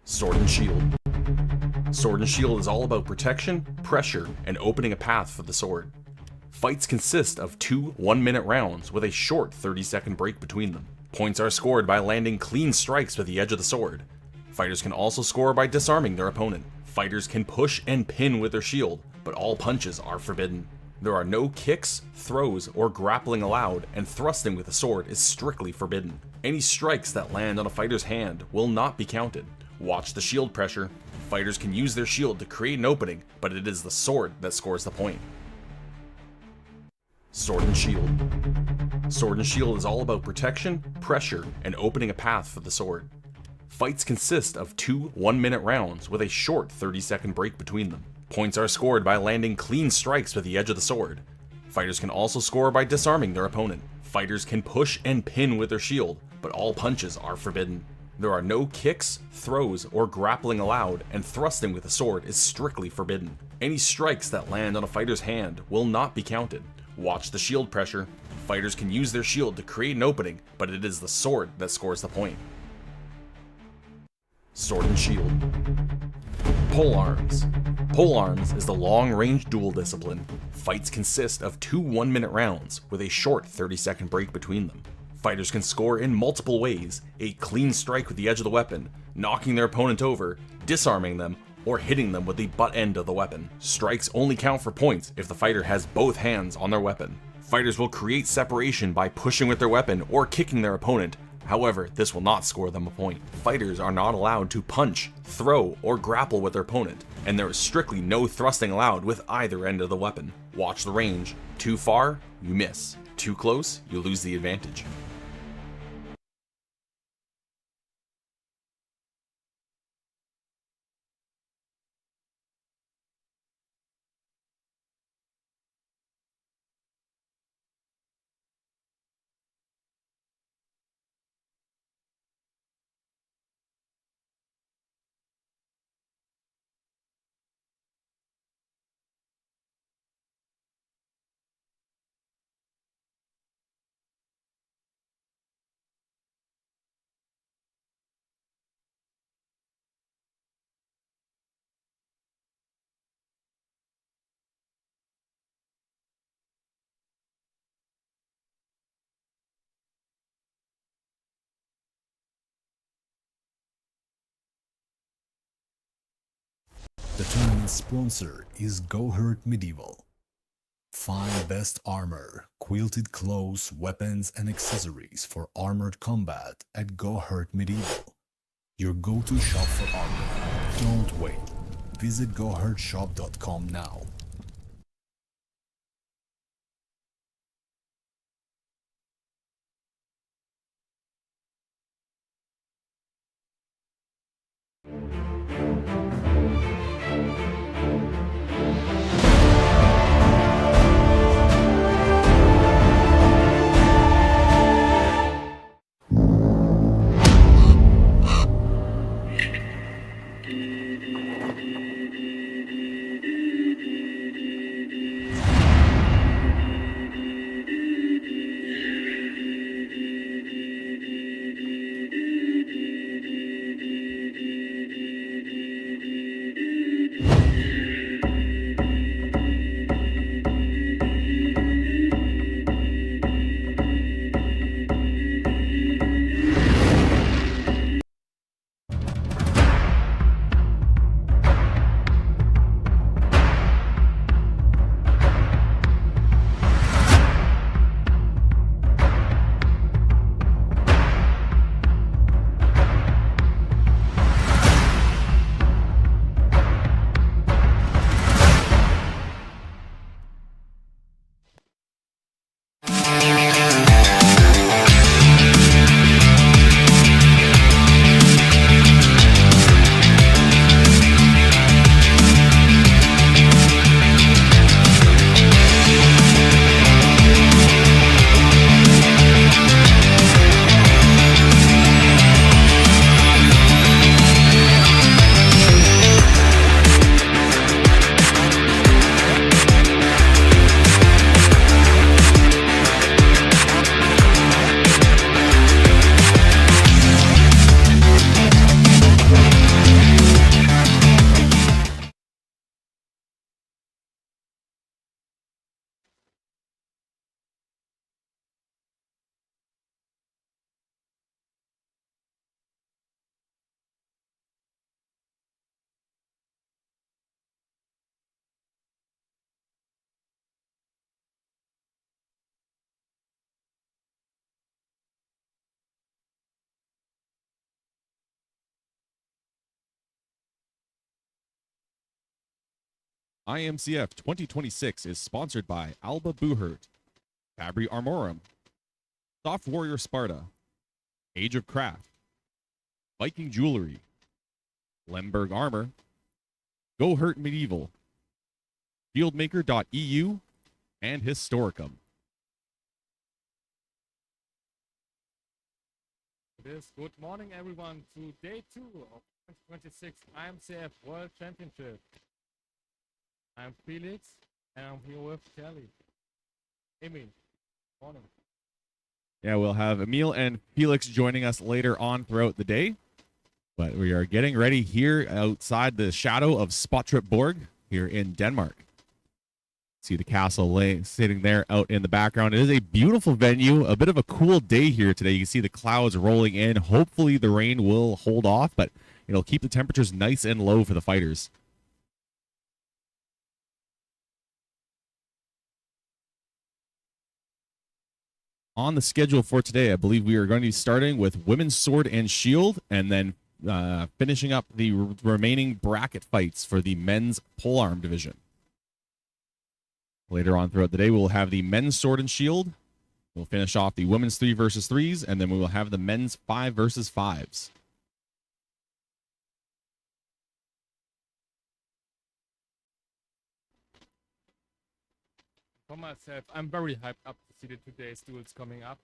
Sword and Shield. Sword and Shield is all about protection, pressure, and opening a path for the sword. Fights consist of two 1-minute rounds with a short 30-second break between them. Points are scored by landing clean strikes with the edge of the sword. Fighters can also score by disarming their opponent. Fighters can push and pin with their shield, but all punches are forbidden. There are no kicks, throws, or grappling allowed, and thrusting with the sword is strictly forbidden. Any strikes that land on a fighter's hand will not be counted. Watch the shield pressure. Fighters can use their shield to create an opening, but it is the sword that scores the point. Sword and Shield. Sword and Shield is all about protection, pressure, and opening a path for the sword. Fights consist of two 1-minute rounds with a short 30-second break between them. Points are scored by landing clean strikes with the edge of the sword. Fighters can also score by disarming their opponent. Fighters can push and pin with their shield, but all punches are forbidden. There are no kicks, throws, or grappling allowed, and thrusting with the sword is strictly forbidden. Any strikes that land on a fighter's hand will not be counted. Watch the shield pressure. Fighters can use their shield to create an opening, but it is the sword that scores the point. Sword and Shield. Polearms. Polearms is the long-range duel discipline. Fights consist of two 1-minute rounds with a short 30-second break between them. Fighters can score in multiple ways: a clean strike with the edge of the weapon, knocking their opponent over, disarming them, or hitting them with the butt end of the weapon. Strikes only count for points if the fighter has both hands on their weapon. Fighters will create separation by pushing with their weapon or kicking their opponent. However, this will not score them a point. Fighters are not allowed to punch, throw, or grapple with their opponent, and there is strictly no thrusting allowed with either end of the weapon. Watch the range. Too far, you miss. Too close, you lose the advantage. The tournament sponsor is Gohert Medieval. Find best armor, quilted clothes, weapons, and accessories for armored combat at Gohert Medieval. Your go-to shop for armor. Don't wait. Visit gohertshop.com now. IMCF 2026 is sponsored by Alba Buhert, Fabry Armorum, Soft Warrior Sparta, Age of Craft, Viking Jewelry, Lemberg Armor, Go Hurt Medieval, Fieldmaker.eu, and Historicum. It is good morning, everyone, to day 2 of 2026 IMCF World Championship. I'm Felix, and I'm here with Kelly. Emil, morning. Yeah, we'll have Emil and Felix joining us later on throughout the day. But we are getting ready here outside the shadow of Spøttrup Borg here in Denmark. See the castle sitting there out in the background. It is a beautiful venue, a bit of a cool day here today. You can see the clouds rolling in. Hopefully the rain will hold off, but it'll keep the temperatures nice and low for the fighters. On the schedule for today, I believe we are going to be starting with women's sword and shield, and then finishing up the remaining bracket fights for the men's polearm division. Later on throughout the day, we'll have the men's sword and shield. We'll finish off the women's 3 versus 3s, and then we will have the men's 5 versus 5s. For myself, I'm very hyped up to see the today's duels coming up,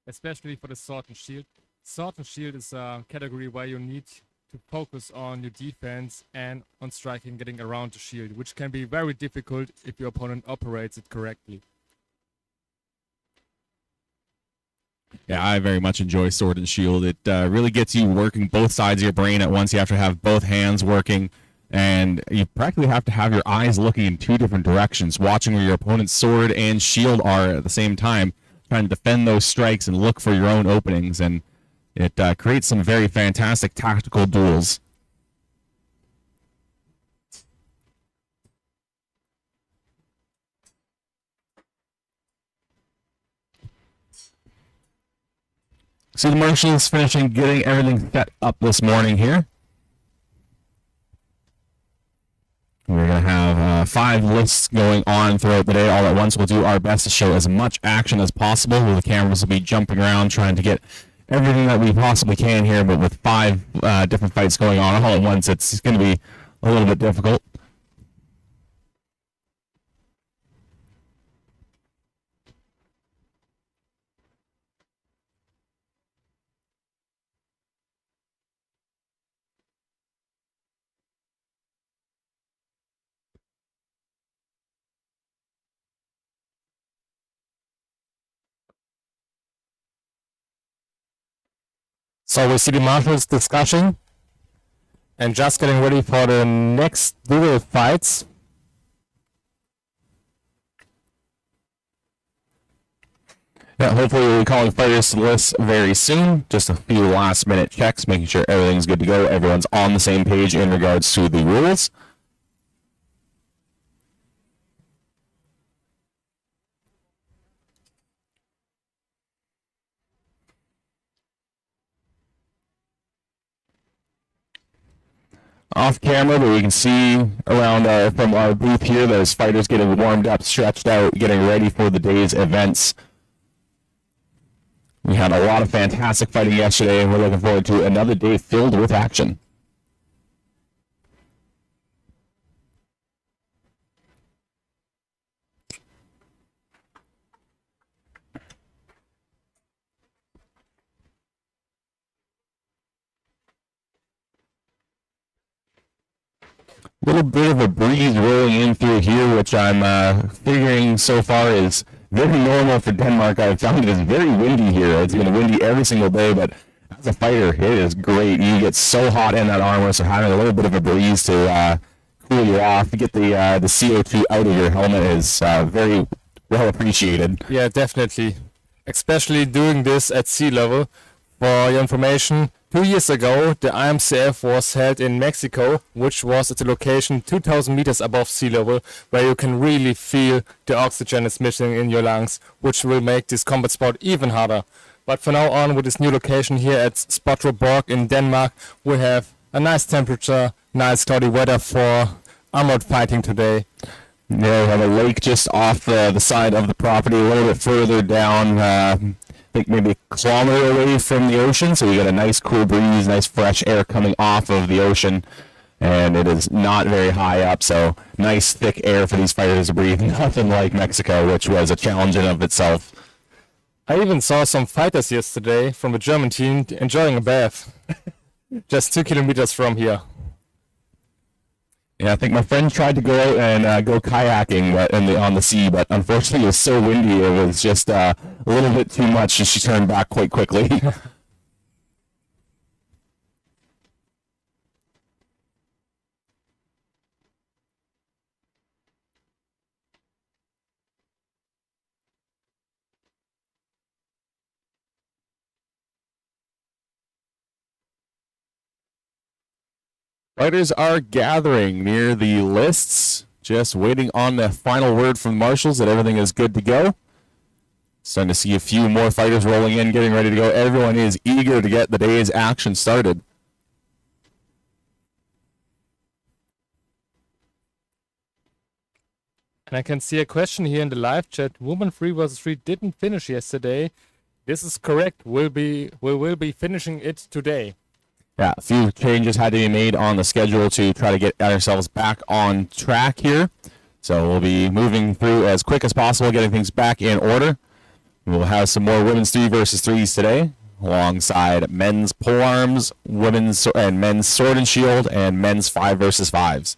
especially for the sword and shield. Sword and shield is a category where you need to focus on your defense and on striking, getting around the shield, which can be very difficult if your opponent operates it correctly. Yeah, I very much enjoy sword and shield. It really gets you working both sides of your brain at once. You have to have both hands working, and you practically have to have your eyes looking in 2 different directions, watching where your opponent's sword and shield are at the same time, trying to defend those strikes and look for your own openings, and it creates some very fantastic tactical duels. So the marshal is finishing getting everything set up this morning here. We're going to have 5 lists going on throughout the day all at once. We'll do our best to show as much action as possible. The cameras will be jumping around trying to get everything that we possibly can here, but with 5 different fights going on all at once, it's going to be a little bit difficult. So we see the marshals discussion and just getting ready for the next duel fights. Yeah, hopefully we'll be calling fighters to the list very soon. Just a few last minute checks, making sure everything's good to go. Everyone's on the same page in regards to the rules. Off camera, but we can see around from our booth here, those fighters getting warmed up, stretched out, getting ready for the day's events. We had a lot of fantastic fighting yesterday, and we're looking forward to another day filled with action. Little bit of a breeze rolling in through here, which I'm figuring so far is very normal for Denmark. I've found it is very windy here. It's been windy every single day, but as a fighter, it is great. You get so hot in that armor, so having a little bit of a breeze to cool you off, to get the CO2 out of your helmet is very well appreciated. Yeah, definitely. Especially doing this at sea level. For your information, 2 years ago, the IMCF was held in Mexico, which was at a location 2,000 meters above sea level, where you can really feel the oxygen is missing in your lungs, which will make this combat sport even harder. But for now on, with this new location here at Spøttrup Borg in Denmark, we have a nice temperature, nice cloudy weather for armored fighting today. Yeah, we have a lake just off the side of the property, a little bit further down, I think maybe a kilometer away from the ocean. So we got a nice cool breeze, nice fresh air coming off of the ocean, and it is not very high up. So nice thick air for these fighters to breathe. Nothing like Mexico, which was a challenge in of itself. I even saw some fighters yesterday from the German team enjoying a bath. Just 2 kilometers from here. Yeah, I think my friend tried to go out and go kayaking on the sea, but unfortunately it was so windy, it was just a little bit too much, and she turned back quite quickly. Fighters are gathering near the lists, just waiting on the final word from the marshals that everything is good to go. Starting to see a few more fighters rolling in, getting ready to go. Everyone is eager to get the day's action started. And I can see a question here in the live chat. Woman 3 vs 3 didn't finish yesterday. This is correct. We will be finishing it today. Yeah, a few changes had to be made on the schedule to try to get ourselves back on track here. So we'll be moving through as quick as possible, getting things back in order. We'll have some more women's 3 vs 3s today, alongside men's polearms, women's and men's sword and shield, and men's 5 vs 5s.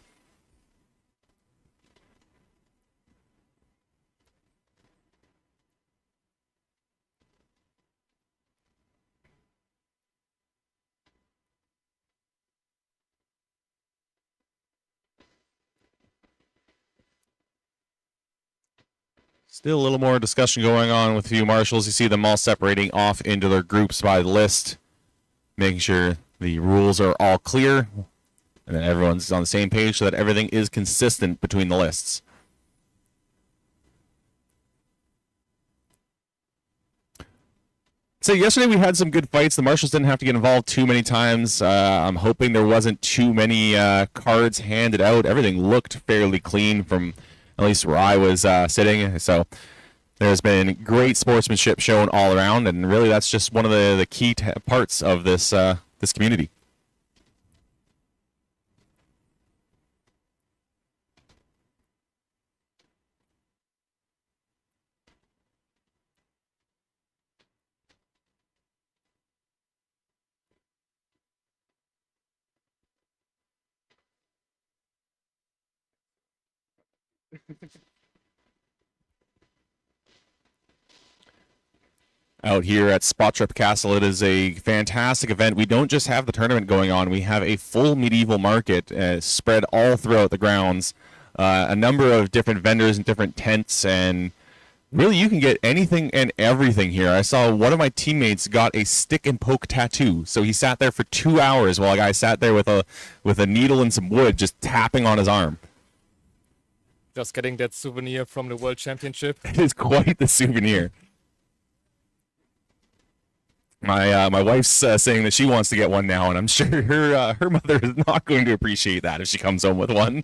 Still a little more discussion going on with a few marshals. You see them all separating off into their groups by list, making sure the rules are all clear, and then everyone's on the same page so that everything is consistent between the lists. So yesterday we had some good fights. The marshals didn't have to get involved too many times. I'm hoping there wasn't too many cards handed out. Everything looked fairly clean from at least where I was sitting. So there's been great sportsmanship shown all around, and really that's just one of the key parts of this this community. Out here at Spøttrup Castle, it is a fantastic event. We don't just have the tournament going on, we have a full medieval market spread all throughout the grounds. A number of different vendors and different tents, and really you can get anything and everything here. I saw one of my teammates got a stick and poke tattoo, so he sat there for 2 hours while a guy sat there with a needle and some wood just tapping on his arm. Just getting that souvenir from the World Championship. It is quite the souvenir. My wife's saying that she wants to get one now, and I'm sure her mother is not going to appreciate that if she comes home with one.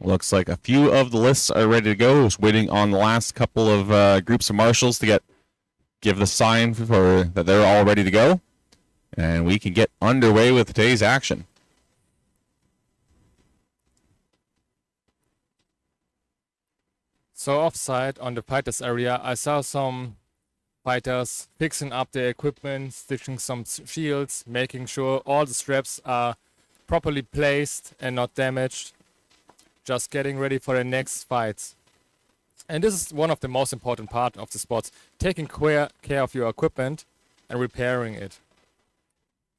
Looks like a few of the lists are ready to go. Just waiting on the last couple of groups of marshals to give the sign for that they're all ready to go, and we can get underway with today's action. So offside on the fighters area, I saw some fighters fixing up their equipment, stitching some shields, making sure all the straps are properly placed and not damaged. Just getting ready for the next fights. And this is one of the most important part of the sports, taking care of your equipment and repairing it.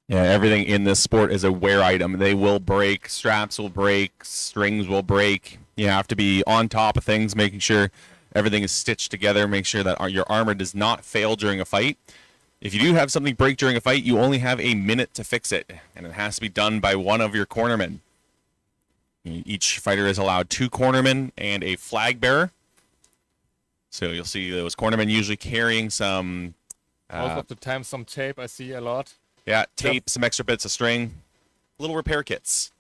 Yeah, everything in this sport is a wear item. They will break, straps will break, strings will break. You have to be on top of things, making sure everything is stitched together. Make sure that your armor does not fail during a fight. If you do have something break during a fight, you only have a minute to fix it, and it has to be done by one of your cornermen. Each fighter is allowed 2 cornermen and a flag bearer. So you'll see those cornermen usually carrying some... Most of the time, some tape I see a lot. Yeah, tape, some extra bits of string, little repair kits.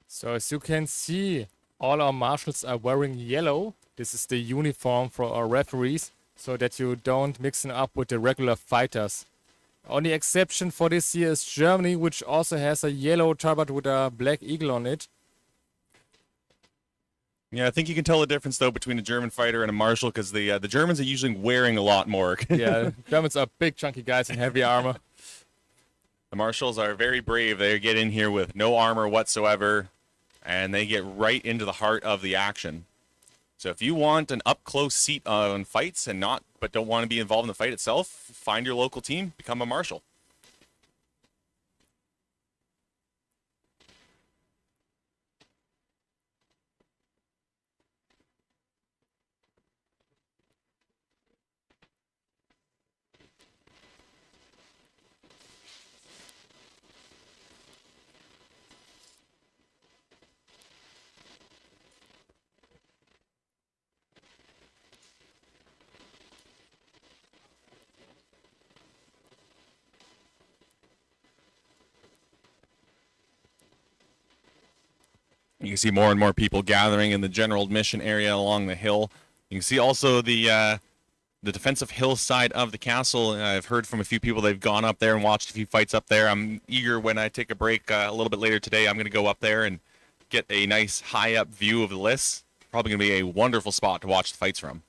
So as you can see, all our marshals are wearing yellow. This is the uniform for our referees, so that you don't mix them up with the regular fighters. Only exception for this year is Germany, which also has a yellow tabard with a black eagle on it. Yeah, I think you can tell the difference, though, between a German fighter and a marshal, because the Germans are usually wearing a lot more. Yeah, Germans are big, chunky guys in heavy armor. The marshals are very brave. They get in here with no armor whatsoever, and they get right into the heart of the action. So if you want an up-close seat on fights but don't want to be involved in the fight itself, find your local team, become a marshal. You can see more and more people gathering in the general admission area along the hill. You can see also the defensive hillside of the castle. I've heard from a few people they've gone up there and watched a few fights up there. I'm eager when I take a break a little bit later today. I'm going to go up there and get a nice high-up view of the lists. Probably going to be a wonderful spot to watch the fights from.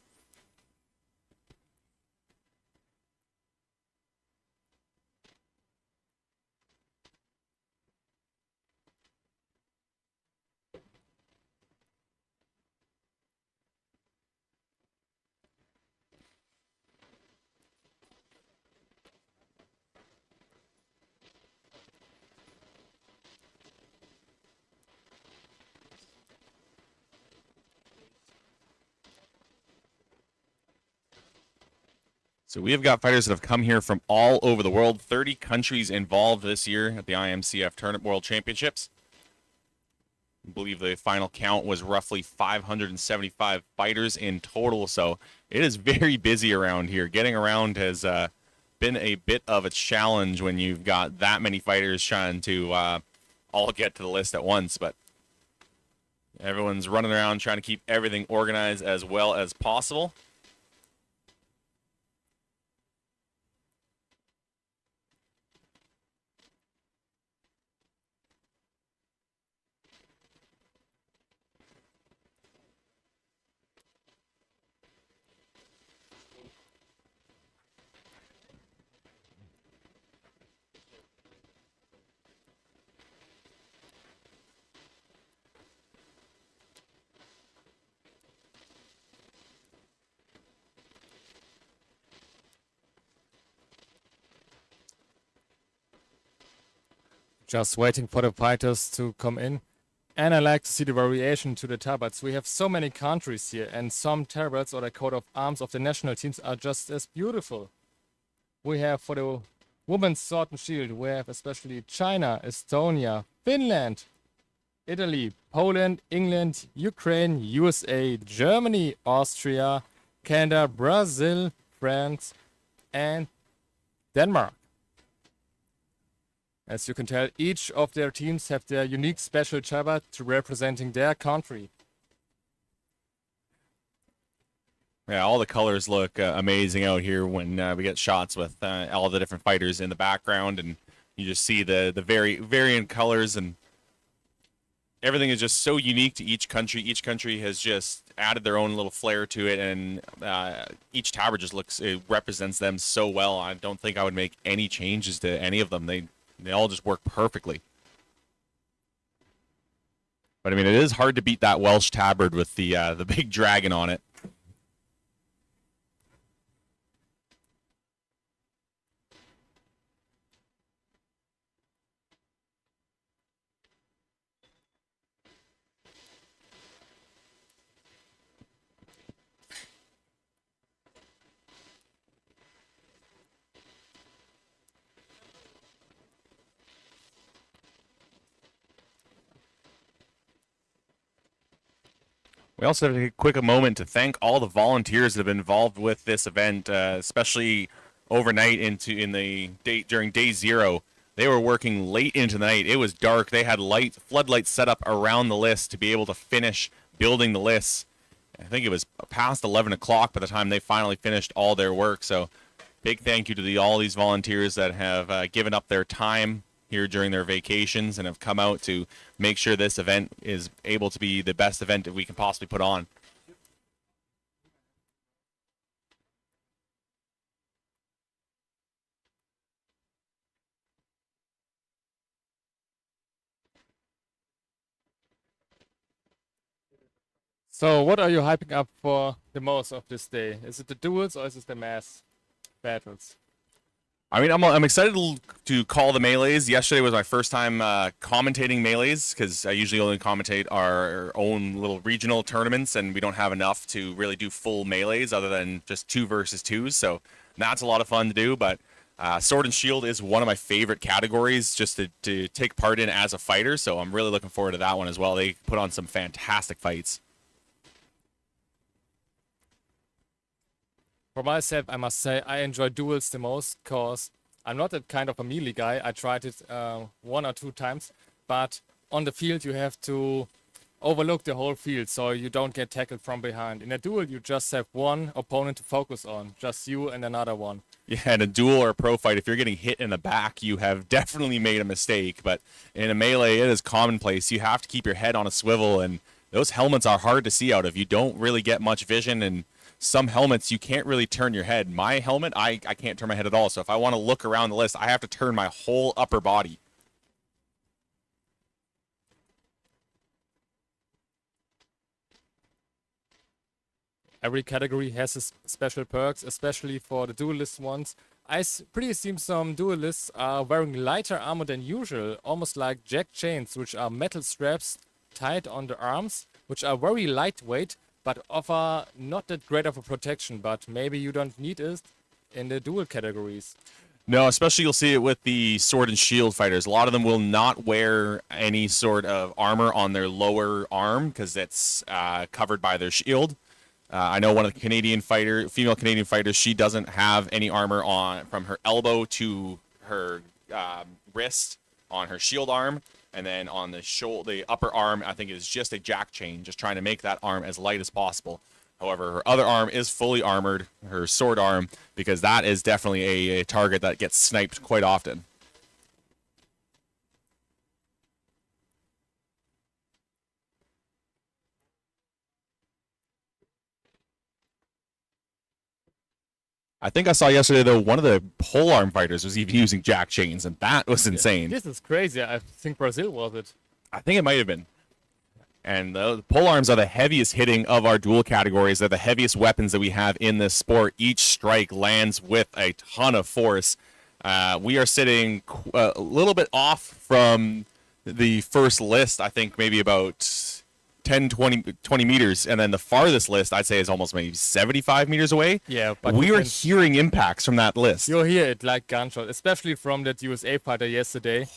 So we have got fighters that have come here from all over the world. 30 countries involved this year at the IMCF Tournament World Championships. I believe the final count was roughly 575 fighters in total. So it is very busy around here. Getting around has been a bit of a challenge when you've got that many fighters trying to all get to the list at once. But everyone's running around trying to keep everything organized as well as possible. Just waiting for the fighters to come in. And I like to see the variation to the tabards. We have so many countries here, and some tabards or the coat of arms of the national teams are just as beautiful. We have for the women's sword and shield, we have especially China, Estonia, Finland, Italy, Poland, England, Ukraine, USA, Germany, Austria, Canada, Brazil, France, and Denmark. As you can tell, each of their teams have their unique special tabard to representing their country. Yeah, all the colors look amazing out here when we get shots with all the different fighters in the background, and you just see the very variant colors, and everything is just so unique to each country. Each country has just added their own little flair to it, and each tabard just it represents them so well. I don't think I would make any changes to any of them. They all just work perfectly. But I mean, it is hard to beat that Welsh tabard with the big dragon on it. We also have to take a quick moment to thank all the volunteers that have been involved with this event, especially overnight during day 0. They were working late into the night. It was dark. They had floodlights set up around the list to be able to finish building the lists. I think it was past 11 o'clock by the time they finally finished all their work. So big thank you to all these volunteers that have given up their time here during their vacations and have come out to make sure this event is able to be the best event that we can possibly put on. So what are you hyping up for the most of this day? Is it the duels or is it the mass battles? I mean, I'm excited to call the melees. Yesterday was my first time commentating melees because I usually only commentate our own little regional tournaments, and we don't have enough to really do full melees other than just 2 versus 2s. So that's a lot of fun to do. But Sword and Shield is one of my favorite categories just to take part in as a fighter. So I'm really looking forward to that one as well. They put on some fantastic fights. For myself, I must say I enjoy duels the most because I'm not that kind of a melee guy. I tried it 1 or 2 times, but on the field you have to overlook the whole field so you don't get tackled from behind. In a duel, you just have one opponent to focus on, just you and another one. Yeah, in a duel or a pro fight, if you're getting hit in the back, you have definitely made a mistake. But in a melee, it is commonplace. You have to keep your head on a swivel, and those helmets are hard to see out of. You don't really get much vision, and some helmets you can't really turn your head. My helmet, I can't turn my head at all. So if I want to look around the list, I have to turn my whole upper body. Every category has its special perks, especially for the duelist ones. I pretty assume some duelists are wearing lighter armor than usual, almost like jack chains, which are metal straps tied on the arms, which are very lightweight, but offer not that great of a protection, but maybe you don't need it in the duel categories. No, especially you'll see it with the Sword and Shield fighters. A lot of them will not wear any sort of armor on their lower arm because it's covered by their shield. I know one of the female Canadian fighters, she doesn't have any armor on from her elbow to her wrist on her shield arm. And then on the upper arm, I think is just a jack chain, just trying to make that arm as light as possible. However, her other arm is fully armored, her sword arm, because that is definitely a target that gets sniped quite often. I think I saw yesterday, though, one of the polearm fighters was even using jack chains, and that was insane. This is crazy. I think Brazil was it. I think it might have been. And the polearms are the heaviest hitting of our duel categories. They're the heaviest weapons that we have in this sport. Each strike lands with a ton of force. We are sitting a little bit off from the first list, I think maybe about 10, 20 meters. And then the farthest list, I'd say, is almost maybe 75 meters away. Yeah, but we are hearing impacts from that list. You'll hear it like gunshot, especially from that USA fighter yesterday.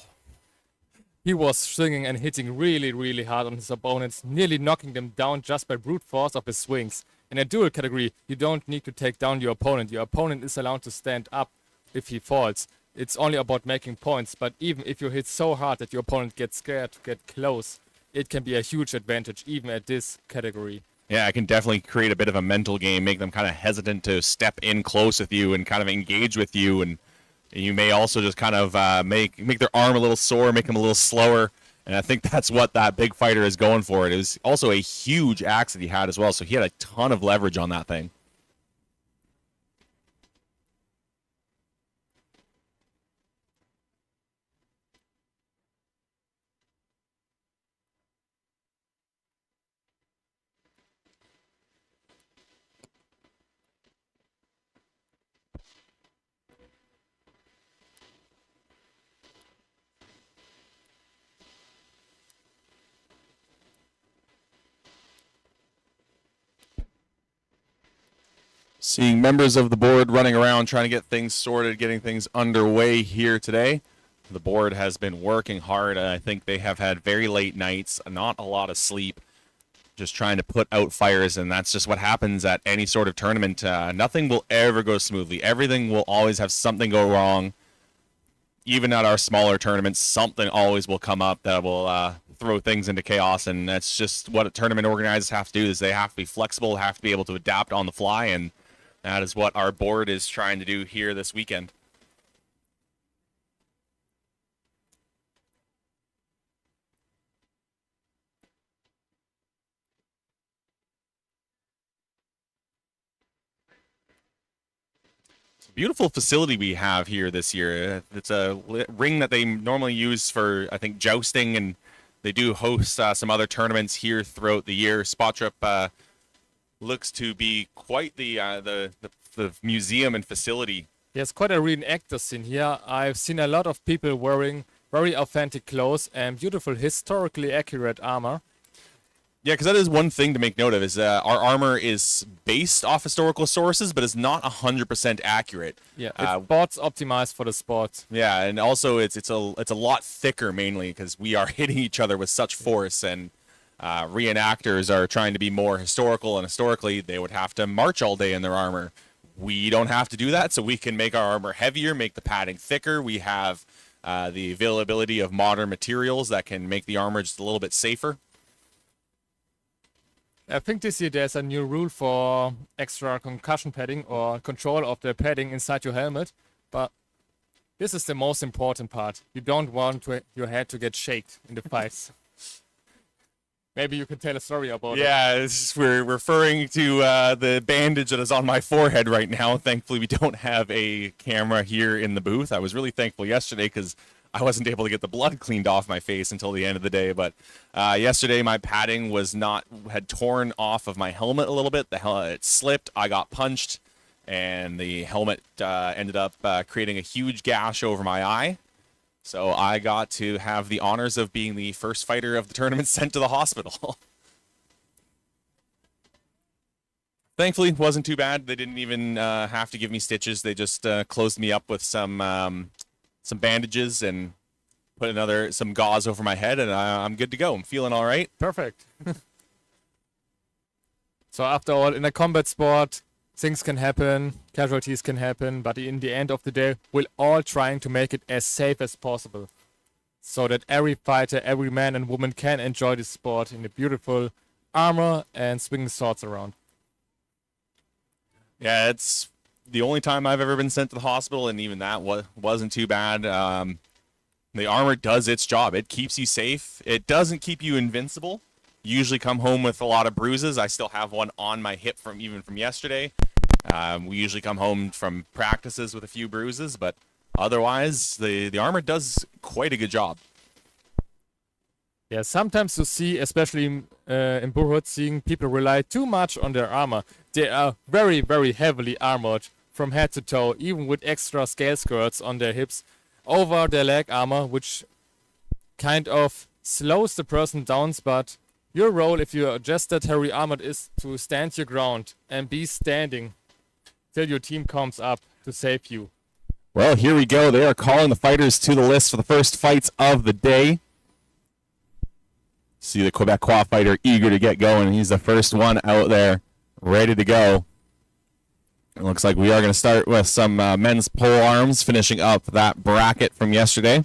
He was swinging and hitting really, really hard on his opponents, nearly knocking them down just by brute force of his swings. In a duel category, you don't need to take down your opponent. Your opponent is allowed to stand up if he falls. It's only about making points, but even if you hit so hard that your opponent gets scared to get close, it can be a huge advantage, even at this category. Yeah, I can definitely create a bit of a mental game, make them kind of hesitant to step in close with you and kind of engage with you, and you may also just kind of make their arm a little sore, make them a little slower, and I think that's what that big fighter is going for. It was also a huge axe that he had as well, so he had a ton of leverage on that thing. Seeing members of the board running around trying to get things sorted, getting things underway here today. The board has been working hard. I think they have had very late nights, not a lot of sleep, just trying to put out fires, and that's just what happens at any sort of tournament. Nothing will ever go smoothly. Everything will always have something go wrong. Even at our smaller tournaments, something always will come up that will throw things into chaos, and that's just what tournament organizers have to do. Is they have to be flexible, have to be able to adapt on the fly, and that is what our board is trying to do here this weekend. Beautiful facility we have here this year. It's a ring that they normally use for, I think, jousting, and they do host some other tournaments here throughout the year. Spøttrup looks to be quite the museum and facility. There's quite a reenactor scene here. I've seen a lot of people wearing very authentic clothes and beautiful historically accurate armor. Yeah, because that is one thing to make note of, is our armor is based off historical sources, but it's not 100% accurate. Yeah, it's bots optimized for the sport. Yeah, and also it's a lot thicker, mainly because we are hitting each other with such force, and reenactors are trying to be more historical, and historically they would have to march all day in their armor. We don't have to do that, so we can make our armor heavier, make the padding thicker. We have the availability of modern materials that can make the armor just a little bit safer. I think this year there's a new rule for extra concussion padding or control of the padding inside your helmet, but this is the most important part. You don't want your head to get shaken in the fights. Maybe you can tell a story about it. Yeah, we're referring to the bandage that is on my forehead right now. Thankfully, we don't have a camera here in the booth. I was really thankful yesterday because I wasn't able to get the blood cleaned off my face until the end of the day. But yesterday, my padding had torn off of my helmet a little bit. It slipped. I got punched, and the helmet ended up creating a huge gash over my eye. So I got to have the honors of being the first fighter of the tournament sent to the hospital. Thankfully, it wasn't too bad. They didn't even have to give me stitches. They just closed me up with some bandages and put some gauze over my head, and I'm good to go. I'm feeling all right. Perfect. So after all, in a combat sport, things can happen, casualties can happen, but in the end of the day, we're all trying to make it as safe as possible, so that every fighter, every man and woman can enjoy this sport in the beautiful armor and swinging swords around. Yeah, it's the only time I've ever been sent to the hospital, and even that wasn't too bad. The armor does its job. It keeps you safe. It doesn't keep you invincible. You usually come home with a lot of bruises. I still have one on my hip from yesterday. We usually come home from practices with a few bruises, but otherwise, the armor does quite a good job. Yeah, sometimes you see, especially in Borg, seeing people rely too much on their armor. They are very, very heavily armored from head to toe, even with extra scale skirts on their hips over their leg armor, which kind of slows the person down. But your role, if you're just that heavily armored, is to stand your ground and be standing till your team comes up to save you. Well, here we go. They are calling the fighters to the list for the first fights of the day. See the Quebecois fighter eager to get going. He's the first one out there, ready to go. It looks like we are going to start with some men's pole arms, finishing up that bracket from yesterday.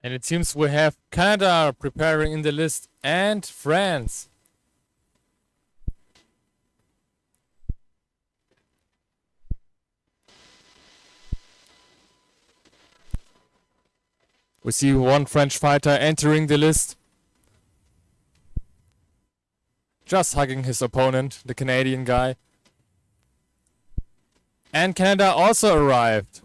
And it seems we have Canada preparing in the list and France. We see one French fighter entering the list. Just hugging his opponent, the Canadian guy. And Canada also arrived.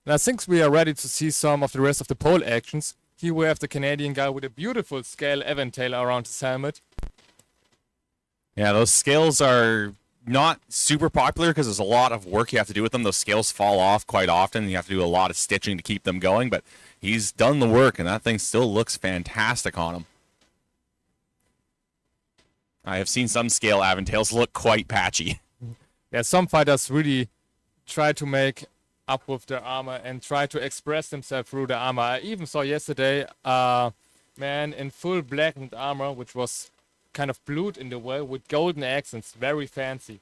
And I think we are ready to see some of the rest of the pole actions. Here we have the Canadian guy with a beautiful scale eventail around his helmet. Yeah, those scales are not super popular because there's a lot of work you have to do with them. Those scales fall off quite often. You have to do a lot of stitching to keep them going, but he's done the work, and that thing still looks fantastic on him. I have seen some scale aventails look quite patchy. Yeah, some fighters really try to make up with their armor and try to express themselves through the armor. I even saw yesterday a man in full blackened armor, which was kind of blued in the way with golden accents, very fancy.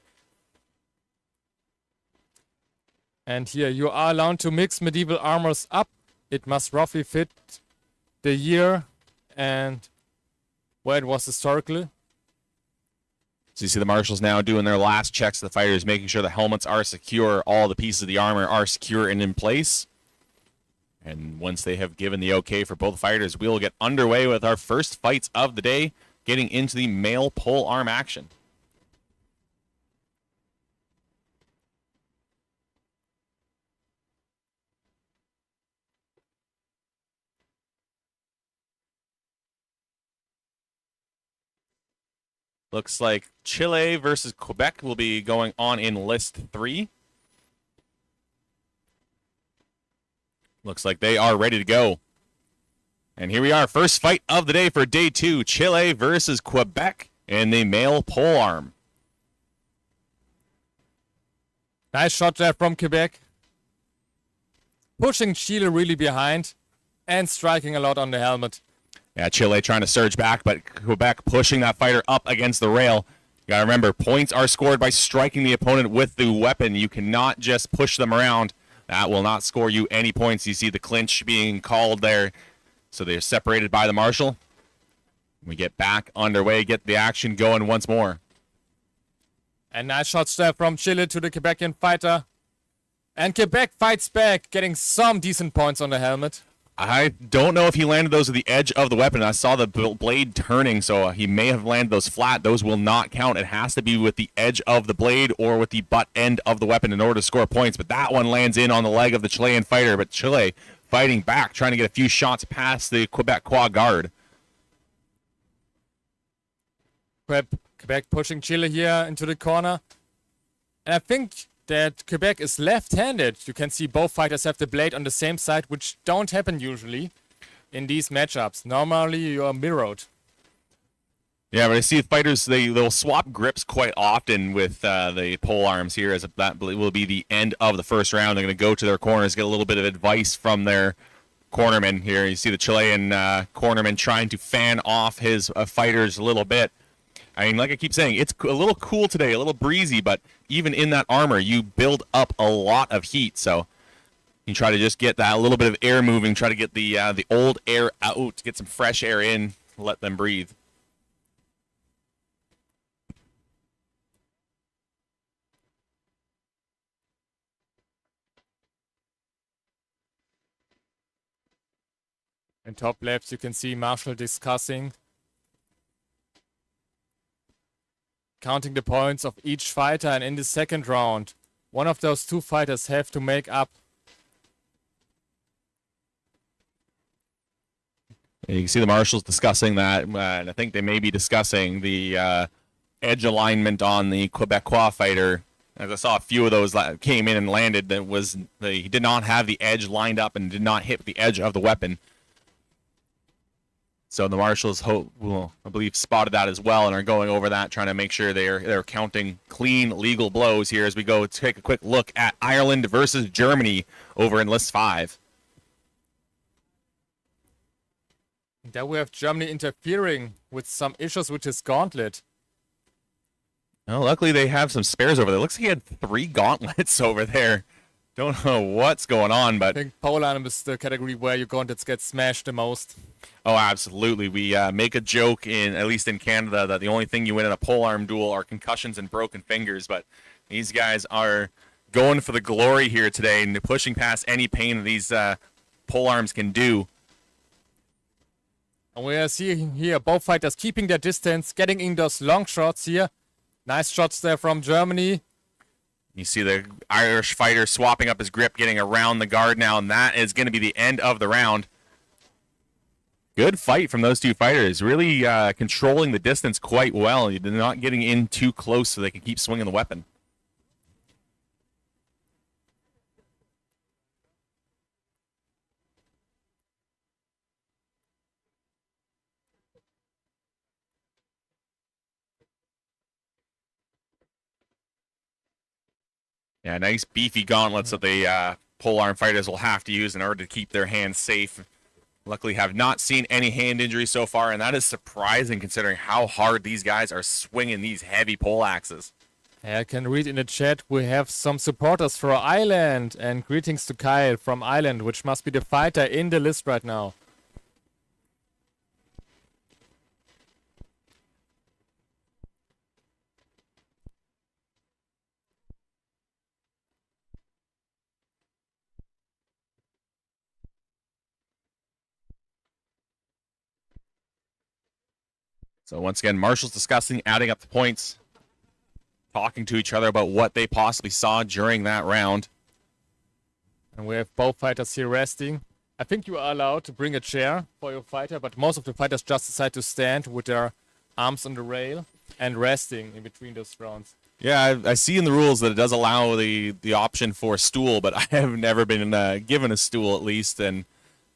And here you are allowed to mix medieval armors up. It must roughly fit the year and where it was historically. So you see the marshals now doing their last checks to the fighters, making sure the helmets are secure, all the pieces of the armor are secure and in place. And once they have given the okay for both fighters, we'll get underway with our first fights of the day, getting into the male pole arm action. Looks like Chile versus Quebec will be going on in list 3. Looks like they are ready to go. And here we are, first fight of the day for day 2, Chile versus Quebec in the male pole arm. Nice shot there from Quebec. Pushing Chile really behind and striking a lot on the helmet. Yeah, Chile trying to surge back, but Quebec pushing that fighter up against the rail. You gotta remember, points are scored by striking the opponent with the weapon. You cannot just push them around. That will not score you any points. You see the clinch being called there. So they're separated by the marshal. We get back underway, get the action going once more. And nice shots there from Chile to the Quebecian fighter. And Quebec fights back, getting some decent points on the helmet. I don't know if he landed those at the edge of the weapon. I saw the blade turning, so he may have landed those flat. Those will not count. It has to be with the edge of the blade or with the butt end of the weapon in order to score points. But that one lands in on the leg of the Chilean fighter. But Chile fighting back, trying to get a few shots past the Quebecois guard. Quebec pushing Chile here into the corner. And I think that Quebec is left-handed. You can see both fighters have the blade on the same side, which don't happen usually in these matchups. Normally you are mirrored. Yeah, but I see fighters, they'll swap grips quite often with the pole arms here, as that will be the end of the first round. They're going to go to their corners, get a little bit of advice from their cornerman here. You see the Chilean cornerman trying to fan off his fighters a little bit. I mean, like I keep saying, it's a little cool today, a little breezy, but even in that armor, you build up a lot of heat. So you try to just get that little bit of air moving, try to get the old air out, get some fresh air in, let them breathe. In top left, you can see Marshall discussing, counting the points of each fighter, and in the second round, one of those two fighters have to make up. You can see the marshals discussing that, and I think they may be discussing the edge alignment on the Quebecois fighter. As I saw a few of those that came in and landed, he did not have the edge lined up and did not hit the edge of the weapon. So the marshals, I believe, spotted that as well and are going over that, trying to make sure they're counting clean, legal blows here as we go take a quick look at Ireland versus Germany over in list 5. There we have Germany interfering with some issues with his gauntlet. Well, luckily they have some spares over there. Looks like he had 3 gauntlets over there. Don't know what's going on, but I think polearm is the category where your gauntlets get smashed the most. Oh, absolutely. We make a joke, at least in Canada, that the only thing you win in a polearm duel are concussions and broken fingers, but these guys are going for the glory here today and pushing past any pain that these pole arms can do. And we are seeing here both fighters keeping their distance, getting in those long shots here. Nice shots there from Germany. You see the Irish fighter swapping up his grip, getting around the guard now, and that is going to be the end of the round. Good fight from those two fighters, really controlling the distance quite well. They're not getting in too close so they can keep swinging the weapon. Yeah, nice beefy gauntlets that the polearm fighters will have to use in order to keep their hands safe. Luckily have not seen any hand injuries so far, and that is surprising considering how hard these guys are swinging these heavy pole axes. I can read in the chat we have some supporters for Ireland, and greetings to Kyle from Ireland, which must be the fighter in the list right now. So once again, Marshall's discussing, adding up the points, talking to each other about what they possibly saw during that round. And we have both fighters here resting. I think you are allowed to bring a chair for your fighter, but most of the fighters just decide to stand with their arms on the rail and resting in between those rounds. Yeah, I see in the rules that it does allow the option for a stool, but I have never been given a stool at least.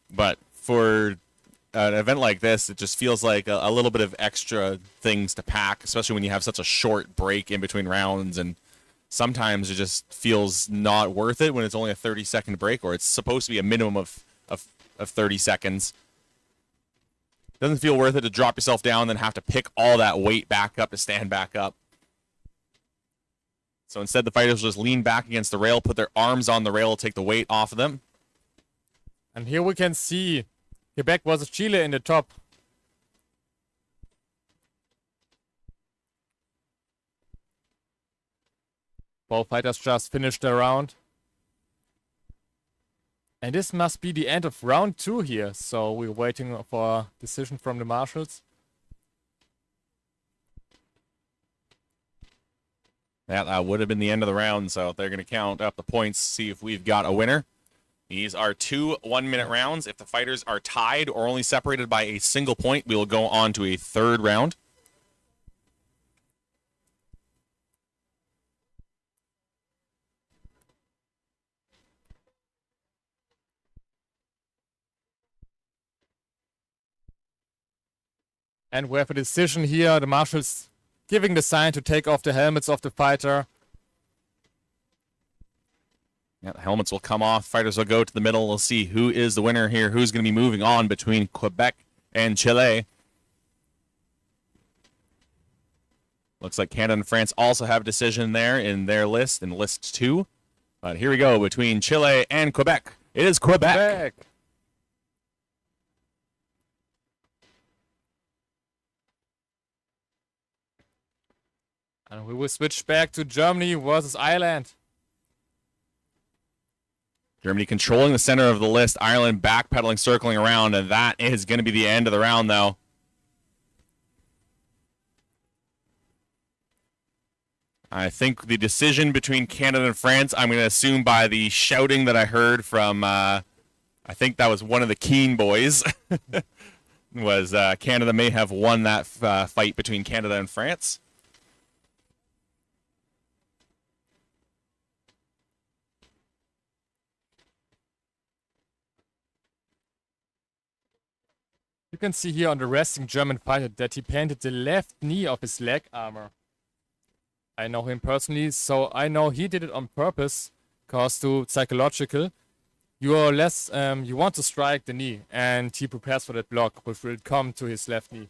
But for an event like this, it just feels like a little bit of extra things to pack, especially when you have such a short break in between rounds, and sometimes it just feels not worth it when it's only a 30-second break, or it's supposed to be a minimum of 30 seconds. Doesn't feel worth it to drop yourself down and then have to pick all that weight back up to stand back up. So instead, the fighters will just lean back against the rail, put their arms on the rail, take the weight off of them. And here we can see Quebec versus Chile in the top. Both fighters just finished their round. And this must be the end of round 2 here. So we're waiting for a decision from the marshals. That would have been the end of the round, so they're going to count up the points, see if we've got a winner. These are 2 one-minute rounds. If the fighters are tied or only separated by a single point, we will go on to a third round. And we have a decision here. The marshals giving the sign to take off the helmets of the fighter. Yeah, the helmets will come off. Fighters will go to the middle. We'll see who is the winner here, who's going to be moving on between Quebec and Chile. Looks like Canada and France also have a decision there in their list, in list 2. But here we go, between Chile and Quebec. It is Quebec. And we will switch back to Germany versus Ireland. Germany controlling the center of the list. Ireland backpedaling, circling around, and that is going to be the end of the round, though. I think the decision between Canada and France, I'm going to assume by the shouting that I heard from, I think that was one of the Keane boys, was Canada may have won that fight between Canada and France. You can see here on the resting German fighter that he painted the left knee of his leg armor. I know him personally, so I know he did it on purpose, cause to psychological. You are less, you want to strike the knee, and he prepares for that block, which will come to his left knee.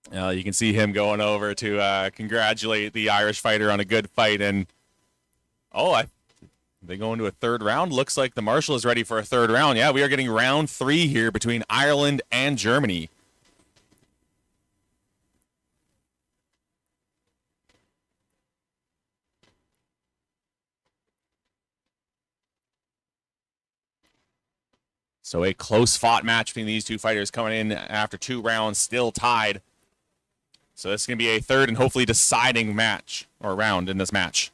You can see him going over to congratulate the Irish fighter on a good fight, and they go into a third round. Looks like the marshal is ready for a third round. Yeah, we are getting round 3 here between Ireland and Germany. So a close-fought match between these two fighters coming in after 2 rounds, still tied. So this is going to be a third and hopefully deciding match, or round in this match.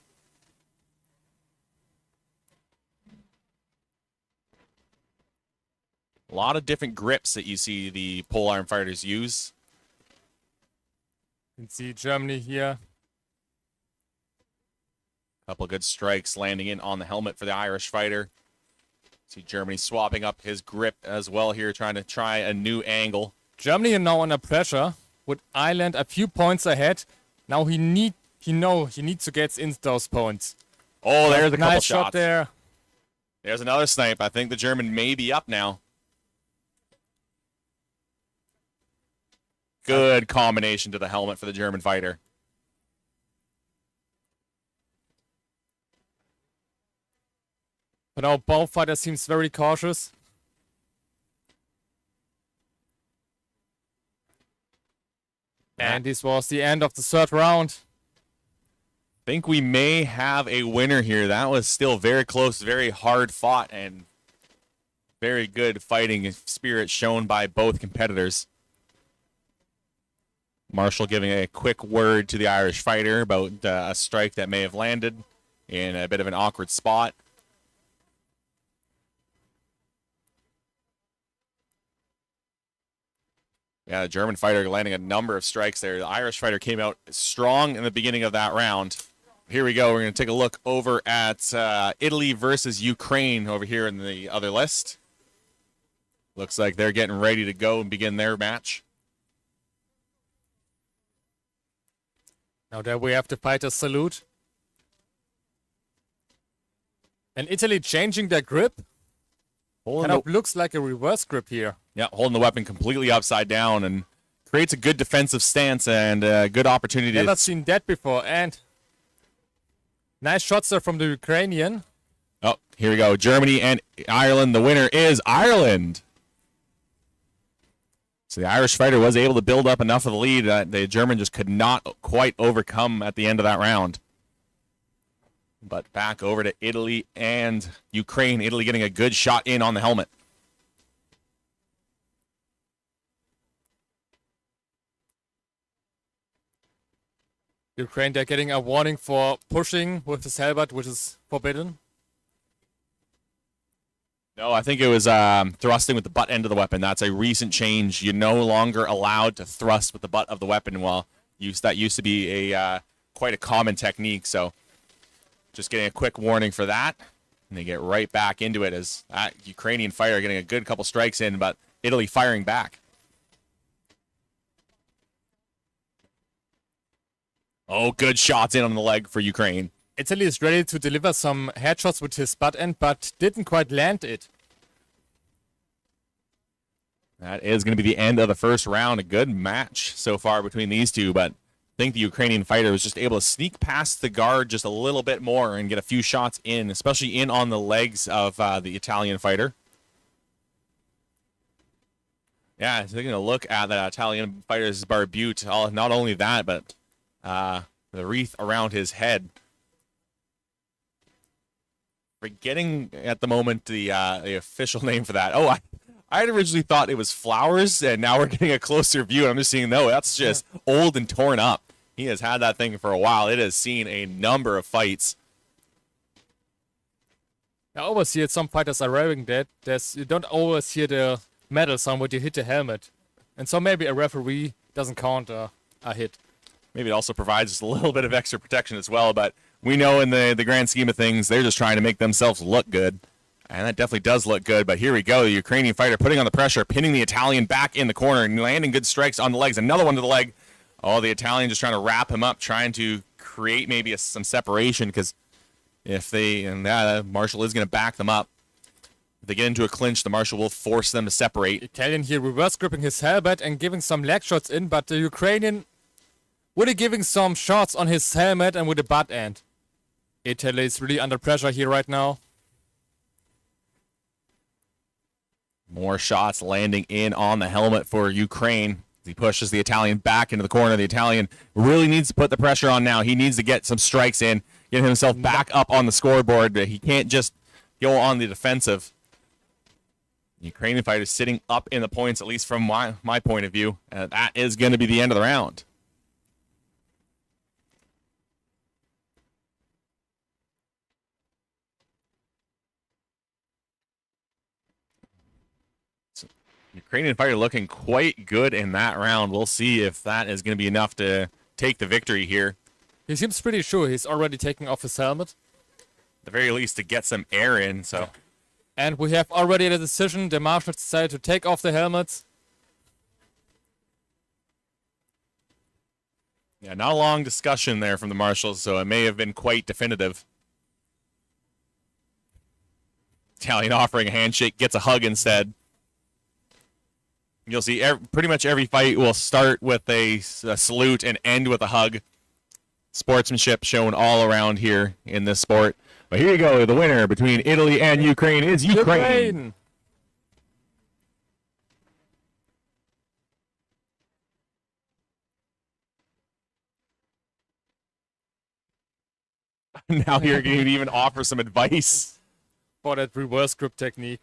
A lot of different grips that you see the polearm fighters use. You can see Germany here. Couple good strikes landing in on the helmet for the Irish fighter. See Germany swapping up his grip as well here, trying to try a new angle. Germany now under pressure, with Ireland a few points ahead. Now he needs to get into those points. Oh, there's a couple nice shots. shot there. There's another snipe. I think the German may be up now. Good combination to the helmet for the German fighter. But now both fighters seems very cautious. And this was the end of the third round. Think we may have a winner here. That was still very close, very hard fought, and very good fighting spirit shown by both competitors. Marshall giving a quick word to the Irish fighter about a strike that may have landed in a bit of an awkward spot. Yeah, the German fighter landing a number of strikes there. The Irish fighter came out strong in the beginning of that round. Here we go. We're going to take a look over at Italy versus Ukraine over here in the other list. Looks like they're getting ready to go and begin their match. Now there we have the fighter's salute. And Italy changing their grip. Kind of looks like a reverse grip here. Yeah, holding the weapon completely upside down and creates a good defensive stance and a good opportunity. Never seen that before. And nice shots there from the Ukrainian. Oh, here we go. Germany and Ireland. The winner is Ireland. So the Irish fighter was able to build up enough of the lead that the German just could not quite overcome at the end of that round. But back over to Italy and Ukraine. Italy getting a good shot in on the helmet. Ukraine, they're getting a warning for pushing with his helmet, which is forbidden. No, I think it was thrusting with the butt end of the weapon. That's a recent change. You're no longer allowed to thrust with the butt of the weapon. Well, that used to be a quite a common technique. So just getting a quick warning for that. And they get right back into it as that Ukrainian fighter getting a good couple strikes in, but Italy firing back. Oh, good shots in on the leg for Ukraine. Italy is ready to deliver some headshots with his butt end, but didn't quite land it. That is going to be the end of the first round. A good match so far between these two, but I think the Ukrainian fighter was just able to sneak past the guard just a little bit more and get a few shots in, especially in on the legs of the Italian fighter. Yeah, taking a look at the Italian fighter's barbute. Not only that, but the wreath around his head. Forgetting at the moment the official name for that. Oh, I had originally thought it was flowers, and now we're getting a closer view, and I'm just seeing, no, that's just old and torn up. He has had that thing for a while. It has seen a number of fights. I always hear some fighters are wearing that. You don't always hear the metal sound when you hit the helmet. And so maybe a referee doesn't count a hit. Maybe it also provides just a little bit of extra protection as well, but we know in the grand scheme of things, they're just trying to make themselves look good. And that definitely does look good, but here we go. The Ukrainian fighter putting on the pressure, pinning the Italian back in the corner, and landing good strikes on the legs. Another one to the leg. Oh, the Italian just trying to wrap him up, trying to create maybe some separation, because if they, and Marshall is going to back them up. If they get into a clinch, the Marshall will force them to separate. Italian here reverse gripping his helmet and giving some leg shots in, but the Ukrainian really giving some shots on his helmet and with the butt end. Italy is really under pressure here right now. More shots landing in on the helmet for Ukraine. He pushes the Italian back into the corner. The Italian really needs to put the pressure on now. He needs to get some strikes in, get himself back up on the scoreboard. He can't just go on the defensive. Ukrainian fighter sitting up in the points, at least from my point of view. That is going to be the end of the round. So, Ukrainian fighter looking quite good in that round. We'll see if that is going to be enough to take the victory here. He seems pretty sure he's already taking off his helmet. At the very least, to get some air in. So, And we have already a decision. The marshals decided to take off the helmets. yeah, not a long discussion there from the marshals, so it may have been quite definitive. Italian offering a handshake, gets a hug instead. You'll see pretty much every fight will start with a salute and end with a hug. Sportsmanship shown all around here in this sport. But here you go, the winner between Italy and Ukraine is Ukraine. Now you're going to even offer some advice For that reverse grip technique.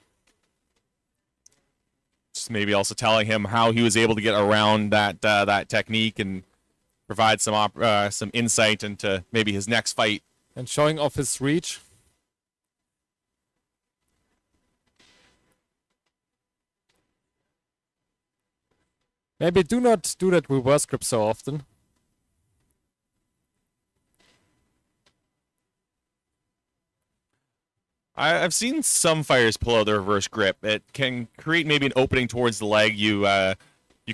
just maybe also telling him how he was able to get around that technique and provide some insight into maybe his next fight. And showing off his reach. Maybe do not do that reverse grip so often. I've seen some fighters pull out the reverse grip. It can create maybe an opening towards the leg. You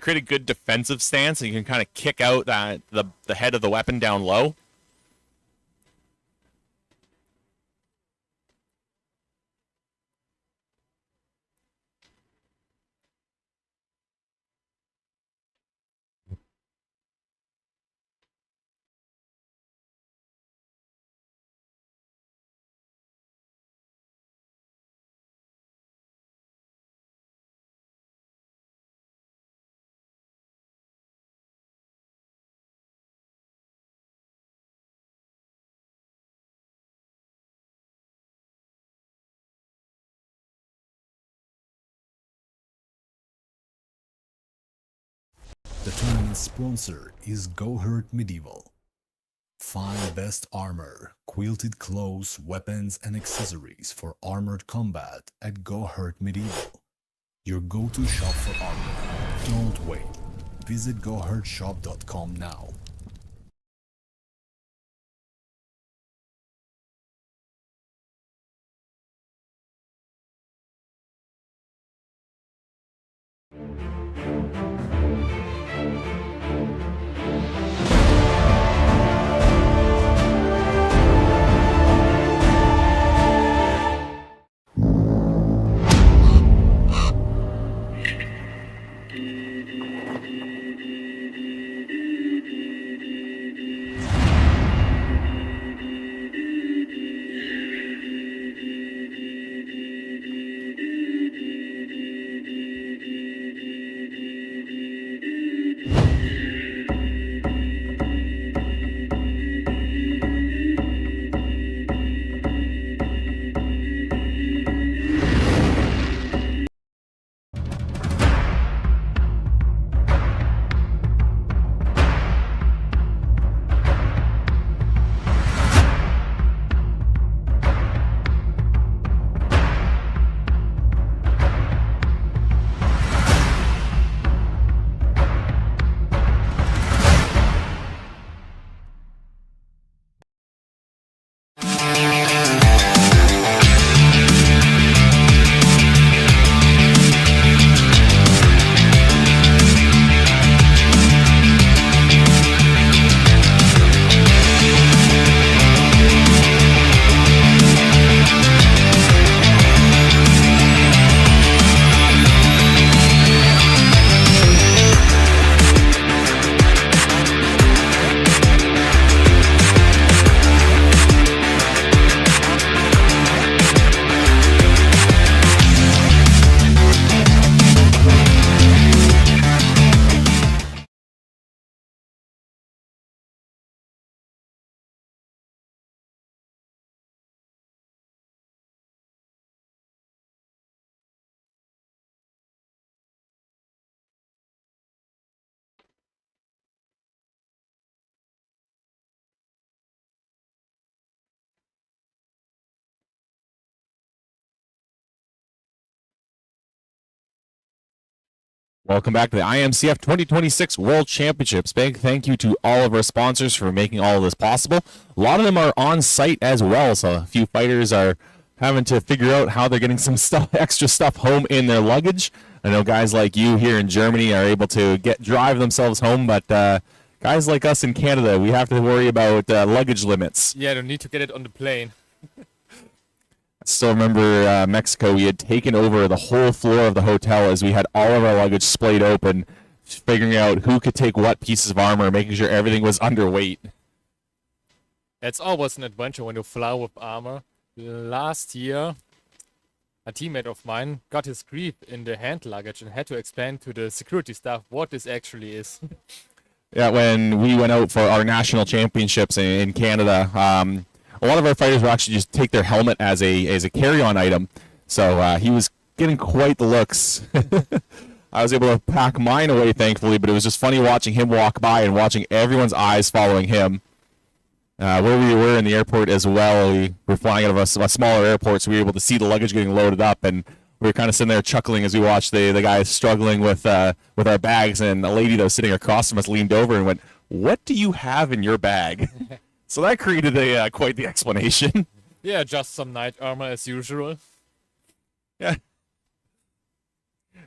create a good defensive stance, and you can kind of kick out the head of the weapon down low. The tournament sponsor is Go Hurt Medieval. Find best armor, quilted clothes, weapons, and accessories for armored combat at Go Hurt Medieval. Your go-to shop for armor. Don't wait. Visit gohurtshop.com now. Welcome back to the IMCF 2026 World Championships. Big thank you to all of our sponsors for making all of this possible. A lot of them are on site as well, so a few fighters are having to figure out how they're getting some stuff, extra stuff home in their luggage. I know guys like you here in Germany are able to drive themselves home, but guys like us in Canada, we have to worry about luggage limits. Yeah, don't need to get it on the plane. I still remember Mexico, we had taken over the whole floor of the hotel as we had all of our luggage splayed open, figuring out who could take what pieces of armor, making sure everything was underweight. It's always an adventure when you fly with armor. Last year, a teammate of mine got his grief in the hand luggage and had to explain to the security staff what this actually is. Yeah, when we went out for our national championships in Canada, a lot of our fighters would actually just take their helmet as a carry-on item. So he was getting quite the looks. I was able to pack mine away, thankfully, but it was just funny watching him walk by and watching everyone's eyes following him. Where we were in the airport as well, we were flying out of a smaller airport, so we were able to see the luggage getting loaded up, and we were kind of sitting there chuckling as we watched the guys struggling with our bags, and a lady that was sitting across from us leaned over and went, "What do you have in your bag?" So that created quite the explanation. Yeah, just some night armor as usual. Yeah.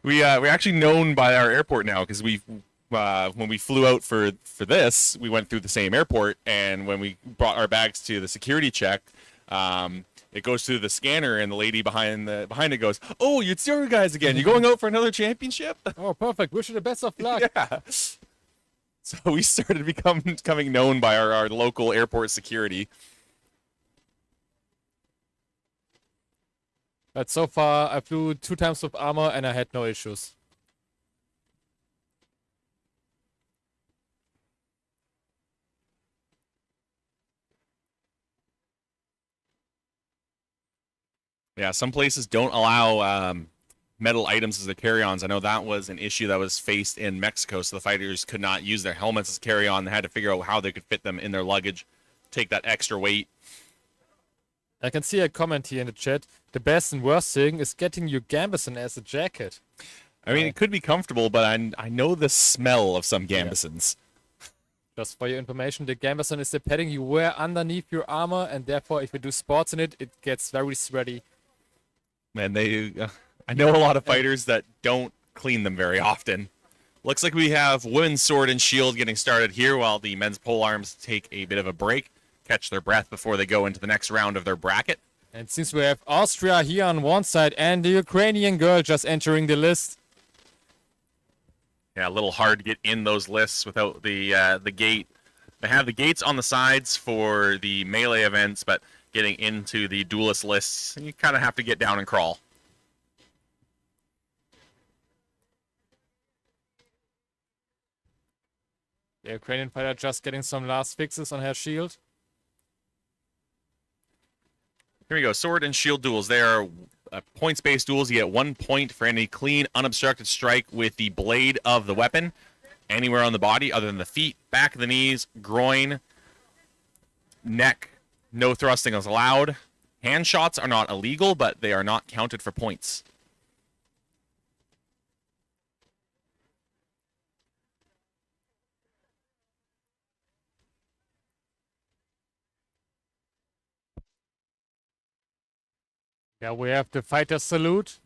We're actually known by our airport now because when we flew out for this, we went through the same airport, and when we brought our bags to the security check, it goes through the scanner, and the lady behind it goes, "Oh, it's your guys again. You going out for another championship?" Oh, perfect. Wish you the best of luck. Yeah. So we started becoming known by our local airport security. But so far, I flew 2 times with armor and I had no issues. Yeah, some places don't allow metal items as their carry-ons. I know that was an issue that was faced in Mexico, so the fighters could not use their helmets as carry-on. They had to figure out how they could fit them in their luggage, take that extra weight. I can see a comment here in the chat. The best and worst thing is getting your Gambison as a jacket. I mean, it could be comfortable, but I know the smell of some Gambesons. Just for your information, the Gambison is the padding you wear underneath your armor, and therefore if you do sports in it, it gets very sweaty. Man, I know a lot of fighters that don't clean them very often. Looks like we have women's sword and shield getting started here while the men's pole arms take a bit of a break, catch their breath before they go into the next round of their bracket. And since we have Austria here on one side and the Ukrainian girl just entering the list. Yeah, a little hard to get in those lists without the gate. They have the gates on the sides for the melee events, but getting into the duelist lists, you kind of have to get down and crawl. The Ukrainian fighter just getting some last fixes on her shield. Here we go, sword and shield duels. They are points-based duels. You get 1 point for any clean, unobstructed strike with the blade of the weapon anywhere on the body other than the feet, back of the knees, groin, neck. No thrusting is allowed. Hand shots are not illegal, but they are not counted for points. Yeah, we have the fighter salute.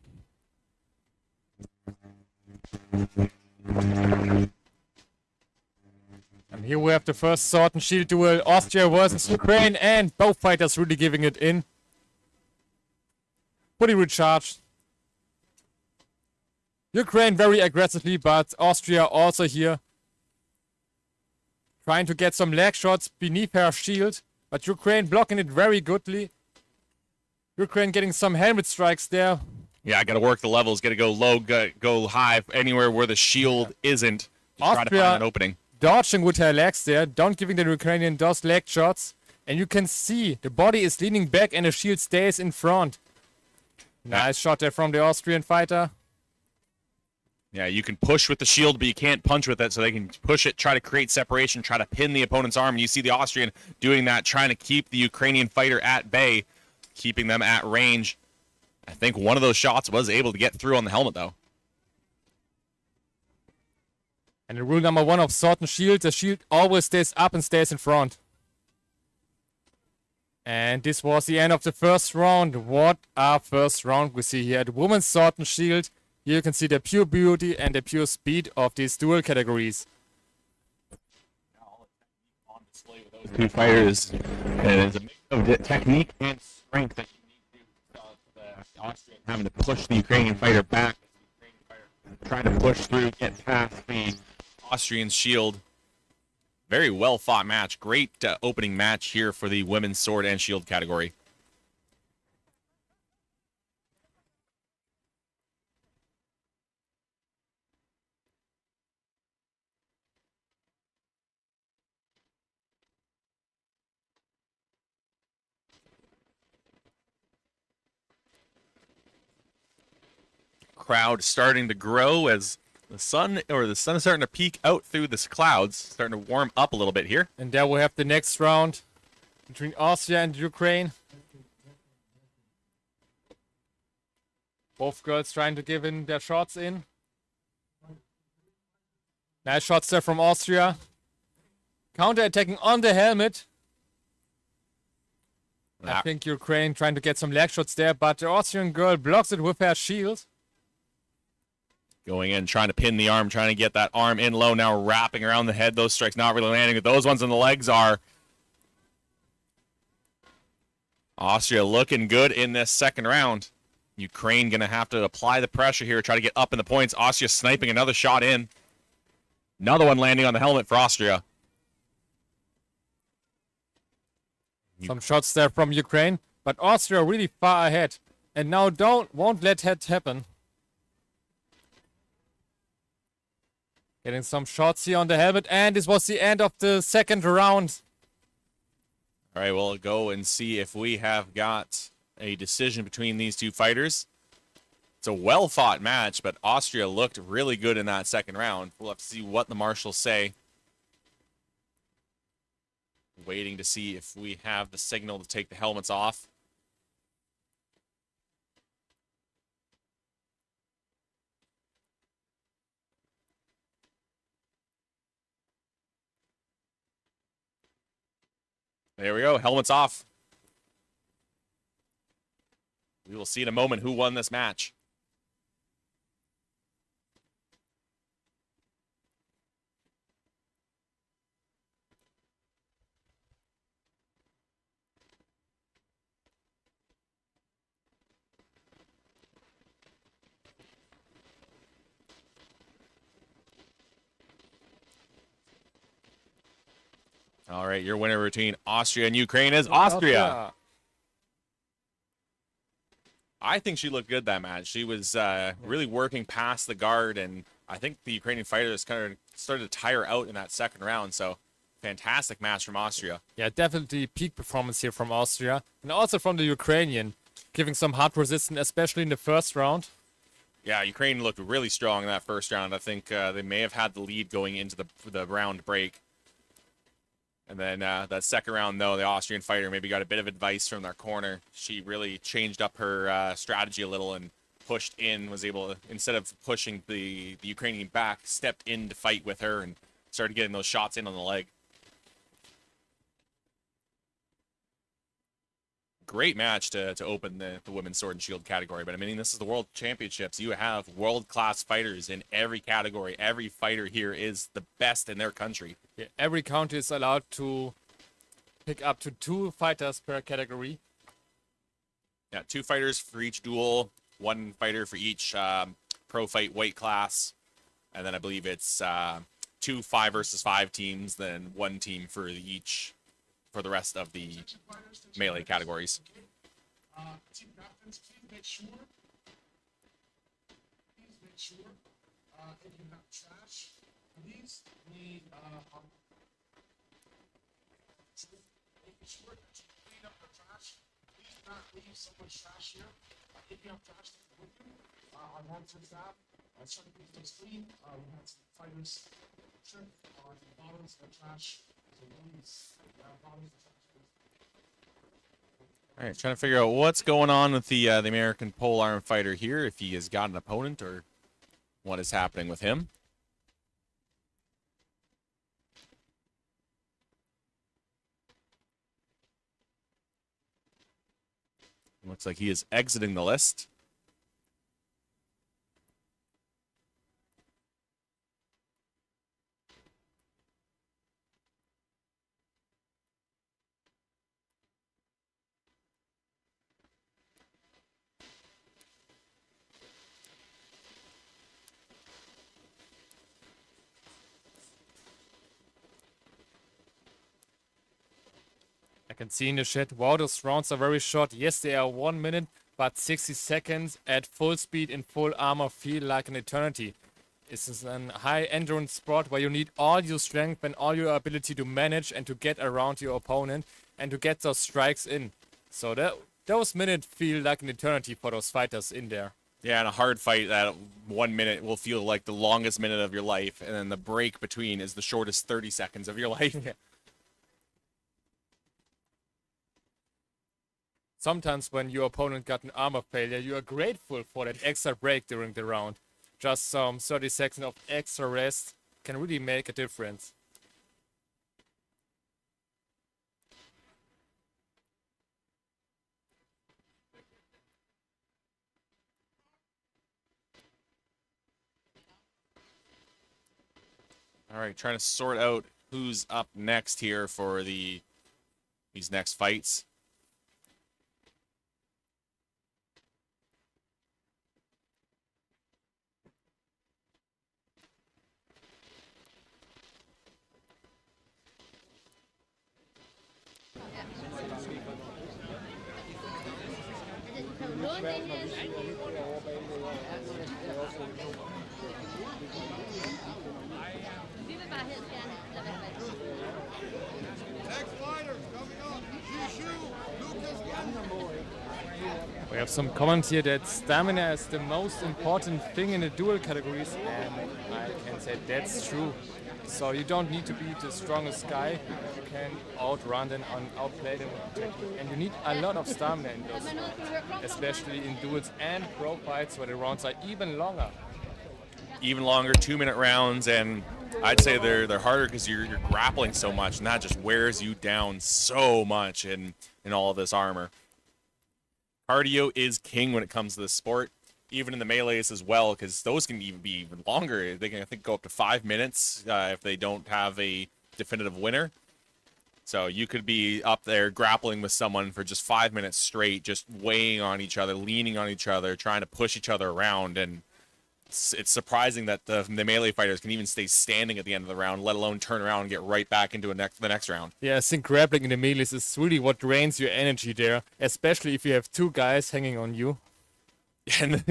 And here we have the first sword and shield duel, Austria versus Ukraine, and both fighters really giving it in. Fully recharged. Ukraine very aggressively, but Austria also here trying to get some leg shots beneath her shield, but Ukraine blocking it very goodly. Ukraine getting some helmet strikes there. Yeah, I got to work the levels. Got to go low, go high, anywhere where the shield isn't. Try to find an opening. Dodging with her legs there, don't giving the Ukrainian those leg shots. And you can see the body is leaning back and the shield stays in front. Nice shot there from the Austrian fighter. Yeah, you can push with the shield, but you can't punch with it, so they can push it, try to create separation, try to pin the opponent's arm. You see the Austrian doing that, trying to keep the Ukrainian fighter at bay, keeping them at range. I think one of those shots was able to get through on the helmet, though. And the rule number 1 of Sword and Shield, the shield always stays up and stays in front. And this was the end of the first round. What a first round we see here. The women's Sword and Shield. Here you can see the pure beauty and the pure speed of these dual categories. On display with those two fighters. It is a mix of technique and strength that you need to stop the Austrian having to push the Ukrainian fighter back. The Ukrainian fighter trying to push through, get past the Austrian shield. Very well fought match. Great opening match here for the women's sword and shield category. Crowd starting to grow as the sun is starting to peek out through the clouds, starting to warm up a little bit here. And there we have the next round between Austria and Ukraine. Both girls trying to give in their shots in. Nice shots there from Austria. Counter-attacking on the helmet. I think Ukraine trying to get some leg shots there, but the Austrian girl blocks it with her shield. Going in, trying to pin the arm, trying to get that arm in low, now wrapping around the head. Those strikes not really landing, but those ones on the legs are. Austria looking good in this second round. Ukraine going to have to apply the pressure here, try to get up in the points. Austria sniping another shot in. Another one landing on the helmet for Austria. Some shots there from Ukraine, but Austria really far ahead. And now won't let that happen. Getting some shots here on the helmet, and this was the end of the second round. All right, we'll go and see if we have got a decision between these two fighters. It's a well-fought match, but Austria looked really good in that second round. We'll have to see what the marshals say. Waiting to see if we have the signal to take the helmets off. There we go, helmets off. We will see in a moment who won this match. All right, your winner between Austria and Ukraine is Austria. I think she looked good that match. She was really working past the guard, and I think the Ukrainian fighters kind of started to tire out in that second round. So, fantastic match from Austria. Yeah, definitely peak performance here from Austria. And also from the Ukrainian, giving some hard resistance, especially in the first round. Yeah, Ukraine looked really strong in that first round. I think they may have had the lead going into the round break. And then that second round, though, the Austrian fighter maybe got a bit of advice from their corner. She really changed up her strategy a little and pushed in, was able to, instead of pushing the Ukrainian back, stepped in to fight with her and started getting those shots in on the leg. Great match to open the women's sword and shield category. But I mean, this is the World Championships. You have world-class fighters in every category. Every fighter here is the best in their country. Yeah, every country is allowed to pick up to 2 fighters per category. Yeah, 2 fighters for each duel, 1 fighter for each pro fight weight class. And then I believe it's 2 5 versus 5 teams, then 1 team for each for the rest of the melee categories. Team captains, please make sure if you have trash, please need making sure that you clean up the trash. Please not leave so much trash here. If you have trash with you, our monitoring staff, trying to keep things clean. We had some fighters trip on bottles of trash. So please, bottles of trash. All right, trying to figure out what's going on with the American polearm fighter here, if he has got an opponent or what is happening with him. Looks like he is exiting the list. I can see in the chat, wow, those rounds are very short. Yes, they are 1 minute, but 60 seconds at full speed in full armor feel like an eternity. This is a high endurance sport where you need all your strength and all your ability to manage and to get around your opponent and to get those strikes in. So those minutes feel like an eternity for those fighters in there. Yeah, in a hard fight, that 1 minute will feel like the longest minute of your life, and then the break between is the shortest 30 seconds of your life. Yeah. Sometimes when your opponent got an armor failure, you are grateful for that extra break during the round. Just some 30 seconds of extra rest can really make a difference. All right, trying to sort out who's up next here for these next fights. We have some comment here that stamina is the most important thing in the duel categories, and I can say that's true. So you don't need to be the strongest guy, you can outrun them and outplay them, and you need a lot of stamina in those, especially in duels and pro fights where the rounds are even longer. Even longer 2-minute rounds, and I'd say they're harder because you're grappling so much, and that just wears you down so much in all of this armor. Cardio is king when it comes to this sport, even in the melees as well, because those can even be even longer. They can, I think, go up to 5 minutes if they don't have a definitive winner. So you could be up there grappling with someone for just 5 minutes straight, just weighing on each other, leaning on each other, trying to push each other around, and it's surprising that the melee fighters can even stay standing at the end of the round, let alone turn around and get right back into the next round. Yeah, I think grappling in the melees is really what drains your energy there, especially if you have two guys hanging on you. And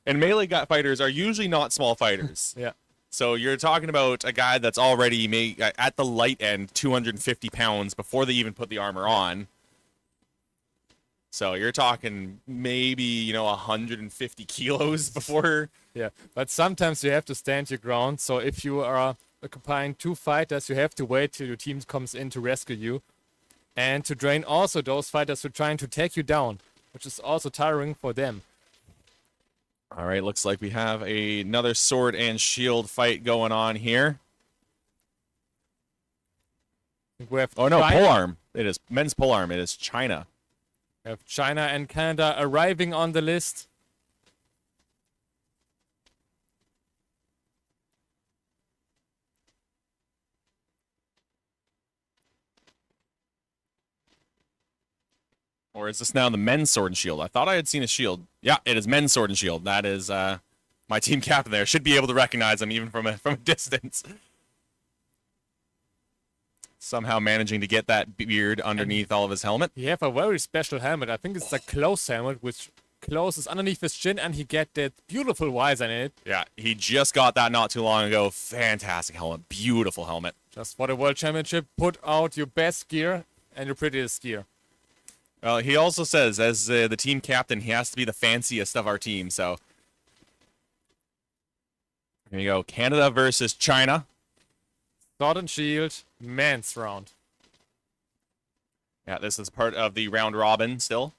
melee fighters are usually not small fighters. Yeah. So you're talking about a guy that's already at the light end 250 pounds before they even put the armor on. So you're talking maybe, 150 kilos before. Yeah, but sometimes you have to stand your ground. So if you are occupying two fighters, you have to wait till your team comes in to rescue you. And to drain also those fighters who are trying to take you down, which is also tiring for them. All right, looks like we have another sword and shield fight going on here. We have Oh no, China. polearm. It is men's polearm. It is China. We have China and Canada arriving on the list. Or is this now the men's sword and shield? I thought I had seen a shield. Yeah, it is men's sword and shield. That is my team captain there. Should be able to recognize him even from a distance. Somehow managing to get that beard underneath all of his helmet. He have a very special helmet. I think it's a close helmet, which closes underneath his chin, and he get that beautiful visor in it. Yeah, he just got that not too long ago. Fantastic helmet. Beautiful helmet. Just for the World Championship, put out your best gear and your prettiest gear. Well, he also says, as the team captain, he has to be the fanciest of our team, so. Here you go. Canada versus China. Sword and shield, men's round. Yeah, this is part of the round robin still.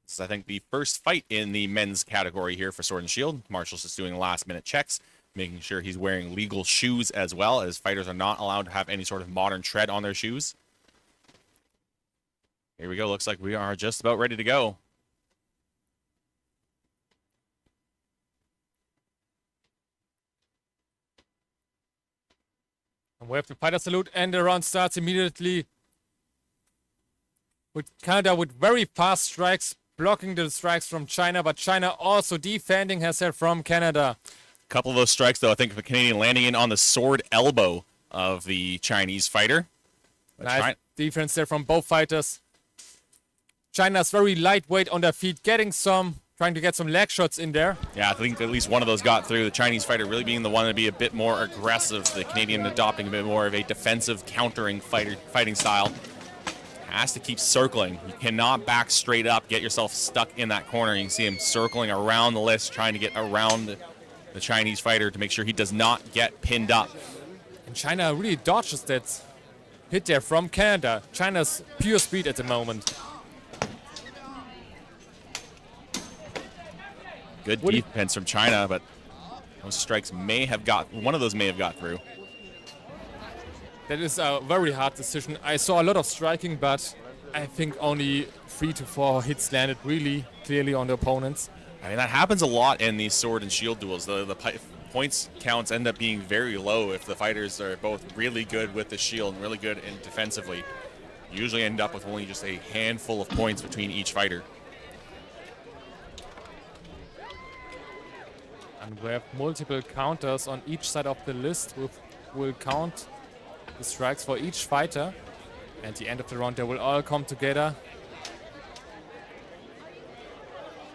This is, I think, the first fight in the men's category here for Sword and Shield. Marshall's just doing last-minute checks, making sure he's wearing legal shoes as well, as fighters are not allowed to have any sort of modern tread on their shoes. Here we go. Looks like we are just about ready to go. And we have the fighter salute, and the round starts immediately with Canada with very fast strikes, blocking the strikes from China, but China also defending herself from Canada. Couple of those strikes, though, I think of a Canadian landing in on the sword elbow of the Chinese fighter. But Nice defense there from both fighters. China's very lightweight on their feet, trying to get some leg shots in there. Yeah, I think at least one of those got through. The Chinese fighter really being the one to be a bit more aggressive. The Canadian adopting a bit more of a defensive, countering fighting style. Has to keep circling. You cannot back straight up, get yourself stuck in that corner. You can see him circling around the list, trying to get around the Chinese fighter to make sure he does not get pinned up. And China really dodges that hit there from Canada. China's pure speed at the moment. Good defense from China, but those strikes one of those may have got through. That is a very hard decision. I saw a lot of striking, but I think only 3 to 4 hits landed really clearly on the opponents. I mean, that happens a lot in these sword and shield duels. The points counts end up being very low if the fighters are both really good with the shield and really good defensively. You usually end up with only just a handful of points between each fighter. And we have multiple counters on each side of the list. We'll count the strikes for each fighter. At the end of the round, they will all come together.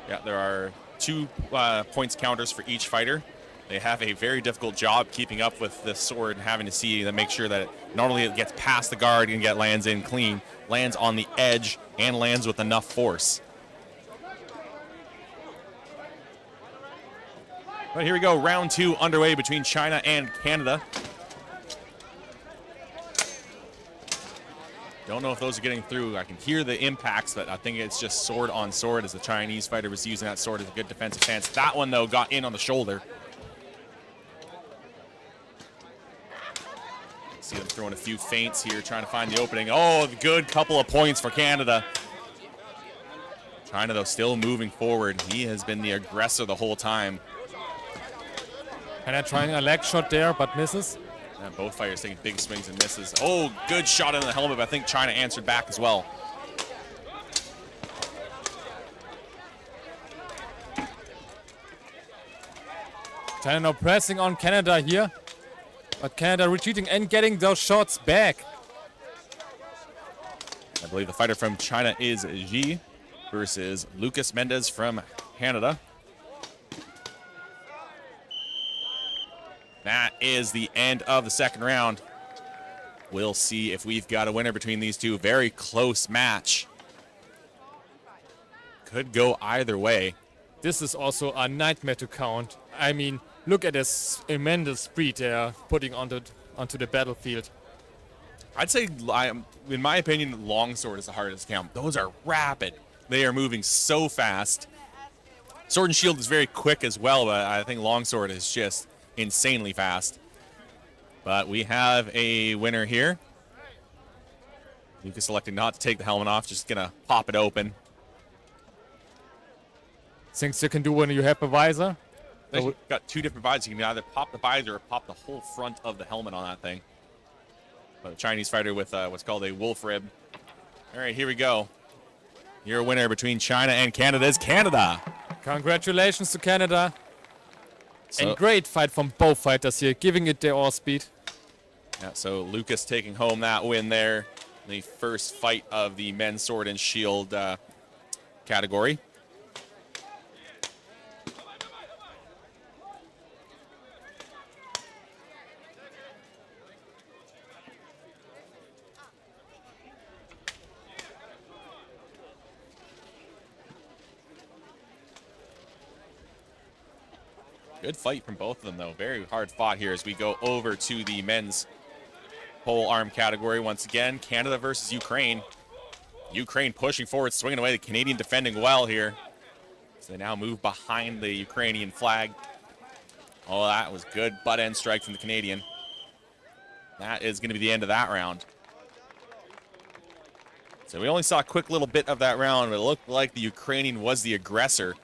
Yeah, there are 2 points counters for each fighter. They have a very difficult job keeping up with the sword and having to see that make sure that it not only gets past the guard and lands in clean, lands on the edge and lands with enough force. But here we go, round 2 underway between China and Canada. Don't know if those are getting through. I can hear the impacts, but I think it's just sword on sword as the Chinese fighter was using that sword as a good defensive stance. That one, though, got in on the shoulder. See them throwing a few feints here, trying to find the opening. Oh, good couple of points for Canada. China, though, still moving forward. He has been the aggressor the whole time. Canada trying a leg shot there, but misses. Yeah, both fighters taking big swings and misses. Oh, good shot in the helmet, but I think China answered back as well. China now pressing on Canada here. But Canada retreating and getting those shots back. I believe the fighter from China is Ji versus Lucas Mendez from Canada. That is the end of the second round. We'll see if we've got a winner between these two. Very close match. Could go either way. This is also a nightmare to count. I mean, look at this immense speed they're putting onto the battlefield. I'd say, in my opinion, longsword is the hardest count. Those are rapid. They are moving so fast. Sword and shield is very quick as well, but I think longsword is just insanely fast. But we have a winner here. Lucas electing not to take the helmet off, just gonna pop it open. Things you can do when you have a visor. You've got 2 different visors. You can either pop the visor or pop the whole front of the helmet on that thing. But a Chinese fighter with what's called a wolf rib. All right, here we go. Your winner between China and Canada is Canada. Congratulations to Canada. So, and great fight from both fighters here, giving it their all speed. yeah, so Lucas taking home that win there. The first fight of the men's sword and shield category. Good fight from both of them, though. Very hard fought here as we go over to the men's pole arm category. Once again, Canada versus Ukraine. Ukraine pushing forward, swinging away. The Canadian defending well here. So they now move behind the Ukrainian flag. Oh, that was good butt end strike from the Canadian. That is going to be the end of that round. So we only saw a quick little bit of that round, but it looked like the Ukrainian was the aggressor.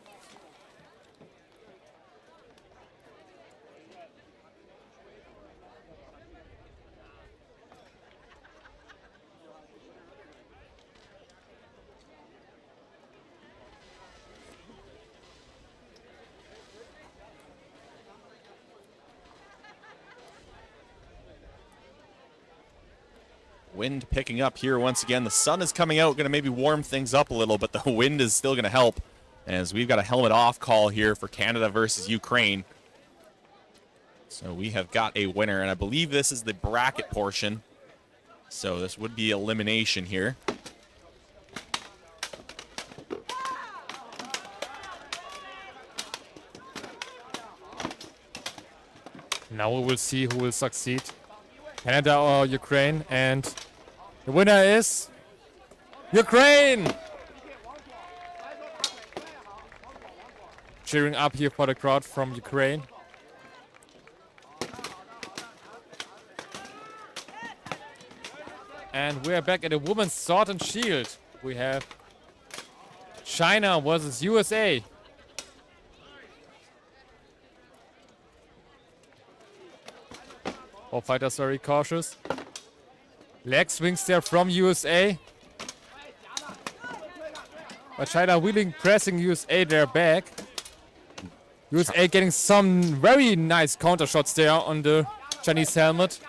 Wind picking up here once again. The sun is coming out, going to maybe warm things up a little, but the wind is still going to help, as we've got a helmet off call here for Canada versus Ukraine. So we have got a winner, and I believe this is the bracket portion. So this would be elimination here. Now we will see who will succeed. Canada or Ukraine, and the winner is Ukraine! Cheering up here for the crowd from Ukraine. And we are back at a women's sword and shield. We have China versus USA. Both fighters very cautious. Leg swings there from USA. But China really pressing USA there back. USA getting some very nice counter shots there on the Chinese helmet.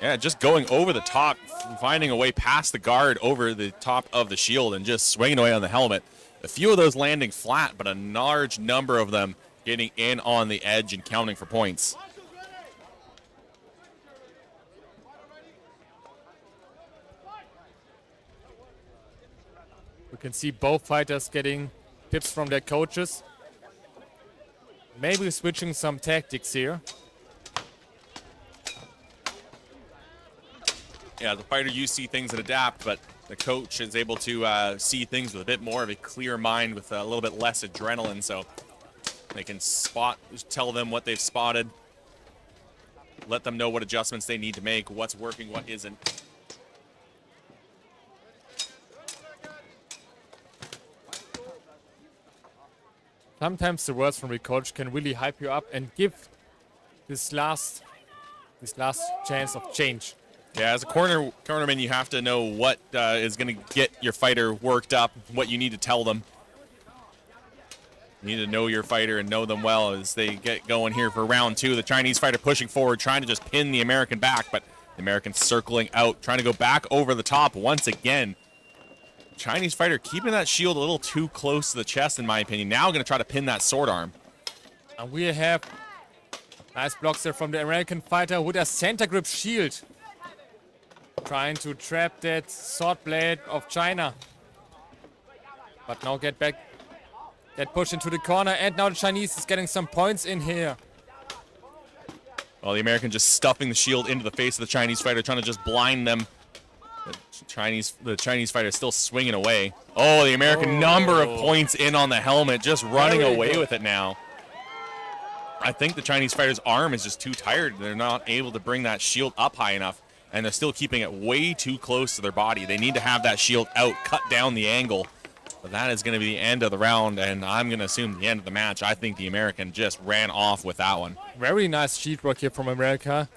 Yeah, just going over the top, finding a way past the guard over the top of the shield and just swinging away on the helmet. A few of those landing flat, but a large number of them getting in on the edge and counting for points. You can see both fighters getting tips from their coaches. Maybe switching some tactics here. Yeah, the fighter, you see things and adapt, but the coach is able to see things with a bit more of a clear mind, with a little bit less adrenaline, so they can tell them what they've spotted, let them know what adjustments they need to make, what's working, what isn't. Sometimes the words from the coach can really hype you up and give this last chance of change. Yeah, as a cornerman, you have to know what is going to get your fighter worked up, what you need to tell them. You need to know your fighter and know them well as they get going here for round two. The Chinese fighter pushing forward, trying to just pin the American back, but the American circling out, trying to go back over the top once again. Chinese fighter keeping that shield a little too close to the chest, in my opinion. Now going to try to pin that sword arm. And we have nice blocks there from the American fighter with a center grip shield. Trying to trap that sword blade of China. But now get back. Get pushed into the corner, and now the Chinese is getting some points in here. Well, the American just stuffing the shield into the face of the Chinese fighter, trying to just blind them. The Chinese fighter is still swinging away. Oh, the American number of points in on the helmet, just running away with it now. I think the Chinese fighter's arm is just too tired. They're not able to bring that shield up high enough, and they're still keeping it way too close to their body. They need to have that shield out, cut down the angle. But that is going to be the end of the round, and I'm going to assume the end of the match. I think the American just ran off with that one. Very nice shield work here from America.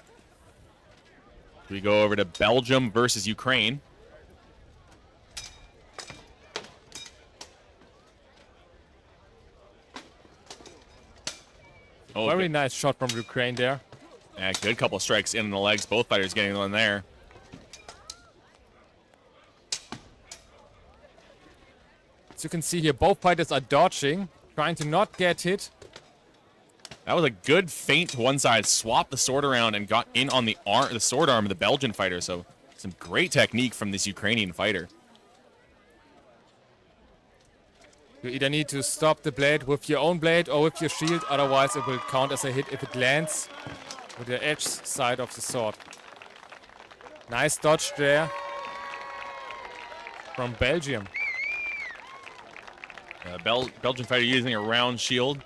We go over to Belgium versus Ukraine. Oh, very nice shot from Ukraine there. Yeah, good couple of strikes in the legs. Both fighters getting one there. As you can see here, both fighters are dodging, trying to not get hit. That was a good feint to one side. Swapped the sword around and got in on the sword arm of the Belgian fighter. So some great technique from this Ukrainian fighter. You either need to stop the blade with your own blade or with your shield, otherwise it will count as a hit if it lands with the edge side of the sword. Nice dodge there from Belgium. Belgian fighter using a round shield.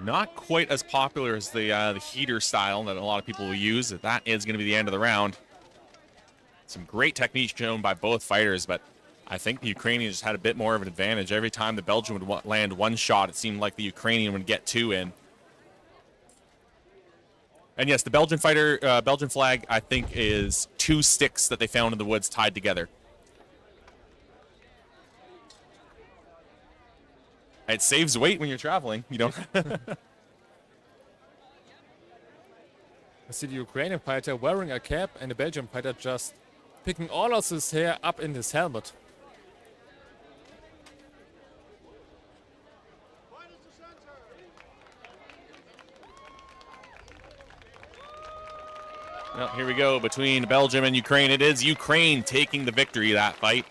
Not quite as popular as the heater style that a lot of people will use. That is going to be the end of the round. Some great technique shown by both fighters, but I think the Ukrainians had a bit more of an advantage. Every time the Belgian would land one shot, it seemed like the Ukrainian would get two in. And yes, the Belgian flag, I think, is 2 sticks that they found in the woods tied together. It saves weight when you're traveling. You don't. I see the Ukrainian fighter wearing a cap and the Belgian fighter just picking all of his hair up in his helmet. Well, here we go between Belgium and Ukraine. It is Ukraine taking the victory that fight.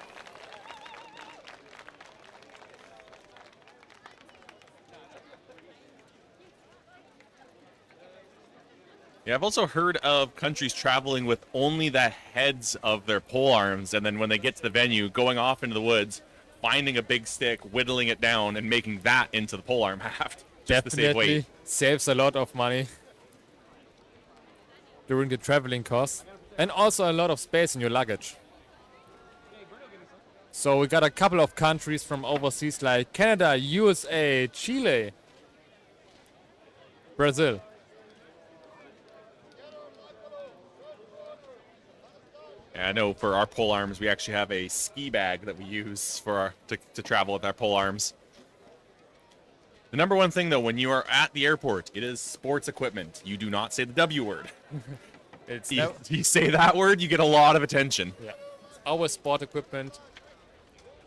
Yeah, I've also heard of countries traveling with only the heads of their pole arms, and then when they get to the venue, going off into the woods, finding a big stick, whittling it down, and making that into the pole arm haft just to save weight. Definitely saves a lot of money during the traveling costs, and also a lot of space in your luggage. So we got a couple of countries from overseas like Canada, USA, Chile, Brazil. Yeah, I know for our pole arms, we actually have a ski bag that we use for to travel with our pole arms. The number one thing, though, when you are at the airport, it is sports equipment. You do not say the W word. You say that word, you get a lot of attention. Yeah, it's our sport equipment.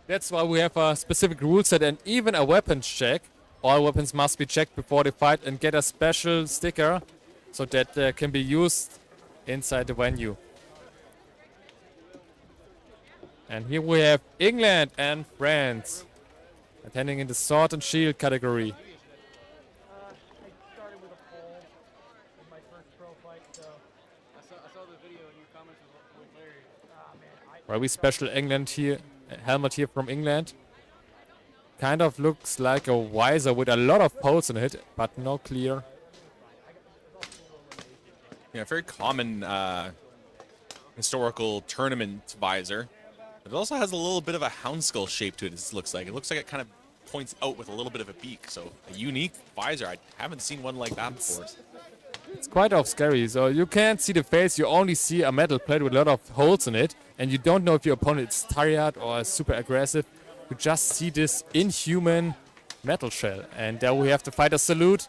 That's why we have a specific rule set and even a weapons check. All weapons must be checked before the fight and get a special sticker so that can be used inside the venue. And here we have England and France attending in the sword and shield category. I started with a pole in my first pro fight, so I saw the video and your comments were hilarious. Very special England here, helmet here from England. Kind of looks like a visor with a lot of holes in it, but no clear. Yeah, very common historical tournament visor. It also has a little bit of a hound skull shape to it, it looks like. It looks like it kind of points out with a little bit of a beak. So a unique visor. I haven't seen one like that before. It's quite scary. So you can't see the face. You only see a metal plate with a lot of holes in it. And you don't know if your opponent is tired or super aggressive. You just see this inhuman metal shell. And there we have the fighter salute.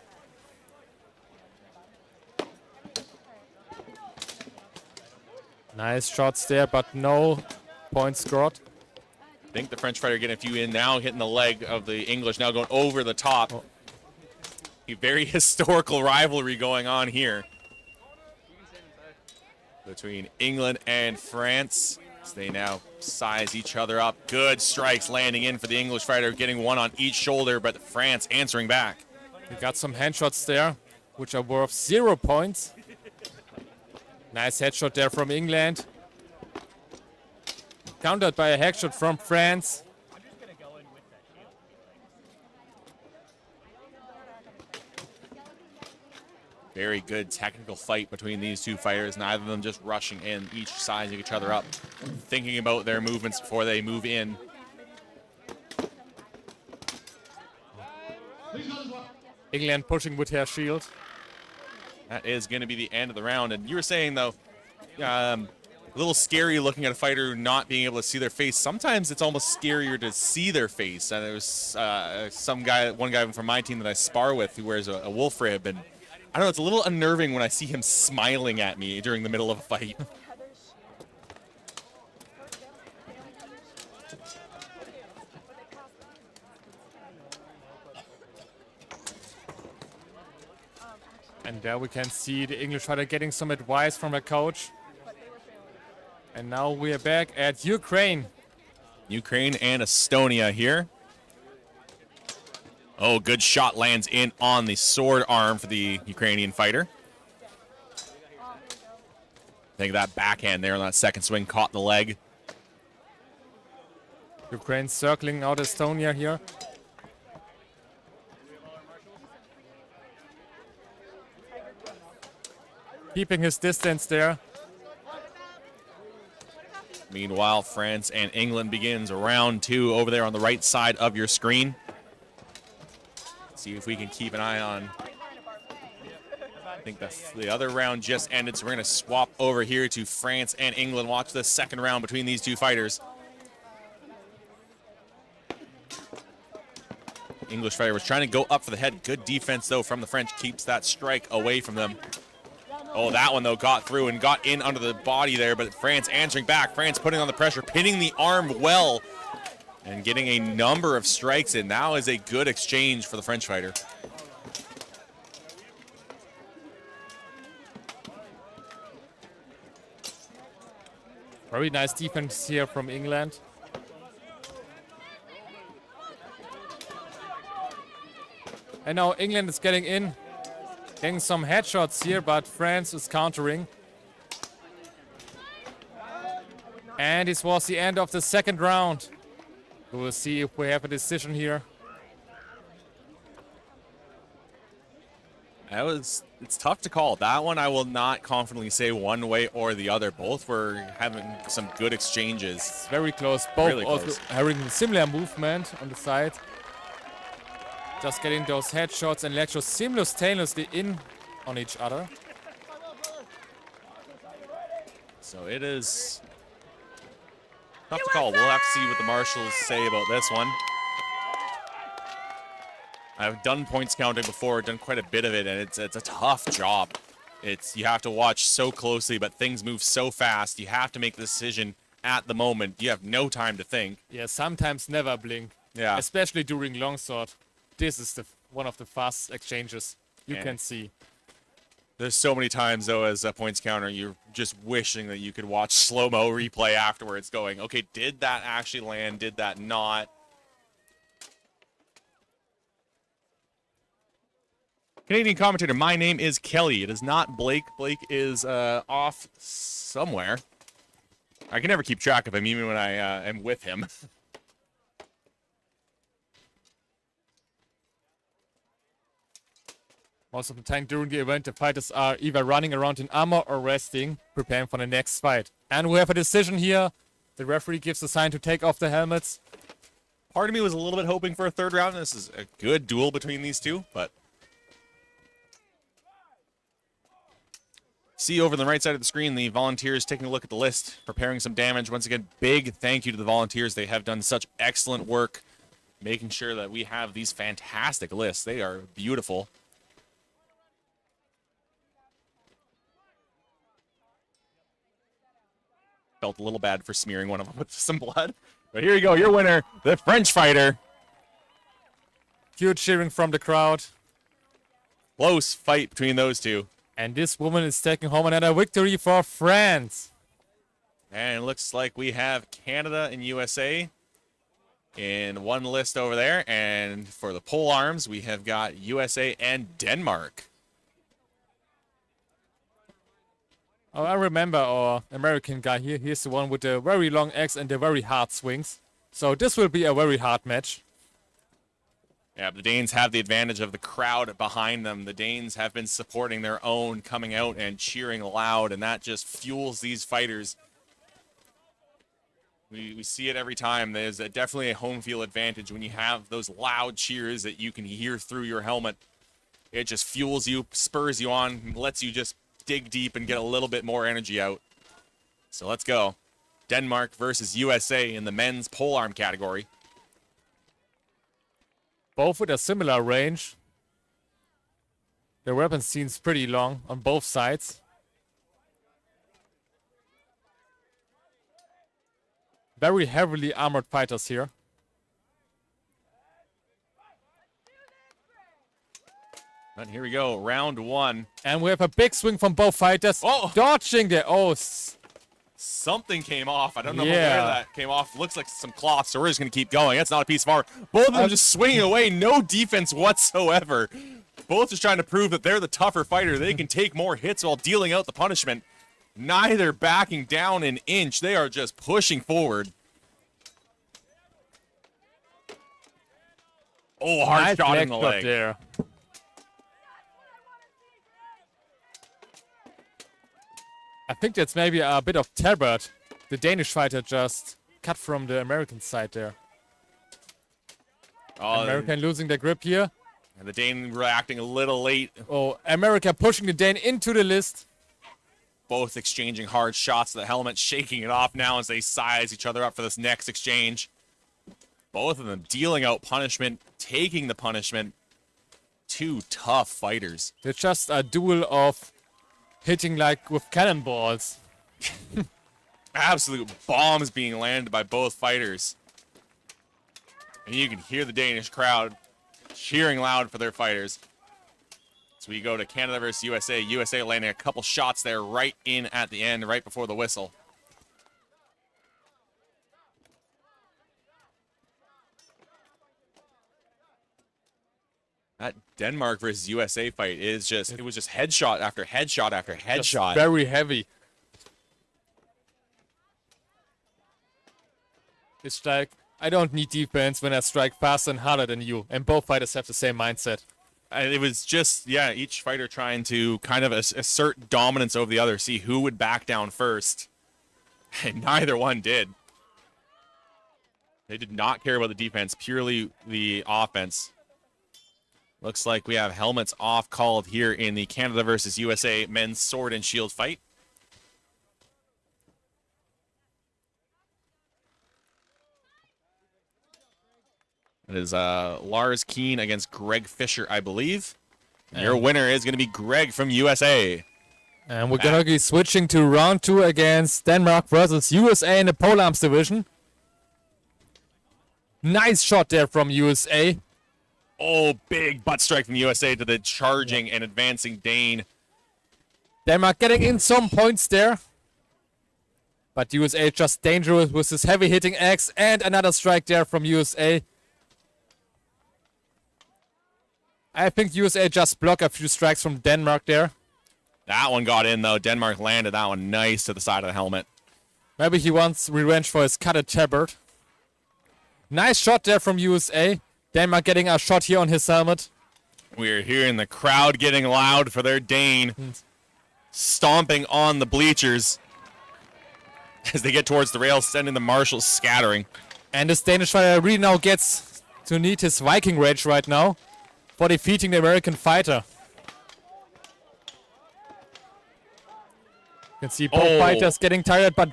Nice shots there, but no points scored. I think the French fighter getting a few in now, hitting the leg of the English, now going over the top. Oh. A very historical rivalry going on here between England and France. As they now size each other up. Good strikes landing in for the English fighter, getting one on each shoulder, but France answering back. We got some handshots there, which are worth 0 points. Nice headshot there from England. Countered by a headshot from France. Very good technical fight between these two fighters. Neither of them just rushing in, each sizing each other up, thinking about their movements before they move in. England pushing with her shield. That is going to be the end of the round. And you were saying, though, a little scary looking at a fighter not being able to see their face. Sometimes it's almost scarier to see their face. And there was one guy from my team that I spar with who wears a wolf rib. And I don't know, it's a little unnerving when I see him smiling at me during the middle of a fight. And there we can see the English fighter getting some advice from a coach. And now we are back at Ukraine. Ukraine and Estonia here. Oh, good shot lands in on the sword arm for the Ukrainian fighter. I think that backhand there on that second swing caught the leg. Ukraine circling out Estonia here. Keeping his distance there. Meanwhile, France and England begins round 2 over there on the right side of your screen. See if we can keep an eye on. I think the other round just ended, so we're going to swap over here to France and England. Watch the second round between these two fighters. English fighter was trying to go up for the head. Good defense, though, from the French. Keeps that strike away from them. Oh, that one, though, got through and got in under the body there, but France answering back. France putting on the pressure, pinning the arm well, and getting a number of strikes in. Now is a good exchange for the French fighter. Very nice defense here from England. And now England is getting in, getting some headshots here, but France is countering. And this was the end of the second round. We will see if we have a decision here. It's tough to call. That one I will not confidently say one way or the other. Both were having some good exchanges. It's very close. Both Really also close. having similar movement on the side. Just getting those headshots and lectures simultaneously in on each other. So it is tough to call. We'll have to see what the marshals say about this one. I've done points counting before, done quite a bit of it, and it's a tough job. You have to watch so closely, but things move so fast. You have to make the decision at the moment. You have no time to think. Yeah, sometimes never blink. Yeah. Especially during longsword. This is one of the fast exchanges you Yeah. can see. There's so many times, though, as a points counter, you're just wishing that you could watch slow-mo replay afterwards going, okay, did that actually land? Did that not? Canadian commentator, my name is Kelly. It is not Blake. Blake is off somewhere. I can never keep track of him, even when I am with him. Most of the time during the event, the fighters are either running around in armor or resting, preparing for the next fight. And we have a decision here. The referee gives the sign to take off the helmets. Part of me was a little bit hoping for a third round. This is a good duel between these two, but... See over on the right side of the screen, the volunteers taking a look at the list, preparing some damage. Once again, big thank you to the volunteers. They have done such excellent work making sure that we have these fantastic lists. They are beautiful. Felt a little bad for smearing one of them with some blood. But here you go, your winner, the French fighter. Huge cheering from the crowd. Close fight between those two. And this woman is taking home another victory for France. And it looks like we have Canada and USA in one list over there. And for the pole arms, we have got USA and Denmark. Oh, I remember our American guy here. He's the one with the very long axe and the very hard swings. So this will be a very hard match. Yeah, the Danes have the advantage of the crowd behind them. The Danes have been supporting their own, coming out and cheering loud, and that just fuels these fighters. We see it every time. There's definitely a home field advantage when you have those loud cheers that you can hear through your helmet. It just fuels you, spurs you on, lets you just dig deep and get a little bit more energy out. So let's go. Denmark versus USA in the men's polearm category. Both with a similar range. The weapon seems pretty long on both sides. Very heavily armored fighters here. And here we go, round one. And we have a big swing from both fighters. Oh! Dodging the... Oh, Something came off. I don't know where Yeah. that came off. Looks like some cloth, so we're just going to keep going. That's not a piece of armor. Both of them just swinging away. No defense whatsoever. Both just trying to prove that they're the tougher fighter. They can take more hits while dealing out the punishment. Neither backing down an inch. They are just pushing forward. Oh, hard nice shot in the shot leg. there. I think that's maybe a bit of Talbot the Danish fighter just cut from the American side there. Oh, American losing their grip here. and the Dane reacting a little late. Oh, America pushing the Dane into the list. Both exchanging hard shots to the helmet, shaking it off now as they size each other up for this next exchange. Both of them dealing out punishment, taking the punishment. Two tough fighters. They're just a duel of hitting like with cannonballs. Absolute bombs being landed by both fighters. And you can hear the Danish crowd cheering loud for their fighters. So we go to Canada versus USA. USA landing a couple shots there right in at the end, right before the whistle. That Denmark versus USA fight is just, it was just headshot after headshot after headshot. Very heavy. It's like, I don't need defense when I strike faster and harder than you. And both fighters have the same mindset. And it was just, yeah, each fighter trying to kind of assert dominance over the other, see who would back down first. And neither one did. They did not care about the defense, purely the offense. Looks like we have helmets off called here in the Canada versus USA men's sword and shield fight. It is Lars Keen against Greg Fisher, I believe. And your winner is going to be Greg from USA. And we're gonna be switching to round 2 against Denmark versus USA in the pole arms division. Nice shot there from USA. Oh, big butt strike from USA to the charging and advancing Dane. Denmark getting in some points there. But USA just dangerous with his heavy hitting axe, and another strike there from USA. I think USA just blocked a few strikes from Denmark there. That one got in, though. Denmark landed that one nice to the side of the helmet. Maybe he wants revenge for his cutted tabard. Nice shot there from USA. Denmark getting a shot here on his helmet. We're hearing the crowd getting loud for their Dane. Stomping on the bleachers as they get towards the rails, sending the marshals scattering. And this Danish fighter really now gets to need his Viking rage right now for defeating the American fighter. You can see both fighters getting tired, but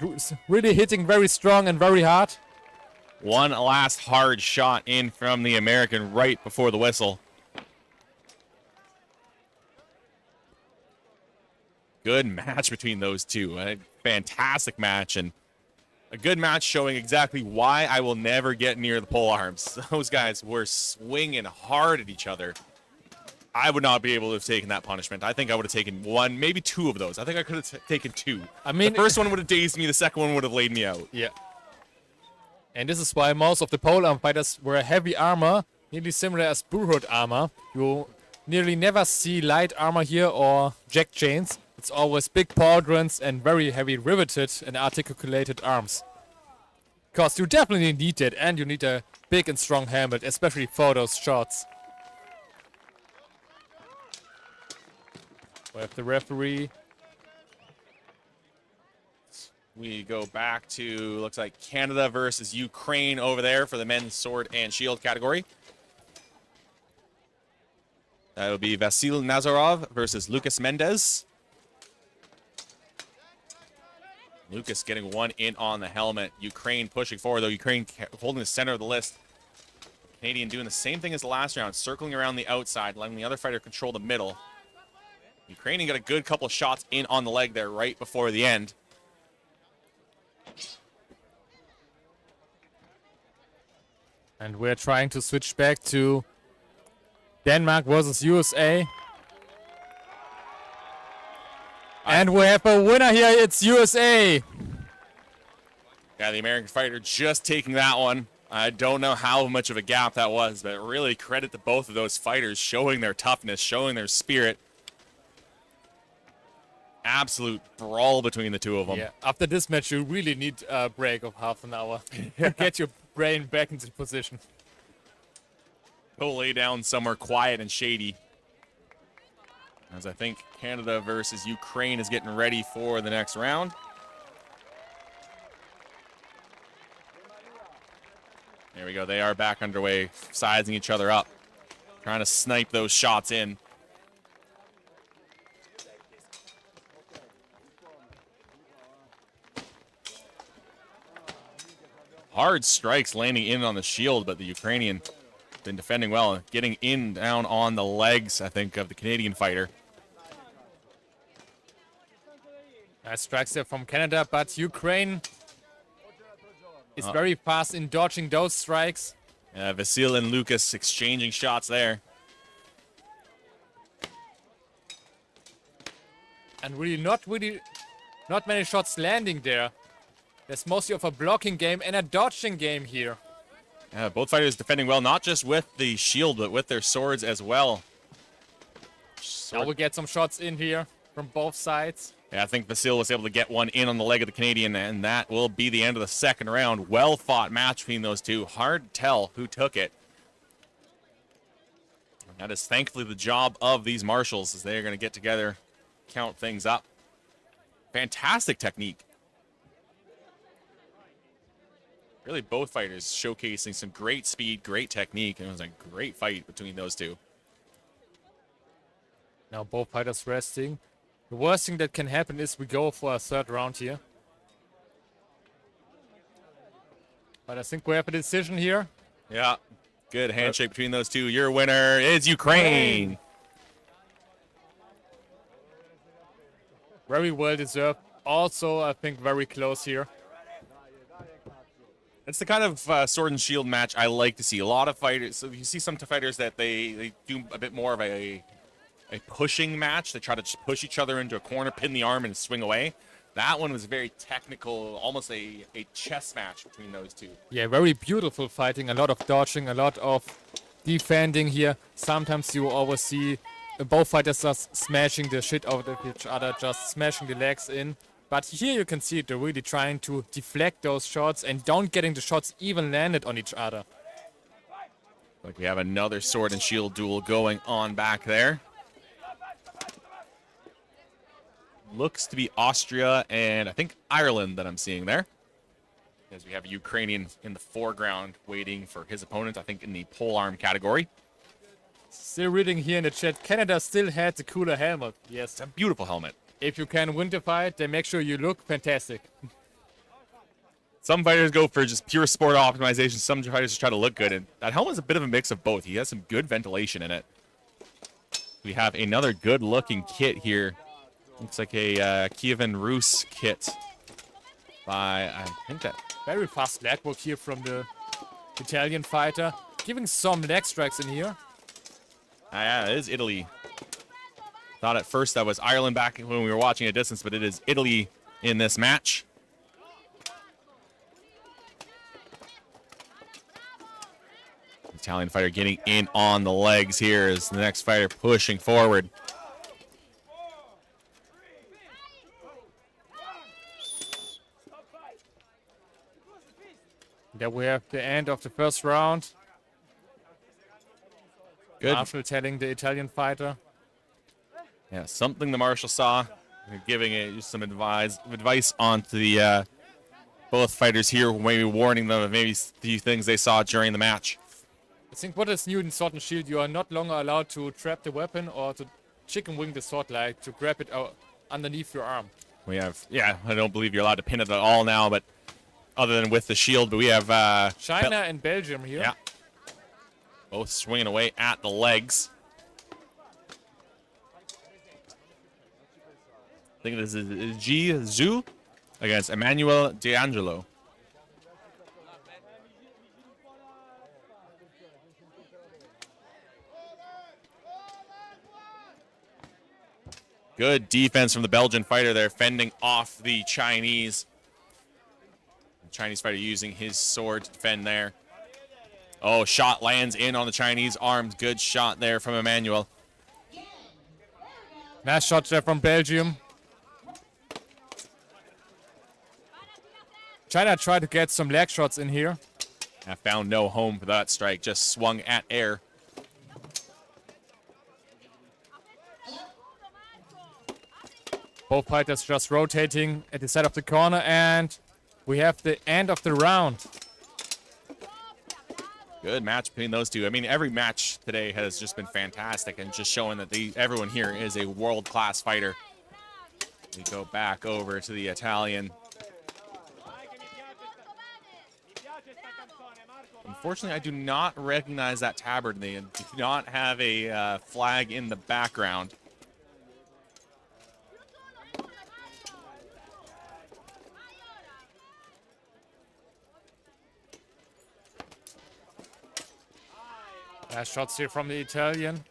really hitting very strong and very hard. One last hard shot in from the American right before the whistle. Good match between those two. A fantastic match, and a good match showing exactly why I will never get near the pole arms. Those guys were swinging hard at each other. I would not be able to have taken that punishment. I think I would have taken one, maybe two of those. I think I could have taken two. I mean, the first one would have dazed me. The second one would have laid me out. Yeah. And this is why most of the polearm fighters wear heavy armor, nearly similar as Burhood armor. You nearly never see light armor here or jack chains. It's always big pauldrons and very heavy riveted and articulated arms. Because you definitely need it, and you need a big and strong helmet, especially for those shots. We have the referee. We go back to, looks like Canada versus Ukraine over there for the men's sword and shield category. That will be Vasil Nazarov versus Lucas Mendez. Lucas getting one in on the helmet. Ukraine pushing forward, though. Ukraine holding the center of the list. Canadian doing the same thing as the last round, circling around the outside, letting the other fighter control the middle. Ukrainian got a good couple of shots in on the leg there right before the end. And we're trying to switch back to Denmark versus USA. And we have a winner here. It's USA. Yeah, the American fighter just taking that one. I don't know how much of a gap that was, but really credit to both of those fighters showing their toughness, showing their spirit. Absolute brawl between the two of them. Yeah, after this match, you really need a break of half an hour to get your brain back into position. Go lay down somewhere quiet and shady. As I think Canada versus Ukraine is getting ready for the next round. There we go. They are back underway, sizing each other up, trying to snipe those shots in. Hard strikes landing in on the shield, but the Ukrainian been defending well, getting in down on the legs, I think, of the Canadian fighter. Nice strikes there from Canada, but Ukraine is very fast in dodging those strikes. Vasil and Lucas exchanging shots there. And not many shots landing there. There's mostly of a blocking game and a dodging game here. Both fighters defending well, not just with the shield, but with their swords as well. Now we get some shots in here from both sides. Yeah, I think Vasil was able to get one in on the leg of the Canadian, and that will be the end of the second round. Well-fought match between those two. Hard to tell who took it. That is thankfully the job of these marshals, as they are going to get together, count things up. Fantastic technique. Really, both fighters showcasing some great speed, great technique, and it was a great fight between those two. Now both fighters resting. The worst thing that can happen is we go for a third round here. But I think we have a decision here. Yeah, good handshake between those two. Your winner is Ukraine. Very well deserved. Also, I think very close here. It's the kind of sword and shield match I like to see. A lot of fighters, so you see some fighters that they do a bit more of a pushing match. They try to just push each other into a corner, pin the arm, and swing away. That one was very technical, almost a chess match between those two. Yeah, very beautiful fighting. A lot of dodging, a lot of defending here. Sometimes you always see both fighters just smashing the shit out of each other, just smashing the legs in. But here you can see they're really trying to deflect those shots and don't getting the shots even landed on each other. Like we have another sword and shield duel going on back there. Looks to be Austria and I think Ireland that I'm seeing there. As we have a Ukrainian in the foreground waiting for his opponent, I think in the polearm category. Still reading here in the chat, Canada still had the cooler helmet. Yes. It's a beautiful helmet. If you can win the fight, then make sure you look fantastic. Some fighters go for just pure sport optimization. Some fighters just try to look good. And that helmet is a bit of a mix of both. He has some good ventilation in it. We have another good-looking kit here. Looks like a Kievan Rus kit by, I think that... Very fast leg work here from the Italian fighter. Giving some leg strikes in here. Yeah, it is Italy. Thought at first that was Ireland back when we were watching at a distance, but it is Italy in this match. Italian fighter getting in on the legs here as the next fighter pushing forward. There we have the end of the first round. Good. Marshall telling the Italian fighter. Yeah, something the marshal saw. Giving some advice onto the both fighters here, maybe warning them of maybe a few things they saw during the match. I think what is new in Sword and Shield, you are not longer allowed to trap the weapon or to chicken wing the sword, like to grab it out underneath your arm. We have, yeah, I don't believe you're allowed to pin it at all now, but other than with the shield, but we have China and Belgium here. Yeah. Both swinging away at the legs. I think this is Ji Zhu against Emmanuel D'Angelo. Good defense from the Belgian fighter there, fending off the Chinese. The Chinese fighter using his sword to defend there. Oh, shot lands in on the Chinese arms. Good shot there from Emmanuel. Nice shot there from Belgium. China tried to get some leg shots in here. I found no home for that strike. Just swung at air. Both fighters just rotating at the side of the corner, and we have the end of the round. Good match between those two. I mean, every match today has just been fantastic and just showing that everyone here is a world-class fighter. We go back over to the Italian. Unfortunately, I do not recognize that tabard. They do not have a flag in the background. Nice shots here from the Italian.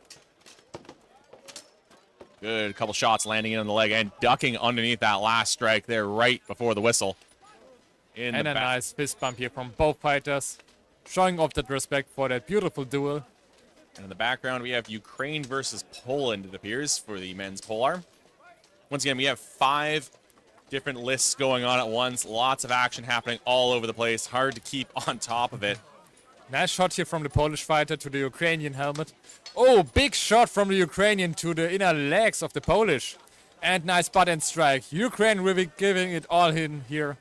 Good couple shots landing in on the leg and ducking underneath that last strike there right before the whistle. And a nice fist bump here from both fighters, showing off that respect for that beautiful duel. And in the background, we have Ukraine versus Poland, it appears, for the men's polearm. Once again, we have 5 different lists going on at once. Lots of action happening all over the place. Hard to keep on top of it. Nice shot here from the Polish fighter to the Ukrainian helmet. Oh, big shot from the Ukrainian to the inner legs of the Polish. And nice butt and strike. Ukraine really giving it all in here.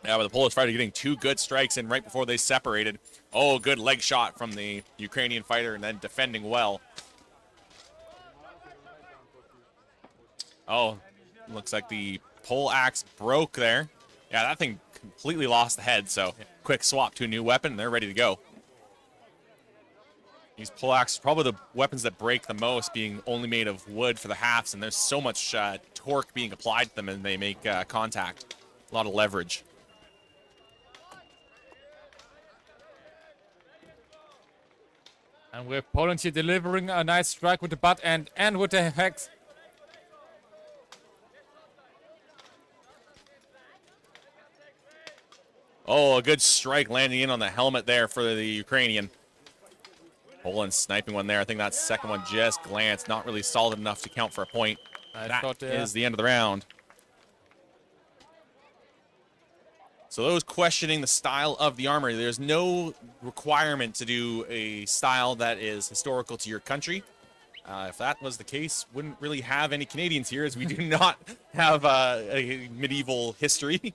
Yeah, but the Polish fighter getting 2 good strikes in right before they separated. Oh, good leg shot from the Ukrainian fighter and then defending well. Oh, looks like the pole axe broke there. Yeah, that thing completely lost the head, so quick swap to a new weapon, and they're ready to go. These pole axes are probably the weapons that break the most, being only made of wood for the halves, and there's so much torque being applied to them and they make contact. A lot of leverage. And with Poland here delivering a nice strike with the butt end and with the hex. Oh, a good strike landing in on the helmet there for the Ukrainian. Poland sniping one there. I think that second one just glanced. Not really solid enough to count for a point. That is the end of the round. So those questioning the style of the armor, there's no requirement to do a style that is historical to your country. If that was the case, wouldn't really have any Canadians here, as we do not have a medieval history.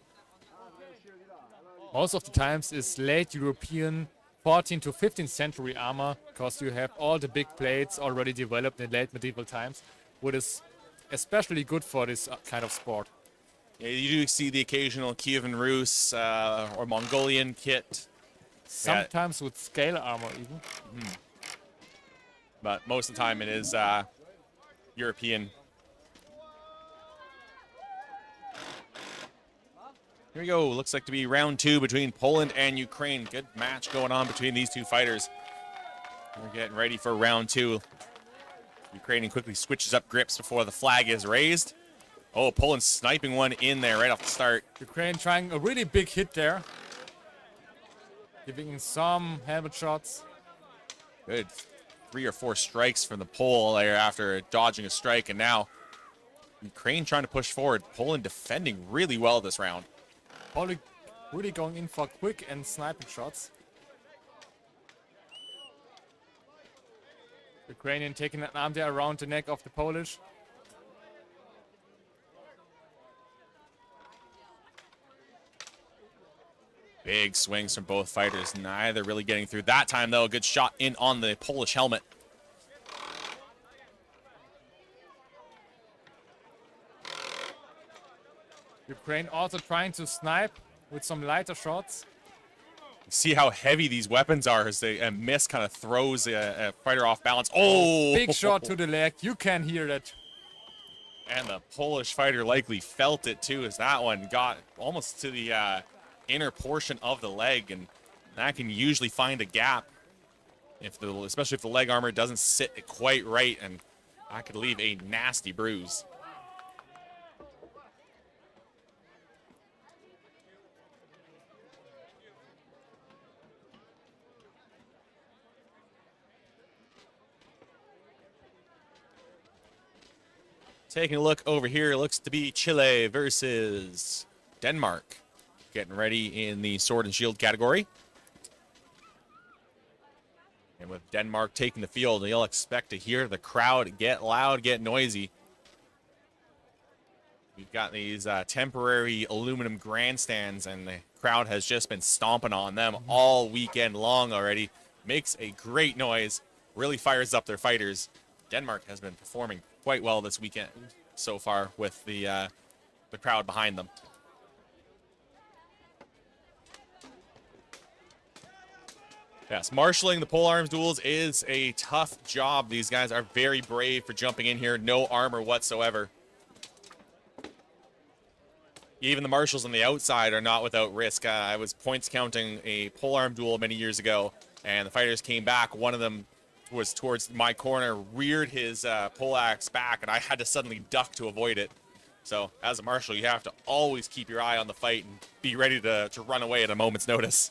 Most of the times is late European 14th to 15th century armor, because you have all the big plates already developed in late medieval times, which is especially good for this kind of sport. Yeah, you do see the occasional Kievan Rus or Mongolian kit. Sometimes with scale armor even. But most of the time it is European. Here we go. Looks like to be round 2 between Poland and Ukraine. Good match going on between these two fighters. We're getting ready for round 2. Ukrainian quickly switches up grips before the flag is raised. Oh, Poland sniping one in there right off the start. Ukraine trying a really big hit there. Giving some helmet shots. Good 3 or 4 strikes from the Pole there after dodging a strike. And now Ukraine trying to push forward. Poland defending really well this round. Poland really going in for quick and sniping shots. Ukrainian taking an arm there around the neck of the Polish. Big swings from both fighters. Neither really getting through. That time, though, a good shot in on the Polish helmet. Ukraine also trying to snipe with some lighter shots. See how heavy these weapons are as a miss kind of throws a fighter off balance. Oh! Big shot to the leg. You can hear that. And the Polish fighter likely felt it, too, as that one got almost to the inner portion of the leg, and that can usually find a gap, especially if the leg armor doesn't sit quite right, and that could leave a nasty bruise. Taking a look over here, looks to be Chile versus Denmark. Getting ready in the sword and shield category. And with Denmark taking the field, you'll expect to hear the crowd get loud, get noisy. We've got these temporary aluminum grandstands, and the crowd has just been stomping on them all weekend long already. Makes a great noise, really fires up their fighters. Denmark has been performing quite well this weekend so far with the crowd behind them. Yes, marshalling the polearms duels is a tough job. These guys are very brave for jumping in here. No armor whatsoever. Even the marshals on the outside are not without risk. I was points counting a polearm duel many years ago, and the fighters came back. One of them was towards my corner, reared his poleaxe back, and I had to suddenly duck to avoid it. So as a marshal, you have to always keep your eye on the fight and be ready to run away at a moment's notice.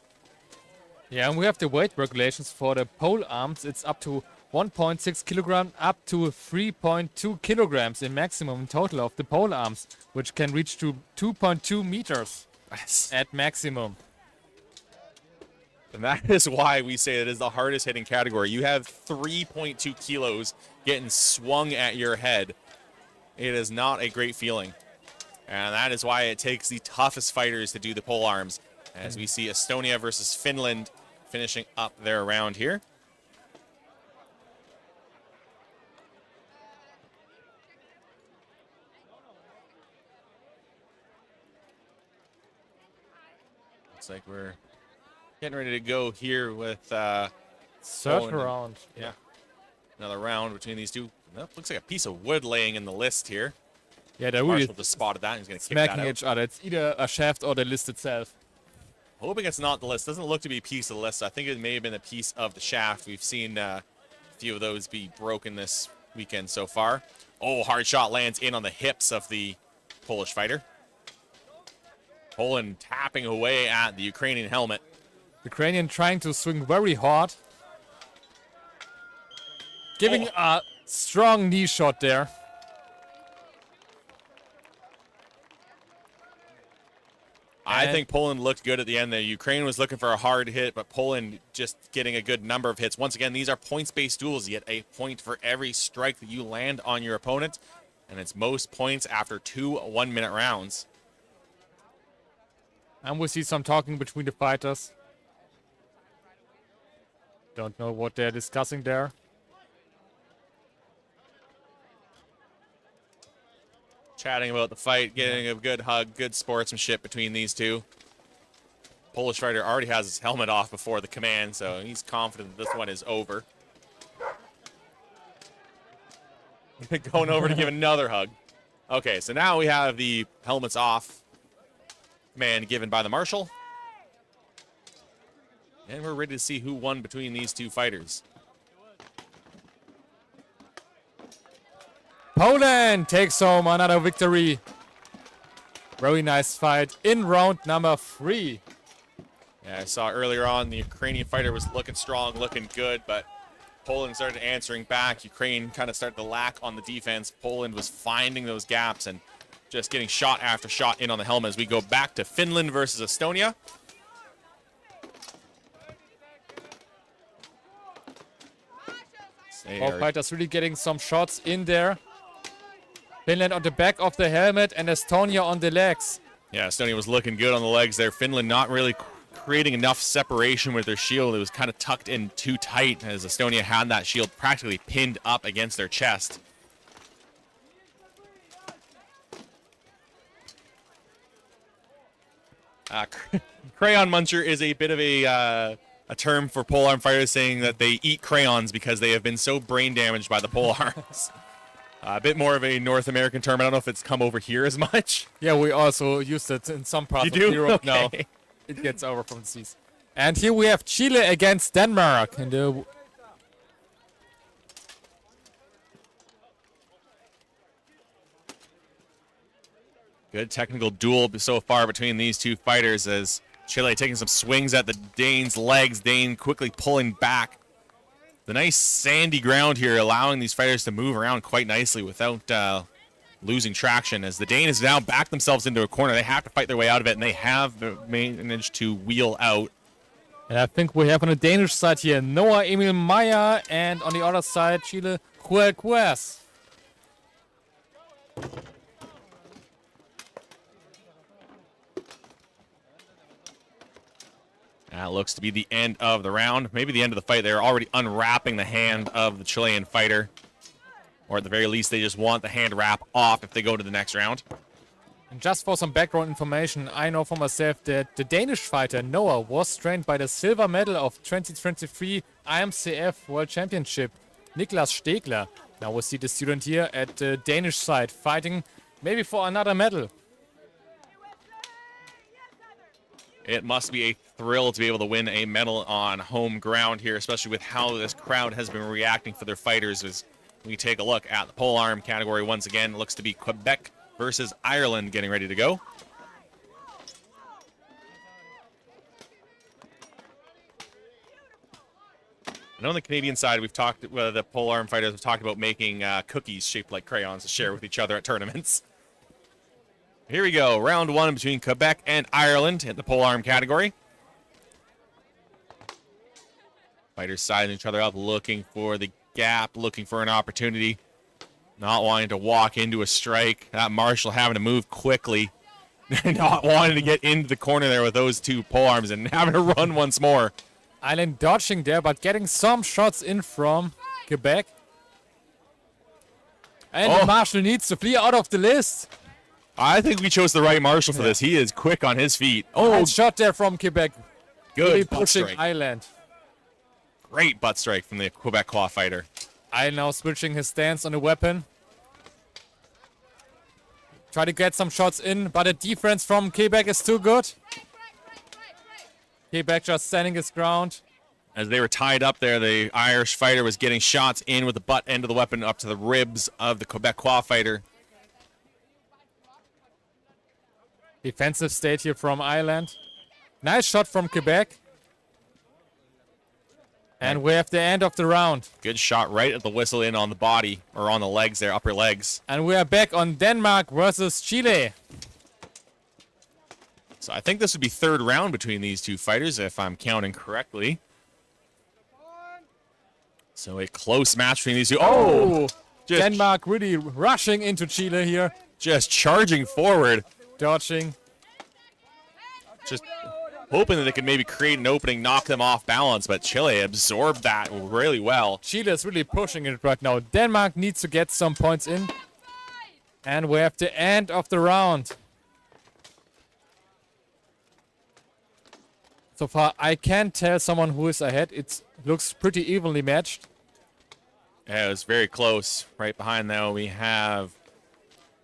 Yeah, and we have the weight regulations for the pole arms. It's up to 1.6 kilogram up to 3.2 kilograms in maximum in total of the pole arms, which can reach to 2.2 meters at maximum. And that is why we say it is the hardest hitting category. You have 3.2 kilos getting swung at your head. It is not a great feeling. And that is why it takes the toughest fighters to do the pole arms. As we see Estonia versus Finland finishing up their round here. Looks like we're getting ready to go here with Third Poland. round. Yeah. Another round between these two. That looks like a piece of wood laying in the list here. Yeah, they're really Marshall just spotted that. He's going to kick that smacking out. each other. It's either a shaft or the list itself. Hoping it's not the list. Doesn't look to be a piece of the list. I think it may have been a piece of the shaft. We've seen a few of those be broken this weekend so far. Oh, hard shot lands in on the hips of the Polish fighter. Poland tapping away at the Ukrainian helmet. Ukrainian trying to swing very hard. Giving a strong knee shot there. I think Poland looked good at the end there. Ukraine was looking for a hard hit, but Poland just getting a good number of hits. Once again, these are points-based duels. You get a point for every strike that you land on your opponent, and it's most points after 2 one-minute rounds. And we see some talking between the fighters. Don't know what they're discussing there. Chatting about the fight, getting a good hug, good sportsmanship between these two. Polish fighter already has his helmet off before the command, so he's confident that this one is over. Going over to give another hug. Okay, so now we have the helmets off command given by the marshal. And we're ready to see who won between these two fighters. Poland takes home another victory. Very nice fight in round number 3. Yeah, I saw earlier on the Ukrainian fighter was looking strong, looking good, but Poland started answering back. Ukraine kind of started to lack on the defense. Poland was finding those gaps and just getting shot after shot in on the helmet as we go back to Finland versus Estonia. Both fighters really getting some shots in there. Finland on the back of the helmet and Estonia on the legs. Yeah, Estonia was looking good on the legs there. Finland not really creating enough separation with their shield. It was kind of tucked in too tight as Estonia had that shield practically pinned up against their chest. Crayon muncher is a bit of a term for polearm fighters, saying that they eat crayons because they have been so brain damaged by the polearms. A bit more of a North American term. I don't know if it's come over here as much. Yeah, we also use it in some parts of Europe now. It gets over from the seas. And here we have Chile against Denmark. And good technical duel so far between these two fighters as Chile taking some swings at the Dane's legs. Dane quickly pulling back. The nice sandy ground here allowing these fighters to move around quite nicely without losing traction as the Dane has now backed themselves into a corner. They have to fight their way out of it, and they have managed to wheel out. And I think we have on the Danish side here Noah Emil Meyer, and on the other side Chile, Joel Quest. That looks to be the end of the round. Maybe the end of the fight. They're already unwrapping the hand of the Chilean fighter. Or at the very least, they just want the hand wrap off if they go to the next round. And just for some background information, I know for myself that the Danish fighter Noah was trained by the silver medal of 2023 IMCF World Championship, Niklas Stegler. Now we see the student here at the Danish side fighting maybe for another medal. It must be a thrill to be able to win a medal on home ground here, especially with how this crowd has been reacting for their fighters. As we take a look at the polearm category once again, it looks to be Quebec versus Ireland getting ready to go. I know on the Canadian side, we've talked, the polearm fighters have talked about making cookies shaped like crayons to share with each other at tournaments. Here we go, round one between Quebec and Ireland in the polearm category. Fighters sizing each other up, looking for the gap, looking for an opportunity. Not wanting to walk into a strike. That Marshall having to move quickly. Not wanting to get into the corner there with those two polearms and having to run once more. Ireland dodging there, but getting some shots in from Quebec. And the Marshall needs to flee out of the list. I think we chose the right Marshall for this. He is quick on his feet. Oh, shot there from Quebec. Good really butt pushing strike. Ireland. Great butt strike from the Quebecois fighter. Ireland now switching his stance on the weapon. Try to get some shots in, but the defense from Quebec is too good. Quebec just standing his ground. As they were tied up there, the Irish fighter was getting shots in with the butt end of the weapon up to the ribs of the Quebecois fighter. Defensive state here from Ireland. Nice shot from Quebec. And we have the end of the round. Good shot right at the whistle in on the body, or on the legs there, upper legs. And we are back on Denmark versus Chile. So I think this would be third round between these two fighters, if I'm counting correctly. So a close match between these two. Oh! Just, Denmark really rushing into Chile here. just charging forward. Dodging. Just hoping that they could maybe create an opening, knock them off balance, but Chile absorbed that really well. Chile is really pushing it right now. Denmark needs to get some points in. And we have the end of the round. So far, I can't tell someone who is ahead. It looks pretty evenly matched. Yeah, it was very close. Right behind though, we have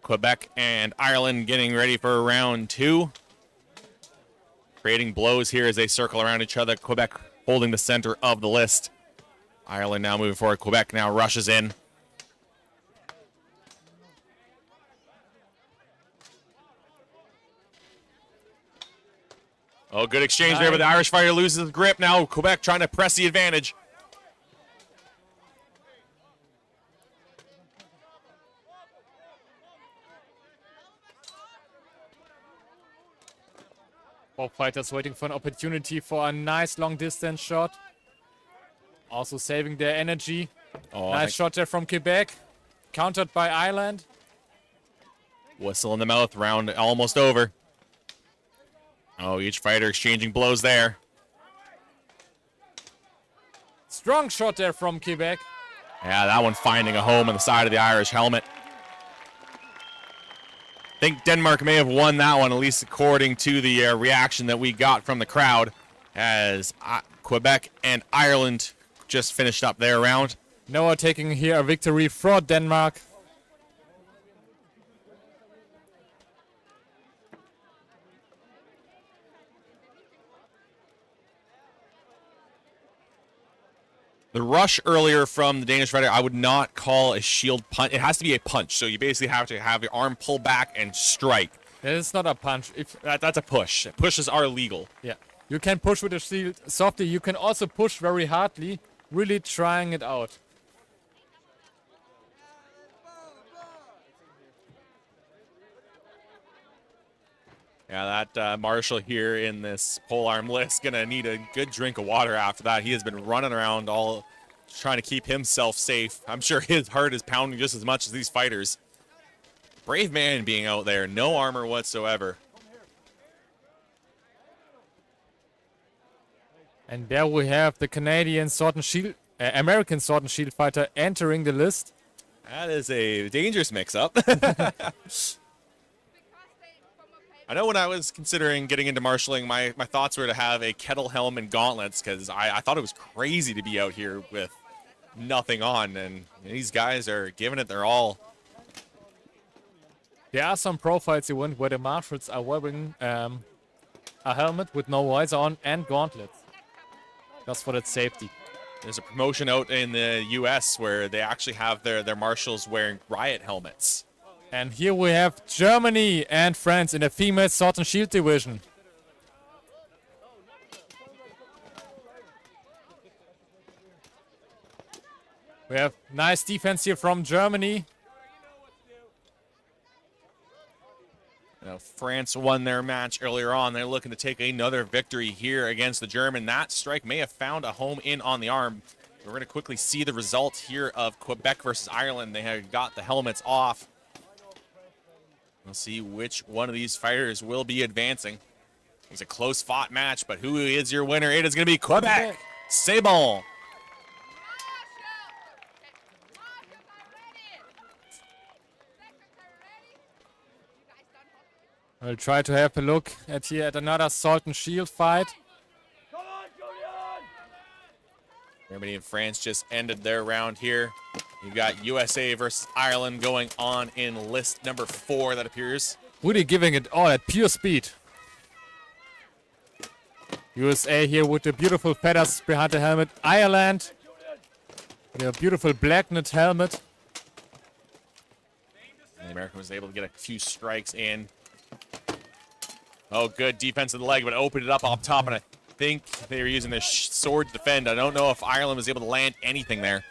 Quebec and Ireland getting ready for round two. Creating blows here as they circle around each other. Quebec holding the center of the list. Ireland now moving forward. Quebec now rushes in. Oh, good exchange there, but the Irish fighter loses his grip. Now Quebec trying to press the advantage. Both fighters waiting for an opportunity for a nice long distance shot. Also saving their energy. Oh, Nice shot there from Quebec. Countered by Ireland. Whistle in the mouth, round almost over. Oh, each fighter exchanging blows there. Strong shot there from Quebec. Yeah, that one finding a home on the side of the Irish helmet. I think Denmark may have won that one, at least according to the reaction that we got from the crowd, as Quebec and Ireland just finished up their round. Noah taking here a victory for Denmark. The rush earlier from the Danish fighter, I would not call a shield punch. It has to be a punch, so you basically have to have your arm pull back and strike. That is not a punch. That's a push. Pushes are legal. Yeah. You can push with the shield softly. You can also push very hardly, really trying it out. Yeah, that Marshall here in this polearm list gonna need a good drink of water after that. He has been running around all trying to keep himself safe. I'm sure his heart is pounding just as much as these fighters. Brave man being out there, no armor whatsoever. And there we have the Canadian Sword and Shield, American Sword and Shield fighter entering the list. That is a dangerous mix-up. I know when I was considering getting into marshalling, my thoughts were to have a kettle helm and gauntlets, because I thought it was crazy to be out here with nothing on, and these guys are giving it their all. There are some pro fights event where the marshals are wearing a helmet with no visor on and gauntlets. Just for that safety. There's a promotion out in the US where they actually have their marshals wearing riot helmets. And here we have Germany and France in the female Sword and Shield division. We have nice defense here from Germany. France won their match earlier on. They're looking to take another victory here against the German. That strike may have found a home in on the arm. We're going to quickly see the result here of Quebec versus Ireland. They have got the helmets off. We'll see which one of these fighters will be advancing. It's a close fought match, but who is your winner? It is going to be Quebec. C'est bon. We'll try to have a look at another Sword and Shield fight. Germany and France just ended their round here. You've got USA versus Ireland going on in list number 4, that appears. Really giving it all at pure speed. USA here with the beautiful feathers behind the helmet. Ireland with a beautiful black knit helmet. And the American was able to get a few strikes in. Oh, good defense of the leg, but opened it up off top, and I think they were using their sword to defend. I don't know if Ireland was able to land anything there.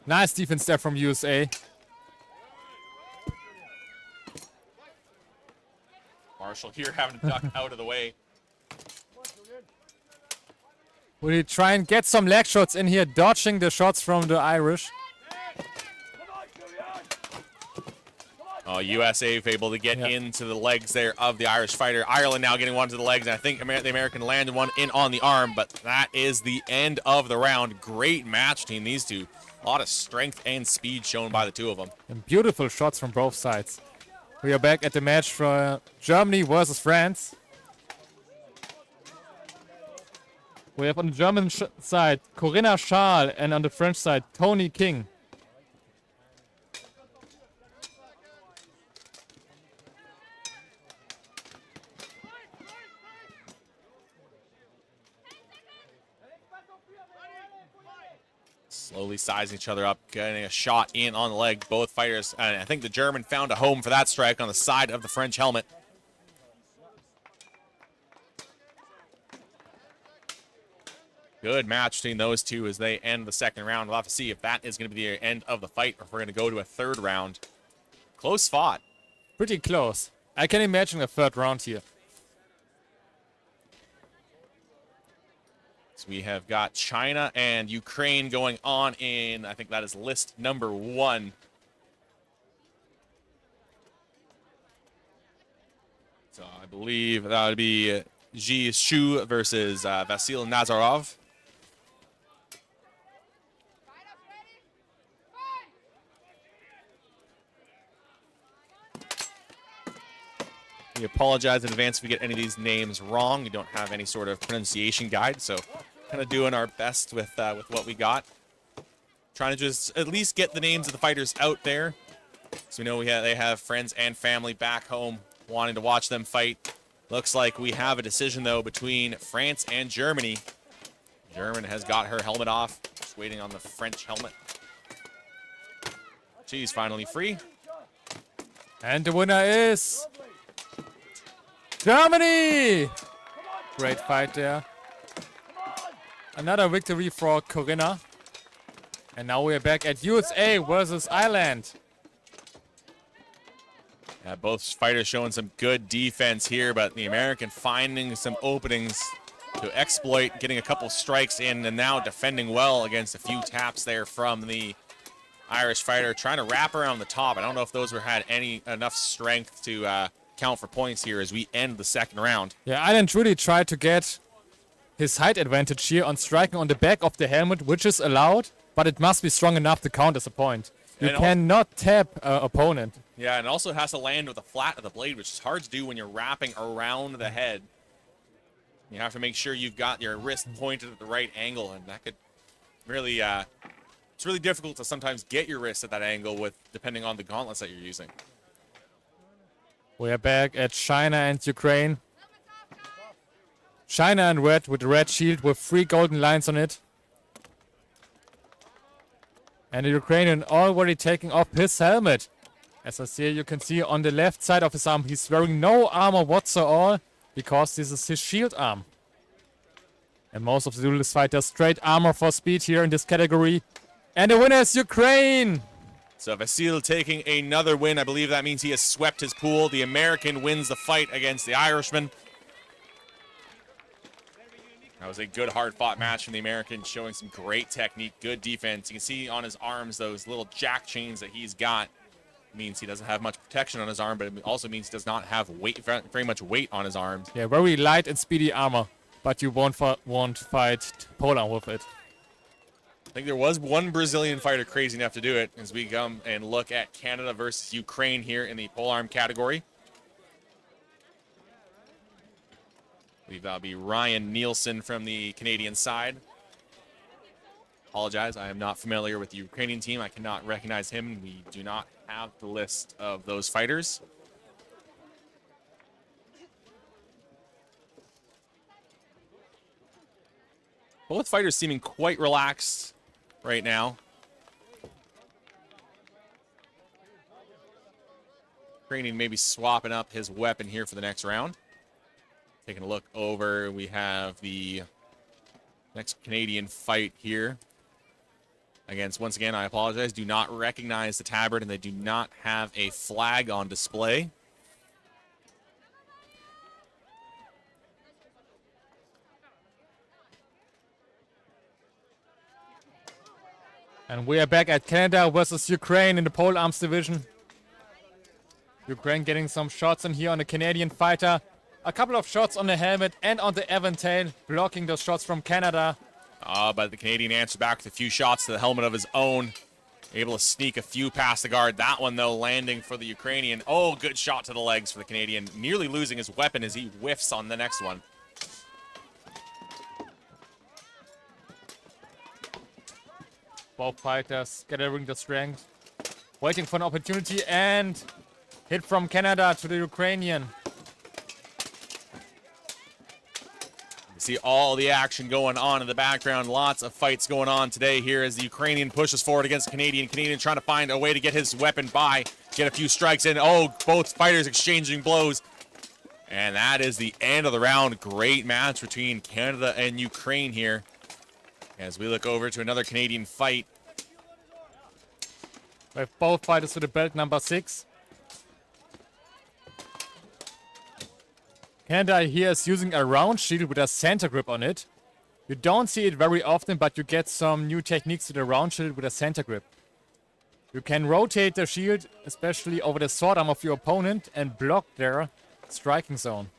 Nice defense there from USA. Marshall here having to duck out of the way. Will he try and get some leg shots in here, dodging the shots from the Irish? Oh, USA able to get into the legs there of the Irish fighter. Ireland now getting one to the legs, and I think the American landed one in on the arm, but that is the end of the round. Great match between these two. A lot of strength and speed shown by the two of them. And beautiful shots from both sides. We are back at the match for Germany versus France. We have on the German side Corinna Schaal, and on the French side Tony King. Slowly sizing each other up, getting a shot in on the leg. Both fighters, and I think the German found a home for that strike on the side of the French helmet. Good match between those two as they end the second round. We'll have to see if that is going to be the end of the fight or if we're going to go to a third round. Close fought. Pretty close. I can imagine a third round here. So we have got China and Ukraine going on in, I think that is list number 1. So I believe that would be Ji Shu versus Vasil Nazarov. We apologize in advance if we get any of these names wrong. We don't have any sort of pronunciation guide, so kind of doing our best with what we got. Trying to just at least get the names of the fighters out there, so we know they have friends and family back home wanting to watch them fight. Looks like we have a decision though between France and Germany. German has got her helmet off, just waiting on the French helmet. She's finally free. And the winner is Germany! Great fight there. Another victory for Corinna. And now we are back at USA versus Ireland. Yeah, both fighters showing some good defense here, but the American finding some openings to exploit, getting a couple strikes in, and now defending well against a few taps there from the Irish fighter, trying to wrap around the top. I don't know if those had enough strength to count for points here as we end the second round. Yeah, Ireland really tried to get his height advantage here on striking on the back of the helmet, which is allowed, but it must be strong enough to count as a point. You And cannot tap opponent. Yeah, and also has to land with the flat of the blade, which is hard to do when you're wrapping around the head. You have to make sure you've got your wrist pointed at the right angle, and that could really, it's really difficult to sometimes get your wrist at that angle with, depending on the gauntlets that you're using. We are back at China and Ukraine. China in red with the red shield with 3 golden lines on it. And the Ukrainian already taking off his helmet. As I see, you can see on the left side of his arm, he's wearing no armor whatsoever because this is his shield arm. And most of the duelist fighters straight armor for speed here in this category. And the winner is Ukraine! So Vasil taking another win. I believe that means he has swept his pool. The American wins the fight against the Irishman. That was a good, hard-fought match from the American, showing some great technique, good defense. You can see on his arms those little jack chains that he's got. Means he doesn't have much protection on his arm, but it also means he does not have weight, very much weight on his arms. Yeah, very light and speedy armor, but you won't fight Poland with it. I think there was one Brazilian fighter crazy enough to do it as we come and look at Canada versus Ukraine here in the polearm category. I believe that'll be Ryan Nielsen from the Canadian side. Apologize, I am not familiar with the Ukrainian team. I cannot recognize him. We do not have the list of those fighters. Both fighters seeming quite relaxed right now. Ukrainian maybe swapping up his weapon here for the next round. Taking a look over, we have the next Canadian fight here. Against, once again, I apologize, do not recognize the tabard, and they do not have a flag on display. And we are back at Canada versus Ukraine in the pole arms division. Ukraine getting some shots in here on the Canadian fighter. A couple of shots on the helmet and on the Aventail, blocking those shots from Canada. But the Canadian answered back with a few shots to the helmet of his own. Able to sneak a few past the guard. That one, though, landing for the Ukrainian. Oh, good shot to the legs for the Canadian. Nearly losing his weapon as he whiffs on the next one. Both fighters gathering the strength. Waiting for an opportunity and hit from Canada to the Ukrainian. See all the action going on in the background. Lots of fights going on today here as the Ukrainian pushes forward against the Canadian. Canadian trying to find a way to get his weapon by, get a few strikes in. Oh, both fighters exchanging blows. And that is the end of the round. Great match between Canada and Ukraine here. As we look over to another Canadian fight. We have both fighters with the belt number 6. Canada here is using a round shield with a center grip on it. You don't see it very often, but you get some new techniques with a round shield with a center grip. You can rotate the shield, especially over the sword arm of your opponent, and block their striking zone.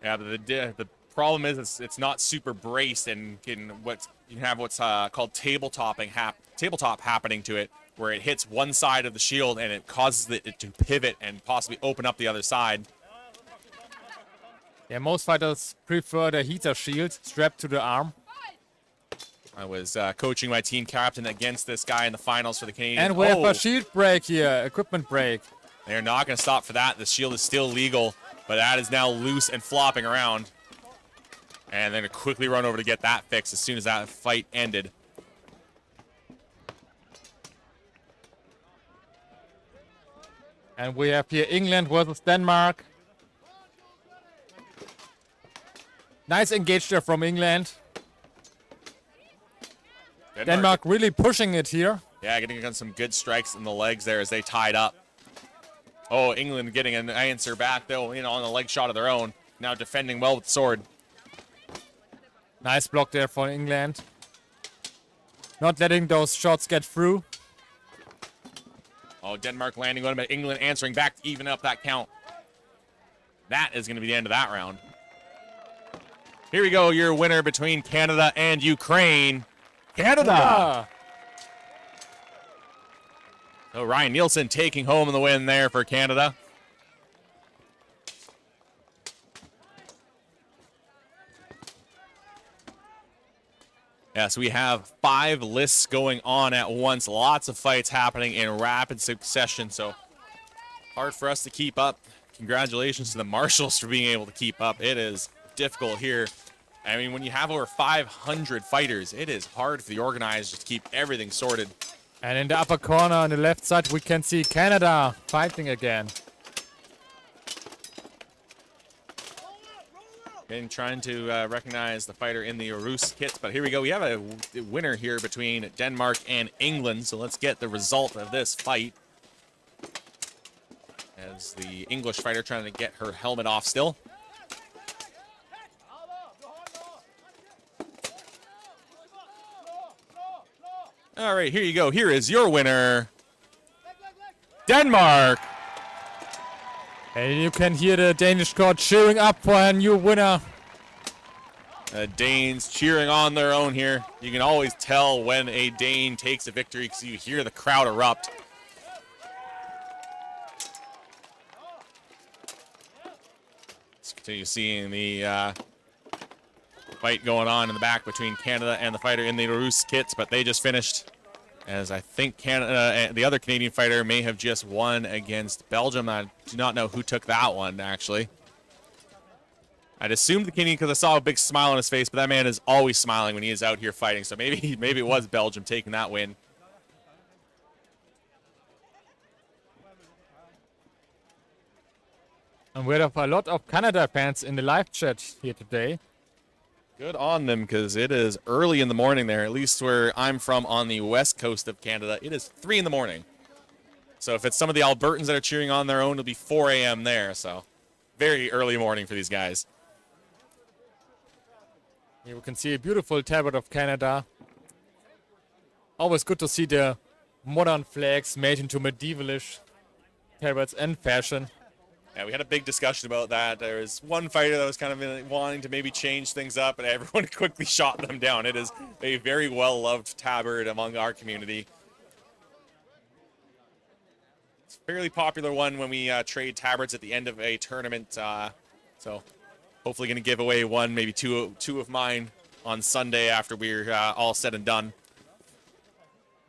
Yeah, but the problem is it's not super braced, and you can have what's called tabletop happening to it, where it hits one side of the shield and it causes it to pivot and possibly open up the other side. Yeah, most fighters prefer the heater shield strapped to the arm. I was coaching my team captain against this guy in the finals for the Canadians. And we have a shield break here, equipment break. They're not going to stop for that. The shield is still legal, but that is now loose and flopping around. And they're going to quickly run over to get that fixed as soon as that fight ended. And we have here England versus Denmark. Nice engage there from England. Denmark really pushing it here. Yeah, getting on some good strikes in the legs there as they tied up. Oh, England getting an answer back, though, on the leg shot of their own. Now defending well with the sword. Nice block there for England. Not letting those shots get through. Oh, Denmark landing on him, but England answering back to even up that count. That is going to be the end of that round. Here we go, your winner between Canada and Ukraine. Canada! So Ryan Nielsen taking home the win there for Canada. Yes, we have 5 lists going on at once. Lots of fights happening in rapid succession, so hard for us to keep up. Congratulations to the marshals for being able to keep up. It is difficult here. I mean, when you have over 500 fighters, it is hard for the organizers to keep everything sorted. And in the upper corner on the left side, we can see Canada fighting again. And trying to recognize the fighter in the Rus kits, but here we go. We have a winner here between Denmark and England, so let's get the result of this fight. As the English fighter trying to get her helmet off still. All right, here you go. Here is your winner, Denmark. And you can hear the Danish crowd cheering up for a new winner. Danes cheering on their own here. You can always tell when a Dane takes a victory because you hear the crowd erupt. Let's continue seeing the fight going on in the back between Canada and the fighter in the Rus kits, but they just finished. As I think Canada, the other Canadian fighter may have just won against Belgium. I do not know who took that one, actually. I'd assumed the Canadian because I saw a big smile on his face, but that man is always smiling when he is out here fighting. So maybe it was Belgium taking that win. And we have a lot of Canada fans in the live chat here today. Good on them, because it is early in the morning there, at least where I'm from on the west coast of Canada. It is 3 in the morning. So if it's some of the Albertans that are cheering on their own, it'll be 4 a.m. there. So very early morning for these guys. Here we can see a beautiful tablet of Canada. Always good to see the modern flags made into medievalish tablets and fashion. Yeah, we had a big discussion about that. There was one fighter that was kind of wanting to maybe change things up, and everyone quickly shot them down. It is a very well-loved tabard among our community. It's a fairly popular one when we trade tabards at the end of a tournament. So hopefully going to give away one, maybe two of mine on Sunday after we're all said and done.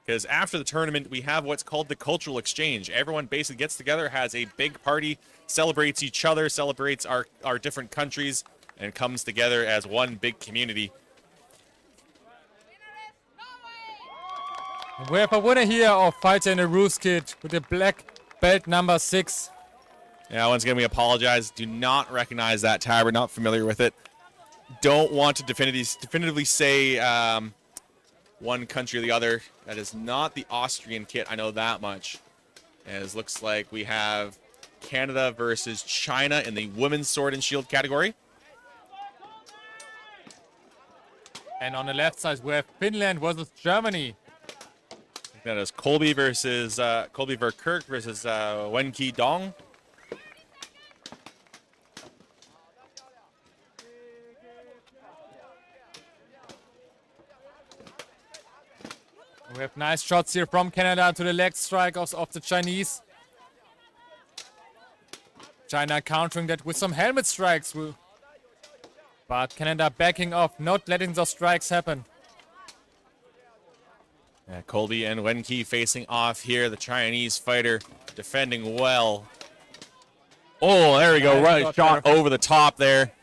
Because after the tournament, we have what's called the cultural exchange. Everyone basically gets together, has a big party, celebrates each other, celebrates our different countries, and comes together as one big community. We have a winner here of Fighter in a Rus kit with the black belt number 6. Yeah, once again, we apologize. Do not recognize that tabard, not familiar with it. Don't want to definitively say one country or the other. That is not the Austrian kit, I know that much. As looks like we have Canada versus China in the women's sword and shield category. And on the left side, we have Finland versus Germany. That is Colby Verkerk versus Wenki Dong. We have nice shots here from Canada to the leg strike of the Chinese. China countering that with some helmet strikes. But Canada backing off, not letting those strikes happen. Yeah, Colby and Wenki facing off here. The Chinese fighter defending well. Oh, there we go. Right shot over the top there.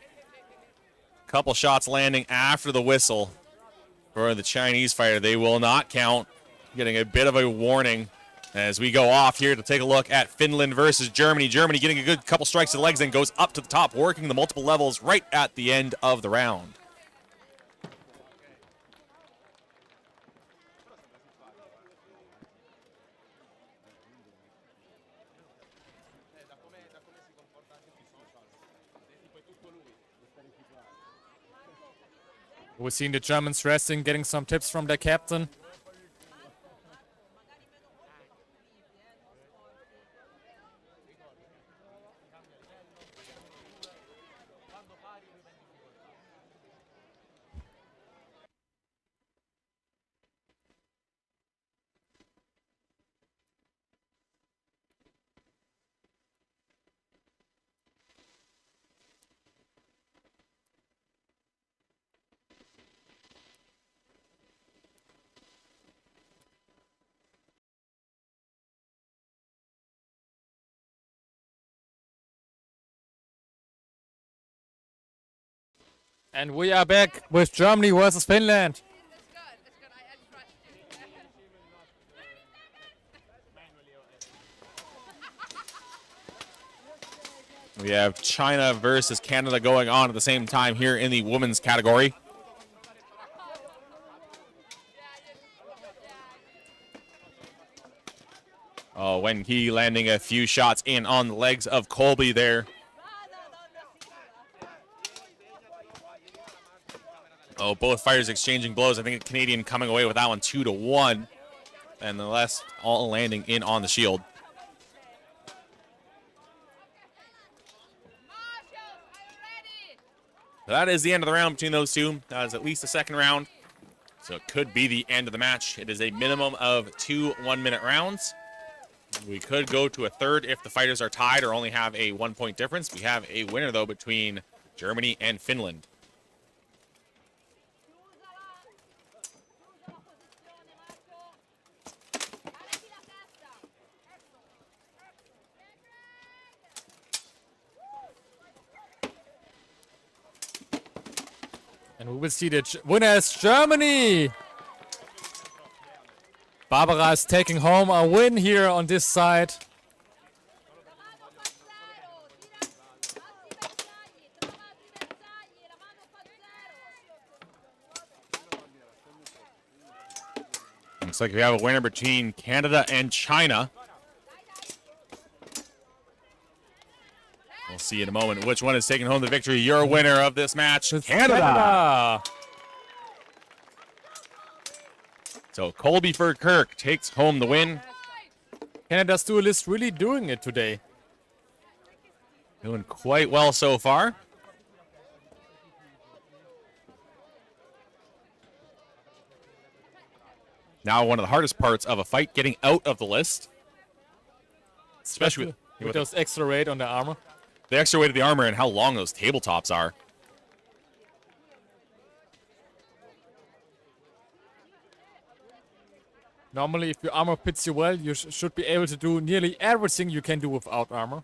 Couple shots landing after the whistle for the Chinese fighter. They will not count. Getting a bit of a warning as we go off here to take a look at Finland versus Germany. Germany getting a good couple strikes to the legs and goes up to the top, working the multiple levels right at the end of the round. We've seen the Germans resting, getting some tips from their captain. And we are back with Germany versus Finland. We have China versus Canada going on at the same time here in the women's category. Oh, Wen He landing a few shots in on the legs of Colby there. Oh, both fighters exchanging blows. I think a Canadian coming away with that one 2-1. And the rest all landing in on the shield. That is the end of the round between those two. That is at least the second round. So it could be the end of the match. It is a minimum of 2 one-minute rounds. We could go to a third if the fighters are tied or only have a 1 point difference. We have a winner, though, between Germany and Finland. And we will see the winner is Germany. Barbara is taking home a win here on this side. Looks like we have a winner between Canada and China. We'll see in a moment which one is taking home the victory. Your winner of this match, Canada. So Colby for Kirk takes home the win. Canada's duelist really doing it today. Doing quite well so far. Now one of the hardest parts of a fight, getting out of the list. Especially with those extra weight on the armor. The extra weight of the armor and how long those tabletops are. Normally, if your armor fits you well, you should be able to do nearly everything you can do without armor.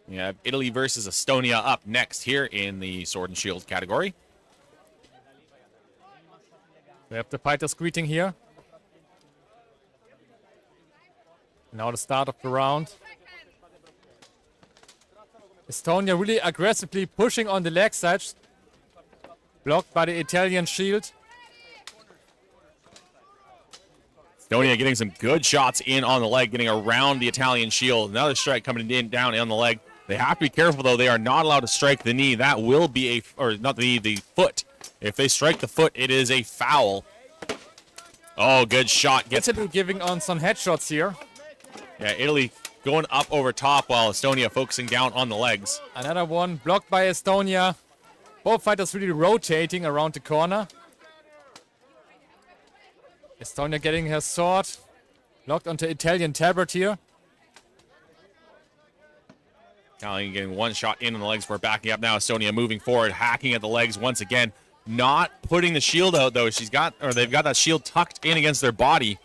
We have Italy versus Estonia up next here in the sword and shield category. We have the fighters greeting here. Now the start of the round. Estonia really aggressively pushing on the leg side. Blocked by the Italian shield. Estonia getting some good shots in on the leg, getting around the Italian shield. Another strike coming in down on the leg. They have to be careful, though. They are not allowed to strike the knee. That will be or not the knee, the foot. If they strike the foot, it is a foul. Oh, good shot. Gets Italy giving on some headshots here. Yeah, Italy going up over top while Estonia focusing down on the legs. Another one blocked by Estonia. Both fighters really rotating around the corner. Estonia getting her sword. Locked onto Italian tabard here. Italian getting one shot in on the legs for backing up now. Estonia moving forward, hacking at the legs once again. Not putting the shield out, though. They've got that shield tucked in against their body.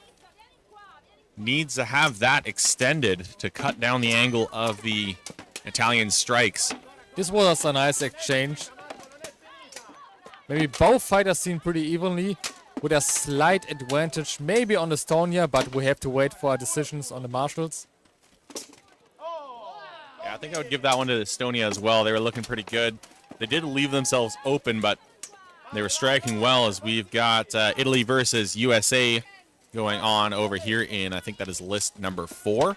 Needs to have that extended to cut down the angle of the Italian strikes. This was a nice exchange. Maybe both fighters seen pretty evenly, with a slight advantage maybe on Estonia, but we have to wait for our decisions on the marshals. Yeah, I think I would give that one to Estonia as well. They were looking pretty good. They did leave themselves open, but they were striking well, as we've got Italy versus USA going on over here in, I think that is list number 4.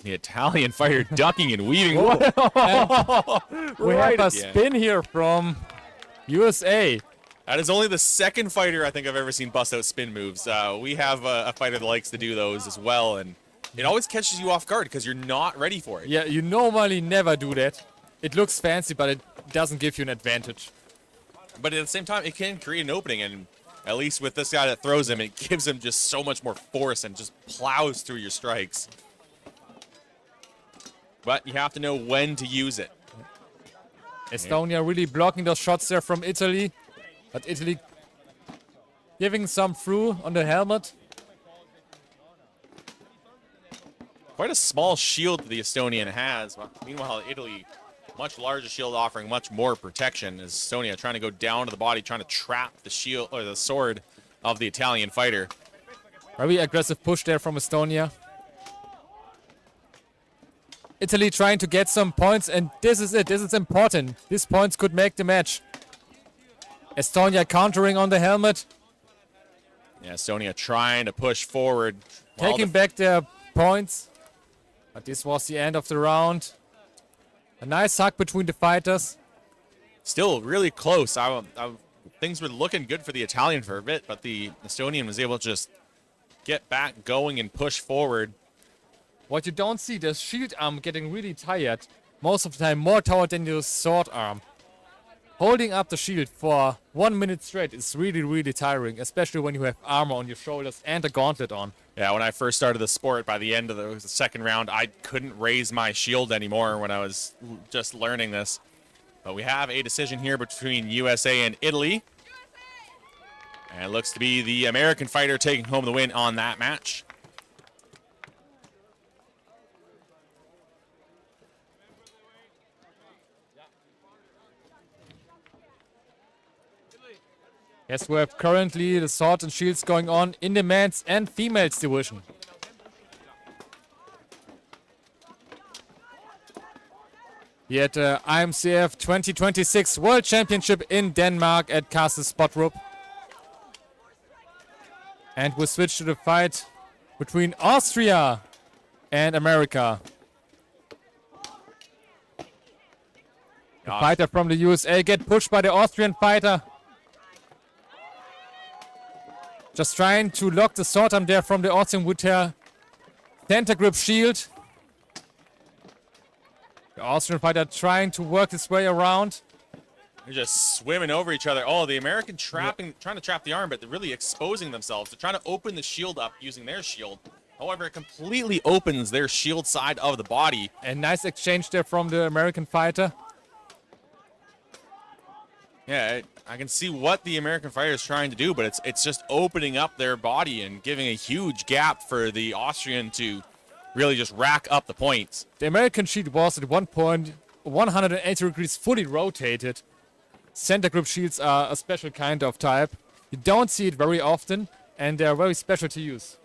The Italian fighter ducking and weaving. We have a spin here from USA. That is only the second fighter I think I've ever seen bust out spin moves. We have a fighter that likes to do those as well, and it always catches you off guard because you're not ready for it. Yeah, you normally never do that. It looks fancy, but it doesn't give you an advantage. But at the same time, it can create an opening, and at least with this guy that throws him, it gives him just so much more force and just plows through your strikes. But you have to know when to use it. Estonia really blocking those shots there from Italy. But Italy giving some through on the helmet. Quite a small shield the Estonian has. Meanwhile, Italy, much larger shield offering much more protection. As Estonia trying to go down to the body, trying to trap the shield or the sword of the Italian fighter. Very aggressive push there from Estonia. Italy trying to get some points, and this is it. This is important. These points could make the match. Estonia countering on the helmet. Yeah, Estonia trying to push forward. Taking back their points. But this was the end of the round. A nice hug between the fighters. Still really close. Things were looking good for the Italian for a bit, but the Estonian was able to just get back going and push forward. What you don't see, the shield arm getting really tired. Most of the time more tired than your sword arm. Holding up the shield for 1 minute straight is really, really tiring, especially when you have armor on your shoulders and a gauntlet on. Yeah, when I first started the sport, by the end of the second round, I couldn't raise my shield anymore when I was just learning this. But we have a decision here between USA and Italy. And it looks to be the American fighter taking home the win on that match. Yes, we have currently the sword and shields going on in the men's and females division. Here at the IMCF 2026 World Championship in Denmark at Castle Spøttrup. And we switch to the fight between Austria and America. The fighter from the USA get pushed by the Austrian fighter. Just trying to lock the sword arm there from the Austrian with her center grip shield. The Austrian fighter trying to work his way around. They're just swimming over each other. Oh, the American trying to trap the arm, but they're really exposing themselves. They're trying to open the shield up using their shield. However, it completely opens their shield side of the body. A nice exchange there from the American fighter. Yeah, I can see what the American fighter is trying to do, but it's just opening up their body and giving a huge gap for the Austrian to really just rack up the points. The American shield was at one point 180 degrees fully rotated. Center grip shields are a special kind of type. You don't see it very often, and they're very special to use.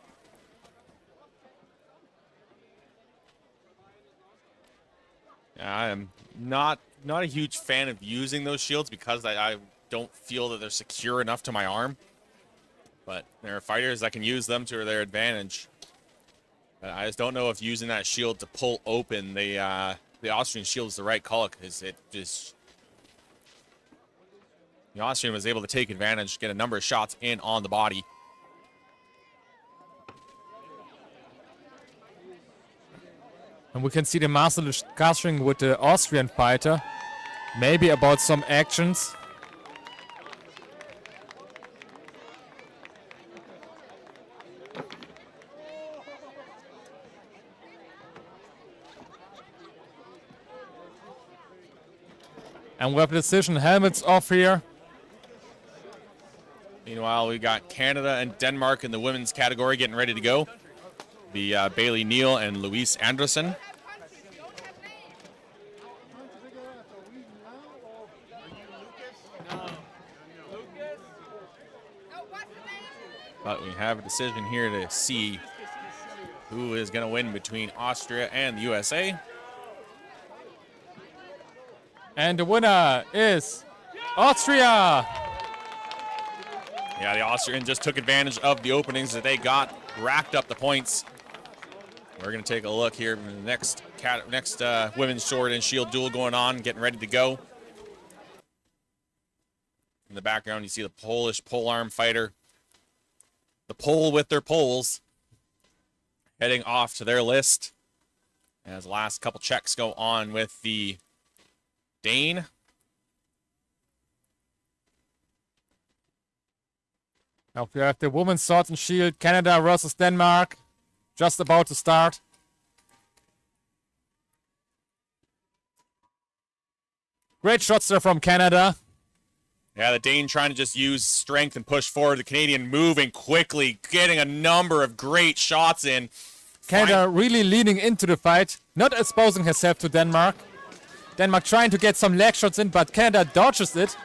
Yeah, I am not a huge fan of using those shields because I don't feel that they're secure enough to my arm. But there are fighters that can use them to their advantage. But I just don't know if using that shield to pull open the Austrian shield is the right call, because it just... The Austrian was able to take advantage, get a number of shots in on the body. And we can see the master discussing with the Austrian fighter. Maybe about some actions. And we have a decision, helmets off here. Meanwhile, we got Canada and Denmark in the women's category getting ready to go. The Bailey Neal and Louise Anderson. But we have a decision here to see who is going to win between Austria and the USA. And the winner is Austria! Yeah, the Austrian just took advantage of the openings that they got, racked up the points. We're going to take a look here in the next women's sword and shield duel going on, getting ready to go. In the background, you see the Polish polearm fighter. The pole with their poles heading off to their list as the last couple checks go on with the Dane. Now we have the women's sword and shield, Canada versus Denmark. Just about to start. Great shots there from Canada. Yeah, the Dane trying to just use strength and push forward. The Canadian moving quickly, getting a number of great shots in. Canada really leaning into the fight, not exposing herself to Denmark. Denmark trying to get some leg shots in, but Canada dodges it.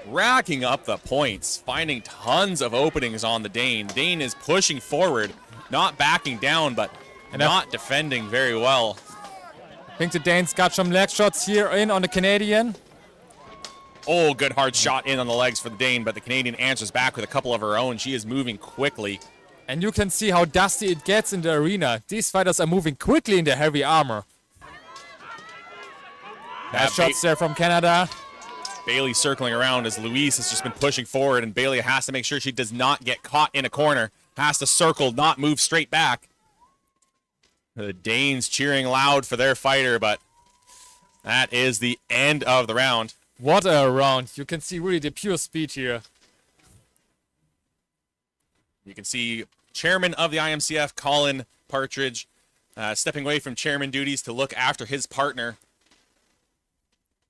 Racking up the points, finding tons of openings on the Dane. Dane is pushing forward, not backing down, but not defending very well. I think the Danes got some leg shots here in on the Canadian. Oh, good hard shot in on the legs for the Dane, but the Canadian answers back with a couple of her own. She is moving quickly. And you can see how dusty it gets in the arena. These fighters are moving quickly in their heavy armor. Nice shots there from Canada. Bailey circling around as Louise has just been pushing forward, and Bailey has to make sure she does not get caught in a corner. Has to circle, not move straight back. The Danes cheering loud for their fighter, but that is the end of the round. What a round. You can see really the pure speed here. You can see chairman of the IMCF, Colin Partridge, stepping away from chairman duties to look after his partner.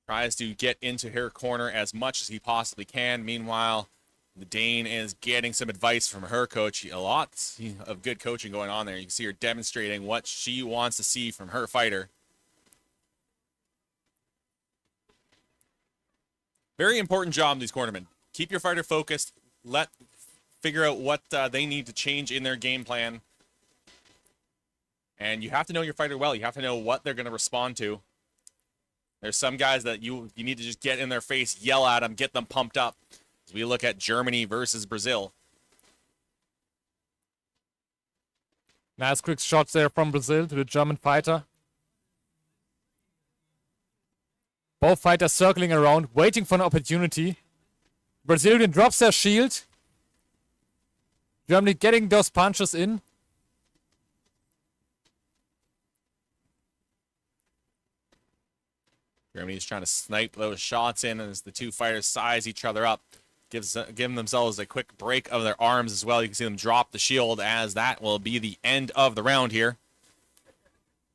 Tries to get into her corner as much as he possibly can. Meanwhile, the Dane is getting some advice from her coach. A lot of good coaching going on there. You can see her demonstrating what she wants to see from her fighter. Very important job in these cornermen. Keep your fighter focused. Figure out what they need to change in their game plan. And you have to know your fighter well. You have to know what they're going to respond to. There's some guys that you need to just get in their face, yell at them, get them pumped up. As we look at Germany versus Brazil. Nice quick shots there from Brazil to the German fighter. Both fighters circling around, waiting for an opportunity. Brazilian drops their shield. Germany getting those punches in. Germany is trying to snipe those shots in as the two fighters size each other up. Giving themselves a quick break of their arms as well. You can see them drop the shield as that will be the end of the round here.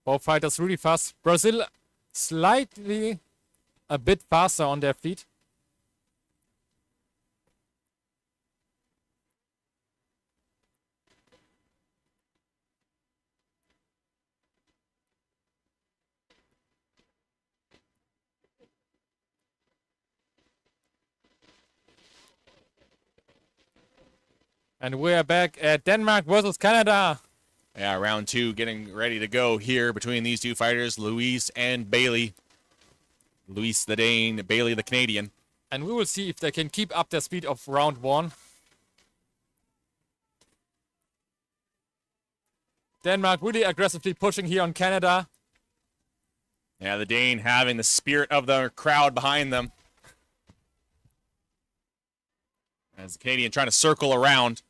Both fighters really fast. Brazil slightly a bit faster on their feet. And we are back at Denmark versus Canada. Yeah, round two getting ready to go here between these two fighters, Louise and Bailey. Louise the Dane, Bailey the Canadian. And we will see if they can keep up their speed of round one. Denmark really aggressively pushing here on Canada. Yeah, the Dane having the spirit of the crowd behind them. As the Canadian trying to circle around.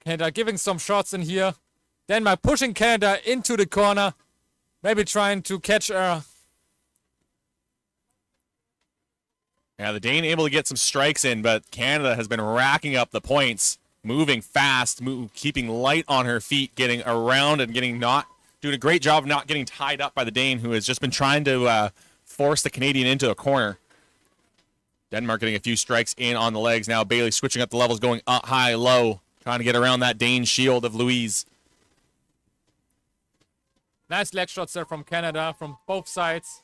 Canada giving some shots in here. Denmark pushing Canada into the corner. Maybe trying to catch her. Yeah, the Dane able to get some strikes in, but Canada has been racking up the points. Moving fast, keeping light on her feet, getting around and doing a great job of not getting tied up by the Dane, who has just been trying to force the Canadian into a corner. Denmark getting a few strikes in on the legs. Now Bailey switching up the levels, going up high, low. Trying to get around that Dane shield of Louise. Nice leg shots there from Canada, from both sides.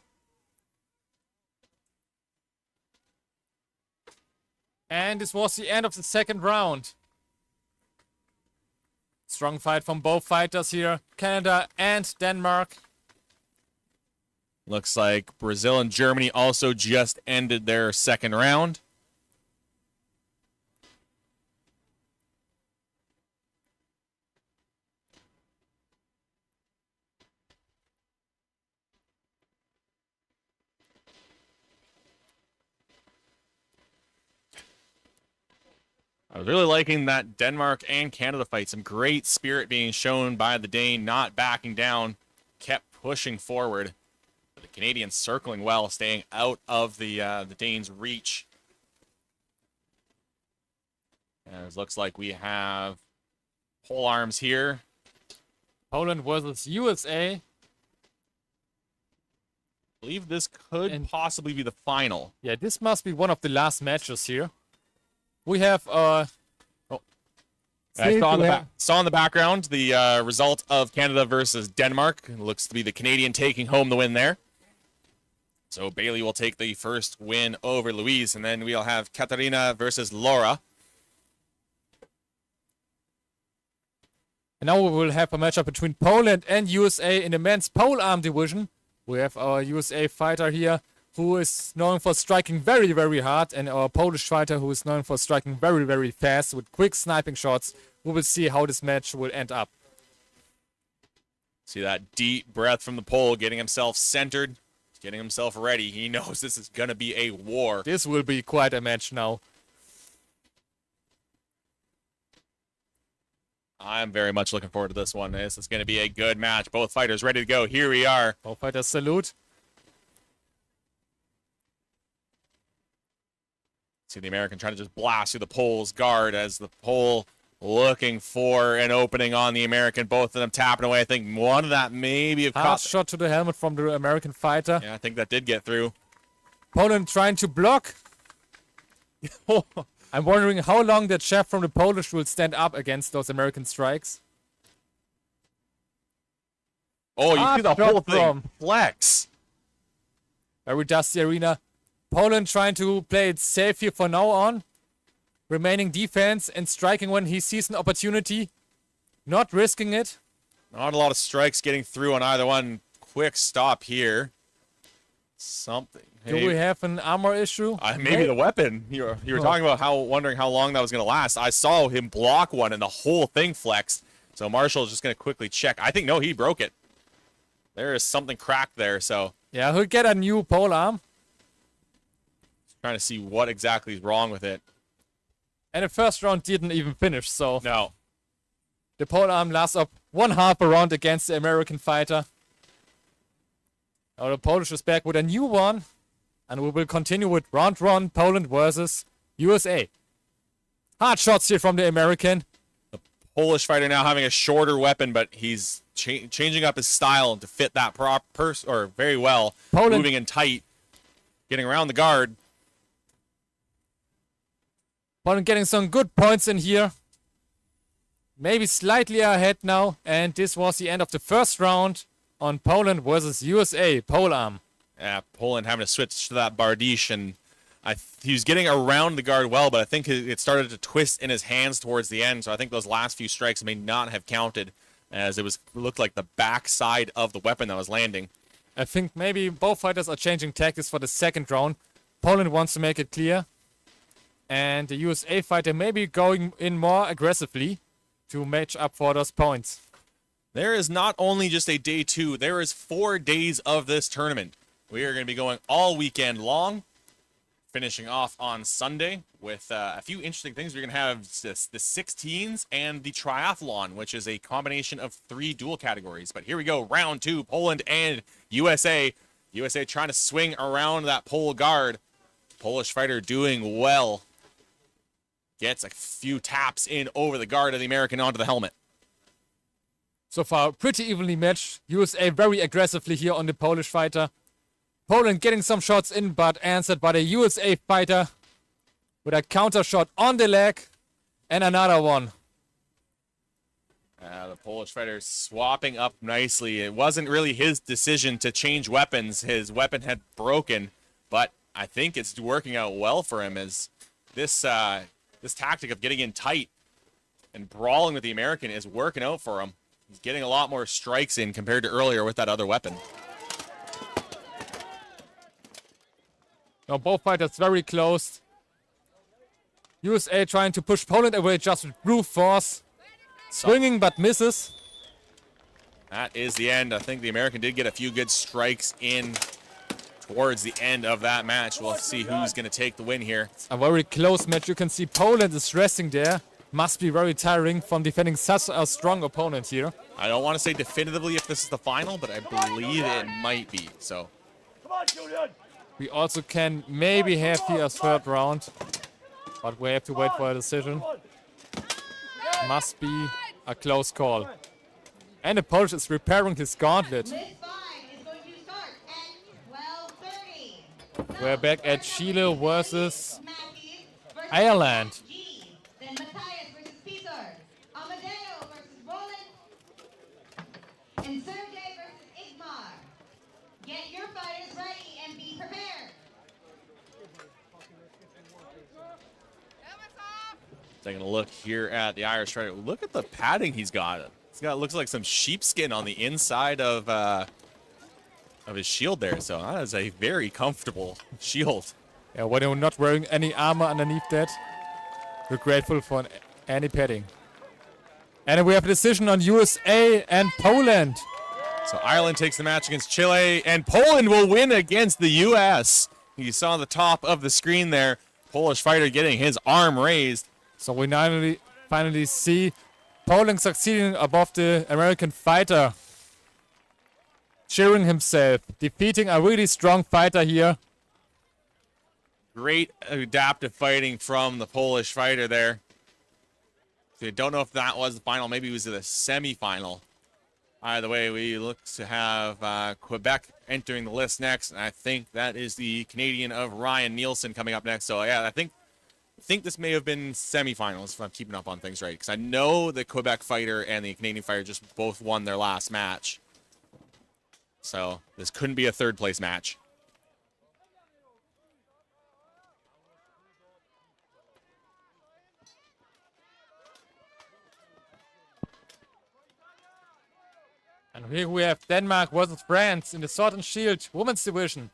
And this was the end of the second round. Strong fight from both fighters here, Canada and Denmark. Looks like Brazil and Germany also just ended their second round. I was really liking that Denmark and Canada fight. Some great spirit being shown by the Dane, not backing down, kept pushing forward. But the Canadians circling well, staying out of the Danes' reach. And it looks like we have pole arms here. Poland versus USA. I believe this could possibly be the final. Yeah, this must be one of the last matches here. We have I saw in the background the result of Canada versus Denmark. It looks to be the Canadian taking home the win there. So Bailey will take the first win over Louise, and then we'll have Katarina versus Laura. And now we will have a matchup between Poland and USA in the men's pole arm division. We have our USA fighter here who is known for striking very, very hard, and our Polish fighter who is known for striking very, very fast with quick sniping shots. We will see how this match will end up. See that deep breath from the pole, getting himself centered, getting himself ready. He knows this is going to be a war. This will be quite a match now. I'm very much looking forward to this one. This is going to be a good match. Both fighters ready to go. Here we are. Both fighters salute. See the American trying to just blast through the pole's guard as the pole looking for an opening on the American. Both of them tapping away. I think one of that maybe have Hard caught. shot to the helmet from the American fighter. Yeah, I think that did get through. Poland trying to block. I'm wondering how long that chef from the Polish will stand up against those American strikes. Oh, you see the shot whole thing from- flex. Very dusty arena. Poland trying to play it safe here for now on. Remaining defense and striking when he sees an opportunity. Not risking it. Not a lot of strikes getting through on either one. Quick stop here. Something. Do we have an armor issue? Maybe the weapon. You were talking about wondering how long that was going to last. I saw him block one and the whole thing flexed. So Marshall is just going to quickly check. I think, no, he broke it. There is something cracked there, so. Yeah, he'll get a new pole arm. Trying to see what exactly is wrong with it. And the first round didn't even finish, so. No. The pole arm lasts up 1/2 a round against the American fighter. Now the Polish is back with a new one. And we will continue with round 1, Poland versus USA. Hard shots here from the American. Polish fighter now having a shorter weapon, but he's changing up his style to fit that very well. Poland moving in tight, getting around the guard. Poland getting some good points in here. Maybe slightly ahead now. And this was the end of the first round on Poland versus USA. Pole arm. Yeah, Poland having to switch to that Bardiche, and he was getting around the guard well, but I think it started to twist in his hands towards the end, so I think those last few strikes may not have counted, as it looked like the back side of the weapon that was landing. I think maybe both fighters are changing tactics for the second round. Poland wants to make it clear. And the USA fighter may be going in more aggressively to match up for those points. There is not only just a day 2, there is 4 days of this tournament. We are going to be going all weekend long, finishing off on Sunday with a few interesting things. We're going to have the 16s and the triathlon, which is a combination of 3 dual categories. But here we go, round 2, Poland and USA. USA trying to swing around that pole guard. Polish fighter doing well. Gets a few taps in over the guard of the American onto the helmet. So far, pretty evenly matched. USA very aggressively here on the Polish fighter. Poland getting some shots in, but answered by the USA fighter with a counter shot on the leg and another one. The Polish fighter swapping up nicely. It wasn't really his decision to change weapons. His weapon had broken, but I think it's working out well for him, as this tactic of getting in tight and brawling with the American is working out for him. He's getting a lot more strikes in compared to earlier with that other weapon. Now both fighters very close. USA trying to push Poland away just with brute force. Swinging but misses. That is the end. I think the American did get a few good strikes in towards the end of that match. We'll see who's going to take the win here. A very close match. You can see Poland is resting there. Must be very tiring from defending such a strong opponent here. I don't want to say definitively if this is the final, but I believe it might be. So. We also can maybe have here a third round, but we have to wait for a decision. Must be a close call. And the Polish is repairing his gauntlet. This fight is going to start at 12:30. We're back at Chile versus Matthews versus Ireland. G. Then Matthias versus Peter. ready and be prepared. Taking a look here at the Irish Strider. Look at the padding he's got. It's got looks like some sheepskin on the inside of his shield there. So that is a very comfortable shield. Yeah, when you're not wearing any armor underneath that, we're grateful for any padding. And we have a decision on USA and Poland. So Ireland takes the match against Chile, and Poland will win against the U.S. You saw the top of the screen there. Polish fighter getting his arm raised. So we finally see Poland succeeding above the American fighter. Cheering himself, defeating a really strong fighter here. Great adaptive fighting from the Polish fighter there. So I don't know if that was the final. Maybe it was the semi-final. Either way, we look to have Quebec entering the list next. And I think that is the Canadian of Ryan Nielsen coming up next. So yeah, I think this may have been semifinals if I'm keeping up on things right. Because I know the Quebec fighter and the Canadian fighter just both won their last match. So this couldn't be a third place match. And here we have Denmark versus France in the Sword and Shield Women's Division.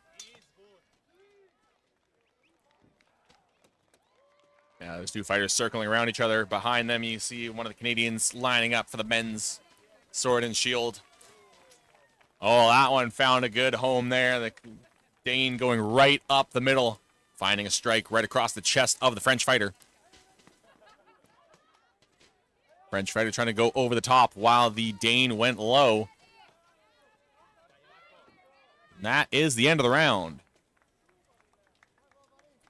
Yeah, there's two fighters circling around each other. Behind them, you see one of the Canadians lining up for the men's Sword and Shield. Oh, that one found a good home there. The Dane going right up the middle, finding a strike right across the chest of the French fighter. French fighter trying to go over the top while the Dane went low. And that is the end of the round.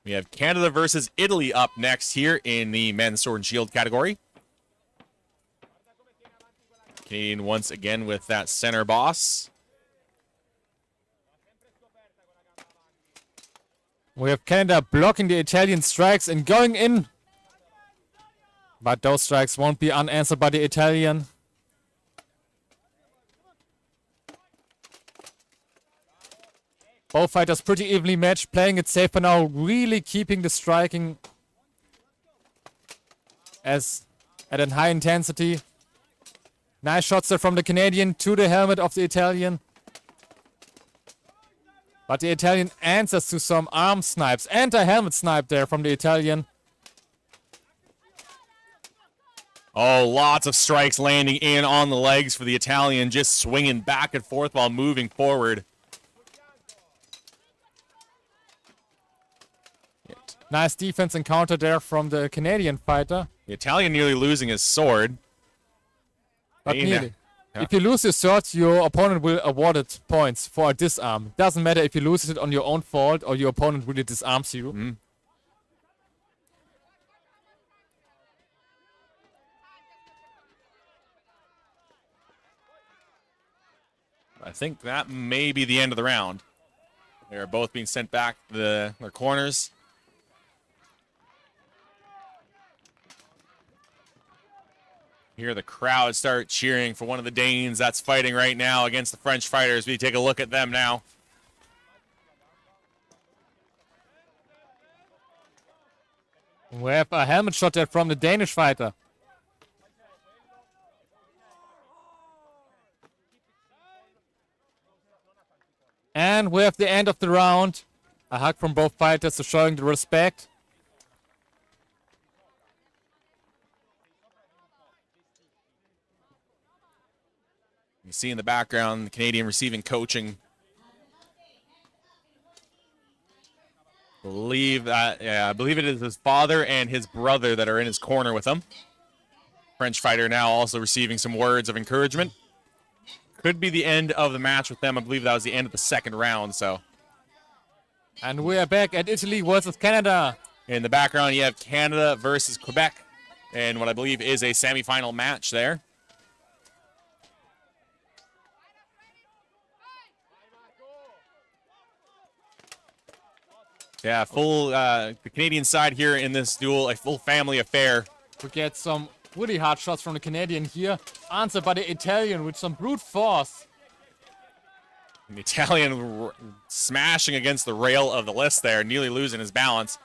We have Canada versus Italy up next here in the men's Sword and Shield category. Canadian once again with that center boss. We have Canada blocking the Italian strikes and going in. But those strikes won't be unanswered by the Italian. Both fighters pretty evenly matched, playing it safe for now, really keeping the striking as at a high intensity. Nice shots there from the Canadian to the helmet of the Italian. But the Italian answers to some arm snipes and a helmet snipe there from the Italian. Oh, lots of strikes landing in on the legs for the Italian, just swinging back and forth while moving forward. Nice defense and counter there from the Canadian fighter. The Italian nearly losing his sword. But Hey, nearly. yeah. If you lose your sword, your opponent will award it points for a disarm. Doesn't matter if you lose it on your own fault or your opponent really disarms you. Mm. I think that may be the end of the round. They are both being sent back to their corners. Here the crowd start cheering for one of the Danes that's fighting right now against the French fighters. We take a look at them now. We have a helmet shot there from the Danish fighter. And we have the end of the round. A hug from both fighters to showing the respect. You see in the background the Canadian receiving coaching. I believe it is his father and his brother that are in his corner with him. French fighter now also receiving some words of encouragement. Could be the end of the match with them. I believe that was the end of the second round. So, And we are back at Italy versus Canada. in the background, you have Canada versus Quebec, and what I believe is a semifinal match there. Yeah, full the Canadian side here in this duel, a full family affair. We get some really hard shots from the Canadian here. Answered by the Italian with some brute force. The Italian smashing against the rail of the list there, nearly losing his balance.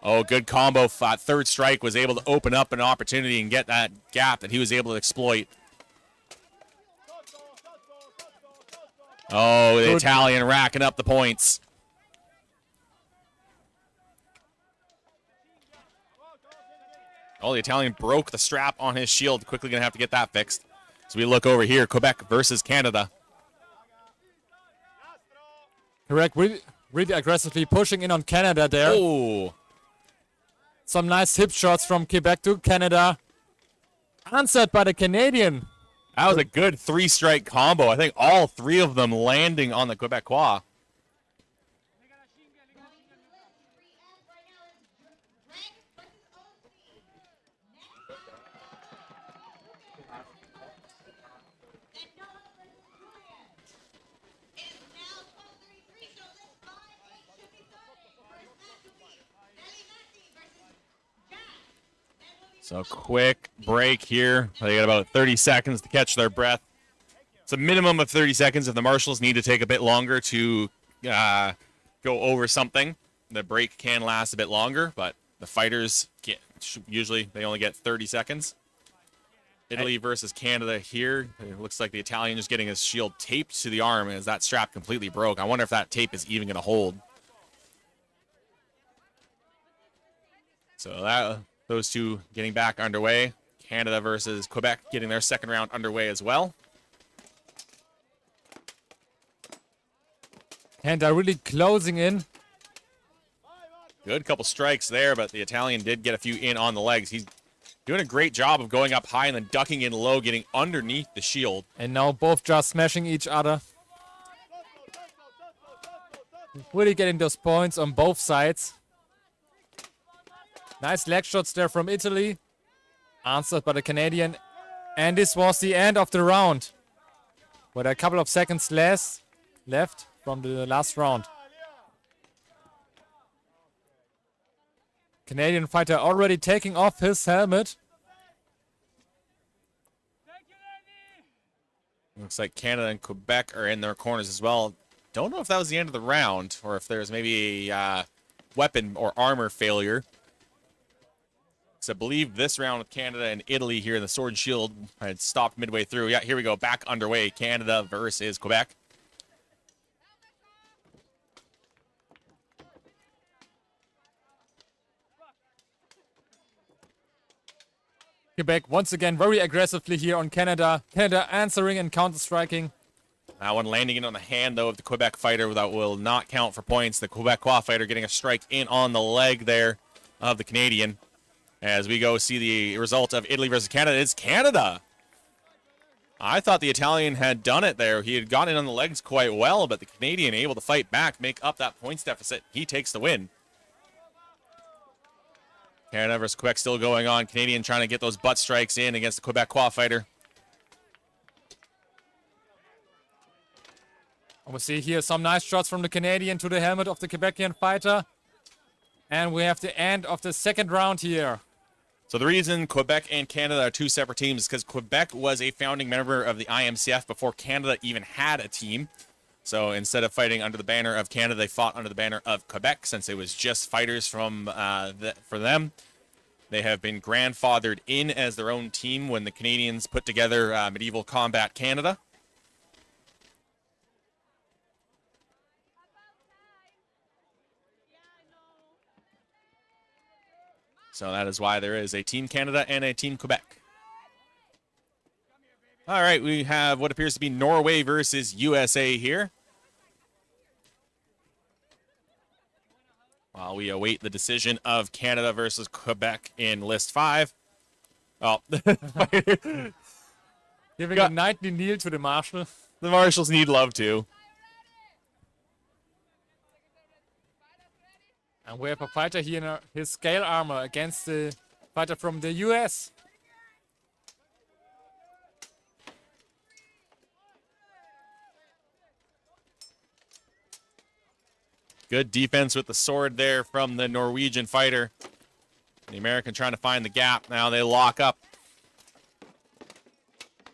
Oh, good combo. Third strike was able to open up an opportunity and get that gap that he was able to exploit. Oh, the Italian racking up the points. Oh, the Italian broke the strap on his shield. Quickly going to have to get that fixed. So we look over here, Quebec versus Canada. Correct. Really aggressively pushing in on Canada there. Oh. Some nice hip shots from Quebec to Canada. Answered by the Canadian. That was a good 3-strike combo. I think all 3 of them landing on the Quebecois. So quick break here. They got about 30 seconds to catch their breath. It's a minimum of 30 seconds. If the marshals need to take a bit longer to go over something, the break can last a bit longer, but the fighters usually they only get 30 seconds. Italy versus Canada here. It looks like the Italian is getting his shield taped to the arm as that strap completely broke. I wonder if that tape is even going to hold. So those two getting back underway. Canada versus Quebec getting their second round underway as well. Canada really closing in. Good couple strikes there, but the Italian did get a few in on the legs. He's doing a great job of going up high and then ducking in low, getting underneath the shield. And now both just smashing each other. Really getting those points on both sides. Nice leg shots there from Italy. Answered by the Canadian. And this was the end of the round. With a couple of seconds left from the last round. Canadian fighter already taking off his helmet. Looks like Canada and Quebec are in their corners as well. Don't know if that was the end of the round or if there's maybe a weapon or armor failure. So I believe this round with Canada and Italy here in the Sword and Shield had stopped midway through. Yeah, here we go. Back underway. Canada versus Quebec. Quebec once again very aggressively here on Canada. Canada answering and counter-striking. That one landing in on the hand, though, of the Quebec fighter. That will not count for points. The Quebecois fighter getting a strike in on the leg there of the Canadian. As we go see the result of Italy versus Canada, it's Canada. I thought the Italian had done it there. He had gotten in on the legs quite well, but the Canadian able to fight back, make up that points deficit. He takes the win. Canada versus Quebec still going on. Canadian trying to get those butt strikes in against the Quebecois fighter. And we see here some nice shots from the Canadian to the helmet of the Quebecian fighter. And we have the end of the second round here. So the reason Quebec and Canada are two separate teams is because Quebec was a founding member of the IMCF before Canada even had a team. So instead of fighting under the banner of Canada, they fought under the banner of Quebec since it was just fighters from for them. They have been grandfathered in as their own team when the Canadians put together Medieval Combat Canada. So that is why there is a Team Canada and a Team Quebec. All right, we have what appears to be Norway versus USA here. While we await the decision of Canada versus Quebec in List 5. Oh, Giving a nightly kneel to the marshal. The marshals need love too. And we have a fighter here in his scale armor against the fighter from the US. Good defense with the sword there from the Norwegian fighter. The American trying to find the gap. Now they lock up.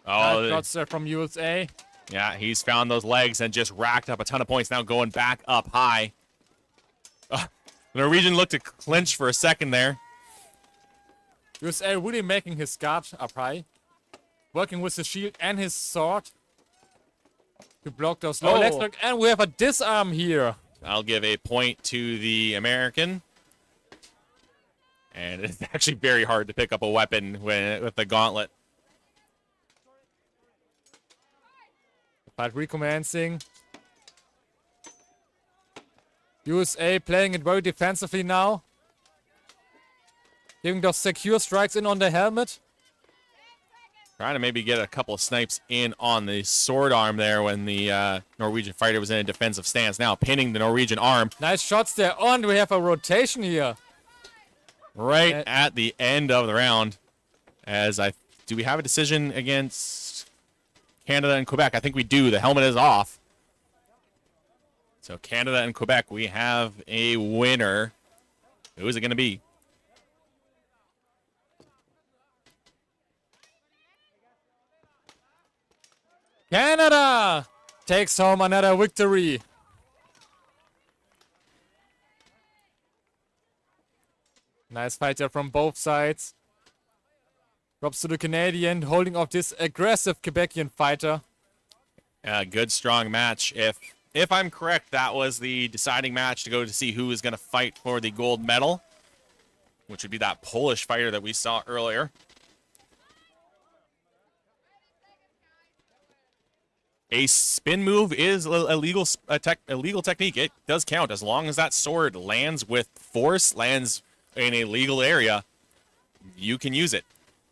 Oh, shots there from USA. Yeah, he's found those legs and just racked up a ton of points. Now going back up high. The Norwegian looked to clinch for a second there. USA really making his guard up high. Working with his shield and his sword to block those low legs. And we have a disarm here. I'll give a point to the American. And it's actually very hard to pick up a weapon with the gauntlet. But recommencing. USA playing it very defensively now. Giving those secure strikes in on the helmet. Trying to maybe get a couple of snipes in on the sword arm there when the Norwegian fighter was in a defensive stance. Now pinning the Norwegian arm. Nice shots there. And we have a rotation here. Right at the end of the round. Do we have a decision against Canada and Quebec? I think we do. The helmet is off. So Canada and Quebec, we have a winner. Who is it going to be? Canada takes home another victory. Nice fight there from both sides. Drops to the Canadian, holding off this aggressive Quebecian fighter. A good, strong match. If I'm correct, that was the deciding match to go to see who was going to fight for the gold medal, which would be that Polish fighter that we saw earlier. A spin move is a legal technique. It does count as long as that sword lands with force, lands in a legal area. You can use it.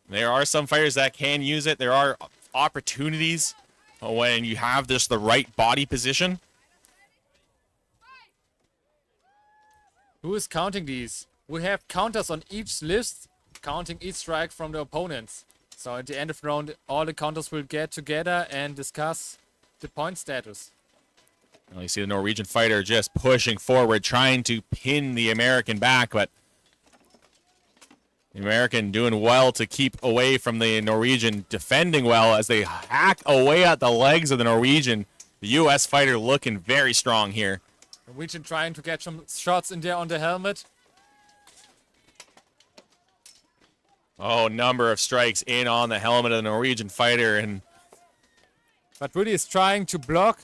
There are some fighters that can use it. There are opportunities when you have just the right body position. Who is counting these? We have counters on each list, counting each strike from the opponents. So at the end of the round, all the counters will get together and discuss the point status. Well, you see the Norwegian fighter just pushing forward, trying to pin the American back, but the American doing well to keep away from the Norwegian, defending well as they hack away at the legs of the Norwegian. The U.S. fighter looking very strong here. Norwegian trying to get some shots in there on the helmet. Oh, number of strikes in on the helmet of the Norwegian fighter, but really is trying to block.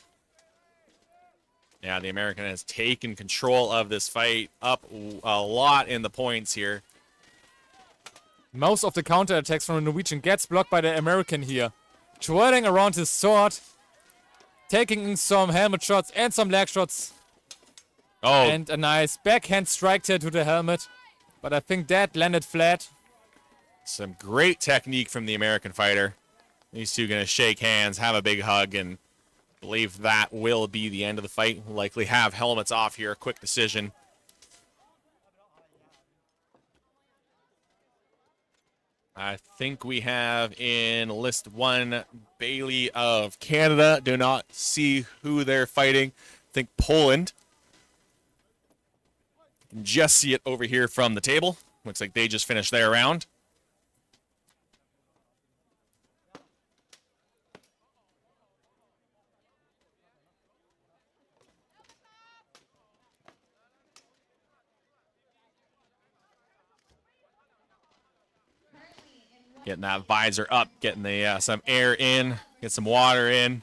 Yeah, the American has taken control of this fight, up a lot in the points here. Most of the counterattacks from the Norwegian gets blocked by the American here. Twirling around his sword. Taking in some helmet shots and some leg shots. Oh. And a nice backhand strike there to the helmet. But I think that landed flat. Some great technique from the American fighter. These two going to shake hands, have a big hug, and believe that will be the end of the fight. We'll likely have helmets off here. Quick decision. I think we have in list 1 Bailey of Canada. Do not see who they're fighting. I think Poland. You can just see it over here from the table. Looks like they just finished their round. Getting that visor up, getting the some air in, get some water in.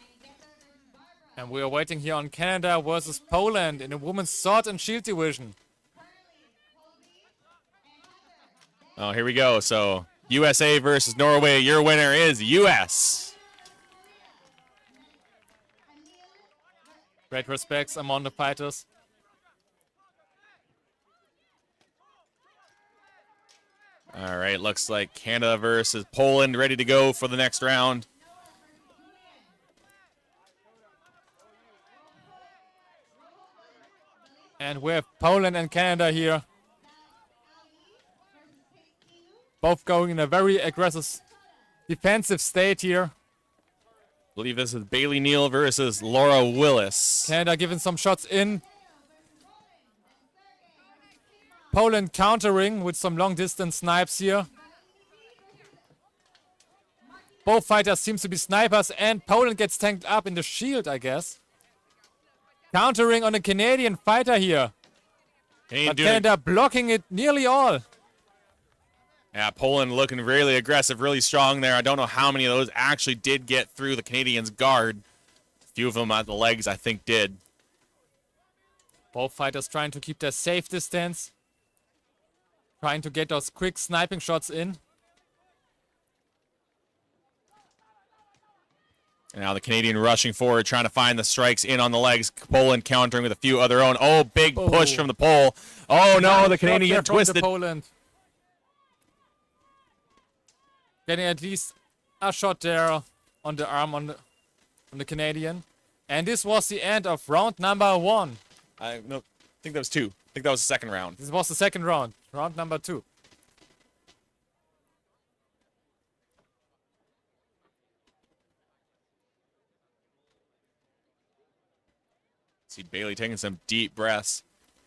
And we are waiting here on Canada versus Poland in the women's sword and shield division. Oh, here we go. So USA versus Norway. Your winner is US. Great respects among the fighters. All right, looks like Canada versus Poland ready to go for the next round. And we have Poland and Canada here. Both going in a very aggressive defensive state here. I believe this is Bailey Neal versus Laura Willis. Canada giving some shots in. Poland countering with some long distance snipes here. Both fighters seems to be snipers, and Poland gets tanked up in the shield, I guess. Countering on a Canadian fighter here. But Canada blocking it nearly all. Yeah, Poland looking really aggressive, really strong there. I don't know how many of those actually did get through the Canadians' guard. A few of them at the legs, I think, did. Both fighters trying to keep their safe distance. Trying to get those quick sniping shots in. And now the Canadian rushing forward, trying to find the strikes in on the legs. Poland countering with a few of their own. Oh, big push from the pole. Oh, no, the Canadian twisted. Poland. Getting at least a shot there on the arm on the Canadian. And this was the end of round number 1. I think that was 2. I think that was the second round. This was the second round. Round number 2. See Bailey taking some deep breaths.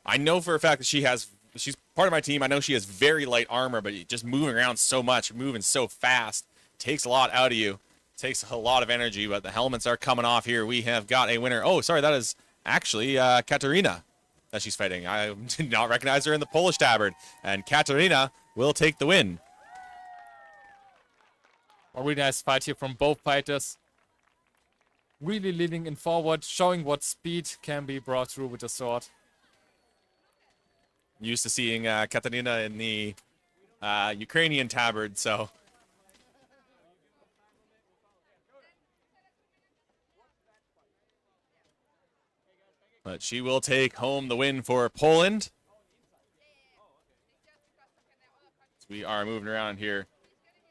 I know for a fact that she's part of my team. I know she has very light armor, but just moving around so much, moving so fast, takes a lot out of you. Takes a lot of energy, but the helmets are coming off here. We have got a winner. Oh, sorry, that is actually Katarina that she's fighting. I did not recognize her in the Polish tabard. And Katarina will take the win. A really nice fight here from both fighters. Really leaning in forward, showing what speed can be brought through with the sword. Used to seeing Katarina in the Ukrainian tabard, so... But she will take home the win for Poland. So we are moving around here.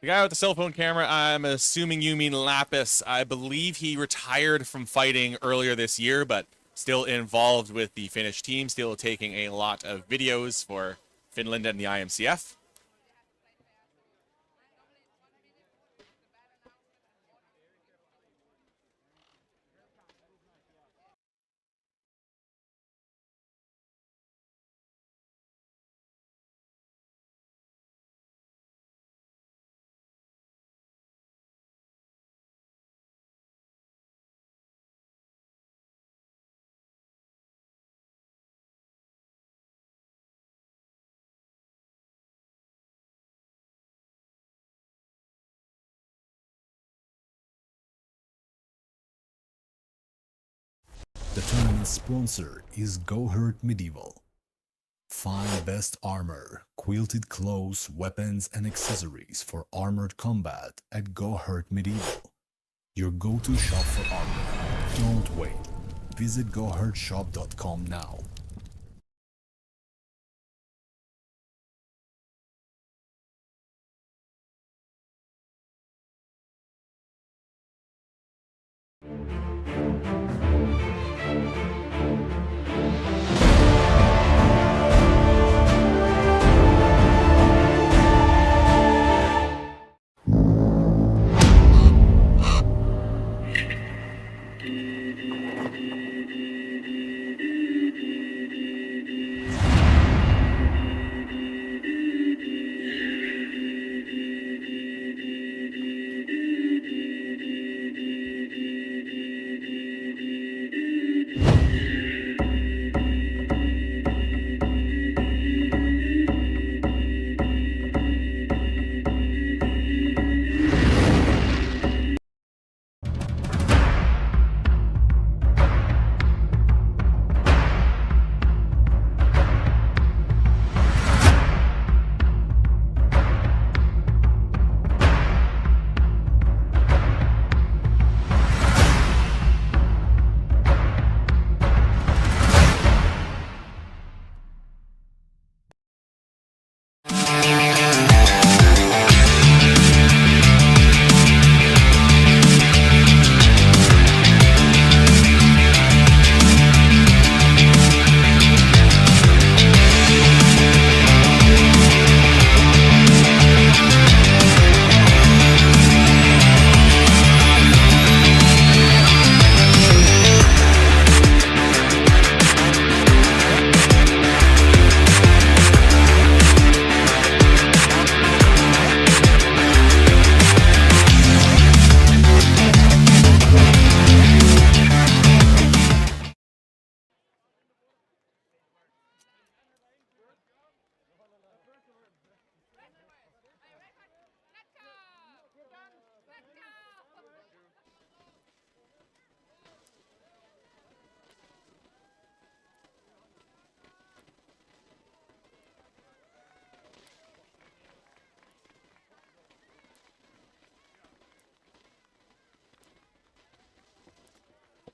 The guy with the cell phone camera, I'm assuming you mean Lapis. I believe he retired from fighting earlier this year, but still involved with the Finnish team, still taking a lot of videos for Finland and the IMCF. The tournament sponsor is Go Hurt Medieval. Find best armor, quilted clothes, weapons, and accessories for armored combat at Go Hurt Medieval. Your go-to shop for armor. Don't wait. Visit gohurtshop.com now.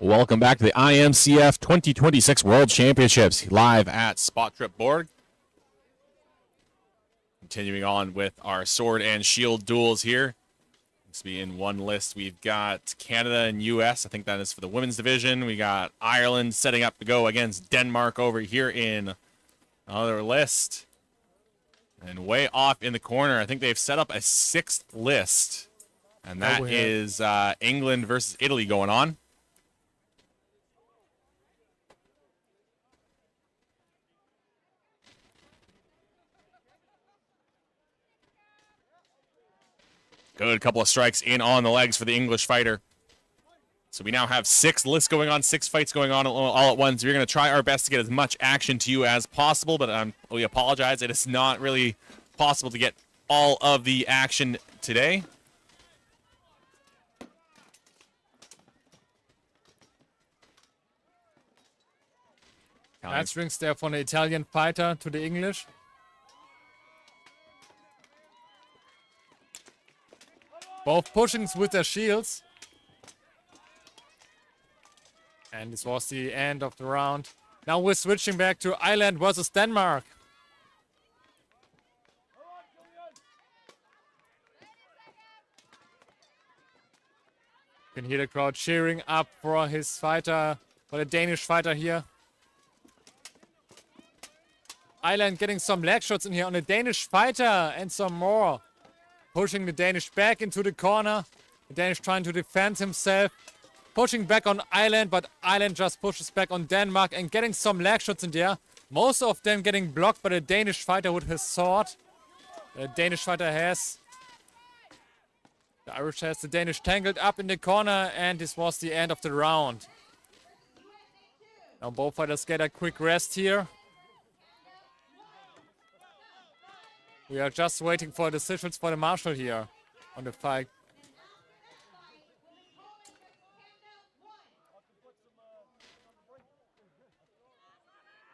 Welcome back to the IMCF 2026 World Championships live at Spøttrup Borg. Continuing on with our sword and shield duels here. Let's be in one list. We've got Canada and US. I think that is for the women's division. We got Ireland setting up to go against Denmark over here in another list. And way off in the corner, I think they've set up a 6th list. And that is England versus Italy going on. Good couple of strikes in on the legs for the English fighter. So we now have 6 lists going on, 6 fights going on all at once. We're going to try our best to get as much action to you as possible, but we apologize. It is not really possible to get all of the action today. Nice rings there from the Italian fighter to the English. Both pushing with their shields. And this was the end of the round. Now we're switching back to Ireland versus Denmark. You can hear the crowd cheering up for his fighter, for the Danish fighter here. Ireland getting some leg shots in here on the Danish fighter and some more. Pushing the Danish back into the corner. The Danish trying to defend himself. Pushing back on Ireland, but Ireland just pushes back on Denmark and getting some leg shots in there. Most of them getting blocked by the Danish fighter with his sword. The Danish fighter has. The Irish has the Danish tangled up in the corner, and this was the end of the round. Now both fighters get a quick rest here. We are just waiting for decisions for the marshal here on the fight.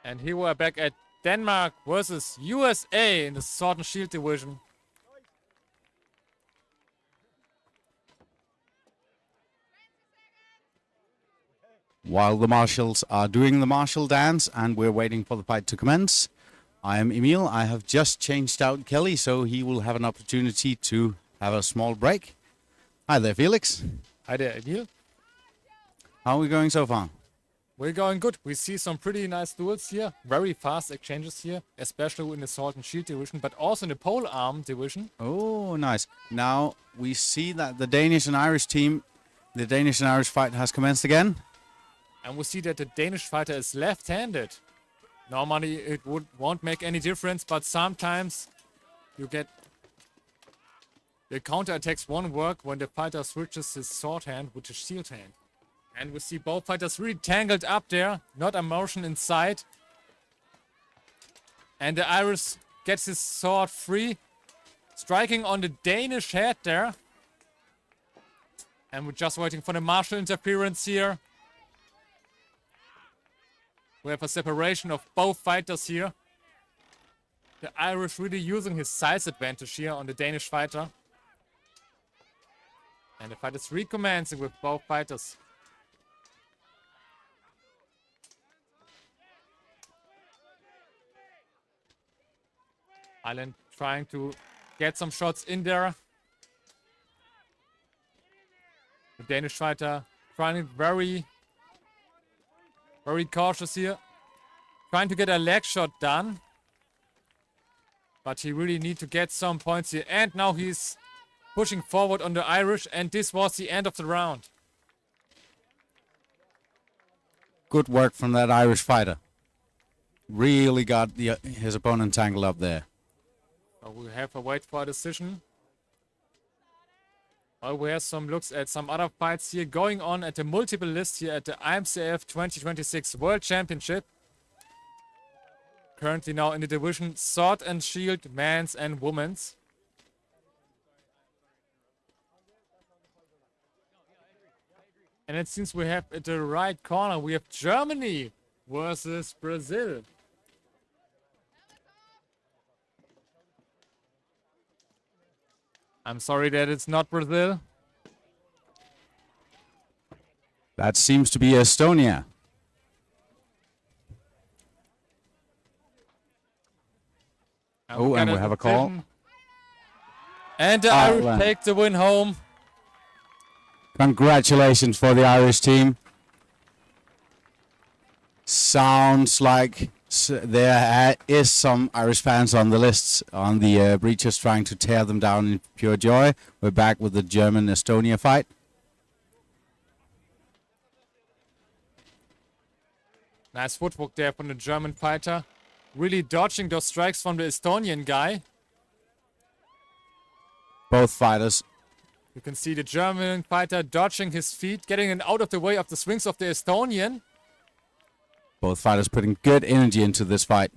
And here we are back at Denmark versus USA in the Sword and Shield division. While the marshals are doing the marshal dance and we're waiting for the fight to commence, I am Emil. I have just changed out Kelly, so he will have an opportunity to have a small break. Hi there, Felix. Hi there, Emil. How are we going so far? We're going good. We see some pretty nice duels here. Very fast exchanges here, especially in the Sword and Shield division, but also in the pole arm division. Oh, nice. Now, we see that the Danish and Irish team, the Danish and Irish fight has commenced again. And we see that the Danish fighter is left-handed. Normally, it won't make any difference, but sometimes you get the counter-attacks won't work when the fighter switches his sword hand with his shield hand. And we see both fighters really tangled up there, not a motion inside. And the Irish gets his sword free, striking on the Danish head there. And we're just waiting for the martial interference here. We have a separation of both fighters here. The Irish really using his size advantage here on the Danish fighter. And the fight is recommencing with both fighters. Ireland trying to get some shots in there. The Danish fighter trying it very cautious here. Trying to get a leg shot done. But he really need to get some points here. And now he's pushing forward on the Irish. And this was the end of the round. Good work from that Irish fighter. Really got his opponent tangled up there. So we have to wait for a decision. Well, we have some looks at some other fights here going on at the multiple list here at the IMCF 2026 World Championship. Currently now in the division Sword and Shield, men's and women's. And it seems we have at the right corner, we have Germany versus Brazil. I'm sorry that it's not Brazil. That seems to be Estonia. Oh, and we have a call. And the Oh, Irish wow. take the win home. Congratulations for the Irish team. Sounds like there is some Irish fans on the lists on the breaches trying to tear them down in pure joy. We're back with the German-Estonia fight. Nice footwork there from the German fighter. Really dodging those strikes from the Estonian guy. Both fighters. You can see the German fighter dodging his feet, getting it out of the way of the swings of the Estonian. Both fighters putting good energy into this fight.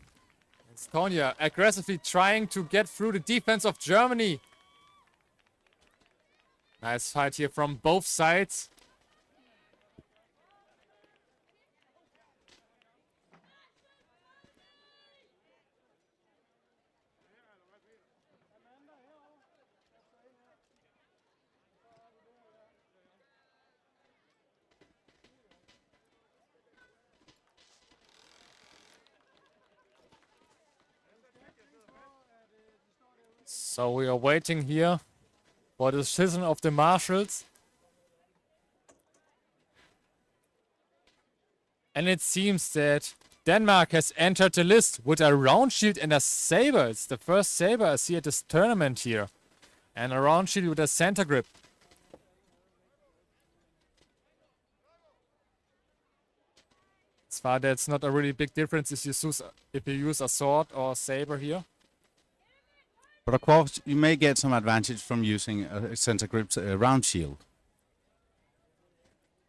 Estonia aggressively trying to get through the defense of Germany. Nice fight here from both sides. So we are waiting here for the decision of the marshals. And it seems that Denmark has entered the list with a round shield and a saber. It's the first saber I see at this tournament here. And a round shield with a center grip. As far that's not a really big difference if you use a sword or a saber here. But of course, you may get some advantage from using a center grip round shield.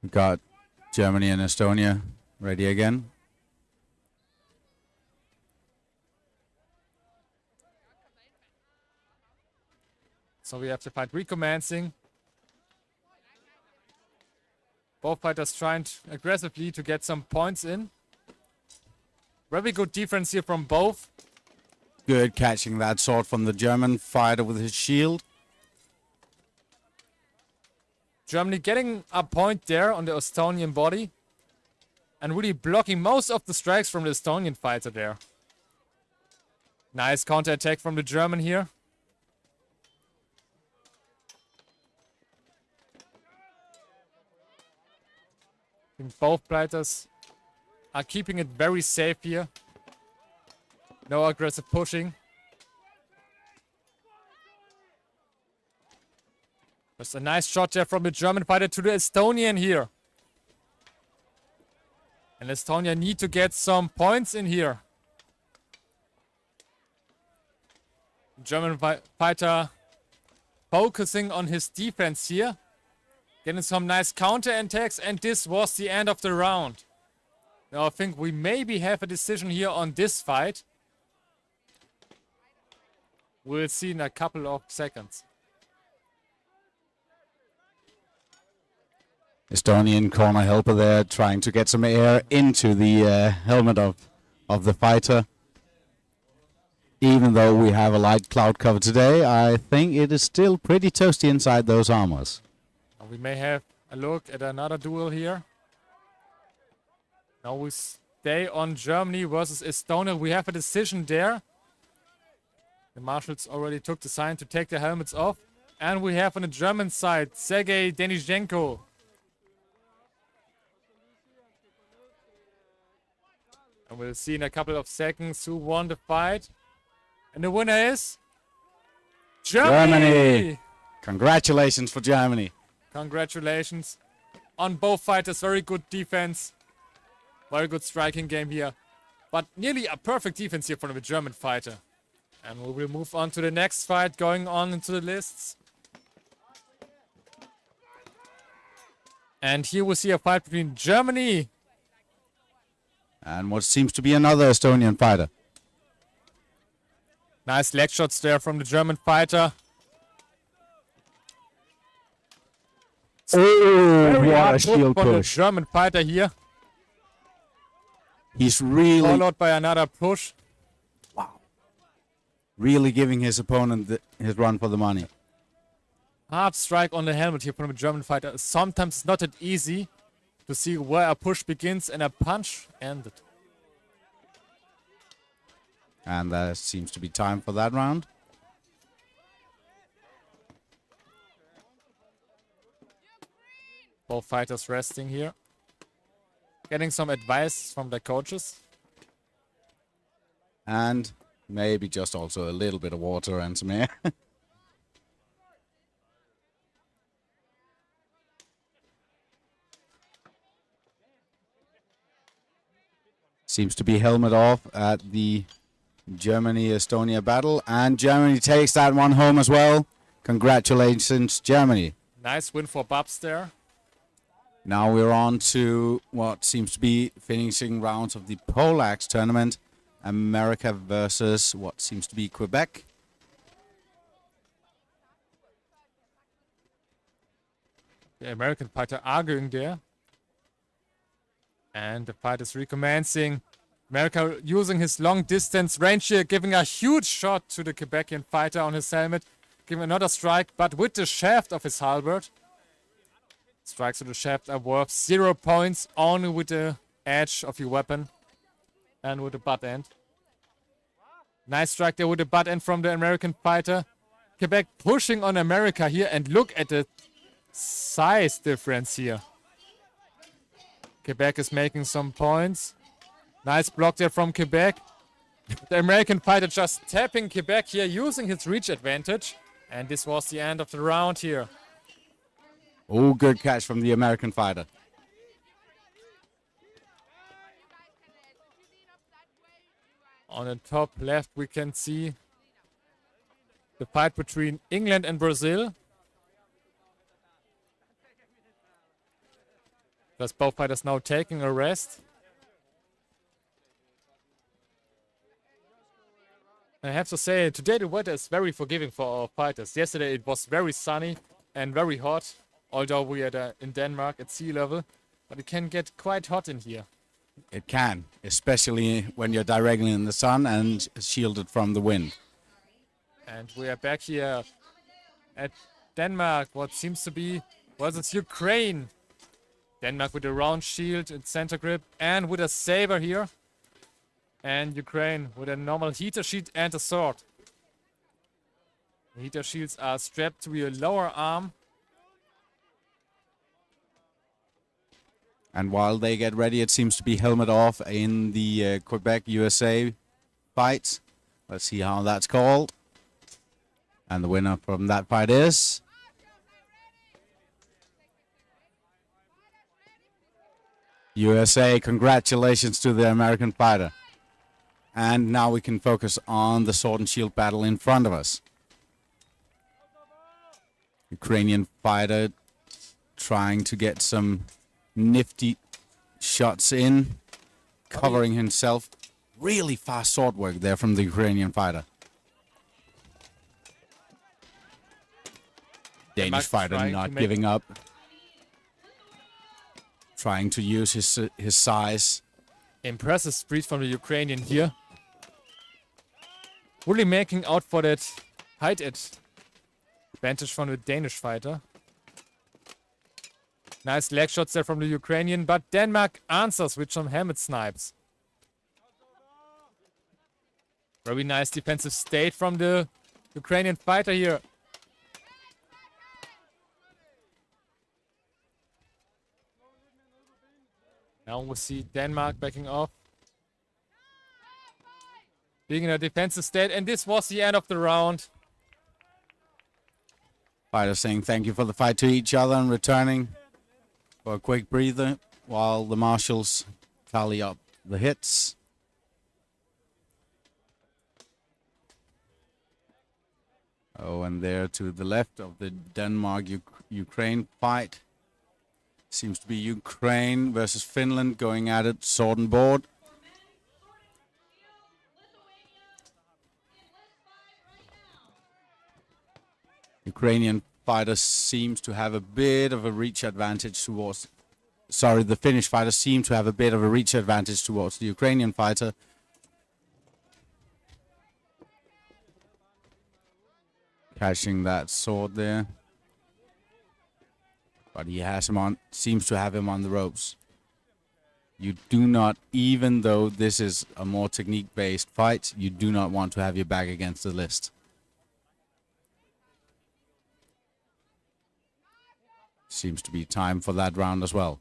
We've got Germany and Estonia ready again. So we have the fight recommencing. Both fighters trying aggressively to get some points in. Very good defense here from both. Good catching that sword from the German fighter with his shield. Germany getting a point there on the Estonian body. And really blocking most of the strikes from the Estonian fighter there. Nice counter-attack from the German here. I think both fighters are keeping it very safe here. No aggressive pushing. Just a nice shot there from the German fighter to the Estonian here. And Estonia need to get some points in here. German fighter focusing on his defense here. Getting some nice counter attacks, and this was the end of the round. Now I think we maybe have a decision here on this fight. We'll see in a couple of seconds. Estonian corner helper there trying to get some air into the helmet of the fighter. Even though we have a light cloud cover today, I think it is still pretty toasty inside those armors. We may have a look at another duel here. Now we stay on Germany versus Estonia. We have a decision there. The marshals already took the sign to take their helmets off. And we have on the German side, Sergei Denizhenko. And we'll see in a couple of seconds who won the fight. And the winner is... Germany! Congratulations for Germany. Congratulations on both fighters. Very good defense. Very good striking game here. But nearly a perfect defense here from the German fighter. And we will move on to the next fight going on into the lists. And here we see a fight between Germany. And what seems to be another Estonian fighter. Nice leg shots there from the German fighter. Oh, Very what a hard hook shield from the push. German fighter here. He's really, Followed by another push. really giving his opponent his run for the money. Hard strike on the helmet here from the German fighter. Sometimes it's not that easy to see where a push begins and a punch ended. And there seems to be time for that round. Both fighters resting here. Getting some advice from their coaches. And maybe just also a little bit of water and some air. Seems to be helmet off at the Germany-Estonia battle. And Germany takes that one home as well. Congratulations, Germany. Nice win for Babs there. Now we're on to what seems to be finishing rounds of the Polax tournament. America versus what seems to be Quebec. The American fighter arguing there. And the fight is recommencing. America using his long distance range here, giving a huge shot to the Quebecian fighter on his helmet. Giving another strike, but with the shaft of his halberd. Strikes with the shaft are worth 0 points, only with the edge of your weapon. And with the butt end. Nice strike there with the butt end from the American fighter. Quebec pushing on America here, and look at the size difference here. Quebec is making some points. Nice block there from Quebec. The American fighter just tapping Quebec here, using his reach advantage. And this was the end of the round here. Oh, good catch from the American fighter. On the top left, we can see the fight between England and Brazil. Thus both fighters now taking a rest. I have to say, today the weather is very forgiving for our fighters. Yesterday it was very sunny and very hot, although we are in Denmark at sea level. But it can get quite hot in here. It can, especially when you're directly in the sun and shielded from the wind. And we are back here at Denmark, what seems to be, well, it's Ukraine. Denmark with a round shield and center grip and with a saber here. And Ukraine with a normal heater shield and a sword. The heater shields are strapped to your lower arm. And while they get ready, it seems to be helmet off in the Quebec-USA fight. Let's see how that's called. And the winner from that fight is... USA. Congratulations to the American fighter. And now we can focus on the sword and shield battle in front of us. Ukrainian fighter trying to get some nifty shots in, covering himself. Really fast sword work there from the Ukrainian fighter. Danish fighter not giving up. Trying to use his size. Impressive speed from the Ukrainian here. Really making out for that height advantage from the Danish fighter. Nice leg shots there from the Ukrainian, but Denmark answers with some helmet snipes. Very nice defensive state from the Ukrainian fighter here. Now we see Denmark backing off. Being in a defensive state, and this was the end of the round. Fighters saying thank you for the fight to each other and returning for a quick breather while the marshals tally up the hits. Oh, and there to the left of the Denmark-Ukraine fight. Seems to be Ukraine versus Finland going at it, sword and board. Ukrainian fighter seems to have a bit of a reach advantage towards... Sorry, the Finnish fighter seemed to have a bit of a reach advantage towards the Ukrainian fighter. Catching that sword there. But he has him on, seems to have him on the ropes. You do not, even though this is a more technique-based fight, you do not want to have your back against the list. Seems to be time for that round as well.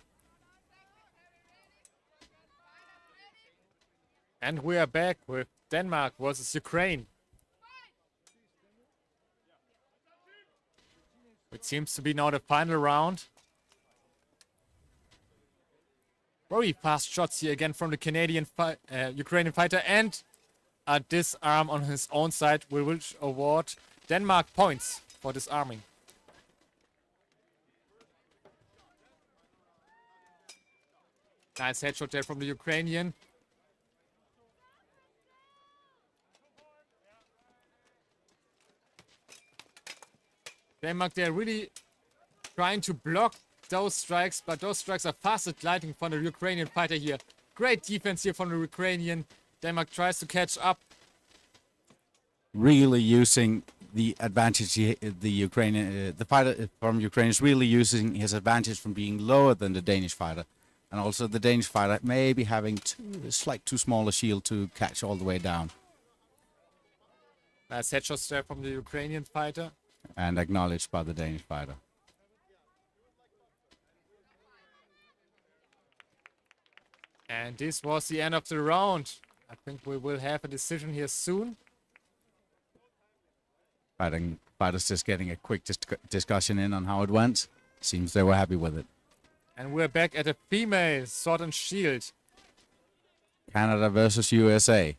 And we are back with Denmark versus Ukraine. It seems to be now the final round. Very fast shots here again from the Ukrainian fighter, and a disarm on his own side, which award Denmark points for disarming. Nice headshot there from the Ukrainian. Denmark, they're really trying to block those strikes, but those strikes are fast gliding from the Ukrainian fighter here. Great defense here from the Ukrainian. Denmark tries to catch up. Really using the advantage the fighter from Ukraine is really using his advantage from being lower than the Danish fighter. And also the Danish fighter maybe having too small a shield to catch all the way down. Nice headshot there from the Ukrainian fighter. And acknowledged by the Danish fighter. And this was the end of the round. I think we will have a decision here soon. Fighters just getting a quick discussion in on how it went. Seems they were happy with it. And we're back at a female sword and shield. Canada versus USA.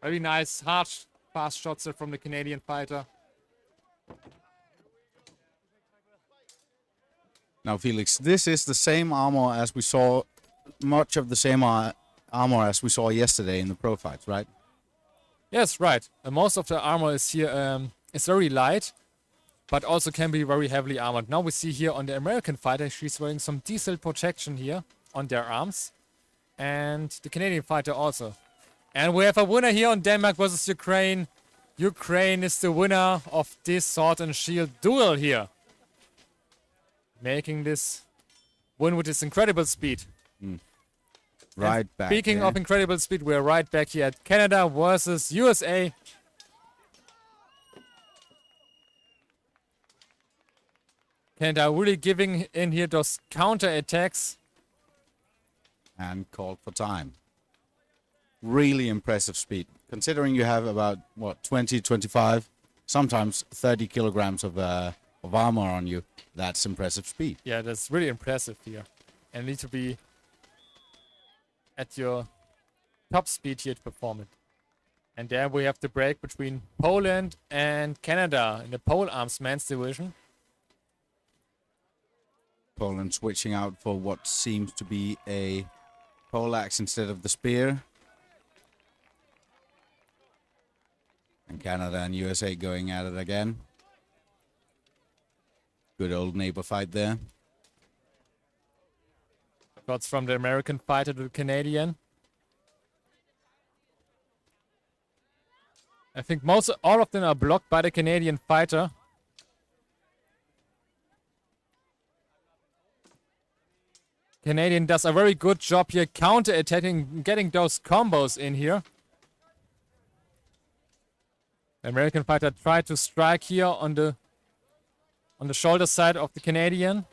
Very nice, hard, fast shots there from the Canadian fighter. Now, Felix, this is the same armor as we saw, much of the same armor as we saw yesterday in the pro fights, right? Yes, right. Most of the armor is here, is very light, but also can be very heavily armored. Now we see here on the American fighter, she's wearing some diesel protection here on their arms. And the Canadian fighter also. And we have a winner here on Denmark versus Ukraine. Ukraine is the winner of this sword and shield duel here. Making this win with this incredible speed. Right back. Speaking of incredible speed, we're right back here at Canada versus USA. Canada really giving in here those counter attacks. And called for time. Really impressive speed. Considering you have about, what, 20, 25, sometimes 30 kilograms of armor on you, that's impressive speed. Yeah, that's really impressive here. And need to be at your top speed here to perform it. And there we have the break between Poland and Canada in the pole arms men's division. Poland switching out for what seems to be a pole axe instead of the spear. And Canada and USA going at it again. Good old neighbor fight there. Shots from the American fighter to the Canadian. I think all of them are blocked by the Canadian fighter. Canadian does a very good job here counter-attacking, getting those combos in here. The American fighter tried to strike here on the shoulder side of the Canadian.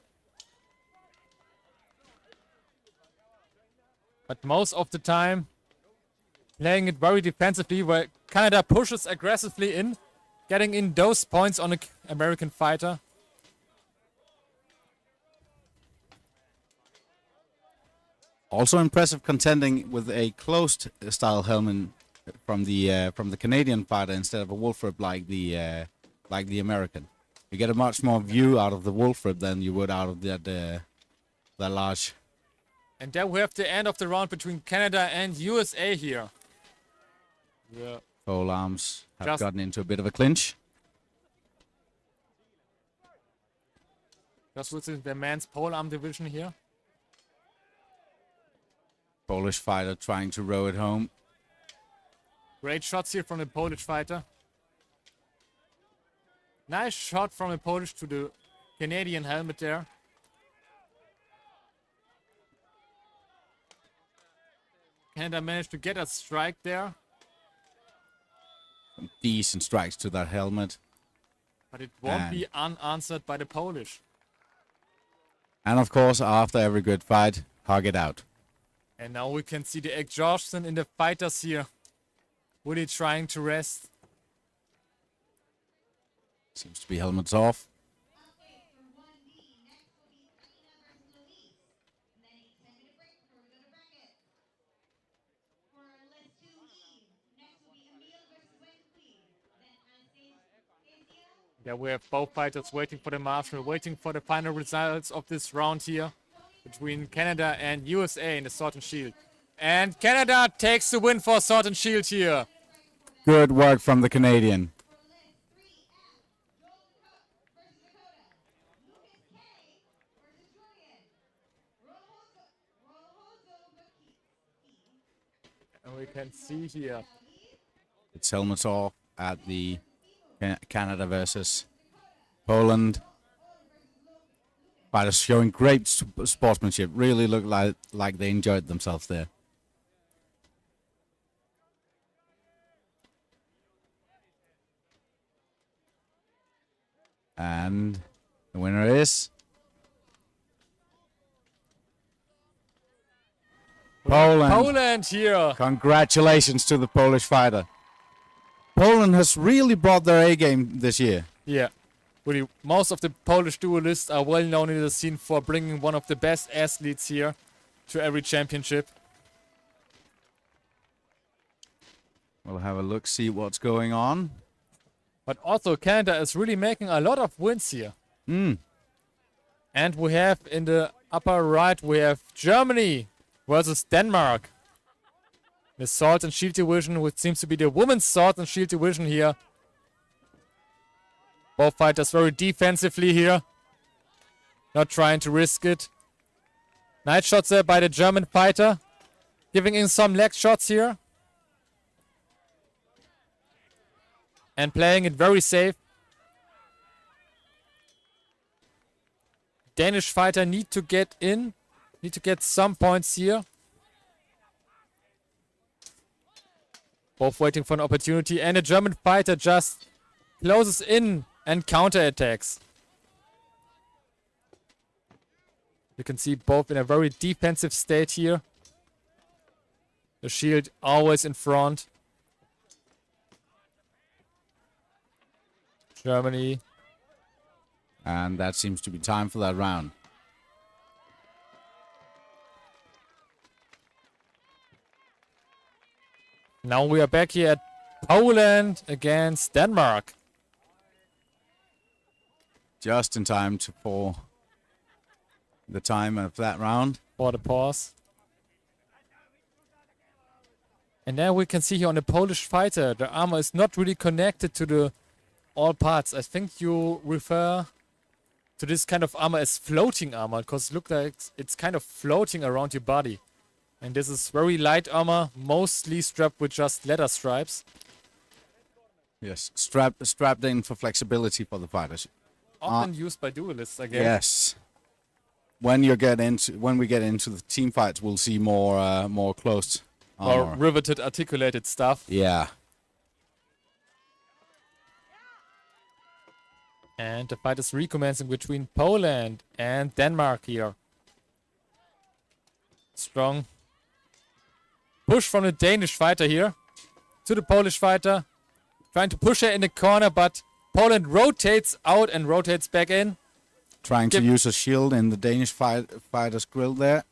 But most of the time, playing it very defensively, where Canada pushes aggressively in, getting in those points on the American fighter. Also impressive contending with a closed style helmet from the Canadian fighter instead of a wolf rib like the American. You get a much more view out of the wolf rib than you would out of that large. And then we have the end of the round between Canada and USA here. Yeah. Pole arms have gotten into a bit of a clinch. Just within the men's pole arm division here. Polish fighter trying to row it home. Great shots here from the Polish fighter. Nice shot from the Polish to the Canadian helmet there. Canada managed to get a strike there, Some decent strikes to that helmet. but it won't And- be unanswered by the Polish. And of course, after every good fight, hug it out. And now we can see the exhaustion in the fighters here. Really trying to rest. Seems to be helmets off. Okay, for 1B, next will be Alina versus Luis. And then a 10-minute break before we go to bracket. For list 2E, next will be Emil versus Wencliffe. Then Anastasia. Yeah, we have both fighters waiting for the marshal, waiting for the final results of this round here between Canada and USA in the Sword and Shield. And Canada takes the win for Sword and Shield here. Good work from the Canadian. For list 3F, Joel Cook versus Dakota. Lucas K versus Julian. Rojoso Baki. And we can see here. It's helmets off at the Canada versus Poland. Fighters showing great sportsmanship. Really look like they enjoyed themselves there. And the winner is Poland. Poland here. Congratulations to the Polish fighter. Poland has really brought their A game this year. Yeah. Really, most of the Polish duelists are well known in the scene for bringing one of the best athletes here to every championship. We'll have a look, see what's going on. But also Canada is really making a lot of wins here. Hmm. And we have in the upper right, we have Germany versus Denmark. The Sword and Shield division, which seems to be the women's Sword and Shield division here. Both fighters very defensively here. Not trying to risk it. Nice shots there by the German fighter. Giving in some leg shots here. And playing it very safe. Danish fighter need to get in. Need to get some points here. Both waiting for an opportunity. And the German fighter just closes in and counterattacks. You can see both in a very defensive state here. The shield always in front. Germany. And that seems to be time for that round. Now we are back here at Poland against Denmark. Just in time for the time of that round. For the pause. And now we can see here on the Polish fighter, the armor is not really connected to the all parts. I think you refer to this kind of armor as floating armor, because it looks like it's kind of floating around your body. And this is very light armor, mostly strapped with just leather stripes. Yes, strapped in for flexibility for the fighters. Often used by duelists, I guess. Yes. When we get into the team fights, we'll see more close Or armor. riveted, articulated stuff. Yeah. And the fight is recommencing between Poland and Denmark here. Strong push from the Danish fighter here to the Polish fighter. Trying to push her in the corner, but Poland rotates out and rotates back in. Trying to use a shield in the Danish fighter's grill there.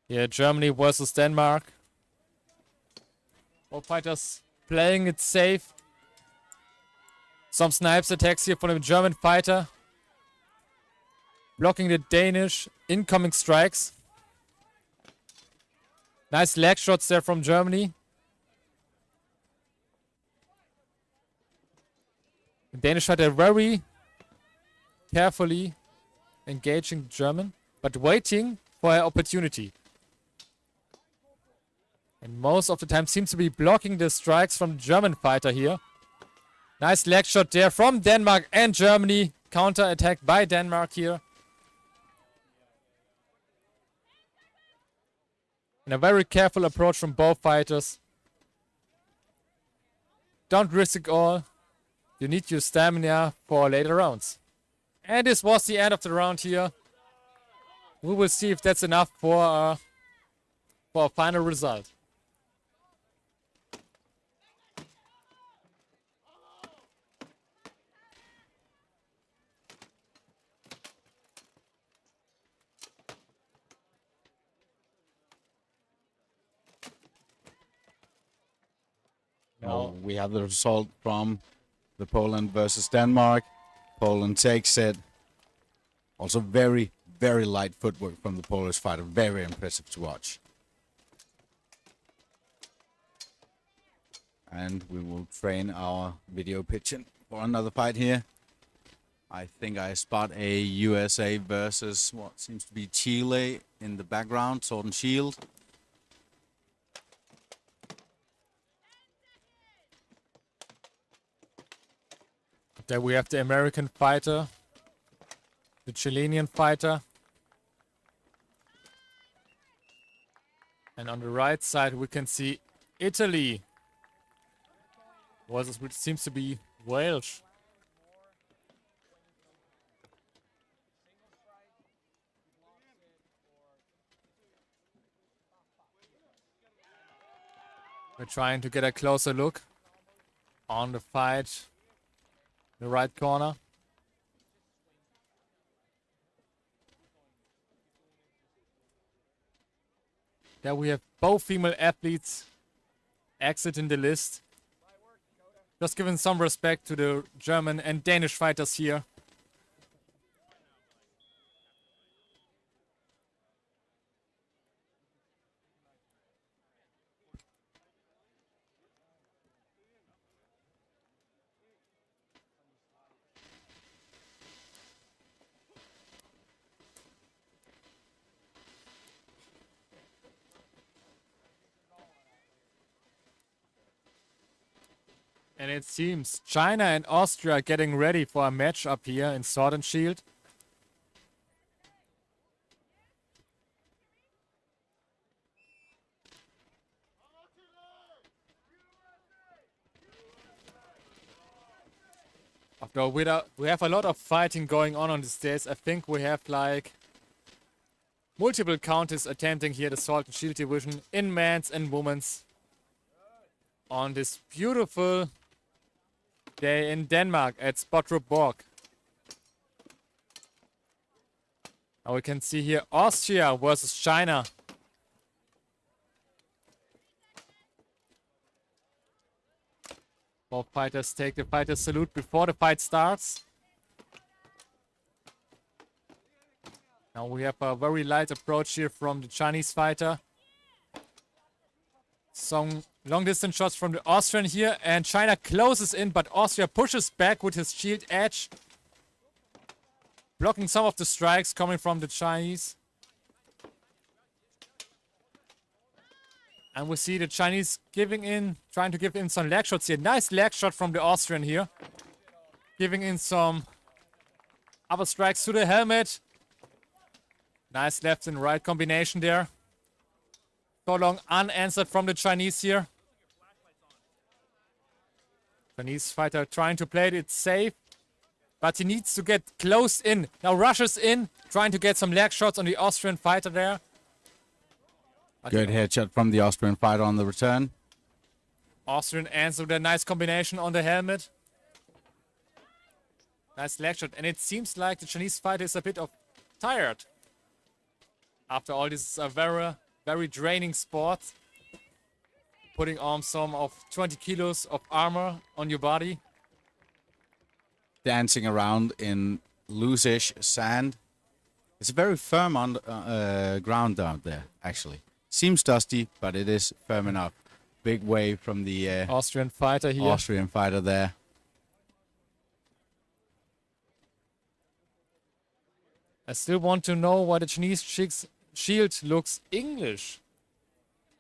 Yeah, Germany versus Denmark. Both fighters playing it safe. Some snipes attacks here from the German fighter. Blocking the Danish incoming strikes. Nice leg shots there from Germany. The Danish fighter very carefully engaging the German, but waiting for an opportunity. And most of the time seems to be blocking the strikes from the German fighter here. Nice leg shot there from Denmark and Germany. Counter attack by Denmark here. And a very careful approach from both fighters. Don't risk it all. You need your stamina for later rounds. And this was the end of the round here. We will see if that's enough for a final result. Now we have the result from the Poland versus Denmark. Poland takes it. Also very, very light footwork from the Polish fighter. Very impressive to watch. And we will train our video pitching for another fight here. I think I spot a USA versus what seems to be Chile in the background, sword and shield. There we have the American fighter, the Chilean fighter. And on the right side we can see Italy versus which seems to be Wales. We're trying to get a closer look on the fight. The right corner. There we have both female athletes exiting the list. Just giving some respect to the German and Danish fighters here. And it seems China and Austria are getting ready for a match up here in Sword and Shield. After we have a lot of fighting going on these days. I think we have like multiple counters attempting here the Sword and Shield division in men's and women's on this beautiful day in Denmark at Spøttrup Borg. Now we can see here Austria versus China. Both fighters take the fighter's salute before the fight starts. Now we have a very light approach here from the Chinese fighter. Some long distance shots from the Austrian here, and China closes in, but Austria pushes back with his shield edge, blocking some of the strikes coming from the Chinese. And we see the Chinese giving in, trying to give in some leg shots here. Nice leg shot from the Austrian here, giving in some upper strikes to the helmet. Nice left and right combination there. So long unanswered from the Chinese here. Chinese fighter trying to play it safe, but he needs to get close in. Now rushes in, trying to get some leg shots on the Austrian fighter there. But Good headshot from the Austrian fighter on the return. Austrian answered with a nice combination on the helmet. Nice leg shot, and it seems like the Chinese fighter is a bit tired. After all, this is a very draining sport. Putting on some of 20 kilos of armor on your body. Dancing around in loose-ish sand. It's very firm on ground down there, actually. Seems dusty, but it is firm enough. Big wave from the Austrian fighter here. Austrian fighter there. I still want to know why the Chinese shield looks English.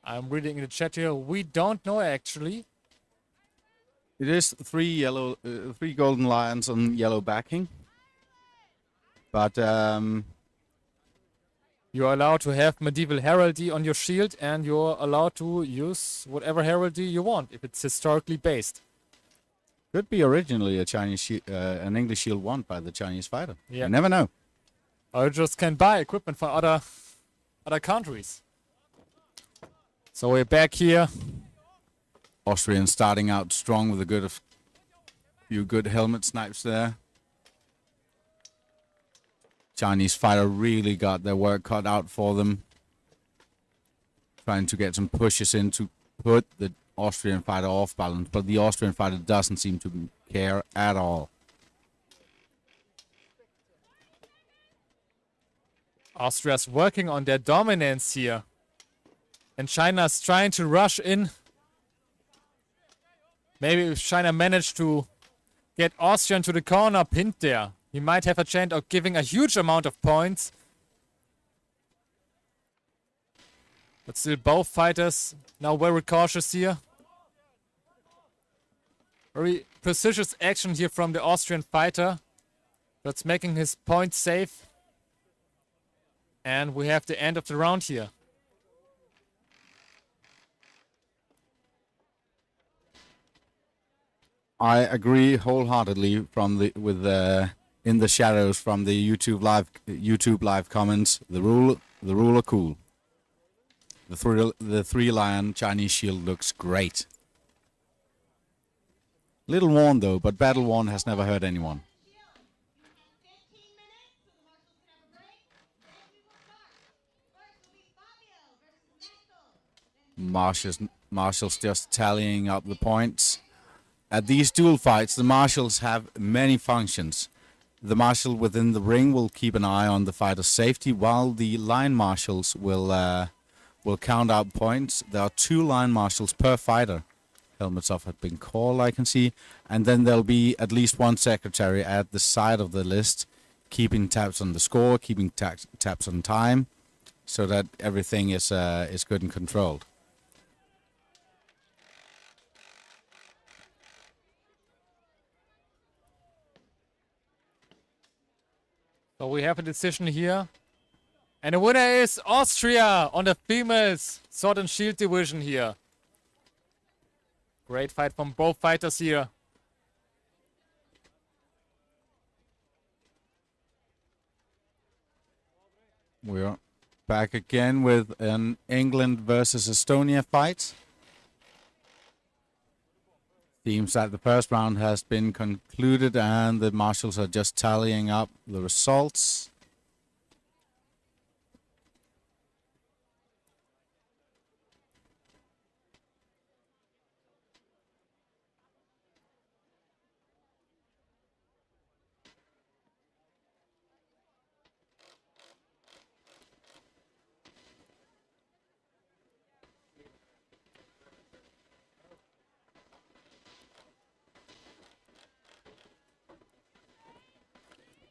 I'm reading in the chat here. We don't know actually. It is three golden lions on yellow backing. But You are allowed to have medieval heraldry on your shield, and you're allowed to use whatever heraldry you want if it's historically based. could be originally a an English shield won by the Chinese fighter. Yeah. You never know. Or you just can buy equipment for other countries. So we're back here. Austrian starting out strong with a few good helmet snipes there. Chinese fighter really got their work cut out for them. Trying to get some pushes in to put the Austrian fighter off balance, but the Austrian fighter doesn't seem to care at all. Austria's working on their dominance here. And China's trying to rush in. Maybe if China managed to get Austria into the corner pinned there, he might have a chance of giving a huge amount of points. But still both fighters now very cautious here. Very precious action here from the Austrian fighter. That's making his point safe. And we have the end of the round here. I agree wholeheartedly in the shadows from the YouTube live comments. The rule are cool. The three lion Chinese shield looks great. Little worn though, but battle worn has never hurt anyone. Marshals just tallying up the points. At these duel fights, the marshals have many functions. The marshal within the ring will keep an eye on the fighter's safety, while the line marshals will count out points. There are 2 line marshals per fighter. Helmets off have been called, I can see. And then there'll be at least 1 secretary at the side of the list, keeping tabs on the score, keeping tabs on time, so that everything is good and controlled. So we have a decision here. And the winner is Austria on the females sword and shield division here. Great fight from both fighters here. We're back again with an England versus Estonia fight. Seems that the first round has been concluded and the marshals are just tallying up the results.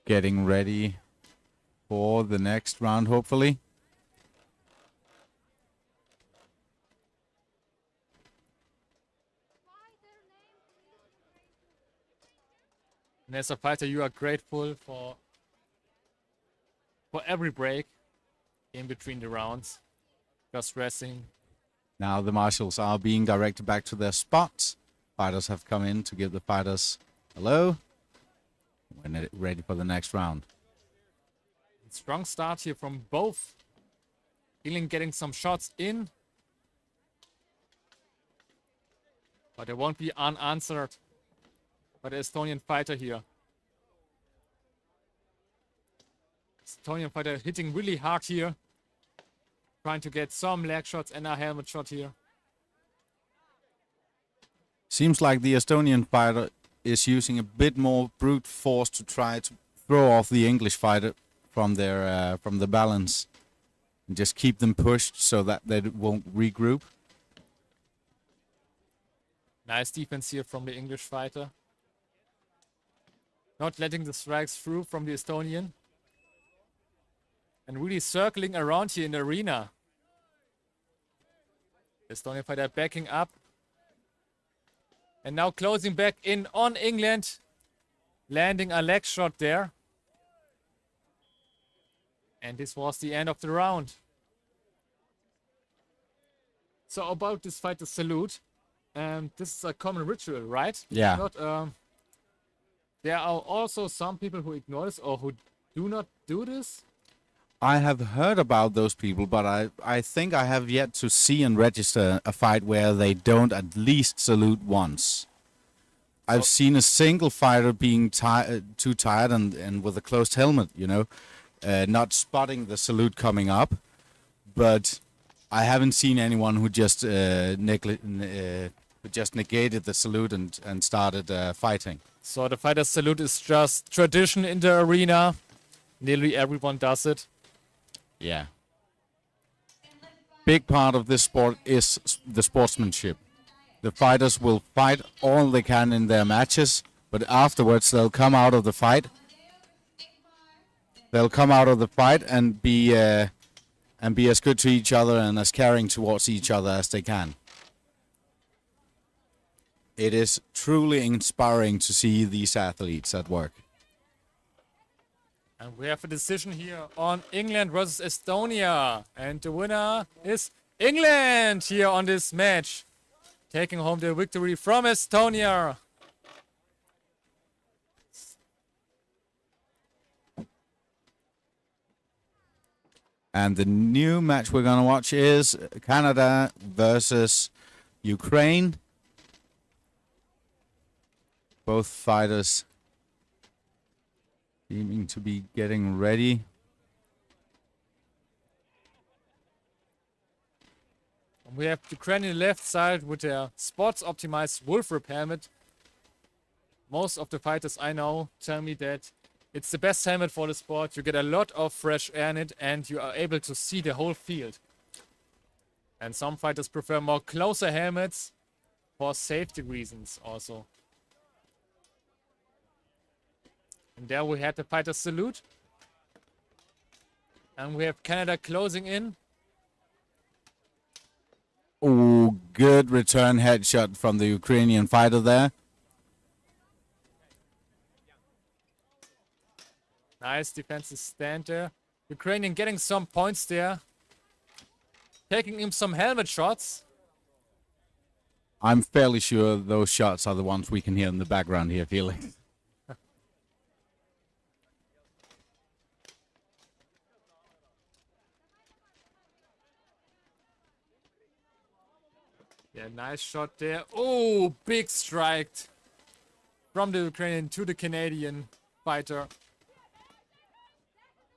Getting ready for the next round, hopefully. And as a fighter, you are grateful for every break in between the rounds. Just resting. Now the marshals are being directed back to their spots. Fighters have come in to give the fighters hello. We're ready for the next round. Strong start here from both. Ealing getting some shots in. But they won't be unanswered by the Estonian fighter here. Estonian fighter hitting really hard here. Trying to get some leg shots and a helmet shot here. Seems like the Estonian fighter is using a bit more brute force to try to throw off the English fighter from the balance and just keep them pushed so that they won't regroup. Nice defense here from the English fighter. Not letting the strikes through from the Estonian. And really circling around here in the arena. Estonian fighter backing up. And now closing back in on England. Landing a leg shot there. And this was the end of the round. So about this fighter salute. This is a common ritual, right? Yeah. Not, there are also some people who ignore this or who do not do this. I have heard about those people, but I think I have yet to see and register a fight where they don't at least salute once. I've seen a single fighter being too tired and with a closed helmet, you know, not spotting the salute coming up. But I haven't seen anyone who just negated the salute and started fighting. So the fighter salute is just tradition in the arena. Nearly everyone does it. Yeah. Big part of this sport is the sportsmanship. The fighters will fight all they can in their matches, but afterwards they'll come out of the fight. They'll come out of the fight and be as good to each other and as caring towards each other as they can. It is truly inspiring to see these athletes at work. And we have a decision here on England versus Estonia. And the winner is England here on this match. Taking home the victory from Estonia. And the new match we're going to watch is Canada versus Ukraine. Both fighters seeming to be getting ready. We have Ukrainian left side with their sports optimized Wolfrip helmet. Most of the fighters I know tell me that it's the best helmet for the sport. You get a lot of fresh air in it and you are able to see the whole field. And some fighters prefer more closer helmets for safety reasons also. And there we had the fighter salute. And we have Canada closing in. Oh, good return headshot from the Ukrainian fighter there. Nice defensive stand there. Ukrainian getting some points there. Taking him some helmet shots. I'm fairly sure those shots are the ones we can hear in the background here, Felix. Yeah, nice shot there. Oh, big strike from the Ukrainian to the Canadian fighter.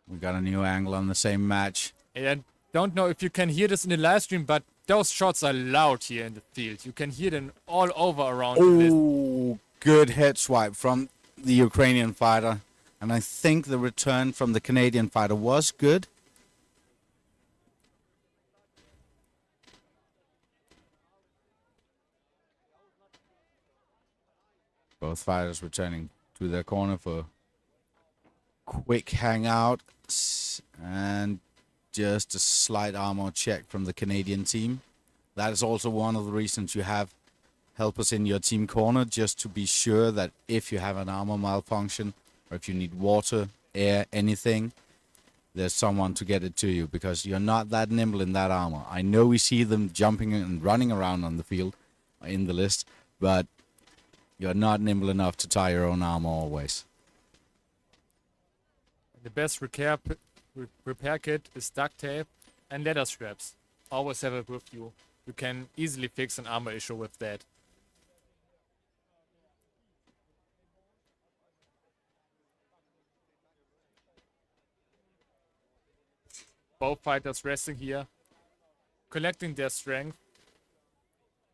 We got a new angle on the same match. And I don't know if you can hear this in the live stream, but those shots are loud here in the field. You can hear them all over around the list. Oh, good head swipe from the Ukrainian fighter. And I think the return from the Canadian fighter was good. Both fighters returning to their corner for quick hangout and just a slight armor check from the Canadian team. That is also one of the reasons you have helpers in your team corner, just to be sure that if you have an armor malfunction or if you need water, air, anything, there's someone to get it to you, because you're not that nimble in that armor. I know we see them jumping and running around on the field in the list, but you're not nimble enough to tie your own armor always. The best repair kit is duct tape and leather straps. Always have it with you. You can easily fix an armor issue with that. Both fighters resting here, collecting their strength,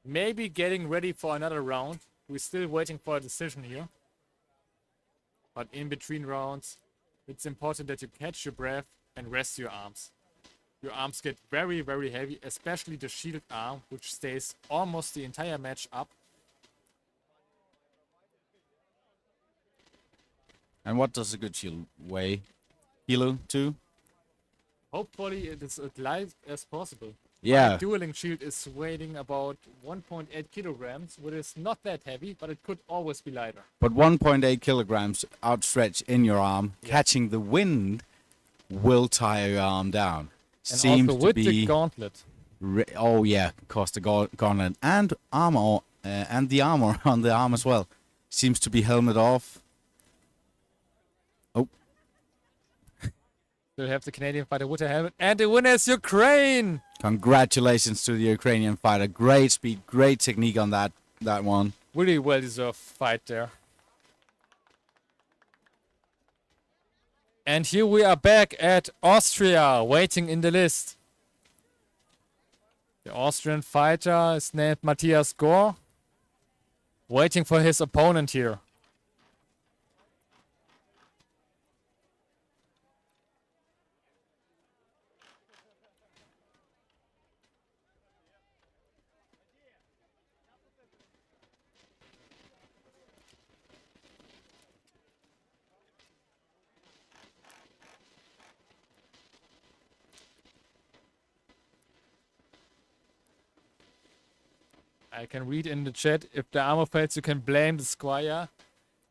maybe getting ready for another round. We're still waiting for a decision here. But in between rounds, it's important that you catch your breath and rest your arms. Your arms get very, very heavy, especially the shield arm, which stays almost the entire match up. And what does a good shield weigh? Kilo 2? Hopefully it is as light as possible. Yeah. My dueling shield is weighing about 1.8 kilograms, which is not that heavy, but it could always be lighter. But 1.8 kilograms outstretched in your arm, catching the wind, will tire your arm down. And Seems also to with be. the gauntlet. Oh yeah, of course the gauntlet and armor and the armor on the arm as well. Seems to be helmet off. Oh, Still have the Canadian fighter with a helmet, and the winner is Ukraine. congratulations to the Ukrainian fighter. Great speed, great technique on that one. Really well deserved fight there. And here we are back at Austria, waiting in the list. The Austrian fighter is named Matthias Gore, waiting for his opponent here. I can read in the chat, if the armor fails, you can blame the squire.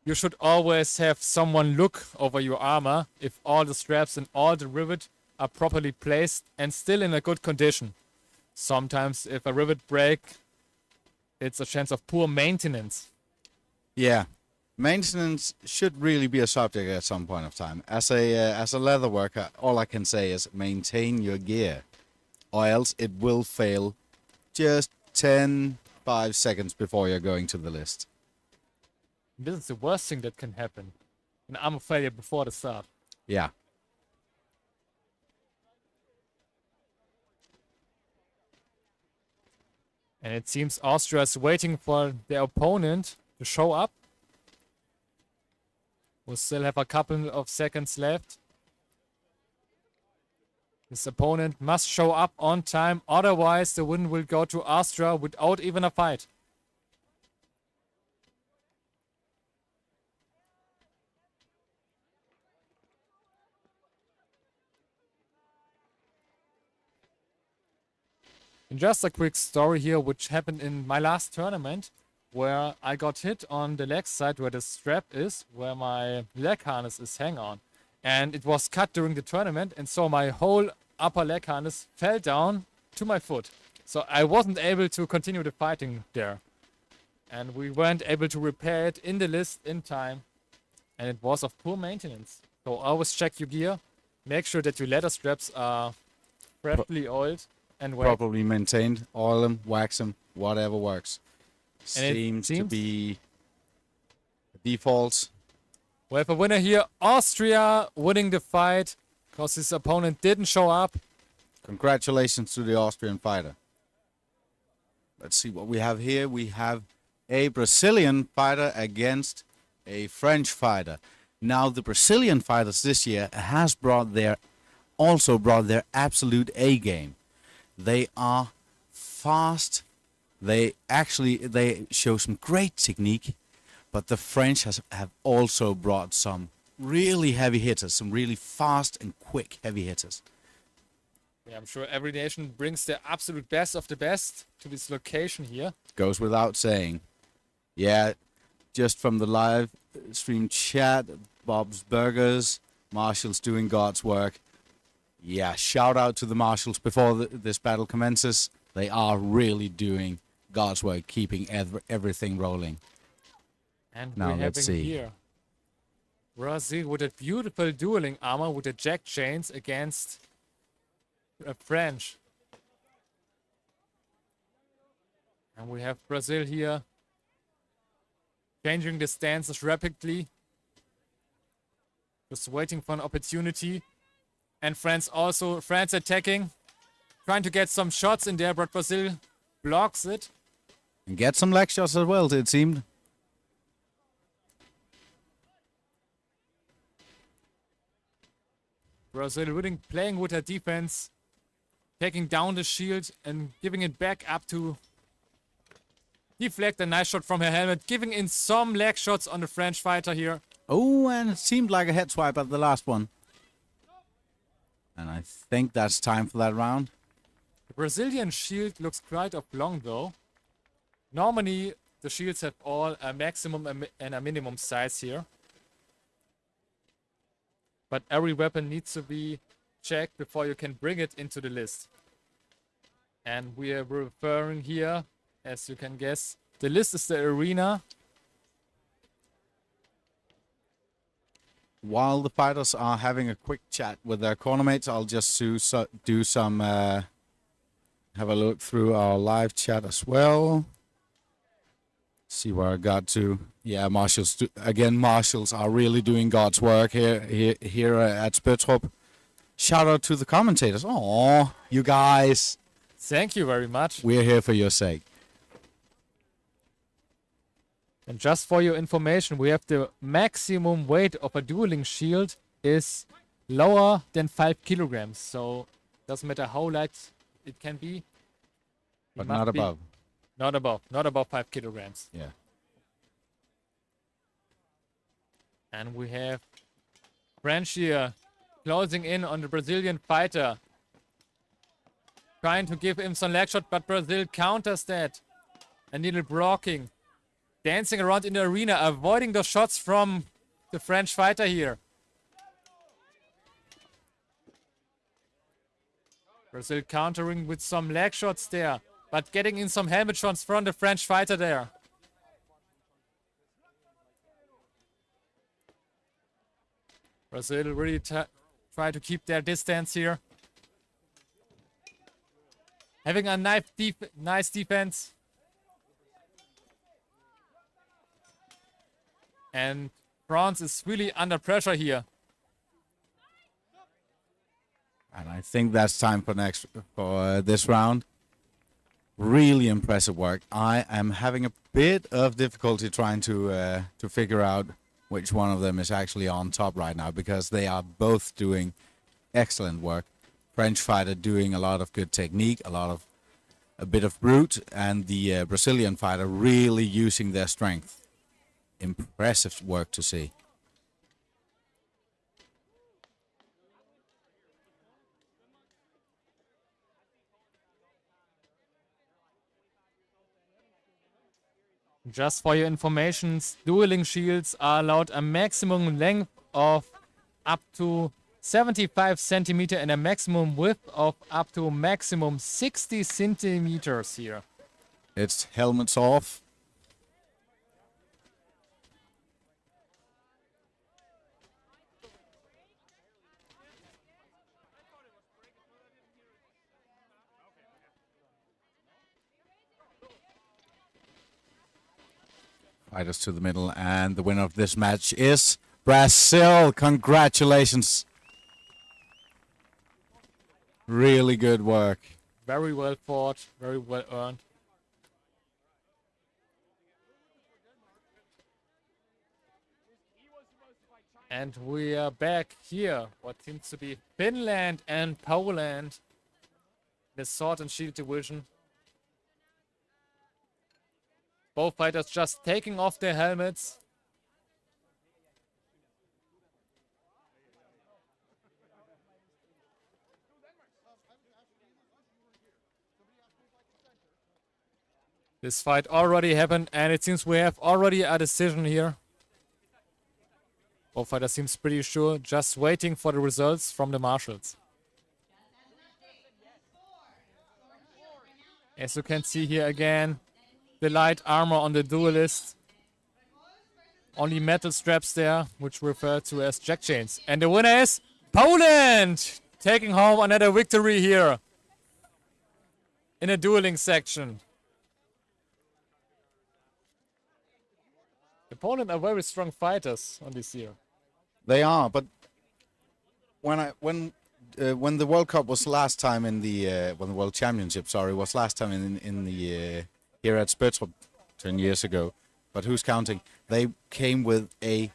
You should always have someone look over your armor if all the straps and all the rivet are properly placed and still in a good condition. Sometimes if a rivet break, it's a chance of poor maintenance. Yeah, maintenance should really be a subject at some point of time. As a leather worker, all I can say is maintain your gear, or else it will fail just 5 seconds before you're going to the list. This is the worst thing that can happen. An armor failure before the start. Yeah. And it seems Austria is waiting for their opponent to show up. We'll still have a couple of seconds left. His opponent must show up on time, otherwise the win will go to Austria without even a fight. And just a quick story here, which happened in my last tournament, where I got hit on the leg side where the strap is, where my leg harness is hang on. And it was cut during the tournament, and so my whole upper leg harness fell down to my foot. So I wasn't able to continue the fighting there. And we weren't able to repair it in the list in time. And it was of poor maintenance. So always check your gear. Make sure that your leather straps are freshly oiled and waxed. Properly maintained. Oil them, wax them, whatever works. And it Seems to seems- be defaults. We have a winner here. Austria winning the fight because his opponent didn't show up. Congratulations to the Austrian fighter. Let's see what we have here. We have a Brazilian fighter against a French fighter. Now the Brazilian fighters this year has also brought their absolute A game. They are fast. They show some great technique, but the French have also brought some really heavy hitters, some really fast and quick heavy hitters. Yeah, I'm sure every nation brings their absolute best of the best to this location here. Goes without saying. Yeah, just from the live stream chat, Bob's Burgers, Marshall's doing God's work. Yeah, shout out to the Marshals before this battle commences. They are really doing God's work, keeping everything rolling. And Now, we're let's having see. here Brazil with a beautiful dueling armor with the jack chains against a French. And we have Brazil here changing the stances rapidly. Just waiting for an opportunity. And France attacking. Trying to get some shots in there, but Brazil blocks it. And get some leg shots as well, it seemed. Brazil winning, playing with her defense, taking down the shield and giving it back up to deflect a nice shot from her helmet, giving in some leg shots on the French fighter here. Oh, and it seemed like a head swipe at the last one. And I think that's time for that round. The Brazilian shield looks quite oblong though. Normally, the shields have all a maximum and a minimum size here. But every weapon needs to be checked before you can bring it into the list. And we are referring here, as you can guess, the list is the arena. While the fighters are having a quick chat with their corner mates, I'll just do some, have a look through our live chat as well. See where I got to. Yeah, marshals, again, marshals are really doing God's work here at Spøttrup. Shout out to the commentators. Oh, you guys. Thank you very much. We're here for your sake. And just for your information, we have the maximum weight of a dueling shield is lower than 5 kilograms. So doesn't matter how light it can be. But not above. Not above 5 kilograms. Yeah. And we have French here closing in on the Brazilian fighter. Trying to give him some leg shot, but Brazil counters that. A little blocking. Dancing around in the arena, avoiding the shots from the French fighter here. Brazil countering with some leg shots there, but getting in some helmet shots from the French fighter there. Brazil really try to keep their distance here. Having a nice defense. And France is really under pressure here. And I think that's time for this round. Really impressive work. I am having a bit of difficulty trying to figure out which one of them is actually on top right now, because they are both doing excellent work. French fighter doing a lot of good technique, a bit of brute, and the Brazilian fighter really using their strength. Impressive work to see. Just for your information, dueling shields are allowed a maximum length of up to 75 centimeter and a maximum width of up to maximum 60 centimeters here. It's helmets off. Fighters to the middle, and the winner of this match is Brazil. Congratulations. Really good work. Very well fought, very well earned. And we are back here, what seems to be Finland and Poland. The sword and shield division. Both fighters just taking off their helmets. This fight already happened, and it seems we have already a decision here. Both fighters seems pretty sure, just waiting for the results from the marshals. As you can see here again, the light armor on the duelist. Only metal straps there, which refer to as jack chains. And the winner is Poland! Taking home another victory here in a dueling section. The Poland are very strong fighters on this year. They are, but when the World Cup was last time in the when the World Championship, was last time in the here at Spøttrup 10 years ago, but who's counting? They came with a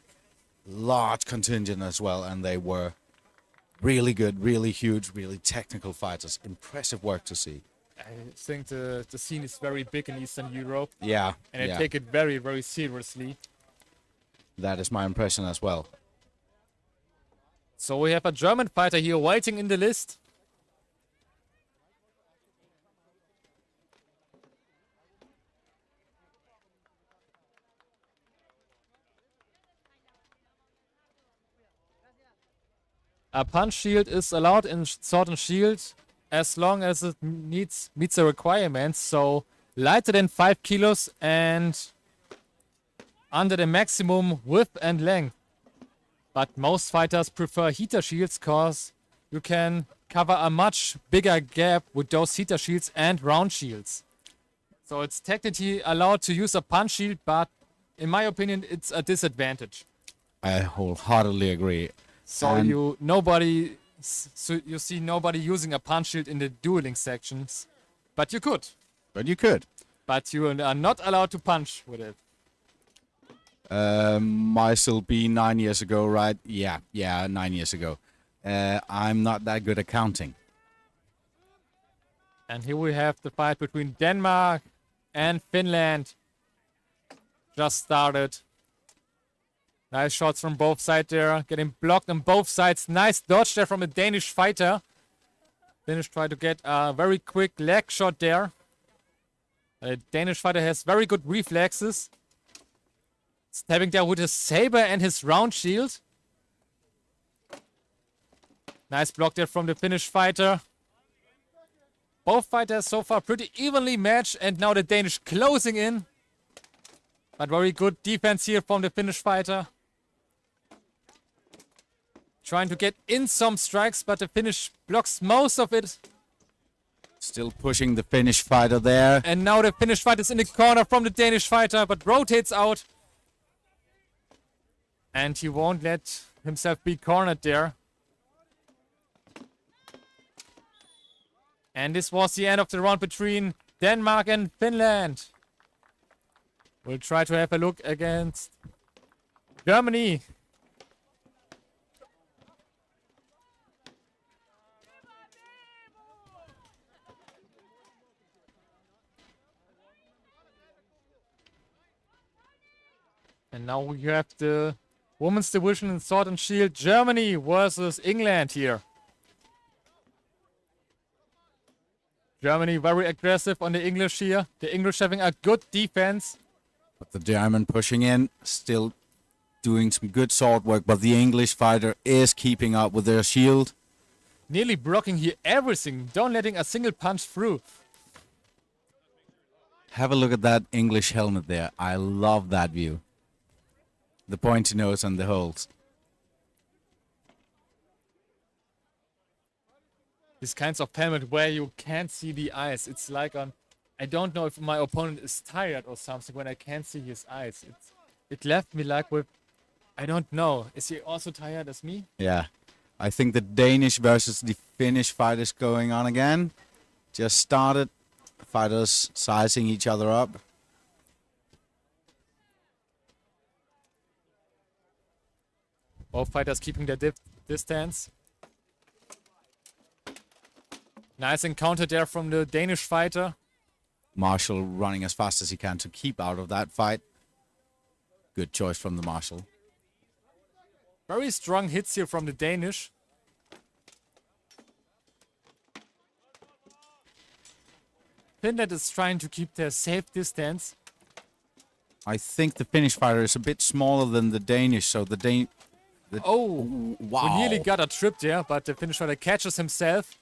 large contingent as well, and they were really good, really huge, really technical fighters. Impressive work to see. I think the scene is very big in Eastern Europe. Yeah. And they take it very, very seriously. That is my impression as well. So we have a German fighter here waiting in the list. A punch shield is allowed in Sword and Shield as long as it meets the requirements. So lighter than 5 kilos and under the maximum width and length. But most fighters prefer heater shields cause you can cover a much bigger gap with those heater shields and round shields. So it's technically allowed to use a punch shield, but in my opinion, it's a disadvantage. I wholeheartedly agree. So And- you see nobody using a punch shield in the dueling sections, but you could. But you could. But you are not allowed to punch with it. Might still be 9 years ago, right? Yeah, 9 years ago. I'm not that good at counting. And here we have the fight between Denmark and Finland. Just started. Nice shots from both sides there. Getting blocked on both sides. Nice dodge there from a Danish fighter. Danish tried to get a very quick leg shot there. The Danish fighter has very good reflexes. Stabbing there with his saber and his round shield. Nice block there from the Finnish fighter. Both fighters so far pretty evenly matched, and now the Danish closing in. But very good defense here from the Finnish fighter. Trying to get in some strikes, but the Finnish blocks most of it. Still pushing the Finnish fighter there. And now the Finnish fighter is in the corner from the Danish fighter, but rotates out. And he won't let himself be cornered there. And this was the end of the round between Denmark and Finland. We'll try to have a look against Germany. And now we have the women's division in Sword and Shield. Germany versus England here. Germany very aggressive on the English here. The English having a good defense. But the German pushing in, still doing some good sword work, but the English fighter is keeping up with their shield. Nearly blocking here everything. Don't letting a single punch through. Have a look at that English helmet there. I love that view. The pointy nose and the holes. These kinds of helmet where you can't see the eyes. It's like on... I don't know if my opponent is tired or something when I can't see his eyes. It left me like with... I don't know. Is he also tired as me? Yeah. I think the Danish versus the Finnish fight is going on again. Just started. Fighters sizing each other up. Both fighters keeping their distance. Nice encounter there from the Danish fighter. Marshall running as fast as he can to keep out of that fight. Good choice from the Marshall. Very strong hits here from the Danish. Finland is trying to keep their safe distance. I think the Finnish fighter is a bit smaller than the Danish, so the Oh, wow. we nearly got a trip there, but the Finnish fighter catches himself.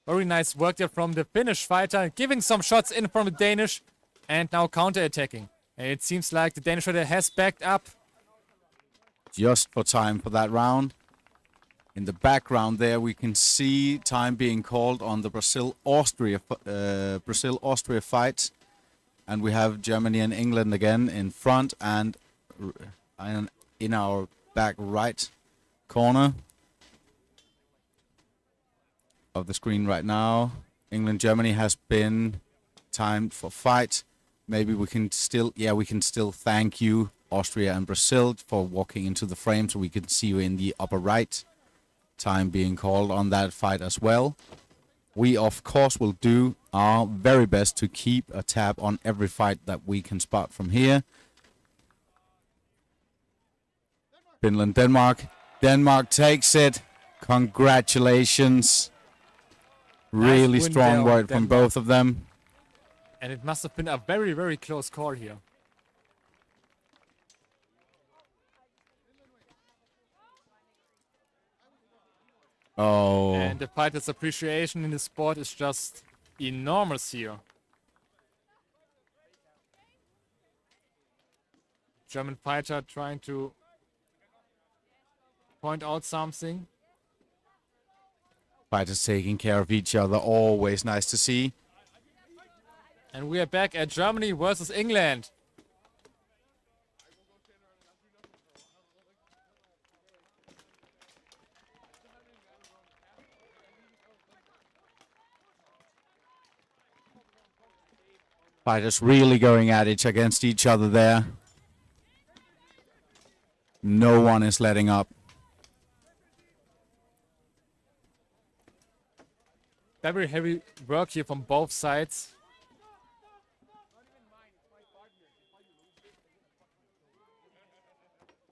Very nice work there from the Finnish fighter, giving some shots in from the Danish, and now counter-attacking. And it seems like the Danish fighter has backed up. Just for time for that round. In the background there, we can see time being called on the Brazil-Austria fight. And we have Germany and England again in front and in our back right corner of the screen right now. England-Germany has been timed for fight. Maybe we can still, we can still thank you, Austria and Brazil, for walking into the frame so we can see you in the upper right. Time being called on that fight as well. We, of course, will do our very best to keep a tab on every fight that we can spot from here. Finland, Denmark. Denmark takes it. Congratulations. Really Nice win strong there, word from Denmark. both of them. And it must have been a very, very close call here. Oh. And the fighter's appreciation in the sport is just enormous here. German fighter trying to point out something. Fighters taking care of each other, always nice to see. And we are back at Germany versus England. Fighters really going at it against each other there. No one is letting up. Very heavy work here from both sides.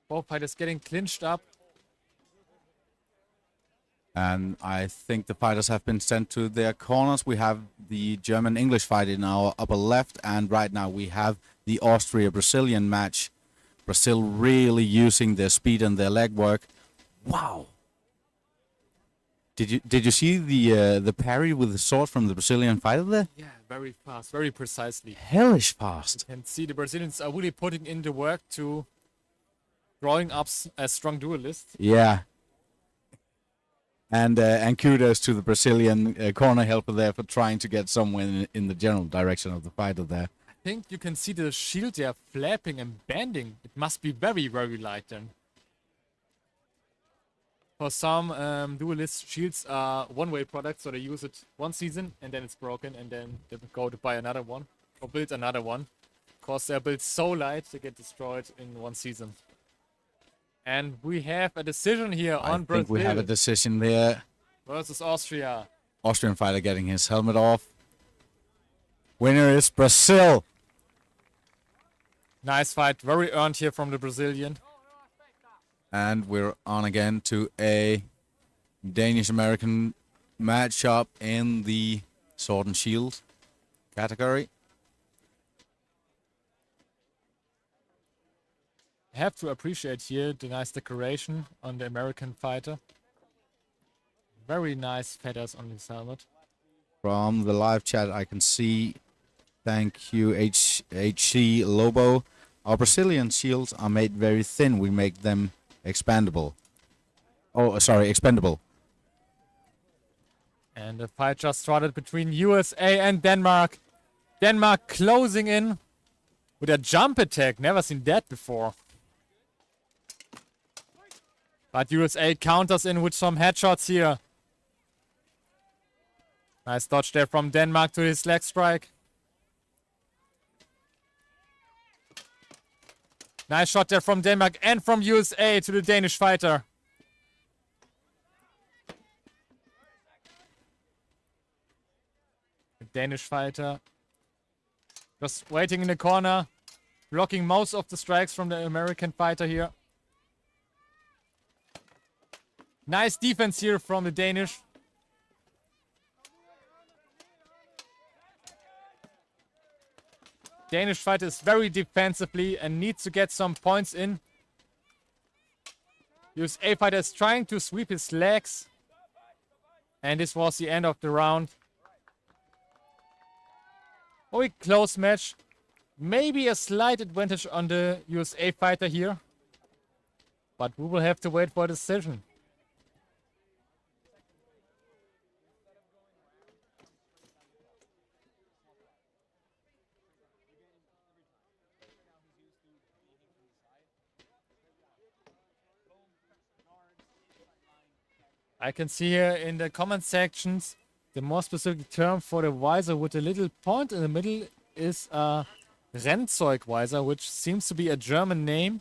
Both fighters getting clinched up. And I think the fighters have been sent to their corners. We have the German-English fight in our upper left. And right now we have the Austria-Brazilian match. Brazil really using their speed and their leg work. Wow. Did you see the parry with the sword from the Brazilian fighter there? Yeah, very fast, very precisely. Hellish fast. You can see the Brazilians are really putting in the work to growing up as strong duelists. Yeah. And kudos to the Brazilian corner helper there for trying to get someone in the general direction of the fighter there. I think you can see the shield there flapping and bending. It must be very, very light then. For some duelists, shields are one-way products, so they use it one season and then it's broken and then they go to buy another one or build another one. Because they're built so light, they get destroyed in one season. And we have a decision here on Brazil. I think we have a decision there. Versus Austria. Austrian fighter getting his helmet off. Winner is Brazil. Nice fight. Very earned here from the Brazilian. And we're on again to a Danish-American matchup in the Sword and Shield category. I have to appreciate here the nice decoration on the American fighter. Very nice feathers on his helmet. From the live chat, I can see, thank you, HC Lobo. Our Brazilian shields are made very thin. We make them expandable. Oh, sorry, expendable. And the fight just started between USA and Denmark. Denmark closing in with a jump attack. Never seen that before. But USA counters in with some headshots here. Nice dodge there from Denmark to his leg strike. Nice shot there from Denmark and from USA to the Danish fighter. The Danish fighter just waiting in the corner, blocking most of the strikes from the American fighter here. Nice defense here from the Danish. Danish fighter is very defensively and needs to get some points in. USA fighter is trying to sweep his legs. And this was the end of the round. Very close match. Maybe a slight advantage on the USA fighter here. But we will have to wait for a decision. I can see here in the comment sections the more specific term for the visor with a little point in the middle is a Rennzeug visor, which seems to be a German name.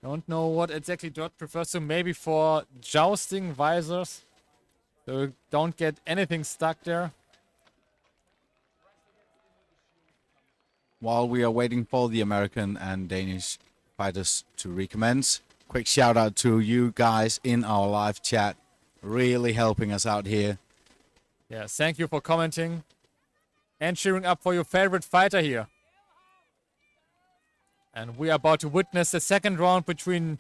Don't know what exactly Dot prefers to. Maybe for jousting visors, so you don't get anything stuck there. While we are waiting for the American and Danish fighters to recommence, quick shout out to you guys in our live chat, really helping us out here. Yeah, thank you for commenting and cheering up for your favorite fighter here. And we are about to witness the second round between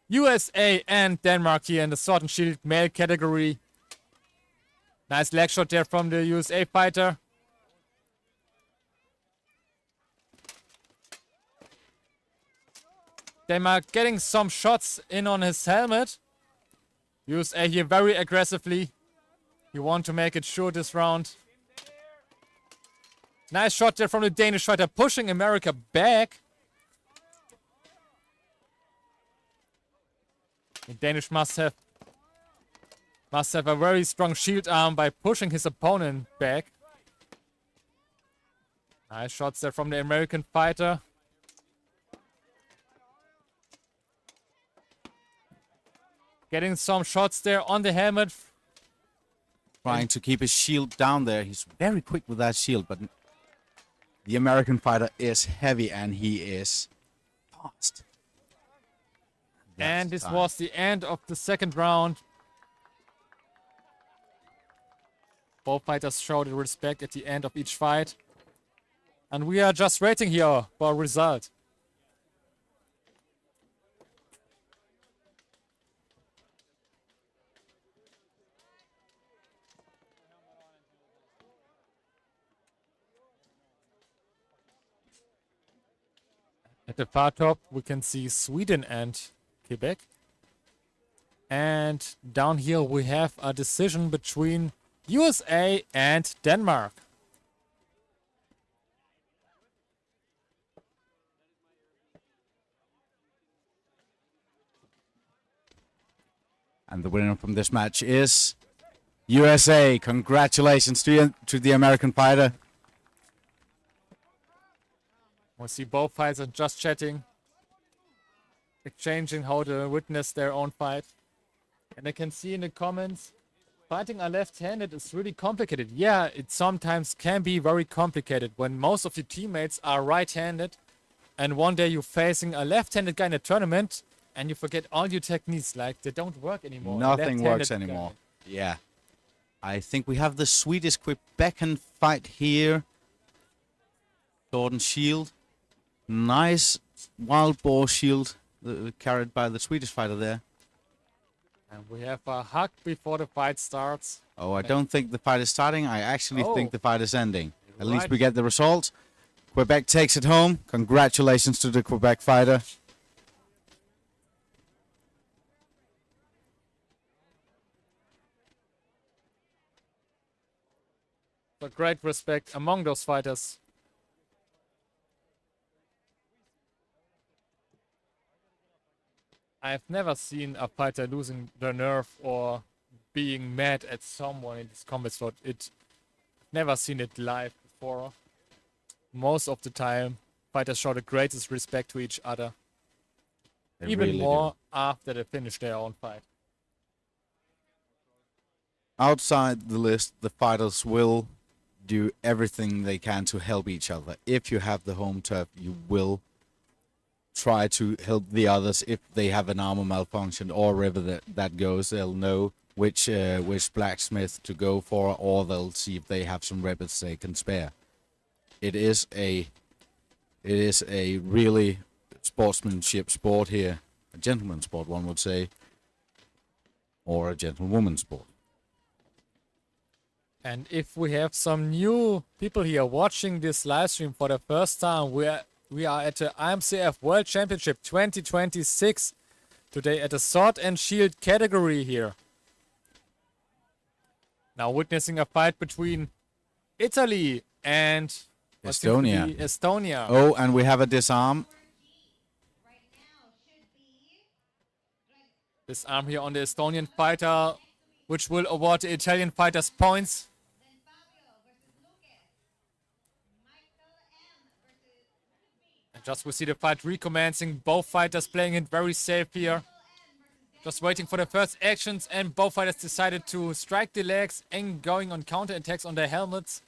USA and Denmark here in the sword and shield male category. Nice leg shot there from the USA fighter. Denmark getting some shots in on his helmet. USA here very aggressively. You want to make it sure this round. Nice shot there from the Danish fighter, pushing America back. The Danish must have a very strong shield arm by pushing his opponent back. Nice shots there from the American fighter. Getting some shots there on the helmet. Trying to keep his shield down there. He's very quick with that shield, but the American fighter is heavy and he is fast. And this was the end of the second round. Both fighters showed respect at the end of each fight. And we are just waiting here for a result. At the far top, we can see Sweden and Quebec. And down here, we have a decision between USA and Denmark. And the winner from this match is USA. Congratulations to the American fighter. We see both fighters just chatting, exchanging how to witness their own fight. And I can see in the comments, fighting a left-handed is really complicated. Yeah, it sometimes can be very complicated when most of your teammates are right-handed and one day you're facing a left-handed guy in a tournament and you forget all your techniques, like they don't work anymore. Nothing works anymore. Yeah. I think we have the Swedish Quebecan fight here. Sword and shield. Nice wild boar shield carried by the Swedish fighter there. And we have a hug before the fight starts. Oh, I don't think the fight is starting. I actually think the fight is ending. At least Right. we get the result. Quebec takes it home. Congratulations to the Quebec fighter. But great respect among those fighters. I've never seen a fighter losing their nerve or being mad at someone in this combat sport. Never seen it live before. Most of the time, fighters show the greatest respect to each other. They Even really more do. after they finish their own fight. Outside the list, the fighters will do everything they can to help each other. If you have the home turf, you will try to help the others if they have an armor malfunction or wherever that goes. They'll know which blacksmith to go for, or they'll see if they have some rabbits they can spare. It is a really sportsmanship sport here, a gentleman sport, one would say, or a gentlewoman sport. And if we have some new people here watching this live stream for the first time, we are at the IMCF World Championship 2026 today at the sword and shield category here. Now witnessing a fight between Italy and what seems to be Estonia. Oh, and we have a disarm. Disarm here on the Estonian fighter, which will award the Italian fighters points. And just we see the fight recommencing. Both fighters playing it very safe here. Just waiting for the first actions, and both fighters decided to strike the legs and going on counter attacks on their helmets.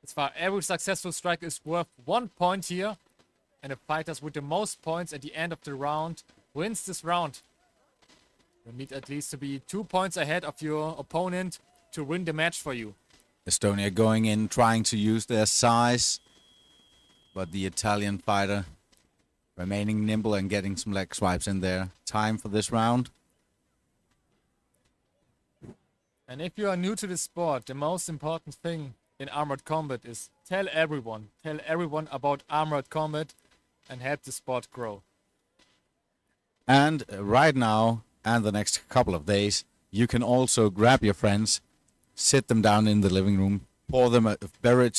As far every successful strike is worth 1 point here. And the fighters with the most points at the end of the round wins this round. You need at least to be 2 points ahead of your opponent to win the match for you. Estonia going in, trying to use their size. But the Italian fighter remaining nimble and getting some leg swipes in there. Time for this round. And if you are new to the sport, the most important thing in armored combat is tell everyone about armored combat and help the sport grow. And right now, and the next couple of days, you can also grab your friends, sit them down in the living room, pour them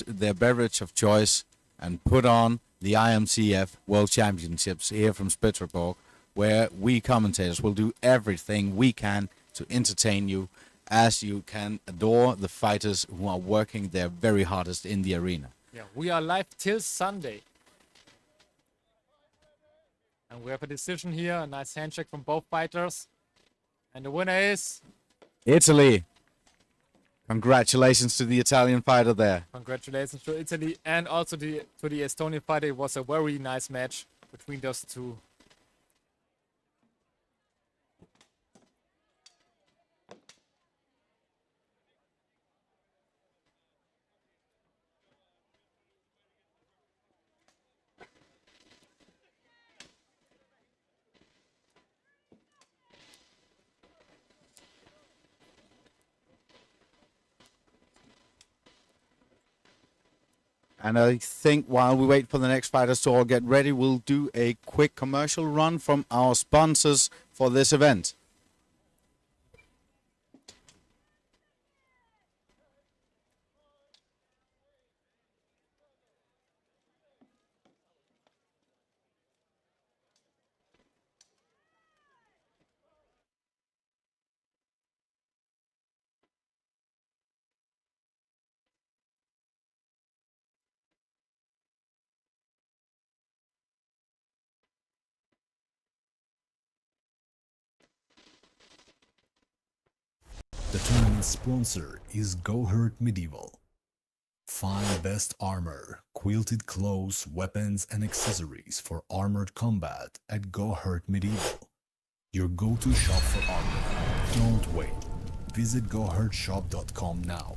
their beverage of choice, and put on the IMCF World Championships here from Spøttrup, Borg, where we commentators will do everything we can to entertain you, as you can adore the fighters who are working their very hardest in the arena. Yeah, we are live till Sunday. And we have a decision here, a nice handshake from both fighters. And the winner is... Italy. Congratulations to the Italian fighter there. Congratulations to Italy and also to the Estonian fighter. It was a very nice match between those two. And I think while we wait for the next fighters to all get ready, we'll do a quick commercial run from our sponsors for this event. The tournament sponsor is Go Hurt Medieval. Find best armor, quilted clothes, weapons, and accessories for armored combat at Go Hurt Medieval. Your go-to shop for armor. Don't wait. Visit gohurtshop.com now.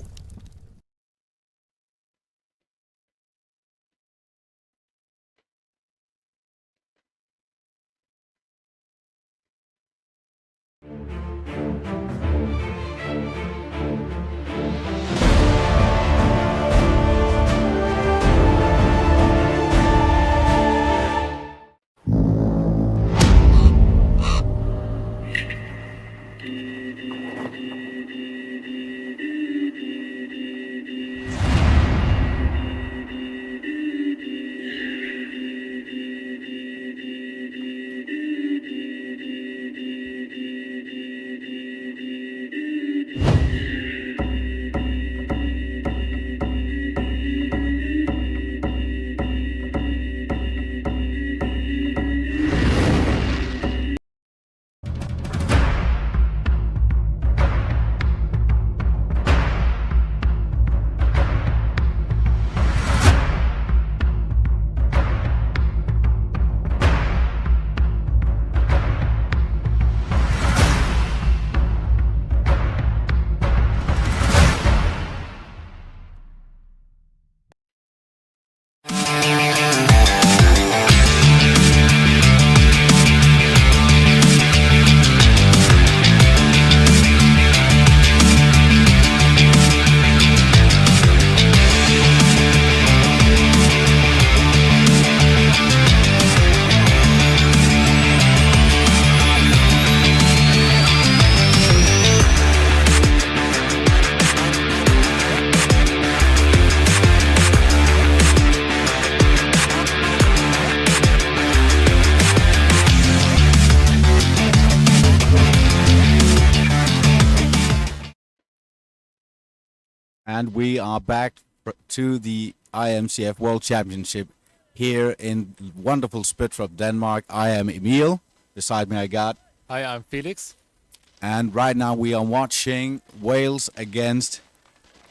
And we are back to the IMCF World Championship here in wonderful Spøttrup, Denmark. I am Emil. Beside me I got... Hi, I'm Felix. And right now we are watching Wales against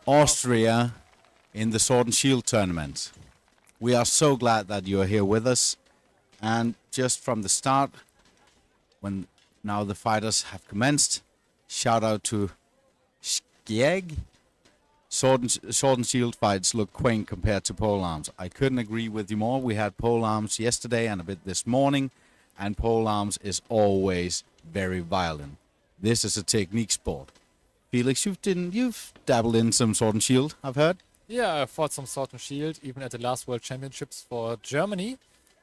Austria in the Sword and Shield tournament. We are so glad that you are here with us. And just from the start, when now the fighters have commenced, shout out to Skjeg sword and shield fights look quaint compared to pole arms. I couldn't agree with you more. We had pole arms yesterday and a bit this morning, and pole arms is always very violent. This is a technique sport. Felix, you've dabbled in some sword and shield, I've heard. Yeah, I fought some Sword and Shield even at the last World Championships for Germany.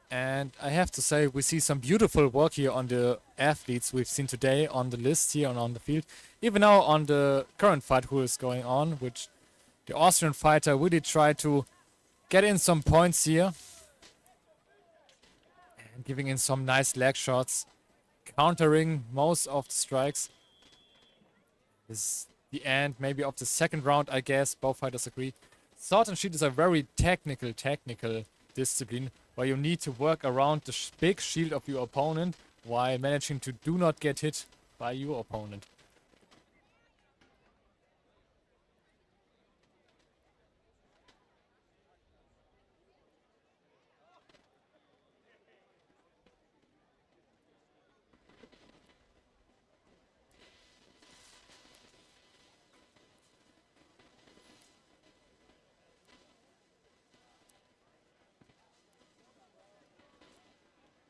And I have to say, we see some beautiful work here on the athletes we've seen today on the list here and on the field. Even now on the current fight who is going on, which the Austrian fighter really tried to get in some points here. And giving in some nice leg shots, countering most of the strikes. This is the end maybe of the second round, I guess. Both fighters agree. Sword and Shield is a very technical discipline where you need to work around the big shield of your opponent while managing to do not get hit by your opponent.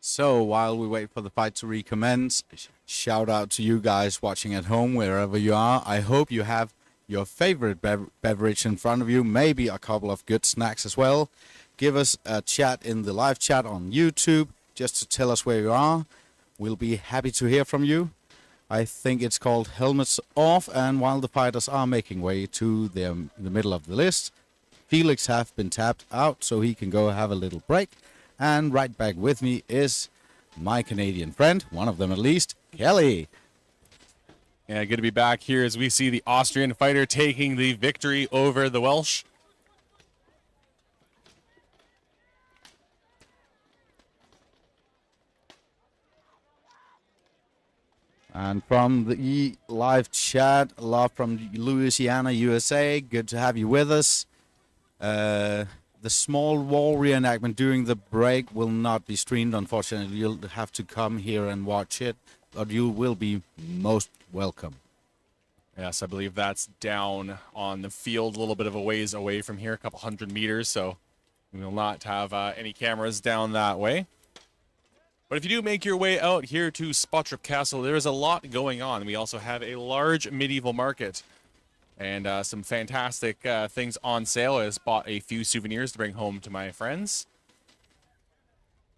So while we wait for the fight to recommence, shout out to you guys watching at home, wherever you are. I hope you have your favorite beverage in front of you, maybe a couple of good snacks as well. Give us a chat in the live chat on YouTube just to tell us where you are. We'll be happy to hear from you. I think it's called Helmets Off, and while the fighters are making way to the middle of the list, Felix have been tapped out so he can go have a little break. And right back with me is my Canadian friend, one of them at least, Kelly. Yeah, good to be back here as we see the Austrian fighter taking the victory over the Welsh. And from the live chat, love from Louisiana, USA. Good to have you with us. The small war reenactment during the break will not be streamed, unfortunately. You'll have to come here and watch it, but you will be most welcome. Yes, I believe that's down on the field, a little bit of a ways away from here, a couple 100 meters, so we will not have any cameras down that way. But if you do make your way out here to Spøttrup Castle, there is a lot going on. We also have a large medieval market and some fantastic things on sale. I just bought a few souvenirs to bring home to my friends.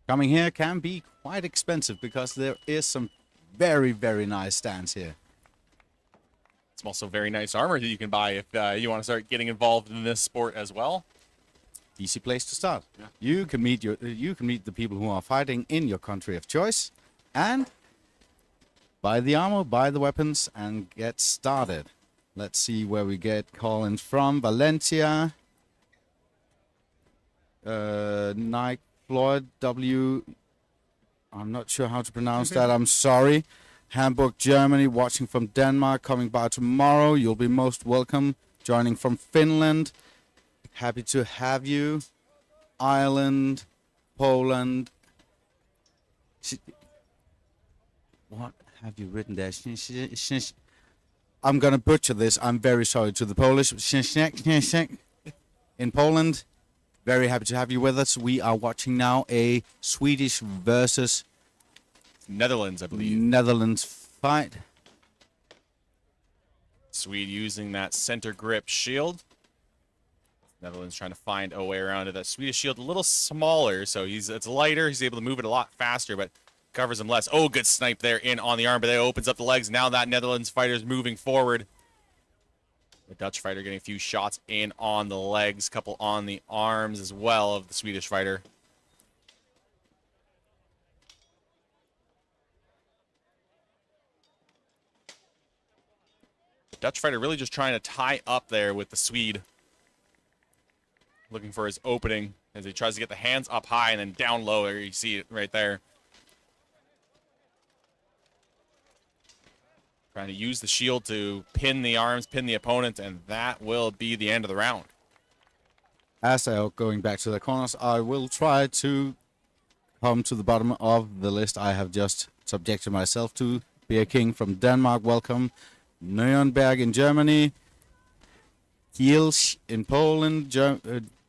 Coming here can be quite expensive because there is some very, very nice stands here. It's also very nice armor that you can buy if you want to start getting involved in this sport as well. Easy place to start. Yeah. You can meet the people who are fighting in your country of choice, and buy the armor, buy the weapons, and get started. Let's see where we get call-ins from. Valencia, Nike Floyd W. I'm not sure how to pronounce that. I'm sorry. Hamburg, Germany, watching from Denmark, coming by tomorrow. You'll be most welcome. Joining from Finland. Happy to have you. Ireland, Poland. What have you written there? I'm going to butcher this. I'm very sorry to the Polish. In Poland. Very happy to have you with us. We are watching now a Swedish versus Netherlands, I believe. Netherlands fight. Swede using that center grip shield. Netherlands trying to find a way around it. That Swedish shield a little smaller, so it's lighter. He's able to move it a lot faster, but covers him less. Oh, good snipe there in on the arm, but that opens up the legs. Now that Netherlands fighter's moving forward. The Dutch fighter getting a few shots in on the legs, couple on the arms as well of the Swedish fighter. The Dutch fighter really just trying to tie up there with the Swede. Looking for his opening as he tries to get the hands up high and then down low. There you see it right there. Trying to use the shield to pin the arms, pin the opponent, and that will be the end of the round. As they are going back to the corners, I will try to come to the bottom of the list I have just subjected myself to. Beer King from Denmark, welcome. Nürnberg in Germany. Kielce in Poland,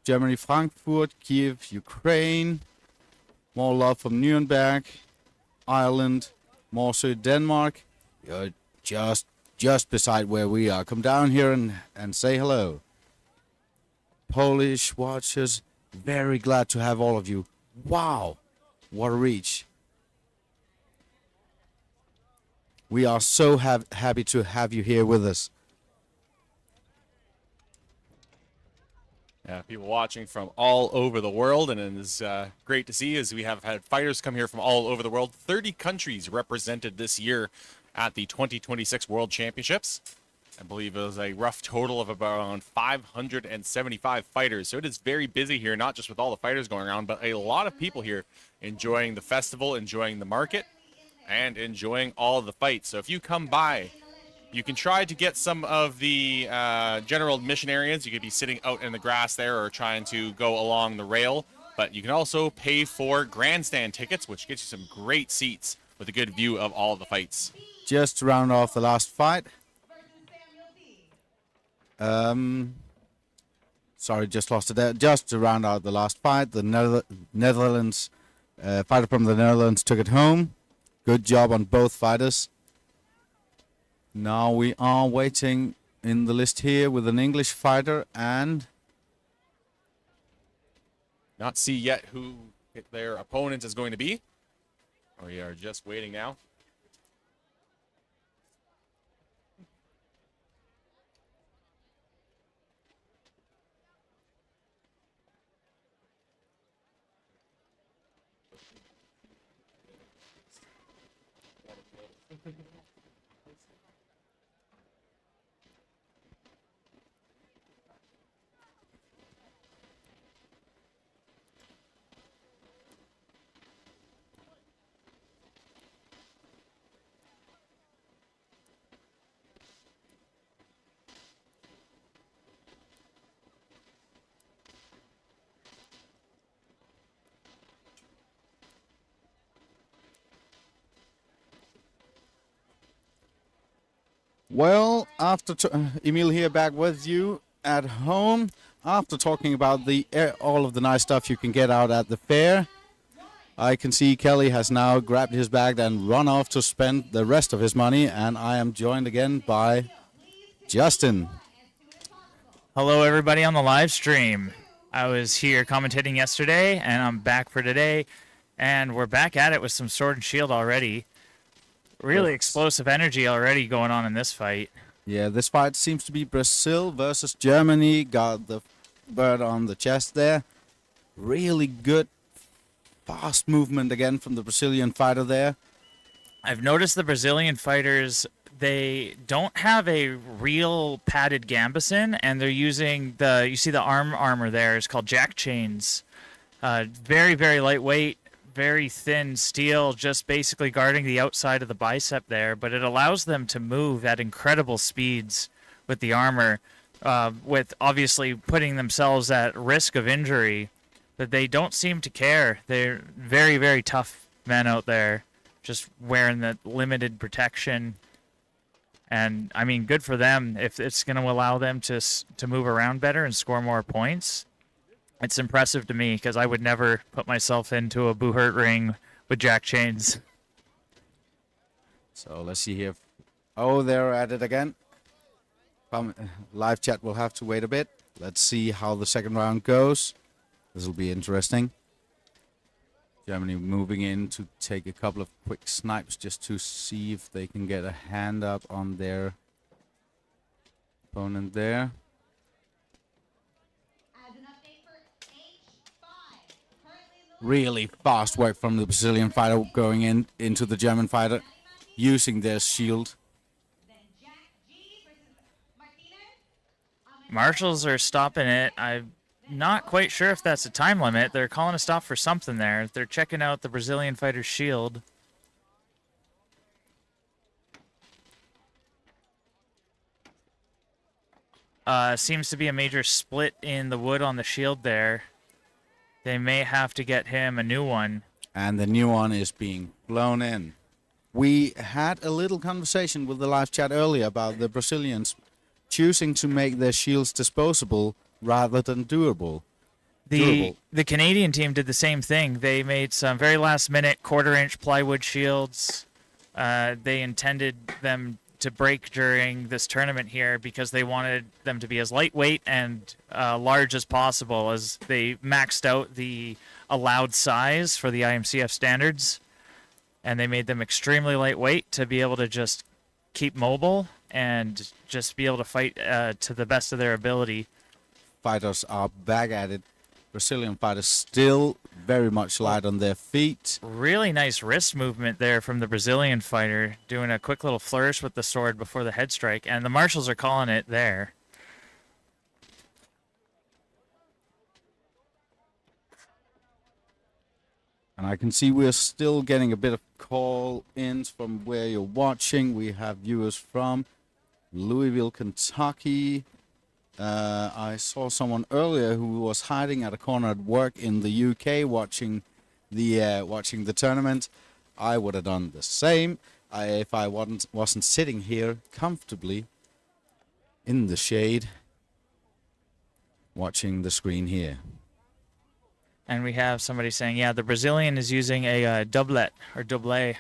Germany, Frankfurt, Kiev, Ukraine. More love from Nuremberg, Ireland, Morsø, Denmark. You're just beside where we are. Come down here and say hello. Polish watchers, very glad to have all of you. Wow, what a reach. We are so happy to have you here with us. Yeah, people watching from all over the world, and it is great to see as we have had fighters come here from all over the world. 30 countries represented this year at the 2026 World Championships. I believe it was a rough total of about around 575 fighters. So it is very busy here, not just with all the fighters going around, but a lot of people here enjoying the festival, enjoying the market, and enjoying all of the fights. So if you come by, you can try to get some of the general admission areas. You could be sitting out in the grass there or trying to go along the rail. But you can also pay for grandstand tickets, which gets you some great seats with a good view of all of the fights. Just to round off the last fight. Sorry, just lost it there. Just to round out the last fight, the Netherlands fighter from the Netherlands took it home. Good job on both fighters. Now we are waiting in the list here with an English fighter and Not see yet who their opponent is going to be. We are just waiting now. well, after Emil here back with you at home, after talking about all of the nice stuff you can get out at the fair, I can see Kelly has now grabbed his bag and run off to spend the rest of his money, and I am joined again by Justin. Hello, everybody on the live stream. I was here commentating yesterday, and I'm back for today, and we're back at it with some Sword and Shield already. Really explosive energy already going on in this fight. Yeah, this fight seems to be Brazil versus Germany. Got the bird on the chest there. Really good, fast movement again from the Brazilian fighter there. I've noticed the Brazilian fighters, they don't have a real padded gambeson, and they're using you see the armor there is called jack chains. Very, very lightweight, very thin steel, just basically guarding the outside of the bicep there, but it allows them to move at incredible speeds with the armor, with obviously putting themselves at risk of injury, but they don't seem to care. They're very, very tough men out there, just wearing the limited protection. And I mean, good for them if it's going to allow them to move around better and score more points. It's impressive to me because I would never put myself into a boo-hurt ring with jack chains. So let's see here. Oh, they're at it again. Live chat will have to wait a bit. Let's see how the second round goes. This will be interesting. Germany moving in to take a couple of quick snipes just to see if they can get a hand up on their opponent there. Really fast work from the Brazilian fighter going into the German fighter, using their shield. Marshals are stopping it. I'm not quite sure if that's a time limit. They're calling a stop for something there. They're checking out the Brazilian fighter's shield. Seems to be a major split in the wood on the shield there. They may have to get him a new one. And the new one is being blown in. We had a little conversation with the live chat earlier about the Brazilians choosing to make their shields disposable rather than durable. The Canadian team did the same thing. They made some very last minute 1/4-inch plywood shields. They intended them to break during this tournament here because they wanted them to be as lightweight and large as possible, as they maxed out the allowed size for the IMCF standards, and they made them extremely lightweight to be able to just keep mobile and just be able to fight to the best of their ability. Fighters are back at it. Brazilian fighters still very much light on their feet. Really nice wrist movement there from the Brazilian fighter, doing a quick little flourish with the sword before the head strike, and the marshals are calling it there. And I can see we're still getting a bit of call-ins from where you're watching. We have viewers from Louisville, Kentucky. I saw someone earlier who was hiding at a corner at work in the UK watching the tournament. I would have done the same if I wasn't sitting here comfortably in the shade watching the screen here. And we have somebody saying, yeah, the Brazilian is using a doublet or double.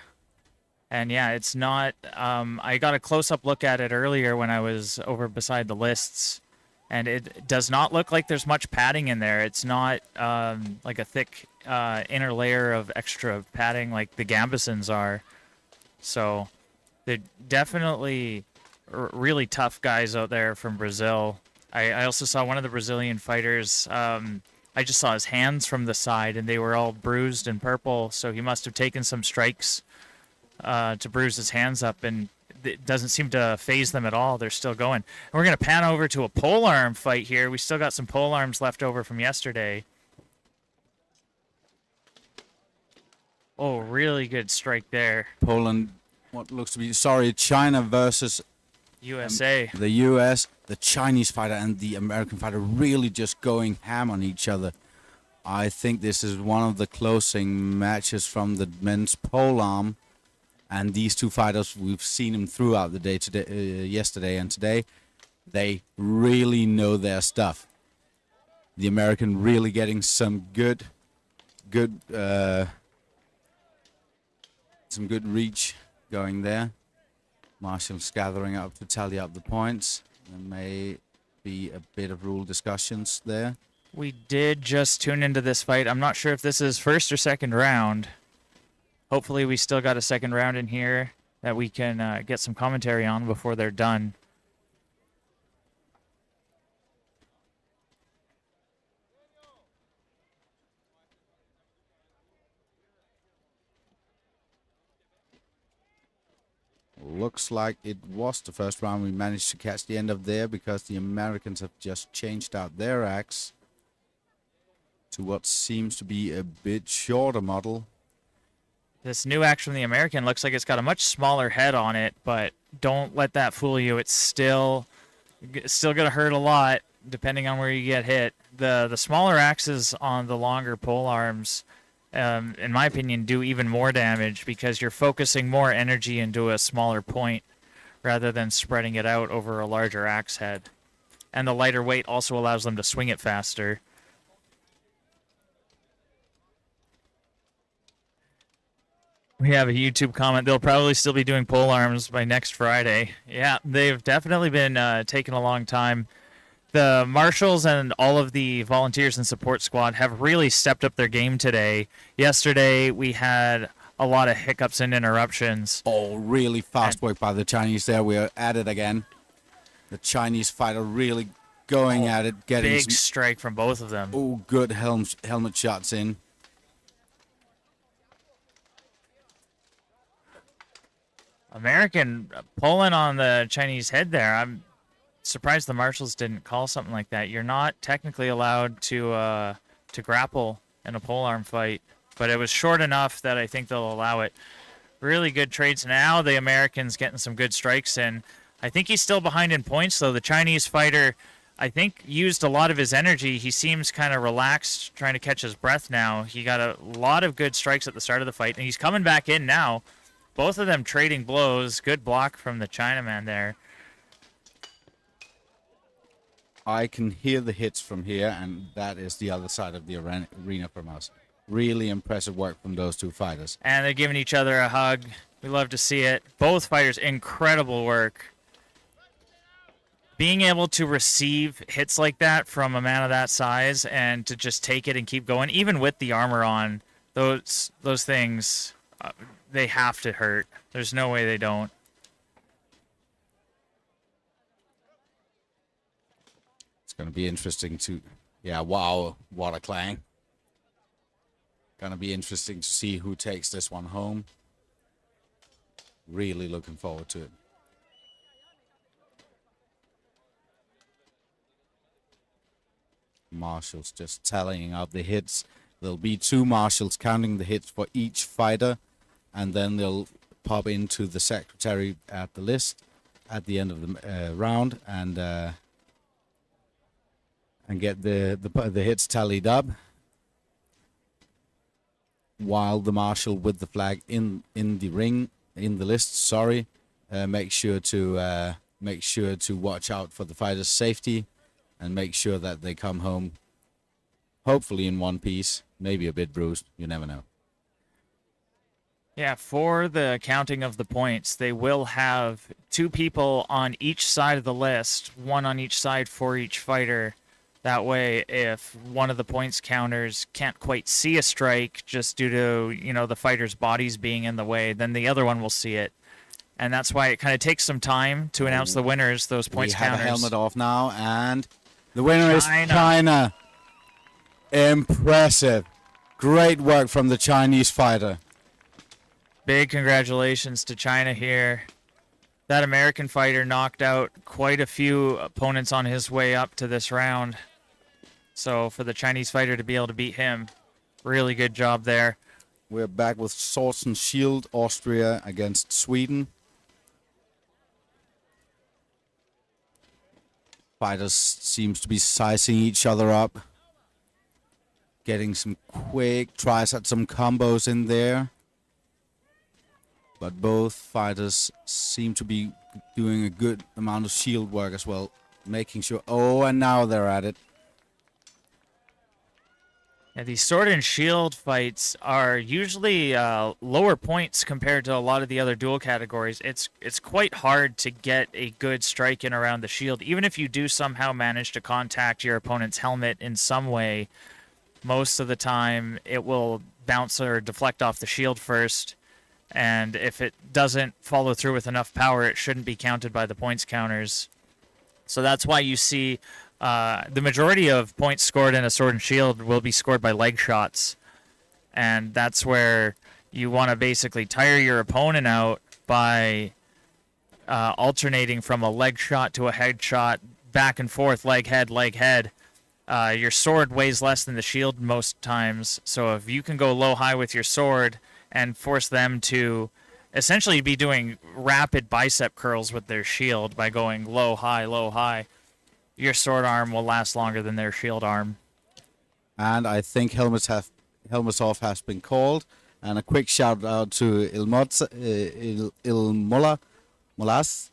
And yeah, it's not, I got a close-up look at it earlier when I was over beside the lists, and it does not look like there's much padding in there. It's not like a thick inner layer of extra padding like the gambesons are. So they're definitely really tough guys out there from Brazil. I also saw one of the Brazilian fighters, I just saw his hands from the side, and they were all bruised and purple, so he must have taken some strikes to bruise his hands up, and it doesn't seem to phase them at all. They're still going. And we're going to pan over to a polearm fight here. We still got some polearms left over from yesterday. Oh, really good strike there. Poland, what looks to be, China versus USA. The US, the Chinese fighter and the American fighter really just going ham on each other. I think this is one of the closing matches from the men's polearm. And these two fighters, we've seen them throughout the day today, yesterday and today. They really know their stuff. The American really getting some good reach going there. Marshall's gathering up to tally up the points. There may be a bit of rule discussions there. We did just tune into this fight. I'm not sure if this is first or second round. Hopefully we still got a second round in here that we can get some commentary on before they're done. Looks like it was the first round. We managed to catch the end of there because the Americans have just changed out their axe to what seems to be a bit shorter model. This new axe from the American looks like it's got a much smaller head on it, but don't let that fool you. It's still going to hurt a lot depending on where you get hit. The smaller axes on the longer pole arms, in my opinion, do even more damage because you're focusing more energy into a smaller point rather than spreading it out over a larger axe head. And the lighter weight also allows them to swing it faster. We have a YouTube comment. They'll probably still be doing pole arms by next Friday. Yeah, they've definitely been taking a long time. The marshals and all of the volunteers and support squad have really stepped up their game today. Yesterday, we had a lot of hiccups and interruptions. Oh, really fast work by the Chinese there. We're at it again. The Chinese fighter really going at it. Getting big strike from both of them. Oh, good helmet shots in. American pulling on the Chinese head there. I'm surprised the marshals didn't call something like that. You're not technically allowed to grapple in a polearm fight, but it was short enough that I think they'll allow it. Really good trades now. The American's getting some good strikes in. I think he's still behind in points, though. The Chinese fighter, I think, used a lot of his energy. He seems kind of relaxed, trying to catch his breath now. He got a lot of good strikes at the start of the fight, and he's coming back in now. Both of them trading blows. Good block from the Chinaman there. I can hear the hits from here, and that is the other side of the arena from us. Really impressive work from those two fighters. And they're giving each other a hug. We love to see it. Both fighters, incredible work. Being able to receive hits like that from a man of that size and to just take it and keep going, even with the armor on, those things, they have to hurt. There's no way they don't. It's going to be interesting to... Yeah, wow, what a clang. Going to be interesting to see who takes this one home. Really looking forward to it. Marshals just tallying up the hits. There'll be 2 marshals counting the hits for each fighter, and then they'll pop into the secretary at the list at the end of the round and get the hits tallied up, while the marshal with the flag in the ring, in the list, sorry, make sure to watch out for the fighter's safety and make sure that they come home hopefully in one piece, maybe a bit bruised, you never know. Yeah, for the counting of the points, they will have 2 people on each side of the list, 1 on each side for each fighter. That way, if one of the points counters can't quite see a strike just due to, you know, the fighter's bodies being in the way, then the other one will see it. And that's why it kind of takes some time to announce the winners, those points counters. We have a helmet off now, and the winner is China. Impressive. Great work from the Chinese fighter. Big congratulations to China here. That American fighter knocked out quite a few opponents on his way up to this round. So for the Chinese fighter to be able to beat him, really good job there. We're back with Swords and Shield, Austria against Sweden. Fighters seems to be sizing each other up. Getting some quick tries at some combos in there. But both fighters seem to be doing a good amount of shield work as well. Making sure... Oh, and now they're at it. Yeah, these sword and shield fights are usually lower points compared to a lot of the other duel categories. It's quite hard to get a good strike in around the shield. Even if you do somehow manage to contact your opponent's helmet in some way, most of the time it will bounce or deflect off the shield first. And if it doesn't follow through with enough power, it shouldn't be counted by the points counters. So that's why you see the majority of points scored in a sword and shield will be scored by leg shots. And that's where you want to basically tire your opponent out by alternating from a leg shot to a head shot, back and forth, leg head, leg head. Your sword weighs less than the shield most times. So if you can go low-high with your sword and force them to essentially be doing rapid bicep curls with their shield by going low, high, your sword arm will last longer than their shield arm. And I think helmets off has been called. And a quick shout out to Molas.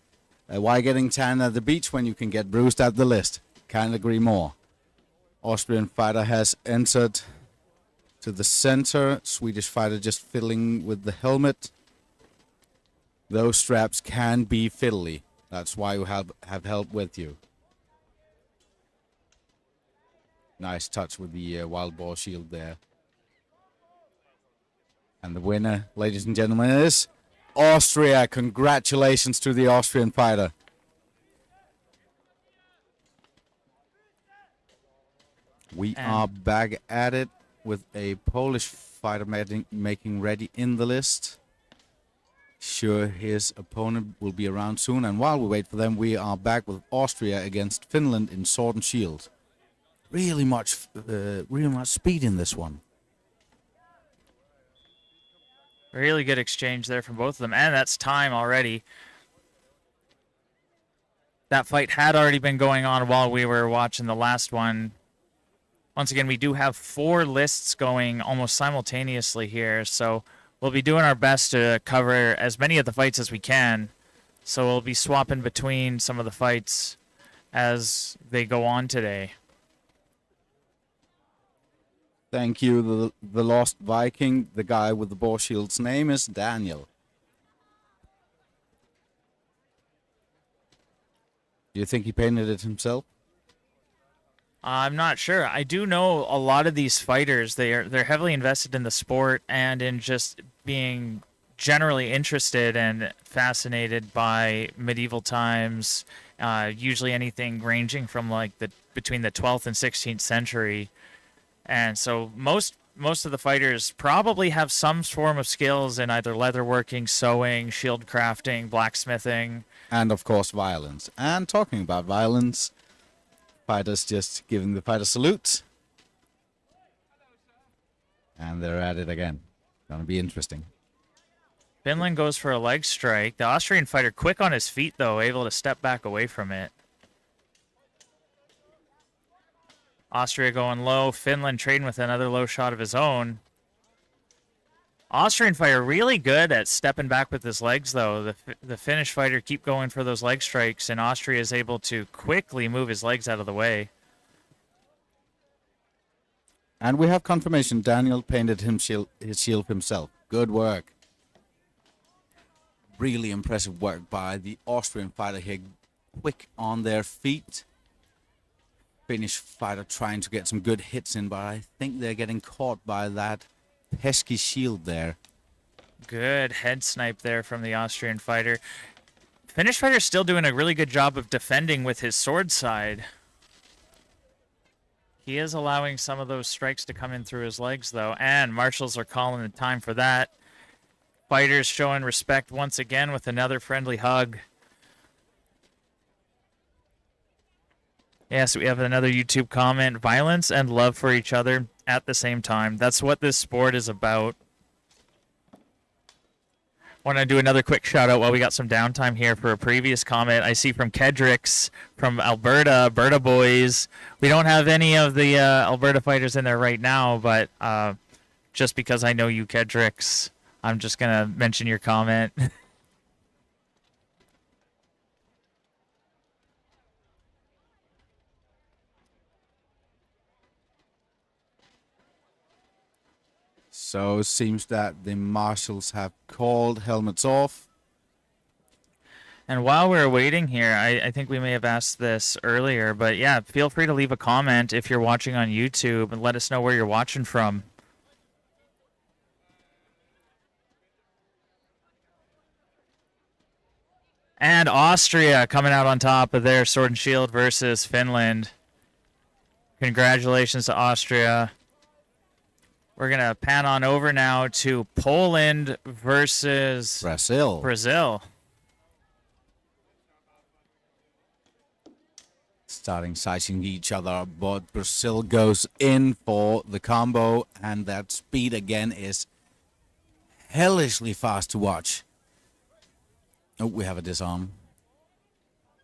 Why getting tan at the beach when you can get bruised at the list? Can't agree more. Austrian fighter has entered to the center. Swedish fighter just fiddling with the helmet. Those straps can be fiddly. That's why you have help with you. Nice touch with the wild boar shield there. And the winner, ladies and gentlemen, is Austria. Congratulations to the Austrian fighter. We are back at it with a Polish fighter making ready in the list. Sure, his opponent will be around soon. And while we wait for them, we are back with Austria against Finland in sword and shield. Really much speed in this one. Really good exchange there from both of them. And that's time already. That fight had already been going on while we were watching the last one. Once again, we do have 4 lists going almost simultaneously here, so we'll be doing our best to cover as many of the fights as we can. So we'll be swapping between some of the fights as they go on today. Thank you, the Lost Viking. The guy with the boar shield's name is Daniel. Do you think he painted it himself? I'm not sure. I do know a lot of these fighters. They're heavily invested in the sport and in just being generally interested and fascinated by medieval times. Usually anything ranging from like between the 12th and 16th century. And so most of the fighters probably have some form of skills in either leatherworking, sewing, shield crafting, blacksmithing. And of course, violence. And talking about violence, fighters just giving the fighter salute. And they're at it again. Gonna be interesting. Finland goes for a leg strike. The Austrian fighter quick on his feet, though, able to step back away from it. Austria going low. Finland trading with another low shot of his own. Austrian fighter really good at stepping back with his legs, though. The Finnish fighter keep going for those leg strikes, and Austria is able to quickly move his legs out of the way. And we have confirmation. Daniel painted his shield himself. Good work. Really impressive work by the Austrian fighter here. Quick on their feet. Finnish fighter trying to get some good hits in, but I think they're getting caught by that pesky shield there. Good head snipe there from the Austrian fighter. Finnish fighter still doing a really good job of defending with his sword side. He is allowing some of those strikes to come in through his legs, though, and marshals are calling the time for that. Fighters showing respect once again with another friendly hug. Yes, we have another YouTube comment. Violence and love for each other at the same time. That's what this sport is about. Want to do another quick shout out while we got some downtime here for a previous comment I see from Kedrix from Alberta, Alberta boys. We don't have any of the Alberta fighters in there right now, but just because I know you, Kedrix, I'm just going to mention your comment. So it seems that the marshals have called helmets off. And while we're waiting here, I think we may have asked this earlier, but yeah, feel free to leave a comment if you're watching on YouTube and let us know where you're watching from. And Austria coming out on top of their sword and shield versus Finland. Congratulations to Austria. We're going to pan on over now to Poland versus Brazil. Starting sizing each other, but Brazil goes in for the combo, and that speed again is hellishly fast to watch. Oh, we have a disarm.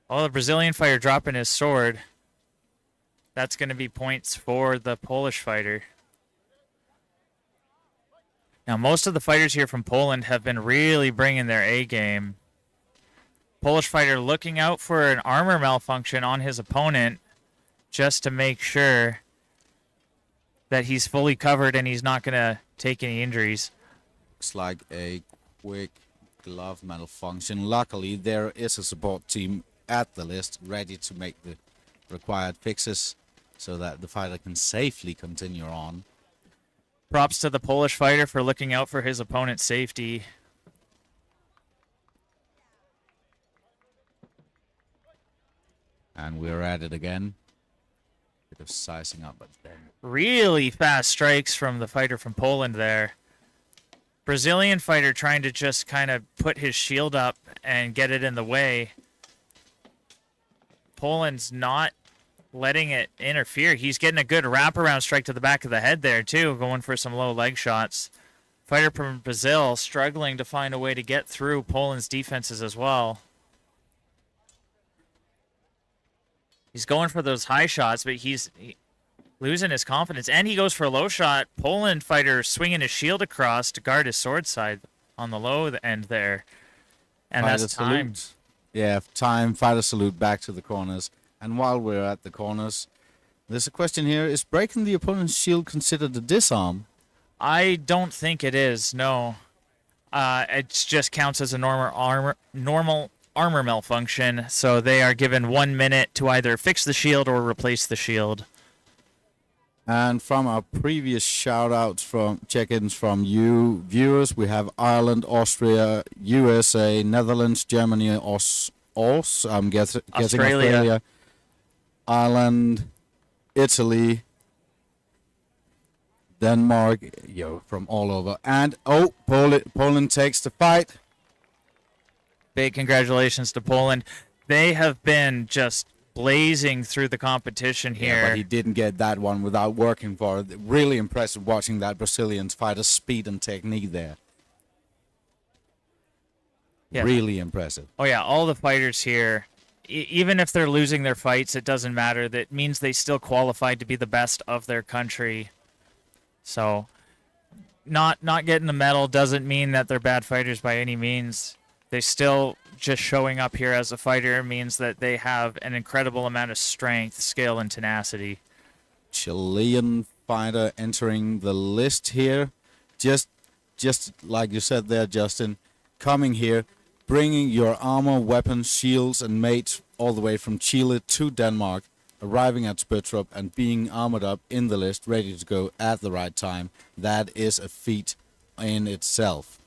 Oh, the Brazilian fighter dropping his sword. That's going to be points for the Polish fighter. Now, most of the fighters here from Poland have been really bringing their A game. Polish fighter looking out for an armor malfunction on his opponent just to make sure that he's fully covered and he's not going to take any injuries. Looks like a quick glove malfunction. Luckily, there is a support team at the list ready to make the required fixes so that the fighter can safely continue on. Props to the Polish fighter for looking out for his opponent's safety. And we're at it again. Bit of sizing up, but then Really fast strikes from the fighter from Poland there. Brazilian fighter trying to just kind of put his shield up and get it in the way. Poland's not letting it interfere. He's getting a good wraparound strike to the back of the head there, too, going for some low leg shots. Fighter from Brazil struggling to find a way to get through Poland's defenses as well. He's going for those high shots, but he's losing his confidence. And he goes for a low shot. Poland fighter swinging his shield across to guard his sword side on the low end there. And fighter that's time. salute. Yeah, time. Fighter salute back to the corners. And while we're at the corners, there's a question here. Is breaking the opponent's shield considered a disarm? I don't think it is. No. It just counts as a normal armor malfunction. So they are given 1 minute to either fix the shield or replace the shield. And from our previous shout-outs from check-ins from you viewers, we have Ireland, Austria, USA, Netherlands, Germany, I'm guessing Australia, Ireland, Italy, Denmark, from all over. And, Poland takes the fight. Big congratulations to Poland. They have been just blazing through the competition here. Yeah, but he didn't get that one without working for it. Really impressive watching that Brazilian fighter's speed and technique there. Yeah. Really impressive. Oh yeah, all the fighters here, even if they're losing their fights, it doesn't matter. That means they still qualified to be the best of their country. So, not getting the medal doesn't mean that they're bad fighters by any means. They still just showing up here as a fighter means that they have an incredible amount of strength, skill, and tenacity. Chilean fighter entering the list here. Just like you said there, Justin, coming here, bringing your armor, weapons, shields, and mates all the way from Chile to Denmark, arriving at Spøttrup and being armored up in the list, ready to go at the right time. That is a feat in itself.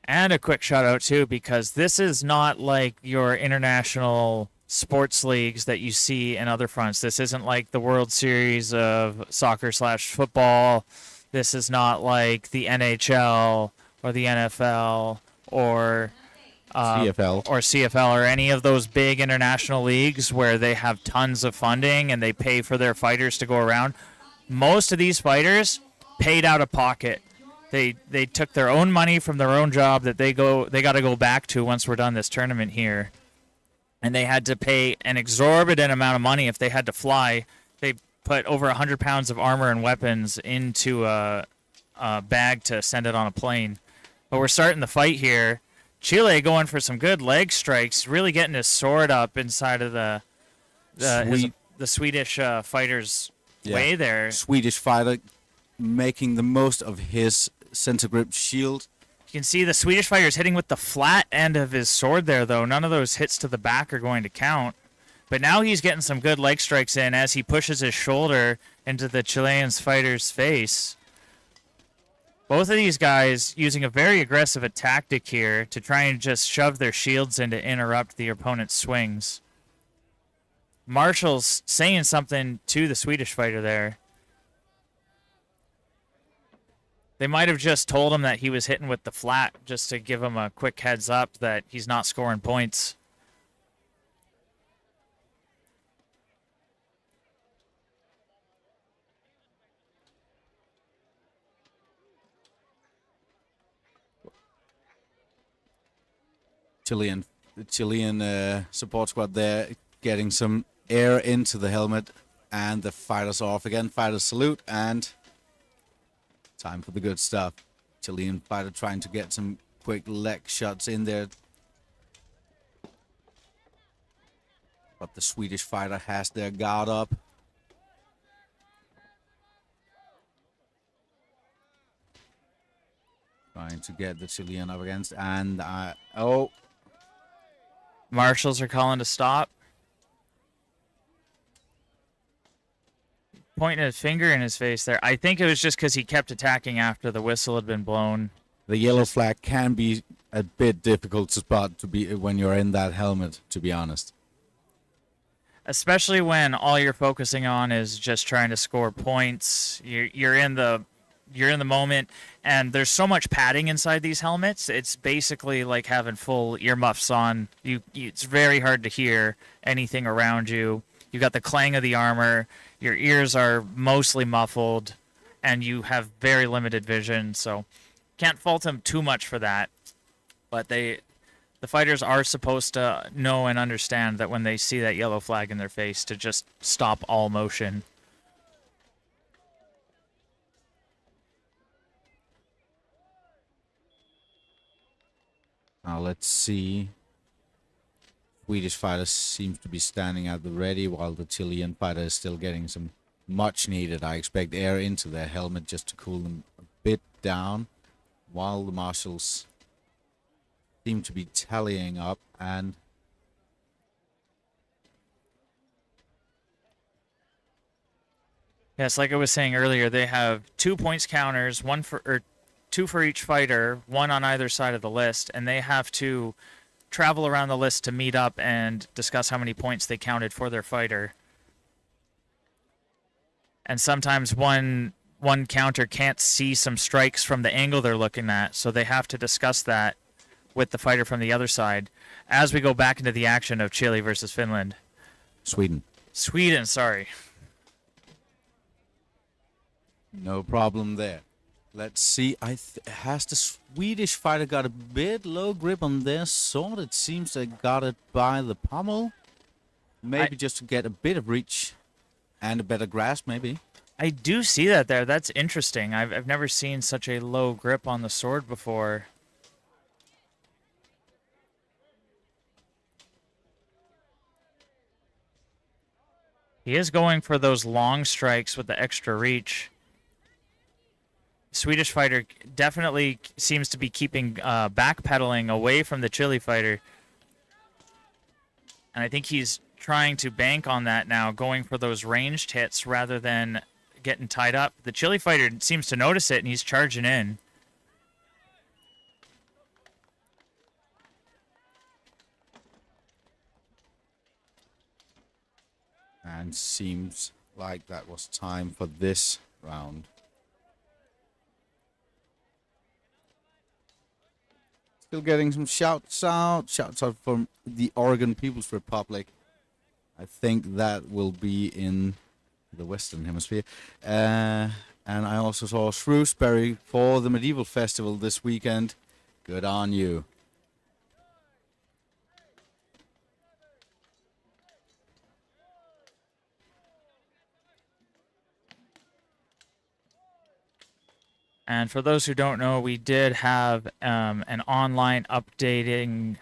And a quick shout out too, because this is not like your international sports leagues that you see in other fronts. This isn't like the World Series of soccer/football. This is not like the NHL or the NFL or CFL or any of those big international leagues where they have tons of funding and they pay for their fighters to go around. Most of these fighters paid out of pocket. They took their own money from their own job that they got to go back to once we're done this tournament here, and they had to pay an exorbitant amount of money if they had to fly. They put over 100 pounds of armor and weapons into a bag to send it on a plane. But we're starting the fight here. Chile going for some good leg strikes, really getting his sword up inside of the Swedish fighter's way there. Swedish fighter making the most of his center grip shield. You can see the Swedish fighter is hitting with the flat end of his sword there, though. None of those hits to the back are going to count. But now he's getting some good leg strikes in as he pushes his shoulder into the Chilean fighter's face. Both of these guys using a very aggressive tactic here to try and just shove their shields in to interrupt the opponent's swings. Marshall's saying something to the Swedish fighter there. They might have just told him that he was hitting with the flat just to give him a quick heads up that he's not scoring points. The Chilean support squad there getting some air into the helmet, and the fighters are off again. Fighters salute, and time for the good stuff. Chilean fighter trying to get some quick leg shots in there, but the Swedish fighter has their guard up. Trying to get the Chilean up against, and Marshals are calling to stop. Pointing a finger in his face there. I think it was just because he kept attacking after the whistle had been blown. The yellow flag can be a bit difficult to spot when you're in that helmet, to be honest. Especially when all you're focusing on is just trying to score points. You're in the moment, and there's so much padding inside these helmets. It's basically like having full earmuffs on. It's very hard to hear anything around you. You got the clang of the armor. Your ears are mostly muffled, and you have very limited vision. So, can't fault them too much for that. But the fighters are supposed to know and understand that when they see that yellow flag in their face, to just stop all motion. Now let's see. Swedish fighter seems to be standing at the ready, while the Chilean fighter is still getting some much needed, I expect, air into their helmet just to cool them a bit down, while the marshals seem to be tallying up. And Yes, like I was saying earlier, they have 2 points counters, two for each fighter, one on either side of the list, and they have to travel around the list to meet up and discuss how many points they counted for their fighter. And sometimes one counter can't see some strikes from the angle they're looking at, so they have to discuss that with the fighter from the other side as we go back into the action of Chile versus Finland. Sweden, sorry. no problem there. Let's see. Has the Swedish fighter got a bit low grip on their sword? It seems they got it by the pommel. Maybe just to get a bit of reach and a better grasp, maybe. I do see that there. That's interesting. I've never seen such a low grip on the sword before. He is going for those long strikes with the extra reach. Swedish fighter definitely seems to be keeping backpedaling away from the Chile fighter. And I think he's trying to bank on that now, going for those ranged hits rather than getting tied up. The Chile fighter seems to notice it, and he's charging in. And seems like that was time for this round. Still getting some shouts out from the Oregon People's Republic. I think that will be in the Western Hemisphere. And I also saw Shrewsbury for the Medieval Festival this weekend. Good on you. And for those who don't know, we did have an online updating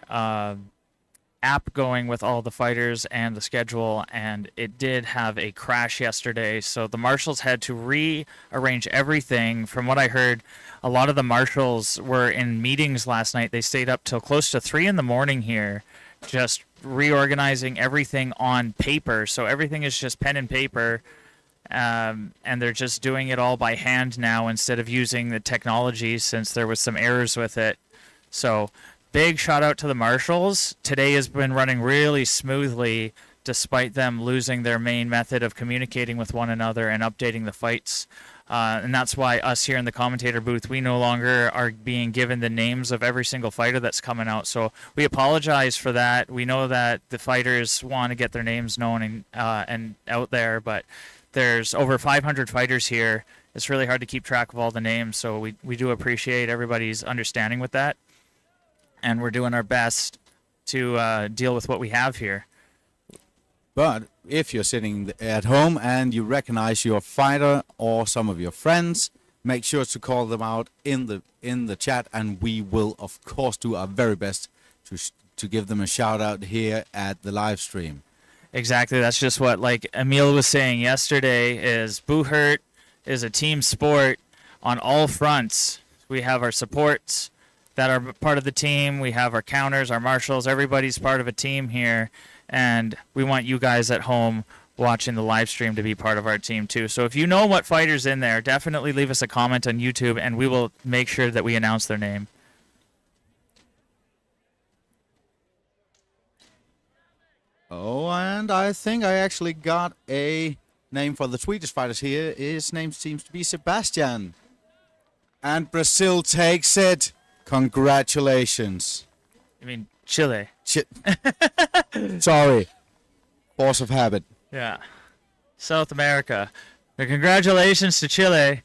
app going with all the fighters and the schedule, and it did have a crash yesterday. So the marshals had to rearrange everything. From what I heard, a lot of the marshals were in meetings last night. They stayed up till close to 3 in the morning here, just reorganizing everything on paper. So everything is just pen and paper. And they're just doing it all by hand now instead of using the technology, since there was some errors with it. So big shout out to the marshals. Today has been running really smoothly despite them losing their main method of communicating with one another and updating the fights. And that's why us here in the commentator booth, we no longer are being given the names of every single fighter that's coming out. So we apologize for that. We know that the fighters want to get their names known and out there, but there's over 500 fighters here. It's really hard to keep track of all the names, so we do appreciate everybody's understanding with that. And we're doing our best to deal with what we have here. But if you're sitting at home and you recognize your fighter or some of your friends, make sure to call them out in the chat, and we will, of course, do our very best to give them a shout out here at the live stream. Exactly. That's just what, like Emil was saying yesterday, is Buhurt is a team sport on all fronts. We have our supports that are part of the team. We have our counters, our marshals. Everybody's part of a team here. And we want you guys at home watching the live stream to be part of our team too. So if you know what fighter's in there, definitely leave us a comment on YouTube, and we will make sure that we announce their name. Oh, and I think I actually got a name for the Swedish fighters here. His name seems to be Sebastian. And Brazil takes it. Congratulations. I mean, Chile. Sorry. Force of habit. Yeah. South America. But congratulations to Chile.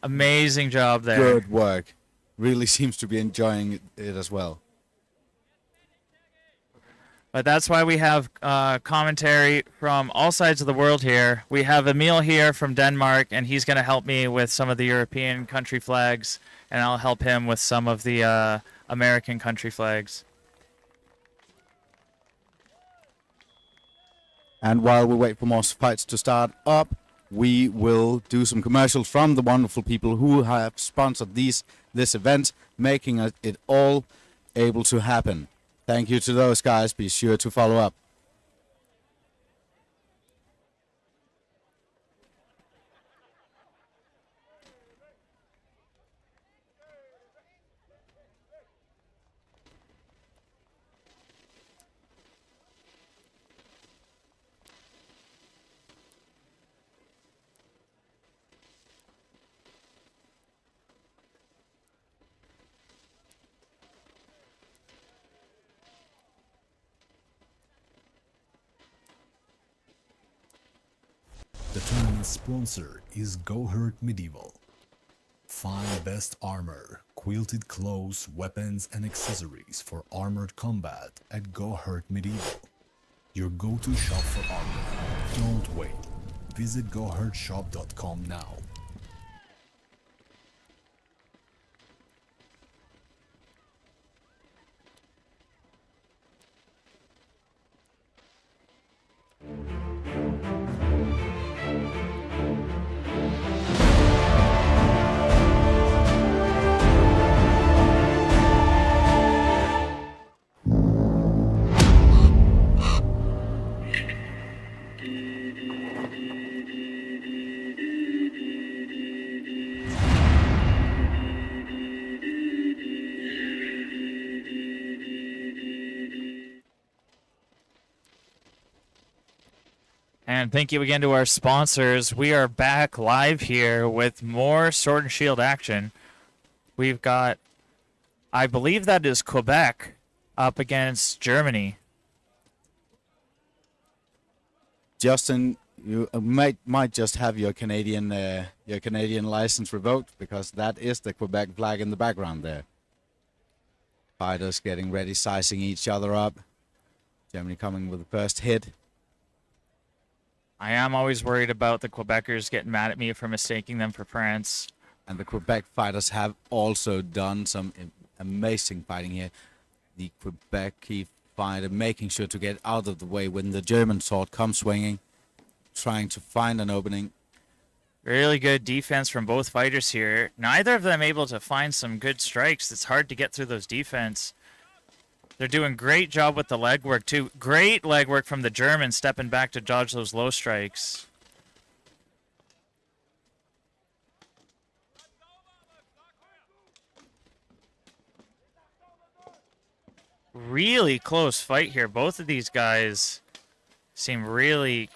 Amazing job there. Good work. Really seems to be enjoying it as well. But that's why we have commentary from all sides of the world here. We have Emil here from Denmark, and he's going to help me with some of the European country flags, and I'll help him with some of the American country flags. And while we wait for more fights to start up, we will do some commercials from the wonderful people who have sponsored this event, making it all able to happen. Thank you to those guys. Be sure to follow up. The tournament's sponsor is Go Hurt Medieval. Find best armor, quilted clothes, weapons, and accessories for armored combat at Go Hurt Medieval. Your go-to shop for armor. Don't wait. Visit gohurtshop.com now. And thank you again to our sponsors. We are back live here with more Sword and Shield action. We've got, I believe that is Quebec up against Germany. Justin, you might just have your Canadian license revoked, because that is the Quebec flag in the background there. Fighters getting ready, sizing each other up. Germany coming with the first hit. I am always worried about the Quebecers getting mad at me for mistaking them for France. And the Quebec fighters have also done some amazing fighting here. The Quebec fighter making sure to get out of the way when the German sword comes swinging, trying to find an opening. Really good defense from both fighters here. Neither of them able to find some good strikes. It's hard to get through those defense. They're doing great job with the leg work too. Great leg work from the Germans, stepping back to dodge those low strikes. Really close fight here. Both of these guys seem really,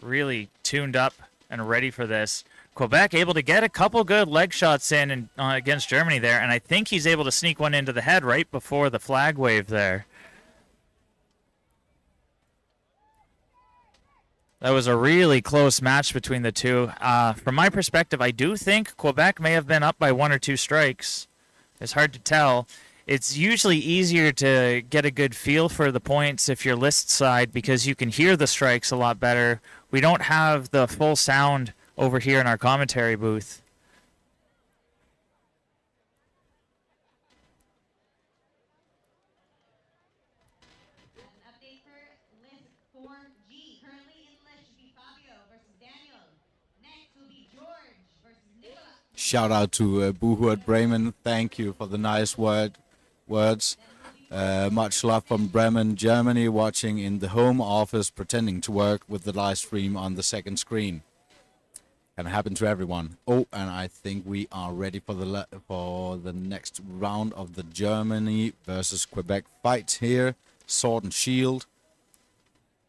really tuned up and ready for this. Quebec able to get a couple good leg shots in against Germany there, and I think he's able to sneak one into the head right before the flag wave there. That was a really close match between the two. From my perspective, I do think Quebec may have been up by 1 or 2 strikes. It's hard to tell. It's usually easier to get a good feel for the points if you're list side, because you can hear the strikes a lot better. We don't have the full sound over here in our commentary booth. An update for list 4G. Currently in list should be Fabio versus Daniel. Next will be George versus Nicola. Shout out to Buhurt Bremen. Thank you for the nice words. Much love from Bremen, Germany, watching in the home office, pretending to work with the live stream on the second screen. Can happen to everyone. Oh, and I think we are ready for the next round of the Germany versus Quebec fight here. Sword and shield.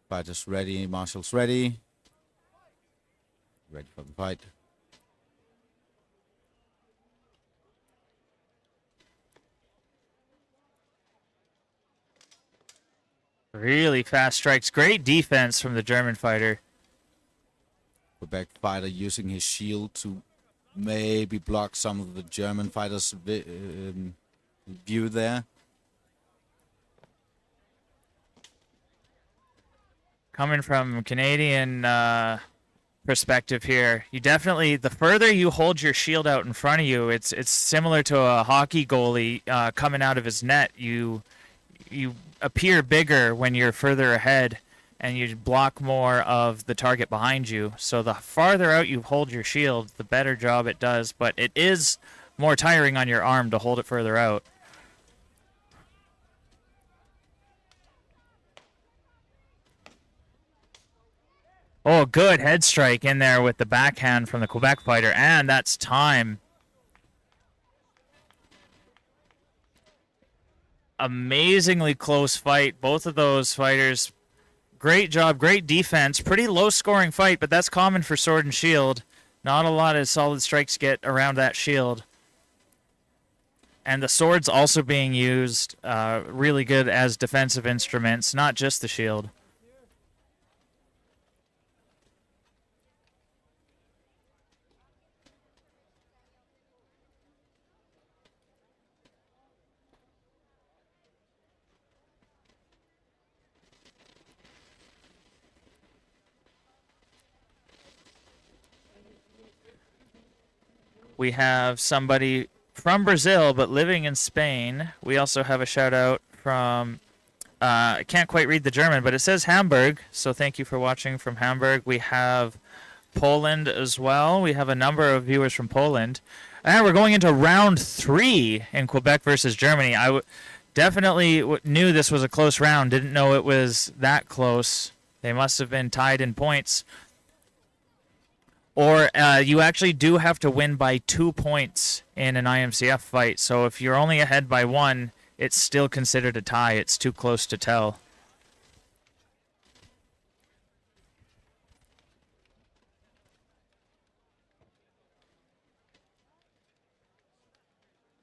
Fighters ready, marshals ready. Ready for the fight. Really fast strikes. Great defense from the German fighter. Quebec fighter using his shield to maybe block some of the German fighters' view there. Coming from Canadian perspective here, you definitely, the further you hold your shield out in front of you, it's similar to a hockey goalie coming out of his net. You appear bigger when you're further ahead, and you block more of the target behind you. So the farther out you hold your shield, the better job it does, but it is more tiring on your arm to hold it further out. Oh, good head strike in there with the backhand from the Quebec fighter, and that's time. Amazingly close fight. Both of those fighters, great job, great defense. Pretty low-scoring fight, but that's common for Sword and Shield. Not a lot of solid strikes get around that shield. And the swords also being used really good as defensive instruments, not just the shield. We have somebody from Brazil but living in Spain. We also have a shout out from, I can't quite read the German, but it says Hamburg. So thank you for watching from Hamburg. We have Poland as well. We have a number of viewers from Poland. And we're going into round 3 in Quebec versus Germany. I definitely knew this was a close round. Didn't know it was that close. They must have been tied in points. Or you actually do have to win by 2 points in an IMCF fight. So if you're only ahead by 1, it's still considered a tie. It's too close to tell.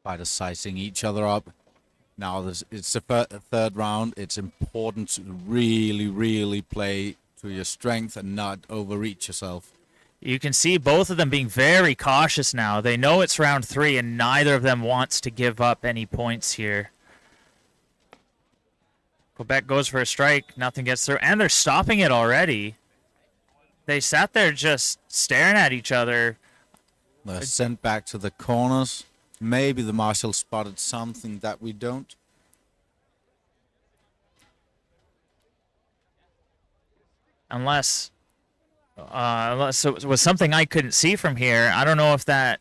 Fighters sizing each other up. Now it's the third round. It's important to really play to your strength and not overreach yourself. You can see both of them being very cautious now. They know it's round 3, and neither of them wants to give up any points here. Quebec goes for a strike. Nothing gets through, and they're stopping it already. They sat there just staring at each other. They're sent back to the corners. Maybe the marshal spotted something that we don't. Unless it was something I couldn't see from here. I don't know if that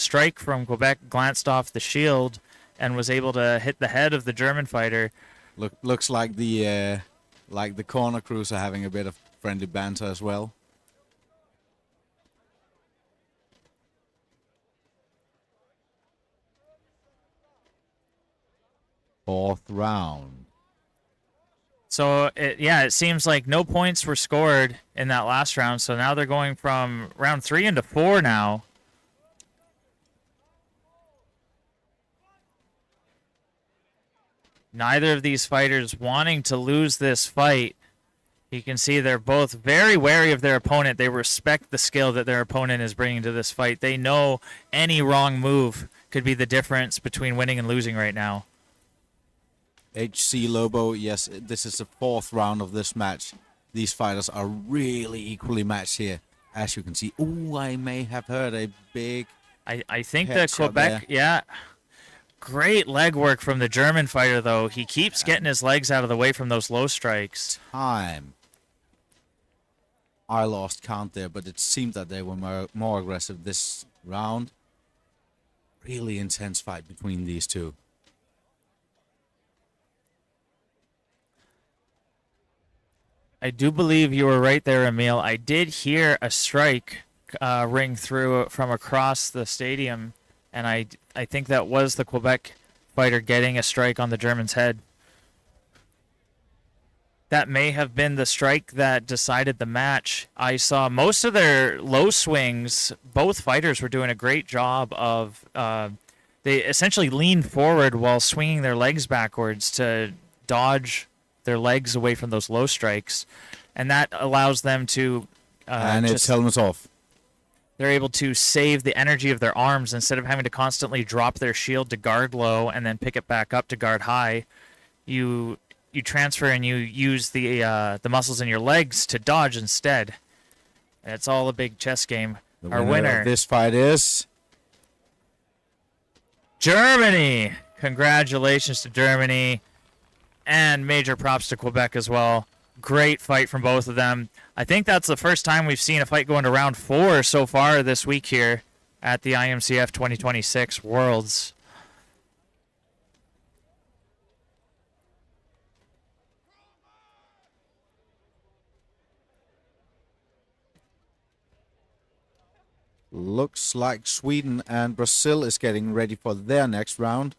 strike from Quebec glanced off the shield and was able to hit the head of the German fighter. Looks like the corner crews are having a bit of friendly banter as well. Fourth round. So, it seems like no points were scored in that last round. So now they're going from round 3 into 4 now. Neither of these fighters wanting to lose this fight. You can see they're both very wary of their opponent. They respect the skill that their opponent is bringing to this fight. They know any wrong move could be the difference between winning and losing right now. HC Lobo, yes, this is the fourth round of this match. These fighters are really equally matched here. As you can see, I may have heard a big I think that Quebec, yeah. Great leg work from the German fighter, though. He keeps getting his legs out of the way from those low strikes. Time. I lost count there, but it seemed that they were more aggressive this round. Really intense fight between these two. I do believe you were right there, Emil. I did hear a strike ring through from across the stadium, and I think that was the Quebec fighter getting a strike on the German's head. That may have been the strike that decided the match. I saw most of their low swings. Both fighters were doing a great job of... they essentially leaned forward while swinging their legs backwards to dodge their legs away from those low strikes, and that allows them to and it's helmets off. They're able to save the energy of their arms instead of having to constantly drop their shield to guard low and then pick it back up to guard high. You transfer and you use the muscles in your legs to dodge instead. And it's all a big chess game. Our winner of this fight is Germany. Congratulations to Germany. And major props to Quebec as well. Great fight from both of them. I think that's the first time we've seen a fight go into round 4 so far this week here at the IMCF 2026 Worlds. Looks like Sweden and Brazil is getting ready for their next round.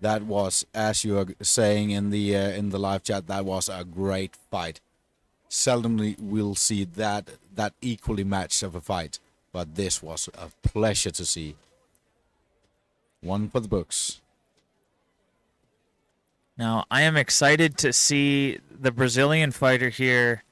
That was, as you are saying in the live chat, that was a great fight. Seldomly we'll see that equally matched of a fight, but this was a pleasure to see. One for the books. Now, I am excited to see the Brazilian fighter here.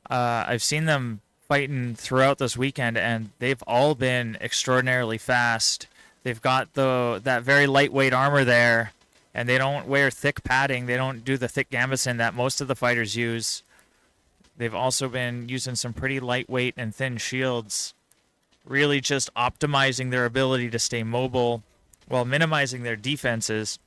I've seen them fighting throughout this weekend, and they've all been extraordinarily fast. They've got that very lightweight armor there, and they don't wear thick padding. They don't do the thick gambeson that most of the fighters use. They've also been using some pretty lightweight and thin shields, really just optimizing their ability to stay mobile while minimizing their defenses.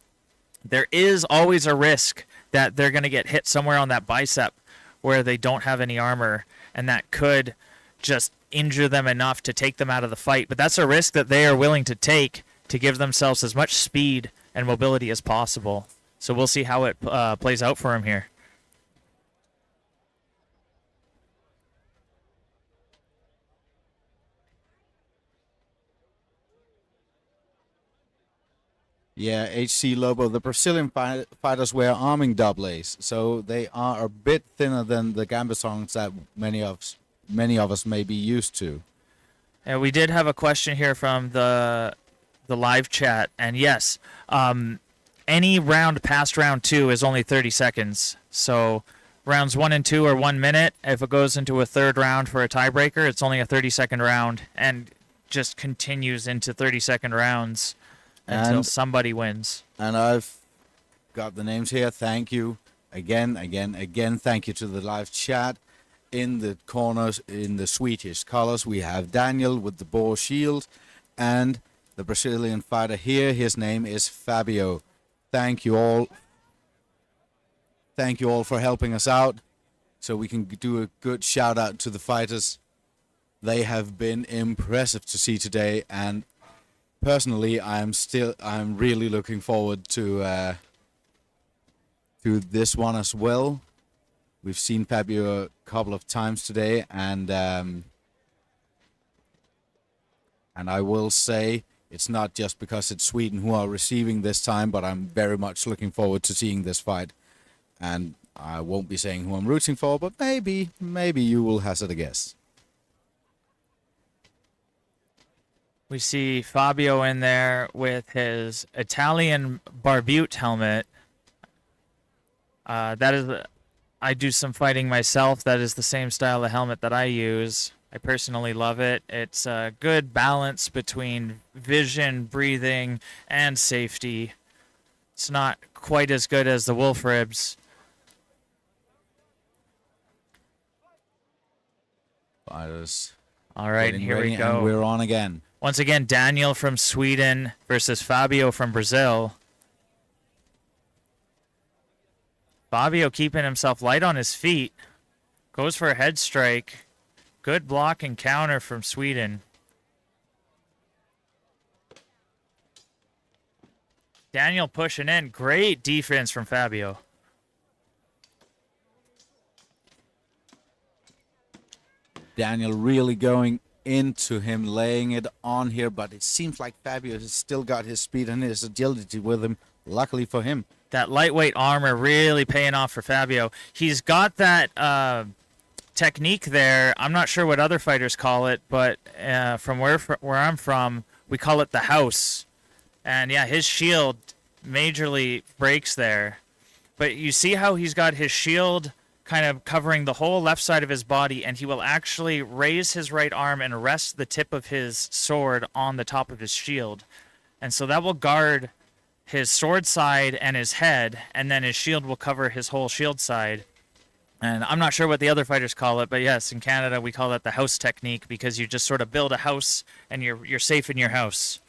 There is always a risk that they're going to get hit somewhere on that bicep where they don't have any armor, and that could just injure them enough to take them out of the fight. But that's a risk that they are willing to take to give themselves as much speed and mobility as possible. So we'll see how it plays out for him here. Yeah, HC Lobo, the Brazilian fighters wear arming doublets, so they are a bit thinner than the gambesons that many of us may be used to. And we did have a question here from the live chat, and yes, any round past round 2 is only 30 seconds. So rounds 1 and 2 are 1 minute. If it goes into a third round for a tiebreaker, it's only a 30-second round, and just continues into 30-second rounds until somebody wins. And I've got the names here. Thank you again. Thank you to the live chat. In the corners, in the Swedish colors, we have Daniel with the boar shield, and the Brazilian fighter here. His name is Fabio. Thank you all. Thank you all for helping us out, so we can do a good shout out to the fighters. They have been impressive to see today, and personally, I'm really looking forward to this one as well. We've seen Fabio a couple of times today, and I will say it's not just because it's Sweden who are receiving this time, but I'm very much looking forward to seeing this fight. And I won't be saying who I'm rooting for, but maybe you will hazard a guess. We see Fabio in there with his Italian barbute helmet. That is, I do some fighting myself. That is the same style of helmet that I use. I personally love it. It's a good balance between vision, breathing, and safety. It's not quite as good as the wolf ribs. Fighters. All right, here we go. And we're on again. Once again, Daniel from Sweden versus Fabio from Brazil. Fabio keeping himself light on his feet. Goes for a head strike. Good block and counter from Sweden. Daniel pushing in. Great defense from Fabio. Daniel really going into him, laying it on here, but it seems like Fabio has still got his speed and his agility with him, luckily for him. That lightweight armor really paying off for Fabio. He's got that technique there. I'm not sure what other fighters call it, but from where I'm from, we call it the house. And yeah, his shield majorly breaks there. But you see how he's got his shield kind of covering the whole left side of his body, and he will actually raise his right arm and rest the tip of his sword on the top of his shield. And so that will guard his sword side and his head, and then his shield will cover his whole shield side. And I'm not sure what the other fighters call it, but yes, in Canada we call that the house technique, because you just sort of build a house and you're safe in your house.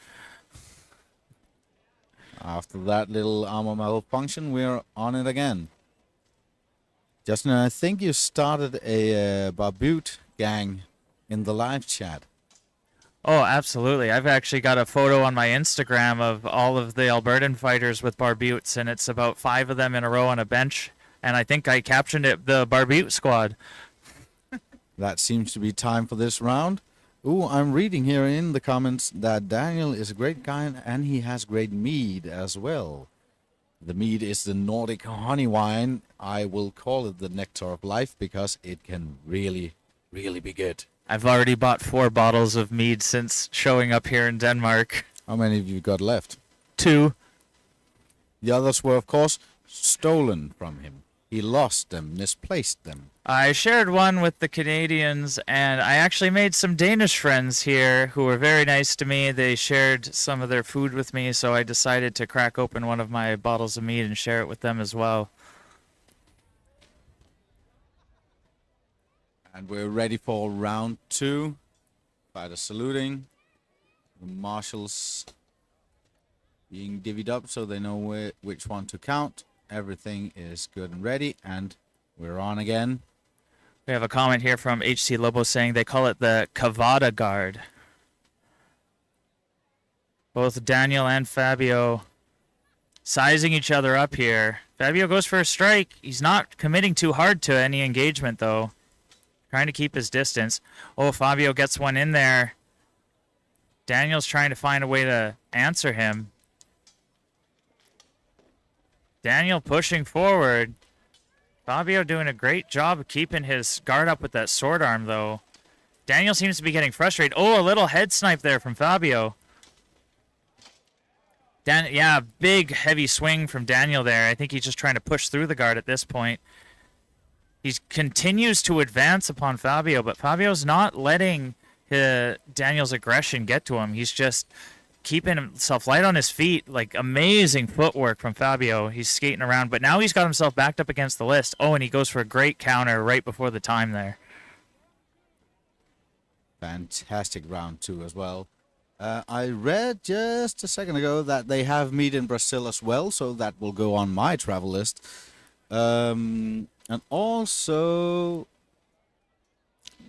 After that little armor malfunction, we're on it again. Justin, I think you started a Barbute gang in the live chat. Oh, absolutely. I've actually got a photo on my Instagram of all of the Albertan fighters with barbutes, and it's about 5 of them in a row on a bench. And I think I captioned it the Barbute Squad. That seems to be time for this round. Ooh, I'm reading here in the comments that Daniel is a great guy and he has great mead as well. The mead is the Nordic honey wine. I will call it the nectar of life because it can really, really be good. I've already bought 4 bottles of mead since showing up here in Denmark. How many have you got left? 2. The others were, of course, stolen from him. He lost them, misplaced them. I shared one with the Canadians, and I actually made some Danish friends here who were very nice to me. They shared some of their food with me, so I decided to crack open one of my bottles of mead and share it with them as well. And we're ready for round 2. Fighters saluting. The marshals being divvied up so they know which one to count. Everything is good and ready, and we're on again. We have a comment here from HC Lobo saying they call it the Cavada Guard. Both Daniel and Fabio sizing each other up here. Fabio goes for a strike. He's not committing too hard to any engagement, though. Trying to keep his distance. Oh, Fabio gets one in there. Daniel's trying to find a way to answer him. Daniel pushing forward. Fabio doing a great job of keeping his guard up with that sword arm, though. Daniel seems to be getting frustrated. Oh, a little head snipe there from Fabio. Yeah, big, heavy swing from Daniel there. I think he's just trying to push through the guard at this point. He continues to advance upon Fabio, but Fabio's not letting Daniel's aggression get to him. He's just keeping himself light on his feet. Like, amazing footwork from Fabio. He's skating around, but now he's got himself backed up against the list. Oh, and he goes for a great counter right before the time there. Fantastic round 2 as well. I read just a second ago that they have meat in Brazil as well, so that will go on my travel list. And also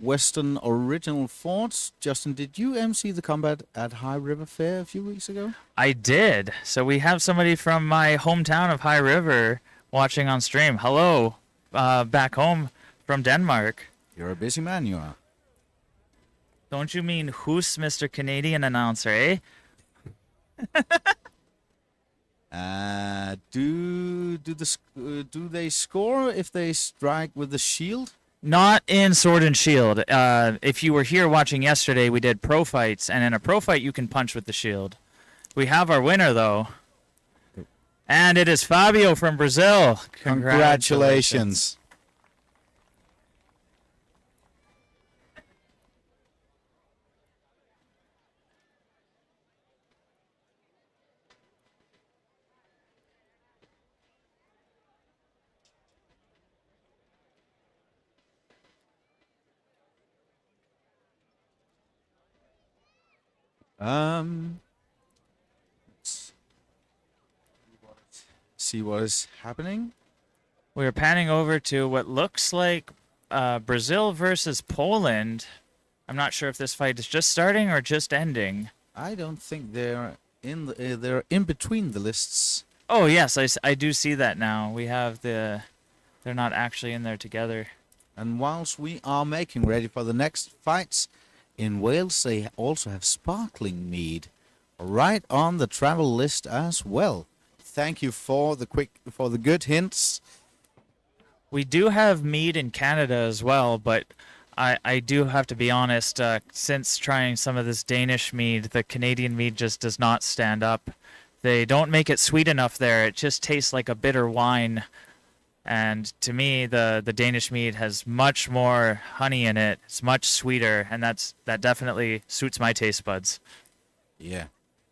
Western Original Forts. Justin, did you MC the combat at High River Fair a few weeks ago? I did. So we have somebody from my hometown of High River watching on stream. Hello, back home from Denmark. You're a busy man, you are. Don't you mean who's Mr. Canadian announcer, eh? Do they score if they strike with the shield? Not in Sword and Shield. If you were here watching yesterday, we did pro fights, and in a pro fight, you can punch with the shield. We have our winner, though. And it is Fabio from Brazil. Congratulations. Let's see what is happening. We're panning over to what looks like Brazil versus Poland. I'm not sure if this fight is just starting or just ending. I don't think they're they're in between the lists. Oh yes, I do see that now. We have they're not actually in there together. And whilst we are making ready for the next fights, in Wales they also have sparkling mead right on the travel list as well. Thank you for the good hints. We do have mead in Canada as well, but I do have to be honest, since trying some of this Danish mead, the Canadian mead just does not stand up. They don't make it sweet enough there. It just tastes like a bitter wine. And to me, the Danish mead has much more honey in it. It's much sweeter, and that definitely suits my taste buds. Yeah.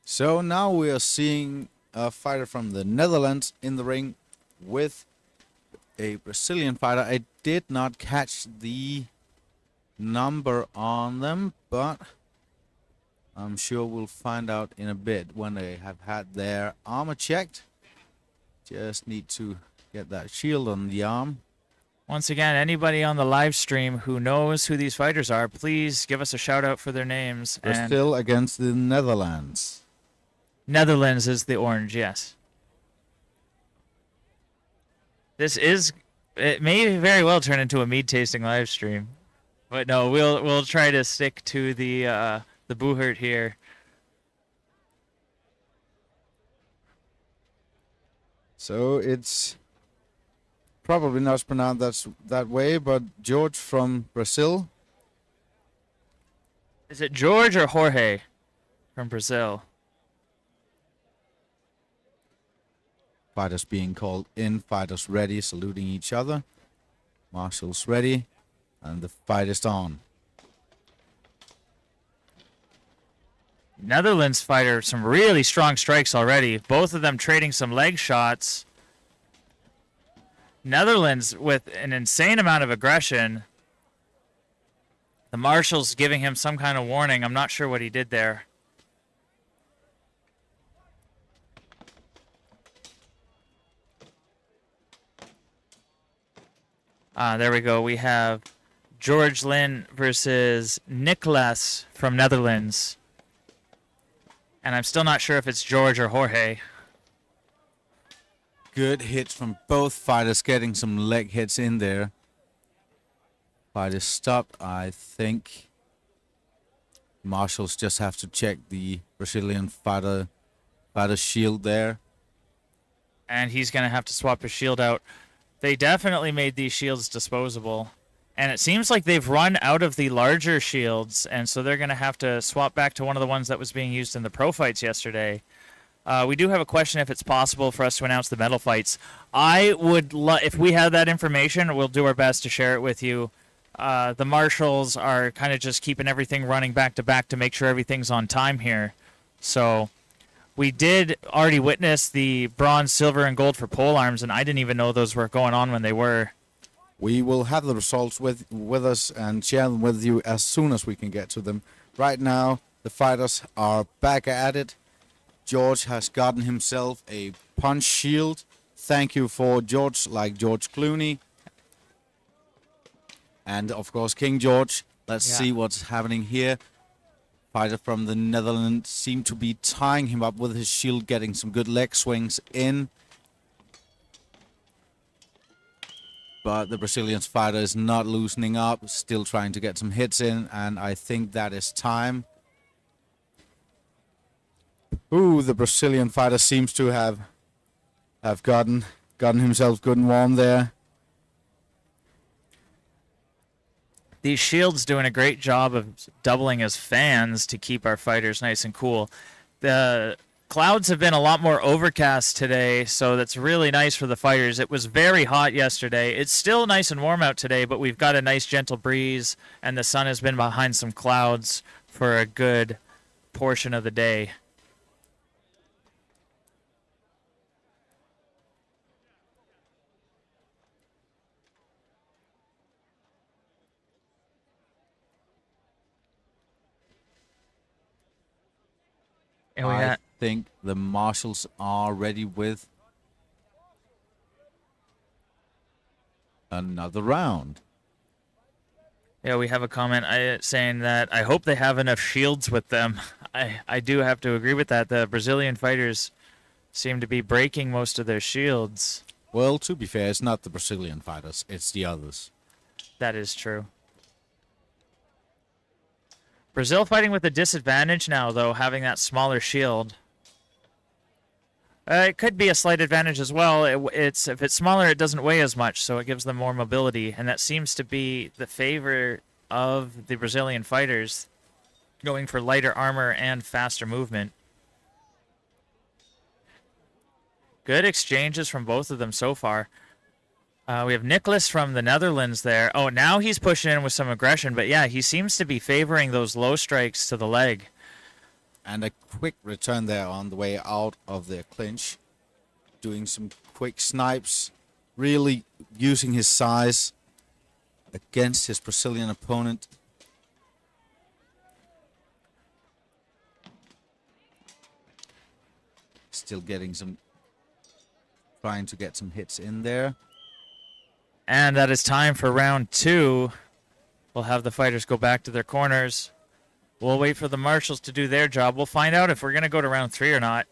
So now we are seeing a fighter from the Netherlands in the ring with a Brazilian fighter. I did not catch the number on them, but I'm sure we'll find out in a bit when they have had their armor checked. Just need to get that shield on the arm. Once again, anybody on the live stream who knows who these fighters are, please give us a shout out for their names. We're And still against the Netherlands. Netherlands is the orange, yes. It may very well turn into a mead tasting live stream. But no, we'll try to stick to the Buhert here. So it's probably not pronounced that way, but George from Brazil. Is it George or Jorge from Brazil? Fighters being called in, fighters ready, saluting each other. Marshals ready, and the fight is on. Netherlands fighter, some really strong strikes already. Both of them trading some leg shots. Netherlands with an insane amount of aggression. The Marshals giving him some kind of warning. I'm not sure what he did there. There we go. We have George Lynn versus Niklas from Netherlands. And I'm still not sure if it's George or Jorge. Good hits from both fighters, getting some leg hits in there. Fight is stopped, I think. Marshals just have to check the Brazilian fighter's shield there. And he's going to have to swap his shield out. They definitely made these shields disposable. And it seems like they've run out of the larger shields, and so they're going to have to swap back to one of the ones that was being used in the pro fights yesterday. We do have a question if it's possible for us to announce the medal fights. I would if we have that information, we'll do our best to share it with you. The Marshals are kind of just keeping everything running back to back to make sure everything's on time here. So we did already witness the bronze, silver, and gold for pole arms, and I didn't even know those were going on when they were. We will have the results with us and share them with you as soon as we can get to them. Right now, the fighters are back at it. George has gotten himself a punch shield. Thank you for George, like George Clooney. And of course, King George. Let's see what's happening here. Fighter from the Netherlands seemed to be tying him up with his shield, getting some good leg swings in. But the Brazilian fighter is not loosening up, still trying to get some hits in, and I think that is time. Ooh, the Brazilian fighter seems to have gotten himself good and warm there. These shields doing a great job of doubling as fans to keep our fighters nice and cool. The clouds have been a lot more overcast today, so that's really nice for the fighters. It was very hot yesterday. It's still nice and warm out today, but we've got a nice gentle breeze, and the sun has been behind some clouds for a good portion of the day. And I think the Marshals are ready with another round. Yeah, we have a comment saying that I hope they have enough shields with them. I do have to agree with that. The Brazilian fighters seem to be breaking most of their shields. Well, to be fair, it's not the Brazilian fighters, it's the others. That is true. Brazil fighting with a disadvantage now, though, having that smaller shield. It could be a slight advantage as well. If it's smaller, it doesn't weigh as much, so it gives them more mobility, and that seems to be the favor of the Brazilian fighters, going for lighter armor and faster movement. Good exchanges from both of them so far. We have Niklas from the Netherlands there. Oh, now he's pushing in with some aggression, but yeah, he seems to be favoring those low strikes to the leg. And a quick return there on the way out of their clinch. Doing some quick snipes. Really using his size against his Brazilian opponent. Still getting some, trying to get some hits in there. And that is time for round 2. We'll have the fighters go back to their corners. We'll wait for the marshals to do their job. We'll find out if we're going to go to round 3 or not.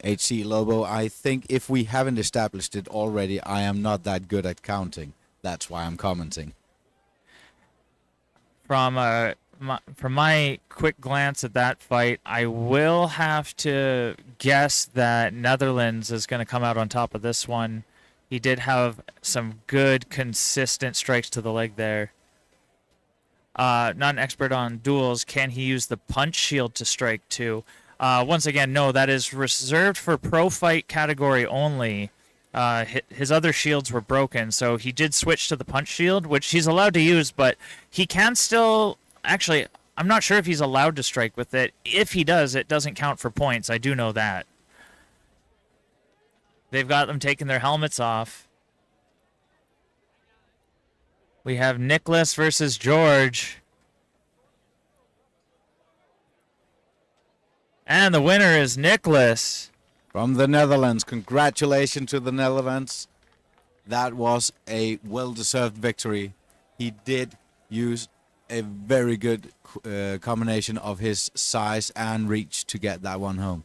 HC Lobo, I think if we haven't established it already, I am not that good at counting. That's why I'm commenting. From my quick glance at that fight, I will have to guess that Netherlands is going to come out on top of this one. He did have some good, consistent strikes to the leg there. Not an expert on duels. Can he use the punch shield to strike too? Once again, no, that is reserved for pro fight category only. His other shields were broken, so he did switch to the punch shield, which he's allowed to use, but he can still... Actually, I'm not sure if he's allowed to strike with it. If he does, it doesn't count for points. I do know that. They've got them taking their helmets off. We have Nicholas versus George. And the winner is Nicholas. From the Netherlands. Congratulations to the Netherlands. That was a well-deserved victory. He did use a very good combination of his size and reach to get that one home.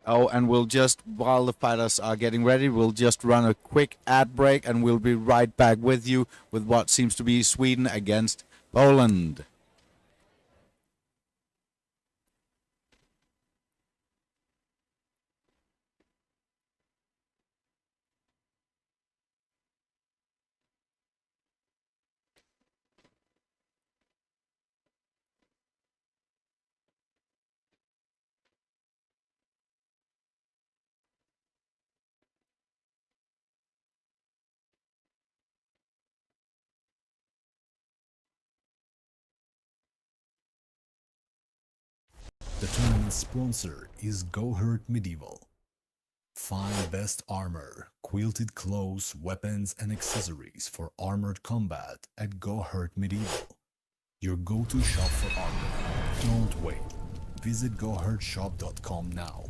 Oh, and we'll just, while the fighters are getting ready, we'll just run a quick ad break and we'll be right back with you with what seems to be Sweden against Poland. The tournament sponsor is Go Hurt Medieval. Find best armor, quilted clothes, weapons, and accessories for armored combat at Go Hurt Medieval. Your go-to shop for armor. Don't wait. Visit gohurtshop.com now.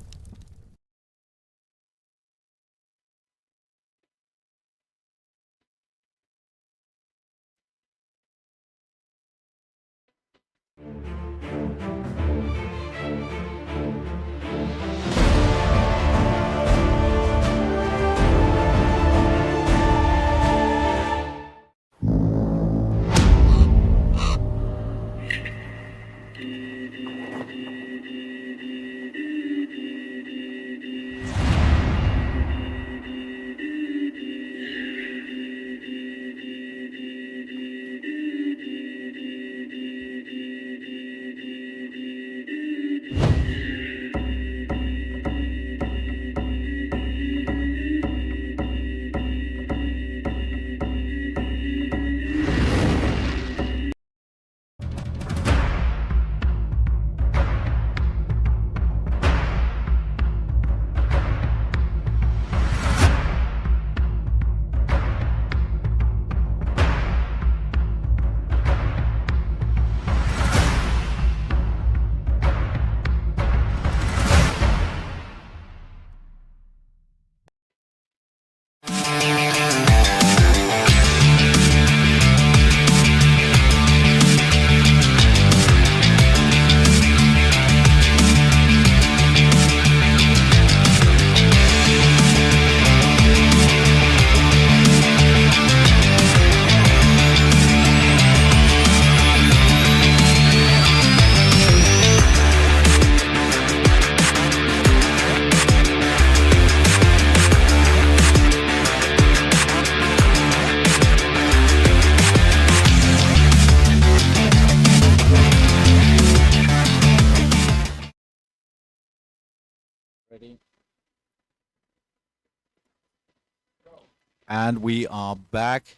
And we are back.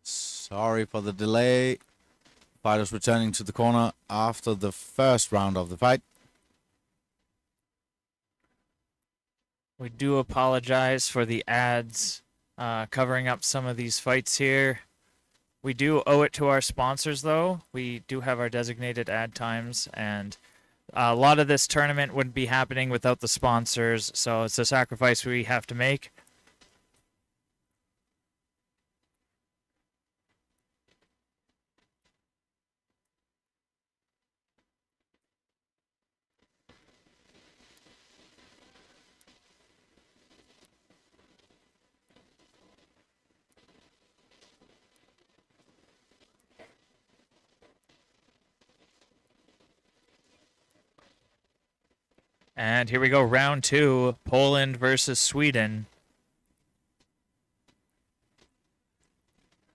Sorry for the delay. Fighters returning to the corner after the first round of the fight. We do apologize for the ads covering up some of these fights here. We do owe it to our sponsors, though. We do have our designated ad times, and a lot of this tournament wouldn't be happening without the sponsors, so it's a sacrifice we have to make. And here we go, round 2, Poland versus Sweden.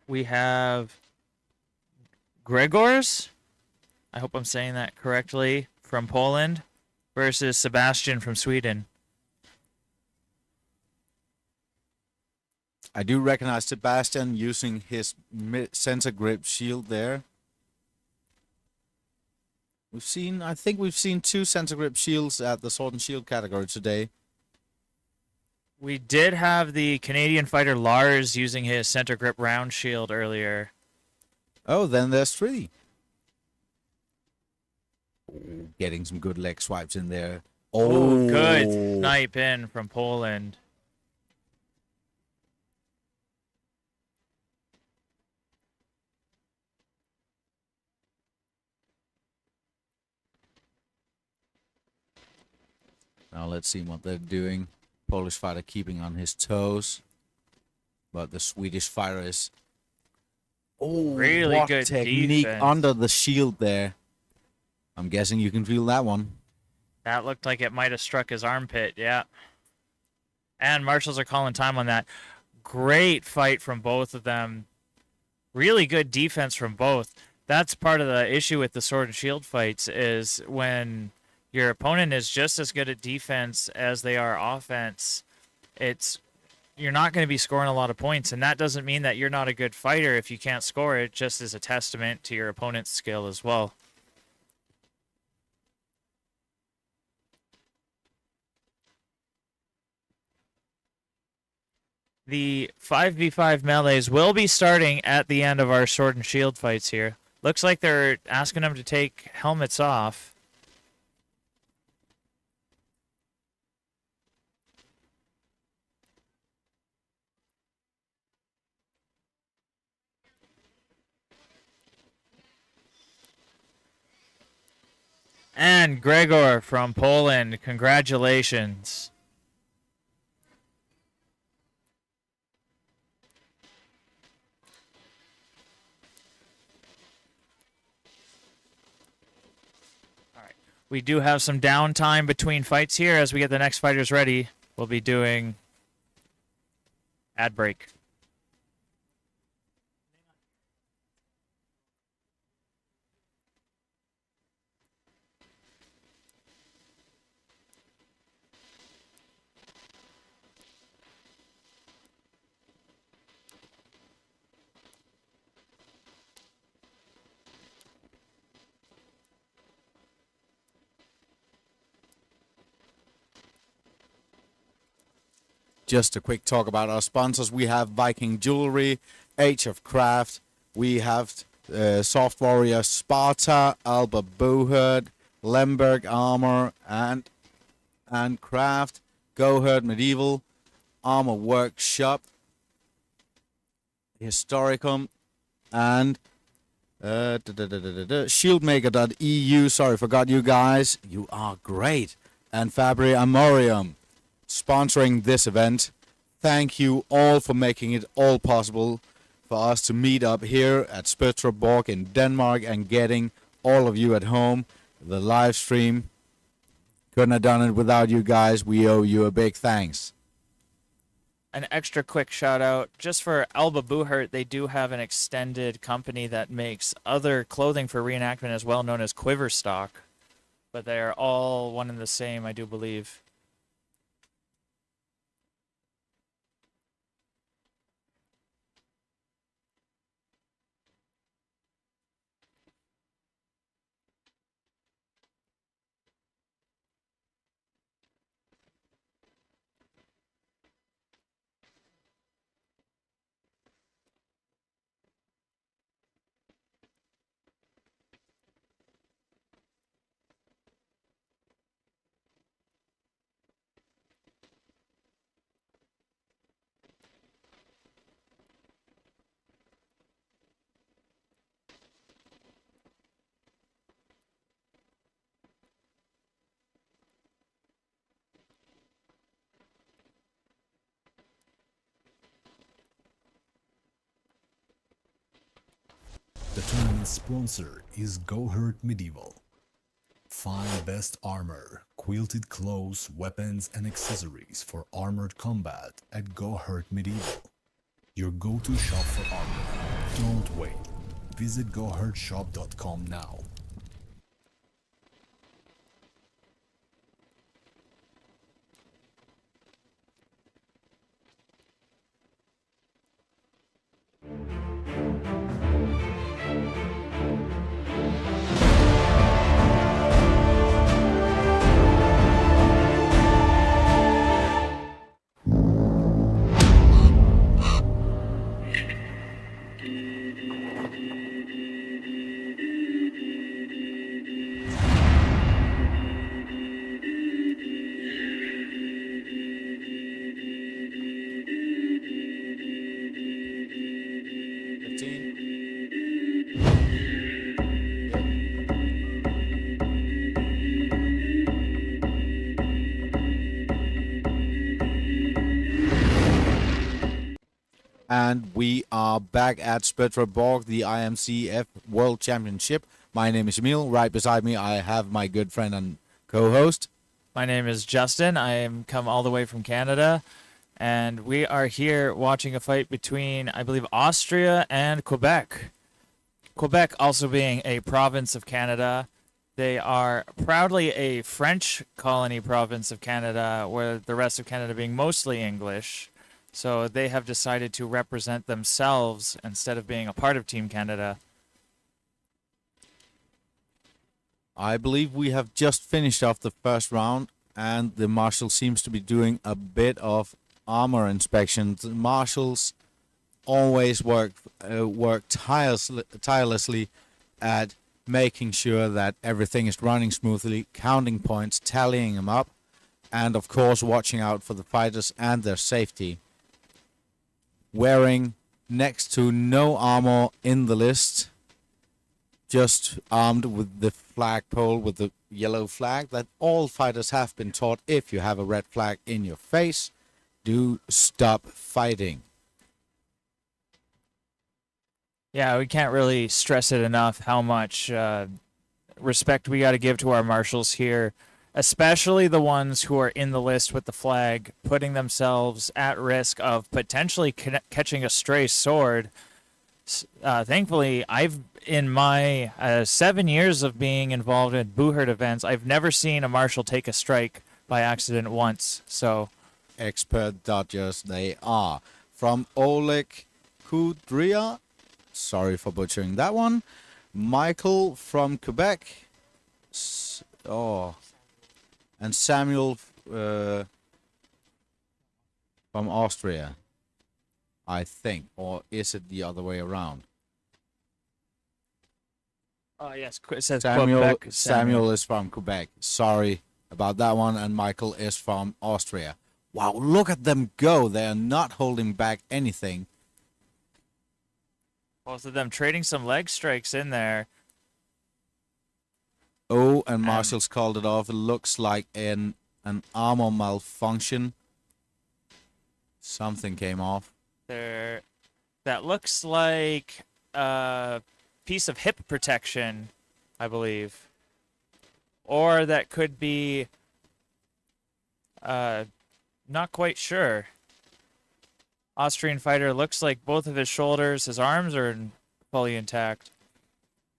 We have Gregors, I hope I'm saying that correctly, from Poland, versus Sebastian from Sweden. I do recognize Sebastian using his sensor grip shield there. I think we've seen 2 sensor grip shields at the Sword and Shield category today. We did have the Canadian fighter Lars using his center grip round shield earlier. Oh, then there's 3. Oh, getting some good leg swipes in there. Oh, good snipe in from Poland. Now let's see what they're doing. Polish fighter keeping on his toes. But the Swedish fighter is... Oh, really what good technique defense. under the shield there. I'm guessing you can feel that one. That looked like it might have struck his armpit, yeah. And marshals are calling time on that. Great fight from both of them. Really good defense from both. That's part of the issue with the sword and shield fights, is when your opponent is just as good at defense as they are offense, you're not going to be scoring a lot of points, and that doesn't mean that you're not a good fighter if you can't score. It just is a testament to your opponent's skill as well. The 5v5 melees will be starting at the end of our sword and shield fights here. Looks like they're asking them to take helmets off. And Gregor from Poland, congratulations. All right. We do have some downtime between fights here as we get the next fighters ready. We'll be doing ad break. Just a quick talk about our sponsors. We have Viking Jewelry, Age of Craft. We have Soft Warrior Sparta, Alba Boherd, Lemberg Armor, and Craft, Goherd Medieval, Armor Workshop, Historicum, and shieldmaker.eu. Sorry, forgot you guys. You are great. And Fabri Amorium sponsoring this event. Thank you all for making it all possible for us to meet up here at Spøttrup Borg in Denmark and getting all of you at home the live stream. Couldn't have done it without you guys. We owe you a big thanks. An extra quick shout out just for Alba Bohert. They do have an extended company that makes other clothing for reenactment as well, known as Quiverstock. But they are all one and the same, I do believe. The tournament sponsor is Go Hurt Medieval. Find best armor, quilted clothes, weapons, and accessories for armored combat at Go Hurt Medieval. Your go-to shop for armor. Don't wait. Visit gohurtshop.com now. And we are back at Spøttrup Borg, the IMCF World Championship. My name is Emil. Right beside me, I have my good friend and co-host. My name is Justin. I am come all the way from Canada, and we are here watching a fight between, I believe, Austria and Quebec. Quebec also being a province of Canada. They are proudly a French colony province of Canada, where the rest of Canada being mostly English. So they have decided to represent themselves instead of being a part of Team Canada. I believe we have just finished off the first round, and the marshal seems to be doing a bit of armor inspection. The marshals always work tirelessly at making sure that everything is running smoothly, counting points, tallying them up, and of course watching out for the fighters and their safety. Wearing next to no armor in the list, just armed with the flagpole with the yellow flag that all fighters have been taught. If you have a red flag in your face, do stop fighting. Yeah, we can't really stress it enough how much respect we got to give to our marshals here, especially the ones who are in the list with the flag, putting themselves at risk of potentially catching a stray sword. Thankfully, in my 7 years of being involved in Boohurt events, I've never seen a marshal take a strike by accident once. So, expert dodgers they are. From Oleg Kudria, sorry for butchering that one. Michael from Quebec. And Samuel from Austria, I think. Or is it the other way around? oh yes, it says Samuel, Quebec. Samuel is from Quebec. Sorry about that one. And Michael is from Austria. Wow, look at them go. They are not holding back anything. Both of them trading some leg strikes in there. Oh, and marshals called it off. It looks like an armor malfunction. Something came off. There, that looks like a piece of hip protection, I believe. Or that could be, not quite sure. Austrian fighter looks like both of his shoulders, his arms are fully intact.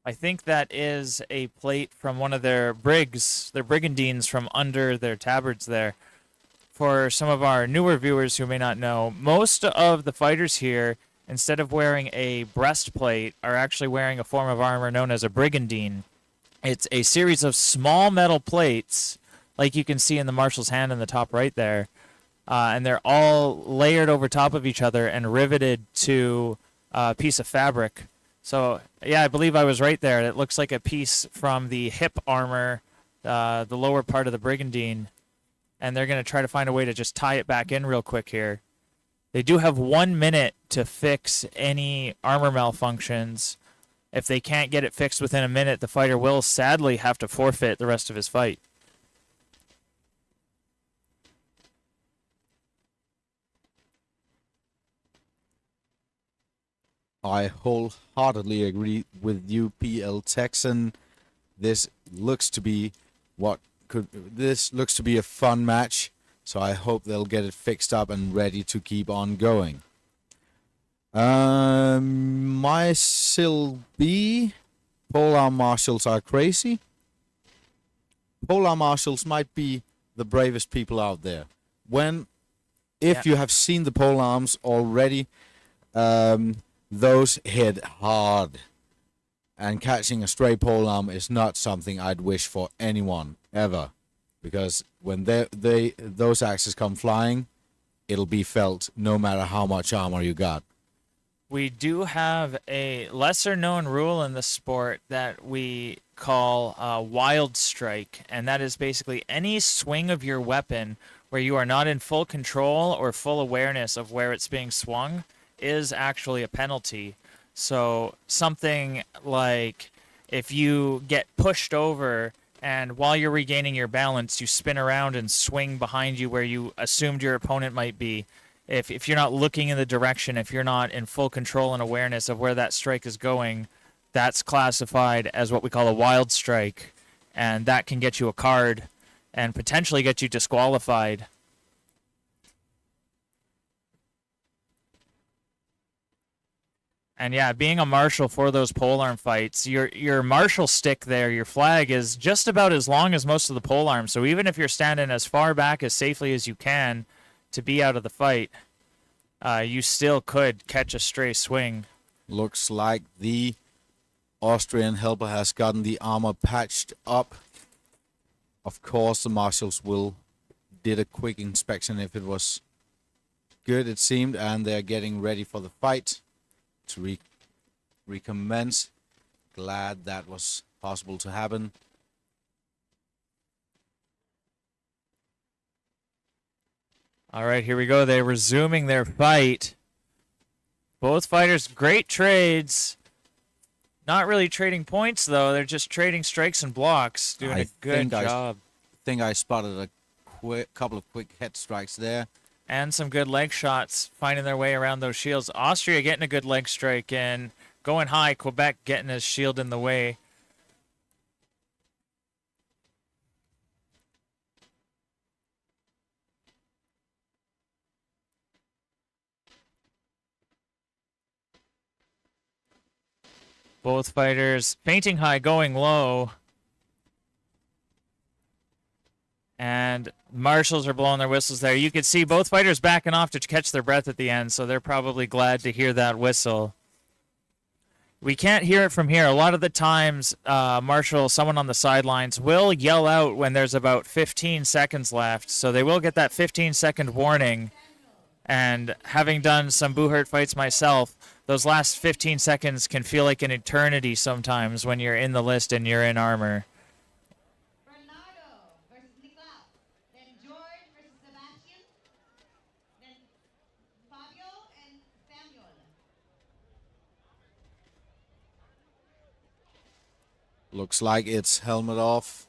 I think that is a plate from one of their brigs, their brigandines from under their tabards there. For some of our newer viewers who may not know, most of the fighters here, instead of wearing a breastplate, are actually wearing a form of armor known as a brigandine. It's a series of small metal plates, like you can see in the marshal's hand in the top right there, and they're all layered over top of each other and riveted to a piece of fabric. So, yeah, I believe I was right there. It looks like a piece from the hip armor, the lower part of the brigandine. And they're going to try to find a way to just tie it back in real quick here. They do have 1 minute to fix any armor malfunctions. If they can't get it fixed within a minute, the fighter will sadly have to forfeit the rest of his fight. I wholeheartedly agree with you, PL Texan. This looks to be a fun match, so I hope they'll get it fixed up and ready to keep on going. My Sil B, Polearm Marshals are crazy. Polearm Marshals might be the bravest people out there. If you have seen the polearms already, those hit hard. And catching a stray polearm is not something I'd wish for anyone ever, because when those axes come flying, it'll be felt no matter how much armor you got. We do have a lesser known rule in the sport that we call wild strike, and that is basically any swing of your weapon where you are not in full control or full awareness of where it's being swung is actually a penalty. So something like if you get pushed over and while you're regaining your balance, you spin around and swing behind you where you assumed your opponent might be. If you're not looking in the direction, if you're not in full control and awareness of where that strike is going, that's classified as what we call a wild strike. And that can get you a card and potentially get you disqualified. And yeah, being a marshal for those polearm fights, your marshal stick there, your flag, is just about as long as most of the polearms. So even if you're standing as far back as safely as you can to be out of the fight, you still could catch a stray swing. Looks like the Austrian helper has gotten the armor patched up. Of course, the marshals did a quick inspection if it was good, it seemed, and they're getting ready for the fight to recommence. Glad that was possible to happen. All right, here we go. They're resuming their fight. Both fighters, great trades. Not really trading points, though. They're just trading strikes and blocks, doing a good job. I think I spotted a couple of quick head strikes there. And some good leg shots, finding their way around those shields. Austria getting a good leg strike and going high. Quebec getting his shield in the way. Both fighters fainting high, going low. And marshals are blowing their whistles there. You can see both fighters backing off to catch their breath at the end, so they're probably glad to hear that whistle. We can't hear it from here. A lot of the times, marshal, someone on the sidelines, will yell out when there's about 15 seconds left, so they will get that 15-second warning. And having done some Buhurt fights myself, those last 15 seconds can feel like an eternity sometimes when you're in the list and you're in armor. Looks like it's helmet off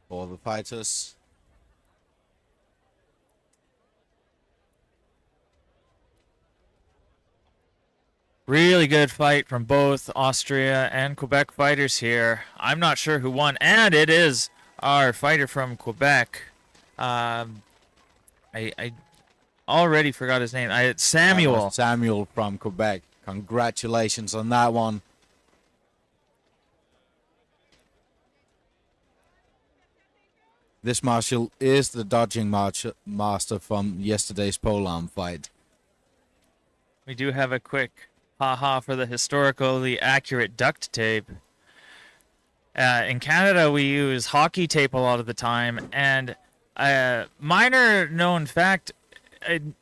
for the fighters. Really good fight from both Austria and Quebec fighters here. I'm not sure who won, and it is our fighter from Quebec. I already forgot his name. Samuel. Samuel from Quebec. Congratulations on that one. This marshal is the dodging master from yesterday's polearm fight. We do have a quick haha for the historically accurate duct tape. In Canada, we use hockey tape a lot of the time, and a minor known fact,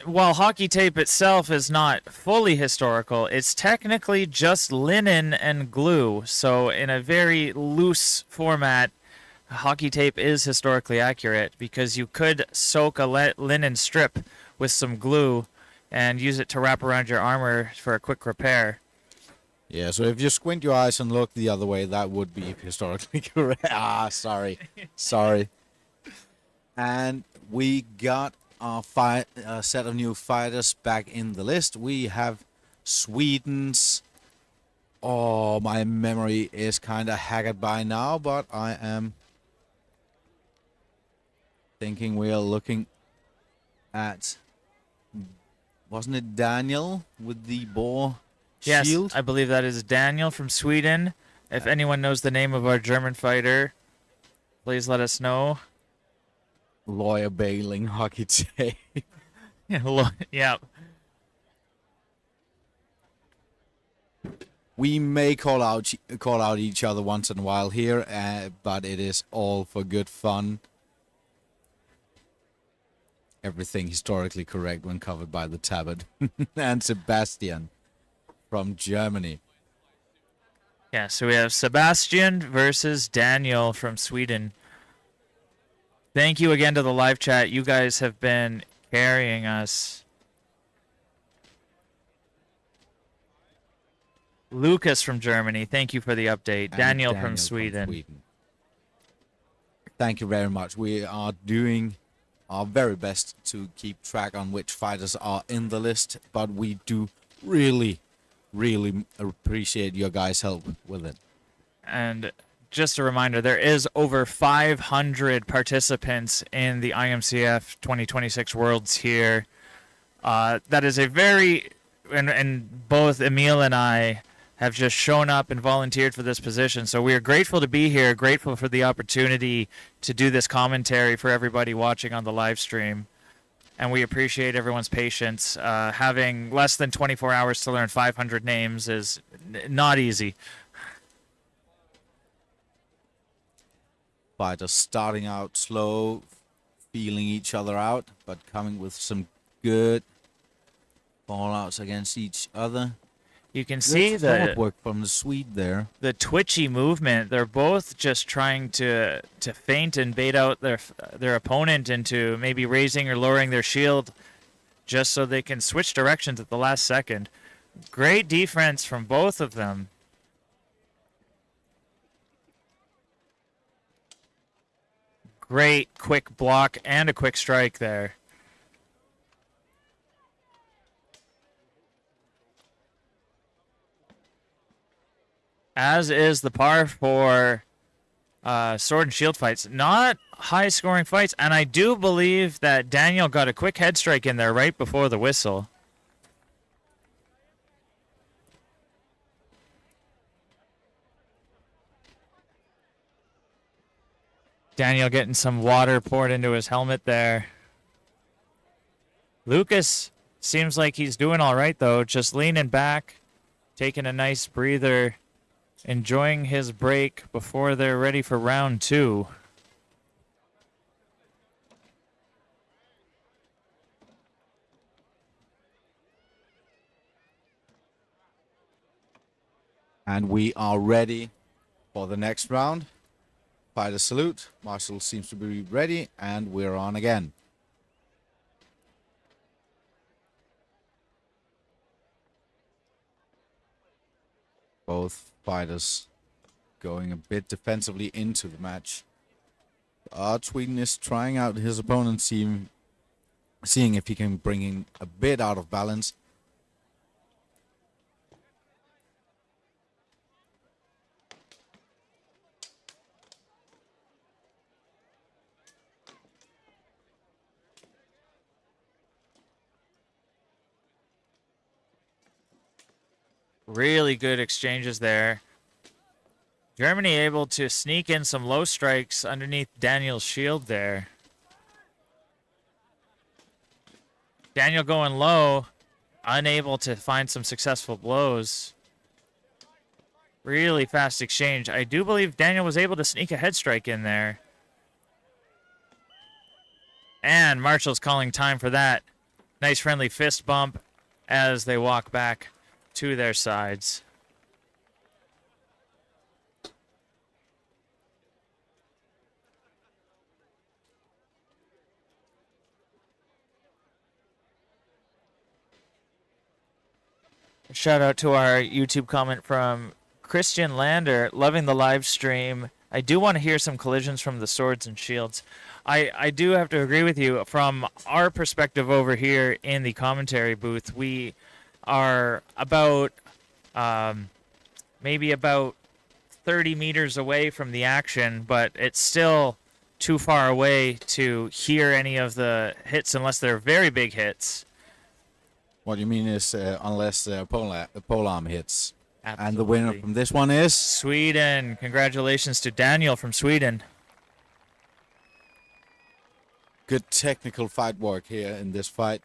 while hockey tape itself is not fully historical, it's technically just linen and glue. So in a very loose format, hockey tape is historically accurate because you could soak a linen strip with some glue and use it to wrap around your armor for a quick repair. Yeah, so if you squint your eyes and look the other way, that would be historically correct. Sorry. And we got set of new fighters back in the list. We have Sweden's. Oh, my memory is kind of haggard by now, but I am thinking we are looking at, wasn't it Daniel with the boar Yes, shield? I believe that is Daniel from Sweden. If anyone knows the name of our German fighter, please let us know. Lawyer bailing hockey tape. Yeah. We may call out each other once in a while here, but it is all for good fun. Everything historically correct when covered by the tabard. And Sebastian from Germany. Yeah, so we have Sebastian versus Daniel from Sweden. Thank you again to the live chat. You guys have been carrying us. Lucas from Germany, thank you for the update. And Daniel from Sweden. Thank you very much. We are doing our very best to keep track on which fighters are in the list, but we do really appreciate your guys' help with it. And just a reminder, there is over 500 participants in the IMCF 2026 Worlds here. That is a very, and both Emil and I have just shown up and volunteered for this position. So we are grateful to be here, grateful for the opportunity to do this commentary for everybody watching on the live stream. And we appreciate everyone's patience. Having less than 24 hours to learn 500 names is not easy. Fighters starting out slow, feeling each other out, but coming with some good fallouts against each other. You can see the work from the Swede there. The twitchy movement. They're both just trying to feint and bait out their opponent into maybe raising or lowering their shield, just so they can switch directions at the last second. Great defense from both of them. Great quick block and a quick strike there. As is the par for sword and shield fights. Not high-scoring fights, and I do believe that Daniel got a quick head strike in there right before the whistle. Daniel getting some water poured into his helmet there. Lucas seems like he's doing all right, though, just leaning back, taking a nice breather, enjoying his break before they're ready for round two. And we are ready for the next round. Fighter salute. Marshall seems to be ready, and we're on again. Both fighters going a bit defensively into the match. Sweden is trying out his opponent, seeing if he can bring him a bit out of balance. Really good exchanges there. Germany able to sneak in some low strikes underneath Daniel's shield there. Daniel going low, unable to find some successful blows. Really fast exchange. I do believe Daniel was able to sneak a head strike in there. And Marshall's calling time for that. Nice friendly fist bump as they walk back to their sides. Shout out to our YouTube comment from Christian Lander, loving the live stream. I do want to hear some collisions from the swords and shields. I do have to agree with you. From our perspective over here in the commentary booth, we are about maybe about 30 meters away from the action, but it's still too far away to hear any of the hits unless they're very big hits. What you mean is unless pole arm hits. Absolutely. And the winner from this one is Sweden. Congratulations to Daniel from Sweden. good technical fight work here in this fight.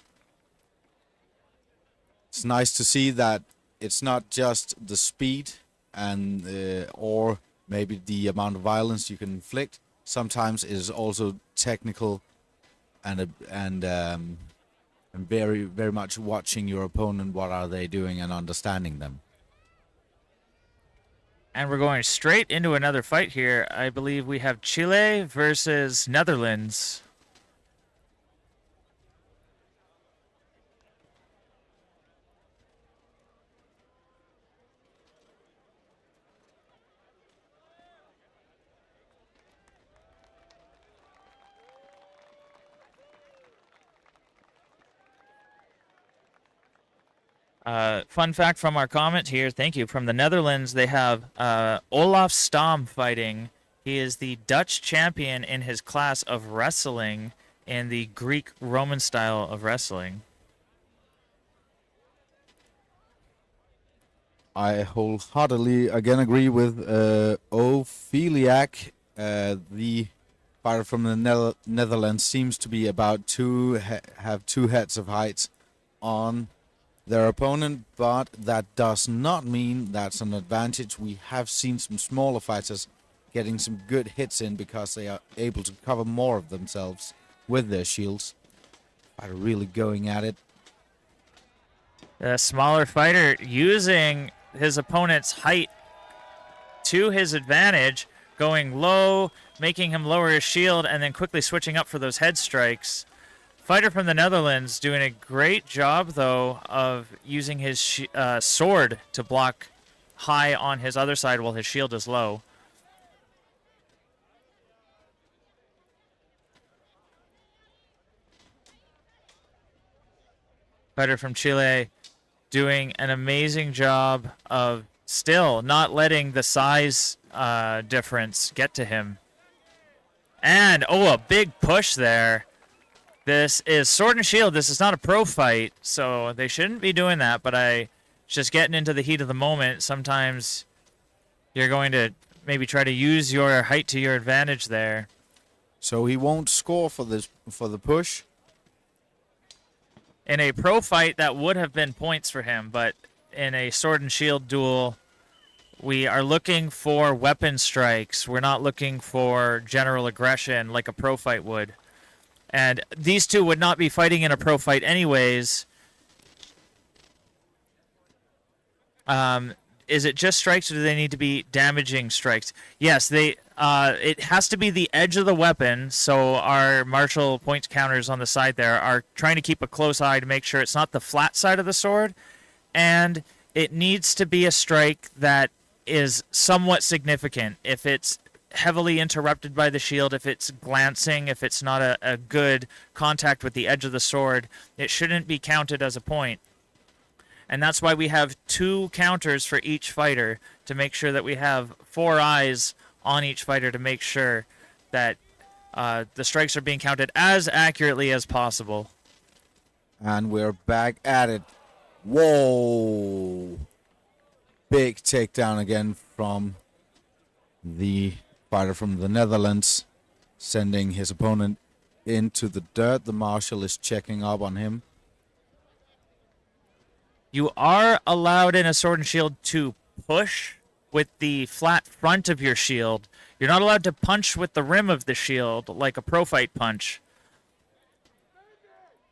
It's nice to see that it's not just the speed and or maybe the amount of violence you can inflict. Sometimes it is also technical and very very much watching your opponent, what are they doing, and understanding them. And we're going straight into another fight here. I believe we have Chile versus Netherlands. Fun fact from our comment here, thank you, from the Netherlands, they have Olaf Stam fighting. He is the Dutch champion in his class of wrestling in the Greek-Roman style of wrestling. I wholeheartedly again agree with Opheliac. The fighter from the Netherlands seems to be about have 2 heads of height on their opponent, but that does not mean that's an advantage. We have seen some smaller fighters getting some good hits in because they are able to cover more of themselves with their shields. Fighter really going at it. The smaller fighter using his opponent's height to his advantage, going low, making him lower his shield, and then quickly switching up for those head strikes. Fighter from the Netherlands doing a great job, though, of using his sword to block high on his other side while his shield is low. Fighter from Chile doing an amazing job of still not letting the size difference get to him. And, oh, a big push there. This is Sword and Shield. This is not a pro fight, so they shouldn't be doing that, but just getting into the heat of the moment. Sometimes you're going to maybe try to use your height to your advantage there. So he won't score for the push. In a pro fight, that would have been points for him, but in a Sword and Shield duel, we are looking for weapon strikes. We're not looking for general aggression like a pro fight would. And these two would not be fighting in a pro fight anyways. Is it just strikes, or do they need to be damaging strikes? Yes, it has to be the edge of the weapon, so our martial point counters on the side there are trying to keep a close eye to make sure it's not the flat side of the sword, and it needs to be a strike that is somewhat significant. If it's heavily interrupted by the shield, if it's glancing, if it's not a good contact with the edge of the sword, it shouldn't be counted as a point. And that's why we have 2 counters for each fighter, to make sure that we have 4 eyes on each fighter to make sure that the strikes are being counted as accurately as possible. And we're back at it. Whoa! Big takedown again from the fighter from the Netherlands, sending his opponent into the dirt. The marshal is checking up on him. You are allowed in a Sword and Shield to push with the flat front of your shield. You're not allowed to punch with the rim of the shield like a pro fight punch.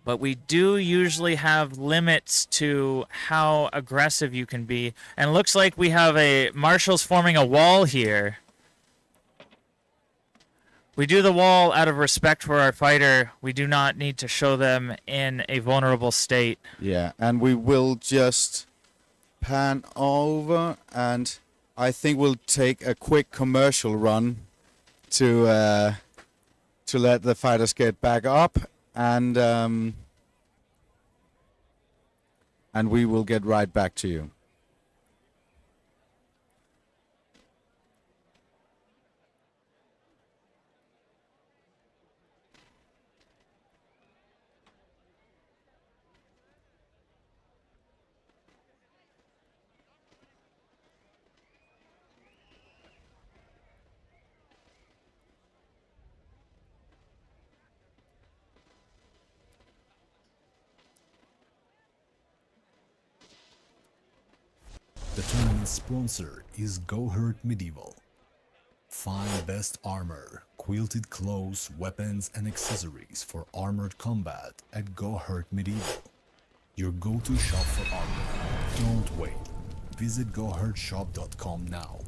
But we do usually have limits to how aggressive you can be. And it looks like we have marshals forming a wall here. We do the wall out of respect for our fighter. We do not need to show them in a vulnerable state. Yeah, and we will just pan over, and I think we'll take a quick commercial run to to let the fighters get back up, and we will get right back to you. The tournament sponsor is Go Hurt Medieval. Find best armor, quilted clothes, weapons, and accessories for armored combat at Go Hurt Medieval. Your go-to shop for armor. Don't wait. Visit gohurtshop.com now.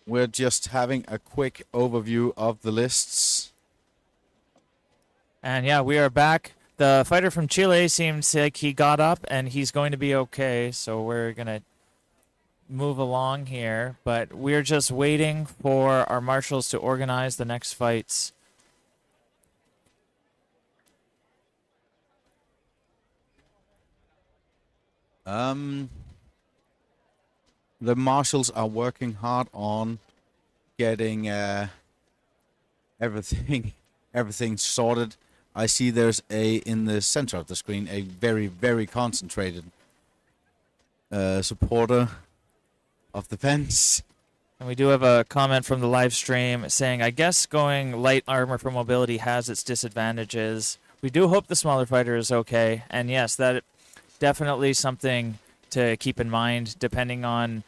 We're just having a quick overview of the lists. And yeah, we are back. The fighter from Chile seems like he got up and he's going to be okay. So we're going to move along here. But we're just waiting for our marshals to organize the next fights. The marshals are working hard on getting everything sorted. I see there's in the center of the screen a very concentrated supporter of the fence. And we do have a comment from the live stream saying, I guess going light armor for mobility has its disadvantages. We do hope the smaller fighter is okay. And yes, that definitely something to keep in mind depending on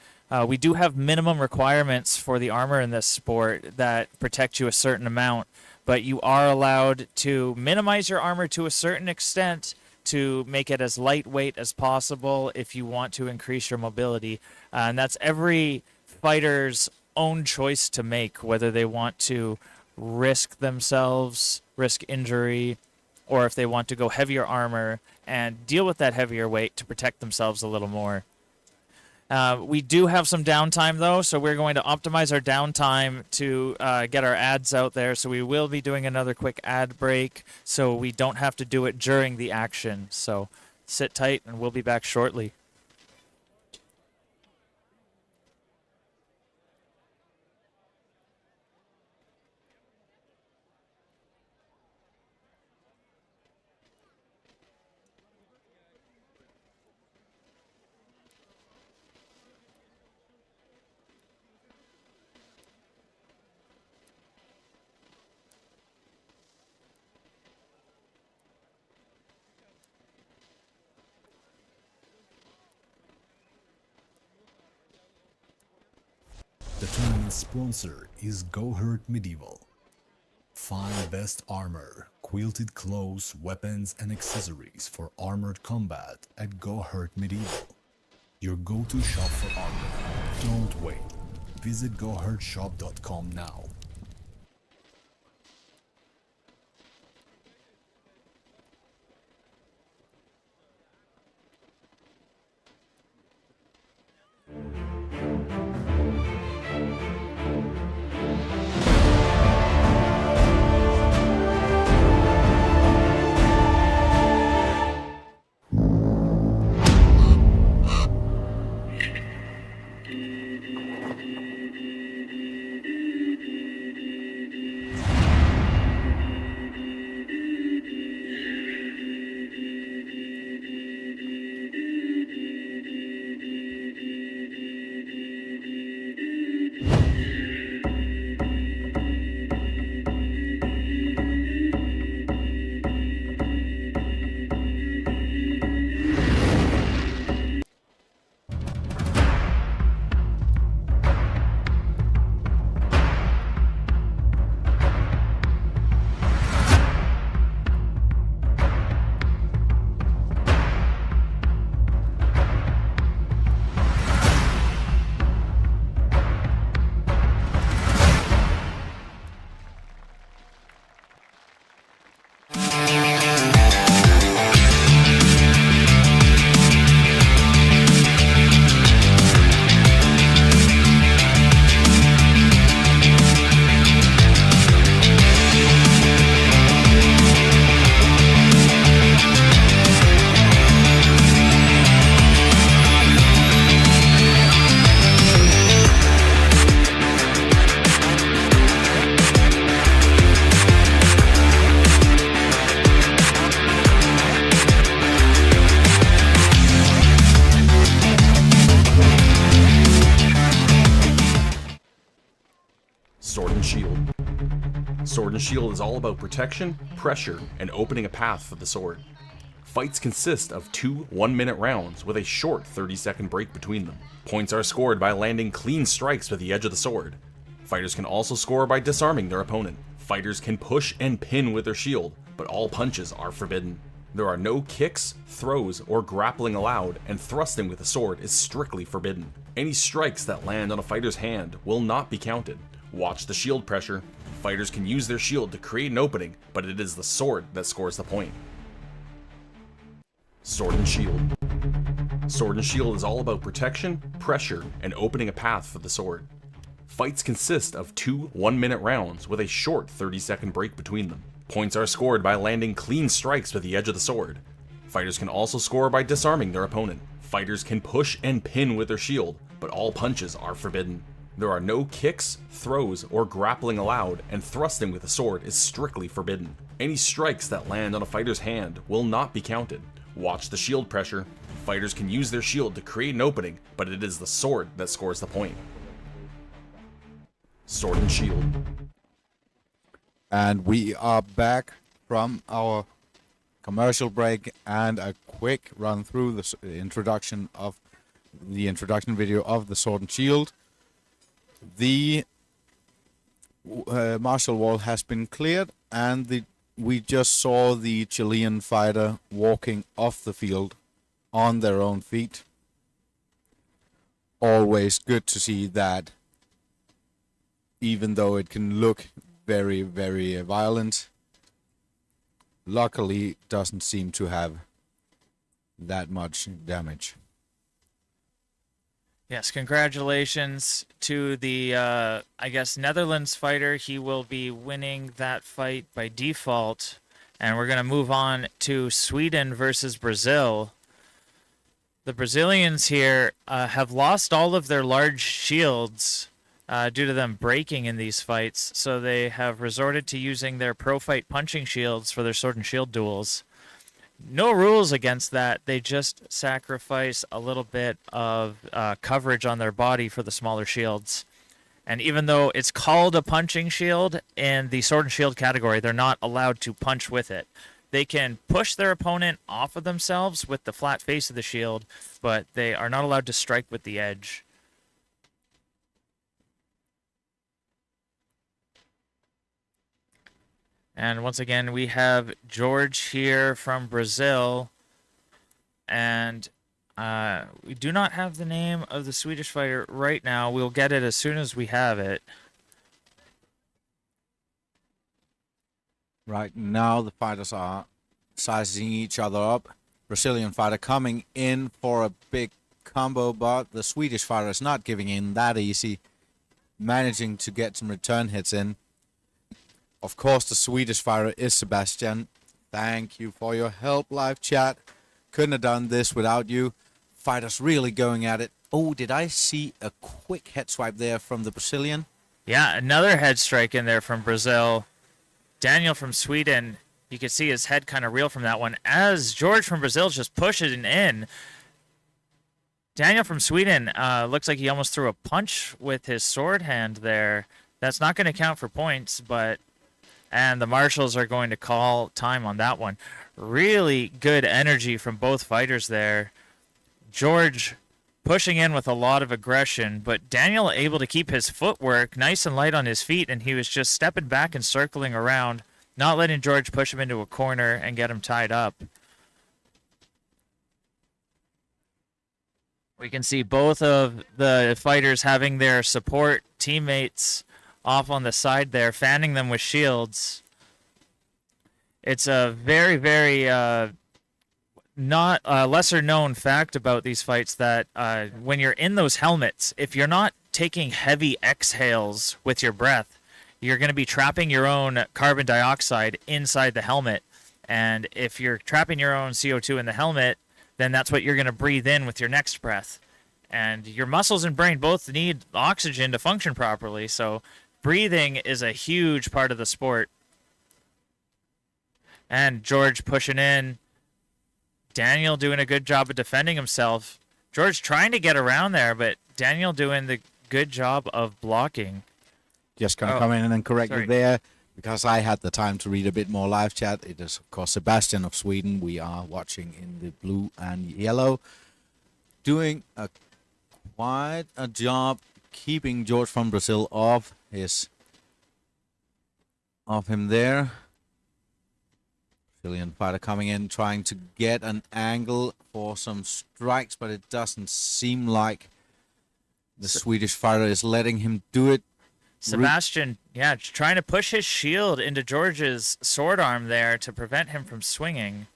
we do have minimum requirements for the armor in this sport that protect you a certain amount, but you are allowed to minimize your armor to a certain extent to make it as lightweight as possible if you want to increase your mobility. And that's every fighter's own choice to make, whether they want to risk themselves, risk injury, or if they want to go heavier armor and deal with that heavier weight to protect themselves a little more. We do have some downtime, though, so we're going to optimize our downtime to get our ads out there. So we will be doing another quick ad break so we don't have to do it during the action. So sit tight, and we'll be back shortly. tournament's sponsor is Go Hurt Medieval. Find best armor, quilted clothes, weapons, and accessories for armored combat at Go Hurt Medieval. Your go-to shop for armor. Don't wait. Visit gohurtshop.com now. Sword and Shield. Sword and Shield is all about protection, pressure, and opening a path for the sword. Fights consist of 2 1-minute rounds with a short 30-second break between them. Points are scored by landing clean strikes with the edge of the sword. Fighters can also score by disarming their opponent. Fighters can push and pin with their shield, but all punches are forbidden. There are no kicks, throws, or grappling allowed, and thrusting with the sword is strictly forbidden. Any strikes that land on a fighter's hand will not be counted. Watch the shield pressure. Fighters can use their shield to create an opening, but it is the sword that scores the point. Sword and Shield. Sword and Shield is all about protection, pressure, and opening a path for the sword. Fights consist of 2 1-minute rounds with a short 30-second break between them. Points are scored by landing clean strikes with the edge of the sword. Fighters can also score by disarming their opponent. Fighters can push and pin with their shield, but all punches are forbidden. There are no kicks, throws, or grappling allowed, and thrusting with the sword is strictly forbidden. Any strikes that land on a fighter's hand will not be counted. Watch the shield pressure. Fighters can use their shield to create an opening, but it is the sword that scores the point. Sword and Shield. And we are back from our commercial break and a quick run through the introduction video of the Sword and Shield. The martial wall has been cleared, and we just saw the Chilean fighter walking off the field on their own feet. Always good to see that, even though it can look very, very violent, luckily doesn't seem to have that much damage. Yes, congratulations to the, I guess, Netherlands fighter. He will be winning that fight by default. And we're going to move on to Sweden versus Brazil. The Brazilians here have lost all of their large shields due to them breaking in these fights. So they have resorted to using their pro fight punching shields for their sword and shield duels. No rules against that. They just sacrifice a little bit of coverage on their body for the smaller shields. And even though it's called a punching shield, in the sword and shield category, they're not allowed to punch with it. They can push their opponent off of themselves with the flat face of the shield, but they are not allowed to strike with the edge. And once again, we have George here from Brazil. And we do not have the name of the Swedish fighter right now. We'll get it as soon as we have it. Right now, the fighters are sizing each other up. Brazilian fighter coming in for a big combo, but the Swedish fighter is not giving in that easy, managing to get some return hits in. Of course, the Swedish fighter is Sebastian. Thank you for your help, live chat. Couldn't have done this without you. Fighters really going at it. Oh, did I see a quick head swipe there from the Brazilian? Yeah, another head strike in there from Brazil. Daniel from Sweden, you can see his head kind of reel from that one. As George from Brazil just pushes it in. Daniel from Sweden looks like he almost threw a punch with his sword hand there. That's not going to count for points, but... And the marshals are going to call time on that one. Really good energy from both fighters there. George pushing in with a lot of aggression, but Daniel able to keep his footwork nice and light on his feet, and he was just stepping back and circling around, not letting George push him into a corner and get him tied up. We can see both of the fighters having their support teammates off on the side there, fanning them with shields. It's a very, very not lesser known fact about these fights that when you're in those helmets, if you're not taking heavy exhales with your breath, you're going to be trapping your own carbon dioxide inside the helmet. And if you're trapping your own CO2 in the helmet, then that's what you're going to breathe in with your next breath. And your muscles and brain both need oxygen to function properly, so breathing is a huge part of the sport. And George pushing in. Daniel doing a good job of defending himself. George trying to get around there, but Daniel doing the good job of blocking. Just going to come in and correct you there, because I had the time to read a bit more live chat. It is, of course, Sebastian of Sweden. We are watching in the blue and yellow. Doing quite a job keeping George from Brazil off him there. Brazilian fighter coming in, trying to get an angle for some strikes, but it doesn't seem like the Swedish fighter is letting him do it. Sebastian, trying to push his shield into George's sword arm there to prevent him from swinging.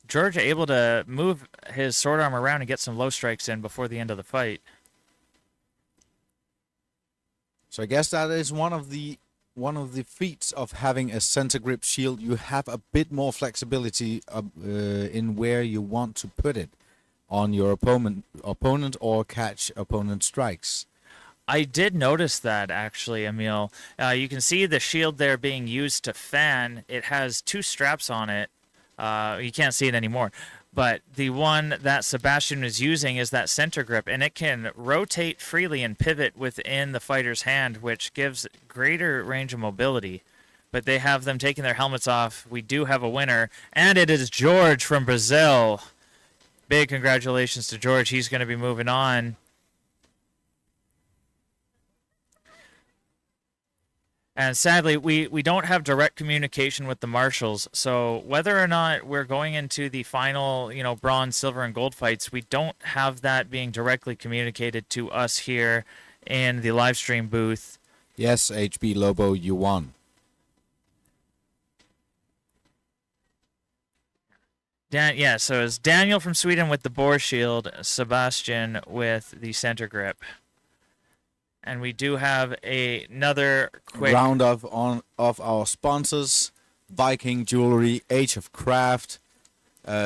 George able to move his sword arm around and get some low strikes in before the end of the fight. So I guess that is one of the feats of having a center grip shield. You have a bit more flexibility in where you want to put it on your opponent or catch opponent strikes. I did notice that, actually, Emil. You can see the shield there being used to fan. It has two straps on it. You can't see it anymore. But the one that Sebastian is using is that center grip, and it can rotate freely and pivot within the fighter's hand, which gives greater range of mobility. But they have them taking their helmets off. We do have a winner, and it is George from Brazil. Big congratulations to George. He's going to be moving on. And sadly, we don't have direct communication with the marshals, so whether or not we're going into the final, bronze, silver, and gold fights, we don't have that being directly communicated to us here in the live stream booth. Yes, HB Lobo, you won. So it's Daniel from Sweden with the boar shield, Sebastian with the center grip. And we do have another quick round of our sponsors: Viking Jewelry, Age of Craft,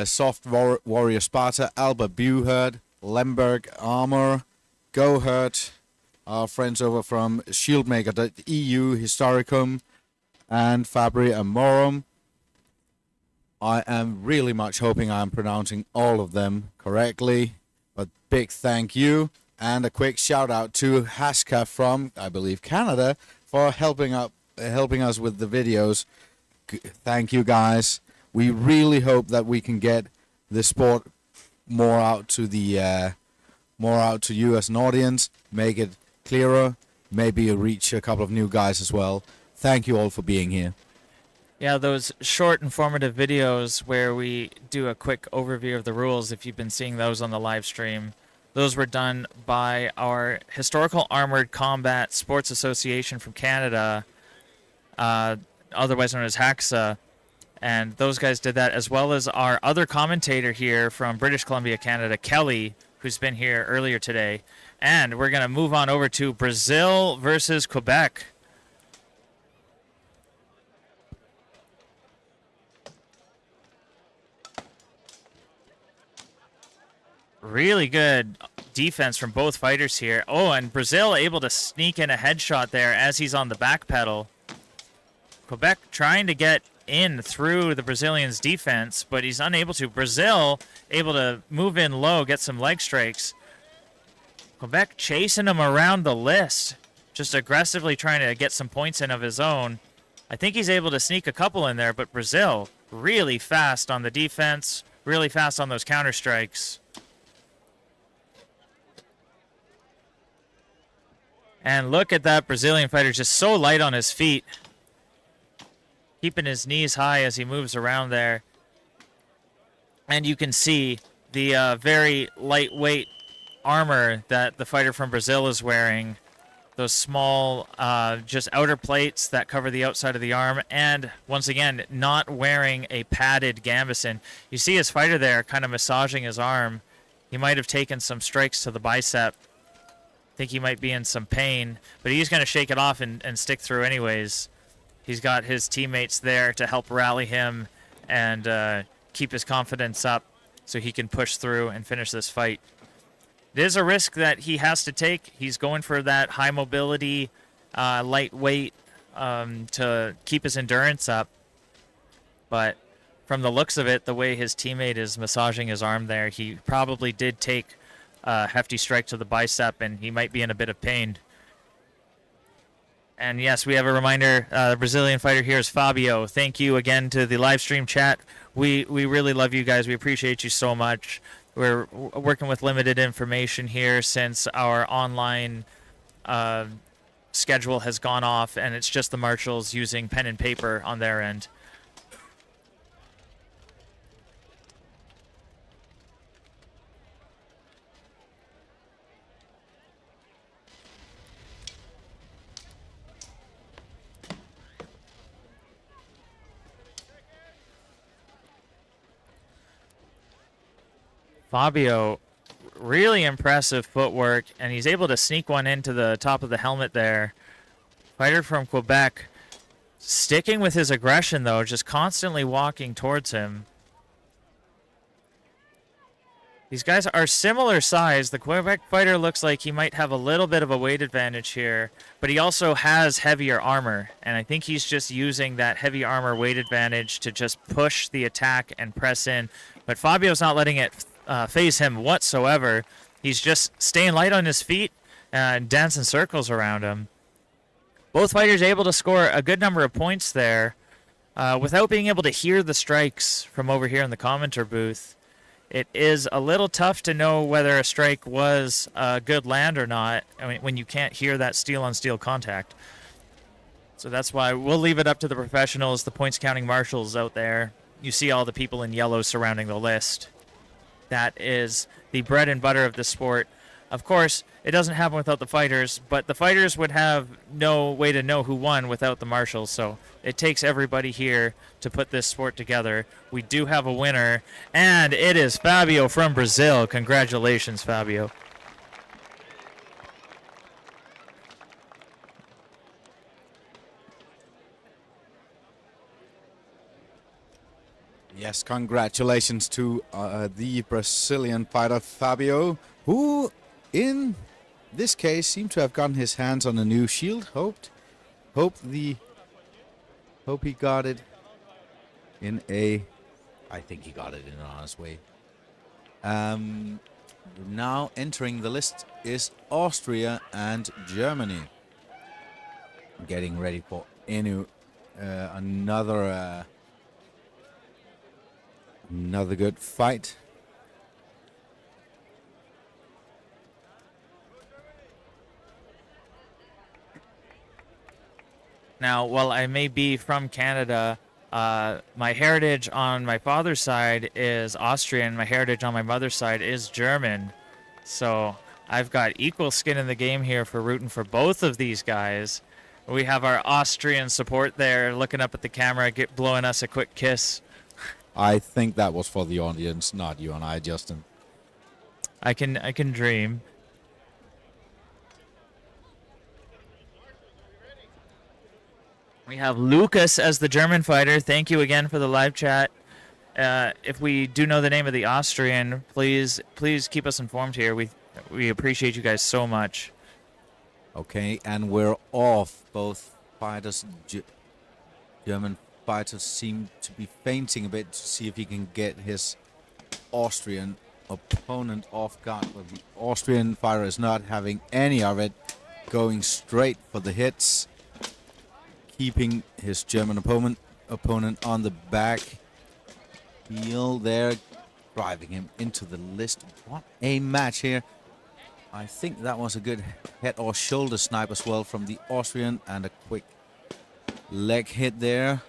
Soft Warrior Sparta, Alba Buherd, Lemberg Armour, GoHurt, our friends over from Shieldmaker.eu, Historicum, and Fabri Amorum. I am really much hoping I'm pronouncing all of them correctly, but big thank you. And a quick shout out to Haska from, I believe, Canada, for helping us with the videos. Thank you, guys. We really hope that we can get the sport more out to you as an audience, make it clearer, maybe reach a couple of new guys as well. Thank you all for being here. Yeah, those short informative videos where we do a quick overview of the rules, if you've been seeing those on the live stream, those were done by our Historical Armored Combat Sports Association from Canada, otherwise known as HACSA. And those guys did that, as well as our other commentator here from British Columbia, Canada, Kelly, who's been here earlier today. And we're going to move on over to Brazil versus Quebec. Really good defense from both fighters here. Oh, and Brazil able to sneak in a headshot there as he's on the back pedal. Quebec trying to get in through the Brazilian's defense, but he's unable to. Brazil able to move in low, get some leg strikes. Quebec chasing him around the list, just aggressively trying to get some points in of his own. I think he's able to sneak a couple in there, but Brazil really fast on the defense, really fast on those counter strikes. And look at that Brazilian fighter, just so light on his feet. Keeping his knees high as he moves around there. And you can see the very lightweight armor that the fighter from Brazil is wearing. Those small, just outer plates that cover the outside of the arm. And once again, not wearing a padded gambeson. You see his fighter there kind of massaging his arm. He might have taken some strikes to the bicep. Think he might be in some pain, but he's going to shake it off and stick through anyways. He's got his teammates there to help rally him and keep his confidence up so he can push through and finish this fight. It is a risk that he has to take. He's going for that high mobility, lightweight to keep his endurance up. But from the looks of it, the way his teammate is massaging his arm there, he probably did take hefty strike to the bicep, and he might be in a bit of pain. And yes, we have a reminder, the Brazilian fighter here is Fabio. Thank you again to the live stream chat. We really love you guys. We appreciate you so much. We're working with limited information here since our online schedule has gone off, and it's just the marshals using pen and paper on their end. Fabio, really impressive footwork, and he's able to sneak one into the top of the helmet there. Fighter from Quebec, sticking with his aggression, though, just constantly walking towards him. These guys are similar size. The Quebec fighter looks like he might have a little bit of a weight advantage here, but he also has heavier armor, and I think he's just using that heavy armor weight advantage to just push the attack and press in. But Fabio's not letting it phase him whatsoever. He's just staying light on his feet and dancing circles around him. Both fighters able to score a good number of points there without being able to hear the strikes from over here in the commenter booth. It is a little tough to know whether a strike was a good land or not, I mean, when you can't hear that steel-on-steel contact. So that's why we'll leave it up to the professionals, the points-counting marshals out there. You see all the people in yellow surrounding the list. That is the bread and butter of the sport. Of course, it doesn't happen without the fighters, but the fighters would have no way to know who won without the marshals, so it takes everybody here to put this sport together. We do have a winner, and it is Fabio from Brazil. Congratulations, Fabio. Yes, congratulations to the Brazilian fighter Fabio, who in this case seemed to have gotten his hands on a new shield. Hope he got it in a, I think he got it in an honest way. Now entering the list is Austria and Germany. Getting ready for another good fight. Now, while I may be from Canada, My heritage on my father's side is Austrian. My heritage on my mother's side is German. So I've got equal skin in the game here for rooting for both of these guys. We have our Austrian support there looking up at the camera, blowing us a quick kiss. I think that was for the audience, not you and I, Justin. I can dream. We have Lucas as the German fighter. Thank you again for the live chat. If we do know the name of the Austrian, please keep us informed here. We appreciate you guys so much. Okay, and we're off. Both fighters, German fighters, seem to be feinting a bit to see if he can get his Austrian opponent off guard. But the Austrian fighter is not having any of it, going straight for the hits, keeping his German opponent on the back heel there, driving him into the list. What a match here. I think that was a good head or shoulder snipe as well from the Austrian, and a quick leg hit there.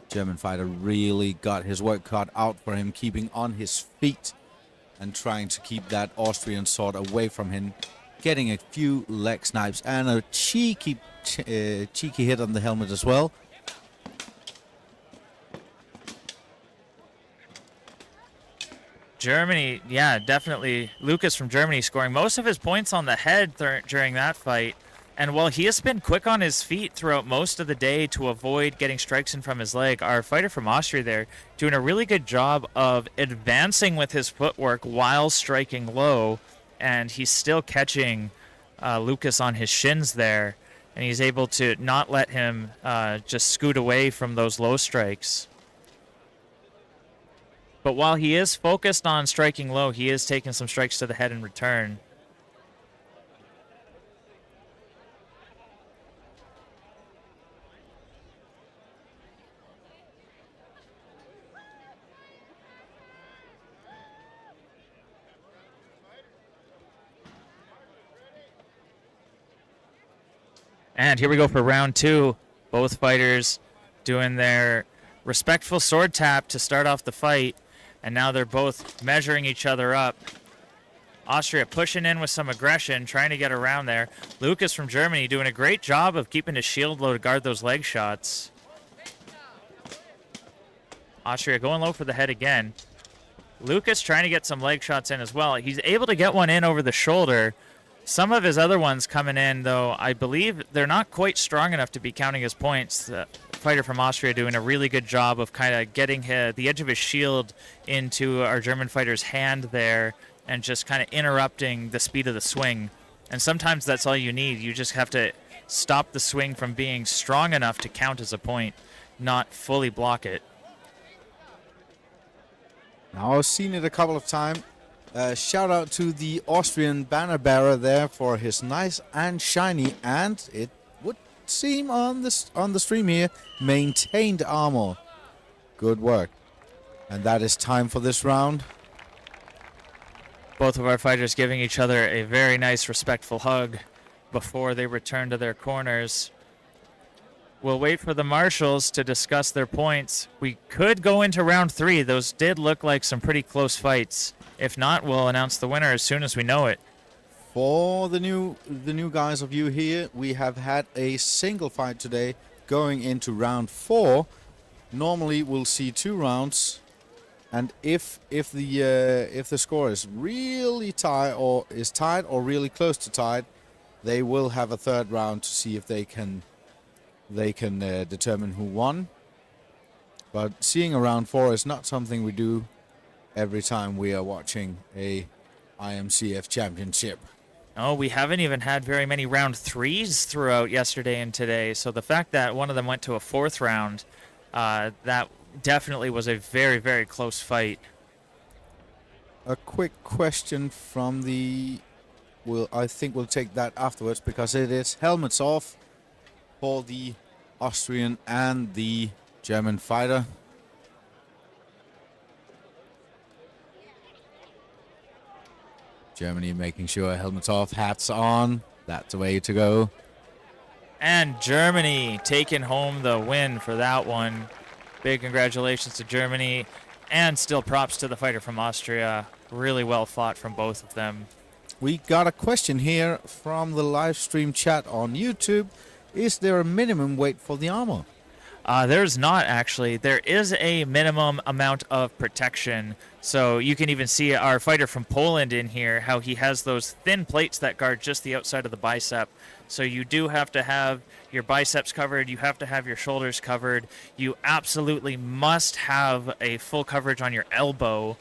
German fighter really got his work cut out for him, keeping on his feet and trying to keep that Austrian sword away from him. Getting a few leg snipes and a cheeky hit on the helmet as well. Germany, yeah, definitely. Lucas from Germany scoring most of his points on the head during that fight. And while he has been quick on his feet throughout most of the day to avoid getting strikes in from his leg, our fighter from Austria there doing a really good job of advancing with his footwork while striking low. And he's still catching Lucas on his shins there. And he's able to not let him just scoot away from those low strikes. But while he is focused on striking low, he is taking some strikes to the head in return. And here we go for round two. Both fighters doing their respectful sword tap to start off the fight. And now they're both measuring each other up. Austria pushing in with some aggression, trying to get around there. Lucas from Germany doing a great job of keeping his shield low to guard those leg shots. Austria going low for the head again. Lucas trying to get some leg shots in as well. He's able to get one in over the shoulder. Some of his other ones coming in, though, I believe they're not quite strong enough to be counting his points. The fighter from Austria doing a really good job of kind of getting the edge of his shield into our German fighter's hand there and just kind of interrupting the speed of the swing. And sometimes that's all you need. You just have to stop the swing from being strong enough to count as a point, not fully block it. Now, I've seen it a couple of times. Shout out to the Austrian banner bearer there for his nice and shiny, and it would seem on the stream here, maintained armor. Good work. And that is time for this round. Both of our fighters giving each other a very nice, respectful hug before they return to their corners. We'll wait for the marshals to discuss their points. We could go into round three. Those did look like some pretty close fights. If not, we'll announce the winner as soon as we know it. For the new guys of you here, we have had a single fight today going into round 4. Normally we'll see 2 rounds, and if the score is really tied or really close to tied, they will have a 3rd round to see if they can determine who won. But seeing a round 4 is not something we do every time we are watching a IMCF championship. Oh, we haven't even had very many round 3s throughout yesterday and today. So the fact that one of them went to a 4th round, that definitely was a very, very close fight. A quick question from the... I think we'll take that afterwards, because it is helmets off for the Austrian and the German fighter. Germany making sure helmets off, hats on. That's the way to go. And Germany taking home the win for that one. Big congratulations to Germany. And still props to the fighter from Austria. Really well fought from both of them. We got a question here from the live stream chat on YouTube. Is there a minimum weight for the armor? There's not, actually. There is a minimum amount of protection. So you can even see our fighter from Poland in here, how he has those thin plates that guard just the outside of the bicep. So you do have to have your biceps covered. You have to have your shoulders covered. You absolutely must have a full coverage on your elbow.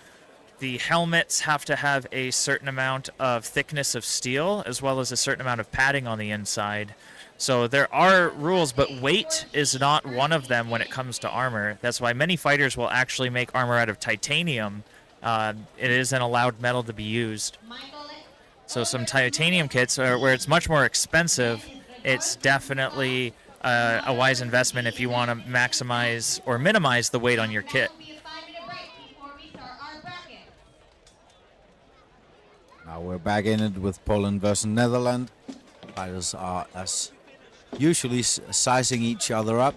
The helmets have to have a certain amount of thickness of steel, as well as a certain amount of padding on the inside. So there are rules, but weight is not one of them when it comes to armor. That's why many fighters will actually make armor out of titanium. It is an allowed metal to be used. So some titanium kits, where it's much more expensive, it's definitely a wise investment if you want to maximize or minimize the weight on your kit. Now we're back in it with Poland versus Netherlands. Fighters are, as usually, sizing each other up,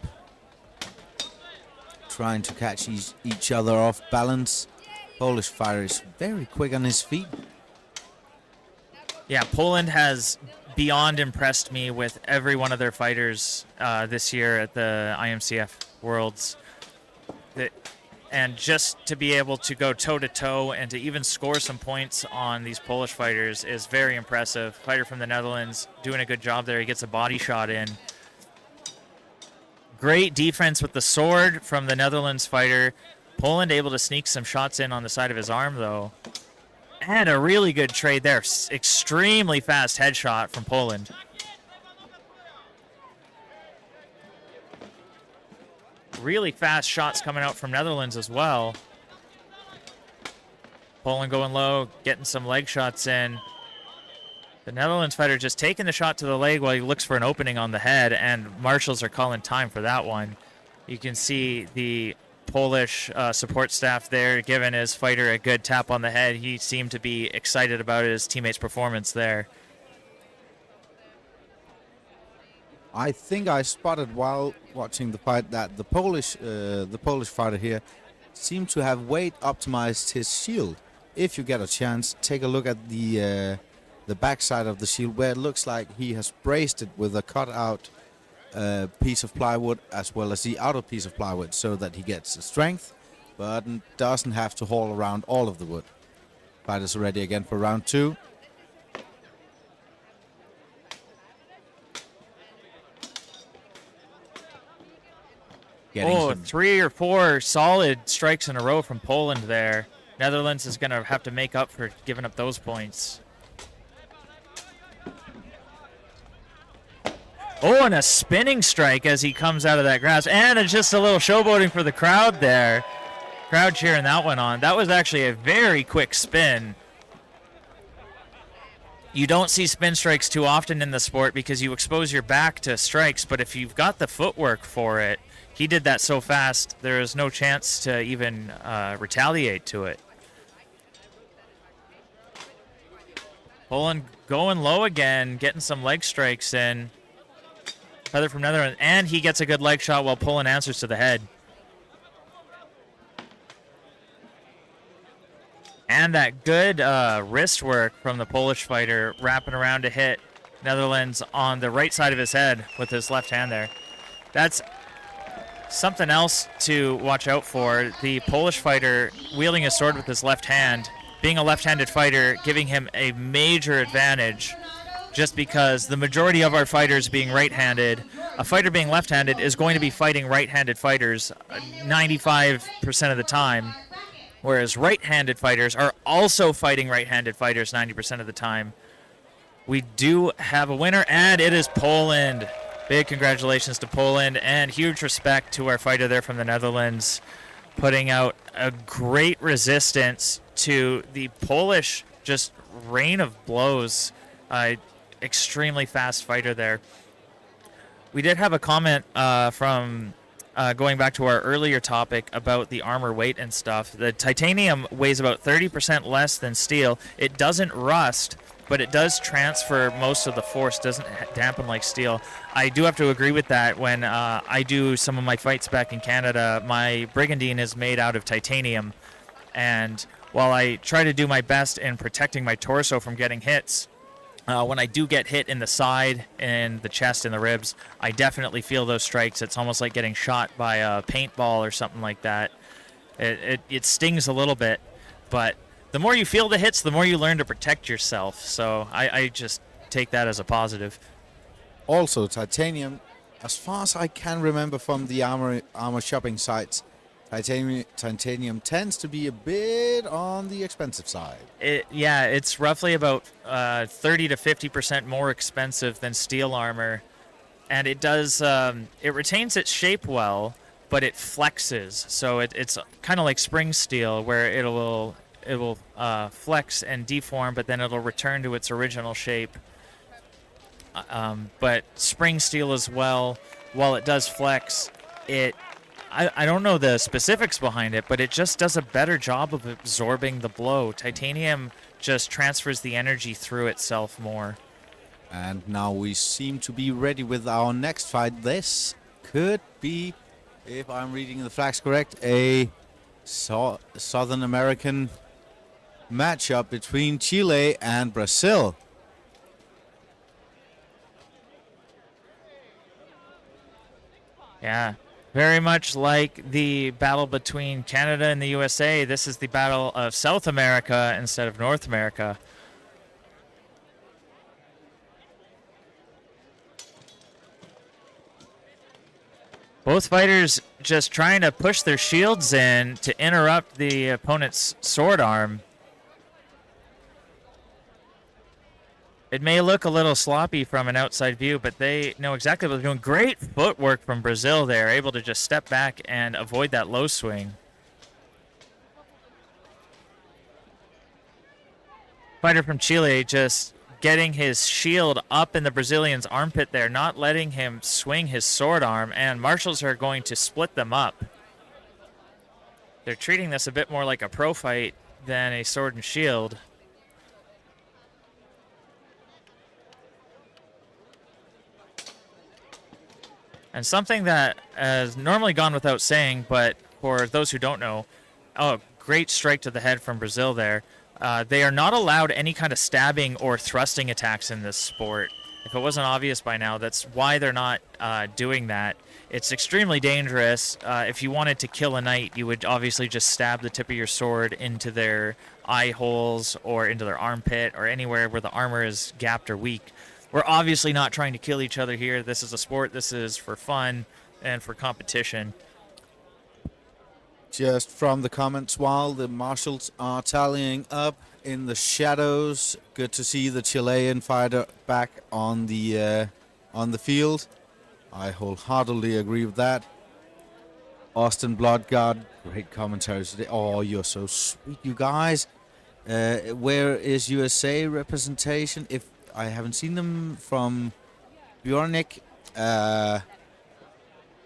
trying to catch each other off balance. Polish fighter is very quick on his feet. Yeah, Poland has beyond impressed me with every one of their fighters this year at the IMCF Worlds. And just to be able to go toe-to-toe and to even score some points on these Polish fighters is very impressive. Fighter from the Netherlands doing a good job there. He gets a body shot in. Great defense with the sword from the Netherlands fighter. Poland able to sneak some shots in on the side of his arm, though. And a really good trade there. Extremely fast headshot from Poland. Really fast shots coming out from Netherlands as well. Poland going low, getting some leg shots in. The Netherlands fighter just taking the shot to the leg while he looks for an opening on the head, and marshals are calling time for that one. You can see the Polish support staff there giving his fighter a good tap on the head. He seemed to be excited about his teammate's performance there. I think I spotted while watching the fight that the Polish fighter here seemed to have weight optimized his shield. If you get a chance, take a look at the backside of the shield, where it looks like he has braced it with a cutout piece of plywood as well as the outer piece of plywood, so that he gets the strength but doesn't have to haul around all of the wood. Fighters ready again for round 2. Oh, 3 or 4 solid strikes in a row from Poland there. Netherlands is going to have to make up for giving up those points. Oh, and a spinning strike as he comes out of that grasp. And it's just a little showboating for the crowd there. Crowd cheering that one on. That was actually a very quick spin. You don't see spin strikes too often in the sport because you expose your back to strikes, but if you've got the footwork for it, he did that so fast, there is no chance to even retaliate to it. Poland going low again, getting some leg strikes in. Feather from Netherlands, and he gets a good leg shot while Poland answers to the head. And that good wrist work from the Polish fighter, wrapping around to hit Netherlands on the right side of his head with his left hand there. That's something else to watch out for. The Polish fighter wielding his sword with his left hand, being a left-handed fighter, giving him a major advantage, just because the majority of our fighters being right-handed, a fighter being left-handed is going to be fighting right-handed fighters 95% of the time, whereas right-handed fighters are also fighting right-handed fighters 90% of the time. We do have a winner, and it is Poland. Big congratulations to Poland, and huge respect to our fighter there from the Netherlands, putting out a great resistance to the Polish just rain of blows. Extremely fast fighter there. We did have a comment from going back to our earlier topic about the armor weight and stuff. The titanium weighs about 30% less than steel. It doesn't rust, but it does transfer most of the force, doesn't dampen like steel. I do have to agree with that. When I do some of my fights back in Canada, my brigandine is made out of titanium, and while I try to do my best in protecting my torso from getting hits, when I do get hit in the side, in the chest, in the ribs, I definitely feel those strikes. It's almost like getting shot by a paintball or something like that. It stings a little bit, but the more you feel the hits, the more you learn to protect yourself. So I just take that as a positive. Also, titanium, as far as I can remember from the armor shopping sites, titanium tends to be a bit on the expensive side. Yeah, it's roughly about 30 to 50% more expensive than steel armor, and it does it retains its shape well, but it flexes. So it's kind of like spring steel, where it will flex and deform, but then it'll return to its original shape. But spring steel as well, while it does flex, I don't know the specifics behind it, but it just does a better job of absorbing the blow. Titanium just transfers the energy through itself more. And now we seem to be ready with our next fight. This could be, if I'm reading the flags correct, a Southern American matchup between Chile and Brazil. Yeah, very much like the battle between Canada and the USA, this is the battle of South America instead of North America. Both fighters just trying to push their shields in to interrupt the opponent's sword arm. It may look a little sloppy from an outside view, but they know exactly what they're doing. Great footwork from Brazil there, able to just step back and avoid that low swing. Fighter from Chile just getting his shield up in the Brazilian's armpit there, not letting him swing his sword arm, and marshals are going to split them up. They're treating this a bit more like a pro fight than a sword and shield. And something that has normally gone without saying, but for those who don't know, oh, great strike to the head from Brazil there. They are not allowed any kind of stabbing or thrusting attacks in this sport. If it wasn't obvious by now, that's why they're not doing that. It's extremely dangerous. If you wanted to kill a knight, you would obviously just stab the tip of your sword into their eye holes or into their armpit or anywhere where the armor is gapped or weak. We're obviously not trying to kill each other here. This is a sport. This is for fun and for competition. Just from the comments, while the marshals are tallying up in the shadows, good to see the Chilean fighter back on the field. I wholeheartedly agree with that. Austin Bloodguard, great commentary today. Oh, you're so sweet, you guys. Where is USA representation? If I haven't seen them from Bjornik.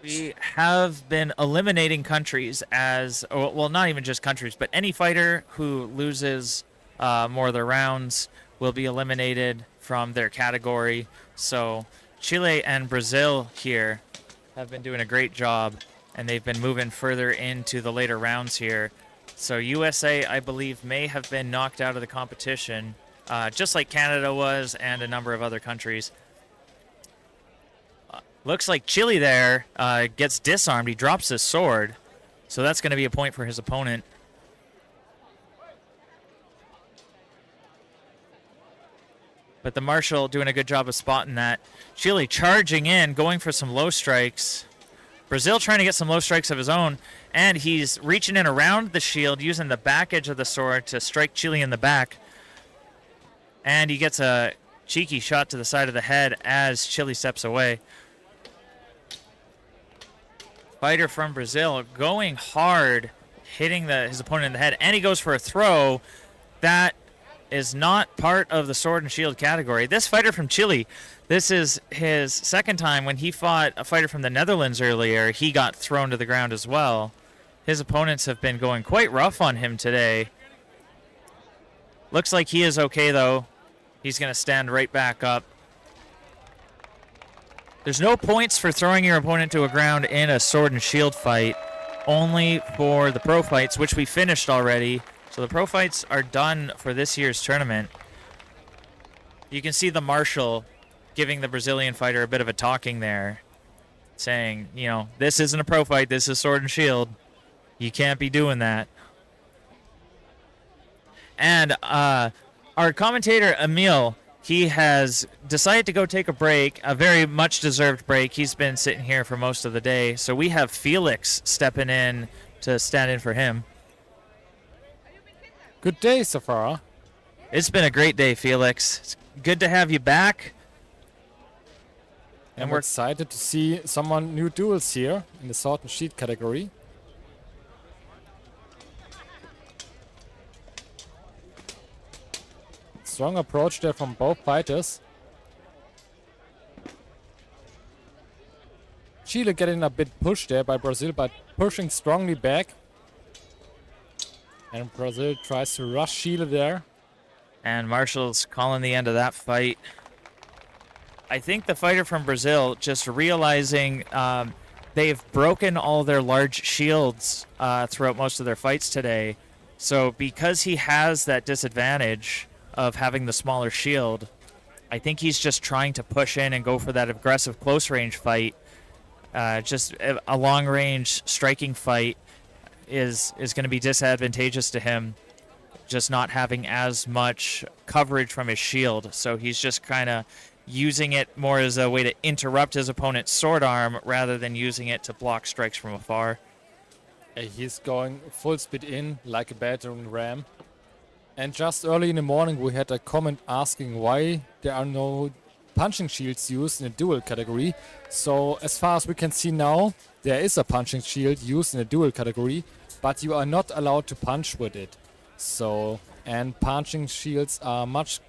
We have been eliminating countries as, well, not even just countries, but any fighter who loses more of their rounds will be eliminated from their category. So Chile and Brazil here have been doing a great job, and they've been moving further into the later rounds here. So USA, I believe, may have been knocked out of the competition, just like Canada was and a number of other countries. Looks like Chile there gets disarmed. He drops his sword, so that's going to be a point for his opponent. But the marshal doing a good job of spotting that. Chile charging in, going for some low strikes. Brazil trying to get some low strikes of his own, and he's reaching in around the shield, using the back edge of the sword to strike Chile in the back. And he gets a cheeky shot to the side of the head as Chile steps away. Fighter from Brazil going hard, hitting his opponent in the head, and he goes for a throw. That is not part of the sword and shield category. This fighter from Chile, this is his second time. When he fought a fighter from the Netherlands earlier, he got thrown to the ground as well. His opponents have been going quite rough on him today. Looks like he is okay, though. He's going to stand right back up. There's no points for throwing your opponent to a ground in a sword and shield fight, only for the pro fights, which we finished already. So the pro fights are done for this year's tournament. You can see the marshal giving the Brazilian fighter a bit of a talking there, saying, you know, this isn't a pro fight, this is sword and shield. You can't be doing that. And our commentator, Emil, he has decided to go take a break, a very much deserved break. He's been sitting here for most of the day. So we have Felix stepping in to stand in for him. Good day, Safara. It's been a great day, Felix. It's good to have you back. And we're excited to see someone new duels here in the sword and shield category. Strong approach there from both fighters. Chile getting a bit pushed there by Brazil, but pushing strongly back. And Brazil tries to rush Chile there. And Marshall's calling the end of that fight. I think the fighter from Brazil just realizing they've broken all their large shields throughout most of their fights today. So because he has that disadvantage of having the smaller shield, I think he's just trying to push in and go for that aggressive close range fight. Just a long range striking fight is going to be disadvantageous to him, just not having as much coverage from his shield. So he's just kind of using it more as a way to interrupt his opponent's sword arm rather than using it to block strikes from afar. He's going full speed in like a battering ram. And just early in the morning we had a comment asking why there are no punching shields used in the duel category. So as far as we can see now, there is a punching shield used in the duel category, but you are not allowed to punch with it. So, and punching shields are much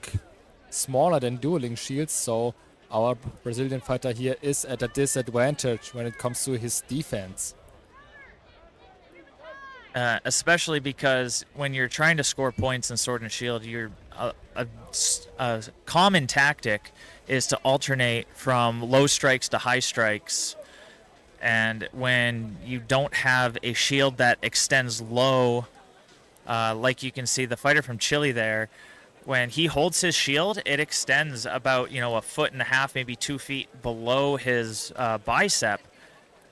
smaller than dueling shields, so our Brazilian fighter here is at a disadvantage when it comes to his defense. Especially because when you're trying to score points in Sword and Shield, a common tactic is to alternate from low strikes to high strikes. And when you don't have a shield that extends low, like you can see the fighter from Chile there, when he holds his shield, it extends about, you know, 1.5 feet, maybe 2 feet below his bicep.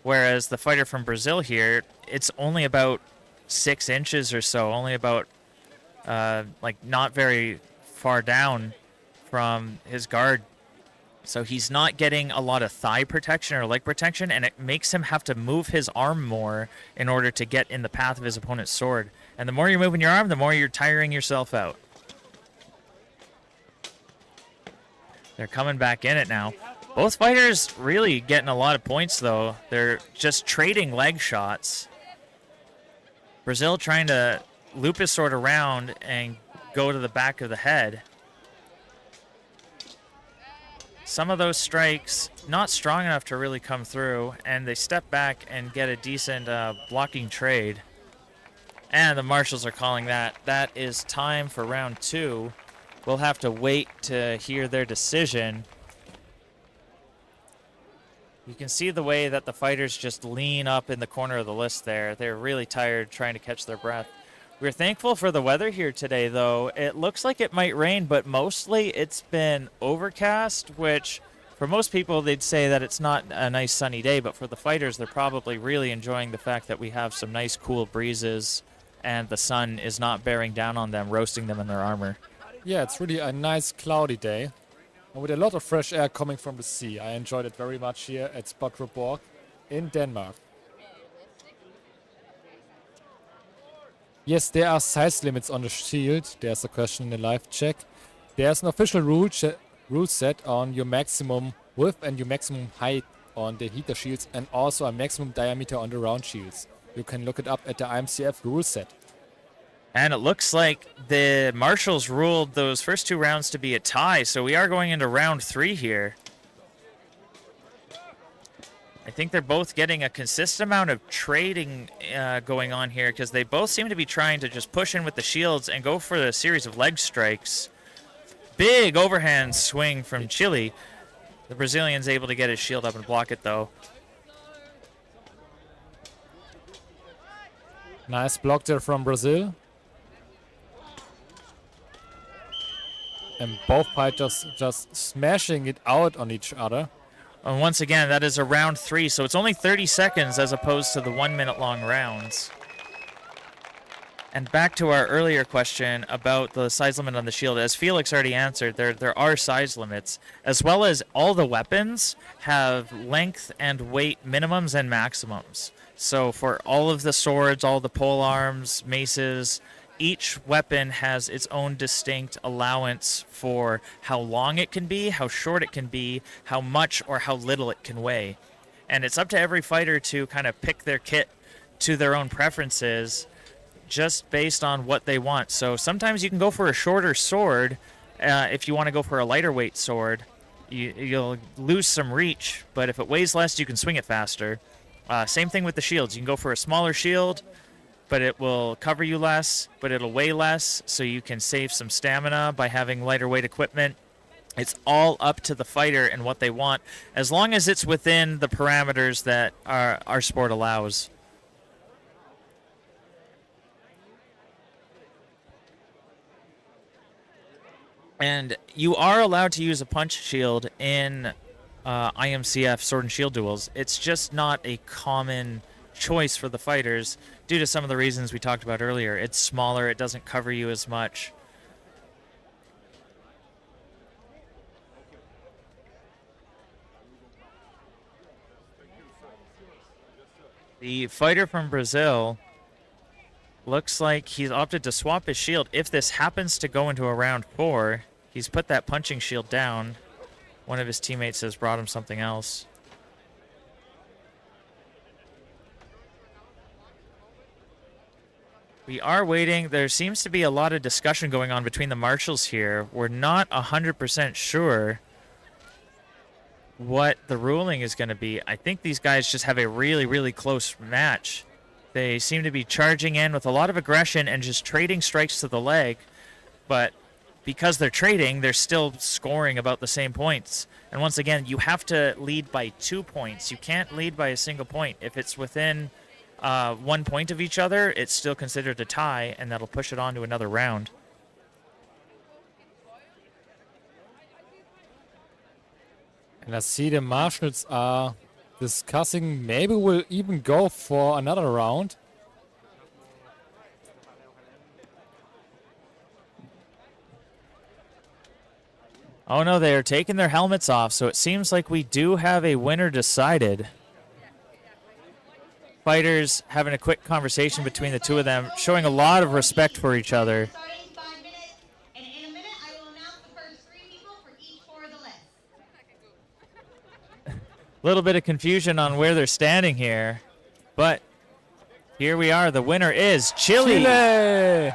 Whereas the fighter from Brazil here, it's only about 6 inches or so, only about like not very far down from his guard. So he's not getting a lot of thigh protection or leg protection, and it makes him have to move his arm more in order to get in the path of his opponent's sword. And the more you're moving your arm, the more you're tiring yourself out. They're coming back in it now. Both fighters really getting a lot of points, though. They're just trading leg shots. Brazil trying to loop his sword around and go to the back of the head. Some of those strikes not strong enough to really come through, and they step back and get a decent blocking trade. And the marshals are calling that. That is time for round 2. We'll have to wait to hear their decision. You can see the way that the fighters just lean up in the corner of the list there. They're really tired trying to catch their breath. We're thankful for the weather here today, though. It looks like it might rain, but mostly it's been overcast, which for most people, they'd say that it's not a nice sunny day, but for the fighters, they're probably really enjoying the fact that we have some nice cool breezes and the sun is not bearing down on them, roasting them in their armor. Yeah, it's really a nice cloudy day. And with a lot of fresh air coming from the sea. I enjoyed it very much here at Spøttrup Borg in Denmark. Yes, there are size limits on the shield. There's a question in the live check. There's an official rule set on your maximum width and your maximum height on the heater shields, and also a maximum diameter on the round shields. You can look it up at the IMCF rule set. And it looks like the marshals ruled those first 2 rounds to be a tie, so we are going into round 3 here. I think they're both getting a consistent amount of trading going on here, because they both seem to be trying to just push in with the shields and go for a series of leg strikes. big overhand swing from Chile. The Brazilian's able to get his shield up and block it, though. Nice block there from Brazil. And both fighters just smashing it out on each other. And once again, that is a round 3, so it's only 30 seconds as opposed to the 1 minute long rounds. And back to our earlier question about the size limit on the shield, as Felix already answered, there are size limits, as well as all the weapons have length and weight minimums and maximums. So for all of the swords, all the pole arms, maces, each weapon has its own distinct allowance for how long it can be, how short it can be, how much or how little it can weigh. And it's up to every fighter to kind of pick their kit to their own preferences just based on what they want. So sometimes you can go for a shorter sword if you want to go for a lighter weight sword. You'll lose some reach, but if it weighs less, you can swing it faster. Same thing with the shields. You can go for a smaller shield, but it will cover you less, but it'll weigh less, so you can save some stamina by having lighter weight equipment. It's all up to the fighter and what they want, as long as it's within the parameters that our sport allows. And you are allowed to use a punch shield in IMCF Sword and Shield duels. It's just not a common choice for the fighters due to some of the reasons we talked about earlier. It's smaller, it doesn't cover you as much. The fighter from Brazil looks like he's opted to swap his shield. If this happens to go into a round 4, he's put that punching shield down. One of his teammates has brought him something else. We are waiting. There seems to be a lot of discussion going on between the marshals here. We're not 100% sure what the ruling is going to be. I think these guys just have a really, really close match. They seem to be charging in with a lot of aggression and just trading strikes to the leg. But because they're trading, they're still scoring about the same points. And once again, you have to lead by 2 points. You can't lead by a single point. If it's within 1 point of each other, it's still considered a tie, and that'll push it on to another round. And I see the marshals are discussing maybe we'll even go for another round. Oh no, they are taking their helmets off, so it seems like we do have a winner decided. Fighters having a quick conversation between the two of them, showing a lot of respect for each other. Starting 5 minutes, and in a minute I will announce the first 3 people for each 4 of the list. A little bit of confusion on where they're standing here, but here we are. The winner is Chile. Chile!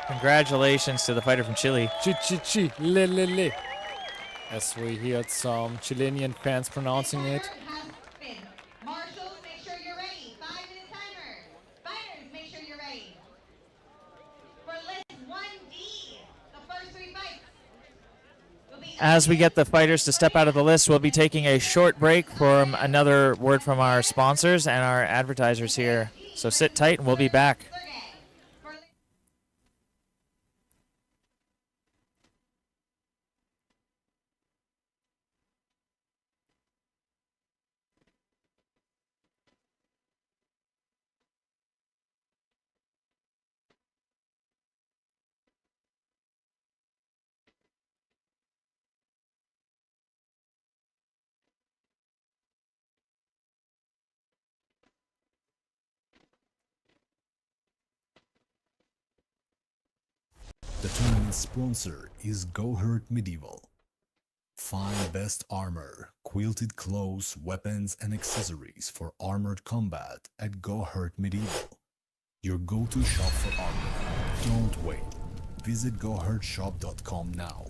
Congratulations to the fighter from Chile. Chile. As we heard some Chilean fans pronouncing it. Marshals, make sure you're ready. 5-minute timer. Fighters, make sure you're ready. For list 1D, the first 3 fights will be... As we get the fighters to step out of the list, we'll be taking a short break from another word from our sponsors and our advertisers here. So sit tight and we'll be back. The tournament's sponsor is Go Hurt Medieval. Find best armor, quilted clothes, weapons, and accessories for armored combat at Go Hurt Medieval. Your go-to shop for armor. Don't wait. Visit gohurtshop.com now.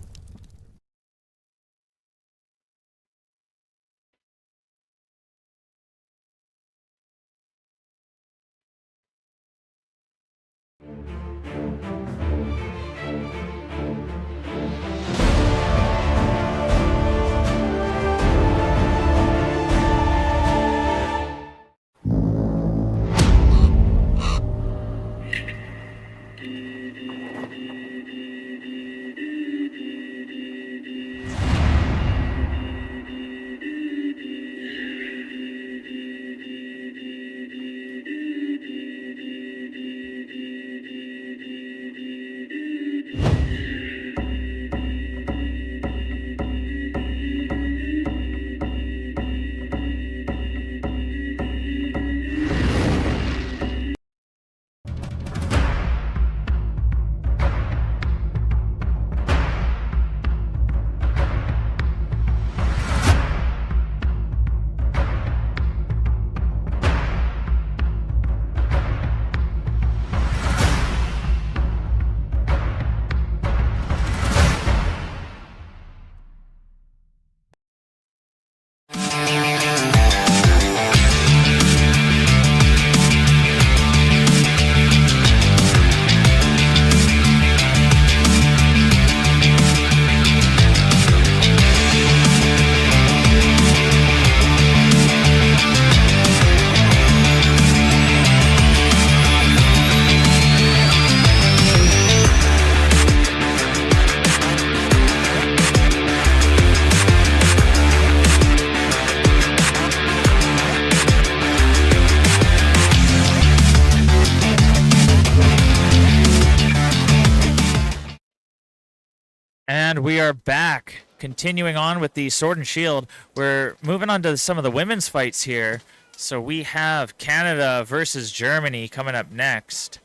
And we are back, continuing on with the Sword and Shield. We're moving on to some of the women's fights here. So we have Canada versus Germany coming up next.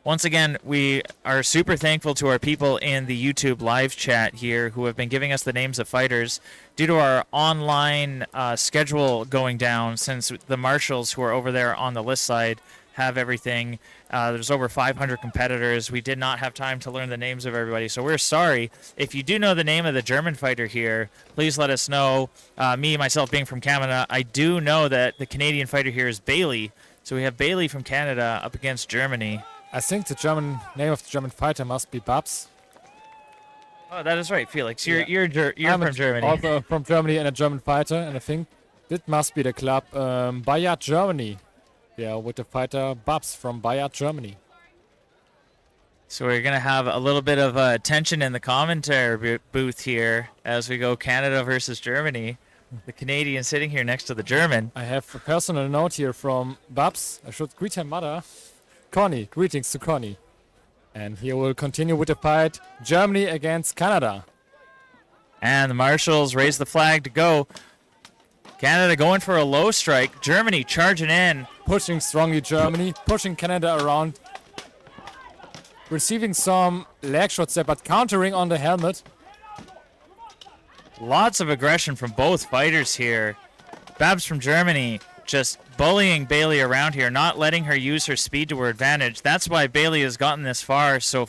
Once again, we are super thankful to our people in the YouTube live chat here who have been giving us the names of fighters. Due to our online schedule going down, since the marshals who are over there on the list side have everything, there's over 500 competitors. We did not have time to learn the names of everybody, so we're sorry. If you do know the name of the German fighter here, please let us know. Me, myself, being from Canada, I do know that the Canadian fighter here is Bailey. So we have Bailey from Canada up against Germany. I think the German name of the German fighter must be Babs. Oh, that is right, Felix. You're I'm from Germany. Also from Germany and a German fighter, and I think that must be the club Bayard Germany. Yeah, with the fighter Babs from Bayard Germany. So we're going to have a little bit of tension in the commentary booth here as we go Canada versus Germany. The Canadian sitting here next to the German. I have a personal note here from Babs. I should greet her mother. Connie, greetings to Connie. And here we'll continue with the fight. Germany against Canada. And the marshals raise the flag to go. Canada going for a low strike. Germany charging in. Pushing strongly Germany. Pushing Canada around. Receiving some leg shots there, but countering on the helmet. Lots of aggression from both fighters here. Babs from Germany just bullying Bailey around here, not letting her use her speed to her advantage. That's why Bailey has gotten this far. So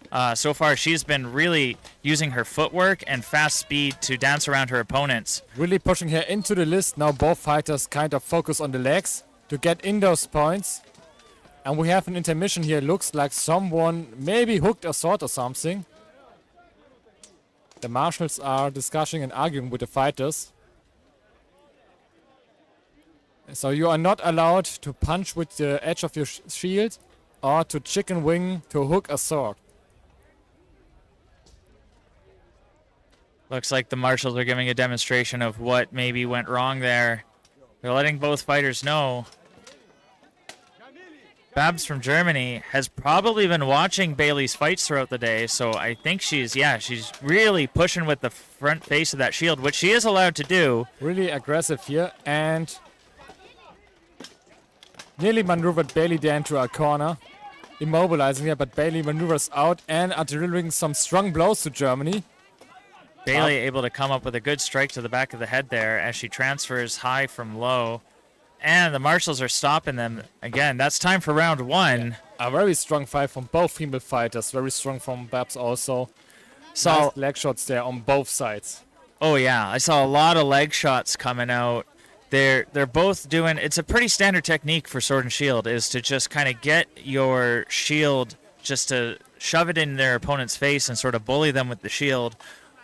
far, she's been really using her footwork and fast speed to dance around her opponents. Really pushing her into the list. Now both fighters kind of focus on the legs to get in those points. And we have an intermission here. Looks like someone maybe hooked a sword or something. The marshals are discussing and arguing with the fighters. So you are not allowed to punch with the edge of your shield or to chicken wing to hook a sword. Looks like the marshals are giving a demonstration of what maybe went wrong there. They're letting both fighters know. Babs from Germany has probably been watching Bailey's fights throughout the day, so I think she's really pushing with the front face of that shield, which she is allowed to do. Really aggressive here, and nearly maneuvered Bailey there into a corner, immobilizing her, but Bailey maneuvers out and are delivering some strong blows to Germany. Bailey able to come up with a good strike to the back of the head there as she transfers high from low. And the marshals are stopping them. Again, that's time for round one. A very strong fight from both female fighters. Very strong from Babs also. Saw nice leg shots there on both sides. Oh yeah, I saw a lot of leg shots coming out. They're both doing, it's a pretty standard technique for Sword and Shield, is to just kind of get your shield, just to shove it in their opponent's face and sort of bully them with the shield,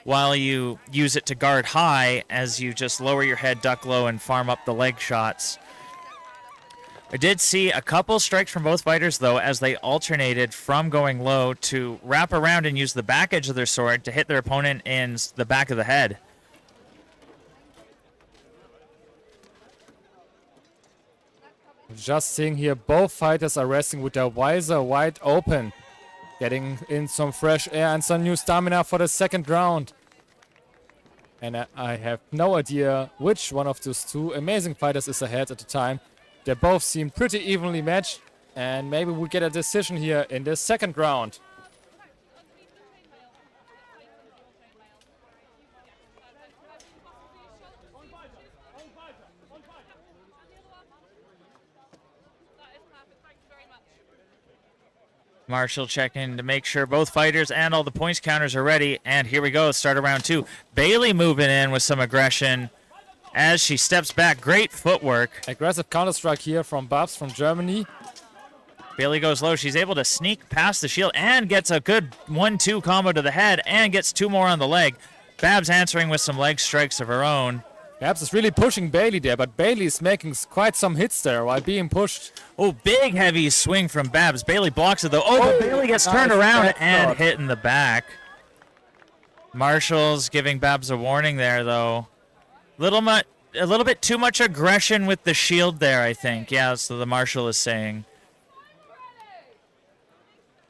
while you use it to guard high as you just lower your head, duck low, and farm up the leg shots. I did see a couple strikes from both fighters, though, as they alternated from going low to wrap around and use the back edge of their sword to hit their opponent in the back of the head. Just seeing here, both fighters are resting with their visor wide open. Getting in some fresh air and some new stamina for the second round. And I have no idea which one of those two amazing fighters is ahead at the time. They both seem pretty evenly matched, and maybe we'll get a decision here in the second round. Marshall checking to make sure both fighters and all the points counters are ready. And here we go, start of round two. Bailey moving in with some aggression as she steps back. Great footwork. Aggressive counter-strike here from Babs from Germany. Bailey goes low. She's able to sneak past the shield and gets a good 1-2 combo to the head and gets two more on the leg. Babs answering with some leg strikes of her own. Babs is really pushing Bailey there, but Bailey is making quite some hits there while being pushed. Oh, big heavy swing from Babs. Bailey blocks it though. Oh, but Bailey gets turned around and hit in the back. Marshall's giving Babs a warning there though. A little bit too much aggression with the shield there, I think. Yeah, so the Marshal is saying.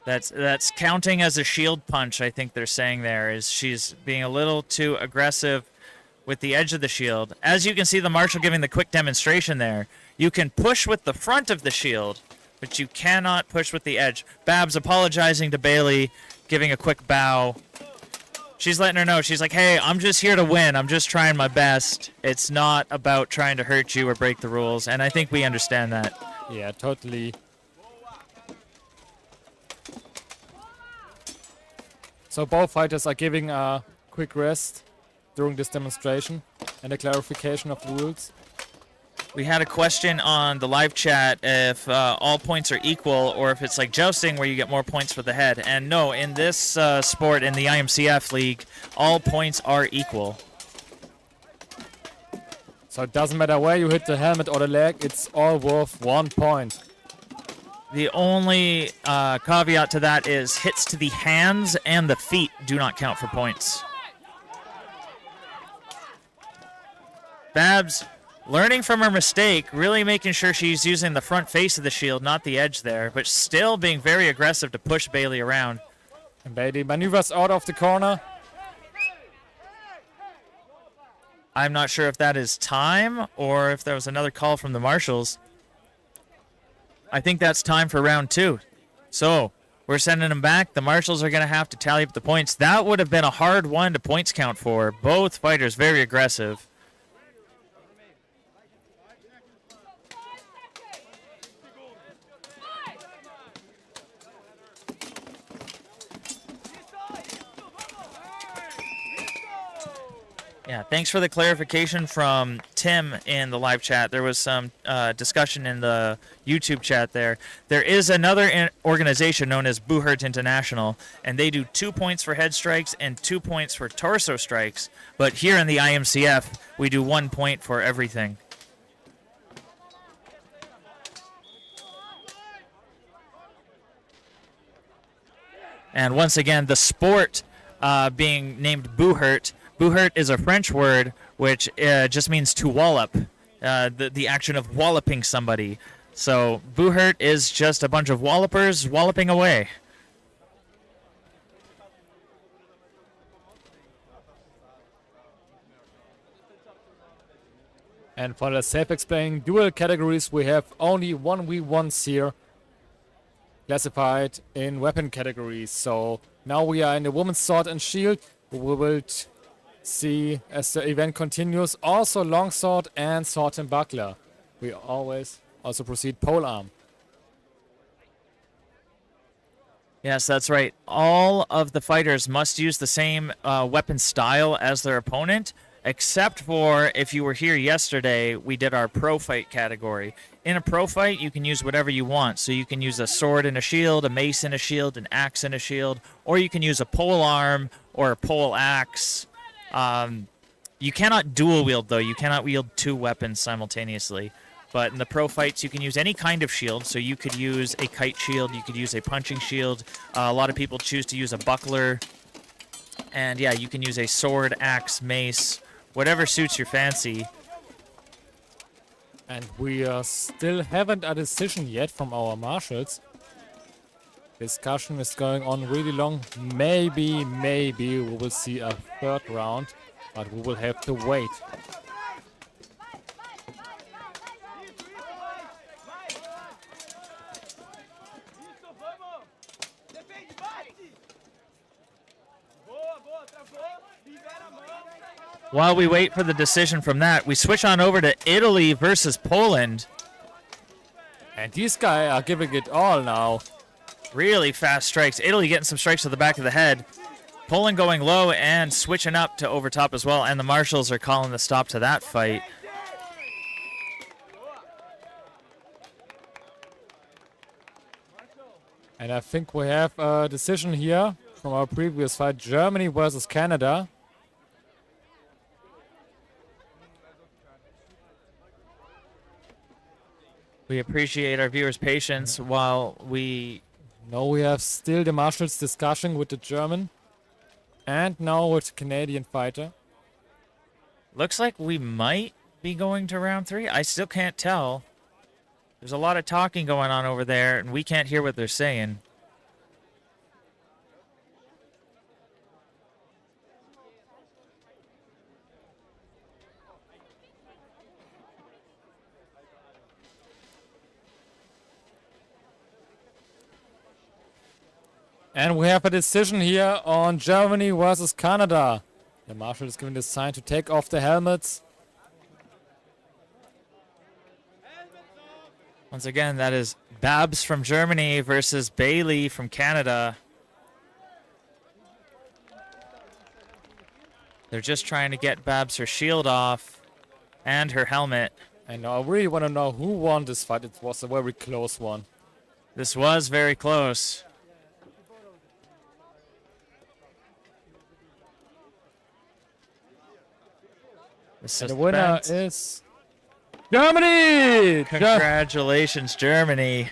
That's counting as a shield punch, I think they're saying there, is she's being a little too aggressive with the edge of the shield. As you can see, the marshal giving the quick demonstration there. You can push with the front of the shield, but you cannot push with the edge. Babs apologizing to Bailey, giving a quick bow. She's letting her know. She's like, hey, I'm just here to win. I'm just trying my best. It's not about trying to hurt you or break the rules, and I think we understand that. Yeah, totally. So both fighters are giving a quick rest during this demonstration and a clarification of the rules. We had a question on the live chat if all points are equal or if it's like jousting where you get more points for the head. And no, in this sport, in the IMCF league, all points are equal. So it doesn't matter where you hit the helmet or the leg, it's all worth 1 point. The only caveat to that is hits to the hands and the feet do not count for points. Babs learning from her mistake, really making sure she's using the front face of the shield, not the edge there, but still being very aggressive to push Bailey around. And Bailey maneuvers out of the corner. I'm not sure if that is time or if there was another call from the marshals. I think that's time for round 2. So we're sending them back. The marshals are going to have to tally up the points. That would have been a hard one to points count for. Both fighters very aggressive. Yeah, thanks for the clarification from Tim in the live chat. There was some discussion in the YouTube chat there. There is another organization known as Buhert International, and they do 2 points for head strikes and 2 points for torso strikes. But here in the IMCF, we do 1 point for everything. And once again, the sport being named Buhert. Buhert is a French word which just means to wallop, the action of walloping somebody. So Buhert is just a bunch of wallopers walloping away. And for the self-explaining dual categories, we have only 1v1s here classified in weapon categories. So now we are in the woman's sword and shield. We will see as the event continues also longsword and sword and buckler. We always also proceed polearm. Yes, that's right. All of the fighters must use the same weapon style as their opponent, except for if you were here yesterday, we did our pro fight category. In a pro fight, you can use whatever you want. So you can use a sword and a shield, a mace and a shield, an axe and a shield, or you can use a pole arm or a pole axe. You cannot dual wield, though. You cannot wield 2 weapons simultaneously. But in the pro fights, you can use any kind of shield. So you could use a kite shield. You could use a punching shield. A lot of people choose to use a buckler. And yeah, you can use a sword, axe, mace, whatever suits your fancy. And we still haven't a decision yet from our marshals. Discussion is going on really long. Maybe we will see a 3rd round, but we will have to wait. While we wait for the decision from that, we switch on over to Italy versus Poland. And these guys are giving it all now. Really fast strikes. Italy getting some strikes to the back of the head. Poland going low and switching up to over top as well. And the marshals are calling the stop to that fight. And I think we have a decision here from our previous fight. Germany versus Canada. We appreciate our viewers' patience while we... Now we have still the marshals discussion with the German. And now with the Canadian fighter. Looks like we might be going to round 3. I still can't tell. There's a lot of talking going on over there, and we can't hear what they're saying. And we have a decision here on Germany versus Canada. The marshal is giving the sign to take off the helmets. Once again, that is Babs from Germany versus Bailey from Canada. They're just trying to get Babs her shield off and her helmet. And now I really want to know who won this fight. It was a very close one. This was very close. And the winner is Germany! Congratulations, Germany.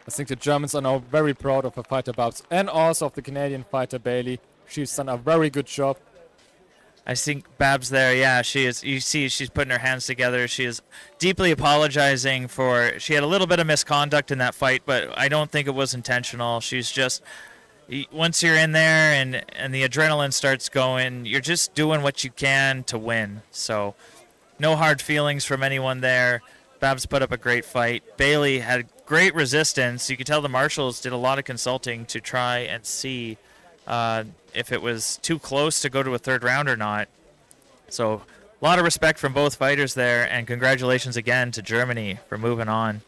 I think the Germans are now very proud of her fighter Babs and also of the Canadian fighter Bailey. She's done a very good job. I think Babs there, yeah, she is. You see, she's putting her hands together. She is deeply apologizing for. She had a little bit of misconduct in that fight, but I don't think it was intentional. She's just. Once you're in there and the adrenaline starts going, you're just doing what you can to win. So, no hard feelings from anyone there. Babs put up a great fight. Bailey had great resistance. You could tell the marshals did a lot of consulting to try and see if it was too close to go to a third round or not. So, a lot of respect from both fighters there, and congratulations again to Germany for moving on.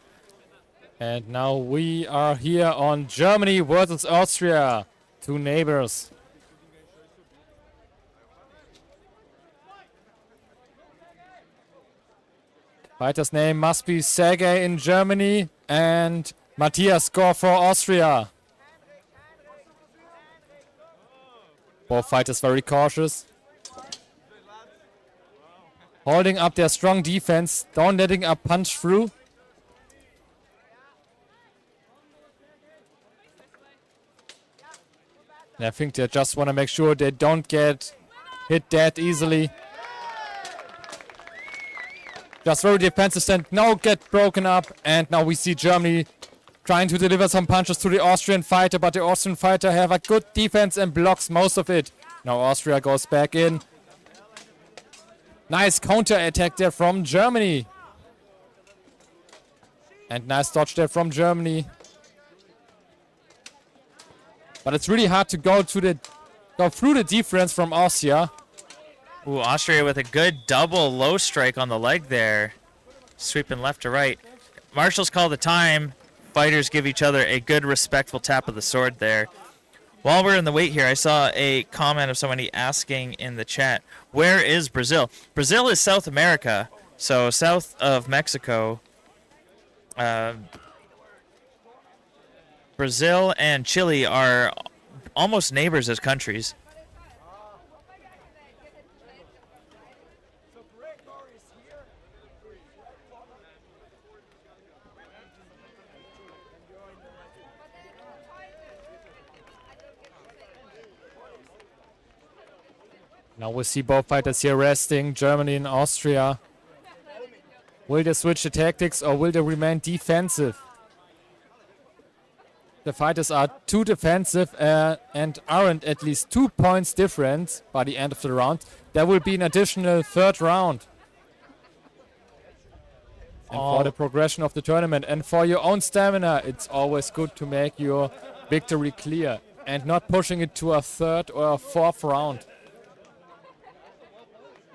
And now we are here on Germany versus Austria. Two neighbors. Fighter's name must be Sergei in Germany and Matthias Gore for Austria. Both fighters very cautious. Holding up their strong defense, don't letting a punch through. And I think they just want to make sure they don't get hit that easily. Just very defensive stand, now get broken up. And now we see Germany trying to deliver some punches to the Austrian fighter, but the Austrian fighter have a good defense and blocks most of it. Now Austria goes back in. Nice counter attack there from Germany. And nice dodge there from Germany. But it's really hard to go through the defense from Austria. Ooh, Austria with a good double low strike on the leg there. Sweeping left to right. Marshals call the time. Fighters give each other a good respectful tap of the sword there. While we're in the wait here, I saw a comment of somebody asking in the chat, where is Brazil? Brazil is South America, so south of Mexico. Brazil and Chile are almost neighbors as countries. Now we see both fighters here resting, Germany and Austria. Will they switch the tactics or will they remain defensive? The fighters are too defensive and aren't at least 2 points different by the end of the round. There will be an additional third round. And for the progression of the tournament and for your own stamina, it's always good to make your victory clear and not pushing it to a third or a fourth round.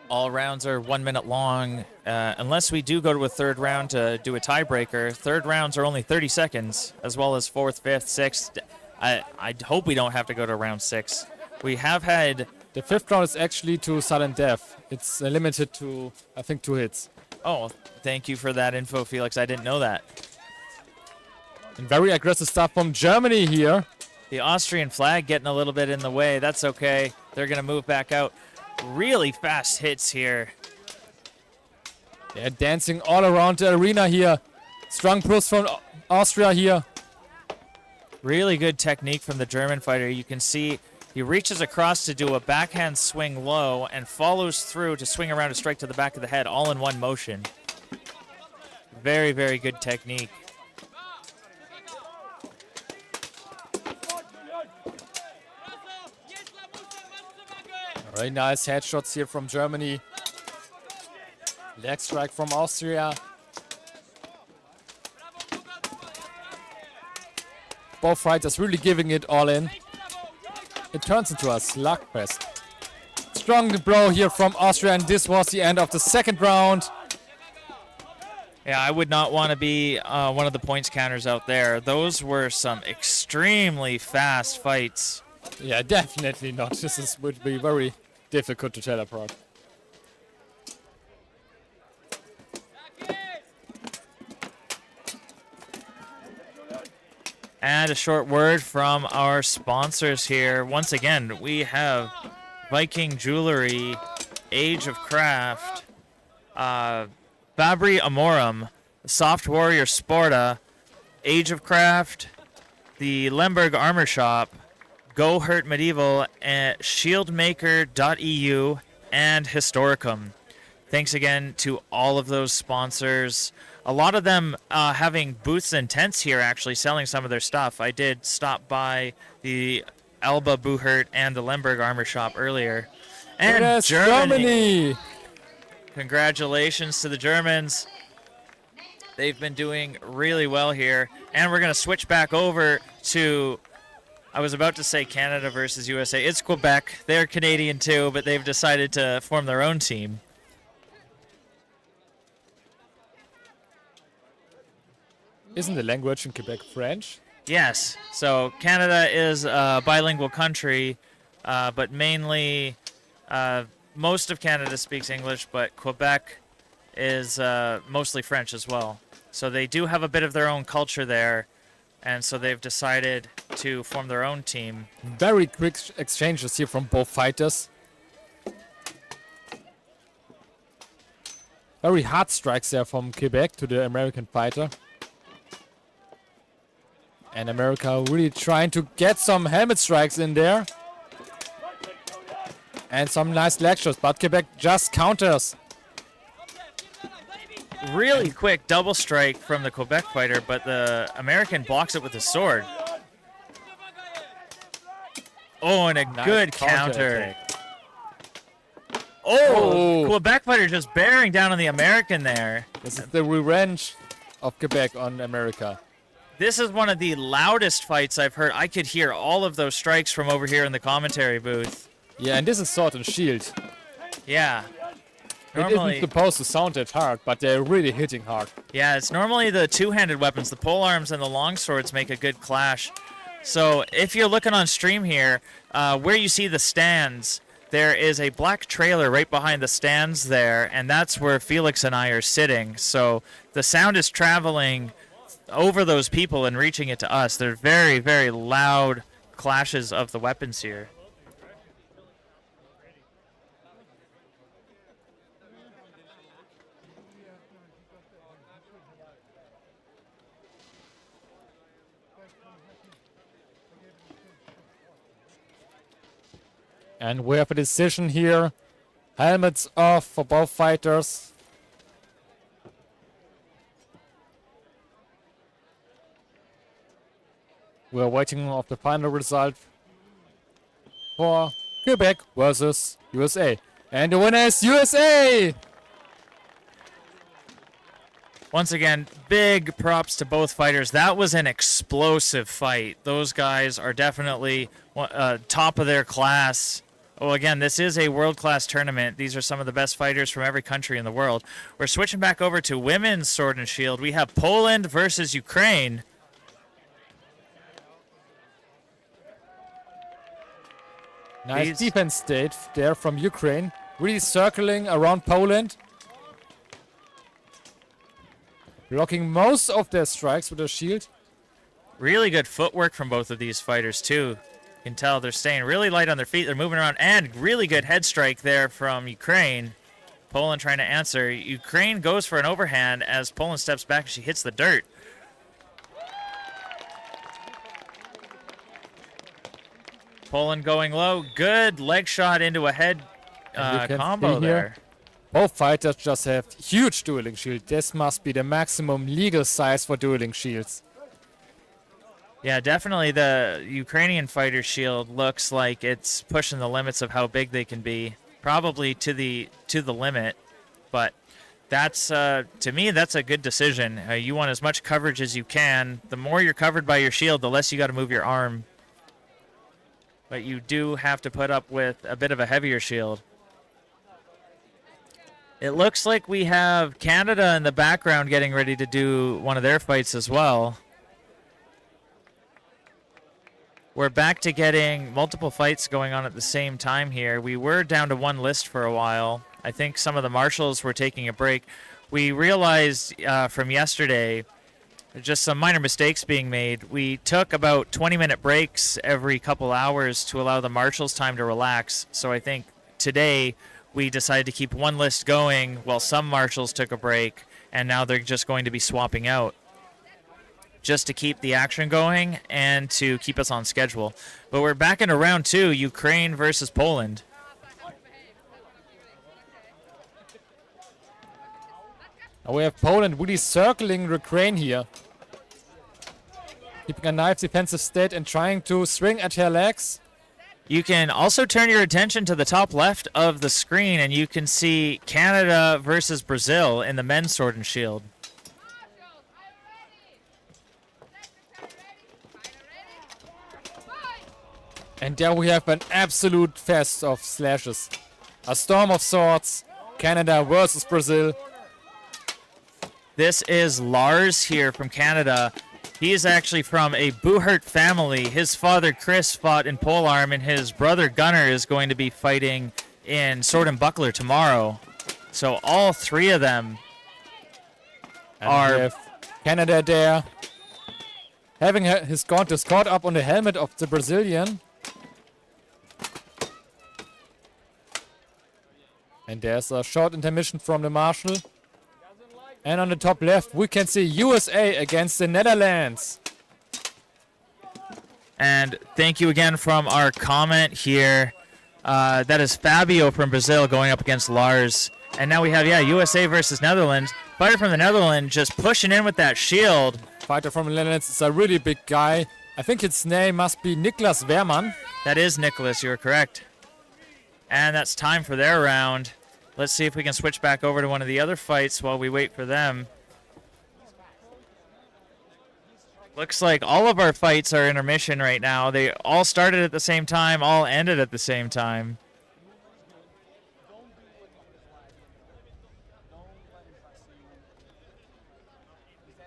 All rounds are 1 minute long. Unless we do go to a third round to do a tiebreaker, third rounds are only 30 seconds, as well as fourth, fifth, sixth. I hope we don't have to go to round 6. We have had... The fifth round is actually to sudden death. It's limited to, I think, 2 hits. Oh, thank you for that info, Felix. I didn't know that. And very aggressive stuff from Germany here. The Austrian flag getting a little bit in the way. That's okay. They're going to move back out. Really fast hits here. They're dancing all around the arena here. Strong push from Austria here. Really good technique from the German fighter. You can see he reaches across to do a backhand swing low and follows through to swing around a strike to the back of the head all in one motion. Very, very good technique. Very nice headshots here from Germany. Leg strike from Austria. Both fighters really giving it all in. It turns into a slugfest. Strong blow here from Austria, and this was the end of the second round. Yeah, I would not want to be one of the points counters out there. Those were some extremely fast fights. Yeah, definitely not. Would be very difficult to tell apart. And a short word from our sponsors here. Once again, we have Viking Jewelry, Age of Craft, Fabri Amorum, Soft Warrior Sporta, Age of Craft, the Lemberg Armor Shop, Go Hurt Medieval, and Shieldmaker.eu, and Historicum. Thanks again to all of those sponsors. A lot of them having booths and tents here, actually selling some of their stuff. I did stop by the Alba Buchert and the Lemberg Armor Shop earlier. And Yes, Germany! Congratulations to the Germans. They've been doing really well here. And we're going to switch back over to, I was about to say Canada versus USA. It's Quebec. They're Canadian too, but they've decided to form their own team. Isn't the language in Quebec French? Yes. So Canada is a bilingual country, but mainly most of Canada speaks English, but Quebec is mostly French as well. So they do have a bit of their own culture there, and so they've decided to form their own team. Very quick exchanges here from both fighters. Very hard strikes there from Quebec to the American fighter. And America really trying to get some helmet strikes in there. And some nice leg shots, but Quebec just counters. Really quick double strike from the Quebec fighter, but the American blocks it with his sword. Oh, and a Nice good counter. attack. Oh, Quebec fighter just bearing down on the American there. This is the revenge of Quebec on America. This is one of the loudest fights I've heard. I could hear all of those strikes from over here in the commentary booth. Yeah, and this is sword and shield. Yeah. It isn't supposed to sound that hard, but they're really hitting hard. Yeah, it's normally the two-handed weapons. The polearms and the long swords make a good clash. So if you're looking on stream here, where you see the stands, there is a black trailer right behind the stands there, and that's where Felix and I are sitting. So the sound is traveling over those people and reaching it to us. They're very, very loud clashes of the weapons here. And we have a decision here. Helmets off for both fighters. We're waiting of the final result for Quebec versus USA. And the winner is USA! Once again, big props to both fighters. That was an explosive fight. Those guys are definitely top of their class. Oh, again, this is a world-class tournament. These are some of the best fighters from every country in the world. We're switching back over to women's sword and shield. We have Poland versus Ukraine. Nice defense state there from Ukraine. Really circling around Poland. Blocking most of their strikes with their shield. Really good footwork from both of these fighters, too. You can tell they're staying really light on their feet. They're moving around. And really good head strike there from Ukraine. Poland trying to answer. Ukraine goes for an overhand as Poland steps back and she hits the dirt. Poland going low. Good leg shot into a head combo there. Both fighters just have huge dueling shield. This must be the maximum legal size for dueling shields. Yeah, definitely the Ukrainian fighter shield looks like it's pushing the limits of how big they can be. Probably to the limit, but That's to me, that's a good decision. You want as much coverage as you can. The more you're covered by your shield, the less you got to move your arm. But you do have to put up with a bit of a heavier shield. It looks like we have Canada in the background getting ready to do one of their fights as well. We're back to getting multiple fights going on at the same time here. We were down to one list for a while. I think some of the marshals were taking a break. We realized from yesterday just some minor mistakes being made. We took about 20-minute breaks every couple hours to allow the marshals time to relax. So I think today we decided to keep one list going while some marshals took a break, and now they're just going to be swapping out, just to keep the action going and to keep us on schedule. But we're back into round 2, Ukraine versus Poland. Now we have Poland really circling Ukraine here. Keeping a nice defensive state and trying to swing at her legs. You can also turn your attention to the top left of the screen and you can see Canada versus Brazil in the men's sword and shield. And there we have an absolute fest of slashes. A storm of swords. Canada versus Brazil. This is Lars here from Canada. He is actually from a Buhert family. His father, Chris, fought in polearm, and his brother, Gunnar, is going to be fighting in sword and buckler tomorrow. So all three of them and we have Canada there. Having his gauntlet caught up on the helmet of the Brazilian. And there's a short intermission from the marshal. And on the top left, we can see USA against the Netherlands. And thank you again from our comment here. That is Fabio from Brazil going up against Lars. And now we have, USA versus Netherlands. Fighter from the Netherlands just pushing in with that shield. Fighter from the Netherlands is a really big guy. I think his name must be Niklas Wehrmann. That is Nicholas, you're correct. And that's time for their round. Let's see if we can switch back over to one of the other fights while we wait for them. Looks like all of our fights are intermission right now. They all started at the same time, all ended at the same time.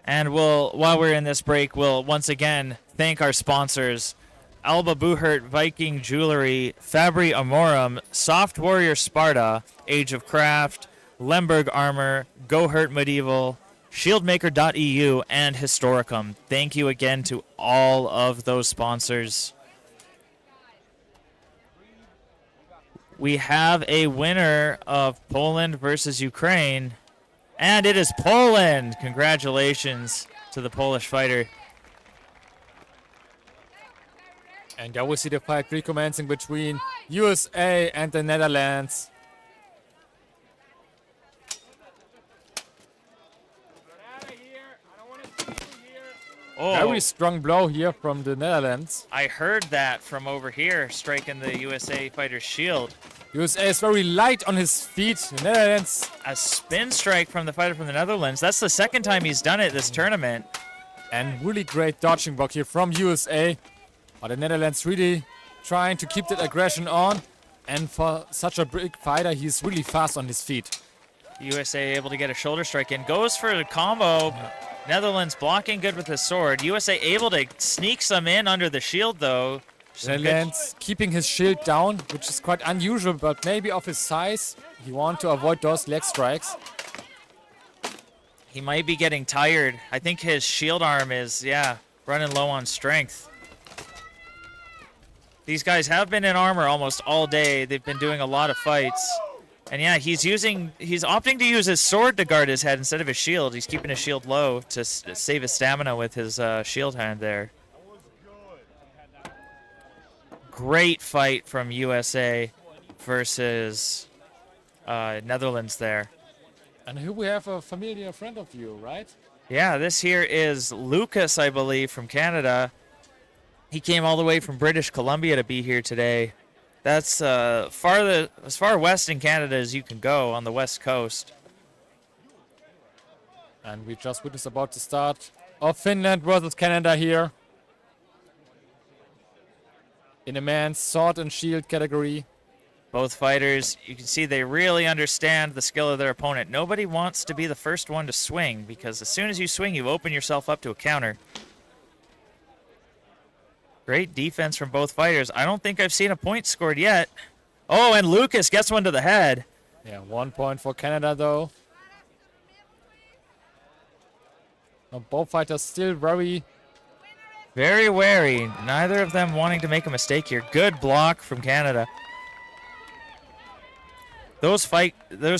And while we're in this break, we'll once again thank our sponsors. Alba Buhert Viking Jewelry, Fabri Amorum, Soft Warrior Sparta, Age of Craft, Lemberg Armor, Gohert Medieval, Shieldmaker.eu, and Historicum. Thank you again to all of those sponsors. We have a winner of Poland versus Ukraine, and it is Poland. Congratulations to the Polish fighter. And there we see the fight recommencing between USA and the Netherlands. Oh, very strong blow here from the Netherlands. I heard that from over here, striking the USA fighter's shield. USA is very light on his feet. The Netherlands. A spin strike from the fighter from the Netherlands. That's the second time he's done it this tournament. And really great dodging block here from USA. But the Netherlands really trying to keep that aggression on. And for such a big fighter, he's really fast on his feet. USA able to get a shoulder strike in. Goes for the combo. Netherlands blocking good with his sword. USA able to sneak some in under the shield, though. Netherlands keeping his shield down, which is quite unusual, but maybe of his size, he wants to avoid those leg strikes. He might be getting tired. I think his shield arm is, running low on strength. These guys have been in armor almost all day. They've been doing a lot of fights. And he's opting to use his sword to guard his head instead of his shield. He's keeping his shield low to save his stamina with his shield hand there. Great fight from USA versus Netherlands there. And here we have a familiar friend of you, right? Yeah, this here is Lucas, I believe, from Canada. He came all the way from British Columbia to be here today. That's as far west in Canada as you can go on the west coast. And we just witnessed about the start of Finland versus Canada here. In a man's sword and shield category. Both fighters, you can see they really understand the skill of their opponent. Nobody wants to be the first one to swing, because as soon as you swing, you open yourself up to a counter. Great defense from both fighters. I don't think I've seen a point scored yet. Oh, and Lucas gets one to the head. Yeah, 1 point for Canada, though. Now, both fighters still very wary. Neither of them wanting to make a mistake here. Good block from Canada. Those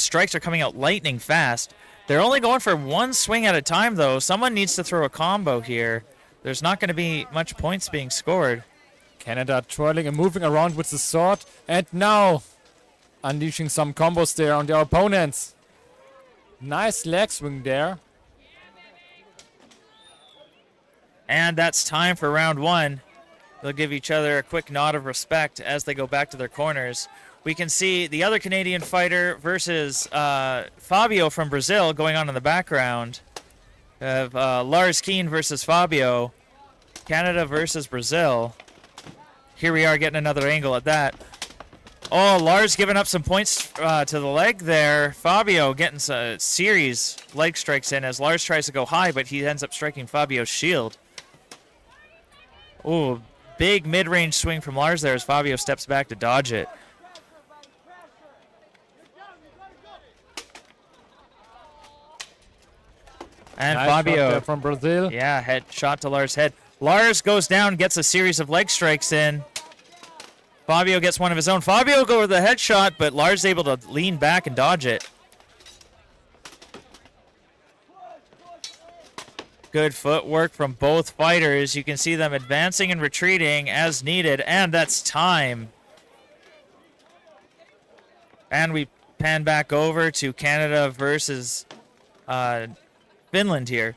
strikes are coming out lightning fast. They're only going for one swing at a time, though. Someone needs to throw a combo here. There's not going to be much points being scored. Canada twirling and moving around with the sword. And now unleashing some combos there on their opponents. Nice leg swing there. And that's time for round one. They'll give each other a quick nod of respect as they go back to their corners. We can see the other Canadian fighter versus Fabio from Brazil going on in the background. Of Lars Keen versus Fabio. Canada versus Brazil. Here we are getting another angle at that. Oh, Lars giving up some points to the leg there. Fabio getting a series leg strikes in as Lars tries to go high, but he ends up striking Fabio's shield. Oh, big mid-range swing from Lars there as Fabio steps back to dodge it. And Nice Fabio from Brazil. Yeah, head shot to Lars' head. Lars goes down, gets a series of leg strikes in. Fabio gets one of his own. Fabio go with the headshot, but Lars able to lean back and dodge it. Good footwork from both fighters. You can see them advancing and retreating as needed, and that's time. And we pan back over to Canada versus Finland here.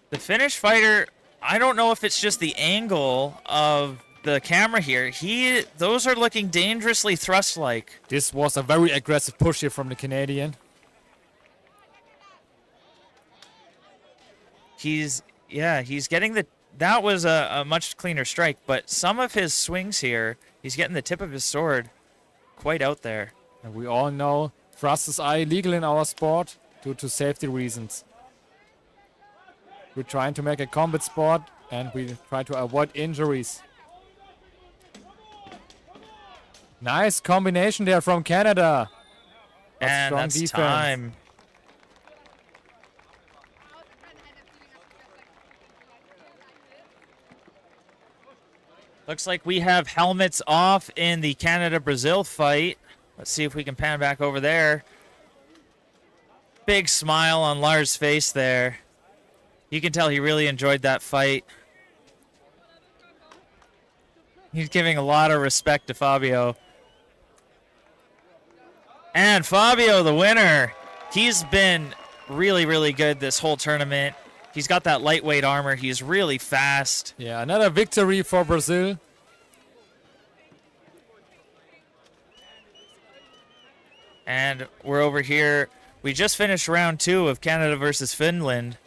The Finnish fighter, I don't know if it's just the angle of the camera here. Those are looking dangerously thrust-like. This was a very aggressive push here from the Canadian. He's getting that was a much cleaner strike, but some of his swings here, he's getting the tip of his sword quite out there. And we all know thrusts are illegal in our sport due to safety reasons. We're trying to make a combat sport and we try to avoid injuries. Nice combination there from Canada. And that's defense. time. Looks like we have helmets off in the Canada-Brazil fight. Let's see if we can pan back over there. Big smile on Lars' face there. You can tell he really enjoyed that fight. He's giving a lot of respect to Fabio. And Fabio, the winner. He's been really, really good this whole tournament. He's got that lightweight armor. He's really fast. Yeah, another victory for Brazil. And we're over here. We just finished round 2 of Canada versus Finland.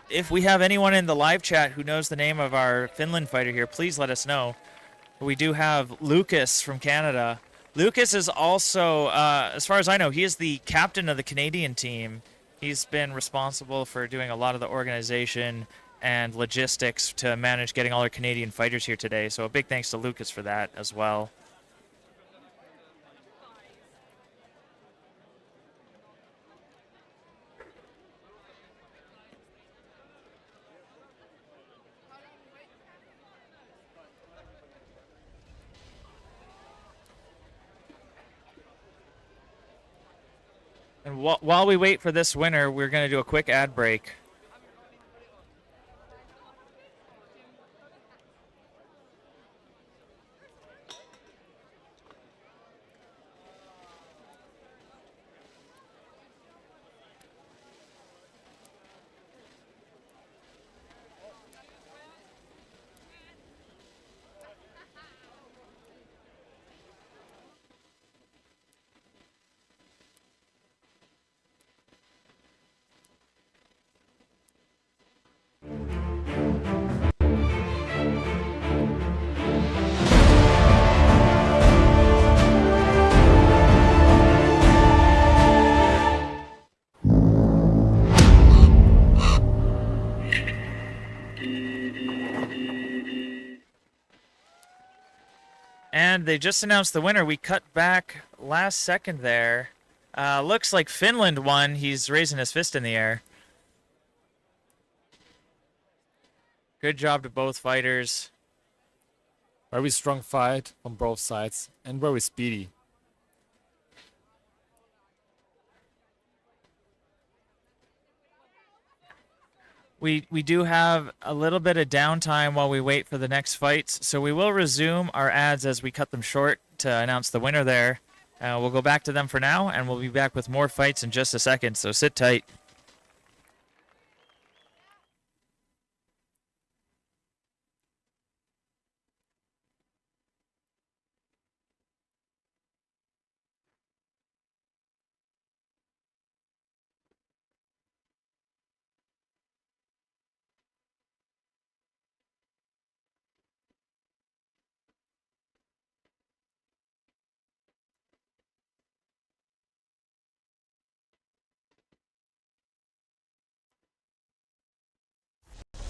If we have anyone in the live chat who knows the name of our Finland fighter here, please let us know. We do have Lucas from Canada. Lucas is also, as far as I know, he is the captain of the Canadian team. He's been responsible for doing a lot of the organization and logistics to manage getting all our Canadian fighters here today. So a big thanks to Lucas for that as well. And while we wait for this winner, we're going to do a quick ad break. And they just announced the winner. We cut back last second there. Looks like Finland won. He's raising his fist in the air. Good job to both fighters. Very strong fight from both sides and very speedy. We do have a little bit of downtime while we wait for the next fights, so we will resume our ads as we cut them short to announce the winner there. We'll go back to them for now, and we'll be back with more fights in just a second, so sit tight.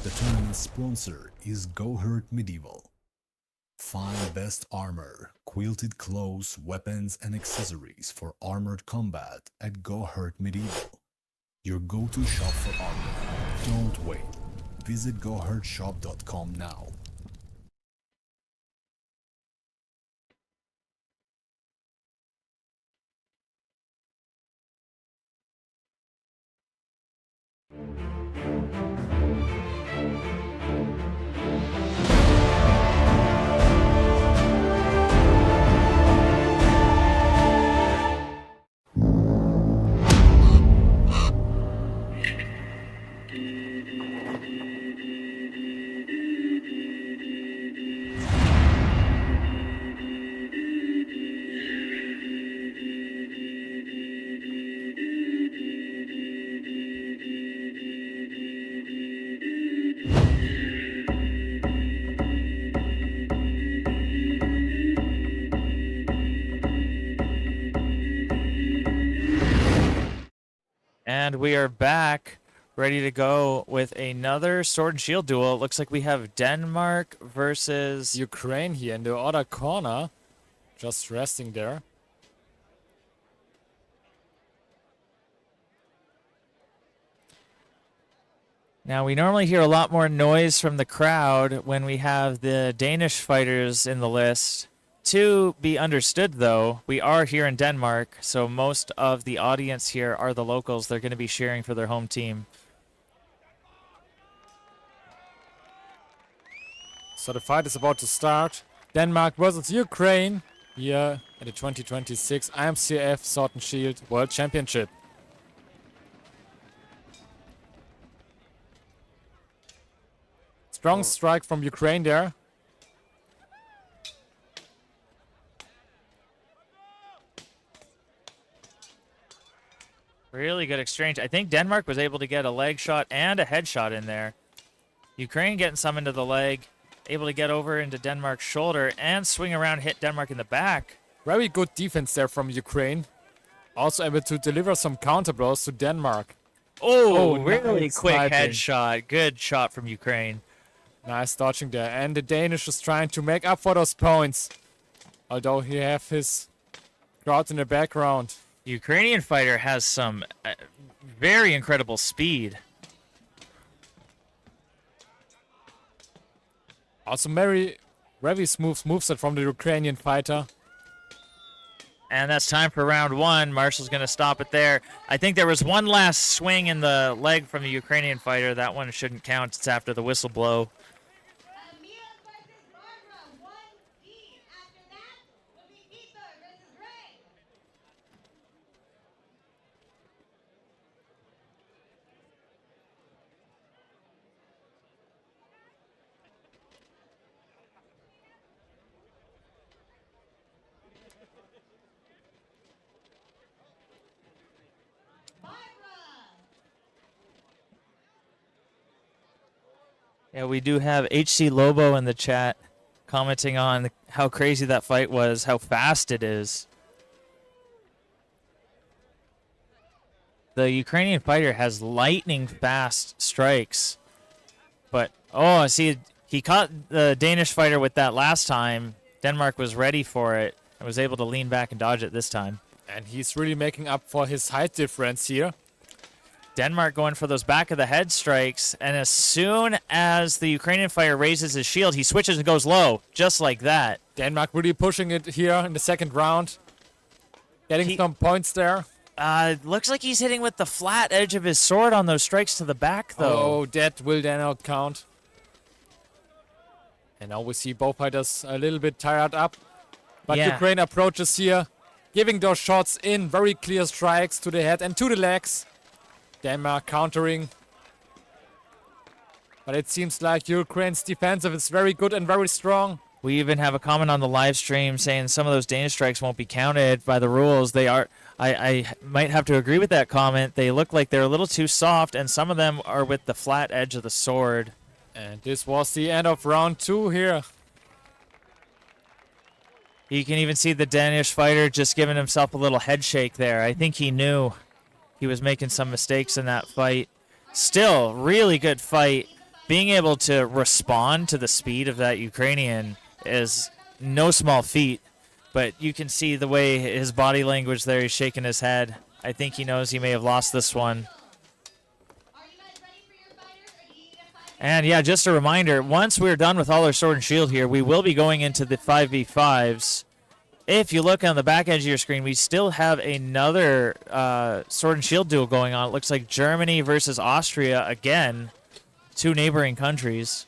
The tournament sponsor is Go Hurt Medieval. Find best armor, quilted clothes, weapons, and accessories for armored combat at Go Hurt Medieval. Your go-to shop for armor. Don't wait. Visit gohurtshop.com now. And we are back, ready to go with another sword and shield duel. It looks like we have Denmark versus Ukraine here in the other corner, just resting there. Now, we normally hear a lot more noise from the crowd when we have the Danish fighters in the list. To be understood, though, we are here in Denmark, so most of the audience here are the locals. They're going to be cheering for their home team. So the fight is about to start. Denmark versus Ukraine here at the 2026 IMCF Sword and Shield World Championship. Strong strike from Ukraine there. Really good exchange. I think Denmark was able to get a leg shot and a headshot in there. Ukraine getting some into the leg, able to get over into Denmark's shoulder and swing around, hit Denmark in the back. Very good defense there from Ukraine. Also able to deliver some counter blows to Denmark. Oh, really nice quick sniping. headshot. Good shot from Ukraine. Nice dodging there. And the Danish is trying to make up for those points. Although he have his crowd in the background. Ukrainian fighter has some very incredible speed. Also very smooth moveset from the Ukrainian fighter. And that's time for round one. Marshall's going to stop it there. I think there was one last swing in the leg from the Ukrainian fighter. That one shouldn't count. It's after the whistle blow. Yeah, we do have HC Lobo in the chat commenting on how crazy that fight was, how fast it is. The Ukrainian fighter has lightning fast strikes, but Oh, see, he caught the Danish fighter with that last time. Denmark was ready for it and was able to lean back and dodge it this time. And he's really making up for his height difference here. Denmark going for those back of the head strikes, and as soon as the Ukrainian fighter raises his shield, he switches and goes low, just like that. Denmark really pushing it here in the second round. Getting some points there. Looks like he's hitting with the flat edge of his sword on those strikes to the back, though. Oh, that will then out count. And now we see both fighters a little bit tired up. But Yeah. Ukraine approaches here, giving those shots in, very clear strikes to the head and to the legs. Denmark countering. But it seems like Ukraine's defensive is very good and very strong. We even have a comment on the live stream saying some of those Danish strikes won't be counted by the rules. They are. I might have to agree with that comment. They look like they're a little too soft, and some of them are with the flat edge of the sword. And this was the end of round 2 here. You can even see the Danish fighter just giving himself a little head shake there. I think he knew he was making some mistakes in that fight. Still, really good fight. Being able to respond to the speed of that Ukrainian is no small feat, but you can see the way his body language there, he's shaking his head. I think he knows he may have lost this one. And yeah, just a reminder, once we're done with all our sword and shield here, we will be going into the 5v5s. If you look on the back edge of your screen, we still have another sword and shield duel going on. It looks like Germany versus Austria again, two neighboring countries.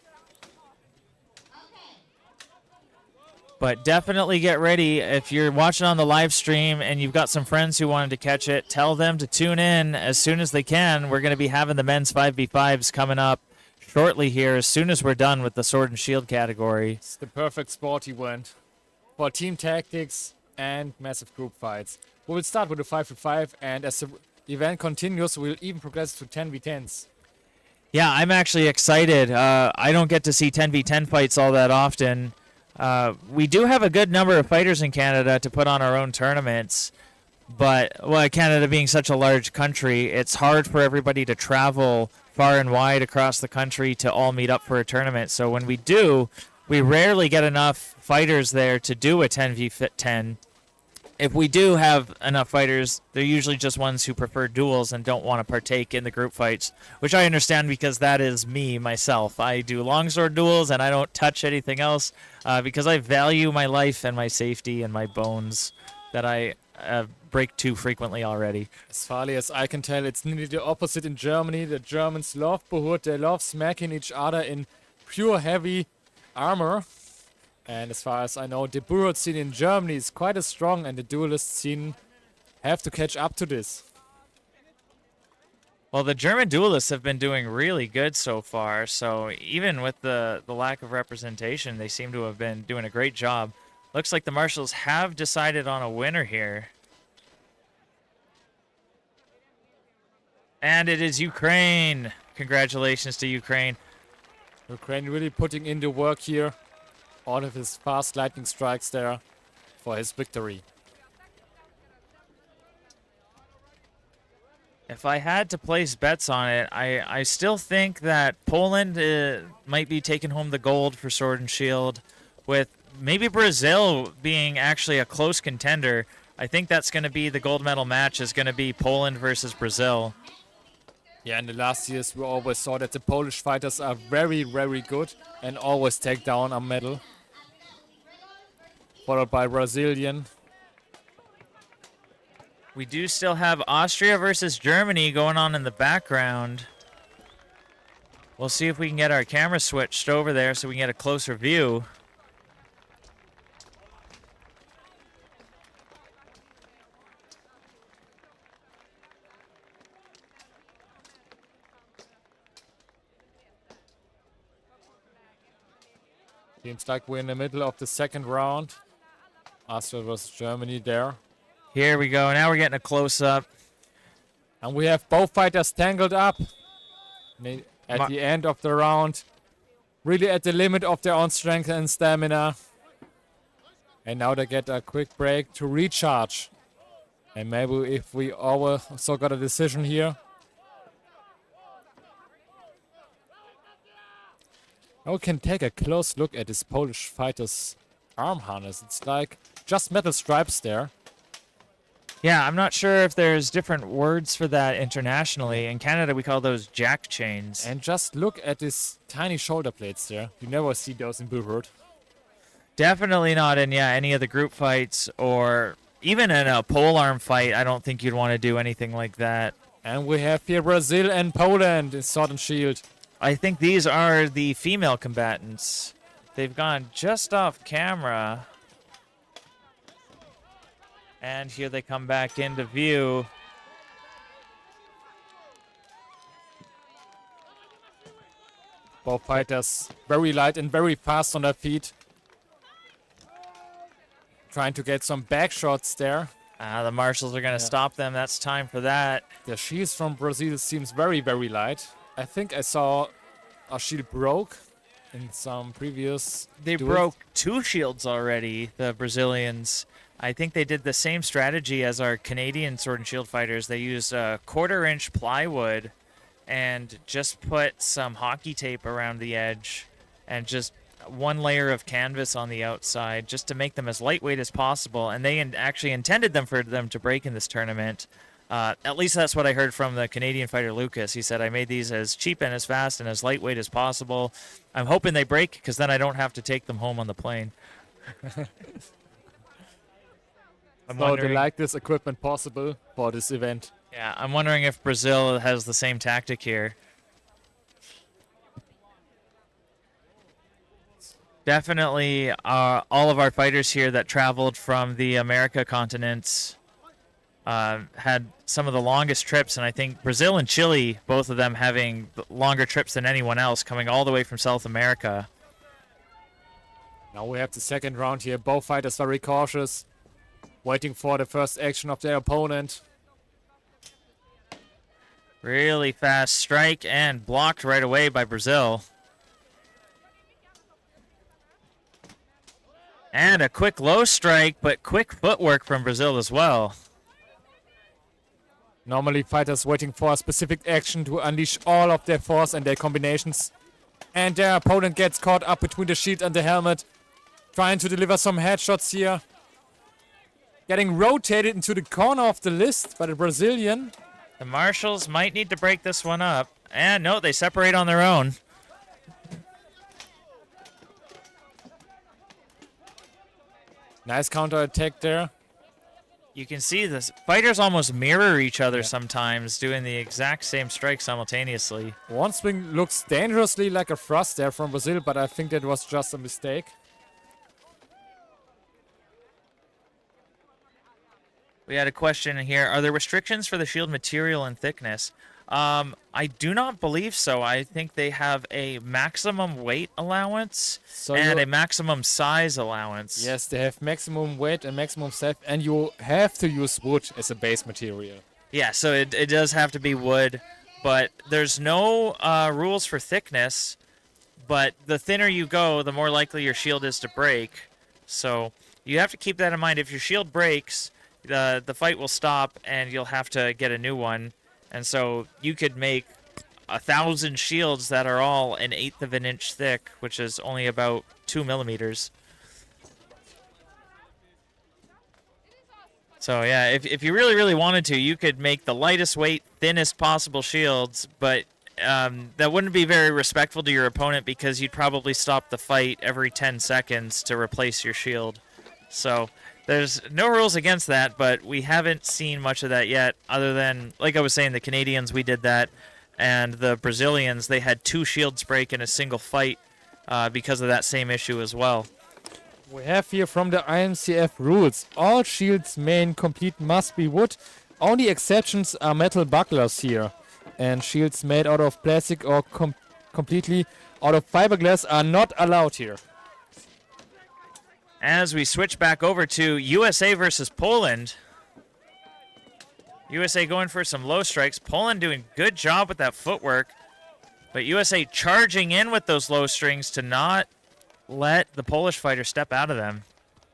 But definitely get ready. If you're watching on the live stream and you've got some friends who wanted to catch it, tell them to tune in as soon as they can. We're going to be having the men's 5v5s coming up shortly here as soon as we're done with the sword and shield category. It's the perfect sport event for team tactics and massive group fights. We will start with a 5v5, and as the event continues, we'll even progress to 10v10s. Yeah, I'm actually excited. I don't get to see 10v10 fights all that often. We do have a good number of fighters in Canada to put on our own tournaments, but well, Canada being such a large country, it's hard for everybody to travel far and wide across the country to all meet up for a tournament. So when we do, we rarely get enough fighters there to do a 10v10. If we do have enough fighters, they're usually just ones who prefer duels and don't want to partake in the group fights, which I understand because that is me, myself. I do longsword duels and I don't touch anything else because I value my life and my safety and my bones that I break too frequently already. As far as I can tell, it's nearly the opposite in Germany. The Germans love Behut, they love smacking each other in pure heavy armor. And as far as I know, the Behut scene in Germany is quite as strong, and the duelist scene have to catch up to this. Well, the German duelists have been doing really good so far, so even with the lack of representation, they seem to have been doing a great job. Looks like the marshals have decided on a winner here. And it is Ukraine. Congratulations to Ukraine. Ukraine really putting in the work here. All of his fast lightning strikes there for his victory. If I had to place bets on it, I still think that Poland might be taking home the gold for Sword and Shield, with maybe Brazil being actually a close contender. I think that's going to be the gold medal match, is going to be Poland versus Brazil. Yeah, in the last years we always saw that the Polish fighters are very, very good and always take down a medal. Followed by Brazilian. We do still have Austria versus Germany going on in the background. We'll see if we can get our camera switched over there so we can get a closer view. Seems like we're in the middle of the second round. Austria versus Germany there. Here we go. Now we're getting a close-up. And we have both fighters tangled up at the end of the round. Really at the limit of their own strength and stamina. And now they get a quick break to recharge. And maybe if we also got a decision here. Now we can take a close look at this Polish fighter's arm harness. It's like just metal stripes there. Yeah, I'm not sure if there's different words for that internationally. In Canada, we call those jack chains. And just look at these tiny shoulder plates there. You never see those in Buchert. Definitely not in any of the group fights or even in a pole arm fight. I don't think you'd want to do anything like that. And we have here Brazil and Poland in Sword and Shield. I think these are the female combatants. They've gone just off camera. And here they come back into view. Both fighters very light and very fast on their feet. Trying to get some back shots there. The marshals are going to stop them. That's time for that. The shields from Brazil seems very, very light. I think I saw a shield broke in some previous They duels. broke 2 shields already, the Brazilians. I think they did the same strategy as our Canadian sword and shield fighters. They used a 1/4-inch plywood and just put some hockey tape around the edge and just 1 layer of canvas on the outside just to make them as lightweight as possible. And they actually intended for them to break in this tournament. At least that's what I heard from the Canadian fighter Lucas. He said, I made these as cheap and as fast and as lightweight as possible. I'm hoping they break because then I don't have to take them home on the plane. So they like this equipment possible for this event. Yeah, I'm wondering if Brazil has the same tactic here. Definitely all of our fighters here that traveled from the America continents had some of the longest trips, and I think Brazil and Chile, both of them having longer trips than anyone else, coming all the way from South America. Now we have the second round here. Both fighters very cautious, waiting for the first action of their opponent. Really fast strike and blocked right away by Brazil. And a quick low strike, but quick footwork from Brazil as well. Normally fighters waiting for a specific action to unleash all of their force and their combinations. And their opponent gets caught up between the shield and the helmet. Trying to deliver some headshots here. Getting rotated into the corner of the list by the Brazilian. The marshals might need to break this one up. And no, they separate on their own. Nice counter attack there. You can see the fighters almost mirror each other sometimes, doing the exact same strike simultaneously. One swing looks dangerously like a thrust there from Brazil, but I think that was just a mistake. We had a question here. Are there restrictions for the shield material and thickness? I do not believe so. I think they have a maximum weight allowance and a maximum size allowance. Yes, they have maximum weight and maximum size, and you have to use wood as a base material. Yeah, so it does have to be wood, but there's no rules for thickness. But the thinner you go, the more likely your shield is to break. So you have to keep that in mind. If your shield breaks, the fight will stop, and you'll have to get a new one. And so you could make 1,000 shields that are all 1/8 of an inch thick, which is only about 2 millimeters. So yeah, if you really, really wanted to, you could make the lightest weight, thinnest possible shields, but that wouldn't be very respectful to your opponent because you'd probably stop the fight every 10 seconds to replace your shield. So there's no rules against that, but we haven't seen much of that yet, other than, like I was saying, the Canadians, we did that, and the Brazilians, they had 2 shields break in a single fight because of that same issue as well. We have here from the IMCF rules, all shields main complete must be wood. Only exceptions are metal bucklers here. And shields made out of plastic or completely out of fiberglass are not allowed here. As we switch back over to USA versus Poland. USA going for some low strikes. Poland doing good job with that footwork. But USA charging in with those low strings to not let the Polish fighter step out of them.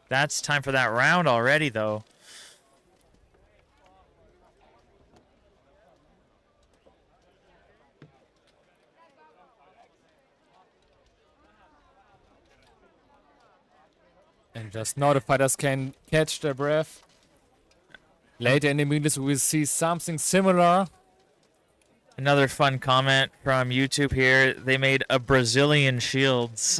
That's time for that round already, though. And just now the fighters can catch their breath. Later in the minutes we will see something similar. Another fun comment from YouTube here. They made a Brazilian shields.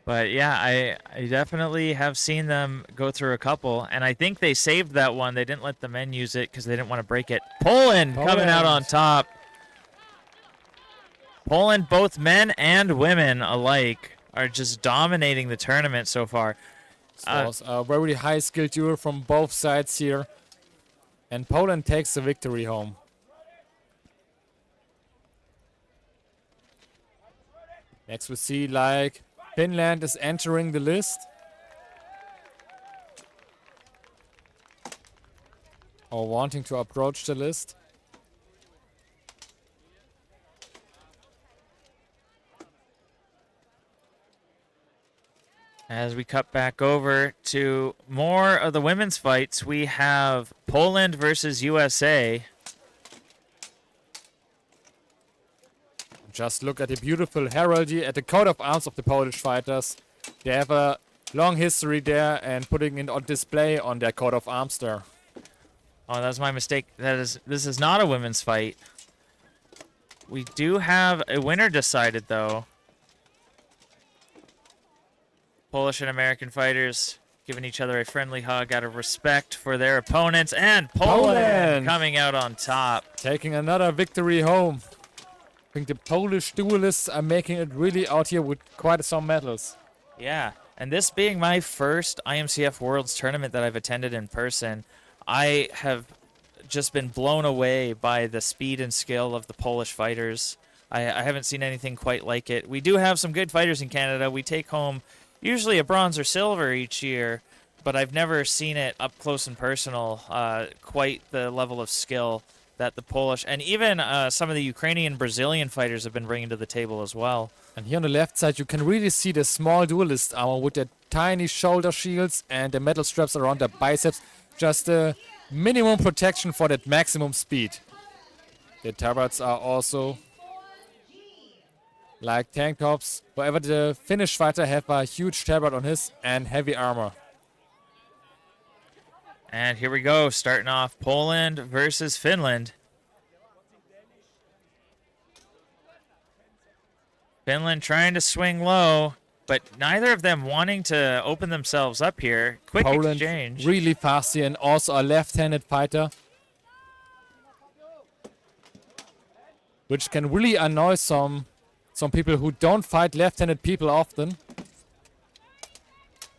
But yeah, I definitely have seen them go through a couple, and I think they saved that one. They didn't let the men use it because they didn't want to break it. Poland coming out on top. Poland, both men and women alike, are just dominating the tournament so far. It was a very high skill duel from both sides here. And Poland takes the victory home. Next we see like Finland is entering the list. Or wanting to approach the list. As we cut back over to more of the women's fights, we have Poland versus USA. Just look at the beautiful heraldry, at the coat of arms of the Polish fighters. They have a long history there and putting it on display on their coat of arms there. Oh, that's my mistake. This is not a women's fight. We do have a winner decided, though. Polish and American fighters giving each other a friendly hug out of respect for their opponents. And Poland coming out on top. Taking another victory home. I think the Polish duelists are making it really out here with quite some medals. Yeah, and this being my first IMCF Worlds tournament that I've attended in person, I have just been blown away by the speed and skill of the Polish fighters. I haven't seen anything quite like it. We do have some good fighters in Canada. We take home usually a bronze or silver each year, but I've never seen it up close and personal, quite the level of skill that the Polish and even some of the Ukrainian, Brazilian fighters have been bringing to the table as well. And here on the left side, you can really see the small duelist armor with the tiny shoulder shields and the metal straps around the biceps. Just a minimum protection for that maximum speed. The tabards are also like tank tops. However, the Finnish fighter have a huge tabard on his and heavy armor. And here we go, starting off Poland versus Finland. Finland trying to swing low, but neither of them wanting to open themselves up here. Quick Poland exchange. Really fast here, and also a left-handed fighter, which can really annoy some people who don't fight left-handed people often.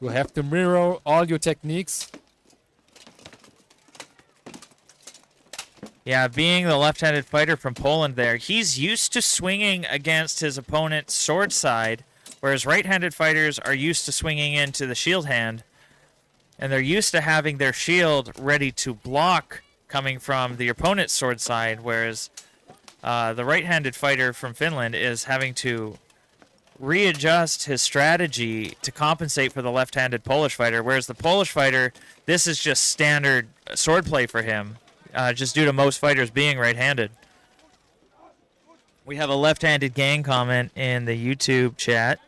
You have to mirror all your techniques. Yeah, being the left-handed fighter from Poland there, he's used to swinging against his opponent's sword side, whereas right-handed fighters are used to swinging into the shield hand, and they're used to having their shield ready to block coming from the opponent's sword side, whereas the right-handed fighter from Finland is having to readjust his strategy to compensate for the left-handed Polish fighter, whereas the Polish fighter, this is just standard swordplay for him. Just due to most fighters being right-handed. We have a left-handed gang comment in the YouTube chat.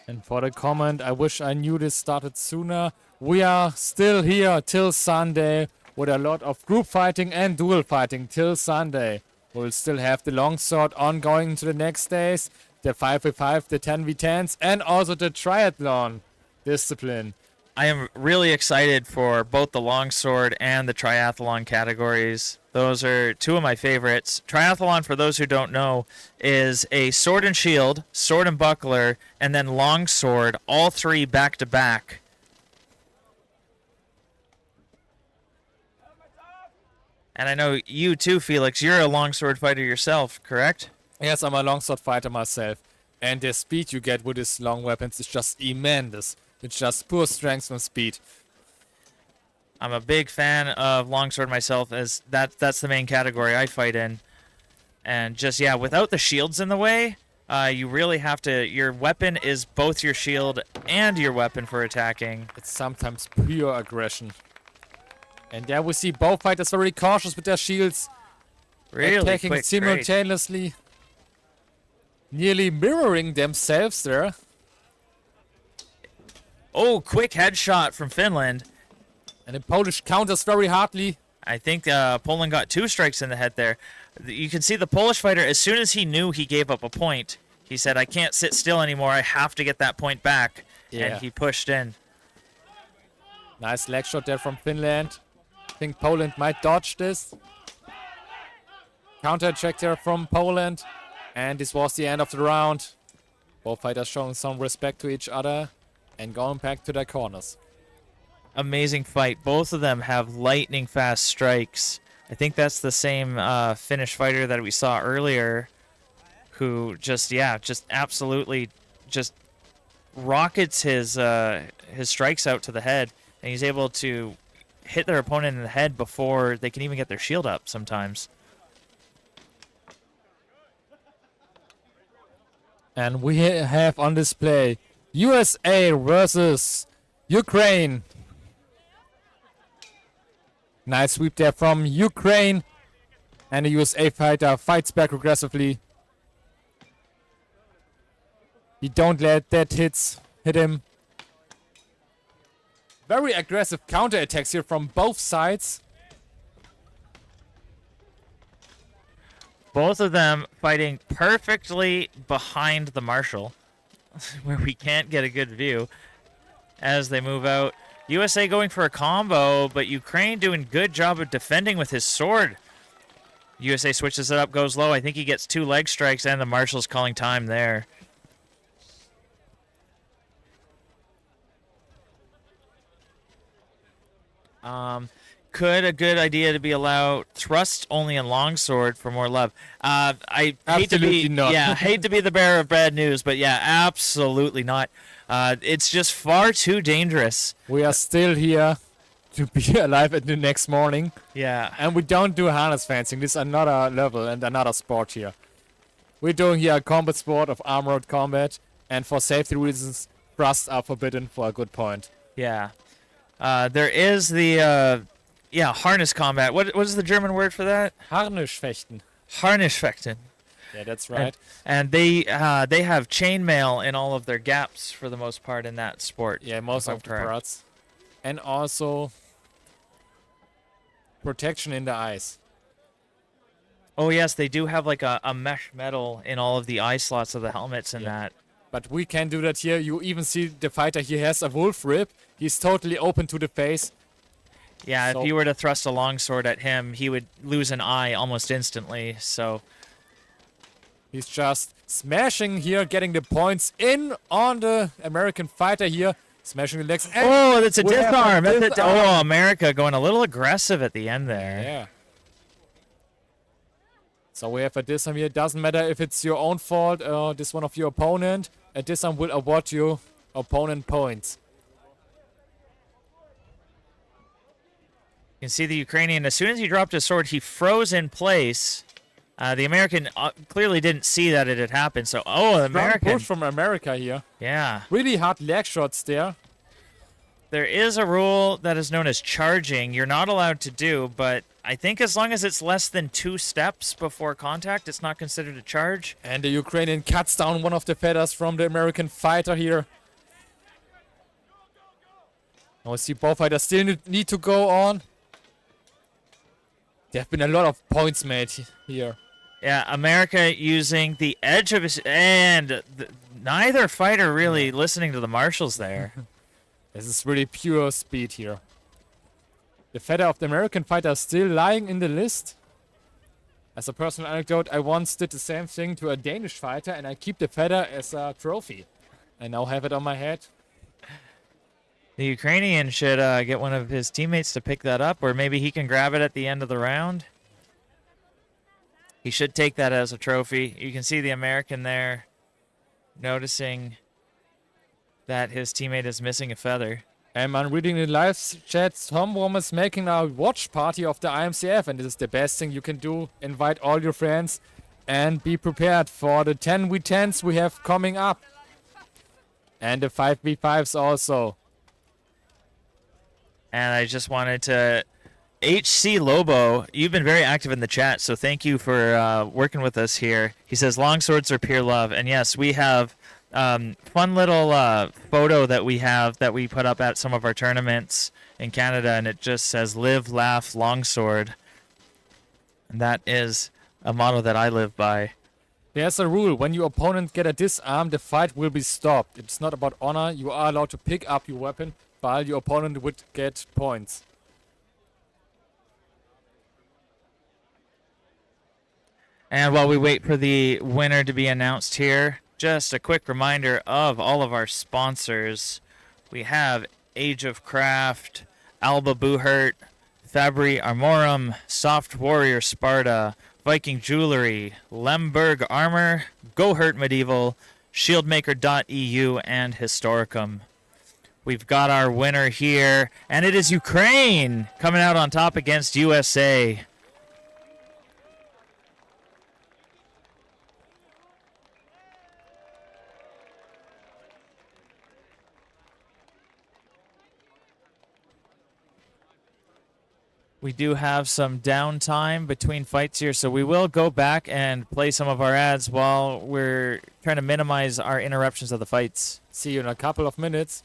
And for the comment, I wish I knew this started sooner. We are still here till Sunday with a lot of group fighting and duel fighting till Sunday. We'll still have the longsword ongoing to the next days, the 5v5, the 10v10s, and also the triathlon discipline. I am really excited for both the longsword and the triathlon categories. Those are two of my favorites. Triathlon, for those who don't know, is a sword and shield, sword and buckler, and then longsword, all three back to back. And I know you too, Felix. You're a longsword fighter yourself, correct? Yes, I'm a longsword fighter myself. And the speed you get with these long weapons is just immense. It's just pure strength and speed. I'm a big fan of longsword myself, as that's the main category I fight in. And just, yeah, without the shields in the way, you really have to... Your weapon is both your shield and your weapon for attacking. It's sometimes pure aggression. And there we see both fighters very cautious with their shields. Really attacking quick trade. simultaneously. Nearly mirroring themselves there. Oh, quick headshot from Finland. And the Polish counters very hardly. I think Poland got 2 strikes in the head there. You can see the Polish fighter, as soon as he knew he gave up a point, he said, I can't sit still anymore. I have to get that point back. Yeah. And he pushed in. Nice leg shot there from Finland. I think Poland might dodge this. Counter attack there from Poland. And this was the end of the round. Both fighters showing some respect to each other and going back to their corners. Amazing fight. Both of them have lightning fast strikes. I think that's the same Finnish fighter that we saw earlier, who just absolutely just rockets his strikes out to the head, and he's able to hit their opponent in the head before they can even get their shield up sometimes. And we have on display USA versus Ukraine. Nice sweep there from Ukraine. And the USA fighter fights back aggressively. He don't let that hit him. Very aggressive counterattacks here from both sides. Both of them fighting perfectly behind the marshal, where we can't get a good view as they move out. USA going for a combo, but Ukraine doing good job of defending with his sword. USA switches it up, goes low. I think he gets 2 leg strikes, and the marshal's calling time there. Could a good idea to be allowed thrust only and longsword for more love? I hate to be not. hate to be the bearer of bad news, but yeah, absolutely not. It's just far too dangerous. We are still here to be alive at the next morning. Yeah. And we don't do harness fencing. This is another level and another sport here. We're doing here a combat sport of armored combat, and for safety reasons, thrusts are forbidden for a good point. Yeah. There is the harness combat. What is the German word for that? Harnischfechten. Harnischfechten. Yeah, that's right. And they have chainmail in all of their gaps for the most part in that sport. Yeah, most of the parts. And also protection in the eyes. Oh yes, they do have like a mesh metal in all of the eye slots of the helmets and that. But we can do that here. You even see the fighter here has a wolf rib. He's totally open to the face. Yeah, So- if you were to thrust a longsword at him, he would lose an eye almost instantly. So He's just smashing here, getting the points in on the American fighter here. Smashing the legs. And oh, that's a we have disarm. That's a disarm. oh, America going a little aggressive at the end there. Yeah. So we have a disarm here. Doesn't matter if it's your own fault or this one of your opponent. A disarm will award you opponent points. You can see the Ukrainian, as soon as he dropped his sword, he froze in place. The American clearly didn't see that it had happened. So, the Strong American. push from America here. Yeah. Really hard leg shots there. There is a rule that is known as charging. You're not allowed to do, but I think as long as it's less than 2 steps before contact, it's not considered a charge. And the Ukrainian cuts down one of the feathers from the American fighter here. Now we see both fighters still need to go on. There have been a lot of points made here. Yeah, America using the edge of his... And neither fighter really listening to the marshals there. This is really pure speed here. The feather of the American fighter is still lying in the list. As a personal anecdote, I once did the same thing to a Danish fighter, and I keep the feather as a trophy. I now have it on my head. The Ukrainian should get one of his teammates to pick that up, or maybe he can grab it at the end of the round. He should take that as a trophy. You can see the American there noticing that his teammate is missing a feather. I'm reading the live chat. Tom Worm is making a watch party of the IMCF, and this is the best thing you can do. Invite all your friends and be prepared for the 10v10s we have coming up. And the 5v5s also. And I just wanted to HC Lobo, you've been very active in the chat, so thank you for working with us here. He says longswords are pure love, and yes, we have fun little photo that we put up at some of our tournaments in Canada, and it just says "Live, Laugh, Longsword," and that is a motto that I live by. There's a rule: when your opponent get a disarm, the fight will be stopped. It's not about honor. You are allowed to pick up your weapon, while your opponent would get points. And while we wait for the winner to be announced here, just a quick reminder of all of our sponsors. We have Age of Craft, Alba Buhert, Fabri Armorum, Soft Warrior Sparta, Viking Jewelry, Lemberg Armor, Go Hurt Medieval, Shieldmaker.eu, and Historicum. We've got our winner here, and it is Ukraine coming out on top against USA. We do have some downtime between fights here, so we will go back and play some of our ads while we're trying to minimize our interruptions of the fights. See you in a couple of minutes.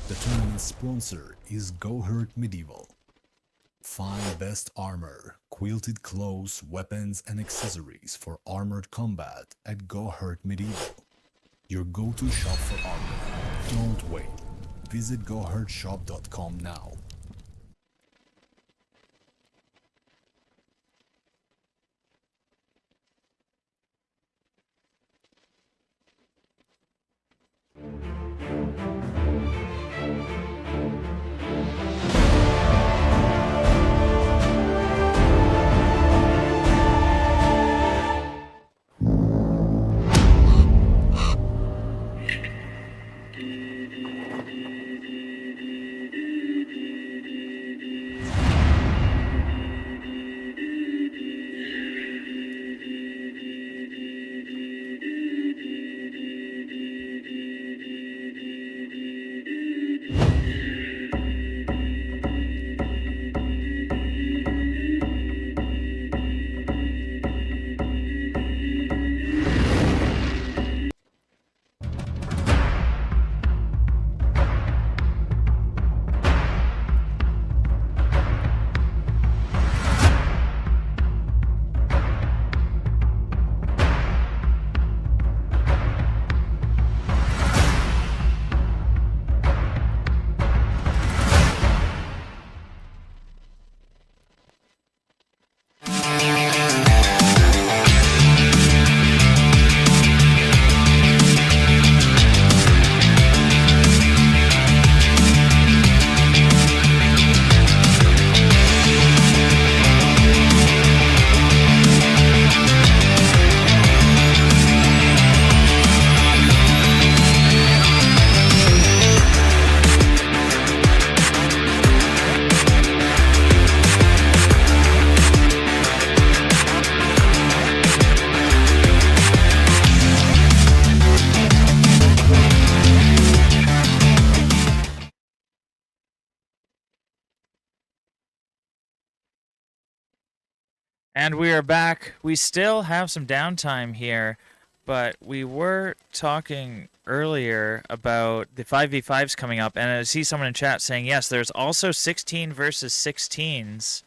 The tournament sponsor is Go Hurt Medieval. Find best armor, quilted clothes, weapons, and accessories for armored combat at Go Hurt Medieval. Your go-to shop for armor. Don't wait. Visit gohurtshop.com now. And we are back. We still have some downtime here, but we were talking earlier about the 5v5s coming up, and I see someone in chat saying, yes, there's also 16 versus 16s.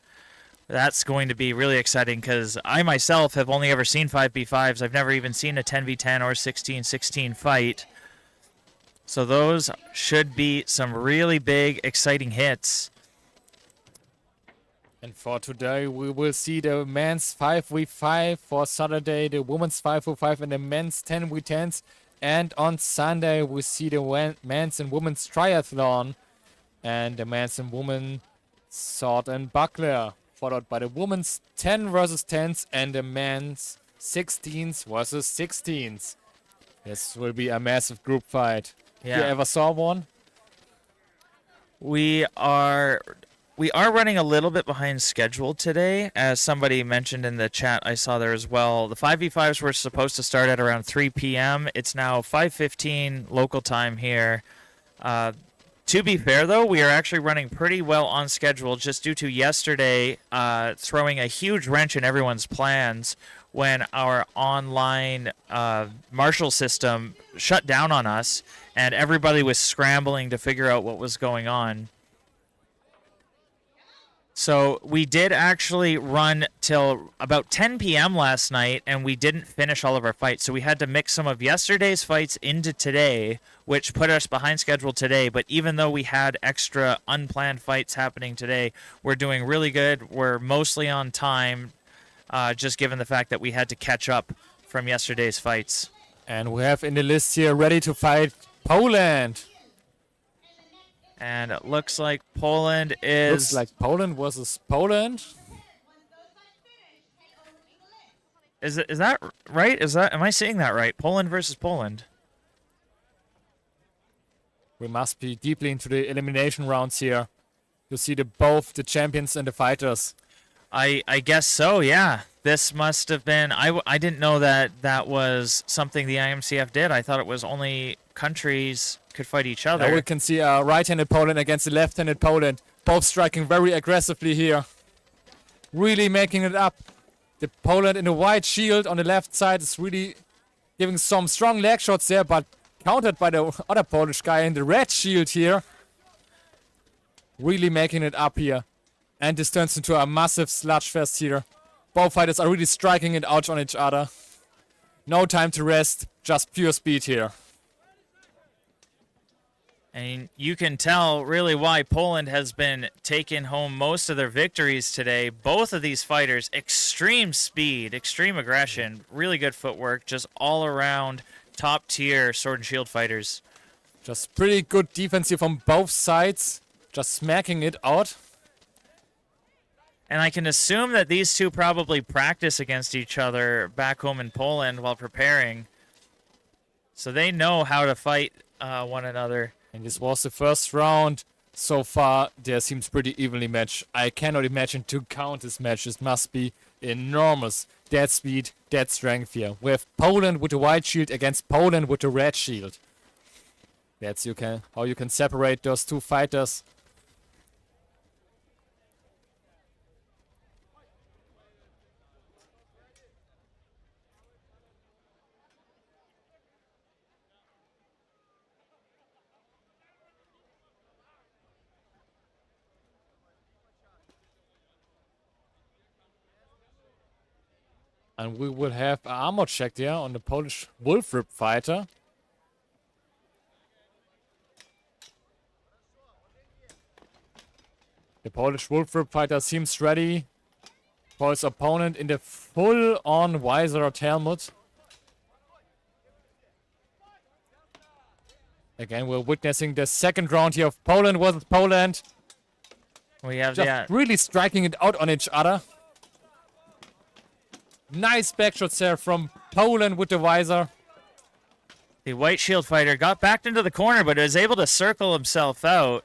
That's going to be really exciting because I myself have only ever seen 5v5s. I've never even seen a 10v10 or 16-16 fight. So those should be some really big, exciting hits. And for today, we will see the men's 5v5. For Saturday, the women's 5v5 and the men's 10v10s. And on Sunday, we see the men's and women's triathlon. And the man's and woman sword and buckler, followed by the woman's 10 versus 10s and the man's 16s versus 16s. This will be a massive group fight. Yeah. You ever saw one? We are running a little bit behind schedule today, as somebody mentioned in the chat. I saw there as well. The 5v5s were supposed to start at around 3 p.m. It's now 5:15 local time here. To be fair, though, we are actually running pretty well on schedule just due to yesterday throwing a huge wrench in everyone's plans when our online marshal system shut down on us and everybody was scrambling to figure out what was going on. So we did actually run till about 10 p.m. last night, and we didn't finish all of our fights. So we had to mix some of yesterday's fights into today, which put us behind schedule today. But even though we had extra unplanned fights happening today, we're doing really good. We're mostly on time, just given the fact that we had to catch up from yesterday's fights. And we have in the list here ready to fight Poland. And it looks like Poland is... Looks like Poland versus Poland. Is that right? Am I seeing that right? Poland versus Poland. We must be deeply into the elimination rounds here. You see both the champions and the fighters. I guess so, yeah. This must have been... I didn't know that was something the IMCF did. I thought it was only countries could fight each other. Now we can see a right-handed Poland against a left-handed Poland. Both striking very aggressively here. Really making it up. The Poland in the white shield on the left side is really giving some strong leg shots there, but countered by the other Polish guy in the red shield here. Really making it up here. And this turns into a massive sludge here. Both fighters are really striking it out on each other. No time to rest, just pure speed here. And you can tell really why Poland has been taking home most of their victories today. Both of these fighters, extreme speed, extreme aggression, really good footwork, just all around top tier sword and shield fighters. Just pretty good defense here from both sides, just smacking it out. And I can assume that these two probably practice against each other back home in Poland while preparing. So they know how to fight one another. And this was the first round. So far, there seems pretty evenly matched. I cannot imagine to count this match. This must be enormous. That speed, that strength here. We have Poland with the white shield against Poland with the red shield. That's how you can separate those two fighters. And we will have an armor check there on the Polish wolf rip fighter. The Polish wolf rip fighter seems ready for his opponent in the full-on visor helmet. Again, we're witnessing the second round here of Poland versus Poland. We have just really striking it out on each other. Nice backshots there from Poland with the visor. The white shield fighter got backed into the corner, but was able to circle himself out.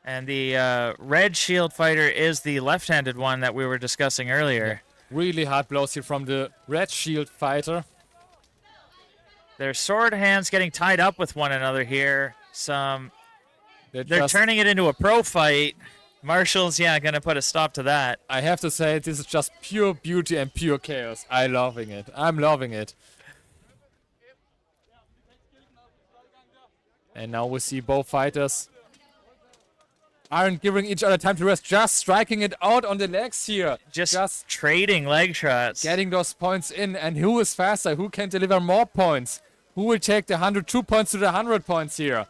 And the red shield fighter is the left-handed one that we were discussing earlier. Yeah, really hard blows here from the red shield fighter. Their sword hands getting tied up with one another here. They're turning it into a pro fight. Marshall's, going to put a stop to that. I have to say, this is just pure beauty and pure chaos. I'm loving it. I'm loving it. And now we see both fighters aren't giving each other time to rest, just striking it out on the legs here. Just trading leg shots. Getting those points in. And who is faster? Who can deliver more points? Who will take the 102 points to the 100 points here?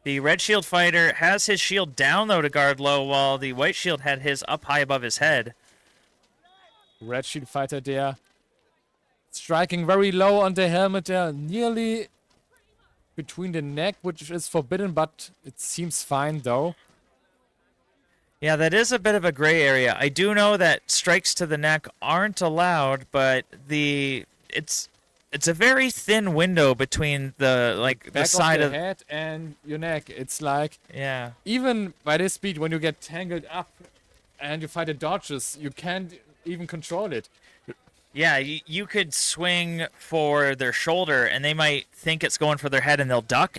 The red shield fighter has his shield down, though, to guard low, while the white shield had his up high above his head. Red shield fighter there striking very low on the helmet there, nearly between the neck, which is forbidden, but it seems fine though. Yeah, that is a bit of a gray area. I do know that strikes to the neck aren't allowed, but it's a very thin window between the Back side of the head and your neck. It's like, yeah. even by this speed, when you get tangled up and you fight the dodges, you can't even control it. Yeah, you could swing for their shoulder, and they might think it's going for their head, and they'll duck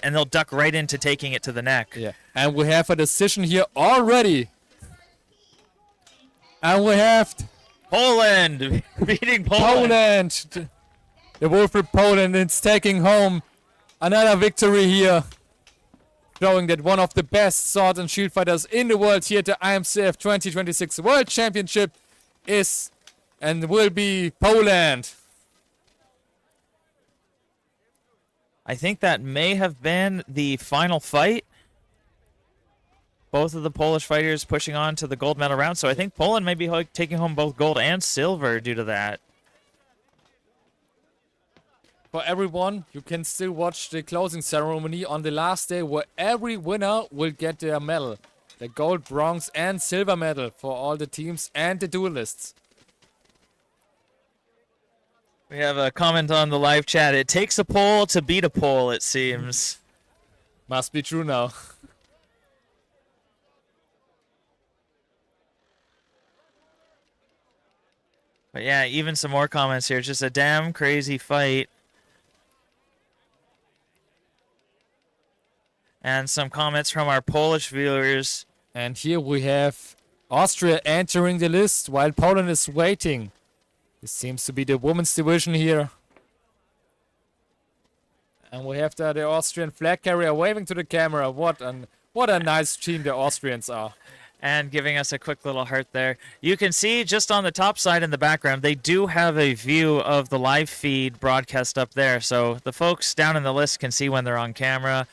right into taking it to the neck. Yeah, and we have a decision here already. And we have Poland beating Poland. Poland. The Wolfrid Poland is taking home another victory here, showing that one of the best sword and shield fighters in the world here at the IMCF 2026 World Championship is and will be Poland. I think that may have been the final fight. Both of the Polish fighters pushing on to the gold medal round, so I think Poland may be taking home both gold and silver due to that. For everyone, you can still watch the closing ceremony on the last day where every winner will get their medal. The gold, bronze and silver medal for all the teams and the duelists. We have a comment on the live chat. It takes a pole to beat a pole, it seems. Must be true now. But yeah, even some more comments here. Just a damn crazy fight. And some comments from our Polish viewers. And here we have Austria entering the list while Poland is waiting. This seems to be the women's division here. And we have the Austrian flag carrier waving to the camera. What a nice team the Austrians are. And giving us a quick little heart there. You can see just on the top side in the background, they do have a view of the live feed broadcast up there. So the folks down in the list can see when they're on camera.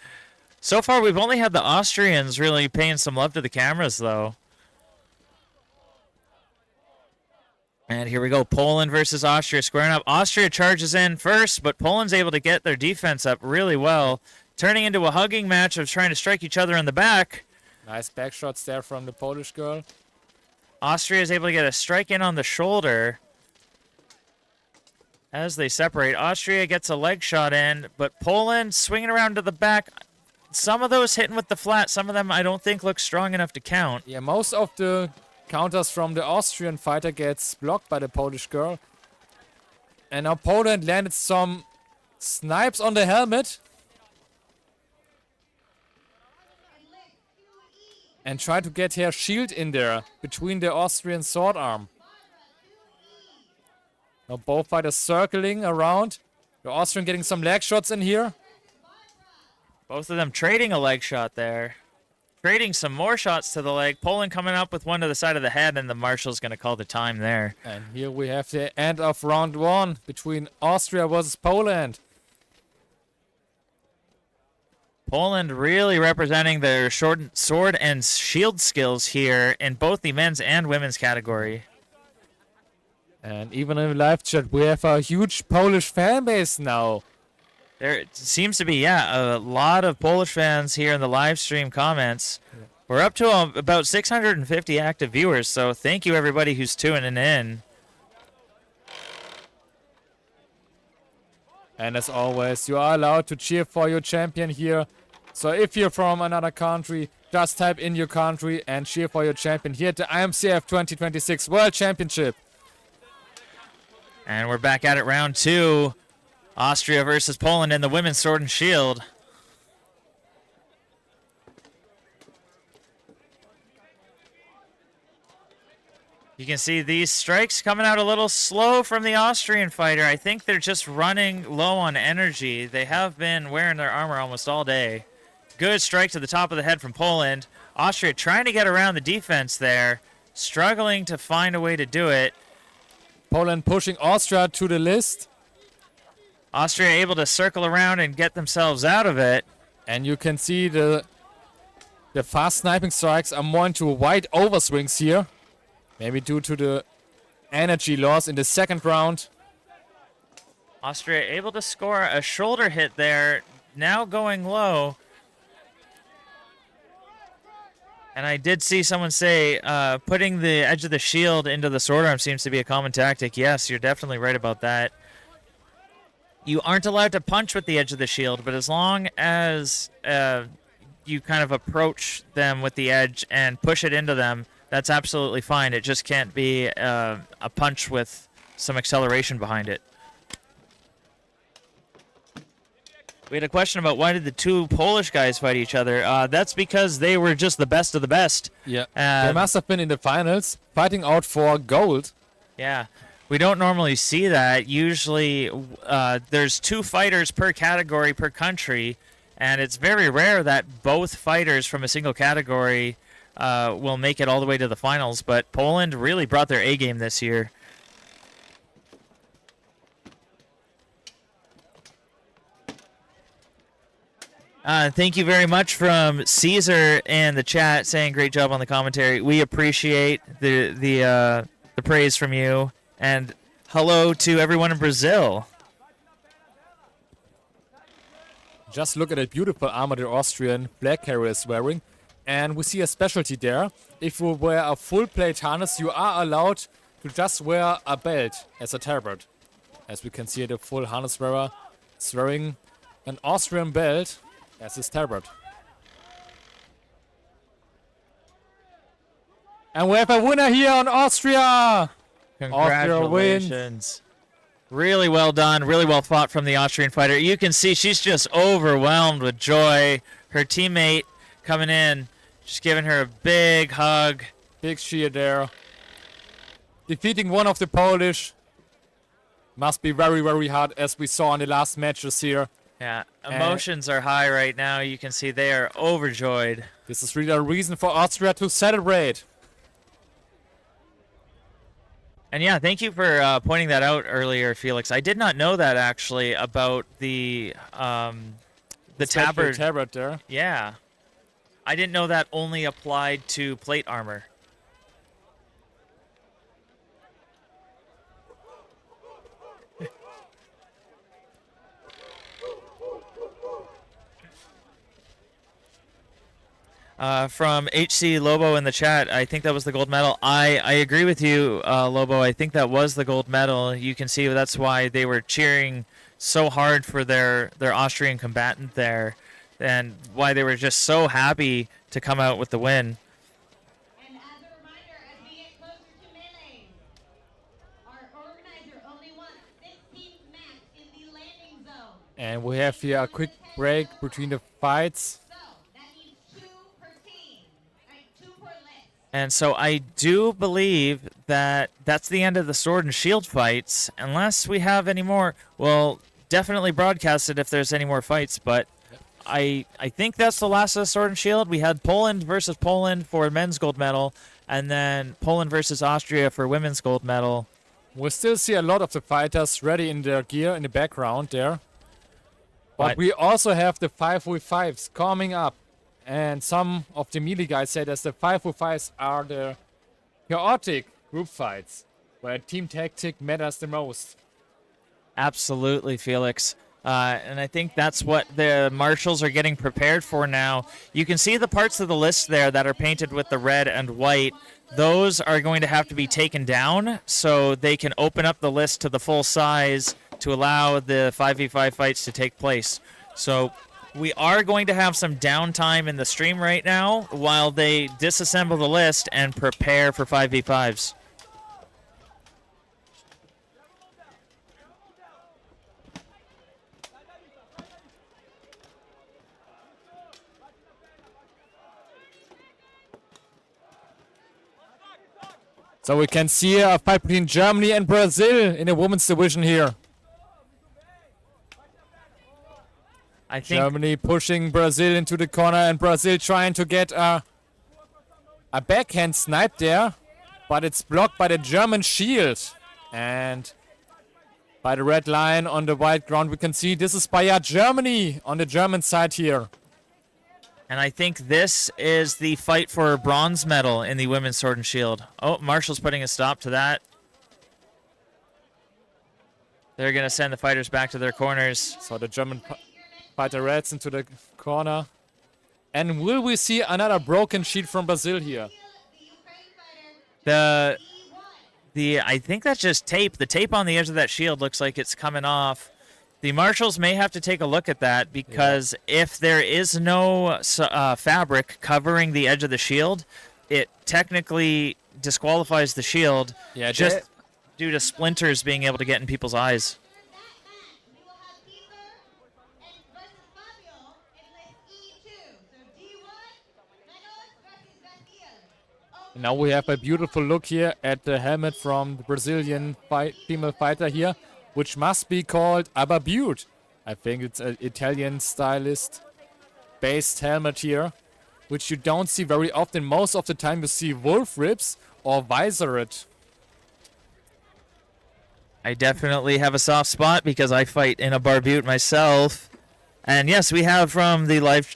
So far, we've only had the Austrians really paying some love to the cameras, though. And here we go, Poland versus Austria squaring up. Austria charges in first, but Poland's able to get their defense up really well, turning into a hugging match of trying to strike each other in the back. Nice back shots there from the Polish girl. Austria is able to get a strike in on the shoulder. As they separate, Austria gets a leg shot in, but Poland swinging around to the back. Some of those hitting with the flat, some of them I don't think look strong enough to count. Yeah, most of the counters from the Austrian fighter gets blocked by the Polish girl. And now Poland landed some snipes on the helmet. And tried to get her shield in there between the Austrian sword arm. Now both fighters circling around. The Austrian getting some leg shots in here. Both of them trading a leg shot there. Trading some more shots to the leg. Poland coming up with one to the side of the head, and the marshal's going to call the time there. And here we have the end of round one between Austria versus Poland. Poland really representing their sword and shield skills here in both the men's and women's category. And even in the live chat, we have a huge Polish fan base now. There seems to be, yeah, a lot of Polish fans here in the live stream comments. Yeah. We're up to about 650 active viewers, so thank you everybody who's tuning in. And as always, you are allowed to cheer for your champion here. So if you're from another country, just type in your country and cheer for your champion here at the IMCF 2026 World Championship. And we're back at it, round two. Austria versus Poland in the women's sword and shield. You can see these strikes coming out a little slow from the Austrian fighter. I think they're just running low on energy. They have been wearing their armor almost all day. Good strike to the top of the head from Poland. Austria trying to get around the defense there. Struggling to find a way to do it. Poland pushing Austria to the list. Austria able to circle around and get themselves out of it. And you can see the fast sniping strikes are more into wide overswings here. Maybe due to the energy loss in the second round. Austria able to score a shoulder hit there, now going low. And I did see someone say putting the edge of the shield into the sword arm seems to be a common tactic. Yes, you're definitely right about that. You aren't allowed to punch with the edge of the shield, but as long as you kind of approach them with the edge and push it into them, that's absolutely fine. It just can't be a punch with some acceleration behind it. We had a question about why did the two Polish guys fight each other. That's because they were just the best of the best. Yeah, they must have been in the finals, fighting out for gold. Yeah, we don't normally see that. Usually there's 2 fighters per category per country, and it's very rare that both fighters from a single category will make it all the way to the finals. But Poland really brought their A game this year. Thank you very much from Caesar in the chat saying great job on the commentary. We appreciate the praise from you. And hello to everyone in Brazil. Just look at that beautiful armor the Austrian flag carrier is wearing. And we see a specialty there. If you wear a full plate harness, you are allowed to just wear a belt as a tabard. As we can see, the full harness wearer is wearing an Austrian belt as his tabard. And we have a winner here on Austria! Congratulations. Really well done. Really well fought from the Austrian fighter. You can see she's just overwhelmed with joy. Her teammate coming in, just giving her a big hug. Big cheer there. Defeating one of the Polish must be very, very hard, as we saw in the last matches here. Yeah, emotions are high right now. You can see they are overjoyed. This is really a reason for Austria to celebrate. And yeah, thank you for pointing that out earlier, Felix. I did not know that actually about the tabard. Tabard there. Yeah, I didn't know that only applied to plate armor. From HC Lobo in the chat, I think that was the gold medal. I agree with you, Lobo. I think that was the gold medal. You can see that's why they were cheering so hard for their Austrian combatant there, and why they were just so happy to come out with the win. And as a reminder, as we get closer to melee, our organizer only wants 16 max in the landing zone. And we have here a quick break between the fights. So that means 2 per team, right? 2 per list. And so I do believe that that's the end of the sword and shield fights, unless we have any more. We'll definitely broadcast it if there's any more fights, but I think that's the last of the sword and shield. We had Poland versus Poland for men's gold medal, and then Poland versus Austria for women's gold medal. We still see a lot of the fighters ready in their gear in the background there. But we also have the 5v5s coming up. And some of the melee guys said that the 5v5s are the chaotic group fights, where team tactic matters the most. Absolutely, Felix. And I think that's what the marshals are getting prepared for now. You can see the parts of the list there that are painted with the red and white. Those are going to have to be taken down so they can open up the list to the full size to allow the 5v5 fights to take place. So we are going to have some downtime in the stream right now while they disassemble the list and prepare for 5v5s. So we can see a fight between Germany and Brazil in the women's division here. I think Germany pushing Brazil into the corner, and Brazil trying to get a backhand snipe there, but it's blocked by the German shield. And by the red line on the white ground, we can see this is by Germany on the German side here. And I think this is the fight for a bronze medal in the women's sword and shield. Oh, Marshall's putting a stop to that. They're going to send the fighters back to their corners. So the German fighter reds into the corner. And will we see another broken sheet from Brazil here? I think that's just tape. The tape on the edge of that shield looks like it's coming off. The marshals may have to take a look at that because if there is no fabric covering the edge of the shield, it technically disqualifies the shield just due to splinters being able to get in people's eyes. Now we have a beautiful look here at the helmet from the Brazilian female fighter here, which must be called armored. I think it's an Italian stylist based helmet here, which you don't see very often. Most of the time you see wolf ribs or visored. I definitely have a soft spot because I fight in a barbute myself. And yes, we have from the live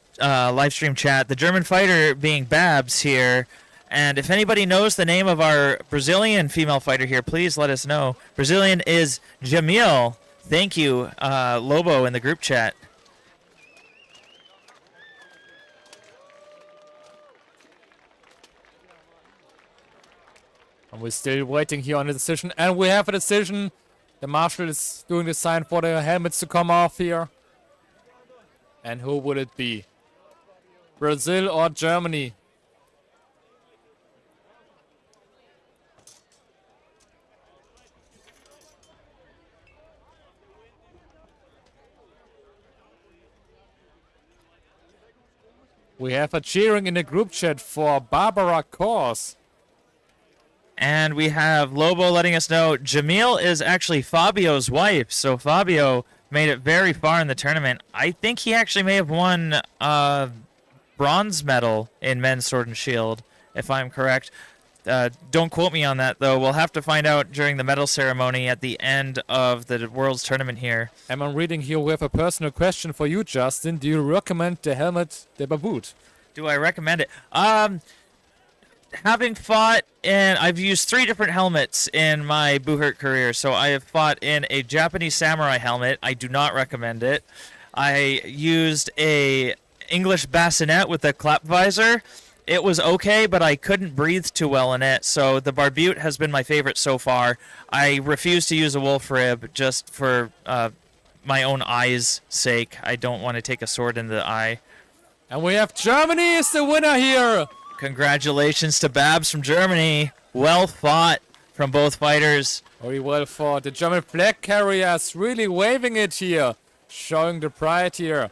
stream chat the German fighter being Babs here. And if anybody knows the name of our Brazilian female fighter here, please let us know. Brazilian is Jamil. Thank you, Lobo, in the group chat. And we're still waiting here on a decision. And we have a decision. The marshal is doing the sign for the helmets to come off here. And who would it be? Brazil or Germany? We have a cheering in the group chat for Barbara Kors. And we have Lobo letting us know Jamil is actually Fabio's wife. So Fabio made it very far in the tournament. I think he actually may have won bronze medal in men's sword and shield, if I'm correct. Don't quote me on that, though. We'll have to find out during the medal ceremony at the end of the World's Tournament here. I'm reading here, we have a personal question for you, Justin. Do you recommend the helmet, the Baboot? Do I recommend it? Having fought in... I've used 3 different helmets in my Buhurt career. So I have fought in a Japanese samurai helmet. I do not recommend it. I used a English bassinet with a clap visor. It was okay, but I couldn't breathe too well in it, so the barbute has been my favorite so far. I refuse to use a wolf rib just for my own eyes' sake. I don't want to take a sword in the eye. And we have Germany is the winner here! Congratulations to Babs from Germany. Well fought from both fighters. Very well fought. The German flag carriers really waving it here, showing the pride here.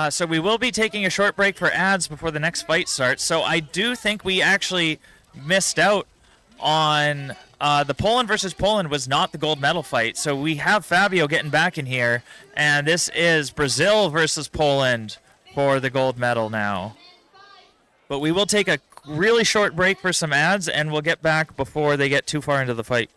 So we will be taking a short break for ads before the next fight starts. So I do think we actually missed out on the Poland versus Poland was not the gold medal fight. So we have Fabio getting back in here, and this is Brazil versus Poland for the gold medal now. But we will take a really short break for some ads, and we'll get back before they get too far into the fight.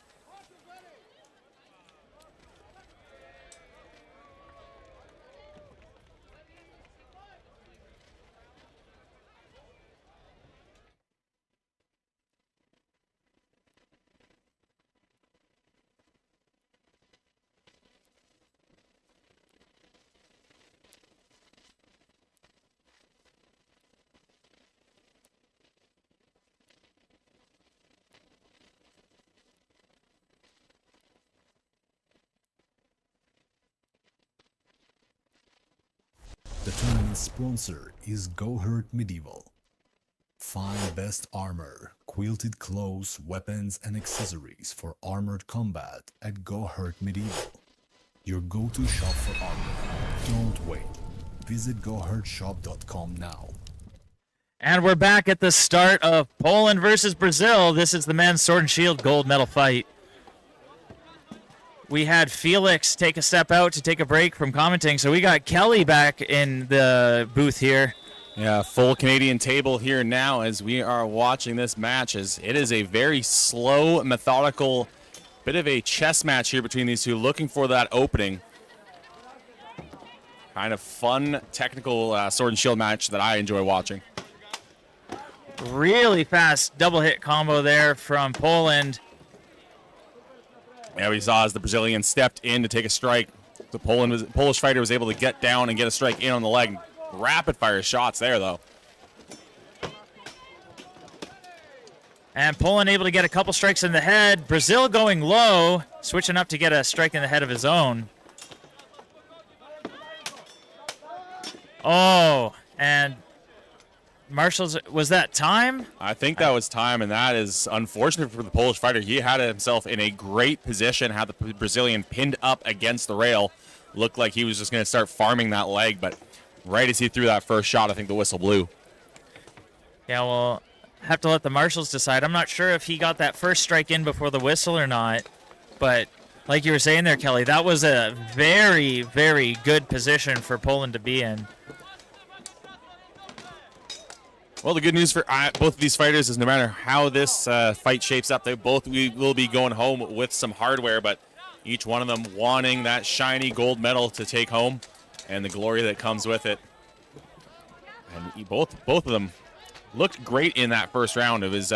The tournament's sponsor is Go Hurt Medieval. Find best armor, quilted clothes, weapons, and accessories for armored combat at Go Hurt Medieval. Your go-to shop for armor. Don't wait. Visit gohurtshop.com now. And we're back at the start of Poland versus Brazil. This is the men's sword and shield gold medal fight. We had Felix take a step out to take a break from commenting, so we got Kelly back in the booth here. Yeah, full Canadian table here now as we are watching this match, as it is a very slow, methodical, bit of a chess match here between these two, looking for that opening. Kind of fun, technical sword and shield match that I enjoy watching. Really fast double hit combo there from Poland. Yeah, we saw as the Brazilian stepped in to take a strike. The Polish fighter was able to get down and get a strike in on the leg. Rapid fire shots there, though. And Poland able to get a couple strikes in the head. Brazil going low, switching up to get a strike in the head of his own. Oh, and Marshall's, was that time? I think that was time, and that is unfortunate for the Polish fighter. He had himself in a great position, had the Brazilian pinned up against the rail. Looked like he was just going to start farming that leg, but right as he threw that first shot, I think the whistle blew. Yeah, we'll have to let the marshals decide. I'm not sure if he got that first strike in before the whistle or not, but like you were saying there, Kelly, that was a very, very good position for Poland to be in. Well, the good news for both of these fighters is no matter how this fight shapes up, they both will be going home with some hardware, but each one of them wanting that shiny gold medal to take home and the glory that comes with it. And both of them looked great in that first round. It was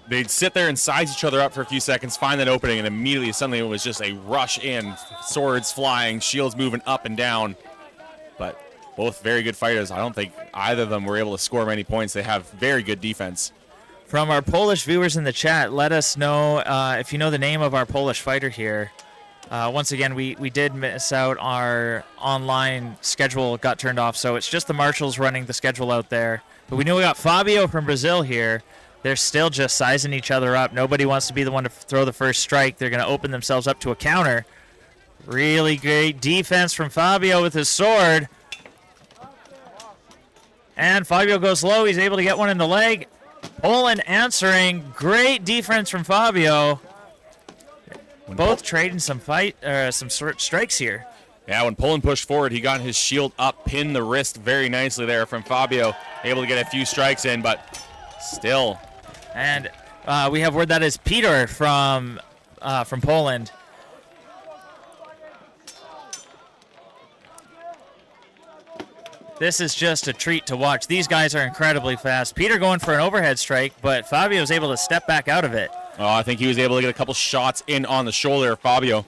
they'd sit there and size each other up for a few seconds, find that opening, and immediately suddenly it was just a rush in, swords flying, shields moving up and down. But both very good fighters. I don't think either of them were able to score many points. They have very good defense. From our Polish viewers in the chat, let us know if you know the name of our Polish fighter here. Once again, we did miss out. Our online schedule got turned off, so it's just the marshals running the schedule out there. But we know we got Fabio from Brazil here. They're still just sizing each other up. Nobody wants to be the one to throw the first strike. They're going to open themselves up to a counter. Really great defense from Fabio with his sword. And Fabio goes low. He's able to get one in the leg. Poland answering. Great defense from Fabio. Both trading some strikes here. Yeah, when Poland pushed forward, he got his shield up, pinned the wrist very nicely there from Fabio. Able to get a few strikes in, but still. And we have word that is Peter from Poland. This is just a treat to watch. These guys are incredibly fast. Peter going for an overhead strike, but Fabio was able to step back out of it. Oh, I think he was able to get a couple shots in on the shoulder of Fabio.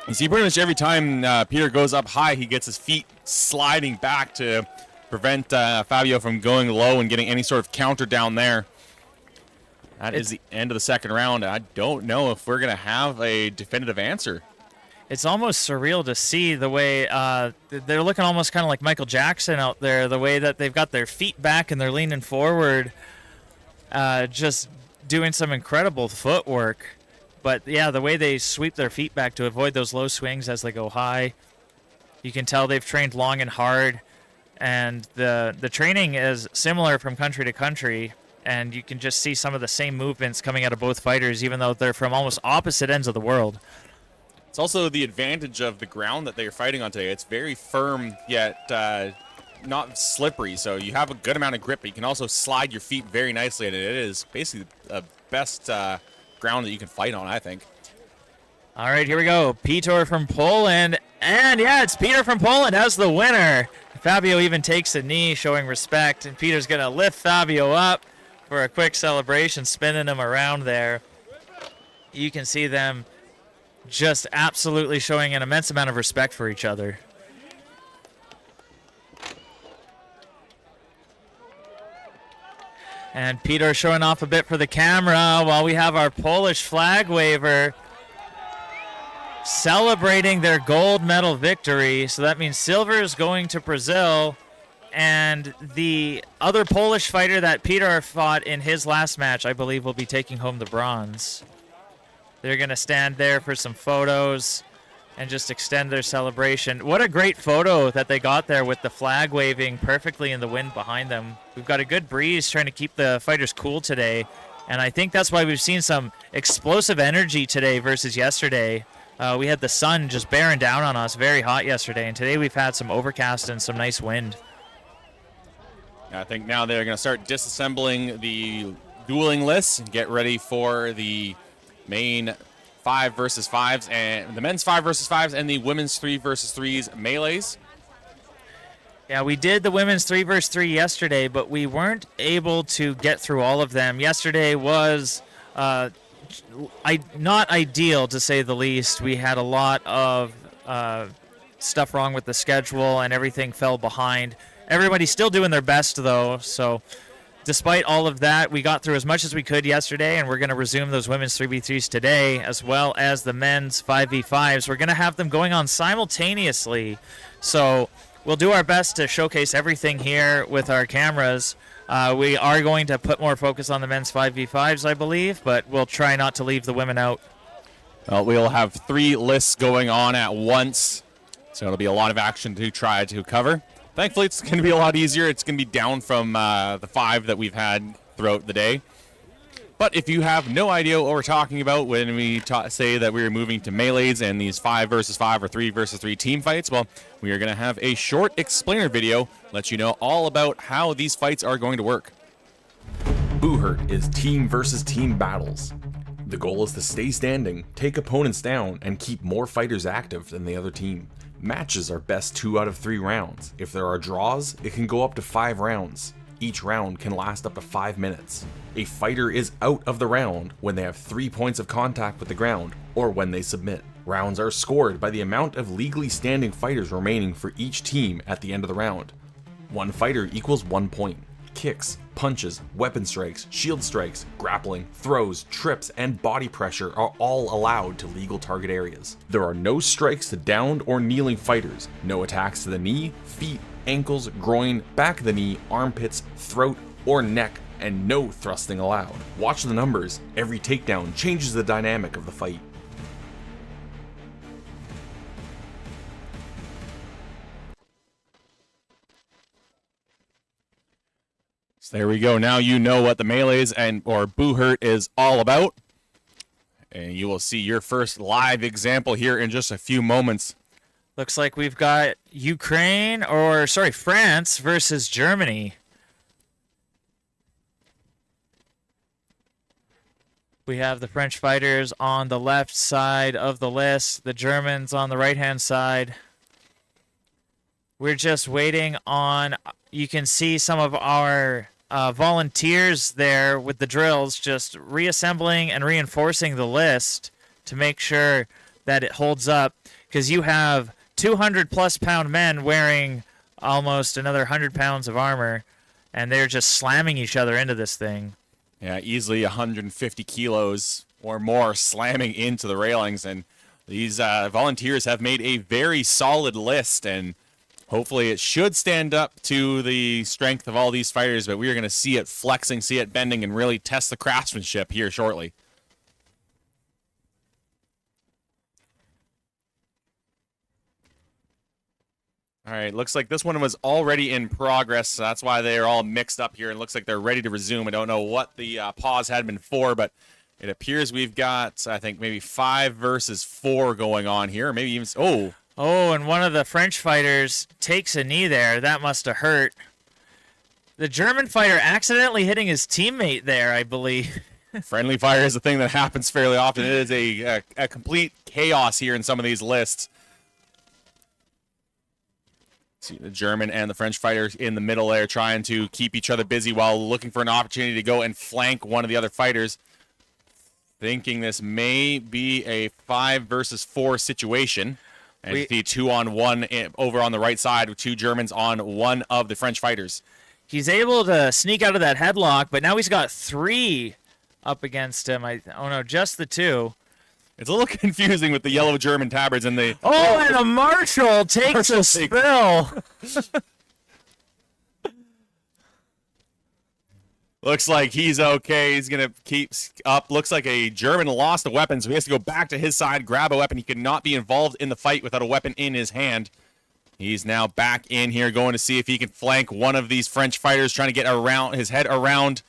You see, pretty much every time Peter goes up high, he gets his feet sliding back to prevent Fabio from going low and getting any sort of counter down there. That is the end of the second round. I don't know if we're going to have a definitive answer. It's almost surreal to see the way they're looking almost kind of like Michael Jackson out there, the way that they've got their feet back and they're leaning forward, just doing some incredible footwork. But, yeah, the way they sweep their feet back to avoid those low swings as they go high, you can tell they've trained long and hard. And the training is similar from country to country, and you can just see some of the same movements coming out of both fighters, even though they're from almost opposite ends of the world. It's also the advantage of the ground that they're fighting on today. It's very firm, yet not slippery, so you have a good amount of grip, but you can also slide your feet very nicely, and it is basically the best ground that you can fight on, I think. All right, here we go. Peter from Poland, and yeah, it's Peter from Poland as the winner. Fabio even takes a knee, showing respect, and Peter's going to lift Fabio up for a quick celebration, spinning him around there. You can see them just absolutely showing an immense amount of respect for each other. And Peter showing off a bit for the camera while we have our Polish flag waver celebrating their gold medal victory. So that means silver is going to Brazil, and the other Polish fighter that Peter fought in his last match, I believe, will be taking home the bronze. They're going to stand there for some photos and just extend their celebration. What a great photo that they got there with the flag waving perfectly in the wind behind them. We've got a good breeze trying to keep the fighters cool today, and I think that's why we've seen some explosive energy today versus yesterday. We had the sun just bearing down on us, very hot yesterday, and today we've had some overcast and some nice wind. I think now they're going to start disassembling the dueling lists and get ready for the main 5 versus 5s and the men's 5 versus 5s and the women's 3 versus 3s melees. Yeah, we did the women's 3 versus 3 yesterday, but we weren't able to get through all of them. Yesterday was not ideal, to say the least. We had a lot of stuff wrong with the schedule, and everything fell behind. Everybody's still doing their best, though, so despite all of that, we got through as much as we could yesterday, and we're going to resume those women's 3v3s today, as well as the men's 5v5s. We're going to have them going on simultaneously, so we'll do our best to showcase everything here with our cameras. We are going to put more focus on the men's 5v5s, I believe, but we'll try not to leave the women out. Well, we'll have 3 lists going on at once, so it'll be a lot of action to try to cover. Thankfully, it's going to be a lot easier. It's going to be down from the 5 that we've had throughout the day. But if you have no idea what we're talking about when we say that we're moving to melees and these 5 versus 5 or 3 versus 3 team fights, well, we are going to have a short explainer video let you know all about how these fights are going to work. Boohurt is team versus team battles. The goal is to stay standing, take opponents down, and keep more fighters active than the other team. Matches are best 2 out of 3 rounds. If there are draws, it can go up to 5 rounds. Each round can last up to 5 minutes. A fighter is out of the round when they have 3 points of contact with the ground, or when they submit. Rounds are scored by the amount of legally standing fighters remaining for each team at the end of the round. 1 fighter equals 1 point. Kicks, punches, weapon strikes, shield strikes, grappling, throws, trips, and body pressure are all allowed to legal target areas. There are no strikes to downed or kneeling fighters, no attacks to the knee, feet, ankles, groin, back of the knee, armpits, throat, or neck, and no thrusting allowed. Watch the numbers. Every takedown changes the dynamic of the fight. So there we go. Now you know what the melees or Boohurt is all about. And you will see your first live example here in just a few moments. Looks like we've got France versus Germany. We have the French fighters on the left side of the list, the Germans on the right-hand side. We're just waiting on, you can see some of our volunteers there with the drills just reassembling and reinforcing the list to make sure that it holds up, because you have 200-plus pound men wearing almost another 100 pounds of armor, and they're just slamming each other into this thing. Yeah, easily 150 kilos or more slamming into the railings, and these volunteers have made a very solid list, and hopefully it should stand up to the strength of all these fighters, but we are going to see it flexing, see it bending, and really test the craftsmanship here shortly. All right, looks like this one was already in progress, so that's why they're all mixed up here. It looks like they're ready to resume. I don't know what the pause had been for, but it appears we've got, I think, maybe 5 versus 4 going on here. Maybe even... Oh, and one of the French fighters takes a knee there. That must have hurt. The German fighter accidentally hitting his teammate there, I believe. Friendly fire is a thing that happens fairly often. It is a complete chaos here in some of these lists. See the German and the French fighters in the middle there trying to keep each other busy while looking for an opportunity to go and flank one of the other fighters. Thinking this may be a 5 versus 4 situation. And the 2-on-1 over on the right side with 2 Germans on one of the French fighters. He's able to sneak out of that headlock, but now he's got 3 up against him. Oh no, just the 2. It's a little confusing with the yellow German tabards and the... Oh, and a Marshall takes a spill. Looks like he's okay. He's going to keep up. Looks like a German lost a weapon, so he has to go back to his side, grab a weapon. He could not be involved in the fight without a weapon in his hand. He's now back in here going to see if he can flank one of these French fighters, trying to get around his head around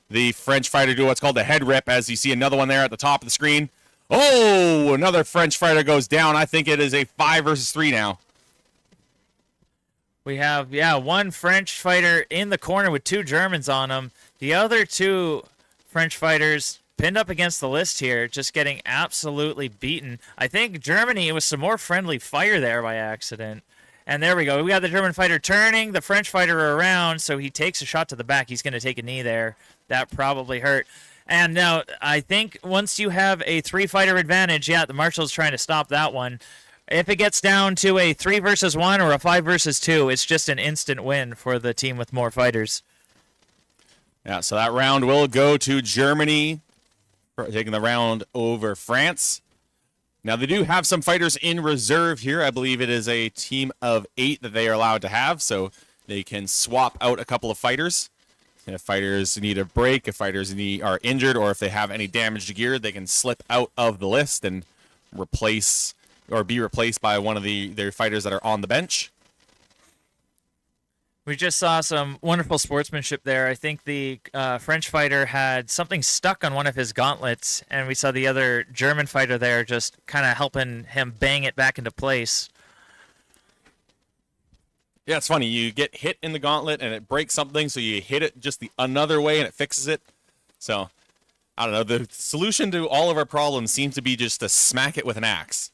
the French fighter, do what's called the head rip, as you see another one there at the top of the screen. Oh, another French fighter goes down. I think it is a 5 versus 3 now. We have, one French fighter in the corner with 2 Germans on him. The other 2 French fighters pinned up against the list here, just getting absolutely beaten. I think Germany, it was some more friendly fire there by accident. And there we go. We got the German fighter turning, the French fighter around, so he takes a shot to the back. He's going to take a knee there. That probably hurt. And now I think once you have a 3-fighter advantage, the Marshal's trying to stop that one. If it gets down to a 3 versus 1 or a 5 versus 2, it's just an instant win for the team with more fighters. Yeah, so that round will go to Germany, taking the round over France. Now, they do have some fighters in reserve here. I believe it is a team of 8 that they are allowed to have, so they can swap out a couple of fighters. If fighters need a break, if fighters are injured, or if they have any damaged gear, they can slip out of the list and replace or be replaced by one of their fighters that are on the bench. We just saw some wonderful sportsmanship there. I think the French fighter had something stuck on one of his gauntlets, and we saw the other German fighter there just kind of helping him bang it back into place. Yeah, it's funny. You get hit in the gauntlet, and it breaks something, so you hit it just the another way, and it fixes it. So, I don't know. The solution to all of our problems seems to be just to smack it with an axe.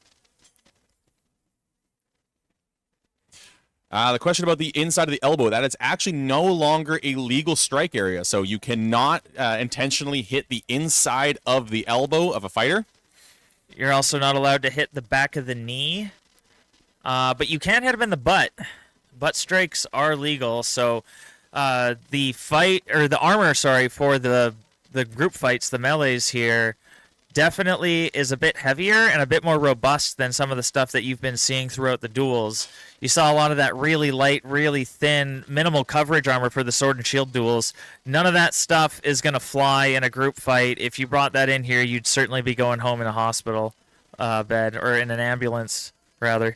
The question about the inside of the elbow, that is actually no longer a legal strike area, so you cannot intentionally hit the inside of the elbow of a fighter. You're also not allowed to hit the back of the knee, but you can hit him in the butt. Butt strikes are legal, so the armor, for the group fights, the melees here, definitely is a bit heavier and a bit more robust than some of the stuff that you've been seeing throughout the duels. You saw a lot of that really light, really thin, minimal coverage armor for the sword and shield duels. None of that stuff is going to fly in a group fight. If you brought that in here, you'd certainly be going home in a hospital bed, or in an ambulance, rather.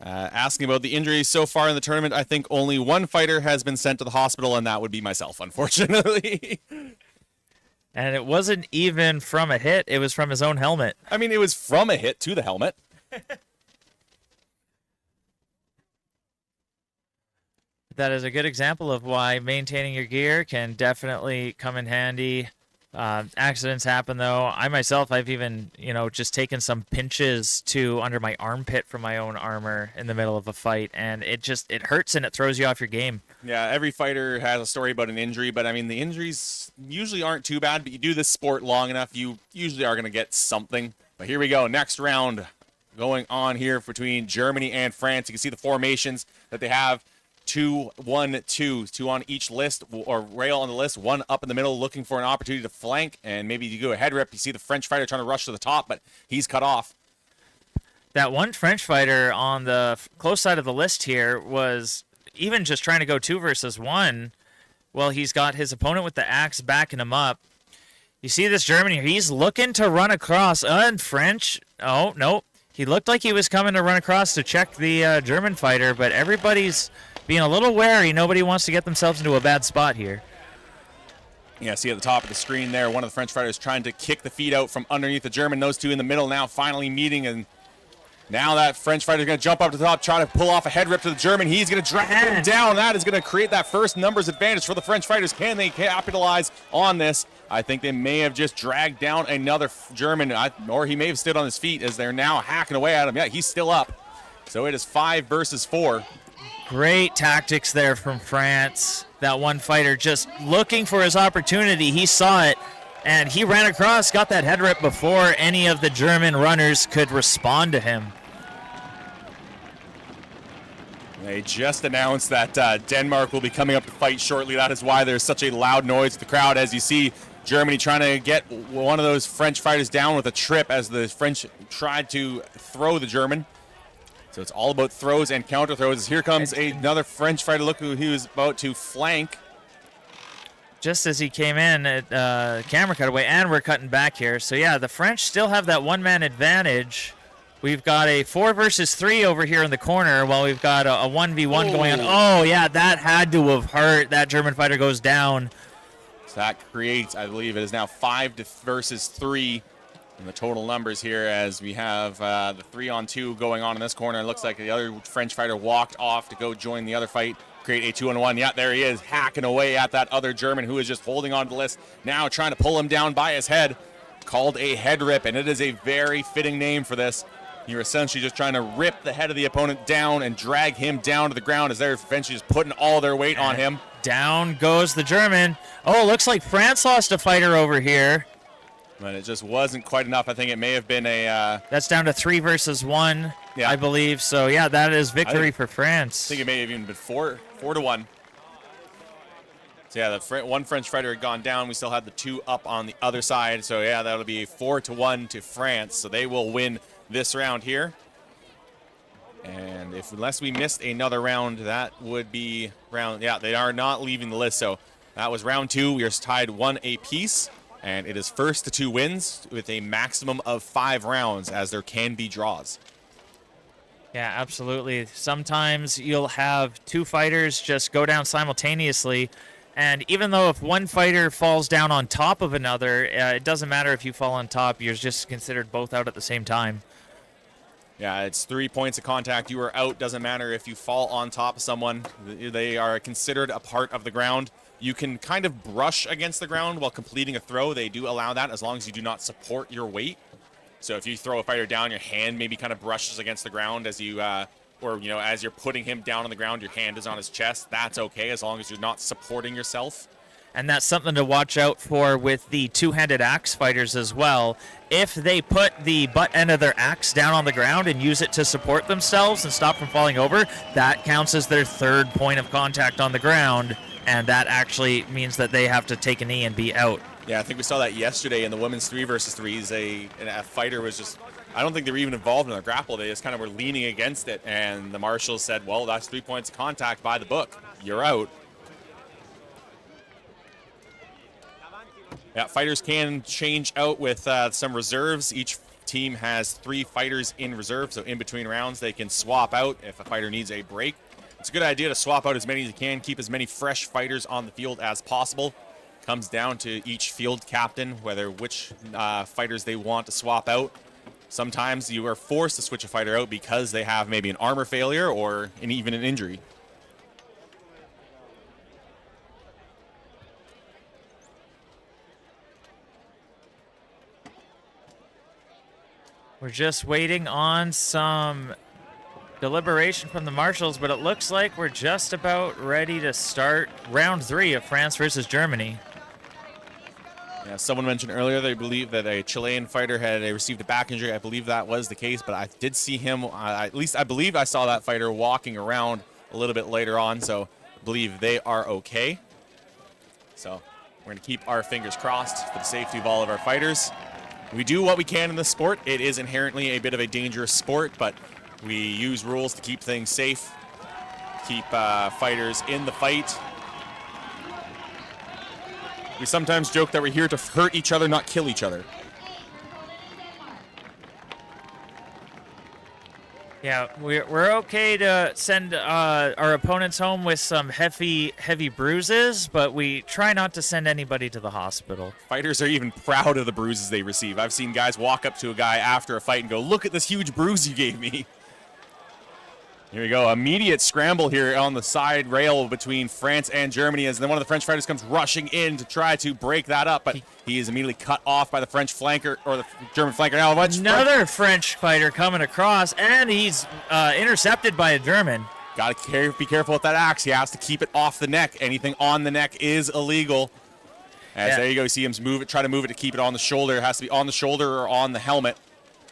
Asking about the injuries so far in the tournament, I think only one fighter has been sent to the hospital, and that would be myself, unfortunately. And it wasn't even from a hit, it was from his own helmet. I mean, it was from a hit to the helmet. That is a good example of why maintaining your gear can definitely come in handy. Accidents happen, though. I myself, I've even, just taken some pinches under my armpit from my own armor in the middle of a fight, and it hurts and it throws you off your game. Yeah, every fighter has a story about an injury, but I mean, the injuries usually aren't too bad, but you do this sport long enough, you usually are going to get something. But here we go, next round going on here between Germany and France. You can see the formations that they have. 2, 1, 2. 2 on each list, or rail on the list. 1 up in the middle, looking for an opportunity to flank, and maybe you do a head rip. You see the French fighter trying to rush to the top, but he's cut off. That one French fighter on the close side of the list here was even just trying to go 2 versus 1. Well, he's got his opponent with the axe backing him up. You see this German here. He's looking to run across. And French. Oh, no. He looked like he was coming to run across to check the German fighter, but everybody's being a little wary. Nobody wants to get themselves into a bad spot here. Yeah, see at the top of the screen there, one of the French fighters trying to kick the feet out from underneath the German. Those two in the middle now finally meeting, and now that French fighter is going to jump up to the top, try to pull off a head rip to the German. He's going to drag him down. That is going to create that first numbers advantage for the French fighters. Can they capitalize on this? I think they may have just dragged down another German, or he may have stood on his feet as they're now hacking away at him. Yeah, he's still up. So it is 5 versus 4. Great tactics there from France. That one fighter just looking for his opportunity. He saw it, and he ran across, got that head rip before any of the German runners could respond to him. They just announced that Denmark will be coming up to fight shortly. That is why there's such a loud noise to the crowd, as you see Germany trying to get one of those French fighters down with a trip as the French tried to throw the German. So it's all about throws and counter throws. Here comes another French fighter. Look who he was about to flank. Just as he came in, camera cut away, and we're cutting back here. So yeah, the French still have that one-man advantage. We've got a 4 versus 3 over here in the corner, while we've got a 1v1 going on. Oh yeah, that had to have hurt. That German fighter goes down. So that creates, I believe it is now 5 versus 3. And the total numbers here as we have the 3-on-2 going on in this corner. It looks like the other French fighter walked off to go join the other fight, create a 2-on-1. Yeah, there he is, hacking away at that other German who is just holding on to the list. Now trying to pull him down by his head. Called a head rip, and it is a very fitting name for this. You're essentially just trying to rip the head of the opponent down and drag him down to the ground as they're eventually just putting all their weight on him. Down goes the German. Oh, looks like France lost a fighter over here. But it just wasn't quite enough. I think it may have been a... That's down to 3 versus 1, yeah. I believe. So, yeah, that is victory for France. I think it may have even been 4 to 1. So, yeah, the one French fighter had gone down. We still had the 2 up on the other side. So, yeah, that'll be a 4 to 1 to France. So they will win this round here. And unless we missed another round, that would be round... Yeah, they are not leaving the list. So that was round 2. We are tied 1 apiece. And it is first to 2 wins with a maximum of 5 rounds, as there can be draws. Yeah, absolutely. Sometimes you'll have 2 fighters just go down simultaneously. And even though if one fighter falls down on top of another, it doesn't matter if you fall on top. You're just considered both out at the same time. Yeah, it's 3 points of contact. You are out. Doesn't matter if you fall on top of someone. They are considered a part of the ground. You can kind of brush against the ground while completing a throw. They do allow that as long as you do not support your weight. So if you throw a fighter down, your hand maybe kind of brushes against the ground as you, as you're putting him down on the ground, your hand is on his chest. That's okay as long as you're not supporting yourself. And that's something to watch out for with the 2-handed axe fighters as well. If they put the butt end of their axe down on the ground and use it to support themselves and stop from falling over, that counts as their 3rd point of contact on the ground. And that actually means that they have to take a knee and be out. Yeah, I think we saw that yesterday in the women's 3 versus 3s. A fighter was just, I don't think they were even involved in a grapple. They just kind of were leaning against it. And the marshals said, well, that's 3 points of contact by the book. You're out. Yeah, fighters can change out with some reserves. Each team has 3 fighters in reserve. So in between rounds, they can swap out if a fighter needs a break. It's a good idea to swap out as many as you can, keep as many fresh fighters on the field as possible. Comes down to each field captain, which fighters they want to swap out. Sometimes you are forced to switch a fighter out because they have maybe an armor failure or even an injury. We're just waiting on some deliberation from the marshals, but it looks like we're just about ready to start round 3 of France versus Germany. Yeah, someone mentioned earlier they believe that a Chilean fighter had received a back injury. I believe that was the case, but I did see him, at least I believe I saw that fighter walking around a little bit later on, so I believe they are okay. So we're going to keep our fingers crossed for the safety of all of our fighters. We do what we can in this sport. It is inherently a bit of a dangerous sport, but we use rules to keep things safe, keep fighters in the fight. We sometimes joke that we're here to hurt each other, not kill each other. Yeah, we're okay to send our opponents home with some heavy bruises, but we try not to send anybody to the hospital. Fighters are even proud of the bruises they receive. I've seen guys walk up to a guy after a fight and go, "Look at this huge bruise you gave me." Here we go. Immediate scramble here on the side rail between France and Germany as then one of the French fighters comes rushing in to try to break that up, but he is immediately cut off by the French flanker, or the German flanker. Now, another French fighter coming across, and he's intercepted by a German. Got to be careful with that axe. He has to keep it off the neck. Anything on the neck is illegal. There you go. You see him try to move it to keep it on the shoulder. It has to be on the shoulder or on the helmet.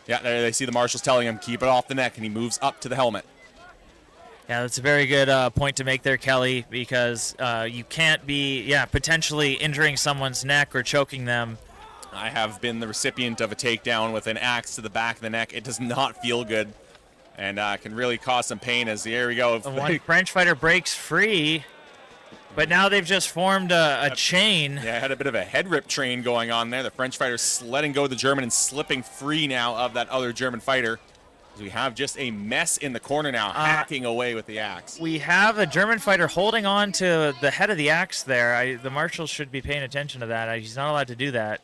Yeah, there they see the marshals telling him, keep it off the neck, and he moves up to the helmet. Yeah, that's a very good point to make there, Kelly, because you can't be, potentially injuring someone's neck or choking them. I have been the recipient of a takedown with an axe to the back of the neck. It does not feel good and can really cause some pain as there we go. One French fighter breaks free, but now they've just formed a chain. Yeah, I had a bit of a head rip train going on there. The French fighter letting go of the German and slipping free now of that other German fighter. We have just a mess in the corner now, hacking away with the axe. We have a German fighter holding on to the head of the axe there. The marshals should be paying attention to that. He's not allowed to do that.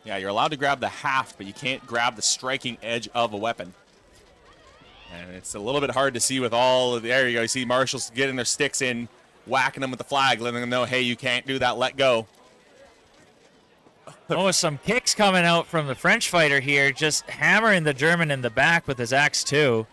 Yeah, you're allowed to grab the haft, but you can't grab the striking edge of a weapon. And it's a little bit hard to see with all of the, there you go. You see marshals getting their sticks in, whacking them with the flag, letting them know, hey, you can't do that, let go. Oh, some kicks coming out from the French fighter here, just hammering the German in the back with his axe too.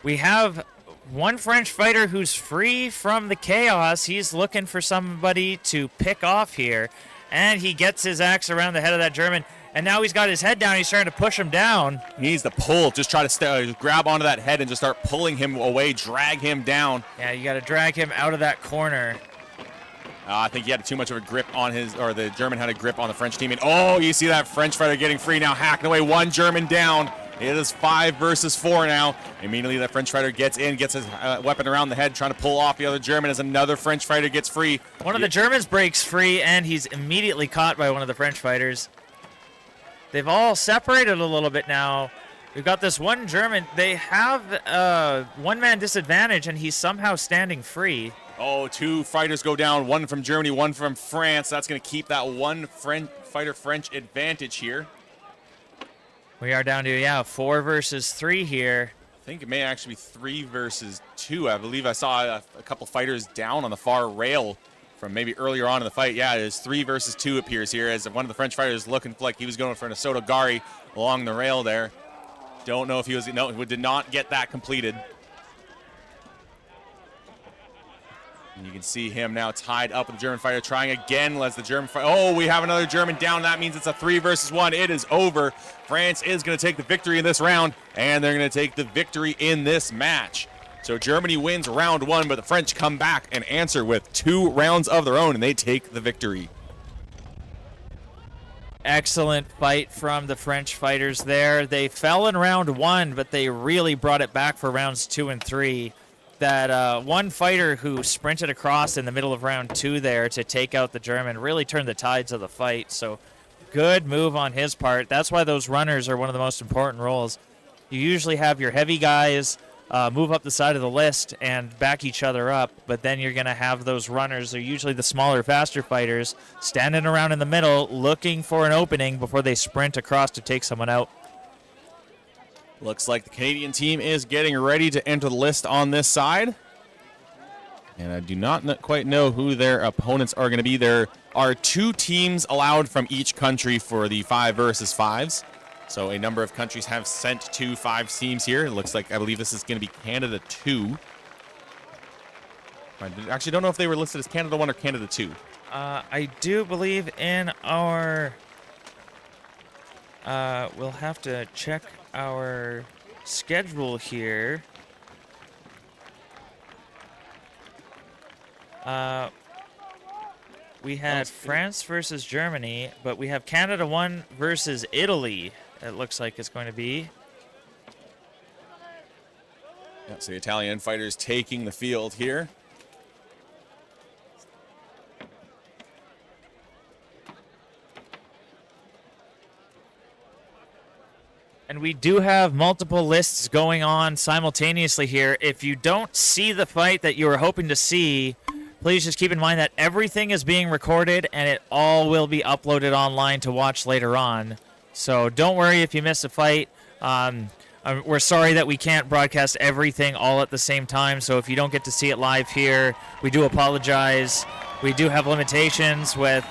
We have one French fighter who's free from the chaos. He's looking for somebody to pick off here, and he gets his axe around the head of that German, and now he's got his head down. He's trying to push him down. He needs to pull, just try to grab onto that head and just start pulling him away, drag him down. Yeah, you got to drag him out of that corner. I think he had too much of a grip on his, or the German had a grip on the French team. And oh, you see that French fighter getting free now, hacking away one German down. It is 5 versus 4 now. Immediately that French fighter gets in, gets his weapon around the head, trying to pull off the other German as another French fighter gets free. One of the Germans breaks free, and he's immediately caught by one of the French fighters. They've all separated a little bit now. We've got this one German. They have a one-man disadvantage, and he's somehow standing free. Oh, 2 fighters go down, one from Germany, one from France. That's going to keep that one French advantage here. We are down to, 4 versus 3 here. I think it may actually be 3 versus 2. I believe I saw a couple fighters down on the far rail from maybe earlier on in the fight. Yeah, it is 3 versus 2 appears here as one of the French fighters looking like he was going for an Asoto Gari along the rail there. Don't know if he was, no, he did not get that completed. And you can see him now tied up with the German fighter, trying again as the German fighter. Oh, we have another German down. That means it's a 3 versus 1. It is over. France is going to take the victory in this round, and they're going to take the victory in this match. So Germany wins round 1, but the French come back and answer with 2 rounds of their own, and they take the victory. Excellent fight from the French fighters there. They fell in round 1, but they really brought it back for rounds 2 and 3. That one fighter who sprinted across in the middle of round 2 there to take out the German really turned the tides of the fight. So good move on his part. That's why those runners are one of the most important roles. You usually have your heavy guys move up the side of the list and back each other up, but then you're going to have those runners. They're usually the smaller, faster fighters standing around in the middle looking for an opening before they sprint across to take someone out. Looks like the Canadian team is getting ready to enter the list on this side. And I do not quite know who their opponents are going to be. There are 2 teams allowed from each country for the 5 versus 5s. So a number of countries have sent 2 5 teams here. It looks like, I believe this is going to be Canada 2. I actually don't know if they were listed as Canada 1 or Canada 2. I do believe in our... we'll have to check our schedule here. We had France versus Germany, but we have Canada 1 versus Italy, it looks like it's going to be. Yeah, so the Italian fighters taking the field here. And we do have multiple lists going on simultaneously here. If you don't see the fight that you were hoping to see, please just keep in mind that everything is being recorded and it all will be uploaded online to watch later on. So don't worry if you miss a fight. We're sorry that we can't broadcast everything all at the same time. So if you don't get to see it live here, we do apologize. We do have limitations with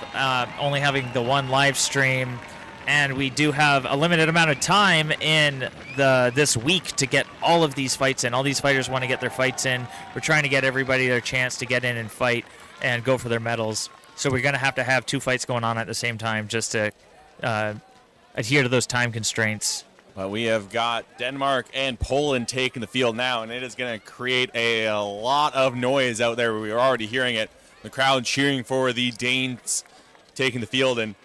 only having the one live stream. And we do have a limited amount of time in this week to get all of these fights in. All these fighters want to get their fights in. We're trying to get everybody their chance to get in and fight and go for their medals. So we're going to have 2 fights going on at the same time just to adhere to those time constraints. But we have got Denmark and Poland taking the field now, and it is going to create a lot of noise out there. We are already hearing it. The crowd cheering for the Danes taking the field, and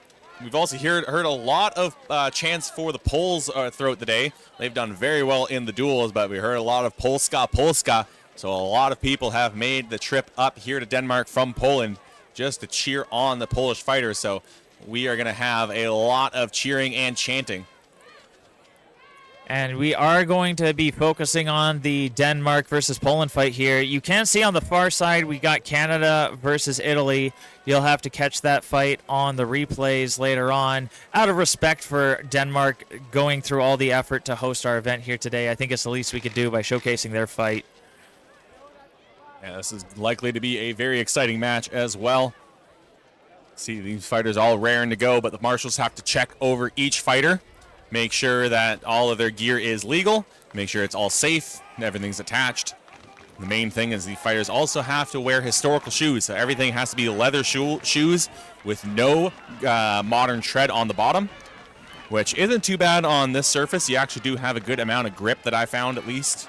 we've also heard a lot of chants for the Poles throughout the day. They've done very well in the duels, but we heard a lot of Polska, Polska. So a lot of people have made the trip up here to Denmark from Poland just to cheer on the Polish fighters. So we are going to have a lot of cheering and chanting. And we are going to be focusing on the Denmark versus Poland fight here. You can see on the far side we got Canada versus Italy. You'll have to catch that fight on the replays later on. Out of respect for Denmark going through all the effort to host our event here today, I think it's the least we could do by showcasing their fight. Yeah, this is likely to be a very exciting match as well. See these fighters all raring to go, but the marshals have to check over each fighter. Make sure that all of their gear is legal. Make sure it's all safe and everything's attached. The main thing is the fighters also have to wear historical shoes. So everything has to be leather shoes with no modern tread on the bottom, which isn't too bad on this surface. You actually do have a good amount of grip that I found at least.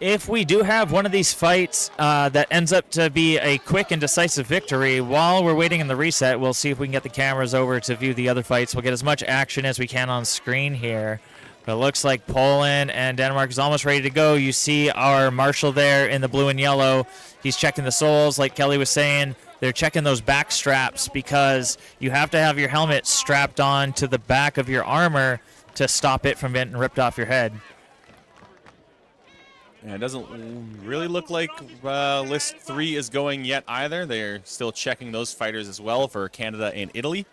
If we do have one of these fights that ends up to be a quick and decisive victory, while we're waiting in the reset, we'll see if we can get the cameras over to view the other fights. We'll get as much action as we can on screen here. But it looks like Poland and Denmark is almost ready to go. You see our marshal there in the blue and yellow. He's checking the soles, like Kelly was saying. They're checking those back straps because you have to have your helmet strapped on to the back of your armor to stop it from getting ripped off your head. Yeah, it doesn't really look like List 3 is going yet either. They're still checking those fighters as well for Canada and Italy.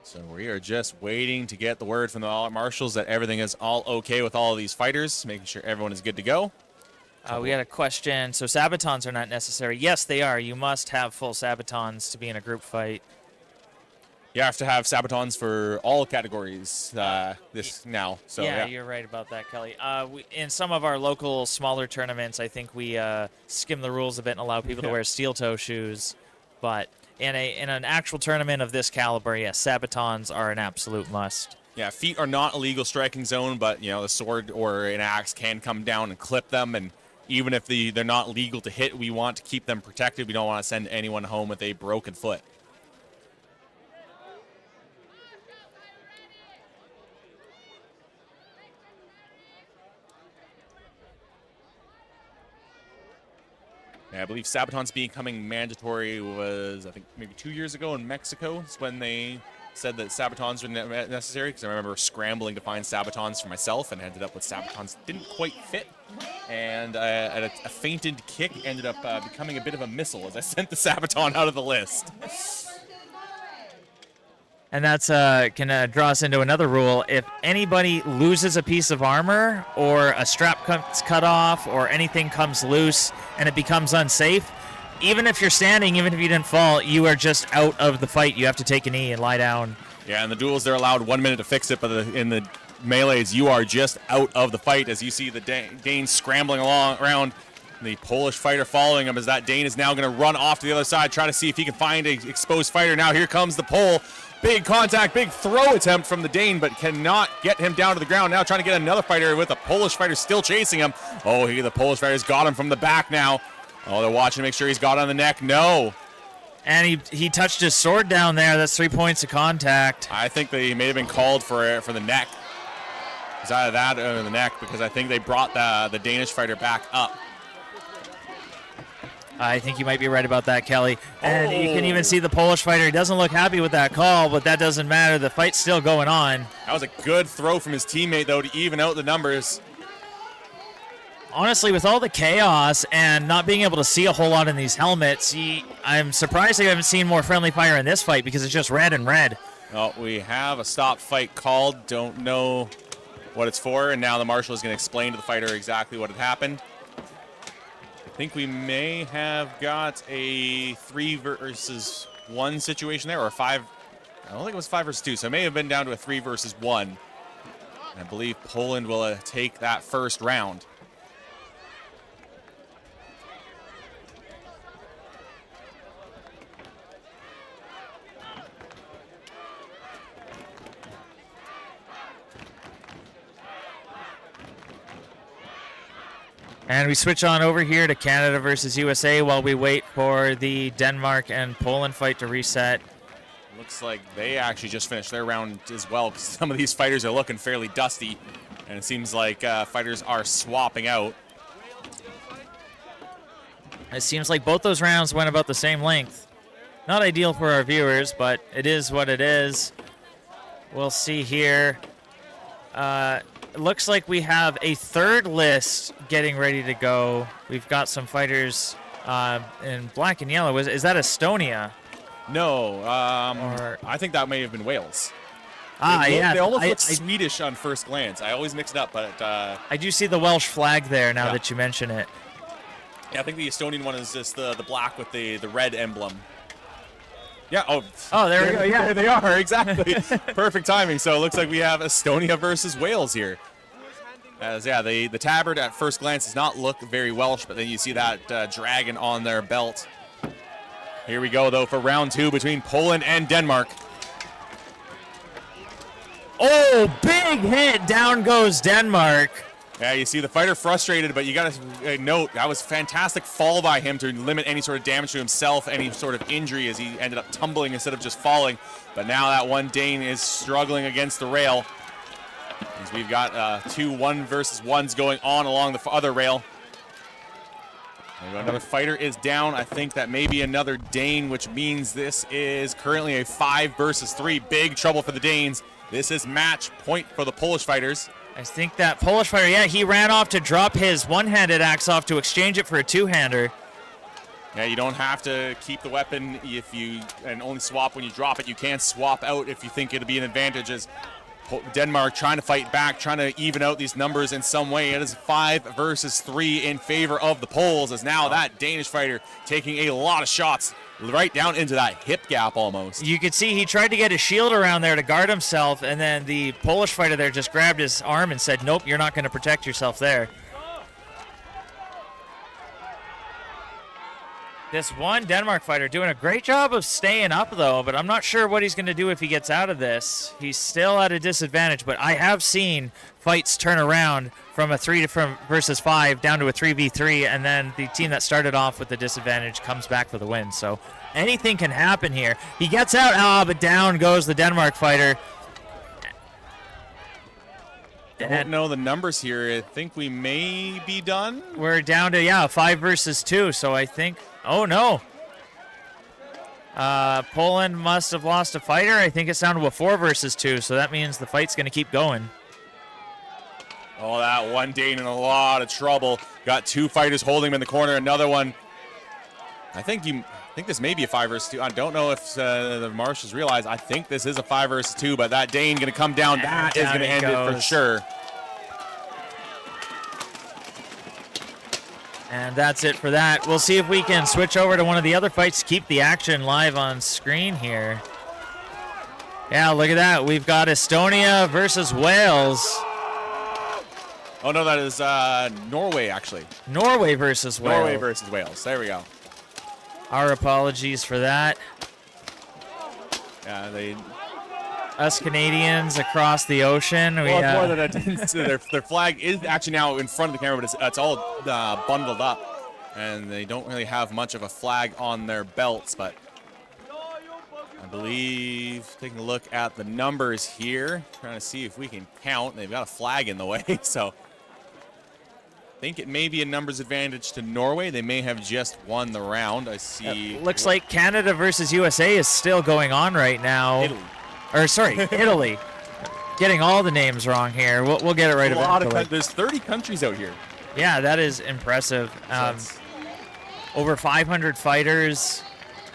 So we are just waiting to get the word from the marshals that everything is all okay with all of these fighters, making sure everyone is good to go. We had a question. So sabatons are not necessary. Yes, they are. You must have full sabatons to be in a group fight. You have to have sabatons for all categories now. So yeah, you're right about that, Kelly. In some of our local smaller tournaments, I think we skim the rules a bit and allow people to wear steel toe shoes. But in an actual tournament of this caliber, yes, sabatons are an absolute must. Yeah, feet are not a legal striking zone, but the sword or an axe can come down and clip them, and even if they're not legal to hit, we want to keep them protected. We don't want to send anyone home with a broken foot. Yeah, I believe sabatons becoming mandatory was, I think, maybe 2 years ago in Mexico. It's when they said that sabatons were necessary, because I remember scrambling to find sabatons for myself and ended up with sabatons that didn't quite fit. And a feinted kick ended up becoming a bit of a missile as I sent the sabaton out of the list. And that's can draw us into another rule. If anybody loses a piece of armor or a strap comes cut off or anything comes loose and it becomes unsafe, even if you're standing, even if you didn't fall, you are just out of the fight. You have to take a knee and lie down. Yeah, and the duels, they're allowed 1 minute to fix it, but in the melees, you are just out of the fight as you see the Danes scrambling around. The Polish fighter following him as that Dane is now going to run off to the other side, try to see if he can find an exposed fighter. Now here comes the Pole. Big contact, big throw attempt from the Dane, but cannot get him down to the ground. Now trying to get another fighter with a Polish fighter still chasing him. Oh, the Polish fighter's got him from the back now. Oh, they're watching to make sure he's got on the neck. No. And he touched his sword down there. That's 3 points of contact. I think they may have been called for the neck. It's either that or the neck, because I think they brought the Danish fighter back up. I think you might be right about that, Kelly. And you can even see the Polish fighter. He doesn't look happy with that call, but that doesn't matter. The fight's still going on. That was a good throw from his teammate, though, to even out the numbers. Honestly, with all the chaos and not being able to see a whole lot in these helmets, I'm surprised I haven't seen more friendly fire in this fight because it's just red and red. Oh, we have a stop fight called. Don't know what it's for, and now the marshal is going to explain to the fighter exactly what had happened. I think we may have got a 3 versus 1 situation there, or a 5. I don't think it was 5 versus 2, so it may have been down to a 3 versus 1. I believe Poland will take that first round. And we switch on over here to Canada versus USA while we wait for the Denmark and Poland fight to reset. Looks like they actually just finished their round as well, because some of these fighters are looking fairly dusty, and it seems like fighters are swapping out. It seems like both those rounds went about the same length. Not ideal for our viewers, but it is what it is. We'll see here. It looks like we have a third list getting ready to go. We've got some fighters in black and yellow. Is that Estonia? No, I think that may have been Wales. Yeah. They almost look Swedish on first glance. I always mix it up, but I do see the Welsh flag there now that you mention it. yeah, I think the Estonian one is just the black with the red emblem. Yeah. Oh, there we go. Yeah, there they are. Exactly. Perfect timing. So it looks like we have Estonia versus Wales here. As the tabard at first glance does not look very Welsh, but then you see that dragon on their belt. Here we go though for round 2 between Poland and Denmark. Oh, big hit! Down goes Denmark. Yeah, you see the fighter frustrated, but you got to note that was fantastic fall by him to limit any sort of damage to himself, any sort of injury as he ended up tumbling instead of just falling. But now that one Dane is struggling against the rail. As we've got 2 1 versus 1s going on along the other rail. There we go. Another fighter is down. I think that may be another Dane, which means this is currently a 5 versus 3. Big trouble for the Danes. This is match point for the Polish fighters. I think that Polish fighter, yeah, he ran off to drop his one-handed axe off to exchange it for a two-hander. Yeah, you don't have to keep the weapon and only swap when you drop it. You can swap out if you think it'll be an advantage. As Denmark trying to fight back, trying to even out these numbers in some way. It is 5 versus 3 in favor of the Poles, as now that Danish fighter taking a lot of shots right down into that hip gap almost. You could see he tried to get a shield around there to guard himself, and then the Polish fighter there just grabbed his arm and said, nope, you're not going to protect yourself there. This one Denmark fighter doing a great job of staying up, though, but I'm not sure what he's going to do if he gets out of this. He's still at a disadvantage, but I have seen fights turn around from a 3 versus 5 down to a 3v3, and then the team that started off with the disadvantage comes back for the win. So anything can happen here. He gets out, but down goes the Denmark fighter. I don't know the numbers here. I think we may be done. We're down to, 5 versus 2, so I think... Oh, no. Poland must have lost a fighter. I think it's down to a 4 versus 2, so that means the fight's going to keep going. Oh, that one Dane in a lot of trouble. Got 2 fighters holding him in the corner. Another one. I think this may be a 5 versus 2. I don't know if the marshals realize. I think this is a 5 versus 2, but that Dane going to come down. That is going to end it for sure. And that's it for that. We'll see if we can switch over to one of the other fights to keep the action live on screen here. Yeah, look at that. We've got Estonia versus Wales. Oh, no, that is Norway, actually. Norway versus Wales. Norway versus Wales. There we go. Our apologies for that. Yeah, Us Canadians across the ocean. Well, it's more than I didn't see. Their flag is actually now in front of the camera, but it's all bundled up. And they don't really have much of a flag on their belts, but I believe, taking a look at the numbers here, trying to see if we can count. They've got a flag in the way, so I think it may be a numbers advantage to Norway. They may have just won the round. I see. Looks like Canada versus USA is still going on right now. Italy. Getting all the names wrong here. We'll get it right eventually. There's 30 countries out here. Yeah, that is impressive. Over 500 fighters,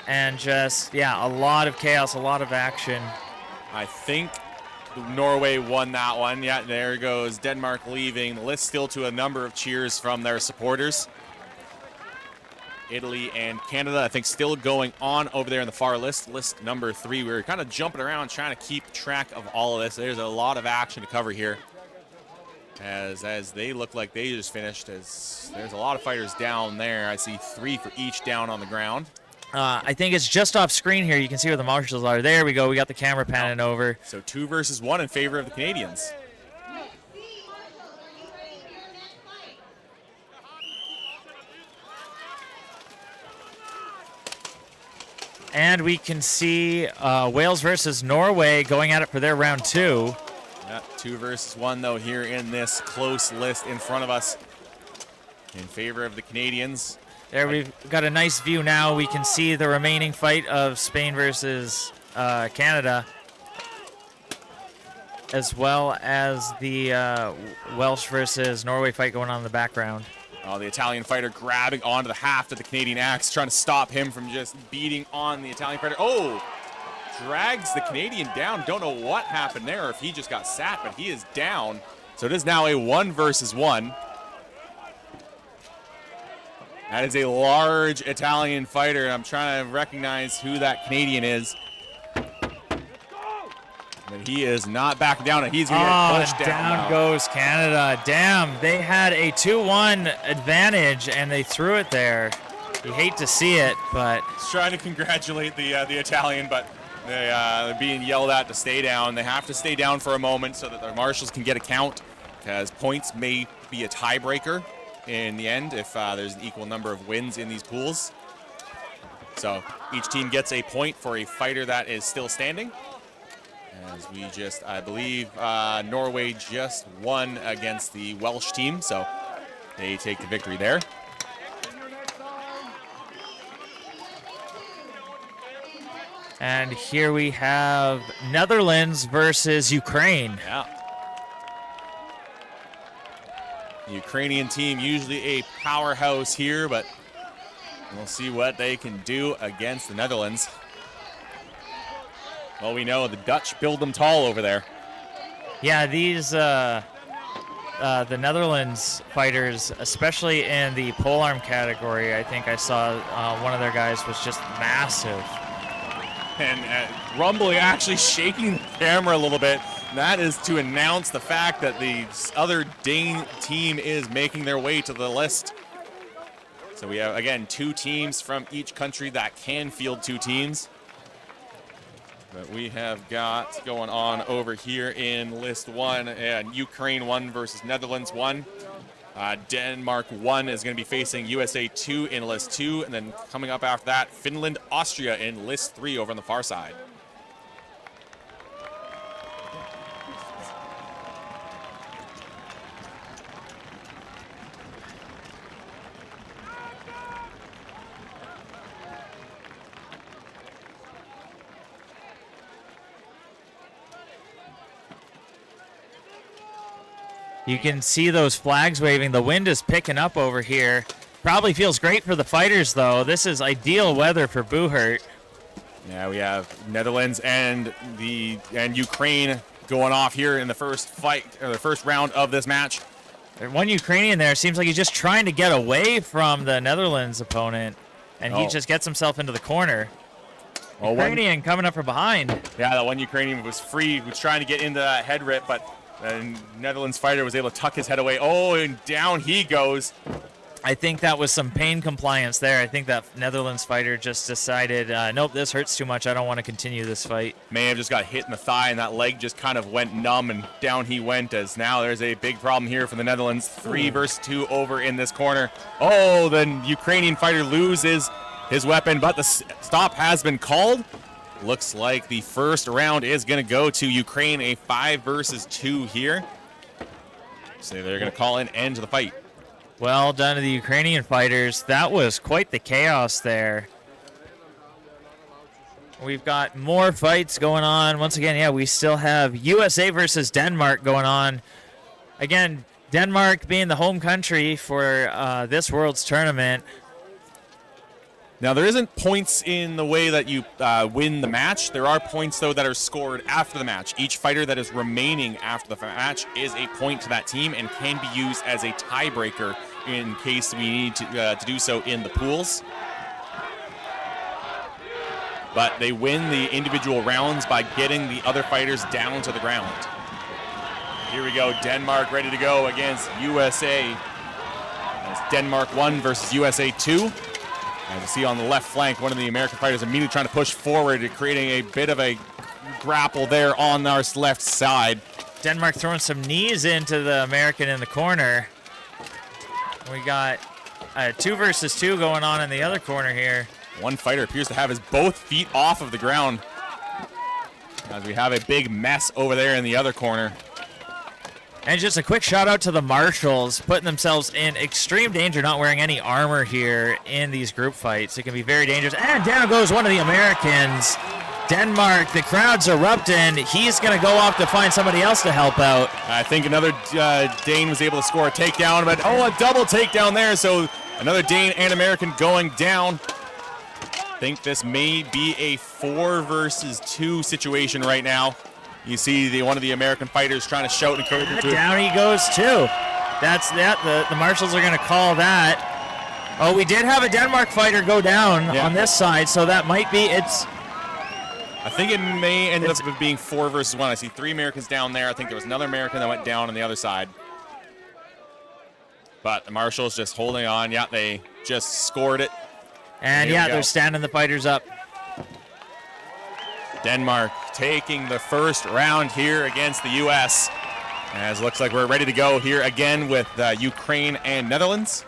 and just, a lot of chaos, a lot of action. I think Norway won that one. Yeah, there goes Denmark leaving. The list still to a number of cheers from their supporters. Italy and Canada, I think, still going on over there in the far list. List number 3. We were kind of jumping around trying to keep track of all of this. There's a lot of action to cover here. As they look like they just finished. As there's a lot of fighters down there. I see 3 for each down on the ground. I think it's just off screen here. You can see where the marshals are. There we go. We got the camera panning over. So 2 versus 1 in favor of the Canadians. And we can see Wales versus Norway going at it for their round 2. Yeah, 2 versus 1, though, here in this close list in front of us in favor of the Canadians. There we've got a nice view now. We can see the remaining fight of Spain versus Canada. as well as the Welsh versus Norway fight going on in the background. Oh, the Italian fighter grabbing onto the haft of the Canadian axe, trying to stop him from just beating on the Italian fighter. Oh, drags the Canadian down. Don't know what happened there, or if he just got sat, but he is down. So it is now a 1 versus 1. That is a large Italian fighter. I'm trying to recognize who that Canadian is. But he is not backing down, and he's going to get pushed down. Down goes Canada. Damn, they had a 2-1 advantage, and they threw it there. You hate to see it, but... He's trying to congratulate the Italian, but they're being yelled at to stay down. They have to stay down for a moment so that the marshals can get a count, because points may be a tiebreaker in the end if there's an equal number of wins in these pools. So each team gets a point for a fighter that is still standing. As we just, I believe, Norway just won against the Welsh team, so they take the victory there. And here we have Netherlands versus Ukraine. Yeah. The Ukrainian team usually a powerhouse here, but we'll see what they can do against the Netherlands. Well, we know the Dutch build them tall over there. Yeah, these the Netherlands fighters, especially in the polearm category, I think I saw one of their guys was just massive. And rumbling, actually shaking the camera a little bit. That is to announce the fact that the other Dane team is making their way to the list. So we have, again, 2 teams from each country that can field 2 teams. But we have got going on over here in list 1, and Ukraine 1 versus Netherlands 1. Denmark 1 is going to be facing USA 2 in list 2, and then coming up after that, Finland, Austria in list 3 over on the far side. You can see those flags waving. The wind is picking up over here. Probably feels great for the fighters, though. This is ideal weather for Buhert. Yeah, we have Netherlands and Ukraine going off here in the first fight, or the first round of this match. One Ukrainian there seems like he's just trying to get away from the Netherlands opponent, and he just gets himself into the corner. Well, Ukrainian coming up from behind. Yeah, that one Ukrainian was free, was trying to get into that head rip, but the Netherlands fighter was able to tuck his head away. Oh, and down he goes. I think that was some pain compliance there. I think that Netherlands fighter just decided, nope, this hurts too much. I don't want to continue this fight. May have just got hit in the thigh, and that leg just kind of went numb, and down he went, as now there's a big problem here for the Netherlands. 3 versus 2 over in this corner. Oh, the Ukrainian fighter loses his weapon, but the stop has been called. Looks like the first round is going to go to Ukraine, a 5 versus 2 here. So they're going to call an end to the fight. Well done to the Ukrainian fighters. That was quite the chaos there. We've got more fights going on. Once again, yeah, we still have USA versus Denmark going on. Again, Denmark being the home country for this World's tournament. Now, there isn't points in the way that you win the match. There are points, though, that are scored after the match. Each fighter that is remaining after the match is a point to that team and can be used as a tiebreaker in case we need to do so in the pools. But they win the individual rounds by getting the other fighters down to the ground. Here we go. Denmark ready to go against USA. It's Denmark 1 versus USA 2. As you see on the left flank, one of the American fighters immediately trying to push forward, creating a bit of a grapple there on our left side. Denmark throwing some knees into the American in the corner. We got 2 versus 2 going on in the other corner here. One fighter appears to have his both feet off of the ground, as we have a big mess over there in the other corner. And just a quick shout out to the marshals, putting themselves in extreme danger, not wearing any armor here in these group fights. It can be very dangerous. And down goes one of the Americans. Denmark, the crowd's erupting. He's going to go off to find somebody else to help out. I think another Dane was able to score a takedown, but a double takedown there. So another Dane and American going down. I think this may be a 4 versus 2 situation right now. You see one of the American fighters trying to shout and encourage him to. Down he goes too. That's that. The marshals are going to call that. Oh, we did have a Denmark fighter go down on this side, so that might be I think it may end up being 4 versus 1. I see 3 Americans down there. I think there was another American that went down on the other side. But the marshals just holding on. Yeah, they just scored it. And they're standing the fighters up. Denmark taking the first round here against the U.S. As looks like we're ready to go here again with Ukraine and Netherlands.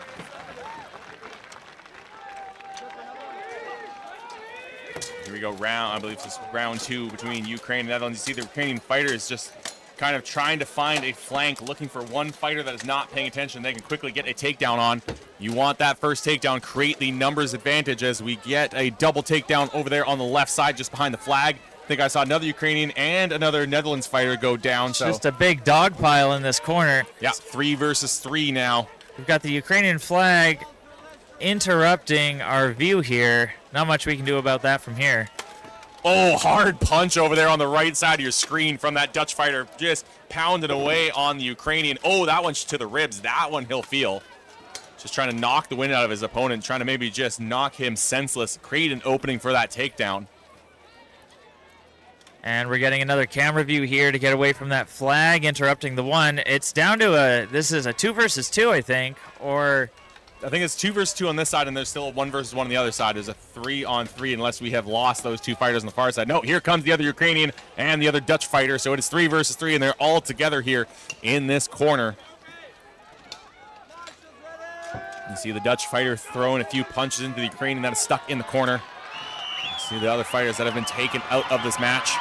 Here we go, I believe this is round 2 between Ukraine and Netherlands. You see the Ukrainian fighters just kind of trying to find a flank, looking for one fighter that is not paying attention. They can quickly get a takedown on. You want that first takedown, create the numbers advantage as we get a double takedown over there on the left side just behind the flag. I think I saw another Ukrainian and another Netherlands fighter go down. So just a big dog pile in this corner. Yeah, 3 versus 3 now. We've got the Ukrainian flag interrupting our view here. Not much we can do about that from here. Oh, hard punch over there on the right side of your screen from that Dutch fighter. Just pounded away on the Ukrainian. Oh, that one's to the ribs. That one he'll feel. Just trying to knock the wind out of his opponent, trying to maybe just knock him senseless, create an opening for that takedown. And we're getting another camera view here to get away from that flag interrupting the one. It's down to this is a 2 versus 2, I think, or... I think it's 2 versus 2 on this side, and there's still a 1 versus 1 on the other side. There's a 3-on-3 unless we have lost those 2 fighters on the far side. No, here comes the other Ukrainian and the other Dutch fighter. So it is 3 versus 3, and they're all together here in this corner. You see the Dutch fighter throwing a few punches into the Ukrainian that is stuck in the corner. You see the other fighters that have been taken out of this match.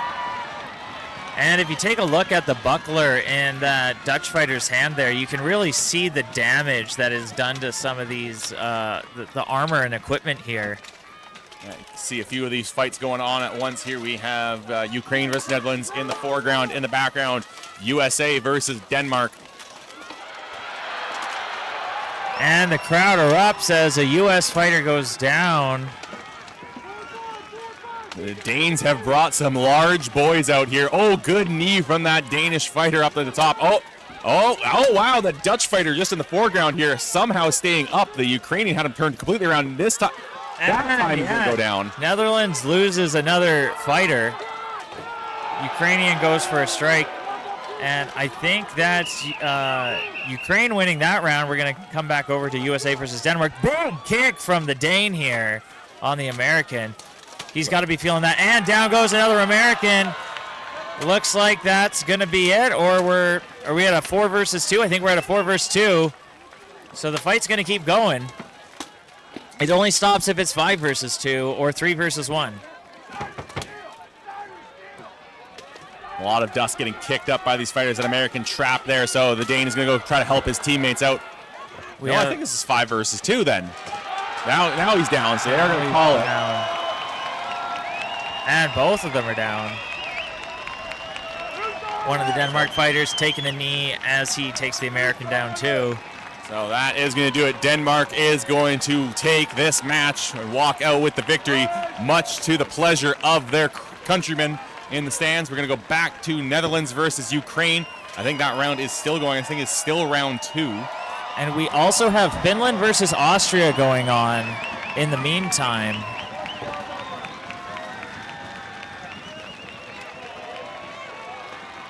And if you take a look at the buckler in that Dutch fighter's hand there, you can really see the damage that is done to some of these, the armor and equipment here. You can see a few of these fights going on at once here. We have Ukraine versus Netherlands in the foreground. In the background, USA versus Denmark. And the crowd erupts as a U.S. fighter goes down. The Danes have brought some large boys out here. Oh, good knee from that Danish fighter up at the top. Oh, wow. The Dutch fighter just in the foreground here, somehow staying up. The Ukrainian had him turned completely around this time. That time he's going to go down. Netherlands loses another fighter. Ukrainian goes for a strike. And I think that's Ukraine winning that round. We're going to come back over to USA versus Denmark. Big kick from the Dane here on the American. He's got to be feeling that. And down goes another American. Looks like that's going to be it. Or are we at a 4 versus 2? I think we're at a 4 versus 2. So the fight's going to keep going. It only stops if it's 5 versus 2 or 3 versus 1. A lot of dust getting kicked up by these fighters. An American trap there. So the Dane is going to go try to help his teammates out. I think this is 5 versus 2 then. Now he's down. So they're going to call it. Down. And both of them are down. One of the Denmark fighters taking a knee as he takes the American down too. So that is going to do it. Denmark is going to take this match and walk out with the victory, much to the pleasure of their countrymen in the stands. We're going to go back to Netherlands versus Ukraine. I think that round is still going. I think it's still round 2. And we also have Finland versus Austria going on in the meantime.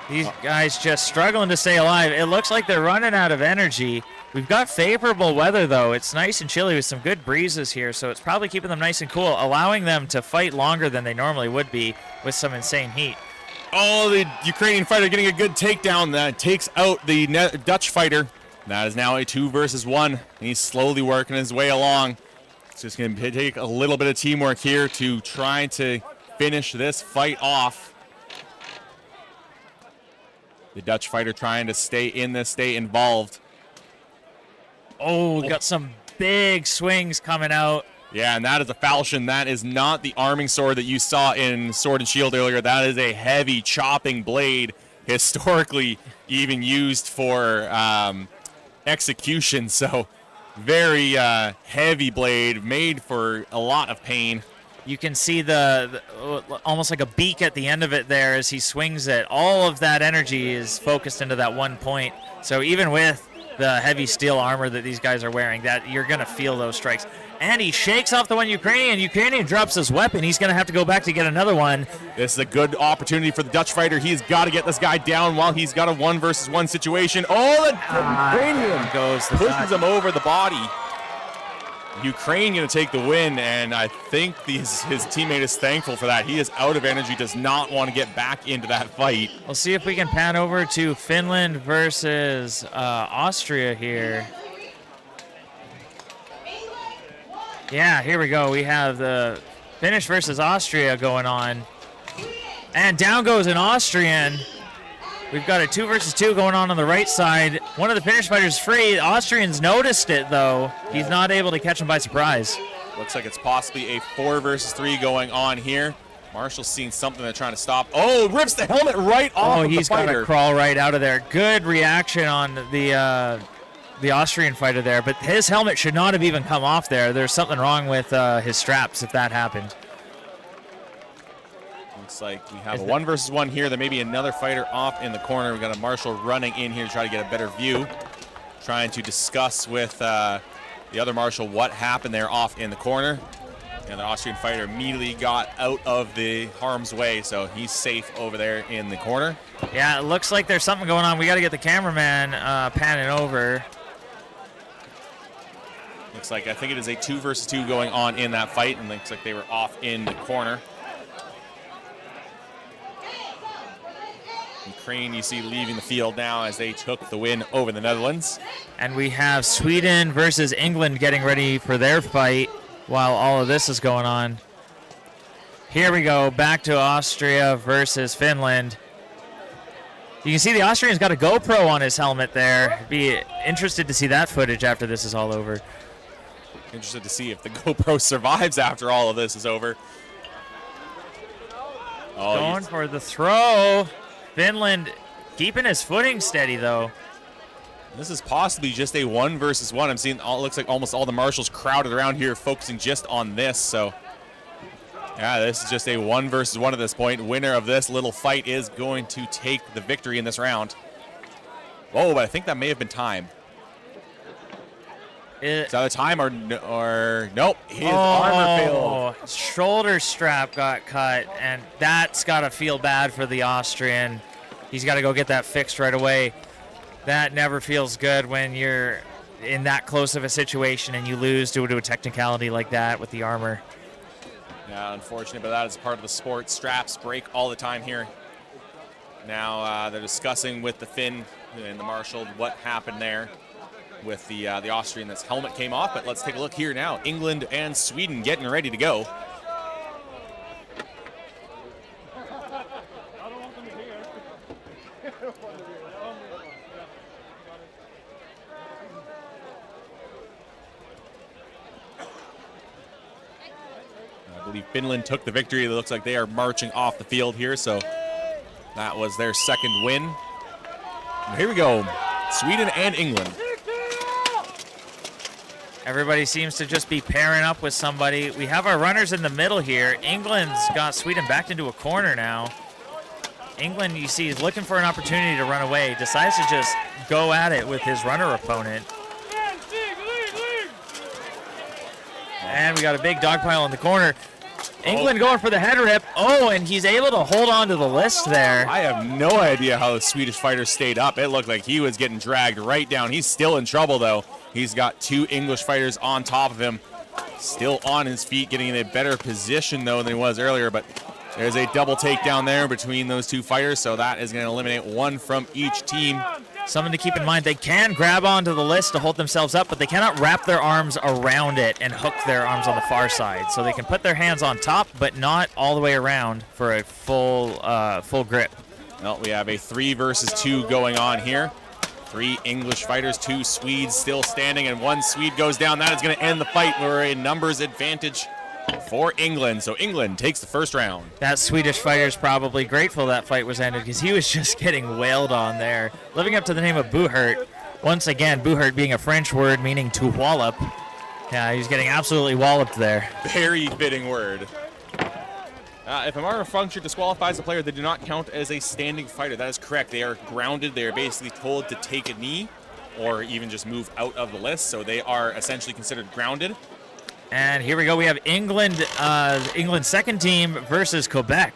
These guys just struggling to stay alive. It looks like they're running out of energy. We've got favorable weather, though. It's nice and chilly with some good breezes here, so it's probably keeping them nice and cool, allowing them to fight longer than they normally would be with some insane heat. Oh, the Ukrainian fighter getting a good takedown that takes out the Dutch fighter. That is now a 2 versus 1, and he's slowly working his way along. It's just going to take a little bit of teamwork here to try to finish this fight off. The Dutch fighter trying to stay involved. Oh, got some big swings coming out. Yeah, and that is a falchion. That is not the arming sword that you saw in Sword and Shield earlier. That is a heavy chopping blade, historically even used for execution. So very heavy blade, made for a lot of pain. You can see the almost like a beak at the end of it there as he swings it. All of that energy is focused into that one point. So even with the heavy steel armor that these guys are wearing, that you're going to feel those strikes. And he shakes off the one Ukrainian. Ukrainian drops his weapon. He's going to have to go back to get another one. This is a good opportunity for the Dutch fighter. He's got to get this guy down while he's got a 1-versus-1 situation. Oh, the Ukrainian pushes him over the body. Ukraine going to take the win, and I think his teammate is thankful for that. He is out of energy, does not want to get back into that fight. We'll see if we can pan over to Finland versus Austria here. Yeah, here we go. We have the Finnish versus Austria going on. And down goes an Austrian. We've got a 2-versus-2 going on the right side. One of the Finnish fighters free. The Austrians noticed it, though. He's not able to catch him by surprise. Looks like it's possibly a 4-versus-3 going on here. Marshall's seen something they're trying to stop. Oh, rips the helmet right off of the he's got fighter. to crawl right out of there. Good reaction on the Austrian fighter there, but his helmet should not have even come off there. There's something wrong with his straps if that happened. Looks like we have a 1-versus-1 here. There may be another fighter off in the corner. We've got a Marshall running in here to try to get a better view. Trying to discuss with the other Marshall what happened there off in the corner. And the Austrian fighter immediately got out of the harm's way, so he's safe over there in the corner. Yeah, it looks like there's something going on. We got to get the cameraman panning over. Looks like, I think it is a 2-versus-2 going on in that fight, and looks like they were off in the corner. Ukraine, you see, leaving the field now as they took the win over the Netherlands. And we have Sweden versus England getting ready for their fight while all of this is going on. Here we go, back to Austria versus Finland. You can see the Austrian's got a GoPro on his helmet there. Be interested to see that footage after this is all over. Interested to see if the GoPro survives after all of this is over. Oh, going for the throw. Finland keeping his footing steady, though. This is possibly just a 1-versus-1. I'm seeing, it looks like almost all the marshals crowded around here focusing just on this. So, yeah, this is just a 1-versus-1 at this point. Winner of this little fight is going to take the victory in this round. Oh, but I think that may have been time. Is that a time or nope? His armor failed. Shoulder strap got cut, and that's got to feel bad for the Austrian. He's got to go get that fixed right away. That never feels good when you're in that close of a situation and you lose due to a technicality like that with the armor. Yeah, unfortunate, but that is part of the sport. Straps break all the time here. Now they're discussing with the Finn and the Marshal what happened there with the Austrian. This helmet came off, but let's take a look here now. England and Sweden getting ready to go. I believe Finland took the victory. It looks like they are marching off the field here, so that was their second win. And here we go, Sweden and England. Everybody seems to just be pairing up with somebody. We have our runners in the middle here. England's got Sweden backed into a corner now. England, you see, is looking for an opportunity to run away. Decides to just go at it with his runner opponent. And we got a big dog pile in the corner. England going for the head rip. Oh, and he's able to hold on to the list there. I have no idea how the Swedish fighter stayed up. It looked like he was getting dragged right down. He's still in trouble, though. He's got two English fighters on top of him. Still on his feet, getting in a better position, though, than he was earlier. But there's a double takedown there between those two fighters, so that is going to eliminate one from each team. Something to keep in mind, they can grab onto the list to hold themselves up, but they cannot wrap their arms around it and hook their arms on the far side. So they can put their hands on top, but not all the way around for a full grip. Well, we have a 3 versus 2 going on here. 3 English fighters, 2 Swedes still standing, and 1 Swede goes down. That is going to end the fight. We're in numbers advantage for England. So England takes the first round. That Swedish fighter's probably grateful that fight was ended because he was just getting wailed on there. Living up to the name of Buhert. Once again, Buhert being a French word meaning to wallop. Yeah, he's getting absolutely walloped there. Very fitting word. If a armor puncture disqualifies a player, they do not count as a standing fighter. That is correct. They are grounded. They are basically told to take a knee or even just move out of the list. So they are essentially considered grounded. And here we go. We have England, England's second team versus Quebec.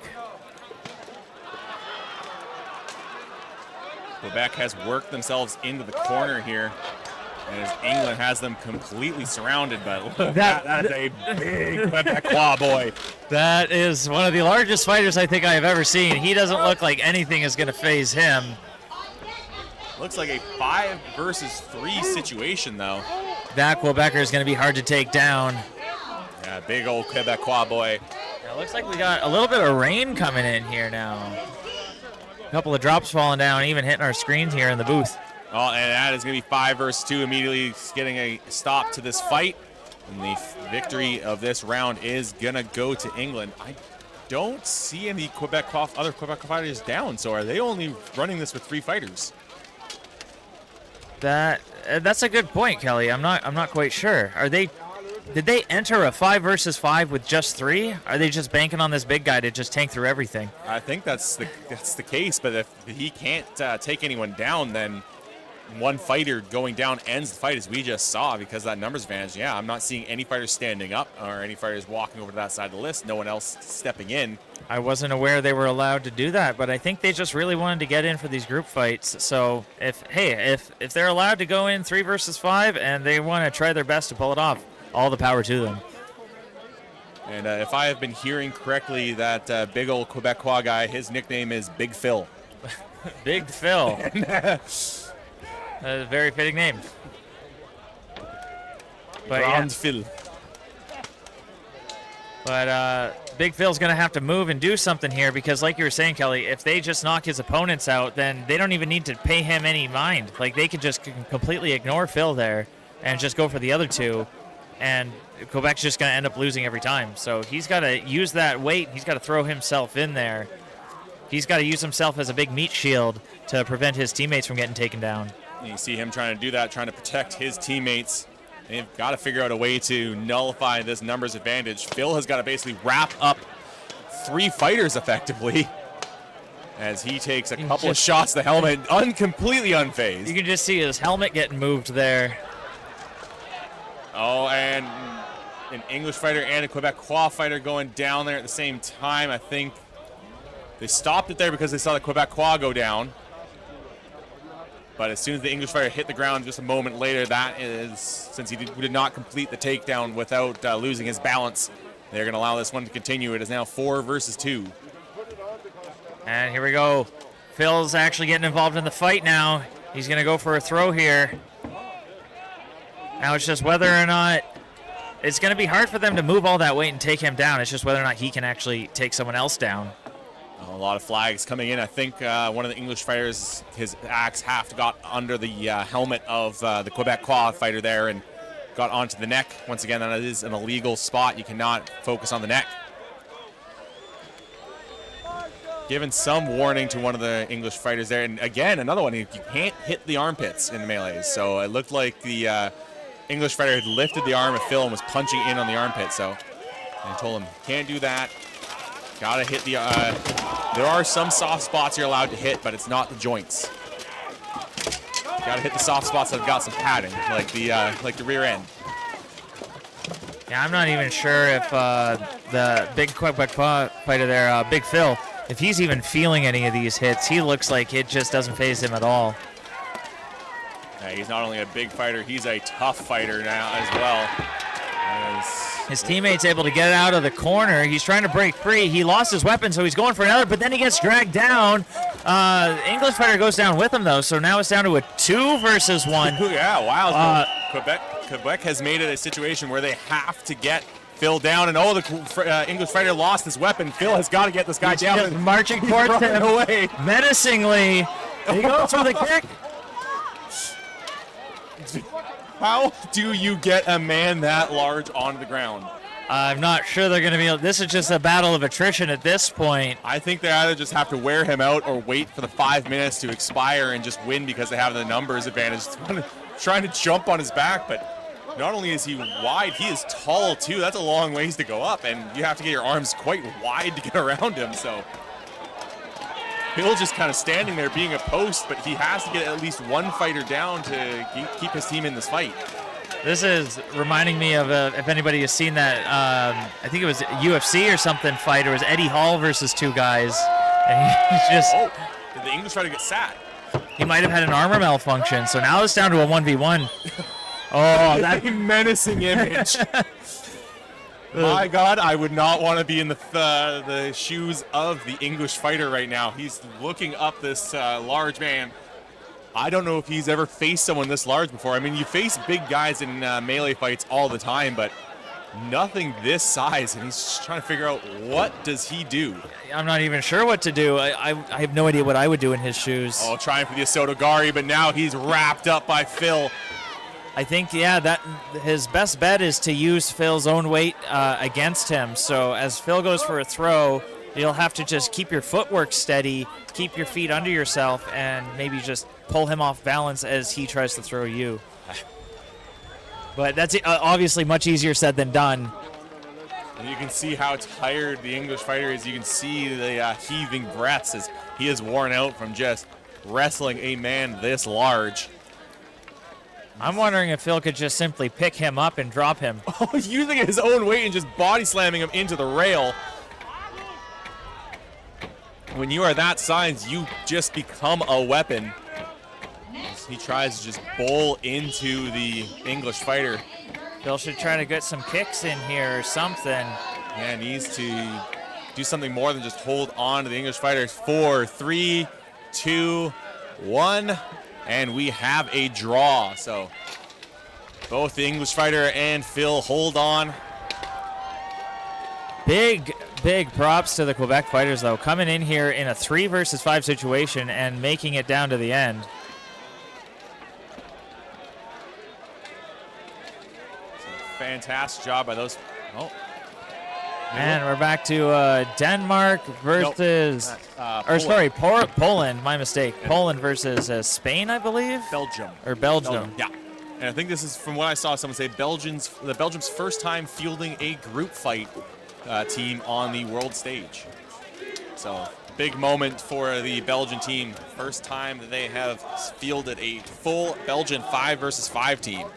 Quebec has worked themselves into the corner here. And as England has them completely surrounded, but look, that is a big Quebecois boy. That is one of the largest fighters I think I have ever seen. He doesn't look like anything is going to phase him. Looks like a 5 versus 3 situation, though. That Quebecer is going to be hard to take down. Yeah, big old Quebecois boy. Yeah, it looks like we got a little bit of rain coming in here now. A couple of drops falling down, even hitting our screens here in the booth. Oh, and that is going to be 5 versus 2, immediately getting a stop to this fight. And the victory of this round is going to go to England. I don't see any other Quebec fighters down, so are they only running this with 3 fighters? That's a good point, Kelly. I'm not quite sure. Did they enter a 5 versus 5 with just 3? Are they just banking on this big guy to just tank through everything? I think that's the case, but if he can't take anyone down, then one fighter going down ends the fight, as we just saw, because of that numbers advantage. Yeah, I'm not seeing any fighters standing up or any fighters walking over to that side of the list. No one else stepping in. I wasn't aware they were allowed to do that, but I think they just really wanted to get in for these group fights. So if they're allowed to go in 3 versus 5 and they want to try their best to pull it off, all the power to them. And if I have been hearing correctly, that big old Quebecois guy, his nickname is Big Phil. Big Phil. A very fitting name. But Grand Phil. But Big Phil's going to have to move and do something here because, like you were saying, Kelly, if they just knock his opponents out, then they don't even need to pay him any mind. Like, they could just completely ignore Phil there and just go for the other 2. And Quebec's just going to end up losing every time. So he's got to use that weight. He's got to throw himself in there. He's got to use himself as a big meat shield to prevent his teammates from getting taken down. And you see him trying to do that, trying to protect his teammates. They've got to figure out a way to nullify this numbers advantage. Phil has got to basically wrap up 3 fighters effectively as he takes a couple of shots to the helmet, completely unfazed. You can just see his helmet getting moved there. Oh, and an English fighter and a Quebecois fighter going down there at the same time. I think they stopped it there because they saw the Quebecois go down. But as soon as the English fighter hit the ground just a moment later, that is, since he did not complete the takedown without losing his balance, they're going to allow this one to continue. It is now 4 versus 2. And here we go. Phil's actually getting involved in the fight now. He's going to go for a throw here. Now it's just whether or not it's going to be hard for them to move all that weight and take him down. It's just whether or not he can actually take someone else down. A lot of flags coming in. I think one of the English fighters, his axe haft got under the helmet of the Quebecois fighter there and got onto the neck. Once again, that is an illegal spot. You cannot focus on the neck. Given some warning to one of the English fighters there. And again, another one, you can't hit the armpits in melees. So it looked like the English fighter had lifted the arm of Phil and was punching in on the armpit. So they told him, can't do that. Gotta hit the, there are some soft spots you're allowed to hit, but it's not the joints. Gotta hit the soft spots that have got some padding, like the rear end. Yeah, I'm not even sure if the big Quebecois fighter there, Big Phil, if he's even feeling any of these hits. He looks like it just doesn't faze him at all. Yeah, he's not only a big fighter, he's a tough fighter now as well. His teammate's able to get out of the corner. He's trying to break free. He lost his weapon, so he's going for another, but then he gets dragged down. English fighter goes down with him, though, so now it's down to a 2 versus 1. Yeah, wow. Quebec has made it a situation where they have to get Phil down, and the English fighter lost his weapon. Phil has got to get this guy down. Just marching towards him away. menacingly. He goes for the kick. How do you get a man that large on the ground? I'm not sure they're going to be able. This is just a battle of attrition at this point. I think they either just have to wear him out or wait for the 5 minutes to expire and just win because they have the numbers advantage. Trying to jump on his back, but not only is he wide, he is tall too. That's a long ways to go up, and you have to get your arms quite wide to get around him. So Phil just kind of standing there being a post, but he has to get at least one fighter down to keep his team in this fight. This is reminding me of, if anybody has seen that, I think it was UFC or something fight. It was Eddie Hall versus two guys. And he's just... Oh, did the English fighter get sat? He might have had an armor malfunction. So now it's down to a 1v1. Oh, that menacing image. My God, I would not want to be in the shoes of the English fighter right now. He's looking up this large man. I don't know if he's ever faced someone this large before. I mean, you face big guys in melee fights all the time, but nothing this size, and he's just trying to figure out what does he do. I'm not even sure what to do. I have no idea what I would do in his shoes. Oh, trying for the Asotogari, but now he's wrapped up by Phil. I think, yeah, that his best bet is to use Phil's own weight against him. So as Phil goes for a throw, you'll have to just keep your footwork steady, keep your feet under yourself, and maybe just pull him off balance as he tries to throw you. But that's obviously much easier said than done. And you can see how tired the English fighter is. You can see the heaving breaths as he is worn out from just wrestling a man this large. I'm wondering if Phil could just simply pick him up and drop him. Oh, using his own weight and just body slamming him into the rail. When you are that size, you just become a weapon. He tries to just bowl into the English fighter. Phil should try to get some kicks in here or something. Yeah, needs to do something more than just hold on to the English fighter. 4, 3, 2, 1, and we have a draw. So both the English fighter and Phil hold on. Big props to the Quebec fighters, though, coming in here in a 3 versus 5 situation and making it down to the end. Fantastic job by those. Oh. And we're back to Denmark versus, Poland. My mistake. Poland versus Spain, I believe. Belgium. Or Belgium. Yeah. And I think this is, from what I saw, someone say Belgium's first time fielding a group fight team on the world stage. So big moment for the Belgian team. First time that they have fielded a full Belgian 5 versus 5 team.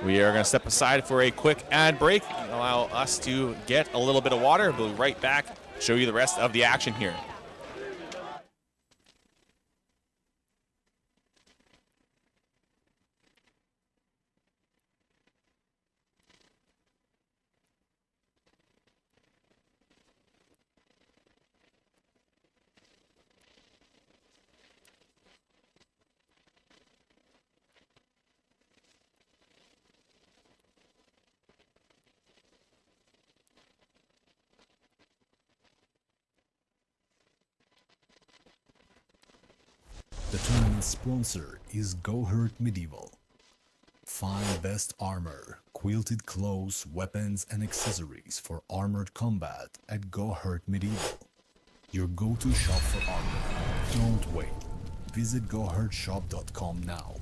We are going to step aside for a quick ad break, allow us to get a little bit of water. We'll be right back, show you the rest of the action here. The tournament's sponsor is Go Hurt Medieval. Find best armor, quilted clothes, weapons, and accessories for armored combat at Go Hurt Medieval. Your go-to shop for armor. Don't wait. Visit gohurtshop.com now.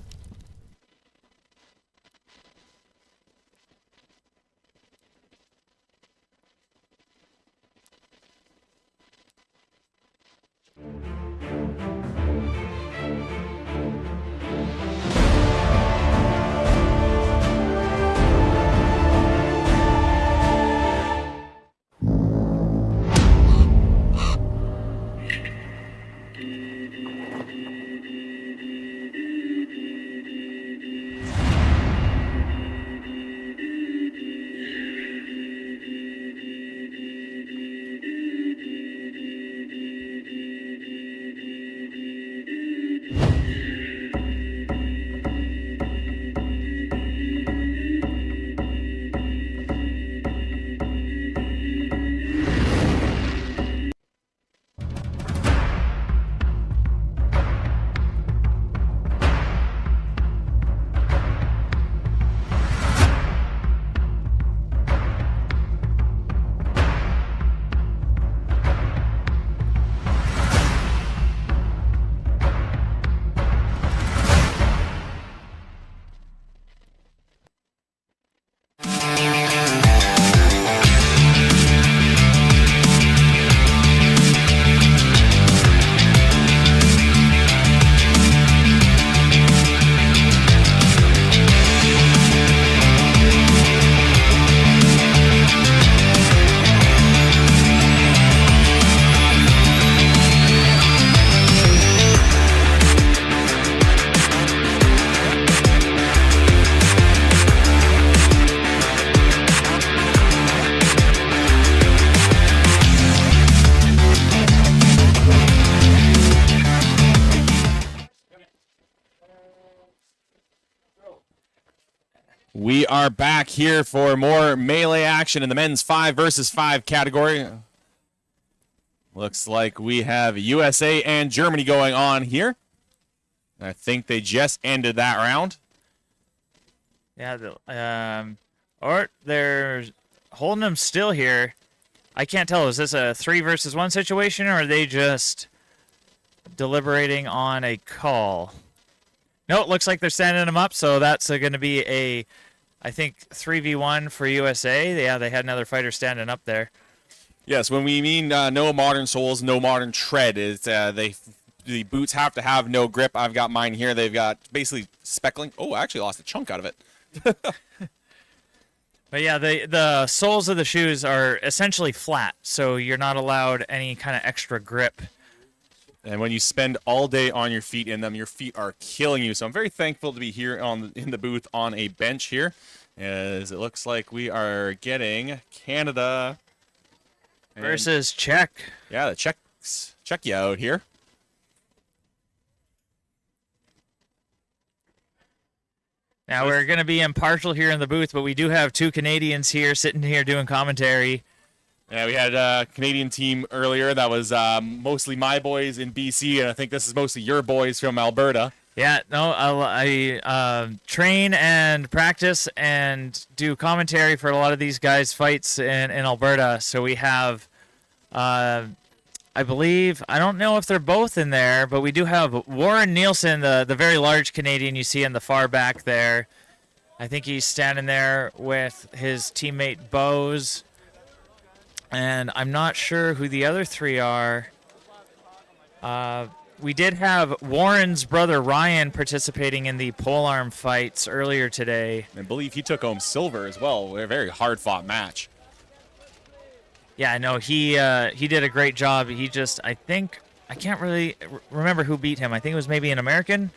We are back here for more melee action in the men's 5 versus 5 category. Looks like we have USA and Germany going on here. I think they just ended that round. Yeah, or they're holding them still here. I can't tell. Is this a 3 versus 1 situation, or are they just deliberating on a call? No, it looks like they're standing them up, so that's going to be a, I think, 3v1 for USA. Yeah, they had another fighter standing up there. Yes, when we mean no modern soles, no modern tread, is the boots have to have no grip. I've got mine here. They've got basically speckling. Oh, I actually lost a chunk out of it. But yeah, the soles of the shoes are essentially flat, so you're not allowed any kind of extra grip. And when you spend all day on your feet in them, your feet are killing you. So I'm very thankful to be here in the booth on a bench here, as it looks like we are getting Canada versus Czech. Yeah, the Czechia out here. Now we're going to be impartial here in the booth, but we do have 2 Canadians here sitting here doing commentary. Yeah, we had a Canadian team earlier that was mostly my boys in BC, and I think this is mostly your boys from Alberta. Yeah, no, I train and practice and do commentary for a lot of these guys' fights in Alberta. So we have, I believe, I don't know if they're both in there, but we do have Warren Nielsen, the very large Canadian you see in the far back there. I think he's standing there with his teammate Bose. And I'm not sure who the other 3 are. We did have Warren's brother Ryan participating in the polearm fights earlier today. I believe he took home silver as well. A very hard-fought match. Yeah, I know he did a great job. He just, I think, I can't really remember who beat him. I think it was maybe an American.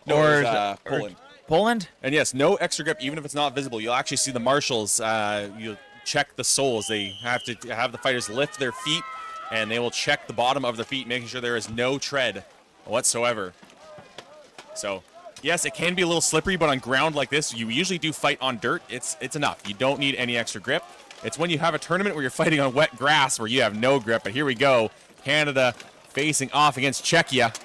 No, or it was, Poland. Poland? And yes, no extra grip, even if it's not visible. You'll actually see the marshals. You'll check the soles. They have to have the fighters lift their feet, and they will check the bottom of their feet, making sure there is no tread whatsoever. So, yes, it can be a little slippery, but on ground like this, you usually do fight on dirt. It's enough. You don't need any extra grip. It's when you have a tournament where you're fighting on wet grass where you have no grip. But here we go. Canada facing off against Czechia.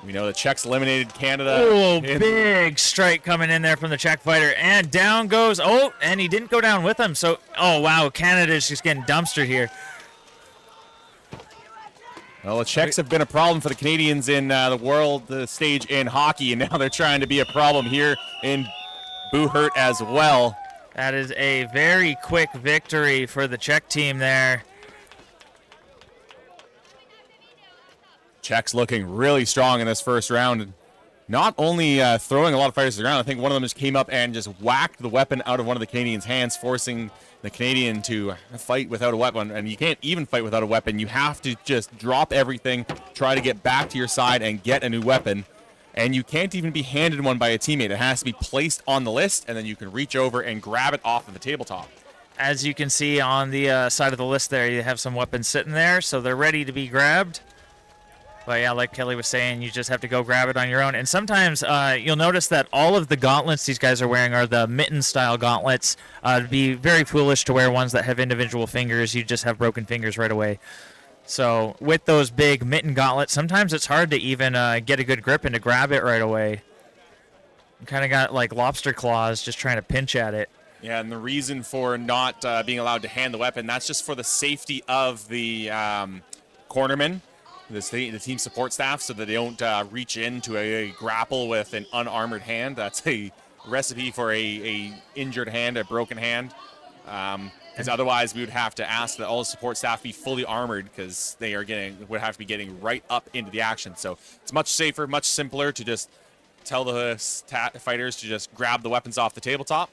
We know the Czechs eliminated Canada. Oh, big strike coming in there from the Czech fighter. And down goes, oh, and he didn't go down with him. So, oh, wow, Canada's just getting dumpstered here. Well, the Czechs have been a problem for the Canadians in the world stage in hockey, and now they're trying to be a problem here in Buhurt as well. That is a very quick victory for the Czech team there. Czechs looking really strong in this first round. Not only throwing a lot of fighters to the ground, I think one of them just came up and just whacked the weapon out of one of the Canadians' hands, forcing the Canadian to fight without a weapon. And you can't even fight without a weapon. You have to just drop everything, try to get back to your side and get a new weapon. And you can't even be handed one by a teammate. It has to be placed on the list, and then you can reach over and grab it off of the tabletop. As you can see on the side of the list there, you have some weapons sitting there, so they're ready to be grabbed. But yeah, like Kelly was saying, you just have to go grab it on your own. And sometimes you'll notice that all of the gauntlets these guys are wearing are the mitten-style gauntlets. It'd be very foolish to wear ones that have individual fingers. You just have broken fingers right away. So with those big mitten gauntlets, sometimes it's hard to even get a good grip and to grab it right away. You kind of got like lobster claws just trying to pinch at it. Yeah, and the reason for not being allowed to hand the weapon, that's just for the safety of the cornermen, the team support staff, so that they don't reach into a grapple with an unarmored hand. That's a recipe for a injured hand, a broken hand. Because otherwise we would have to ask that all the support staff be fully armored, because they would have to be getting right up into the action. So it's much safer, much simpler to just tell the fighters to just grab the weapons off the tabletop.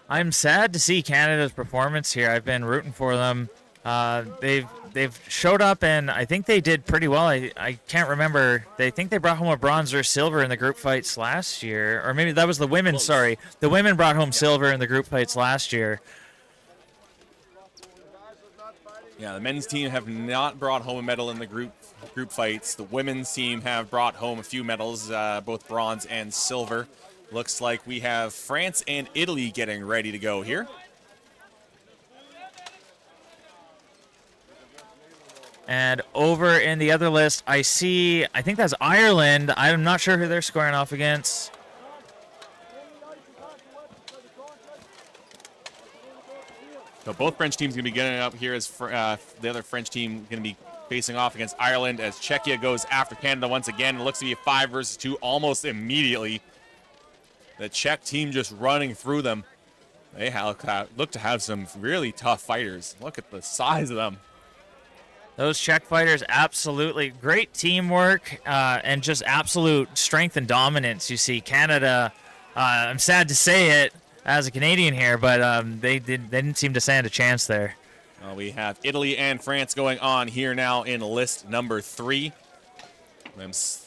I'm sad to see Canada's performance here. I've been rooting for them. They've showed up, and I think they did pretty well. I can't remember. They think they brought home a bronze or silver in the group fights last year. Or maybe that was the women, sorry. The women brought home silver in the group fights last year. Yeah, the men's team have not brought home a medal in the group fights. The women's team have brought home a few medals, both bronze and silver. Looks like we have France and Italy getting ready to go here. And over in the other list, I think that's Ireland. I'm not sure who they're squaring off against. So both French teams going to be getting up here as the other French team going to be facing off against Ireland as Czechia goes after Canada once again. It looks to be a 5 versus 2 almost immediately. The Czech team just running through them. They look to have some really tough fighters. Look at the size of them. Those Czech fighters, absolutely great teamwork and just absolute strength and dominance. You see Canada, I'm sad to say it as a Canadian here, but they didn't seem to stand a chance there. We have Italy and France going on here now in list number 3.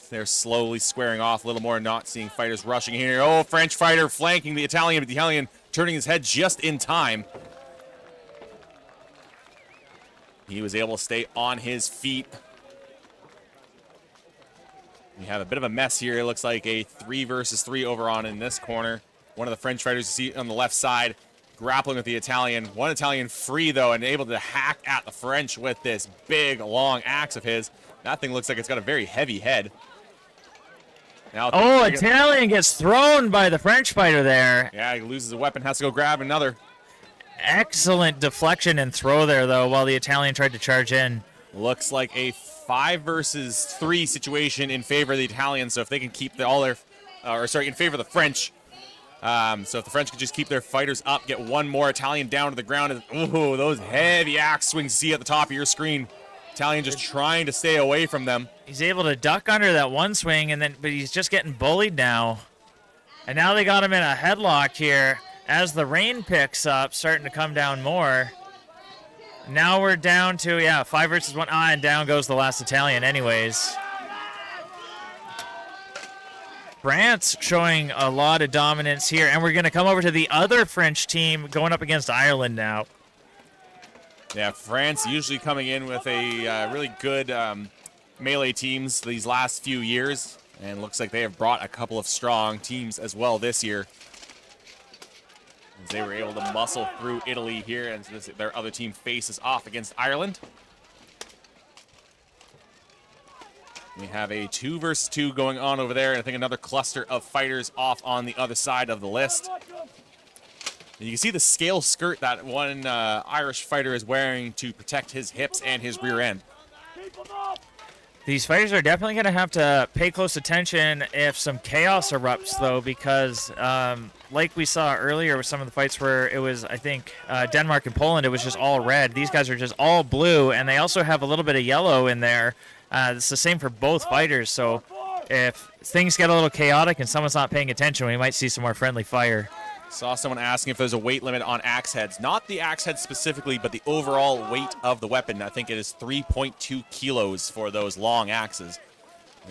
They're slowly squaring off a little more, not seeing fighters rushing here. Oh, French fighter flanking the Italian, but the Italian turning his head just in time. He was able to stay on his feet. We have a bit of a mess here. It looks like a 3 versus 3 over on in this corner. One of the French fighters you see on the left side grappling with the Italian. One Italian free, though, and able to hack at the French with this big, long axe of his. That thing looks like it's got a very heavy head. Now, Italian gets thrown by the French fighter there. Yeah, he loses a weapon, has to go grab another. Excellent deflection and throw there, though, while the Italian tried to charge in. Looks like a 5 versus 3 situation in favor of the Italians. So if they can keep in favor of the French. So if the French could just keep their fighters up, get one more Italian down to the ground. Ooh, those heavy axe swings you see at the top of your screen. Italian just trying to stay away from them. He's able to duck under that one swing, but he's just getting bullied now. And now they got him in a headlock here as the rain picks up, starting to come down more. Now we're down to, 5 versus 1. And down goes the last Italian anyways. France showing a lot of dominance here, and we're going to come over to the other French team going up against Ireland now. Yeah, France usually coming in with a really good melee teams these last few years, and looks like they have brought a couple of strong teams as well this year. As they were able to muscle through Italy here, and their other team faces off against Ireland. We have a 2 versus 2 going on over there, and I think another cluster of fighters off on the other side of the list. You can see the scale skirt that one Irish fighter is wearing to protect his hips and his rear end. These fighters are definitely going to have to pay close attention if some chaos erupts, though, because like we saw earlier with some of the fights where it was, I think, Denmark and Poland, it was just all red. These guys are just all blue, and they also have a little bit of yellow in there. It's the same for both fighters, so if things get a little chaotic and someone's not paying attention, we might see some more friendly fire. Saw someone asking if there's a weight limit on axe heads. Not the axe head specifically, but the overall weight of the weapon. I think it is 3.2 kilos for those long axes.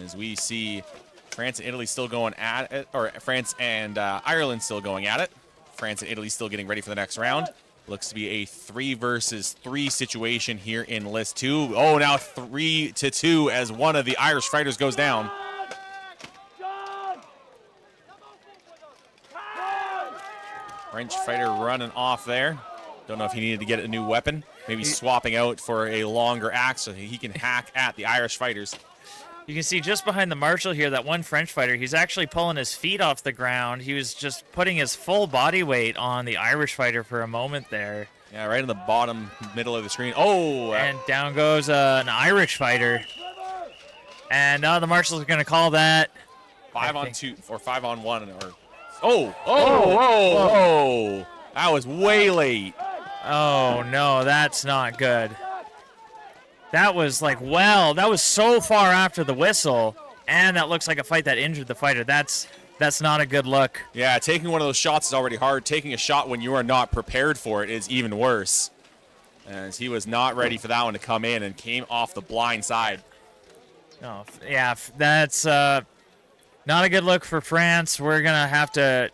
As we see France and Italy still going at it, or France and Ireland still going at it. France and Italy still getting ready for the next round. Looks to be a 3 versus 3 situation here in list 2. Oh, now 3-2 as one of the Irish fighters goes down. French fighter running off there. Don't know if he needed to get a new weapon. Maybe swapping out for a longer axe so he can hack at the Irish fighters. You can see just behind the marshal here, that one French fighter, he's actually pulling his feet off the ground. He was just putting his full body weight on the Irish fighter for a moment there. Yeah, right in the bottom middle of the screen. Oh! And down goes an Irish fighter. And now the marshals are going to call that 5-on-2 or 5-on-1 or... Oh! That was way late. Oh, no, that's not good. That was that was so far after the whistle, and that looks like a fight that injured the fighter. That's not a good look. Yeah, taking one of those shots is already hard. Taking a shot when you are not prepared for it is even worse. As he was not ready for that one to come in and came off the blind side. Oh, yeah, that's not a good look for France. We're going to have to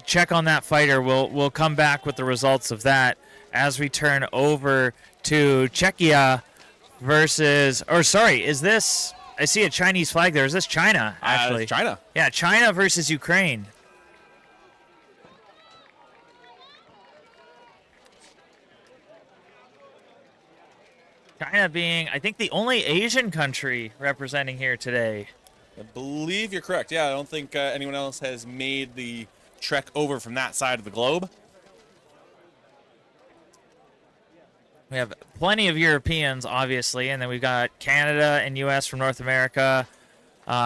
check on that fighter. We'll come back with the results of that as we turn over to Czechia versus, is this, I see a Chinese flag there. Is this China, actually? China. Yeah, China versus Ukraine. China being, I think, the only Asian country representing here today. I believe you're correct. Yeah, I don't think anyone else has made the trek over from that side of the globe. We have plenty of Europeans, obviously, and then we've got Canada and U.S. from North America.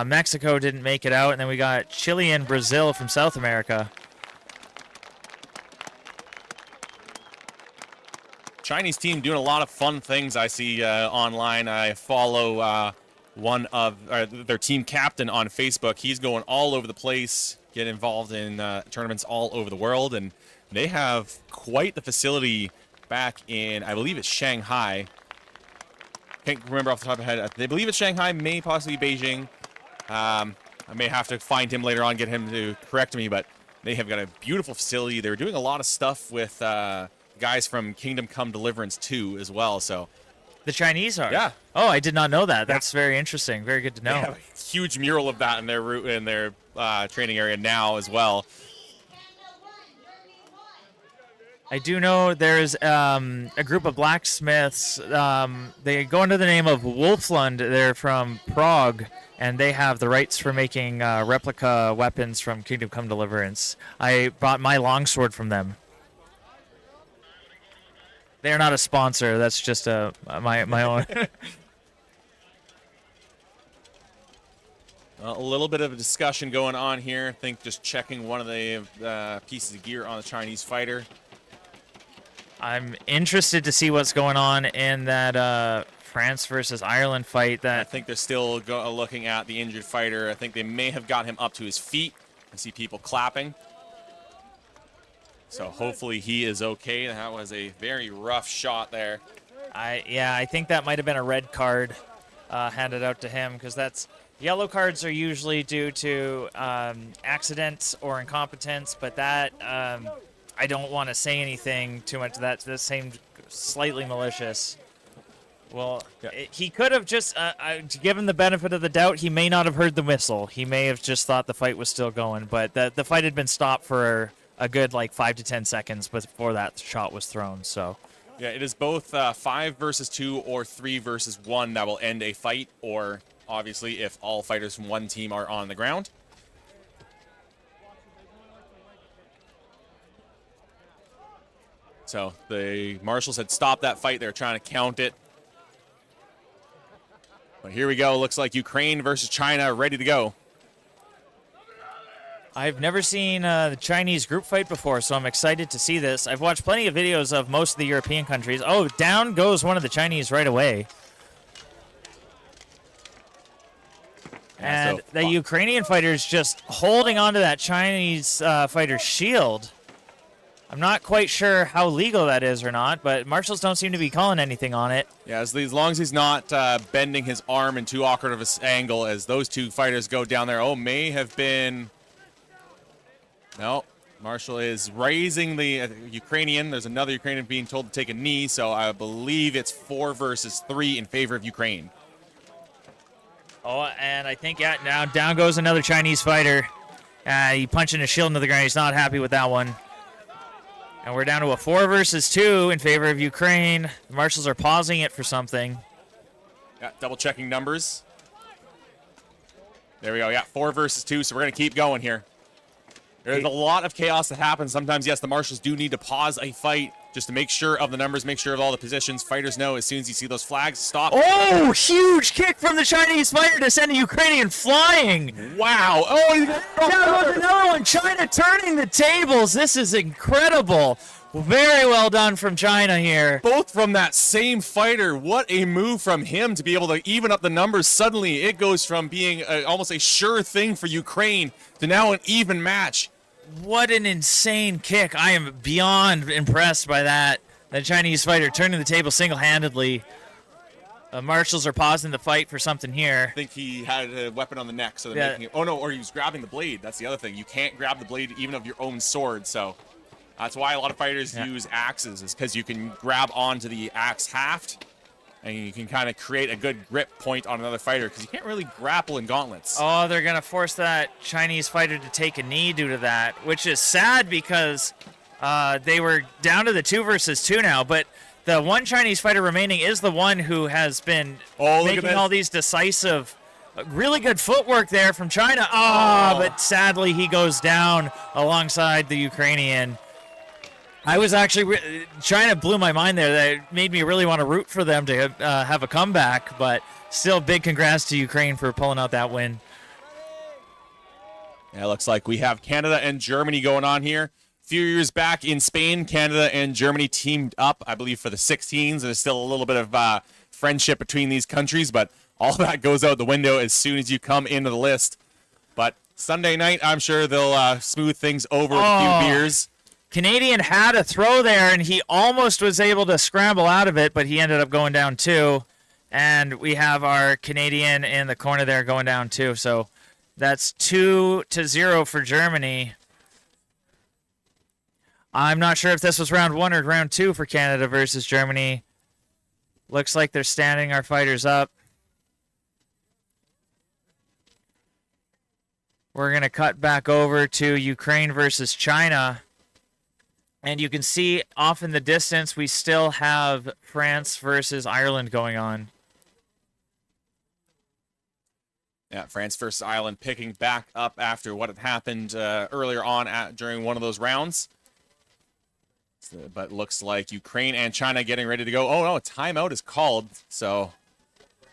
Mexico didn't make it out, and then we got Chile and Brazil from South America. Chinese team doing a lot of fun things I see online. I follow one of their team captain on Facebook. He's going all over the place, get involved in tournaments all over the world, and they have quite the facility back in, I believe it's Shanghai. Can't remember off the top of my head. They believe it's Shanghai, may possibly Beijing. I may have to find him later on, get him to correct me, but they have got a beautiful facility. They're doing a lot of stuff with guys from Kingdom Come Deliverance 2 as well. So The Chinese are? Yeah. Oh, I did not know that. That's very interesting. Very good to know. They have a huge mural of that in their training area now as well. I do know there's a group of blacksmiths. They go under the name of Wolflund. They're from Prague, and they have the rights for making replica weapons from Kingdom Come Deliverance. I bought my longsword from them. They're not a sponsor. That's just my own. A little bit of a discussion going on here. I think just checking one of the pieces of gear on the Chinese fighter. I'm interested to see what's going on in that France versus Ireland fight. I think they're still looking at the injured fighter. I think they may have got him up to his feet. I see people clapping. So hopefully he is okay. That was a very rough shot there. I think that might have been a red card handed out to him, because that's yellow cards are usually due to accidents or incompetence, but that I don't want to say anything too much. That seemed slightly malicious. Well, he could have just, given the benefit of the doubt, he may not have heard the whistle. He may have just thought the fight was still going, but the fight had been stopped for a good 5 to 10 seconds before that shot was thrown. So yeah, it is both 5 versus 2 or 3 versus 1 that will end a fight, or obviously if all fighters from one team are on the ground. So the marshals had stopped that fight. They're trying to count it. But here we go. Looks like Ukraine versus China, ready to go. I've never seen the Chinese group fight before, so I'm excited to see this. I've watched plenty of videos of most of the European countries. Oh, down goes one of the Chinese right away. And the Ukrainian fighter's just holding on to that Chinese fighter's shield. I'm not quite sure how legal that is or not, but marshals don't seem to be calling anything on it. Yeah, as long as he's not bending his arm in too awkward of an angle as those two fighters go down there. Oh, may have been... No, Marshall is raising the Ukrainian. There's another Ukrainian being told to take a knee, so I believe it's 4 versus 3 in favor of Ukraine. Oh, and I think, yeah, now down goes another Chinese fighter. He punching his shield into the ground. He's not happy with that one. And we're down to a 4 versus 2 in favor of Ukraine. The marshals are pausing it for something. Yeah, double checking numbers. There we go. Yeah, 4 versus 2, so we're going to keep going here. There's a lot of chaos that happens. Sometimes, yes, the marshals do need to pause a fight just to make sure of the numbers, make sure of all the positions. Fighters know as soon as you see those flags, stop. Oh, huge kick from the Chinese fighter to send a Ukrainian flying. Wow. Oh, yeah, another one. China turning the tables. This is incredible. Very well done from China here. Both from that same fighter. What a move from him to be able to even up the numbers. Suddenly, it goes from being almost a sure thing for Ukraine to now an even match. What an insane kick. I am beyond impressed by that. The Chinese fighter turning the table single-handedly. Marshals are pausing the fight for something here. I think he had a weapon on the neck, so they're making it. Oh, no, or he was grabbing the blade. That's the other thing. You can't grab the blade even of your own sword, so that's why a lot of fighters use axes, is because you can grab onto the axe haft, and you can kind of create a good grip point on another fighter, because you can't really grapple in gauntlets. Oh, they're going to force that Chinese fighter to take a knee due to that, which is sad because they were down to the 2 versus 2 now, but the one Chinese fighter remaining is the one who has been Oh, look at making this. all these decisive, really good footwork there from China. But sadly he goes down alongside the Ukrainian. I was actually China blew my mind there. That made me really want to root for them to have a comeback. But still, big congrats to Ukraine for pulling out that win. Yeah, it looks like we have Canada and Germany going on here. A few years back in Spain, Canada and Germany teamed up, I believe, for the 16s. There's still a little bit of friendship between these countries, but all that goes out the window as soon as you come into the list. But Sunday night, I'm sure they'll smooth things over with a few beers. Canadian had a throw there, and he almost was able to scramble out of it, but he ended up going down too. And we have our Canadian in the corner there going down too. So that's 2-0 for Germany. I'm not sure if this was round 1 or round 2 for Canada versus Germany. Looks like they're standing our fighters up. We're going to cut back over to Ukraine versus China. And you can see off in the distance, we still have France versus Ireland going on. Yeah, France versus Ireland picking back up after what had happened earlier on during one of those rounds. But looks like Ukraine and China getting ready to go. Oh, no, a timeout is called. So I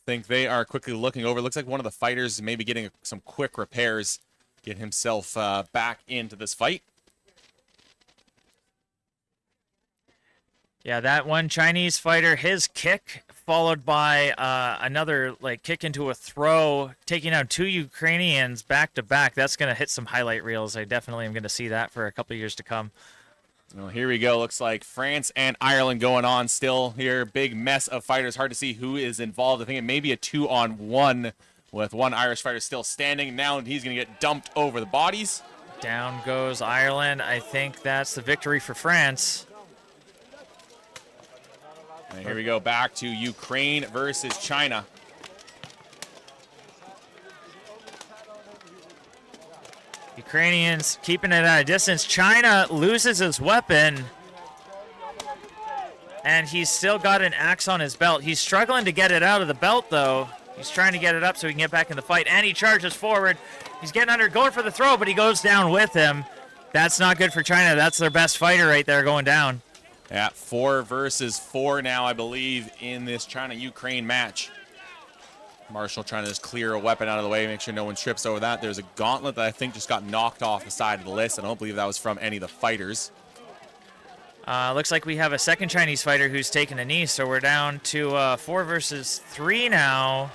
think they are quickly looking over. Looks like one of the fighters maybe getting some quick repairs. Get himself back into this fight. Yeah, that one Chinese fighter, his kick followed by another kick into a throw, taking out 2 Ukrainians back to back. That's going to hit some highlight reels. I definitely am going to see that for a couple of years to come. Well, here we go. Looks like France and Ireland going on still here. Big mess of fighters. Hard to see who is involved. I think it may be a 2-on-1 with one Irish fighter still standing. Now he's going to get dumped over the bodies. Down goes Ireland. I think that's the victory for France. And here we go back to Ukraine versus China. Ukrainians keeping it at a distance. China loses his weapon. And he's still got an axe on his belt. He's struggling to get it out of the belt, though. He's trying to get it up so he can get back in the fight. And he charges forward. He's getting under, going for the throw, but he goes down with him. That's not good for China. That's their best fighter right there going down. At 4 versus 4 now, I believe, in this China-Ukraine match. Marshall trying to just clear a weapon out of the way, make sure no one trips over that. There's a gauntlet that I think just got knocked off the side of the list. I don't believe that was from any of the fighters. Looks like we have a second Chinese fighter who's taken a knee, so we're down to 4 versus 3 now.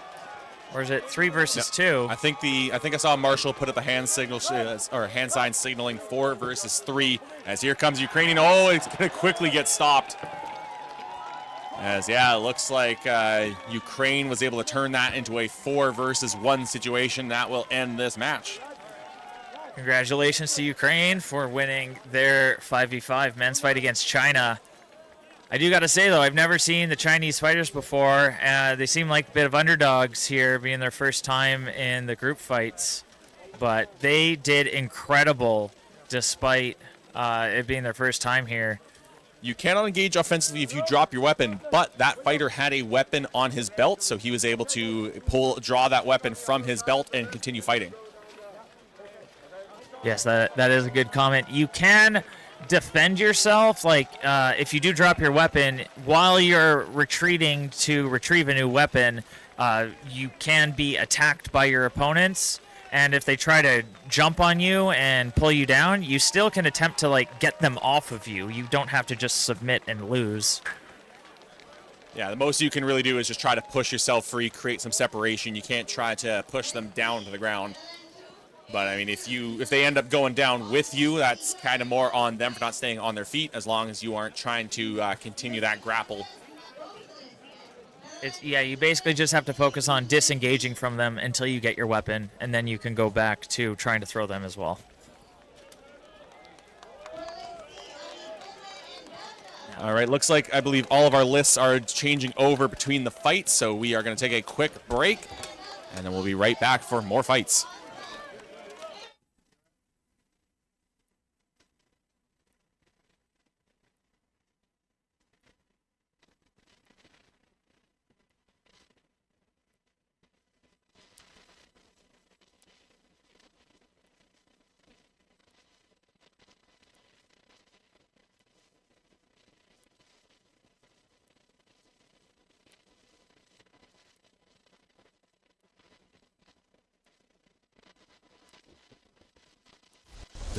Or is it 3 versus 2? I think I saw Marshall put up the hand signal or hand sign signaling 4 versus 3. As here comes Ukrainian. Oh, it's gonna quickly get stopped. As it looks like Ukraine was able to turn that into a 4 versus 1 situation. That will end this match. Congratulations to Ukraine for winning their 5v5 men's fight against China. I do got to say, though, I've never seen the Chinese fighters before. They seem like a bit of underdogs here, being their first time in the group fights. But they did incredible despite it being their first time here. You cannot engage offensively if you drop your weapon, but that fighter had a weapon on his belt, so he was able to draw that weapon from his belt and continue fighting. Yes, that is a good comment. You can defend yourself, if you do drop your weapon while you're retreating to retrieve a new weapon, you can be attacked by your opponents, and if they try to jump on you and pull you down, you still can attempt to get them off of you. You don't have to just submit and lose. Yeah, the most you can really do is just try to push yourself free, create some separation. You can't try to push them down to the ground. But I mean, if they end up going down with you, that's kind of more on them for not staying on their feet, as long as you aren't trying to continue that grapple. You basically just have to focus on disengaging from them until you get your weapon, and then you can go back to trying to throw them as well. All right, looks like I believe all of our lists are changing over between the fights, so we are going to take a quick break, and then we'll be right back for more fights.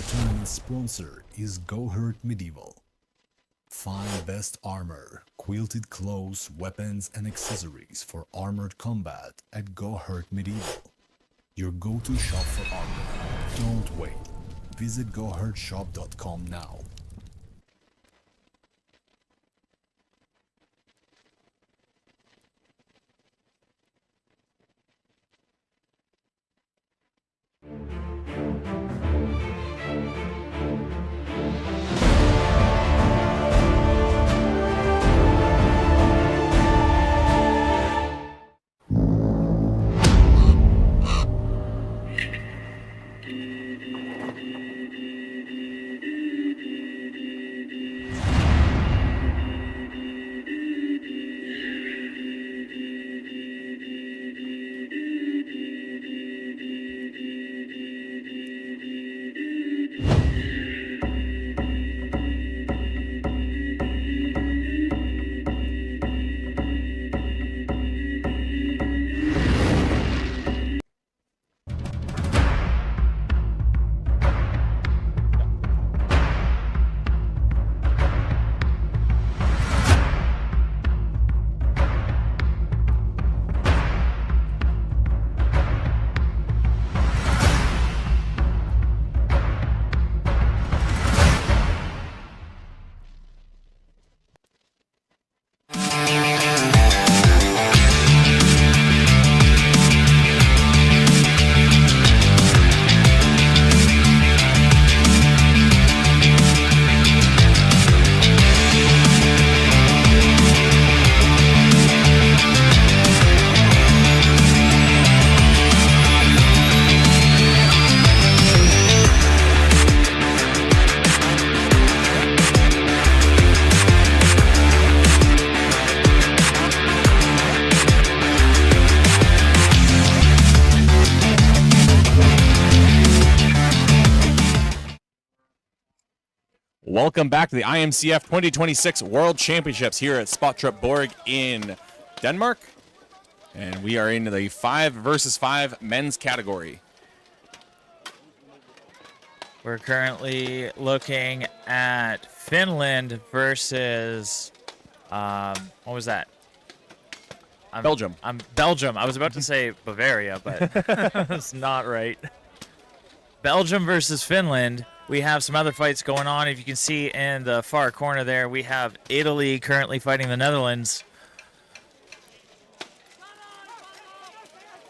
tournament sponsor is Go Hurt Medieval. Find best armor, quilted clothes, weapons, and accessories for armored combat at Go Hurt Medieval. Your go-to shop for armor. Don't wait. Visit gohurtshop.com now. Welcome back to the IMCF 2026 World Championships here at Spøttrup Borg in Denmark. And we are in the 5 versus 5 men's category. We're currently looking at Finland versus, what was that? Belgium. Belgium. I was about to say Bavaria, but that's not right. Belgium versus Finland. We have some other fights going on. If you can see in the far corner there, we have Italy currently fighting the Netherlands.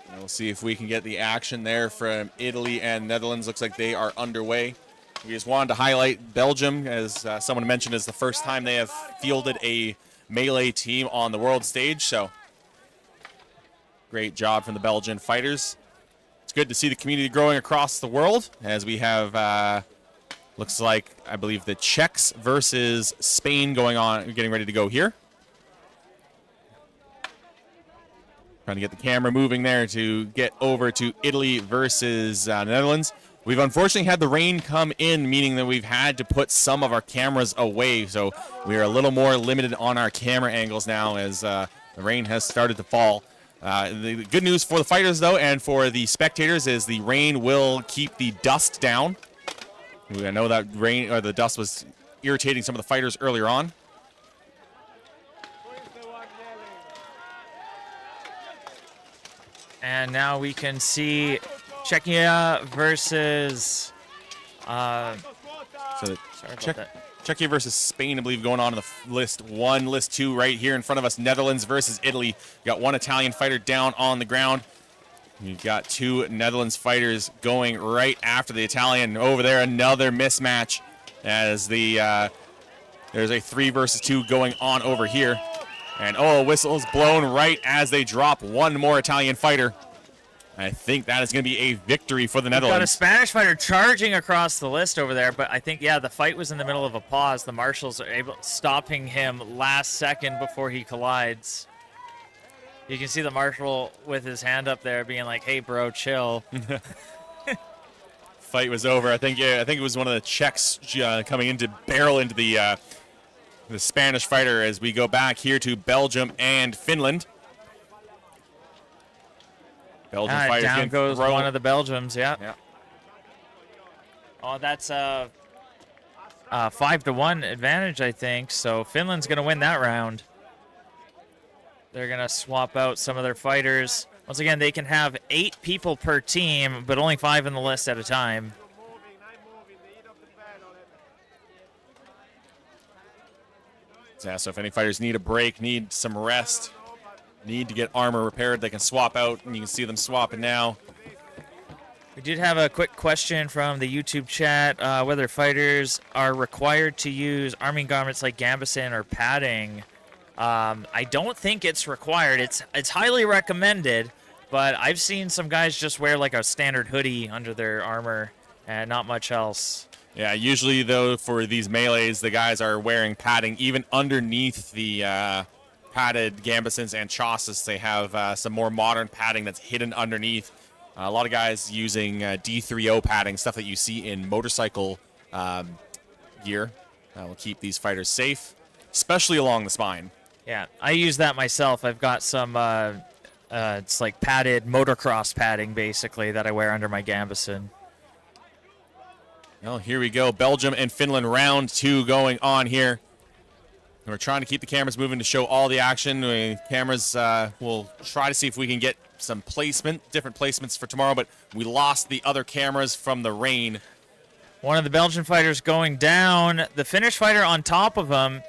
And we'll see if we can get the action there from Italy and Netherlands. Looks like they are underway. We just wanted to highlight Belgium, as someone mentioned, is the first time they have fielded a melee team on the world stage. So great job from the Belgian fighters. It's good to see the community growing across the world, as we have looks like, I believe, the Czechs versus Spain going on, getting ready to go here. Trying to get the camera moving there to get over to Italy versus Netherlands. We've unfortunately had the rain come in, meaning that we've had to put some of our cameras away. So we are a little more limited on our camera angles now, as the rain has started to fall. The good news for the fighters, though, and for the spectators, is the rain will keep the dust down. I know that rain or the dust was irritating some of the fighters earlier on. And now we can see Czechia versus. Czechia versus Spain, I believe, going on in the list 1, list 2 right here in front of us. Netherlands versus Italy. We got one Italian fighter down on the ground. We've got 2 Netherlands fighters going right after the Italian. Over there, another mismatch, as the there's a 3 versus 2 going on over here. And a whistle is blown right as they drop one more Italian fighter. I think that is going to be a victory for the Netherlands. Got a Spanish fighter charging across the list over there, but I think, yeah, the fight was in the middle of a pause. The marshals are stopping him last second before he collides. You can see the marshal with his hand up there being like, hey, bro, chill. Fight was over. I think it was one of the Czechs coming in to barrel into the Spanish fighter, as we go back here to Belgium and Finland. Belgian fighters down goes one of the Belgians, yeah. Oh, that's a 5-1 advantage, I think. So Finland's going to win that round. They're going to swap out some of their fighters. Once again, they can have 8 people per team, but only 5 in the list at a time. Yeah, so if any fighters need a break, need some rest, need to get armor repaired, they can swap out, and you can see them swapping now. We did have a quick question from the YouTube chat, whether fighters are required to use arming garments like gambeson or padding. I don't think it's required. It's highly recommended, but I've seen some guys just wear like a standard hoodie under their armor and not much else. Yeah, usually, though, for these melees, the guys are wearing padding even underneath the padded gambesons and chausses. They have some more modern padding that's hidden underneath. A lot of guys using D3O padding, stuff that you see in motorcycle gear. That will keep these fighters safe, especially along the spine. Yeah, I use that myself. I've got some, it's like padded motocross padding, basically, that I wear under my gambeson. Well, here we go. Belgium and Finland, round 2 going on here. And we're trying to keep the cameras moving to show all the action. Cameras, we'll try to see if we can get some different placements for tomorrow, but we lost the other cameras from the rain. One of the Belgian fighters going down. The Finnish fighter on top of him.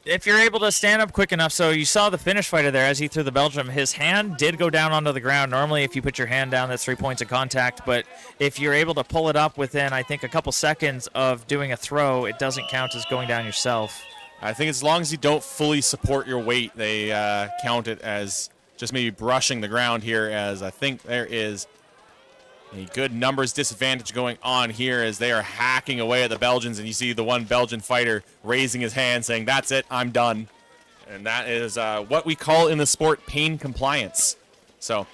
If you're able to stand up quick enough, so you saw the Finnish fighter there as he threw the Belgium. His hand did go down onto the ground. Normally, if you put your hand down, that's 3 points of contact. But if you're able to pull it up within, I think, a couple seconds of doing a throw, it doesn't count as going down yourself. I think as long as you don't fully support your weight, they count it as just maybe brushing the ground here, as I think there is a good numbers disadvantage going on here as they are hacking away at the Belgians, and you see the one Belgian fighter raising his hand saying, "That's it, I'm done." And that is what we call in the sport pain compliance. So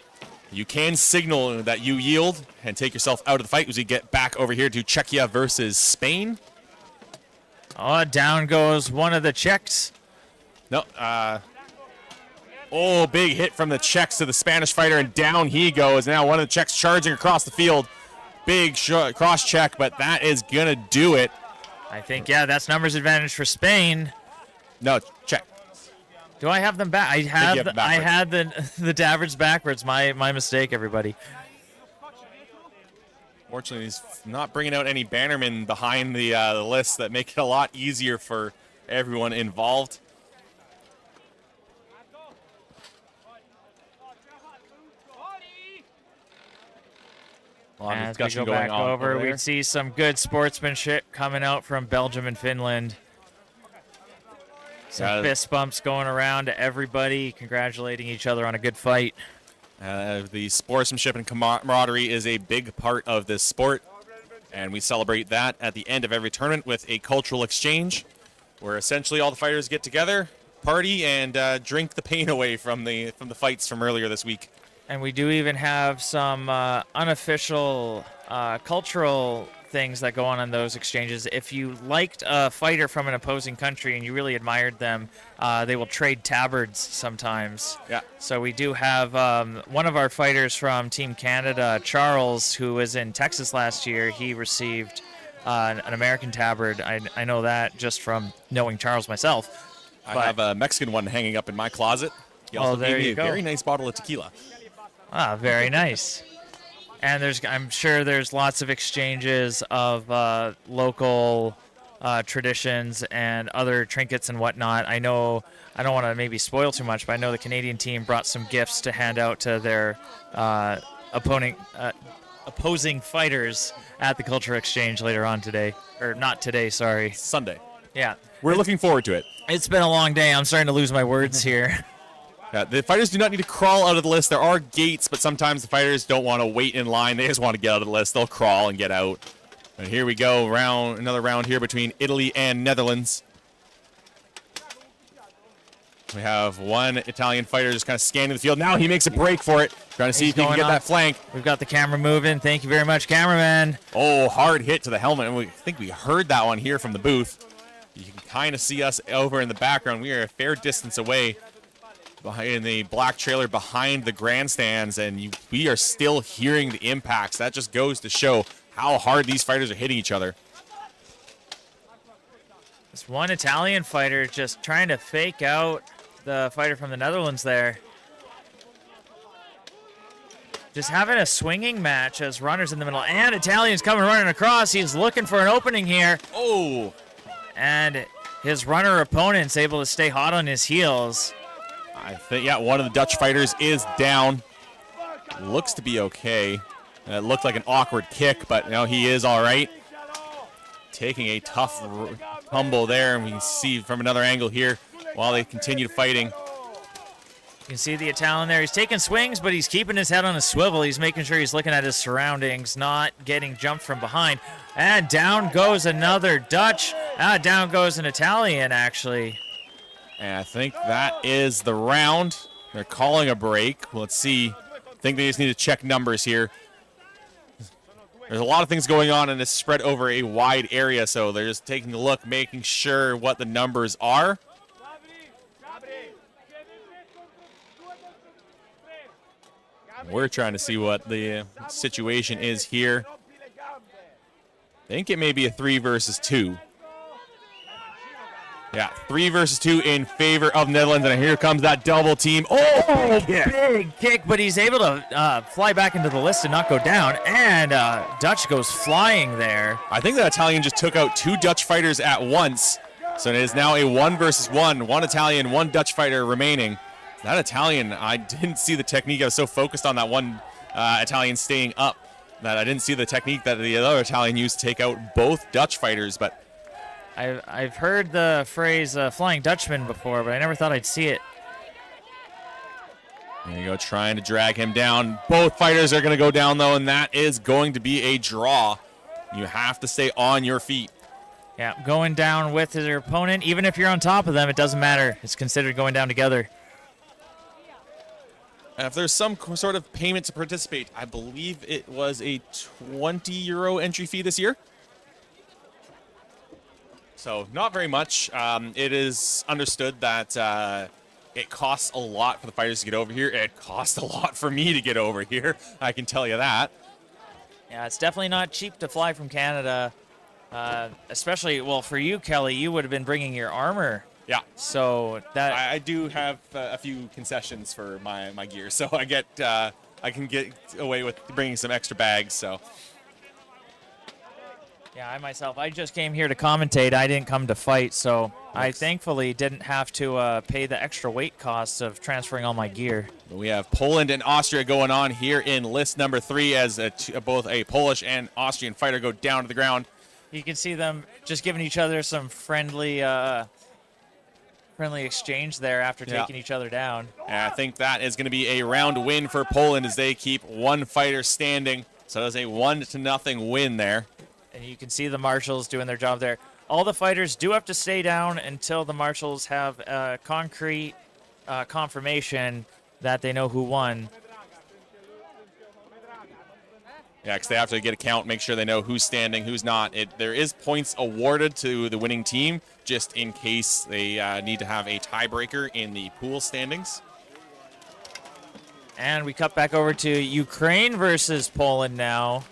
you can signal that you yield and take yourself out of the fight as we get back over here to Czechia versus Spain. Oh, down goes one of the Czechs. No, oh, big hit from the Czechs to the Spanish fighter, and down he goes. Now one of the Czechs charging across the field. Big cross check, but that is going to do it. I think, yeah, that's numbers advantage for Spain. No, Czech. Do I have them back? I had the Davards backwards. My mistake, everybody. Fortunately, he's not bringing out any bannermen behind the list that make it a lot easier for everyone involved. As we go back over, we see some good sportsmanship coming out from Belgium and Finland. Some fist bumps going around to everybody, congratulating each other on a good fight. The sportsmanship and camaraderie is a big part of this sport, and we celebrate that at the end of every tournament with a cultural exchange, where essentially all the fighters get together, party, and drink the pain away from the fights from earlier this week. And we do even have some unofficial cultural things that go on in those exchanges. If you liked a fighter from an opposing country and you really admired them, they will trade tabards sometimes. Yeah. So we do have one of our fighters from Team Canada, Charles, who was in Texas last year. He received an American tabard. I know that just from knowing Charles myself. I have a Mexican one hanging up in my closet. He also there gave me you a go. very nice bottle of tequila. Ah, very nice. And I'm sure there's lots of exchanges of local traditions and other trinkets and whatnot. I know, I don't want to maybe spoil too much, but I know the Canadian team brought some gifts to hand out to their opposing fighters at the Culture Exchange later on today. Or not today, sorry. Sunday. Yeah. We're looking forward to it. It's been a long day. I'm starting to lose my words here. The fighters do not need to crawl out of the list. There are gates, but sometimes the fighters don't want to wait in line. They just want to get out of the list. They'll crawl and get out. And here we go, another round here between Italy and Netherlands. We have one Italian fighter just kind of scanning the field. Now he makes a break for it, trying to see if he can get that flank. We've got the camera moving. Thank you very much, cameraman. Oh, hard hit to the helmet. And I think we heard that one here from the booth. You can kind of see us over in the background. We are a fair distance away in the black trailer behind the grandstands, and we are still hearing the impacts. That just goes to show how hard these fighters are hitting each other. This one Italian fighter just trying to fake out the fighter from the Netherlands there. Just having a swinging match as runners in the middle. And Italian's coming running across. He's looking for an opening here. Oh! And his runner opponent's able to stay hot on his heels. I think, yeah, one of the Dutch fighters is down. Looks to be okay. It looked like an awkward kick, but no, he is all right. Taking a tough tumble there, and we can see from another angle here while they continue fighting. You can see the Italian there. He's taking swings, but he's keeping his head on a swivel. He's making sure he's looking at his surroundings, not getting jumped from behind. And down goes another Dutch. Down goes an Italian, actually. And I think that is the round. They're calling a break. Let's see. I think they just need to check numbers here. There's a lot of things going on, and it's spread over a wide area, so they're just taking a look, making sure what the numbers are. We're trying to see what the situation is here. I think it may be a 3 versus 2. Yeah, 3 versus 2 in favor of Netherlands, and here comes that double team. Oh, big kick, but he's able to fly back into the list and not go down, and Dutch goes flying there. I think that Italian just took out 2 Dutch fighters at once, so it is now a 1 versus 1. 1 Italian, 1 Dutch fighter remaining. That Italian, I didn't see the technique. I was so focused on that one Italian staying up that I didn't see the technique that the other Italian used to take out both Dutch fighters. But I've heard the phrase Flying Dutchman before, but I never thought I'd see it. There you go, trying to drag him down. Both fighters are going to go down, though, and that is going to be a draw. You have to stay on your feet. Yeah, going down with your opponent, even if you're on top of them, it doesn't matter. It's considered going down together. If there's some sort of payment to participate, I believe it was a €20 entry fee this year. So not very much. It is understood that it costs a lot for the fighters to get over here. It costs a lot for me to get over here. I can tell you that. Yeah, it's definitely not cheap to fly from Canada. Especially, well, for you, Kelly, you would have been bringing your armor. Yeah. So that I do have a few concessions for my gear, so I can get away with bringing some extra bags. So. Yeah, I just came here to commentate. I didn't come to fight, so I thankfully didn't have to pay the extra weight costs of transferring all my gear. We have Poland and Austria going on here in list number 3 as both a Polish and Austrian fighter go down to the ground. You can see them just giving each other some friendly exchange there after taking each other down. And I think that is going to be a round win for Poland as they keep one fighter standing. So that's a 1-0 win there. And you can see the marshals doing their job there. All the fighters do have to stay down until the marshals have concrete confirmation that they know who won. Yeah, because they have to get a count, make sure they know who's standing, who's not. There is points awarded to the winning team, just in case they need to have a tiebreaker in the pool standings. And we cut back over to Ukraine versus Poland now.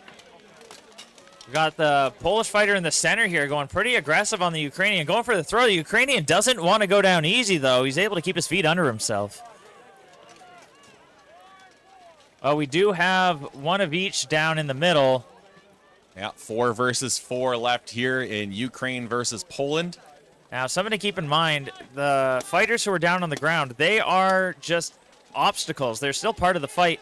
We got the Polish fighter in the center here going pretty aggressive on the Ukrainian, going for the throw. The Ukrainian doesn't want to go down easy, though. He's able to keep his feet under himself. We do have one of each down in the middle. Yeah, 4 versus 4 left here in Ukraine versus Poland. Now, something to keep in mind, the fighters who are down on the ground, they are just obstacles. They're still part of the fight.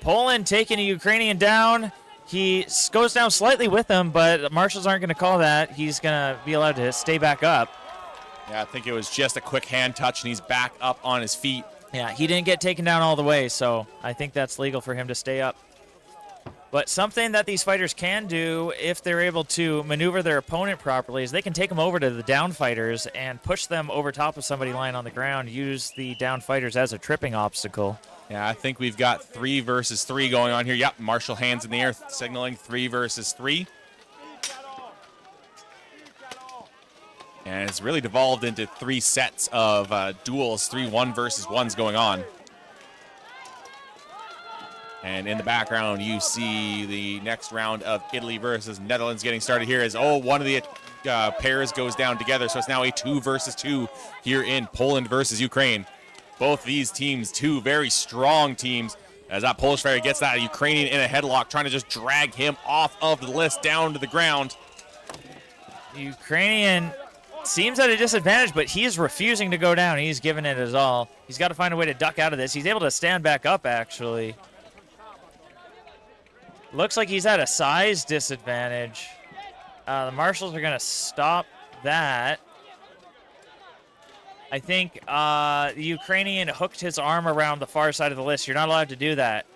Poland taking a Ukrainian down. He goes down slightly with him, but the marshals aren't going to call that. He's going to be allowed to stay back up. Yeah, I think it was just a quick hand touch, and he's back up on his feet. Yeah, he didn't get taken down all the way, so I think that's legal for him to stay up. But something that these fighters can do, if they're able to maneuver their opponent properly, is they can take them over to the down fighters and push them over top of somebody lying on the ground, use the down fighters as a tripping obstacle. Yeah, I think we've got 3 versus 3 going on here. Yep, martial hands in the air signaling 3 versus 3. And it's really devolved into 3 sets of duels, 3 1 versus 1s going on. And in the background, you see the next round of Italy versus Netherlands getting started here as, one of the pairs goes down together. So it's now a 2 versus 2 here in Poland versus Ukraine. Both these teams, two very strong teams, as that Polish fighter gets that Ukrainian in a headlock, trying to just drag him off of the list down to the ground. Ukrainian seems at a disadvantage, but he is refusing to go down. He's giving it his all. He's got to find a way to duck out of this. He's able to stand back up, actually. Looks like he's at a size disadvantage. The marshals are going to stop that. I think the Ukrainian hooked his arm around the far side of the list. You're not allowed to do that.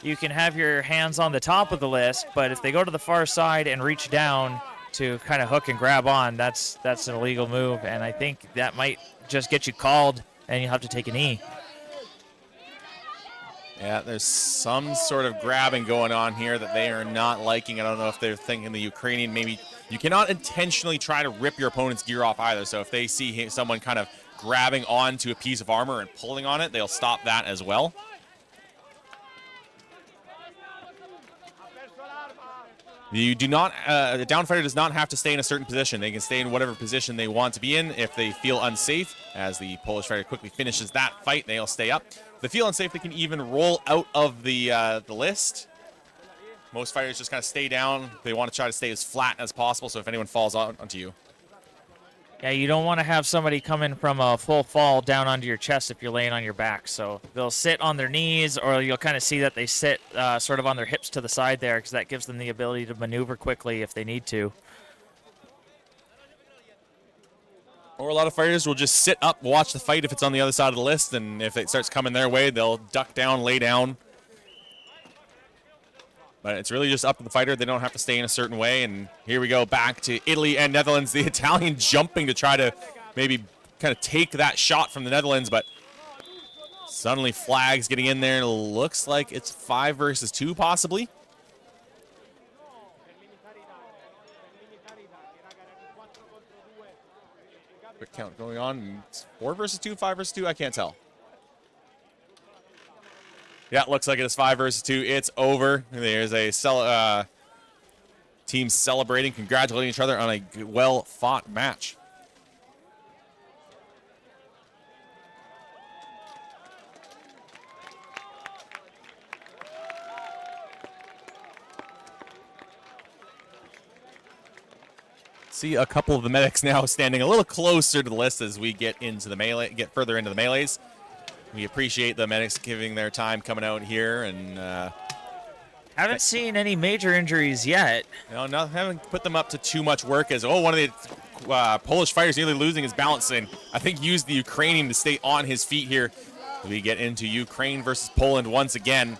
You can have your hands on the top of the list, but if they go to the far side and reach down to kind of hook and grab on, that's an illegal move, and I think that might just get you called, and you'll have to take a knee. Yeah, there's some sort of grabbing going on here that they are not liking. I don't know if they're thinking the Ukrainian maybe... You cannot intentionally try to rip your opponent's gear off either, so if they see someone kind of grabbing onto a piece of armor and pulling on it, they'll stop that as well. You do not, the down fighter does not have to stay in a certain position. They can stay in whatever position they want to be in if they feel unsafe. As the Polish fighter quickly finishes that fight, they'll stay up. If they feel unsafe, they can even roll out of the list. Most fighters just kind of stay down. They want to try to stay as flat as possible, so if anyone falls onto you. Yeah, you don't want to have somebody come in from a full fall down onto your chest if you're laying on your back. So they'll sit on their knees, or you'll kind of see that they sit sort of on their hips to the side there, because that gives them the ability to maneuver quickly if they need to. Or a lot of fighters will just sit up, watch the fight if it's on the other side of the list, and if it starts coming their way, they'll duck down, lay down. But it's really just up to the fighter. They don't have to stay in a certain way. And here we go back to Italy and Netherlands. The Italian jumping to try to maybe kind of take that shot from the Netherlands, but suddenly flags getting in there. Looks like it's 5 versus 2 possibly. Quick count going on. It's 4 versus 2, 5 versus 2. I can't tell. Yeah, it looks like it is 5 versus 2. It's over. There's a team celebrating, congratulating each other on a well-fought match. See a couple of the medics now standing a little closer to the list as we get into the melee, get further into the melees. We appreciate the medics giving their time coming out here, and haven't seen any major injuries yet. No, haven't put them up to too much work. As one of the Polish fighters nearly losing his balance, and I think used the Ukrainian to stay on his feet here. We get into Ukraine versus Poland once again.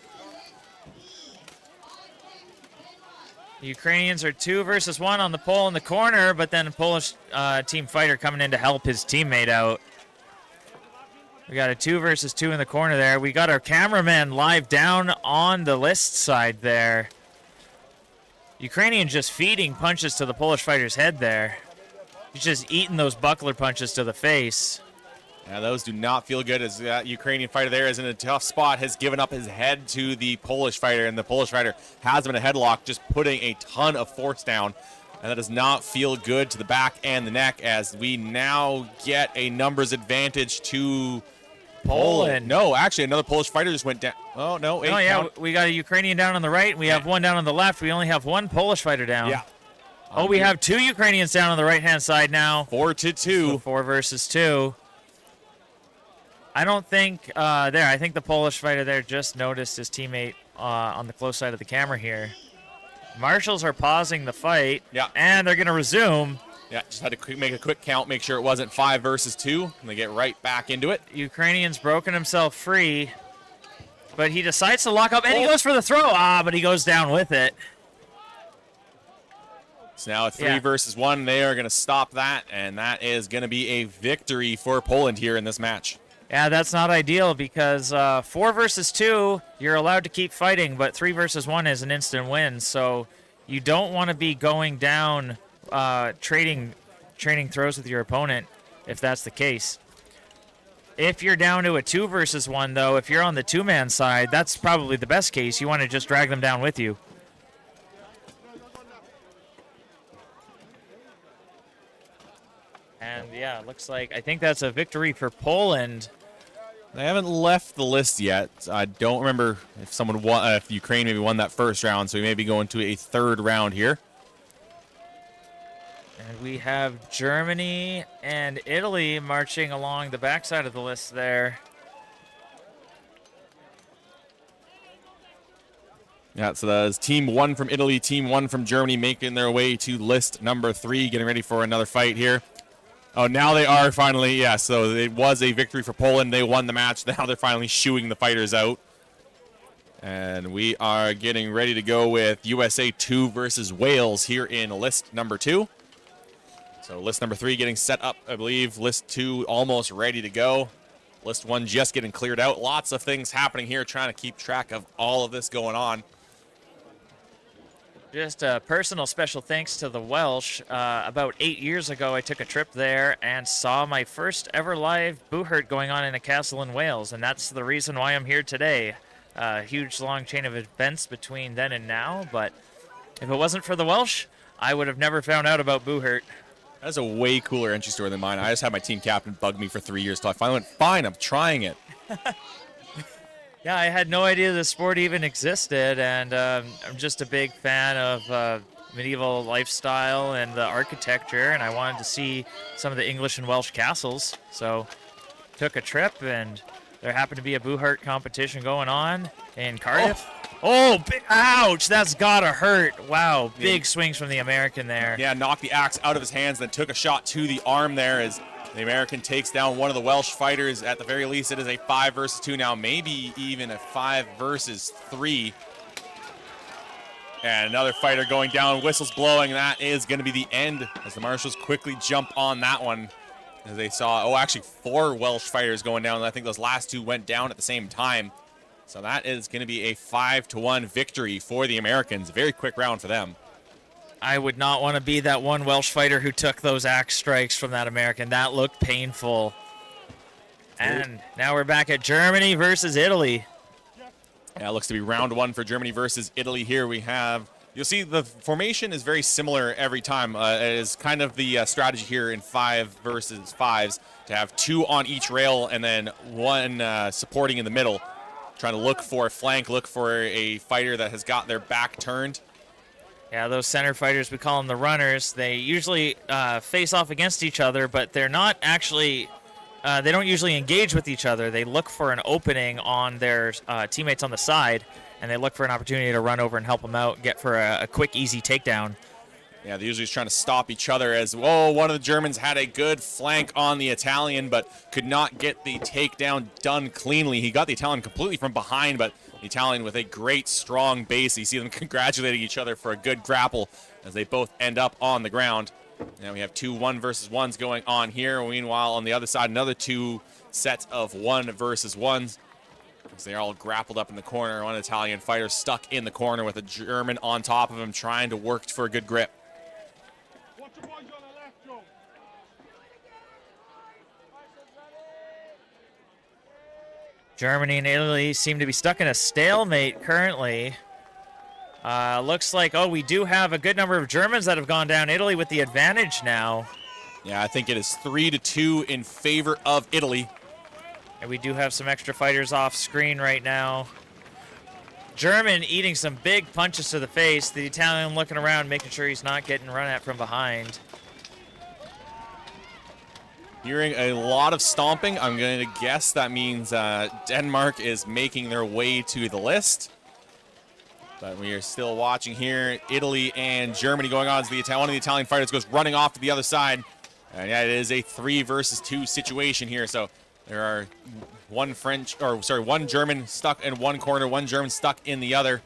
The Ukrainians are 2 versus 1 on the pole in the corner, but then a Polish team fighter coming in to help his teammate out. We got a 2 versus 2 in the corner there. We got our cameraman live down on the list side there. Ukrainian just feeding punches to the Polish fighter's head there. He's just eating those buckler punches to the face. Yeah, those do not feel good, as that Ukrainian fighter there is in a tough spot, has given up his head to the Polish fighter, and the Polish fighter has him in a headlock, just putting a ton of force down. And that does not feel good to the back and the neck, as we now get a numbers advantage to Poland. No, actually, another Polish fighter just went down. Oh, no. Oh, yeah, we got a Ukrainian down on the right. We have one down on the left. We only have one Polish fighder down. Yeah. Oh, we have 2 Ukrainians down on the right-hand side now. 4-2. So 4 versus 2. I don't think I think the Polish fighter there just noticed his teammate on the close side of the camera here. Marshals are pausing the fight. Yeah. And they're going to resume. Yeah, just had to make a quick count, make sure it wasn't 5 versus 2, and they get right back into it. Ukrainian's broken himself free, but he decides to lock up, and he goes for the throw. But he goes down with it. It's now a 3 versus 1. They are going to stop that, and that is going to be a victory for Poland here in this match. Yeah, that's not ideal, because 4 versus 2, you're allowed to keep fighting, but 3 versus 1 is an instant win, so you don't want to be going down trading throws with your opponent if that's the case. If you're down to a 2 versus 1, though, if you're on the 2-man side, that's probably the best case. You want to just drag them down with you. And yeah, it looks like, I think that's a victory for Poland. They haven't left the list yet. I don't remember if someone won, if Ukraine maybe won that first round, so we may be going to a third round here. And we have Germany and Italy marching along the backside of the list there. Yeah, so that is team 1 from Italy, team 1 from Germany making their way to list number 3, getting ready for another fight here. Oh, now they are finally, yeah, so it was a victory for Poland. They won the match. Now they're finally shooing the fighters out. And we are getting ready to go with USA 2 versus Wales here in list number 2. So list number 3 getting set up, I believe. List 2 almost ready to go. List 1 just getting cleared out. Lots of things happening here, trying to keep track of all of this going on. Just a personal special thanks to the Welsh. About 8 years ago, I took a trip there and saw my first ever live boohurt going on in a castle in Wales, and that's the reason why I'm here today. A huge long chain of events between then and now, but if it wasn't for the Welsh, I would have never found out about boohurt. That's a way cooler entry story than mine. I just had my team captain bug me for 3 years till I finally went, fine, I'm trying it. Yeah, I had no idea the sport even existed, and I'm just a big fan of medieval lifestyle and the architecture, and I wanted to see some of the English and Welsh castles. So took a trip, and there happened to be a boohurt competition going on in Cardiff. Ouch, that's gotta hurt. Wow, big swings from the American there. Yeah, knocked the axe out of his hands, then took a shot to the arm there as the American takes down one of the Welsh fighters. At the very least, it is a 5 versus 2 now, maybe even a 5 versus 3. And another fighter going down, whistles blowing. That is going to be the end as the Marshals quickly jump on that one. As they saw, actually 4 Welsh fighters going down. And I think those last 2 went down at the same time. So that is going to be a 5-1 victory for the Americans. Very quick round for them. I would not want to be that one Welsh fighter who took those axe strikes from that American. That looked painful. And now we're back at Germany versus Italy. Yeah, it looks to be round 1 for Germany versus Italy here. We have, you'll see the formation is very similar every time. It is kind of the strategy here in 5 versus 5s to have 2 on each rail and then 1 supporting in the middle. Trying to look for a flank, look for a fighter that has got their back turned. Yeah, those center fighters, we call them the runners. They usually face off against each other, but they're not actually, they don't usually engage with each other. They look for an opening on their teammates on the side, and they look for an opportunity to run over and help them out, get for a quick, easy takedown. Yeah, they're usually just trying to stop each other as, one of the Germans had a good flank on the Italian, but could not get the takedown done cleanly. He got the Italian completely from behind, but the Italian with a great, strong base. You see them congratulating each other for a good grapple as they both end up on the ground. Now we have 2 1 versus 1s going on here. Meanwhile, on the other side, another 2 sets of 1 versus 1s. As they're all grappled up in the corner. One Italian fighter stuck in the corner with a German on top of him trying to work for a good grip. Germany and Italy seem to be stuck in a stalemate currently. Looks like, we do have a good number of Germans that have gone down. Italy with the advantage now. Yeah, I think it is 3-2 in favor of Italy. And we do have some extra fighters off screen right now. German eating some big punches to the face. The Italian looking around, making sure he's not getting run at from behind. Hearing a lot of stomping. I'm going to guess that means Denmark is making their way to the list. But we are still watching here. Italy and Germany going on as one of the Italian fighters goes running off to the other side. And yeah, it is a 3 versus 2 situation here. So there are one German stuck in one corner, one German stuck in the other.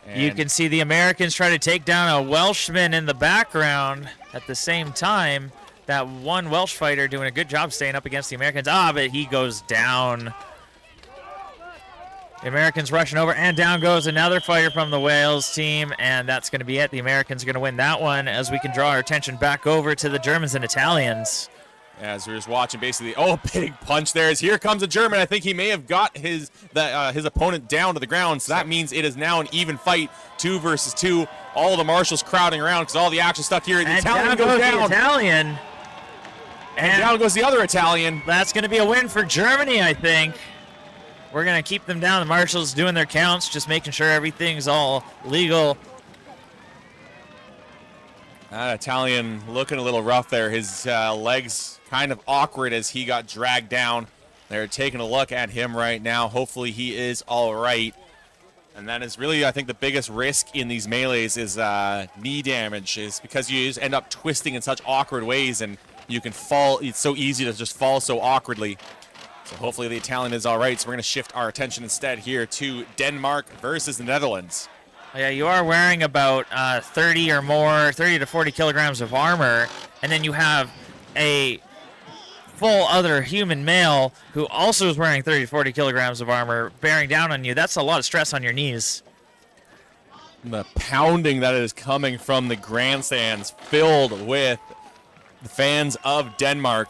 And you can see the Americans try to take down a Welshman in the background at the same time. That one Welsh fighter doing a good job staying up against the Americans. But he goes down. The Americans rushing over, and down goes another fighter from the Wales team, and that's going to be it. The Americans are going to win that one as we can draw our attention back over to the Germans and Italians. As we're just watching, basically, oh, big punch there. As here comes a German. I think he may have got his opponent down to the ground. So that means it is now an even fight, 2 versus 2. All the marshals crowding around because all the action stuck here. The And Italian down goes goes down. the Italian. And down goes the other Italian. That's going to be a win for Germany, I think. We're going to keep them down. The marshals doing their counts, just making sure everything's all legal. That Italian looking a little rough there. His legs kind of awkward as he got dragged down. They're taking a look at him right now. Hopefully he is all right. And that is really, I think, the biggest risk in these melees is knee damage. Is because you just end up twisting in such awkward ways and you can fall. It's so easy to just fall so awkwardly. So hopefully the Italian is all right. So we're going to shift our attention instead here to Denmark versus the Netherlands. Yeah, you are wearing about 30 or more, 30 to 40 kilograms of armor, and then you have a full other human male who also is wearing 30 to 40 kilograms of armor bearing down on you. That's a lot of stress on your knees. The pounding that is coming from the grandstands filled with the fans of Denmark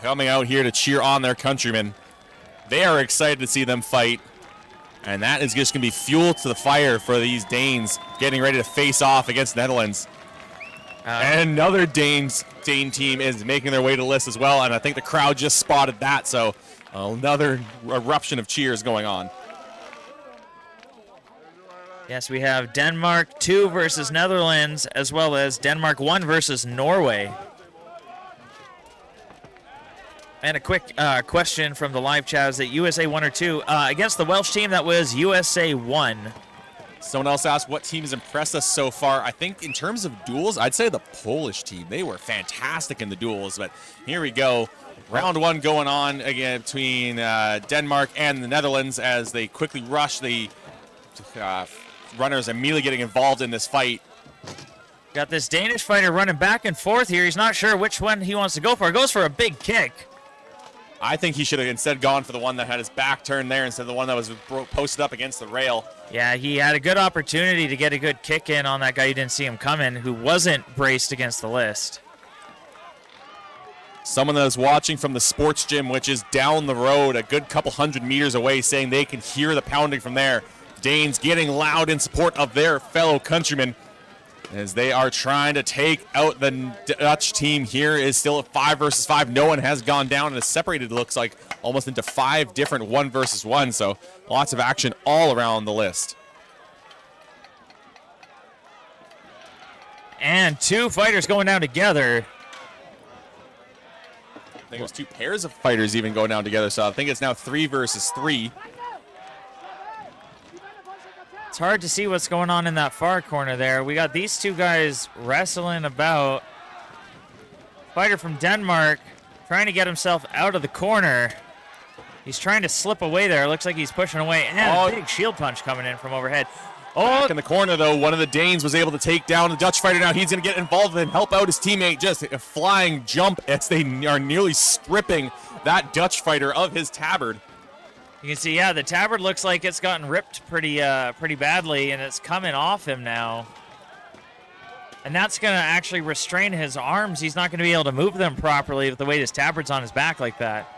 coming out here to cheer on their countrymen. They are excited to see them fight. And that is just going to be fuel to the fire for these Danes getting ready to face off against Netherlands. And another Dane team is making their way to the list as well. And I think the crowd just spotted that. So another eruption of cheers going on. Yes, we have Denmark 2 versus Netherlands, as well as Denmark 1 versus Norway. And a quick question from the live chat, is that USA 1 or 2? Against the Welsh team, that was USA 1. Someone else asked what team has impressed us so far. I think in terms of duels, I'd say the Polish team. They were fantastic in the duels, but here we go. Round 1 going on again between Denmark and the Netherlands as they quickly rush. The runners immediately getting involved in this fight. Got this Danish fighter running back and forth here. He's not sure which one he wants to go for. Goes for a big kick. I think he should have instead gone for the one that had his back turned there instead of the one that was posted up against the rail. Yeah, he had a good opportunity to get a good kick in on that guy. You didn't see him coming, who wasn't braced against the list. Someone that is watching from the sports gym, which is down the road, a good couple 100 meters away, saying they can hear the pounding from there. Danes getting loud in support of their fellow countrymen as they are trying to take out the Dutch team. Here is still a 5 versus 5. No one has gone down and is separated, it looks like, almost into 5 different 1 versus 1. So lots of action all around the list. And 2 fighters going down together. I think it was 2 pairs of fighters even going down together. So I think it's now 3 versus 3. It's hard to see what's going on in that far corner there. We got these 2 guys wrestling about. Fighter from Denmark trying to get himself out of the corner. He's trying to slip away there. Looks like he's pushing away. And a big shield punch coming in from overhead. Back in the corner, though, one of the Danes was able to take down the Dutch fighter. Now he's going to get involved and help out his teammate. Just a flying jump as they are nearly stripping that Dutch fighter of his tabard. You can see, yeah, the tabard looks like it's gotten ripped pretty badly, and it's coming off him now. And that's going to actually restrain his arms. He's not going to be able to move them properly with the weight his tabard's on his back like that.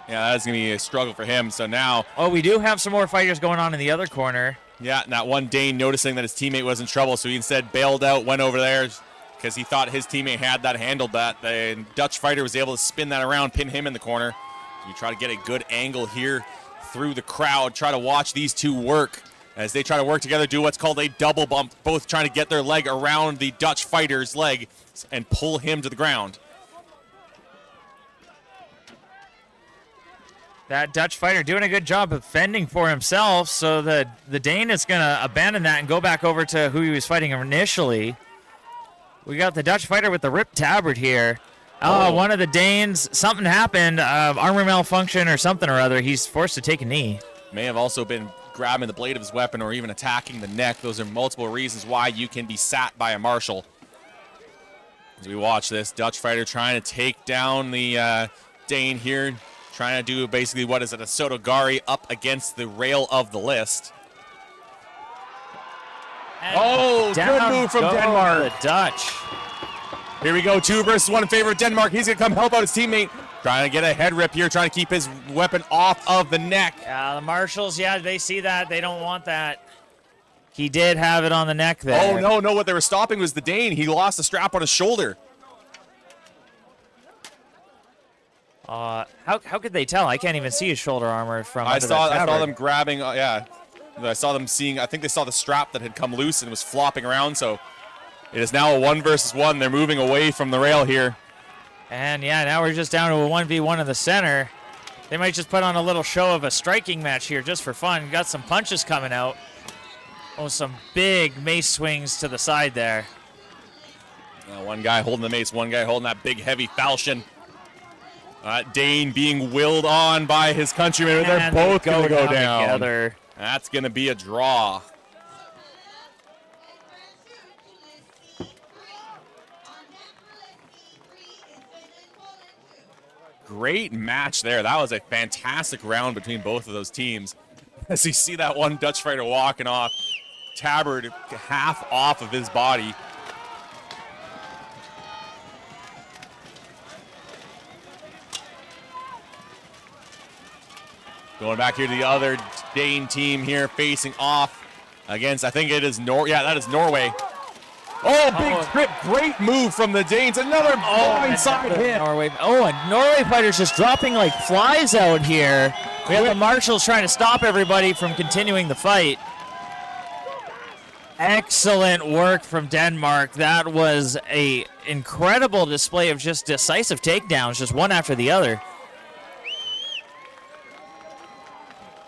Yeah, that's going to be a struggle for him. So now... Oh, we do have some more fighters going on in the other corner. Yeah, and that one Dane noticing that his teammate was in trouble, so he instead bailed out, went over there because he thought his teammate had that handled that. The Dutch fighter was able to spin that around, pin him in the corner. You try to get a good angle here through the crowd, try to watch these 2 work as they try to work together, do what's called a double bump, both trying to get their leg around the Dutch fighter's leg and pull him to the ground. That Dutch fighter doing a good job of fending for himself, so the Dane is going to abandon that and go back over to who he was fighting initially. We got the Dutch fighter with the ripped tabard here. Oh, one of the Danes, something happened, armor malfunction or something or other. He's forced to take a knee. May have also been grabbing the blade of his weapon or even attacking the neck. Those are multiple reasons why you can be sat by a marshal. As we watch this, Dutch fighter trying to take down the Dane here, trying to do basically what is it, a Sotogari up against the rail of the list. And good move from Denmark. The Dutch. Here we go, 2 versus 1 in favor of Denmark. He's going to come help out his teammate. Trying to get a head rip here, trying to keep his weapon off of the neck. Yeah, the marshals, yeah, they see that. They don't want that. He did have it on the neck there. Oh, no, what they were stopping was the Dane. He lost the strap on his shoulder. How could they tell? I can't even see his shoulder armor from I under saw that tabard. them grabbing, yeah. I saw them seeing, I think they saw the strap that had come loose and was flopping around, so it is now a 1 versus 1. They're moving away from the rail here. And yeah, now we're just down to a 1v1 in the center. They might just put on a little show of a striking match here just for fun. Got some punches coming out. Oh, some big mace swings to the side there. One guy holding the mace, one guy holding that big heavy falchion. Dane being willed on by his countrymen. They're both going to go down. Together. That's going to be a draw. Great match there. That was a fantastic round between both of those teams. As you see that one Dutch fighter walking off, tabard half off of his body. Going back here to the other Dane team here, facing off against, I think it is that is Norway. Oh, big trip, great move from the Danes. Another blindside hit. Norway. Oh, and Norway fighters just dropping like flies out here. We have the marshals trying to stop everybody from continuing the fight. Excellent work from Denmark. That was a incredible display of just decisive takedowns, just one after the other.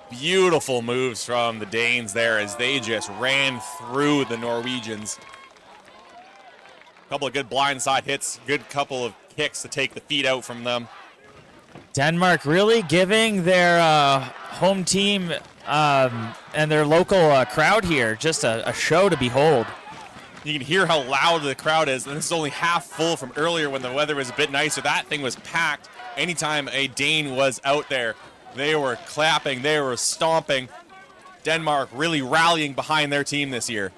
Beautiful moves from the Danes there as they just ran through the Norwegians. Couple of good blindside hits, good couple of kicks to take the feet out from them. Denmark really giving their home team and their local crowd here just a show to behold. You can hear how loud the crowd is, and this is only half full from earlier when the weather was a bit nicer. That thing was packed anytime a Dane was out there. They were clapping, they were stomping. Denmark really rallying behind their team this year.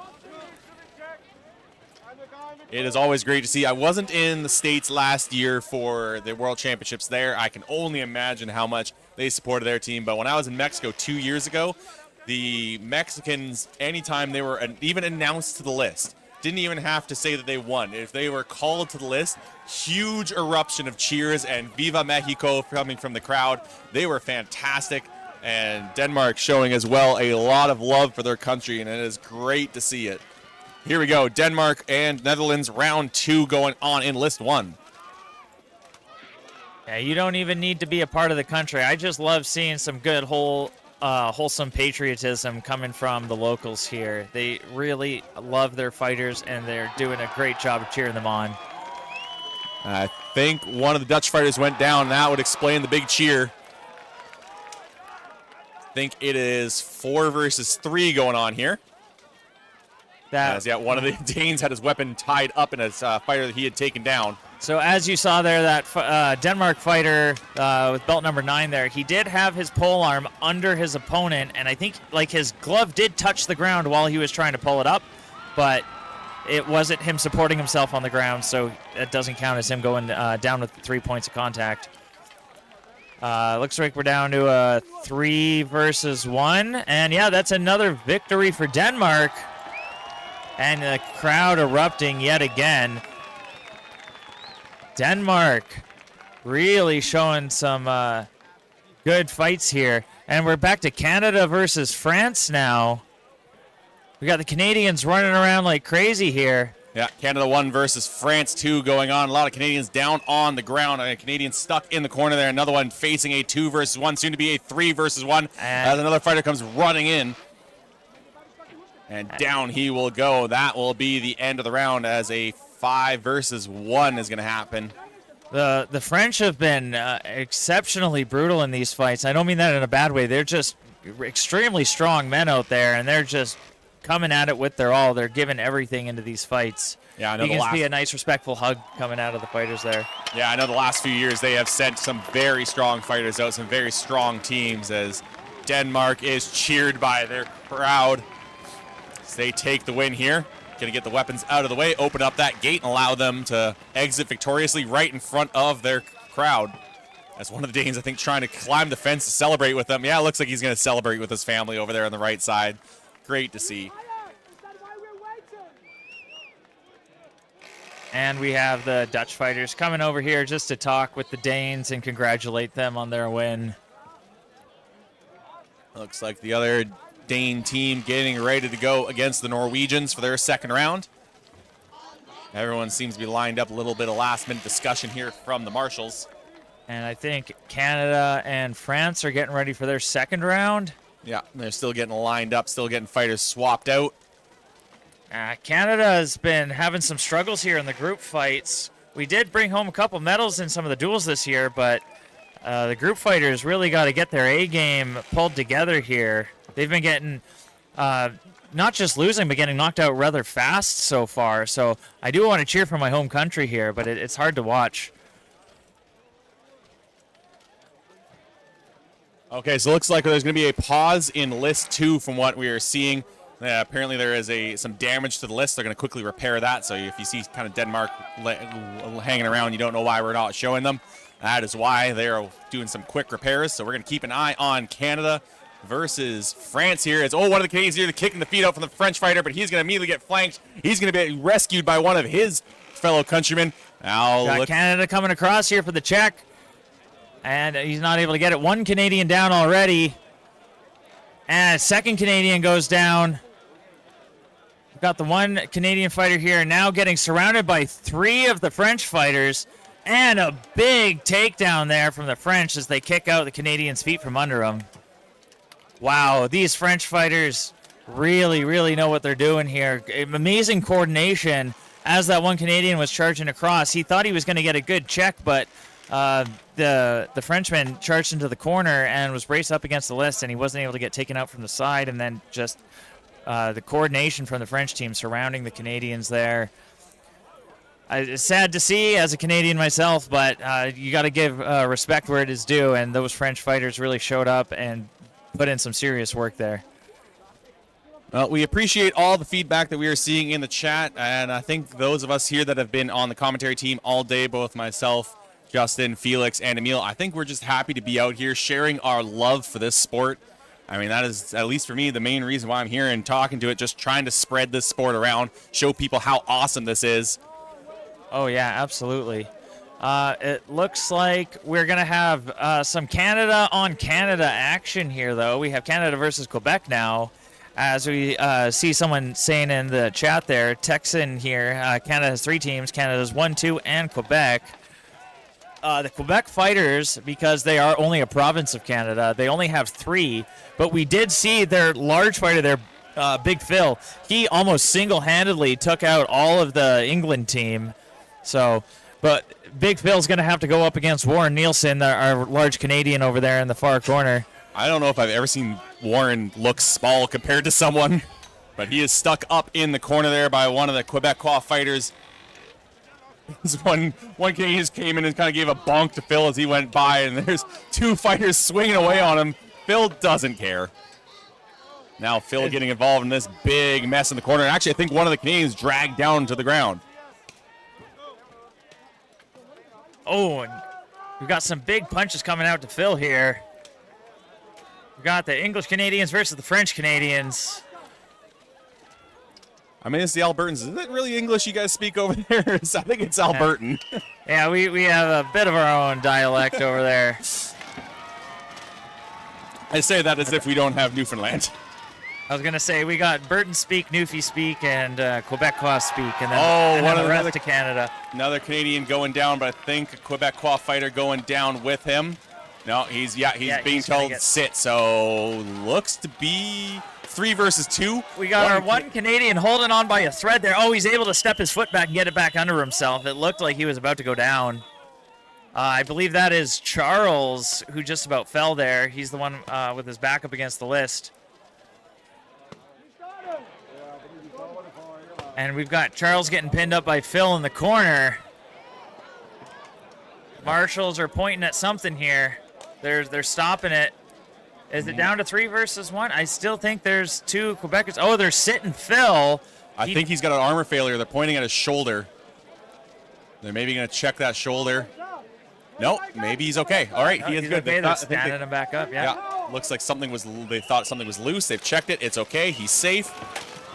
It is always great to see. I wasn't in the States last year for the World Championships there. I can only imagine how much they supported their team. But when I was in Mexico 2 years ago, the Mexicans, anytime they were even announced to the list, didn't even have to say that they won. If they were called to the list, huge eruption of cheers and Viva Mexico coming from the crowd. They were fantastic. And Denmark showing as well a lot of love for their country, and it is great to see it. Here we go, Denmark and Netherlands, round 2 going on in list 1. Yeah, you don't even need to be a part of the country. I just love seeing some good wholesome patriotism coming from the locals here. They really love their fighters, and they're doing a great job of cheering them on. I think one of the Dutch fighters went down. That would explain the big cheer. I think it is 4 versus 3 going on here. One of the Danes had his weapon tied up in a fighter that he had taken down. So as you saw there, that Denmark fighter with belt number 9 there, he did have his pole arm under his opponent, and I think like his glove did touch the ground while he was trying to pull it up, but it wasn't him supporting himself on the ground, so it doesn't count as him going down with 3 points of contact. Looks like we're down to a 3 versus 1, and yeah, that's another victory for Denmark. And the crowd erupting yet again. Denmark really showing some good fights here. And we're back to Canada versus France now. We got the Canadians running around like crazy here. Yeah, Canada 1 versus France 2 going on. A lot of Canadians down on the ground. A Canadian stuck in the corner there. Another one facing a 2 versus 1, soon to be a 3 versus 1. As another fighter comes running in. And down he will go. That will be the end of the round as a 5 versus 1 is going to happen. The French have been exceptionally brutal in these fights. I don't mean that in a bad way. They're just extremely strong men out there, and they're just coming at it with their all. They're giving everything into these fights. Yeah, I know. You can see a nice, respectful hug coming out of the fighters there. Yeah, I know the last few years they have sent some very strong fighters out, some very strong teams, as Denmark is cheered by their crowd. They take the win here. Gonna get the weapons out of the way, open up that gate, and allow them to exit victoriously right in front of their crowd. As one of the Danes, I think, trying to climb the fence to celebrate with them. Yeah, it looks like he's gonna celebrate with his family over there on the right side. Great to see. And we have the Dutch fighters coming over here just to talk with the Danes and congratulate them on their win. Looks like the other Dane team getting ready to go against the Norwegians for their second round. Everyone seems to be lined up. A little bit of last-minute discussion here from the marshals. And I think Canada and France are getting ready for their second round. Yeah, they're still getting lined up, still getting fighters swapped out. Canada has been having some struggles here in the group fights. We did bring home a couple medals in some of the duels this year, but the group fighters really got to get their A game pulled together here. They've been getting not just losing, but getting knocked out rather fast so far. So I do want to cheer for my home country here, but it's hard to watch. Okay, so it looks like there's going to be a pause in list 2 from what we are seeing. Apparently there is some damage to the list. They're going to quickly repair that. So if you see kind of Denmark hanging around, you don't know why we're not showing them. That is why they're doing some quick repairs. So we're going to keep an eye on Canada versus France here. It's one of the Canadians here kicking the feet out from the French fighter, but he's going to immediately get flanked. He's going to be rescued by one of his fellow countrymen. Got Canada coming across here for the check, and he's not able to get it. One Canadian down already, and a second Canadian goes down. We've got the one Canadian fighter here now getting surrounded by 3 of the French fighters, and a big takedown there from the French as they kick out the Canadians' feet from under them. Wow, these French fighters really, really know what they're doing here. Amazing coordination as that one Canadian was charging across. He thought he was going to get a good check, but the Frenchman charged into the corner and was braced up against the list, and he wasn't able to get taken out from the side. And then just the coordination from the French team surrounding the Canadians there. It's sad to see as a Canadian myself, but you got to give respect where it is due, and those French fighters really showed up and put in some serious work there. Well, we appreciate all the feedback that we are seeing in the chat, and I think those of us here that have been on the commentary team all day, both myself, Justin, Felix, and Emil, I think we're just happy to be out here sharing our love for this sport. I mean, that is, at least for me, the main reason why I'm here and talking to it, just trying to spread this sport around, show people how awesome this is. Oh, yeah, absolutely. It looks like we're going to have some Canada on Canada action here, though. We have Canada versus Quebec now. As we see someone saying in the chat there, Texan here, Canada has 3 teams. Canada's 1, 2, and Quebec. The Quebec fighters, because they are only a province of Canada, they only have 3. But we did see their large fighter there, Big Phil. He almost single-handedly took out all of the England team. So, but Big Phil's going to have to go up against Warren Nielsen, our large Canadian over there in the far corner. I don't know if I've ever seen Warren look small compared to someone, but he is stuck up in the corner there by one of the Quebecois fighters. One Canadian just came in and kind of gave a bonk to Phil as he went by, and there's 2 fighters swinging away on him. Phil doesn't care. Now Phil getting involved in this big mess in the corner. And actually, I think one of the Canadians dragged down to the ground. Oh, and we've got some big punches coming out to Phil here. We've got the English Canadians versus the French Canadians. I mean, it's the Albertans. Is it really English you guys speak over there? I think it's Albertan. Yeah, we have a bit of our own dialect over there. I say that as if we don't have Newfoundland. I was going to say, we got Burton speak, Newfie speak, and Quebecois speak, and then, the rest of Canada. Another Canadian going down, but I think a Quebecois fighter going down with him. No, he's being told to sit, so looks to be 3 versus 2. We got our one Canadian holding on by a thread there. Oh, he's able to step his foot back and get it back under himself. It looked like he was about to go down. I believe that is Charles, who just about fell there. He's the one with his back up against the list. And we've got Charles getting pinned up by Phil in the corner. Marshals are pointing at something here. They're stopping it. Is it down to 3 versus 1? I still think there's 2 Quebecers. Oh, they're sitting Phil I think he's got an armor failure. They're pointing at his shoulder. They're maybe going to check that shoulder. No, maybe he's okay. All right, he is He's good. okay. They're standing him back up. Yeah. Looks like they thought something was loose. They've checked it. It's okay. He's safe.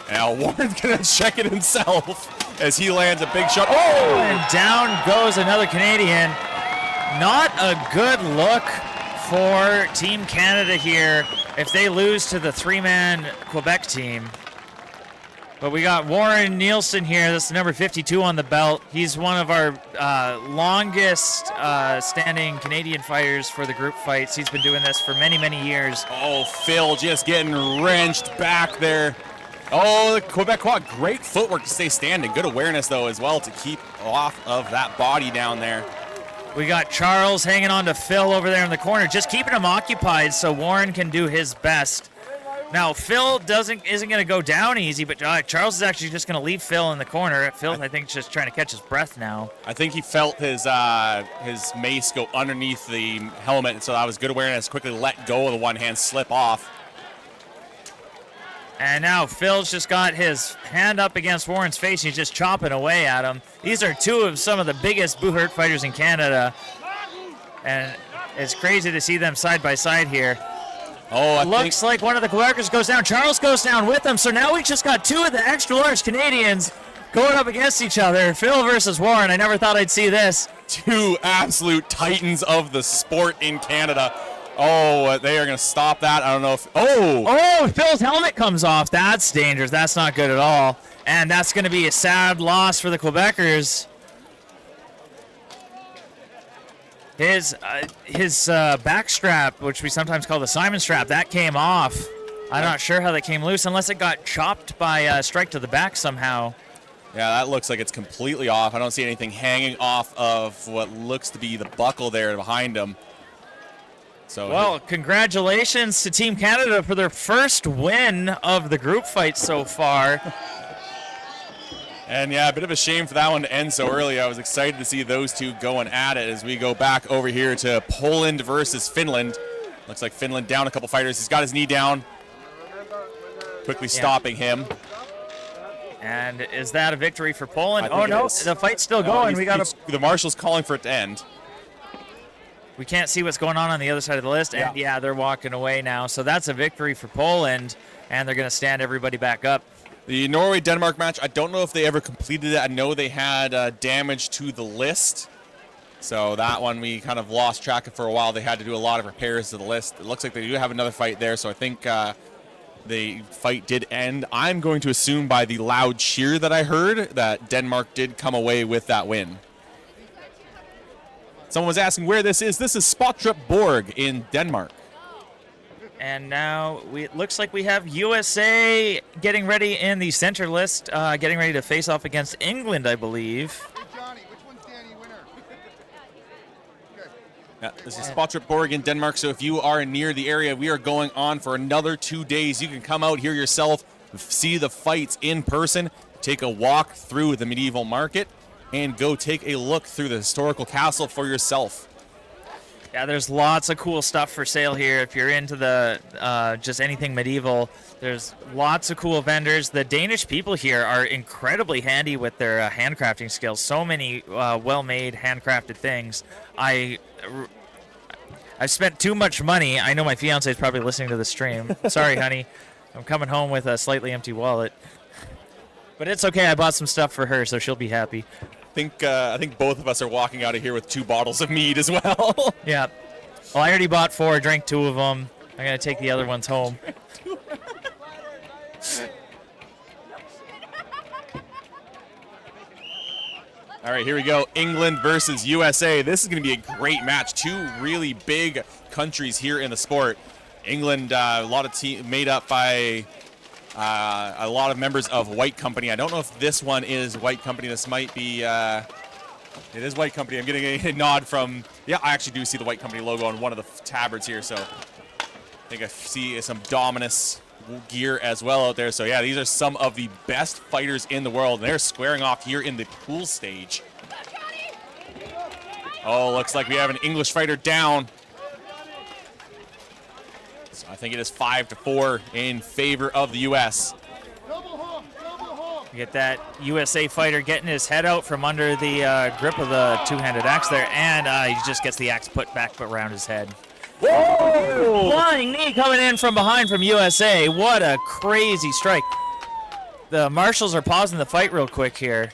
Now Warren's going to check it himself as he lands a big shot. Oh! And down goes another Canadian. Not a good look for Team Canada here if they lose to the three-man Quebec team. But we got Warren Nielsen here. This is number 52 on the belt. He's one of our longest standing Canadian fighters for the group fights. He's been doing this for many, many years. Oh, Phil just getting wrenched back there. Oh, the Quebecois, great footwork to stay standing. Good awareness, though, as well, to keep off of that body down there. We got Charles hanging on to Phil over there in the corner, just keeping him occupied so Warren can do his best. Now, Phil isn't going to go down easy, but Charles is actually just going to leave Phil in the corner. Phil, I think, is just trying to catch his breath now. I think he felt his mace go underneath the helmet, and so that was good awareness. Quickly let go of the one hand, slip off. And now Phil's just got his hand up against Warren's face. He's just chopping away at him. These are two of some of the biggest Buhurt fighters in Canada. And it's crazy to see them side by side here. Oh, Looks like one of the Quebecers goes down. Charles goes down with them. So now we just got two of the extra large Canadians going up against each other. Phil versus Warren. I never thought I'd see this. Two absolute titans of the sport in Canada. Oh, they are going to stop that. I don't know if... Oh, Phil's helmet comes off. That's dangerous. That's not good at all. And that's going to be a sad loss for the Quebecers. His back strap, which we sometimes call the Simon strap, that came off. I'm not sure how that came loose, unless it got chopped by a strike to the back somehow. Yeah, that looks like it's completely off. I don't see anything hanging off of what looks to be the buckle there behind him. So, well, congratulations to Team Canada for their first win of the group fight so far. And yeah, a bit of a shame for that one to end so early. I was excited to see those two going at it as we go back over here to Poland versus Finland. Looks like Finland down a couple fighters. He's got his knee down. Quickly stopping him. And is that a victory for Poland? Oh, no, the fight's still going. The marshal's calling for it to end. We can't see what's going on the other side of the list. And yeah, they're walking away now. So that's a victory for Poland, and they're going to stand everybody back up. The Norway-Denmark match, I don't know if they ever completed it. I know they had damage to the list. So that one we kind of lost track of for a while. They had to do a lot of repairs to the list. It looks like they do have another fight there, so I think the fight did end. I'm going to assume by the loud cheer that I heard that Denmark did come away with that win. Someone was asking where this is. This is Spøttrup Borg in Denmark. And now it looks like we have USA getting ready in the center list, getting ready to face off against England, I believe. Yeah, this is Spøttrup Borg in Denmark, so if you are near the area, we are going on for another 2 days. You can come out here yourself, see the fights in person, take a walk through the medieval market, and go take a look through the historical castle for yourself. Yeah, there's lots of cool stuff for sale here. If you're into the just anything medieval, there's lots of cool vendors. The Danish people here are incredibly handy with their handcrafting skills. So many well-made handcrafted things. I've spent too much money. I know my fiance is probably listening to the stream. Sorry, honey. I'm coming home with a slightly empty wallet. But it's okay. I bought some stuff for her, so she'll be happy. I think both of us are walking out of here with 2 bottles of mead as well. Yeah. Well, I already bought 4, drank 2 of them. I'm going to take the other ones home. All right, here we go. England versus USA. This is going to be a great match. 2 really big countries here in the sport. England, a lot of team made up by a lot of members of White Company. I don't know if this one is White Company. This might be, it is White Company. I'm getting a nod from, yeah, I actually do see the White Company logo on one of the tabards here. So I think I see some Dominus gear as well out there. So yeah, these are some of the best fighters in the world. And they're squaring off here in the pool stage. Oh, looks like we have an English fighter down. I think it is 5-4 in favor of the U.S. You get that USA fighter getting his head out from under the grip of the two-handed axe there, and he just gets the axe put back around his head. Whoa! Flying knee coming in from behind from USA. What a crazy strike. The marshals are pausing the fight real quick here,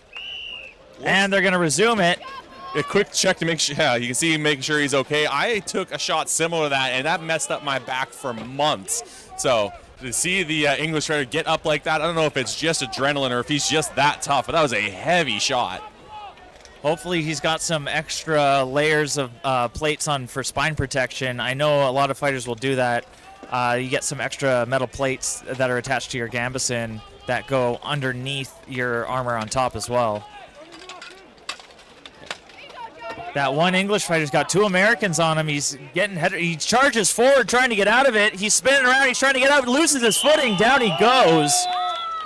and they're going to resume it. A quick check to make sure, yeah, you can see him making sure he's okay. I took a shot similar to that, and that messed up my back for months. So to see the English fighter get up like that, I don't know if it's just adrenaline or if he's just that tough, but that was a heavy shot. Hopefully he's got some extra layers of plates on for spine protection. I know a lot of fighters will do that. You get some extra metal plates that are attached to your gambeson that go underneath your armor on top as well. That one English fighter's got two Americans on him. He's getting he charges forward trying to get out of it. He's spinning around. He's trying to get out. Loses his footing. Down he goes.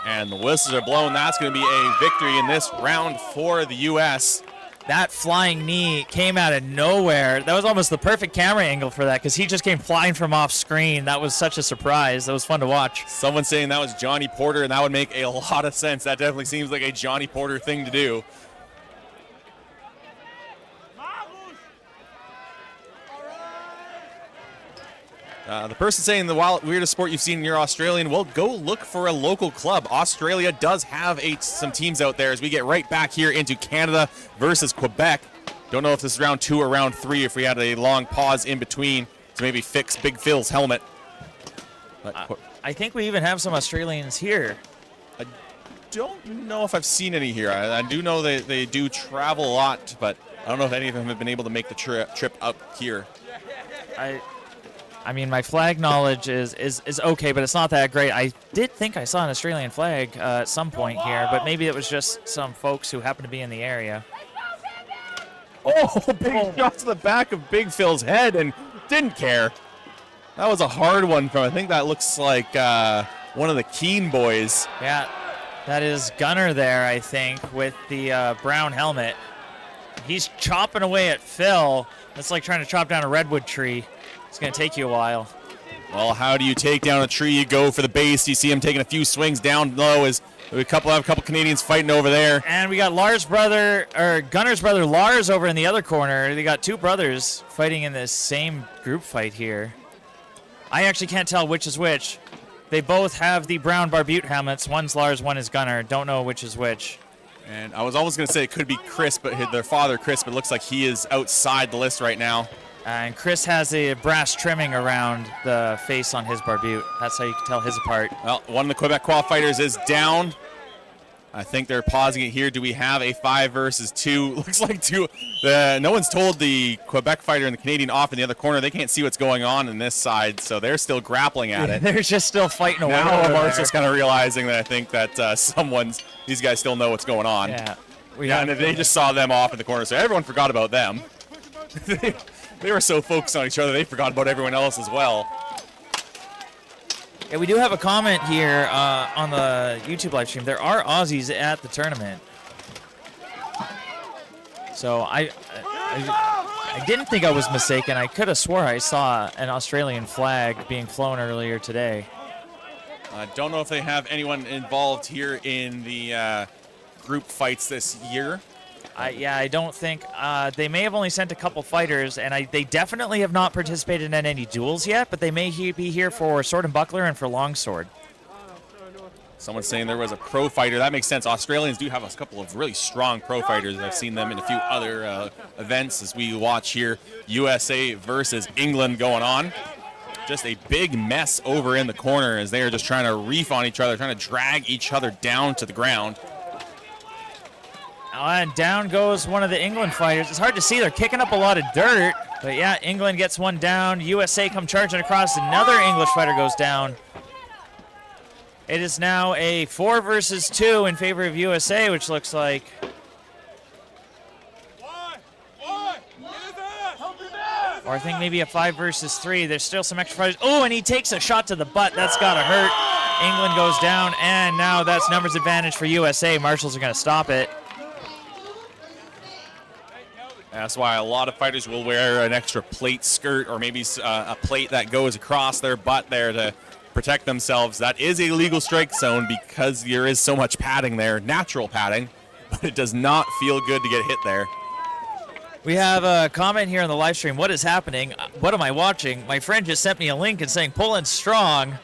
And the whistles are blown. That's going to be a victory in this round for the U.S. That flying knee came out of nowhere. That was almost the perfect camera angle for that because he just came flying from off screen. That was such a surprise. That was fun to watch. Someone saying that was Johnny Porter, and that would make a lot of sense. That definitely seems like a Johnny Porter thing to do. The person saying the weirdest sport you've seen in your Australian, well, go look for a local club. Australia does have some teams out there as we get right back here into Canada versus Quebec. Don't know if this is round 2 or round 3 if we had a long pause in between to maybe fix Big Phil's helmet. But, I think we even have some Australians here. I don't know if I've seen any here. I do know they do travel a lot, but I don't know if any of them have been able to make the trip up here. I mean, my flag knowledge is okay, but it's not that great. I did think I saw an Australian flag at some point here, but maybe it was just some folks who happen to be in the area. Oh, big shot to the back of Big Phil's head and didn't care. That was a hard one from, I think that looks like one of the Keene boys. Yeah, that is Gunner there, I think, with the brown helmet. He's chopping away at Phil. It's like trying to chop down a redwood tree. It's going to take you a while. Well, how do you take down a tree? You go for the base. You see him taking a few swings down low as we have a couple Canadians fighting over there. And we got Gunner's brother Lars over in the other corner. They got two brothers fighting in this same group fight here. I actually can't tell which is which. They both have the brown barbute helmets. One's Lars, one is Gunner. Don't know which is which. And I was always going to say it could be Chris, but their father, Chris, but it looks like he is outside the list right now. And Chris has a brass trimming around the face on his barbute. That's how you can tell his apart. Well, one of the Quebec qualifiers is down. I think they're pausing it here. Do we have a 5 versus 2? Looks like 2. No one's told the Quebec fighter and the Canadian off in the other corner. They can't see what's going on this side, so they're still grappling at it. They're just still fighting away. Now Marshall's kind of realizing that I think that these guys still know what's going on. Yeah. And they just saw them off in the corner, so everyone forgot about them. They were so focused on each other, they forgot about everyone else as well. Yeah, we do have a comment here on the YouTube live stream. There are Aussies at the tournament. So I didn't think I was mistaken. I could have swore I saw an Australian flag being flown earlier today. I don't know if they have anyone involved here in the group fights this year. I don't think they may have only sent a couple fighters, and they definitely have not participated in any duels yet, but they may be here for sword and buckler and for longsword. Someone's saying there was a pro fighter. That makes sense. Australians do have a couple of really strong pro fighters. I've seen them in a few other events as we watch here. USA versus England going on. Just a big mess over in the corner as they are just trying to reef on each other, trying to drag each other down to the ground. And down goes one of the England fighters. It's hard to see. They're kicking up a lot of dirt. But yeah, England gets one down. USA come charging across. Another English fighter goes down. It is now a 4 versus 2 in favor of USA, which looks like... Or I think maybe a 5 versus 3. There's still some extra fighters. Oh, and he takes a shot to the butt. That's got to hurt. England goes down, and now that's numbers advantage for USA. Marshals are going to stop it. That's why a lot of fighters will wear an extra plate skirt or maybe a plate that goes across their butt there to protect themselves. That is a legal strike zone because there is so much padding there, natural padding, but it does not feel good to get hit there. We have a comment here on the live stream. What is happening? What am I watching? My friend just sent me a link and saying Poland's strong.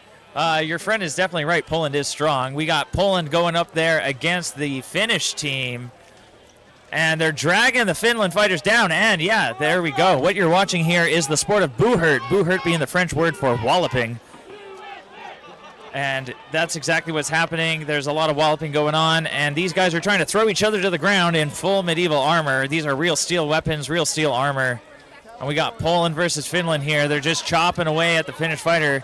Your friend is definitely right. Poland is strong. We got Poland going up there against the Finnish team. And they're dragging the Finland fighters down. And yeah, there we go. What you're watching here is the sport of buhurt. Buhurt being the French word for walloping. And that's exactly what's happening. There's a lot of walloping going on, and these guys are trying to throw each other to the ground in full medieval armor. These are real steel weapons, real steel armor. And we got Poland versus Finland here. They're just chopping away at the Finnish fighter.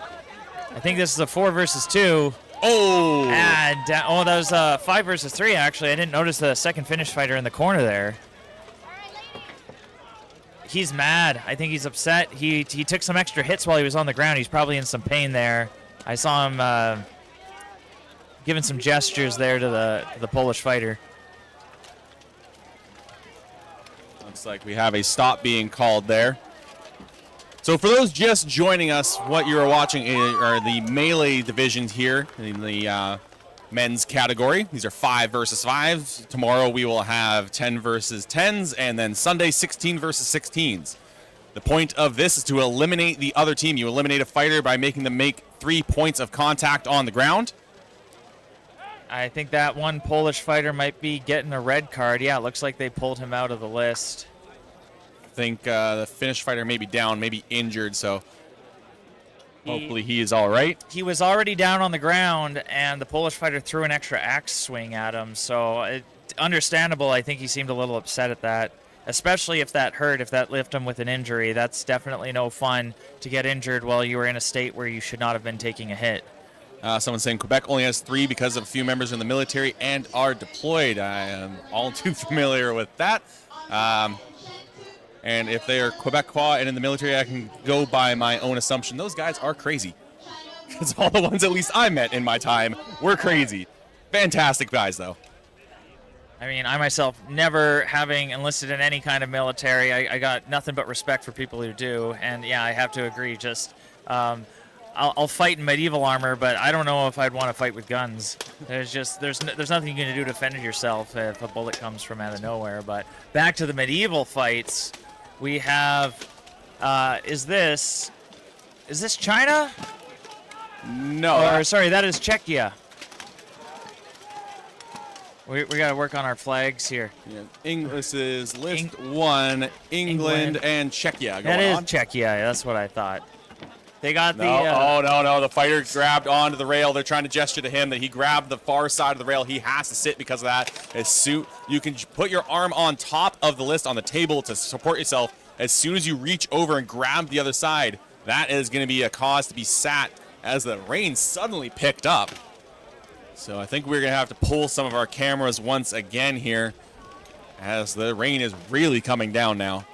I think this is a 4 versus 2. Oh! And, that was 5 versus 3, actually. I didn't notice the second Finnish fighter in the corner there. He's mad. I think he's upset. He took some extra hits while he was on the ground. He's probably in some pain there. I saw him giving some gestures there to the Polish fighter. Looks like we have a stop being called there. So for those just joining us, what you are watching are the melee divisions here in the men's category. These are 5 versus 5s. Tomorrow we will have 10 versus 10s, and then Sunday 16 versus 16s. The point of this is to eliminate the other team. You eliminate a fighter by making them make 3 points of contact on the ground. I think that one Polish fighter might be getting a red card. Yeah, it looks like they pulled him out of the list. I think the Finnish fighter may be down, maybe injured, so hopefully he is all right. He was already down on the ground, and the Polish fighter threw an extra axe swing at him. So understandable. I think he seemed a little upset at that. Especially if that hurt, if that left him with an injury. That's definitely no fun to get injured while you were in a state where you should not have been taking a hit. Someone saying Quebec only has 3 because of a few members in the military and are deployed. I am all too familiar with that. And if they are Quebecois and in the military, I can go by my own assumption. Those guys are crazy. Because all the ones at least I met in my time were crazy. Fantastic guys, though. I mean, I myself, never having enlisted in any kind of military, I got nothing but respect for people who do. And yeah, I have to agree. Just, I'll fight in medieval armor, but I don't know if I'd want to fight with guns. There's nothing you can do to defend yourself if a bullet comes from out of nowhere. But back to the medieval fights, we have, is this China? No. Or sorry, that is Czechia. We got to work on our flags here. Yeah, this is list 1, England and Czechia. That is Czechia. That's what I thought. They got the... No. The fighter grabbed onto the rail. They're trying to gesture to him that he grabbed the far side of the rail. He has to sit because of that. You can put your arm on top of the list on the table to support yourself. As soon as you reach over and grab the other side, that is going to be a cause to be sat as the rain suddenly picked up. So I think we're going to have to pull some of our cameras once again here as the rain is really coming down now.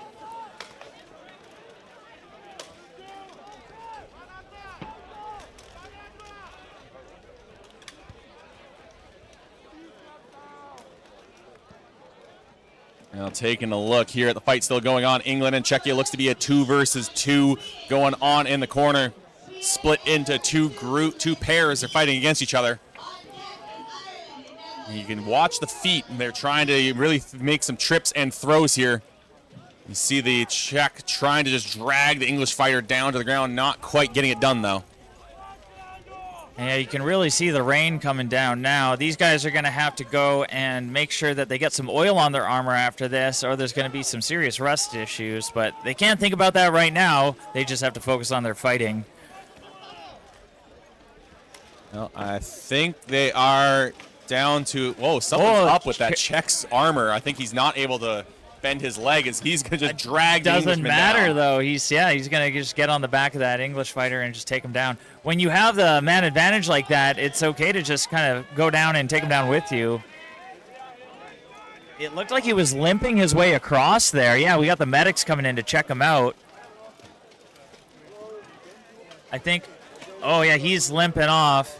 Now taking a look here at the fight still going on. England and Czechia looks to be a 2 versus 2 going on in the corner. Split into two pairs. They're fighting against each other. You can watch the feet. They're trying to really make some trips and throws here. You see the Czech trying to just drag the English fighter down to the ground, not quite getting it done, though. Yeah, you can really see the rain coming down now. These guys are going to have to go and make sure that they get some oil on their armor after this, or there's going to be some serious rust issues. But they can't think about that right now. They just have to focus on their fighting. Well, I think they are down to... Whoa, something's up with that Czech's armor. I think he's not able to bend his leg as he's going to just drag the Englishman down. Doesn't matter, though. He's going to just get on the back of that English fighter and just take him down. When you have the man advantage like that, it's okay to just kind of go down and take him down with you. It looked like he was limping his way across there. Yeah, we got the medics coming in to check him out. I think... Oh, yeah, he's limping off.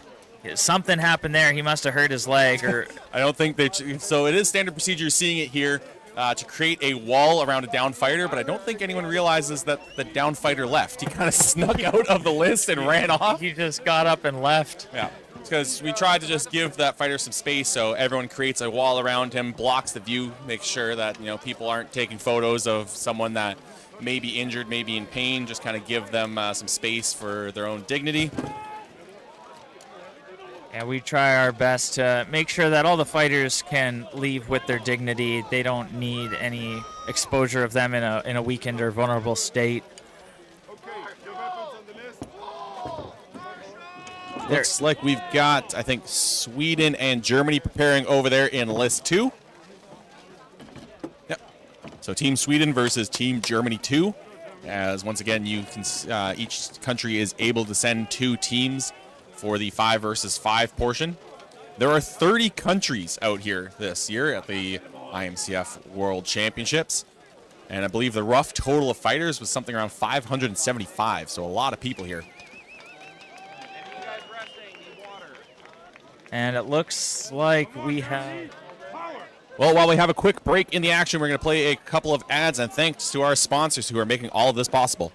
Something happened there. He must have hurt his leg. Or I don't think they... So it is standard procedure seeing it here. to create a wall around a down fighter, but I don't think anyone realizes that the down fighter left. He kind of snuck out of the list and ran off. He just got up and left. Yeah, because we tried to just give that fighter some space, so everyone creates a wall around him, blocks the view, makes sure that people aren't taking photos of someone that may be injured, may be in pain. Just kind of give them some space for their own dignity. And we try our best to make sure that all the fighters can leave with their dignity. They don't need any exposure of them in a weakened or vulnerable state. Looks like we've got, I think, Sweden and Germany preparing over there in list 2. Yep. So Team Sweden versus Team Germany 2. As once again, you can each country is able to send 2 teams for the 5 versus 5 portion. There are 30 countries out here this year at the IMCF World Championships. And I believe the rough total of fighters was something around 575, so a lot of people here. And it looks like we have... Well, while we have a quick break in the action, we're going to play a couple of ads, and thanks to our sponsors who are making all of this possible.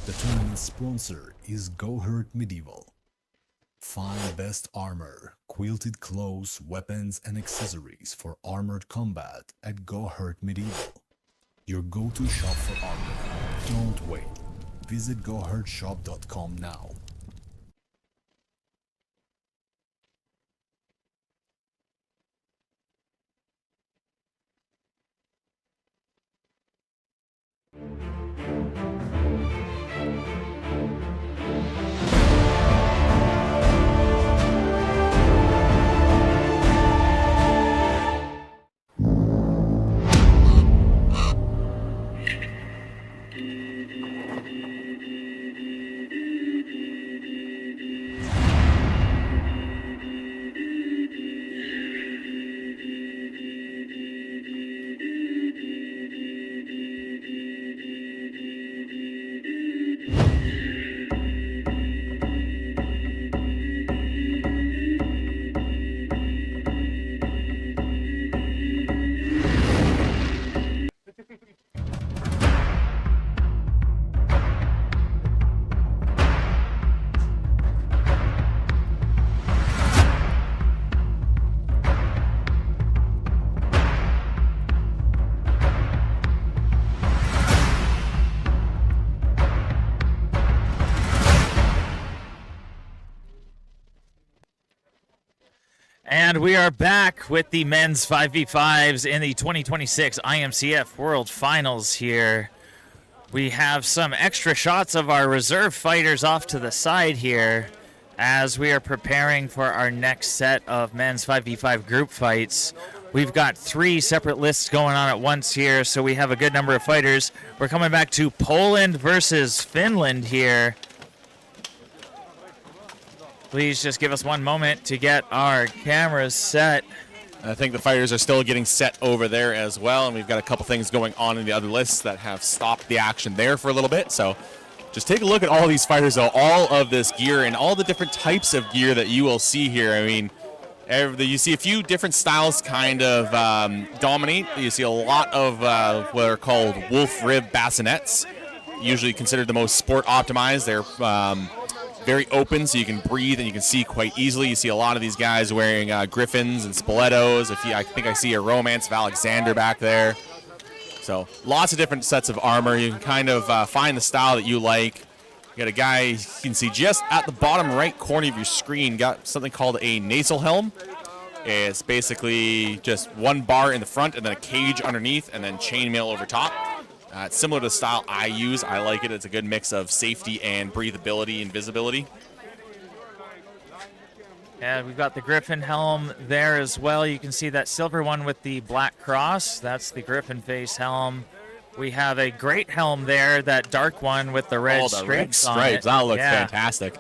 The tournament's sponsor is Go Hurt Medieval. Find best armor, quilted clothes, weapons, and accessories for armored combat at Go Hurt Medieval. Your go-to shop for armor. Don't wait. Visit gohurtshop.com now. And we are back with the men's 5v5s in the 2026 IMCF World Finals here. We have some extra shots of our reserve fighters off to the side here as we are preparing for our next set of men's 5v5 group fights. We've got 3 separate lists going on at once here, so we have a good number of fighters. We're coming back to Poland versus Finland here. Please just give us one moment to get our cameras set. I think the fighters are still getting set over there as well, and we've got a couple things going on in the other lists that have stopped the action there for a little bit. So just take a look at all these fighters, though, all of this gear and all the different types of gear that you will see here. I mean, you see a few different styles kind of dominate. You see a lot of what are called wolf rib bassinets, usually considered the most sport optimized. They're very open, so you can breathe and you can see quite easily. You see a lot of these guys wearing griffins and stilettos. I think I see a Romance of Alexander back there. So lots of different sets of armor. You can kind of find the style that you like. You got a guy you can see just at the bottom right corner of your screen, got something called a nasal helm. It's basically just one bar in the front and then a cage underneath and then chainmail over top. It's similar to the style I use. I like it. It's a good mix of safety and breathability and visibility. And we've got the Griffin helm there as well. You can see that silver one with the black cross. That's the Griffin face helm. We have a great helm there, that dark one with the red stripes on it. That looks Yeah. fantastic.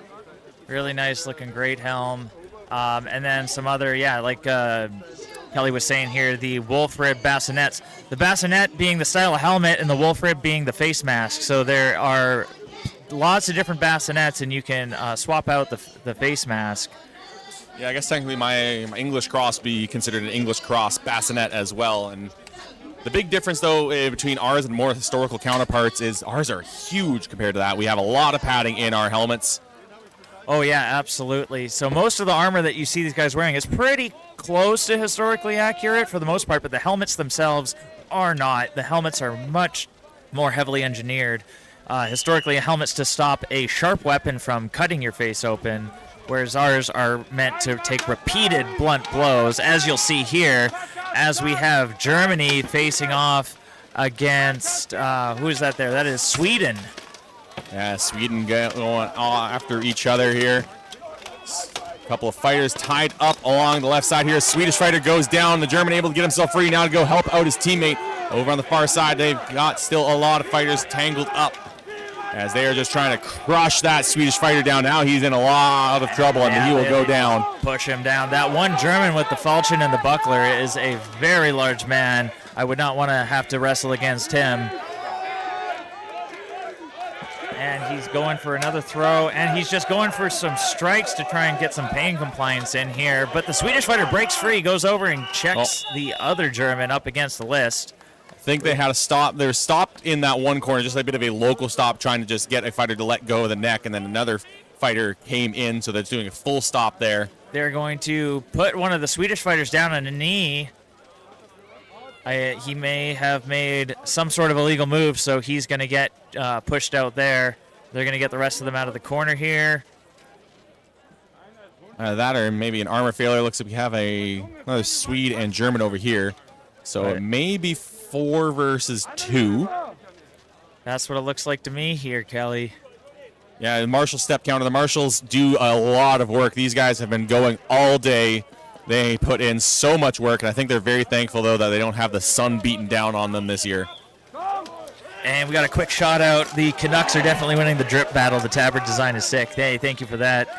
Really nice looking great helm. And then some other, like Kelly was saying here, the wolf rib bassinets. The bassinet being the style of helmet and the wolf rib being the face mask. So there are lots of different bassinets, and you can swap out the face mask. Yeah, I guess technically my English cross be considered an English cross bassinet as well. And the big difference, though, between ours and more historical counterparts is ours are huge compared to that. We have a lot of padding in our helmets. Oh, yeah, absolutely. So most of the armor that you see these guys wearing is pretty close to historically accurate for the most part, but the helmets themselves are not. The helmets are much more heavily engineered. Historically, helmets to stop a sharp weapon from cutting your face open, whereas ours are meant to take repeated blunt blows, as you'll see here, as we have Germany facing off against, who is that there? That is Sweden. Yeah, Sweden going after each other here. A couple of fighters tied up along the left side here. Swedish fighter goes down. The German able to get himself free now to go help out his teammate. Over on the far side, they've got still a lot of fighters tangled up as they are just trying to crush that Swedish fighter down. Now he's in a lot of trouble, and he will go down. Push him down. That one German with the falchion and the buckler is a very large man. I would not want to have to wrestle against him. And he's going for another throw, and he's just going for some strikes to try and get some pain compliance in here. But the Swedish fighter breaks free, goes over and checks the other German up against the list. I think they had a stop. They're stopped in that one corner, just a bit of a local stop, trying to just get a fighter to let go of the neck, and then another fighter came in, so they're doing a full stop there. They're going to put one of the Swedish fighters down on a knee. He may have made some sort of illegal move, so he's going to get pushed out there. They're going to get the rest of them out of the corner here. That or maybe an armor failure. Looks like we have another Swede and German over here. So it may be 4 versus 2. That's what it looks like to me here, Kelly. Yeah, the Marshal step counter. The Marshals do a lot of work. These guys have been going all day. They put in so much work, and I think they're very thankful, though, that they don't have the sun beaten down on them this year. And we got a quick shot out. The Canucks are definitely winning the drip battle. The tabard design is sick. Hey, thank you for that.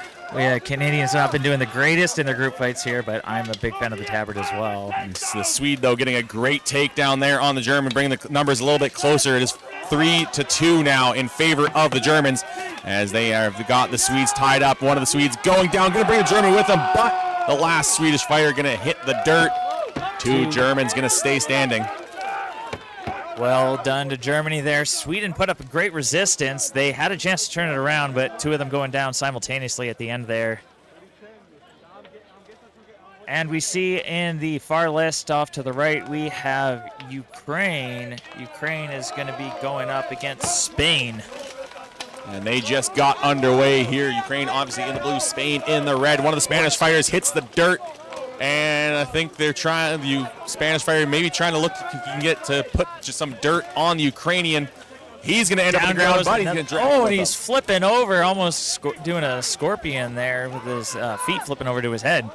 Canadians have not been doing the greatest in their group fights here, but I'm a big fan of the tabard as well. The Swede, though, getting a great takedown there on the German, bringing the numbers a little bit closer. It is 3-2 now in favor of the Germans, as they have got the Swedes tied up. One of the Swedes going down, going to bring the German with them, but the last Swedish fighter going to hit the dirt. 2 Germans going to stay standing. Well done to Germany there. Sweden put up a great resistance. They had a chance to turn it around, but 2 of them going down simultaneously at the end there. And we see in the far list off to the right, we have Ukraine. Ukraine is going to be going up against Spain. And they just got underway here. Ukraine obviously in the blue, Spain in the red. One of the Spanish fighters hits the dirt. And I think they're trying, the Spanish fighter maybe trying to look if he can get to put just some dirt on the Ukrainian. He's going to end up on the ground, but he's going to drop. Oh, and he's flipping over, almost doing a scorpion there with his feet flipping over to his head.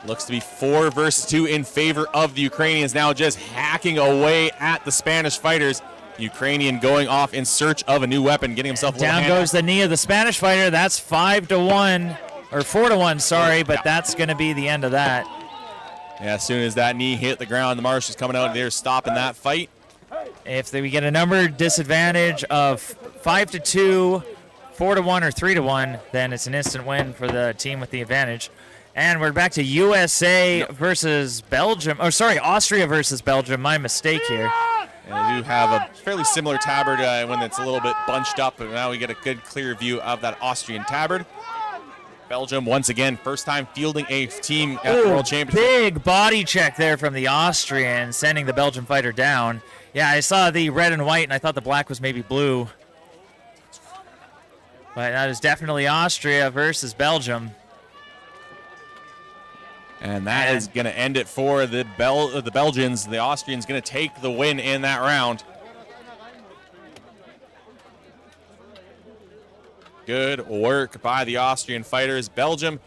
Looks to be 4 versus 2 in favor of the Ukrainians, now just hacking away at the Spanish fighters. Ukrainian going off in search of a new weapon, getting himself a little down hand. Goes the knee of the Spanish fighter. That's 5-1. Or 4-1, sorry, but that's going to be the end of that. Yeah, as soon as that knee hit the ground, the Marshals coming out, they're stopping that fight. If we get a number disadvantage of 5-2, 4-1, or 3-1, then it's an instant win for the team with the advantage. And we're back to USA versus Belgium. Oh, sorry, Austria versus Belgium. My mistake here. And they do have a fairly similar tabard when it's a little bit bunched up, but now we get a good, clear view of that Austrian tabard. Belgium, once again, first time fielding a team at the World Championship. Big body check there from the Austrian, sending the Belgian fighter down. Yeah, I saw the red and white, and I thought the black was maybe blue. But that is definitely Austria versus Belgium. And that is going to end it for the Belgians. The Austrians going to take the win in that round. Good work by the Austrian fighters. Belgium,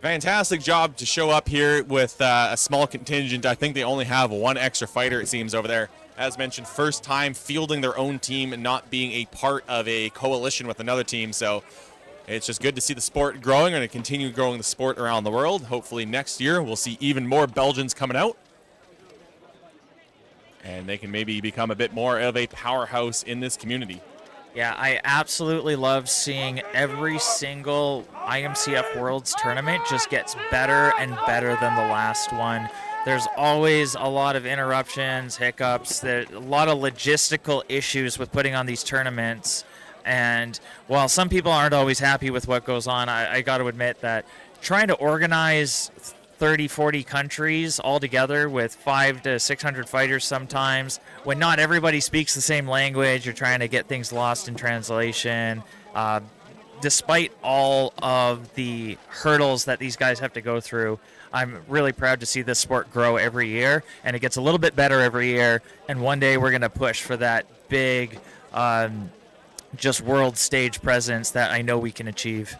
fantastic job to show up here with a small contingent. I think they only have one extra fighter, it seems, over there. As mentioned, first time fielding their own team and not being a part of a coalition with another team. So it's just good to see the sport growing and to continue growing the sport around the world. Hopefully next year we'll see even more Belgians coming out. And they can maybe become a bit more of a powerhouse in this community. Yeah, I absolutely love seeing every single IMCF Worlds tournament just gets better and better than the last one. There's always a lot of interruptions, hiccups, a lot of logistical issues with putting on these tournaments. And while some people aren't always happy with what goes on, I got to admit that trying to organize 30, 40 countries all together with 500 to 600 fighters sometimes, when not everybody speaks the same language, you're trying to get things lost in translation. Despite all of the hurdles that these guys have to go through, I'm really proud to see this sport grow every year, and it gets a little bit better every year, and one day we're going to push for that big just world stage presence that I know we can achieve.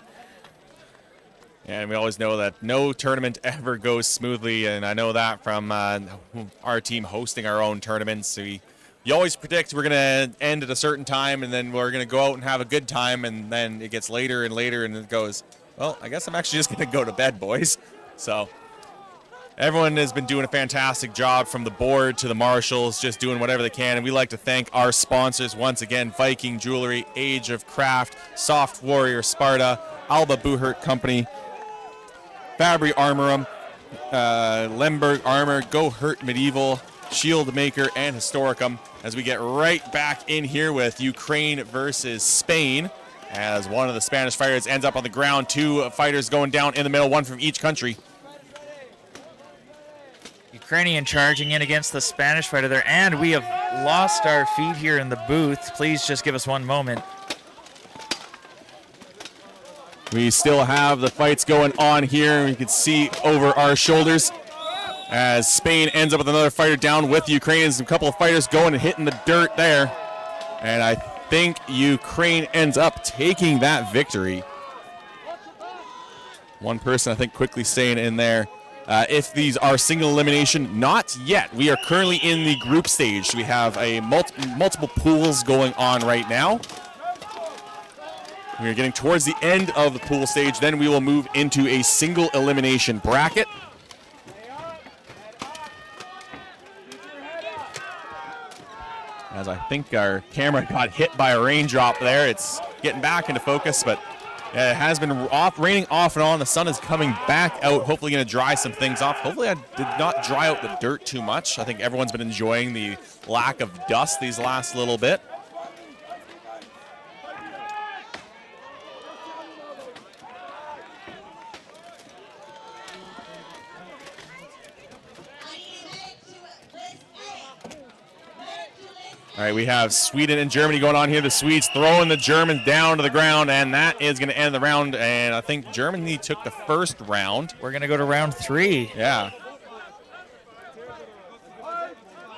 And we always know that no tournament ever goes smoothly, and I know that from our team hosting our own tournaments. You always predict we're going to end at a certain time, and then we're going to go out and have a good time, and then it gets later and later, and it goes, well, I guess I'm actually just going to go to bed, boys. So everyone has been doing a fantastic job, from the board to the marshals, just doing whatever they can. And we like to thank our sponsors once again: Viking Jewelry, Age of Craft, Soft Warrior Sparta, Alba Buhert Company, Fabry Armorum, Lemberg Armor, Go Hurt Medieval, Shield Maker, and Historicum, as we get right back in here with Ukraine versus Spain, as one of the Spanish fighters ends up on the ground. Two fighters going down in the middle, one from each country. Ukrainian charging in against the Spanish fighter there, and we have lost our feed here in the booth. Please just give us one moment. We still have the fights going on here. You can see over our shoulders as Spain ends up with another fighter down with Ukrainians. A couple of fighters going and hitting the dirt there. And I think Ukraine ends up taking that victory. One person, I think, quickly staying in there. If these are single elimination, not yet. We are currently in the group stage. We have a multiple pools going on right now. We are getting towards the end of the pool stage. Then we will move into a single elimination bracket. As I think our camera got hit by a raindrop there. It's getting back into focus, but it has been raining off and on. The sun is coming back out, hopefully going to dry some things off. Hopefully I did not dry out the dirt too much. I think everyone's been enjoying the lack of dust these last little bit. All right, we have Sweden and Germany going on here. The Swedes throwing the Germans down to the ground, and that is going to end the round. And I think Germany took the first round. We're going to go to round 3. Yeah.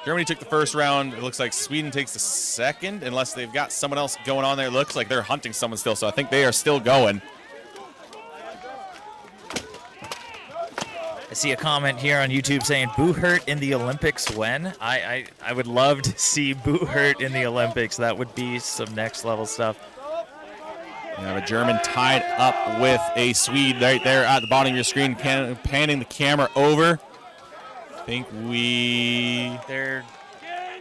Germany took the first round. It looks like Sweden takes the second, unless they've got someone else going on there. It looks like they're hunting someone still, so I think they are still going. I see a comment here on YouTube saying, Buhert in the Olympics when? I would love to see Buhert in the Olympics. That would be some next level stuff. You have a German tied up with a Swede right there at the bottom of your screen, panning the camera over. I think they're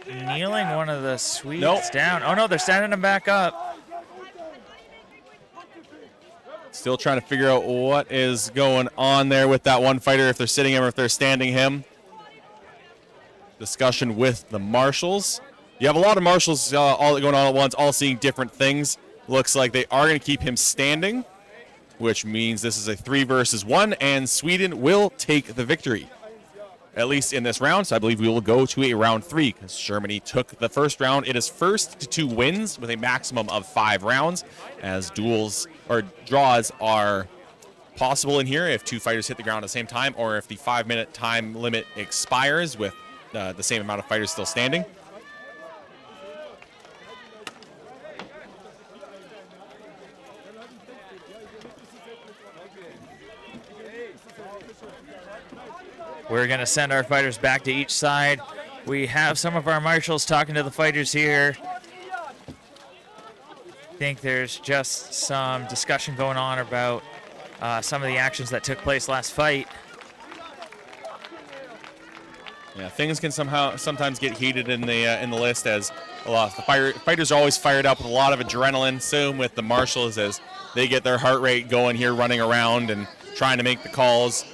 kneeling one of the Swedes down. Oh no, they're standing him back up. Still trying to figure out what is going on there with that one fighter, if they're sitting him or if they're standing him. Discussion with the marshals. You have a lot of marshals all going on at once, all seeing different things. Looks like they are going to keep him standing, which means this is a 3 versus 1, and Sweden will take the victory, at least in this round. So I believe we will go to a round 3, because Germany took the first round. It is first to 2 wins with a maximum of 5 rounds, as duels or draws are possible in here if 2 fighters hit the ground at the same time, or if the 5-minute time limit expires with the same amount of fighters still standing. We're going to send our fighters back to each side. We have some of our marshals talking to the fighters here. I think there's just some discussion going on about some of the actions that took place last fight. Yeah, things can sometimes get heated in the list, as a lot of the fighters are always fired up with a lot of adrenaline. Same with the marshals as they get their heart rate going here, running around and trying to make the calls.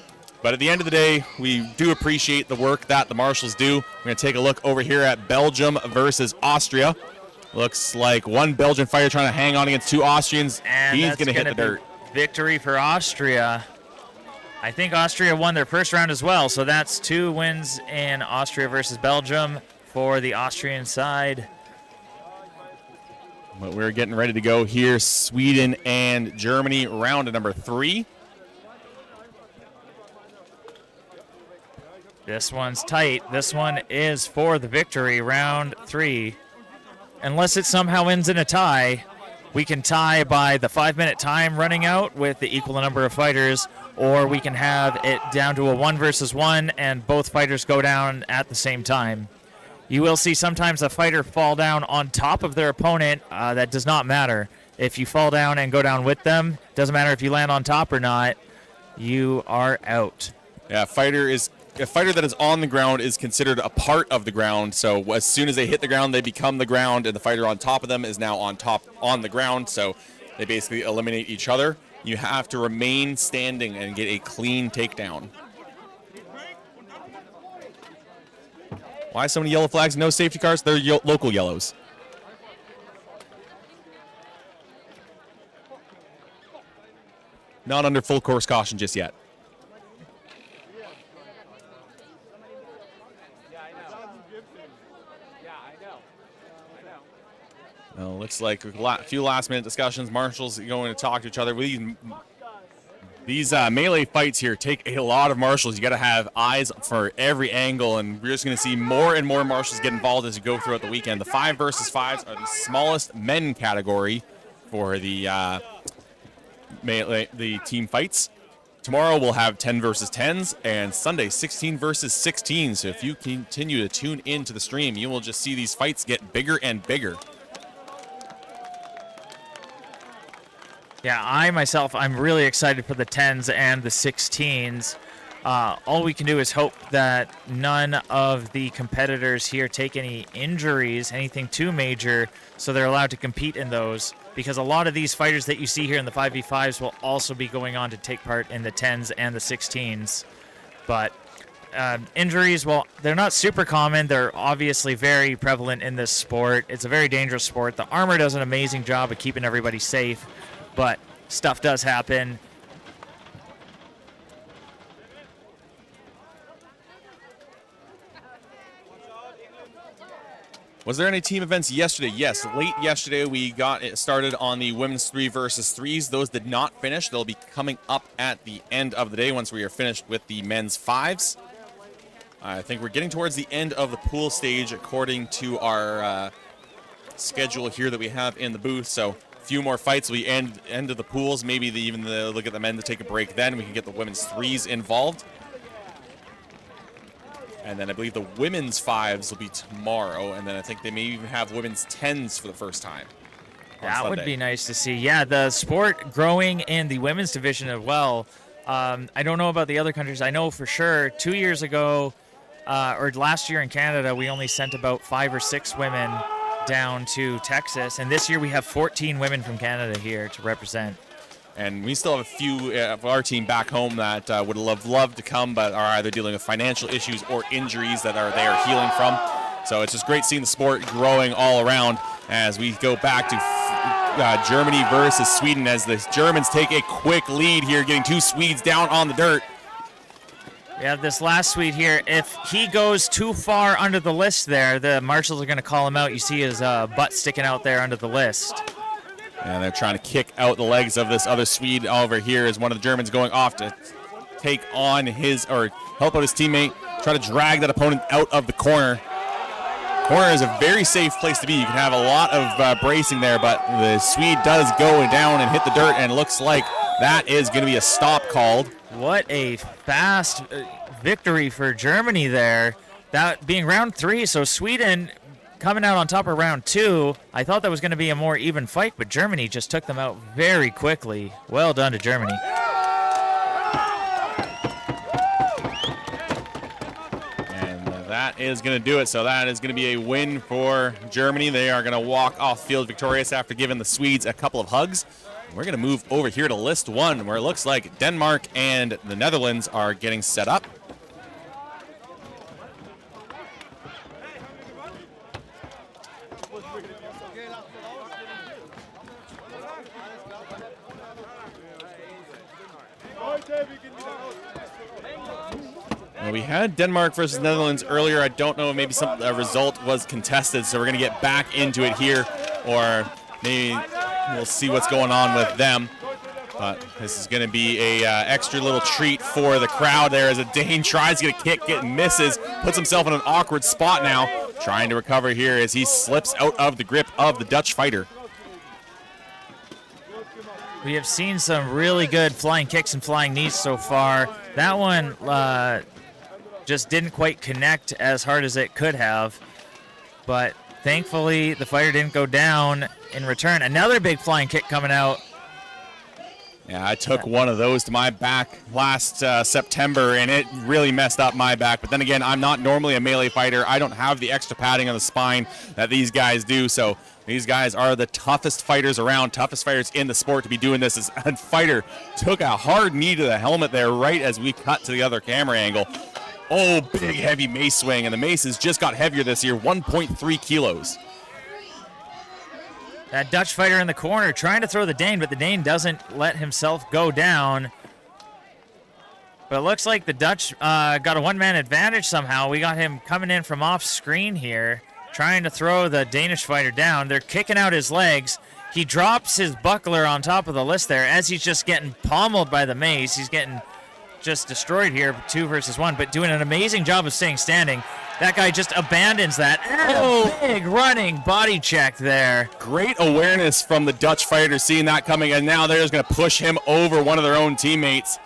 But at the end of the day, we do appreciate the work that the marshals do. We're going to take a look over here at Belgium versus Austria. Looks like one Belgian fighter trying to hang on against two Austrians. And he's going to hit the dirt. Victory for Austria. I think Austria won their first round as well, so that's 2 wins in Austria versus Belgium for the Austrian side. But we're getting ready to go here. Sweden and Germany, round number 3. This one's tight. This one is for the victory, round 3. Unless it somehow ends in a tie, we can tie by the 5-minute time running out with the equal number of fighters, or we can have it down to a 1 versus 1 and both fighters go down at the same time. You will see sometimes a fighter fall down on top of their opponent. That does not matter. If you fall down and go down with them, doesn't matter if you land on top or not, you are out. Yeah, a fighter that is on the ground is considered a part of the ground. So as soon as they hit the ground, they become the ground, and the fighter on top of them is now on the ground. So they basically eliminate each other. You have to remain standing and get a clean takedown. Why so many yellow flags? No safety cars? They're local yellows. Not under full course caution just yet. Well, looks like a few last-minute discussions. Marshals going to talk to each other. These melee fights here take a lot of marshals. You got to have eyes for every angle, and we're just going to see more and more marshals get involved as you go throughout the weekend. The 5 versus 5s are the smallest men category for the team fights. Tomorrow we'll have 10 versus 10s, and Sunday 16 versus 16s. So if you continue to tune into the stream, you will just see these fights get bigger and bigger. Yeah, I'm really excited for the 10s and the 16s. All we can do is hope that none of the competitors here take any injuries, anything too major, so they're allowed to compete in those. Because a lot of these fighters that you see here in the 5v5s will also be going on to take part in the 10s and the 16s. But injuries, well, they're not super common. They're obviously very prevalent in this sport. It's a very dangerous sport. The armor does an amazing job of keeping everybody safe, but stuff does happen. Was there any team events yesterday? Yes, late yesterday we got it started on the women's 3 versus 3s. Those did not finish. They'll be coming up at the end of the day once we are finished with the men's 5s. I think we're getting towards the end of the pool stage according to our schedule here that we have in the booth. So a few more fights will be end of the pools. Maybe even look at the men to take a break then. We can get the women's 3s involved. And then I believe the women's 5s will be tomorrow. And then I think they may even have women's 10s for the first time. That would be nice to see. Yeah, the sport growing in the women's division as well. I don't know about the other countries. I know for sure 2 years ago, or last year in Canada, we only sent about 5 or 6 women down to Texas. And this year we have 14 women from Canada here to represent. And we still have a few of our team back home that would have loved to come, but are either dealing with financial issues or injuries that they are healing from. So it's just great seeing the sport growing all around as we go back to Germany versus Sweden as the Germans take a quick lead here, getting 2 Swedes down on the dirt. We have this last Swede here. If he goes too far under the list there, the marshals are going to call him out. You see his butt sticking out there under the list. And they're trying to kick out the legs of this other Swede over here as one of the Germans going off to take on help out his teammate, try to drag that opponent out of the corner. Corner is a very safe place to be. You can have a lot of bracing there, but the Swede does go down and hit the dirt, and it looks like That is going to be a stop called. What a fast victory for Germany there. That being round 3, so Sweden coming out on top of round 2. I thought that was going to be a more even fight, but Germany just took them out very quickly. Well done to Germany. And that is going to do it. So that is going to be a win for Germany. They are going to walk off field victorious after giving the Swedes a couple of hugs. We're going to move over here to list 1, where it looks like Denmark and the Netherlands are getting set up. Well, we had Denmark versus Netherlands earlier. I don't know, maybe a result was contested, so we're going to get back into it here, or maybe we'll see what's going on with them. But this is going to be a extra little treat for the crowd there as a Dane tries to get a kick, misses, puts himself in an awkward spot now, trying to recover here as he slips out of the grip of the Dutch fighter. We have seen some really good flying kicks and flying knees so far. That one just didn't quite connect as hard as it could have. But thankfully, the fighter didn't go down in return. Another big flying kick coming out. Yeah, I took one of those to my back last September, and it really messed up my back. But then again, I'm not normally a melee fighter. I don't have the extra padding on the spine that these guys do. So these guys are the toughest fighters around, toughest fighters in the sport to be doing this. As a fighter took a hard knee to the helmet there right as we cut to the other camera angle. Oh, big heavy mace swing, and the mace has just got heavier this year, 1.3 kilos. That Dutch fighter in the corner trying to throw the Dane, but the Dane doesn't let himself go down. But it looks like the Dutch got a one-man advantage somehow. We got him coming in from off screen here, trying to throw the Danish fighter down. They're kicking out his legs. He drops his buckler on top of the list there as he's just getting pommeled by the mace. He's getting just destroyed here, 2 versus 1, but doing an amazing job of staying standing. That guy just abandons that. Oh, big running body check there. Great awareness from the Dutch fighter, seeing that coming, and now they're just going to push him over one of their own teammates.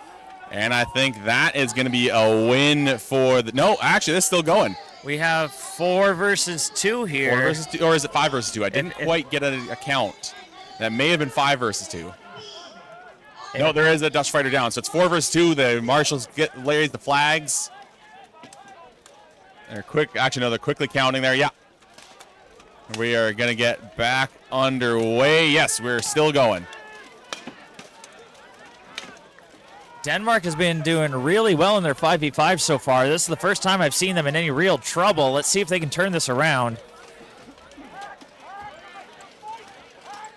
And I think that is going to be a win for the... No, actually, this is still going. We have 4 versus 2 here. 4 versus 2, or is it 5 versus 2? I didn't quite get a count. That may have been 5 versus 2. No, there is a Dutch fighter down. So it's 4 versus 2. The marshals raise the flags. They're quick. Actually, no, they're quickly counting there. Yeah. We are going to get back underway. Yes, we're still going. Denmark has been doing really well in their 5v5 so far. This is the first time I've seen them in any real trouble. Let's see if they can turn this around.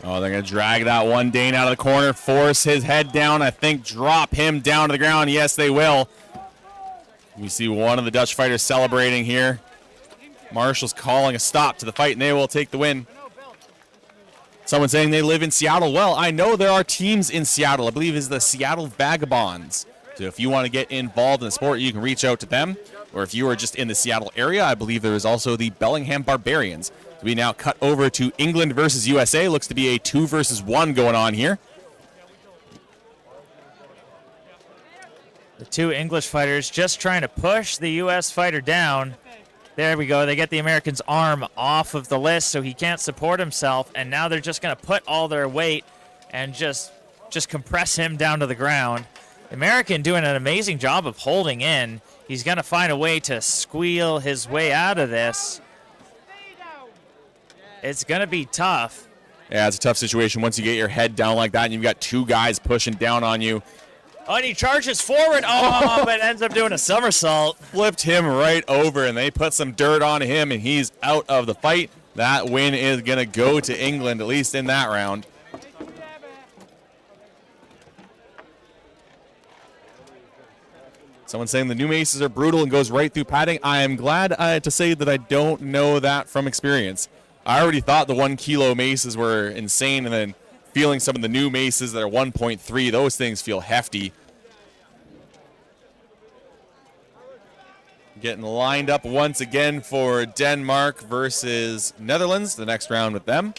Oh, they're going to drag that one Dane out of the corner, force his head down, I think drop him down to the ground. Yes, they will. We see one of the Dutch fighters celebrating here. Marshall's calling a stop to the fight, and they will take the win. Someone saying they live in Seattle. Well, I know there are teams in Seattle. I believe it's the Seattle Vagabonds. So if you want to get involved in the sport, you can reach out to them. Or if you are just in the Seattle area, I believe there is also the Bellingham Barbarians. So we now cut over to England versus USA. Looks to be a 2 versus 1 going on here. The 2 English fighters just trying to push the U.S. fighter down. There we go. They get the American's arm off of the list so he can't support himself. And now they're just going to put all their weight and just compress him down to the ground. The American doing an amazing job of holding in. He's going to find a way to squeal his way out of this. It's going to be tough. Yeah, it's a tough situation once you get your head down like that and you've got 2 guys pushing down on you. Oh, and he charges forward. Oh, but ends up doing a somersault. Flipped him right over, and they put some dirt on him, and he's out of the fight. That win is going to go to England, at least in that round. Someone saying the new maces are brutal and goes right through padding. I am glad to say that I don't know that from experience. I already thought the 1 kilo maces were insane, and then feeling some of the new maces that are 1.3, those things feel hefty. Getting lined up once again for Denmark versus Netherlands, the next round with them.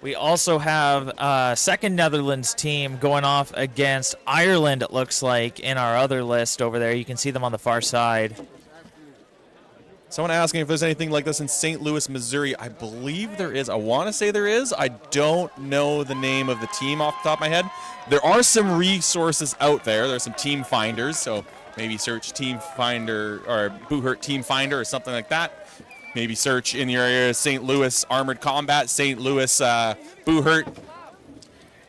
We also have a second Netherlands team going off against Ireland, it looks like, in our other list over there. You can see them on the far side. Someone asking if there's anything like this in St. Louis, Missouri. I believe there is. I want to say there is. I don't know the name of the team off the top of my head. There are some resources out there. There's some team finders, so maybe search Team Finder or Boohurt Team Finder or something like that. Maybe search in your area St. Louis Armored Combat, St. Louis Boohurt.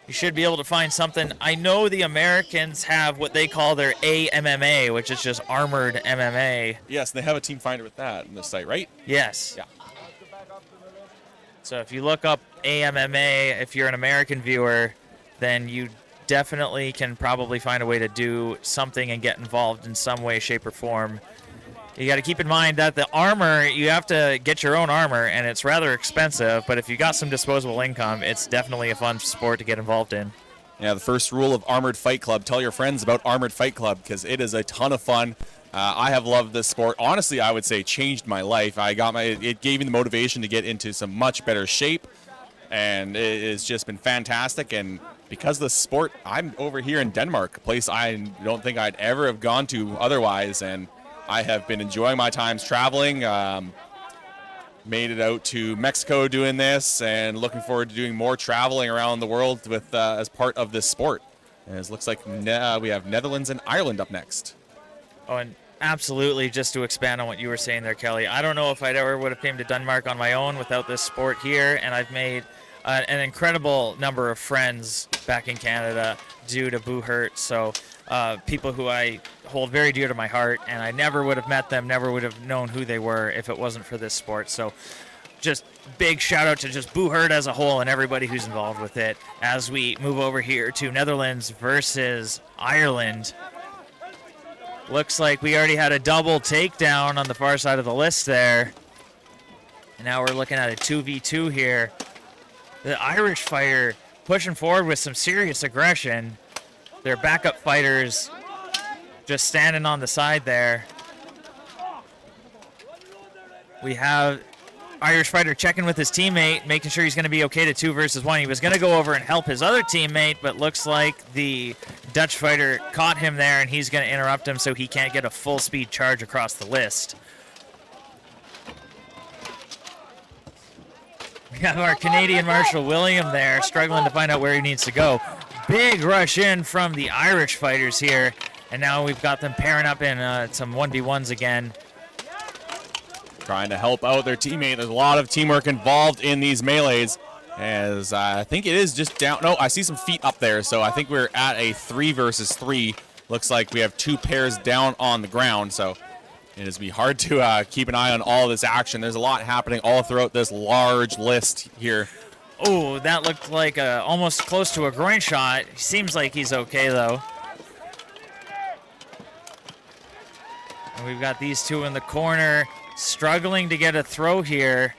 You should be able to find something. I know the Americans have what they call their AMMA, which is just Armored MMA. Yes, they have a team finder with that on the site, right? Yes. Yeah. So if you look up AMMA, if you're an American viewer, then you definitely can probably find a way to do something and get involved in some way, shape, or form. You got to keep in mind that the armor, you have to get your own armor, and it's rather expensive, but if you got some disposable income, it's definitely a fun sport to get involved in. Yeah, the first rule of Armored Fight Club, tell your friends about Armored Fight Club because it is a ton of fun. I have loved this sport. Honestly, I would say changed my life. It gave me the motivation to get into some much better shape, and it has just been fantastic. And because of the sport, I'm over here in Denmark, a place I don't think I'd ever have gone to otherwise, and I have been enjoying my times traveling. Made it out to Mexico doing this, and looking forward to doing more traveling around the world with as part of this sport. And it looks like we have Netherlands and Ireland up next. Oh, and absolutely, just to expand on what you were saying there, Kelly, I don't know if I'd ever would have came to Denmark on my own without this sport here, and I've made an incredible number of friends back in Canada due to Boohurt. So people who I hold very dear to my heart, and I never would have met them, never would have known who they were if it wasn't for this sport. So just big shout out to just Boohurt as a whole and everybody who's involved with it as we move over here to Netherlands versus Ireland. Looks like we already had a double takedown on the far side of the list there. And now we're looking at a 2v2 here. The Irish fighter pushing forward with some serious aggression. Their backup fighters just standing on the side there. We have Irish fighter checking with his teammate, making sure he's going to be okay to 2 versus 1. He was going to go over and help his other teammate, but looks like the Dutch fighter caught him there, and he's going to interrupt him so he can't get a full speed charge across the list. We have our Canadian Marshal William there, struggling to find out where he needs to go. Big rush in from the Irish fighters here, and now we've got them pairing up in some 1v1s again. Trying to help out their teammate. There's a lot of teamwork involved in these melees, as I think it is just down. No, I see some feet up there, so I think we're at a 3 versus 3. Looks like we have 2 pairs down on the ground, so it is be hard to keep an eye on all of this action. There's a lot happening all throughout this large list here. Oh, that looked like almost close to a groin shot. Seems like he's okay, though. And we've got these two in the corner, struggling to get a throw here.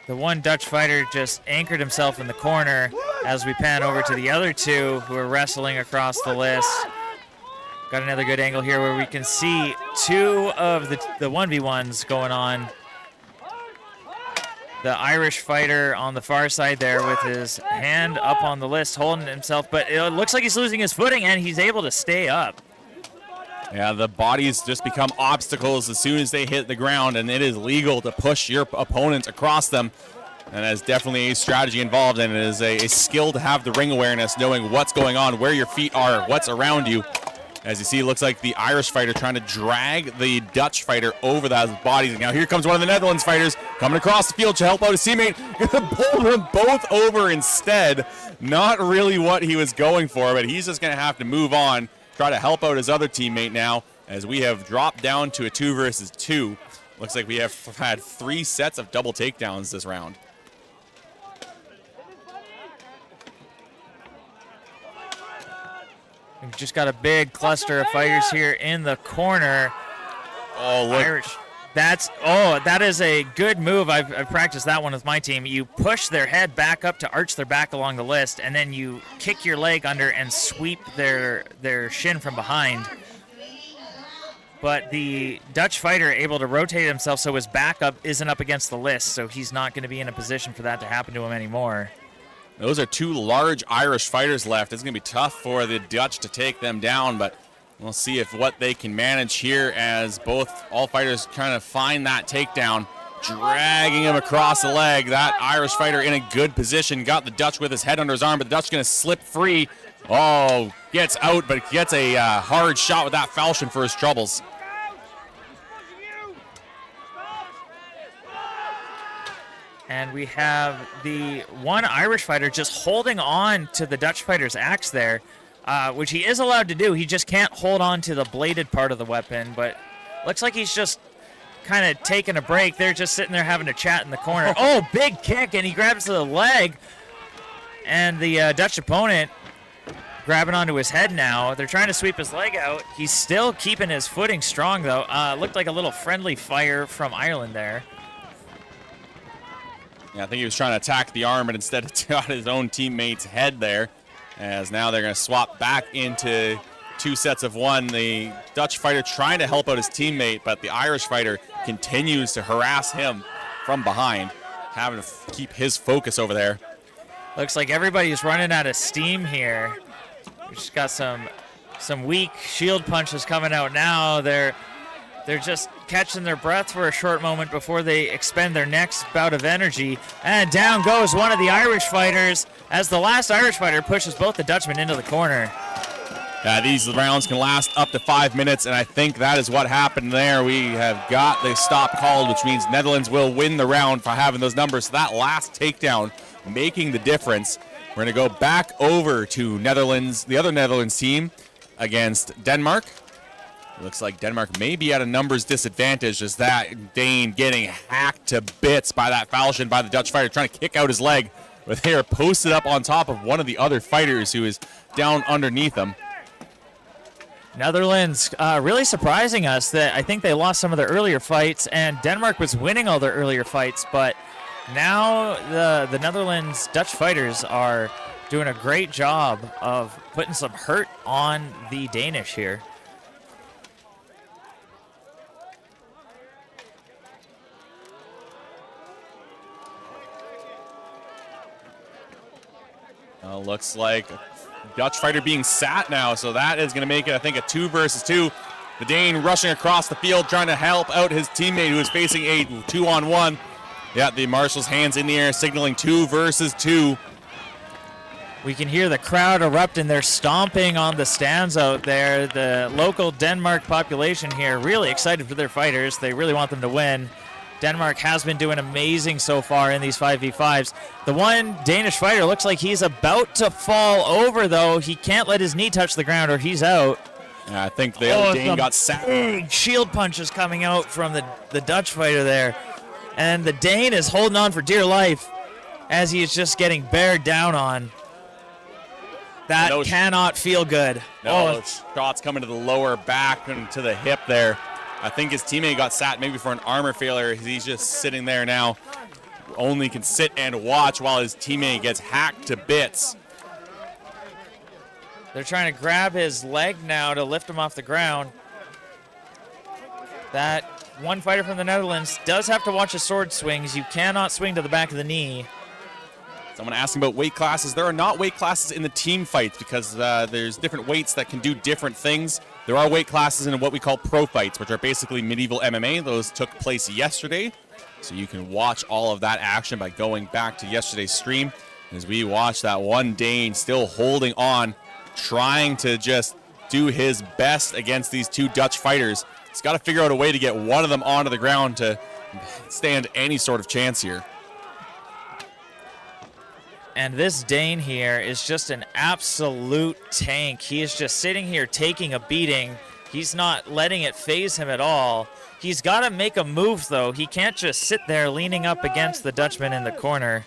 The one Dutch fighter just anchored himself in the corner as we pan over to the other two who are wrestling across the list. Got another good angle here where we can see 2 of the 1v1s going on. The Irish fighter on the far side there with his hand up on the list, holding himself, but it looks like he's losing his footing, and he's able to stay up. Yeah, the bodies just become obstacles as soon as they hit the ground, and it is legal to push your opponent across them. And there's definitely a strategy involved, and it is a skill to have the ring awareness, knowing what's going on, where your feet are, what's around you. As you see, it looks like the Irish fighter trying to drag the Dutch fighter over those bodies. Now here comes one of the Netherlands fighters coming across the field to help out his teammate. Gonna pull them both over instead. Not really what he was going for, but he's just gonna have to move on, try to help out his other teammate now, as we have dropped down to a 2 versus 2. Looks like we have had 3 sets of double takedowns this round. We've just got a big cluster of fighters here in the corner. Oh, look. Irish. That is a good move. I've practiced that one with my team. You push their head back up to arch their back along the list, and then you kick your leg under and sweep their shin from behind. but the Dutch fighter able to rotate himself so his backup isn't up against the list, so he's not going to be in a position for that to happen to him anymore. Those are two large Irish fighters left. It's going to be tough for the Dutch to take them down, but we'll see if what they can manage here as all fighters kind of find that takedown, dragging him across the leg. That Irish fighter in a good position, got the Dutch with his head under his arm, but the Dutch going to slip free. Oh, gets out, but gets a hard shot with that falchion for his troubles. And we have the one Irish fighter just holding on to the Dutch fighter's axe there, which he is allowed to do. He just can't hold on to the bladed part of the weapon, but looks like he's just kind of taking a break. They're just sitting there having a chat in the corner. Oh, big kick, and he grabs the leg. And the Dutch opponent grabbing onto his head now. They're trying to sweep his leg out. He's still keeping his footing strong, though. Looked like a little friendly fire from Ireland there. Yeah, I think he was trying to attack the arm, but instead it got his own teammate's head there. As now they're going to swap back into 2 sets of 1. The Dutch fighter trying to help out his teammate, but the Irish fighter continues to harass him from behind, having to keep his focus over there. Looks like everybody's running out of steam here. We just got some weak shield punches coming out now. They're just catching their breath for a short moment before they expend their next bout of energy. And down goes one of the Irish fighters as the last Irish fighter pushes both the Dutchmen into the corner. These rounds can last up to 5 minutes, and I think that is what happened there. We have got the stop called, which means Netherlands will win the round for having those numbers. So that last takedown making the difference. We're going to go back over to the other Netherlands team against Denmark. Looks like Denmark may be at a numbers disadvantage as that Dane getting hacked to bits by that falchion by the Dutch fighter trying to kick out his leg. But they are posted up on top of one of the other fighters who is down underneath them. Netherlands really surprising us that I think they lost some of their earlier fights, and Denmark was winning all their earlier fights, but now the Netherlands Dutch fighters are doing a great job of putting some hurt on the Danish here. Looks like a Dutch fighter being sat now, so that is going to make it, I think, a 2 versus 2. The Dane rushing across the field, trying to help out his teammate who is facing a 2-on-1. Yeah, the marshal's hands in the air, signaling 2 versus 2. We can hear the crowd erupting. They're stomping on the stands out there. The local Denmark population here really excited for their fighters. They really want them to win. Denmark has been doing amazing so far in these 5v5s. The one Danish fighter looks like he's about to fall over, though. He can't let his knee touch the ground or he's out. Yeah, I think the other Dane got sat. Big shield punches coming out from the Dutch fighter there. And the Dane is holding on for dear life as he is just getting bared down on. That cannot feel good. No, shots coming to the lower back and to the hip there. I think his teammate got sat maybe for an armor failure. He's just sitting there now. Only can sit and watch while his teammate gets hacked to bits. They're trying to grab his leg now to lift him off the ground. That one fighter from the Netherlands does have to watch his sword swings. You cannot swing to the back of the knee. Someone asking about weight classes. There are not weight classes in the team fights because there's different weights that can do different things. There are weight classes in what we call pro fights, which are basically medieval MMA. Those took place yesterday. So you can watch all of that action by going back to yesterday's stream. As we watch that one Dane still holding on, trying to just do his best against these 2 Dutch fighters. He's got to figure out a way to get one of them onto the ground to stand any sort of chance here. And this Dane here is just an absolute tank. He is just sitting here taking a beating. He's not letting it phase him at all. He's got to make a move, though. He can't just sit there leaning up against the Dutchman in the corner.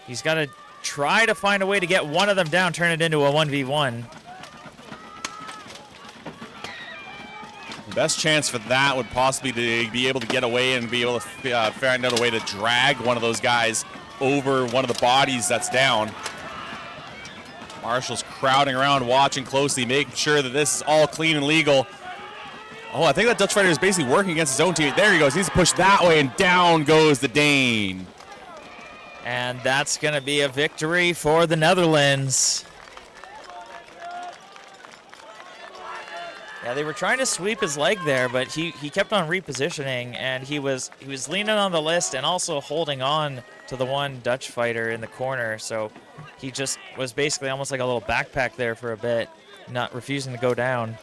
He's got to try to find a way to get one of them down, turn it into a 1v1. The best chance for that would possibly be able to get away and be able to find out a way to drag one of those guys over one of the bodies that's down. Marshall's crowding around, watching closely, making sure that this is all clean and legal. Oh, I think that Dutch fighter is basically working against his own team. There he goes. He needs to push that way, and down goes the Dane. And that's going to be a victory for the Netherlands. Yeah, they were trying to sweep his leg there, but he kept on repositioning, and he was leaning on the list and also holding on to the one Dutch fighter in the corner. So he just was basically almost like a little backpack there for a bit, not refusing to go down.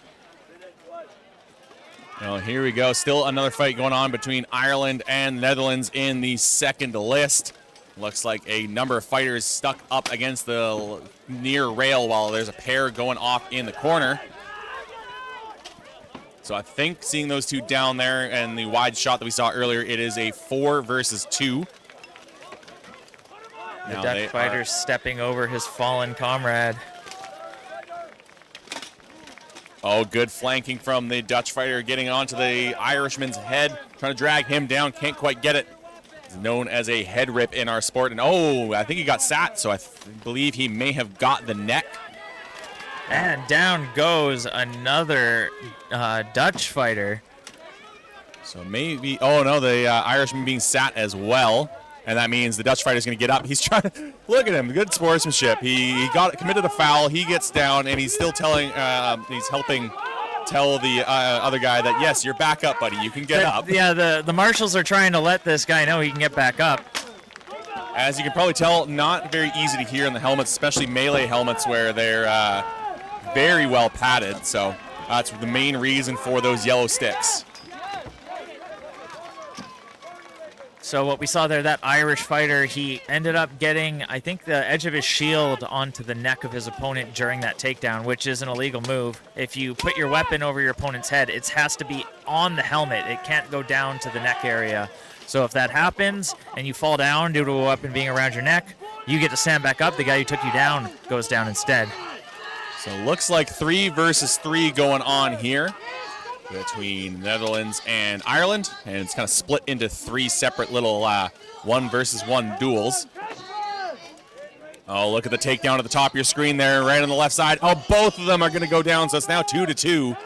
Well, here we go. Still another fight going on between Ireland and Netherlands in the second list. Looks like a number of fighters stuck up against the near rail while there's a pair going off in the corner. So I think seeing those two down there and the wide shot that we saw earlier, it is a 4 versus 2. The Dutch fighter stepping over his fallen comrade. Oh, good flanking from the Dutch fighter, getting onto the Irishman's head, trying to drag him down, can't quite get it. It's known as a head rip in our sport. And oh, I think he got sat, so I believe he may have got the neck. And down goes another Dutch fighter. So maybe, oh no, the Irishman being sat as well. And that means the Dutch fighter's going to get up. He's trying to, look at him, good sportsmanship. He committed a foul, he gets down, and he's still telling, he's helping tell the other guy that, yes, you're back up, buddy, you can get up. Yeah, the marshals are trying to let this guy know he can get back up. As you can probably tell, not very easy to hear in the helmets, especially melee helmets where they're very well padded. So that's the main reason for those yellow sticks. So what we saw there, that Irish fighter, he ended up getting, I think, the edge of his shield onto the neck of his opponent during that takedown, which is an illegal move. If you put your weapon over your opponent's head, it has to be on the helmet. It can't go down to the neck area. So if that happens and you fall down due to a weapon being around your neck, you get to stand back up. The guy who took you down goes down instead. So looks like 3 versus 3 going on here between Netherlands and Ireland, and it's kind of split into 3 separate little 1 versus 1 duels. Oh, look at the takedown at the top of your screen there, right on the left side. Oh, both of them are going to go down, so it's now 2-2.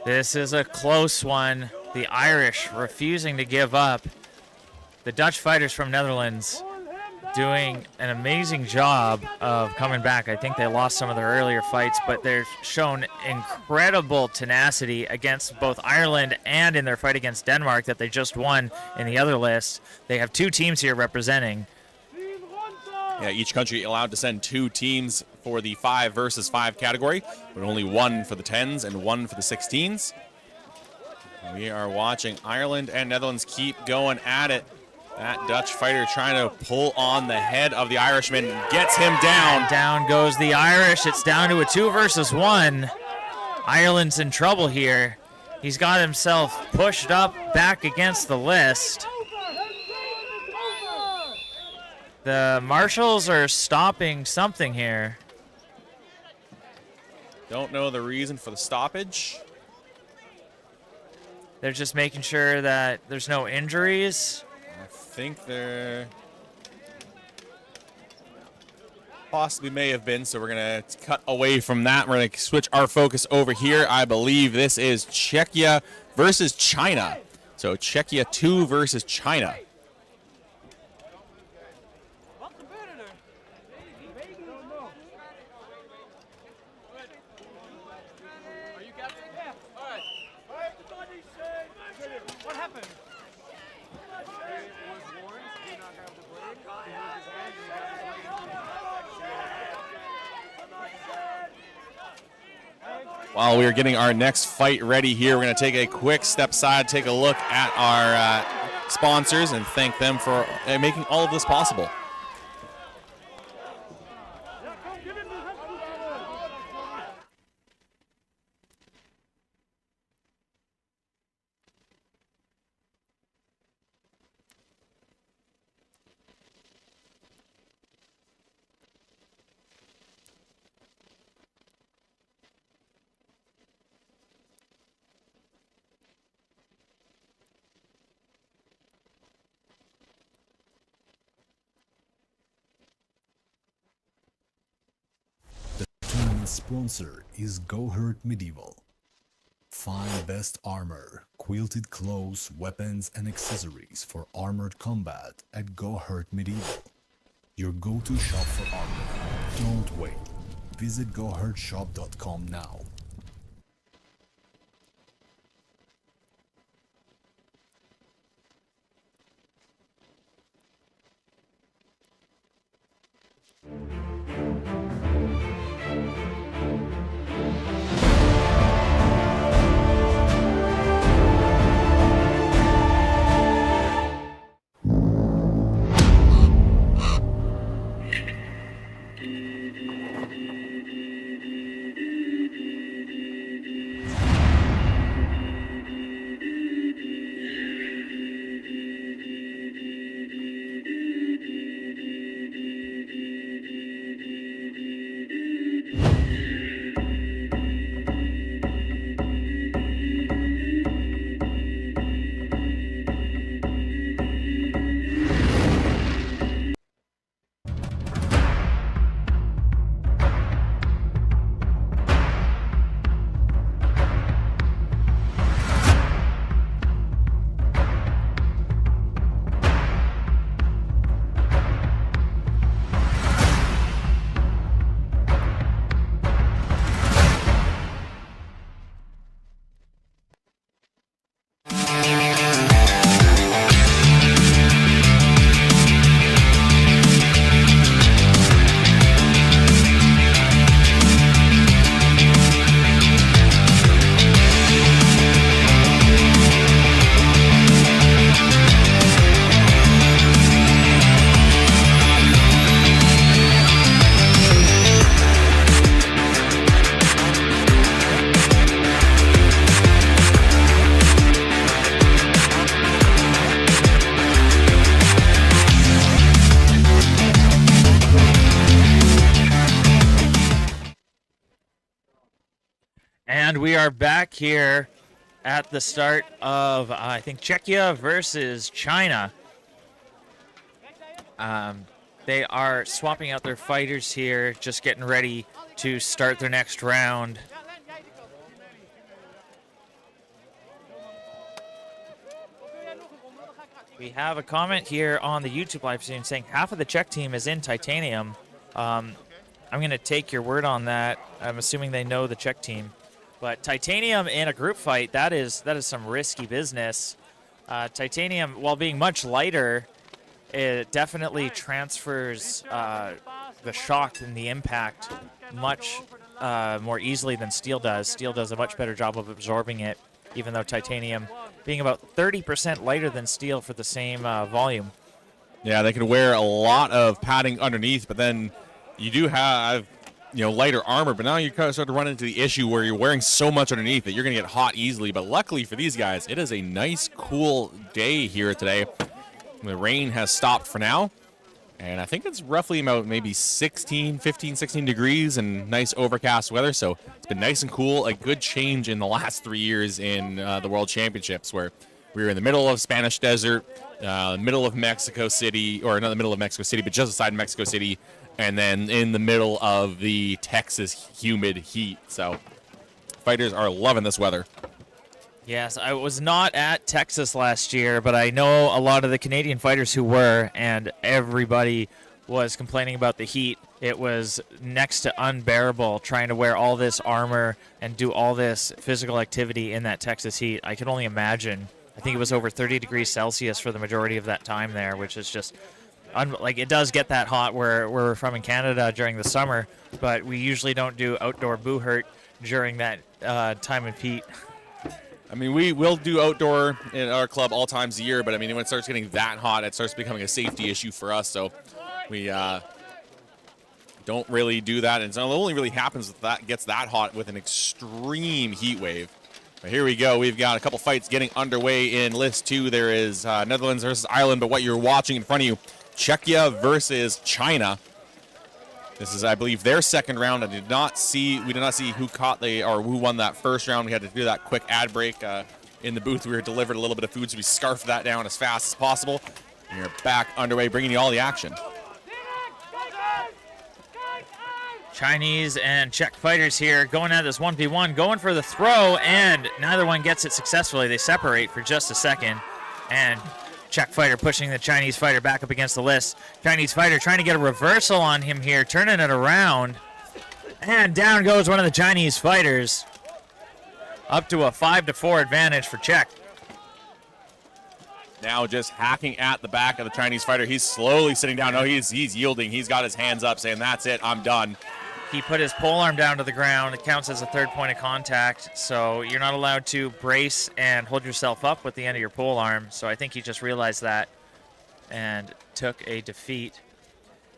This is a close one. The Irish refusing to give up. The Dutch fighters from Netherlands doing an amazing job of coming back. I think they lost some of their earlier fights, but they've shown incredible tenacity against both Ireland and in their fight against Denmark that they just won in the other list. They have 2 teams here representing. Yeah, each country allowed to send 2 teams for the 5 versus 5 category, but only 1 for the 10s and 1 for the 16s. We are watching Ireland and Netherlands keep going at it. That Dutch fighter trying to pull on the head of the Irishman, gets him down. And down goes the Irish. It's down to a 2 versus 1. Ireland's in trouble here. He's got himself pushed up back against the list. The marshals are stopping something here. Don't know the reason for the stoppage. They're just making sure that there's no injuries. I think there possibly may have been, so we're going to cut away from that. We're going to switch our focus over here. I believe this is Czechia versus China. So Czechia 2 versus China. While we are getting our next fight ready here, we're going to take a quick step aside, take a look at our sponsors, and thank them for making all of this possible. The tournament sponsor is Go Hurt Medieval. Find best armor, quilted clothes, weapons, and accessories for armored combat at Go Hurt Medieval. Your go-to shop for armor. Don't wait. Visit gohurtshop.com now. And we are back here at the start of, I think, Czechia versus China. They are swapping out their fighters here, just getting ready to start their next round. We have a comment here on the YouTube live stream saying half of the Czech team is in titanium. I'm going to take your word on that. I'm assuming they know the Czech team. But titanium in a group fight, that is some risky business. Titanium, while being much lighter, it definitely transfers the shock and the impact much more easily than steel does. Steel does a much better job of absorbing it, even though titanium being about 30% lighter than steel for the same volume. Yeah, they can wear a lot of padding underneath, but then you do have, lighter armor, but now you kind of start to run into the issue where you're wearing so much underneath that you're going to get hot easily. But luckily for these guys, it is a nice, cool day here today. The rain has stopped for now, and I think it's roughly about maybe 15, 16 degrees and nice overcast weather. So it's been nice and cool, a good change in the last 3 years in the World Championships, where we were in the middle of Spanish Desert, middle of Mexico City, or not the middle of Mexico City, but just aside Mexico City, and then in the middle of the Texas humid heat. So fighters are loving this weather. Yes, I was not at Texas last year, but I know a lot of the Canadian fighters who were, and everybody was complaining about the heat. It was next to unbearable trying to wear all this armor and do all this physical activity in that Texas heat. I can only imagine. I think it was over 30 degrees Celsius for the majority of that time there, which is just it does get that hot where we're from in Canada during the summer, but we usually don't do outdoor boo hurt during that time of heat. I mean, we will do outdoor in our club all times a year, but I mean, when it starts getting that hot, it starts becoming a safety issue for us. So we don't really do that. And it only really happens if that gets that hot with an extreme heat wave. But here we go. We've got a couple fights getting underway in List 2. There is Netherlands versus Ireland, but what you're watching in front of you, Czechia versus China. This is, I believe, their second round. We did not see who who won that first round. We had to do that quick ad break in the booth. We were delivered a little bit of food, so we scarfed that down as fast as possible. And we're back underway, bringing you all the action. Chinese and Czech fighters here going at this 1v1, going for the throw, and neither one gets it successfully. They separate for just a second, and Czech fighter pushing the Chinese fighter back up against the list. Chinese fighter trying to get a reversal on him here, turning it around, and down goes one of the Chinese fighters. Up to a 5-4 advantage for Czech. Now just hacking at the back of the Chinese fighter. He's slowly sitting down. No, he's yielding. He's got his hands up saying, that's it, I'm done. He put his pole arm down to the ground. It counts as a third point of contact, so you're not allowed to brace and hold yourself up with the end of your pole arm. So I think he just realized that and took a defeat.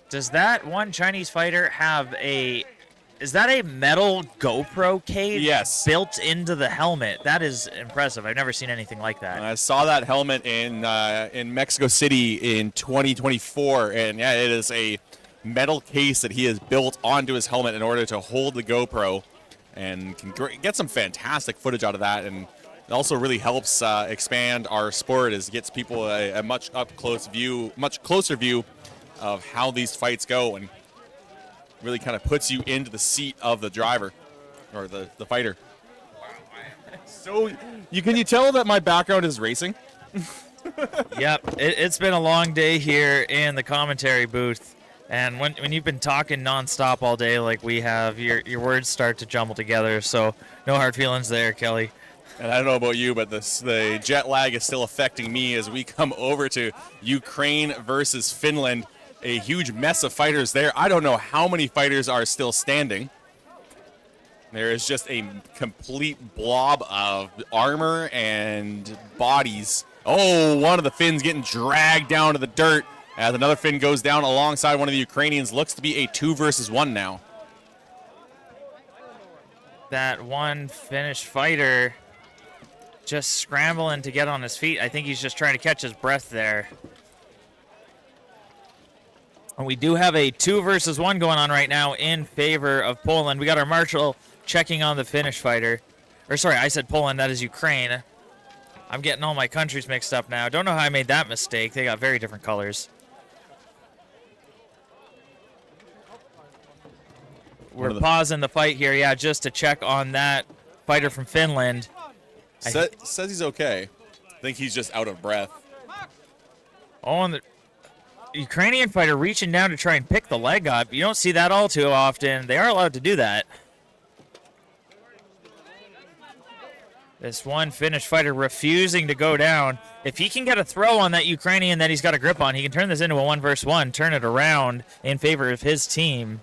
Does that one Chinese fighter have is that a metal GoPro cage? Yes. Built into the helmet? That is impressive. I've never seen anything like that. I saw that helmet in Mexico City in 2024, and yeah, it is a metal case that he has built onto his helmet in order to hold the GoPro, and can get some fantastic footage out of that, and it also really helps expand our sport as it gets people a much closer view of how these fights go, and really kind of puts you into the seat of the driver or the fighter. So can you tell that my background is racing? Yep, it's been a long day here in the commentary booth. And when you've been talking nonstop all day like we have, your words start to jumble together. So no hard feelings there, Kelly. And I don't know about you, but the jet lag is still affecting me as we come over to Ukraine versus Finland. A huge mess of fighters there. I don't know how many fighters are still standing. There is just a complete blob of armor and bodies. Oh, one of the Finns getting dragged down to the dirt as another Finn goes down alongside one of the Ukrainians. Looks to be a 2 versus 1 now. That one Finnish fighter just scrambling to get on his feet. I think he's just trying to catch his breath there. And we do have a 2 versus 1 going on right now in favor of Poland. We got our marshal checking on the Finnish fighter. Or sorry, I said Poland, that is Ukraine. I'm getting all my countries mixed up now. Don't know how I made that mistake. They got very different colors. We're pausing the fight here, yeah, just to check on that fighter from Finland. Says he's okay. I think he's just out of breath. Oh, and the Ukrainian fighter reaching down to try and pick the leg up. You don't see that all too often. They are allowed to do that. This one Finnish fighter refusing to go down. If he can get a throw on that Ukrainian that he's got a grip on, he can turn this into a 1 versus 1, turn it around in favor of his team.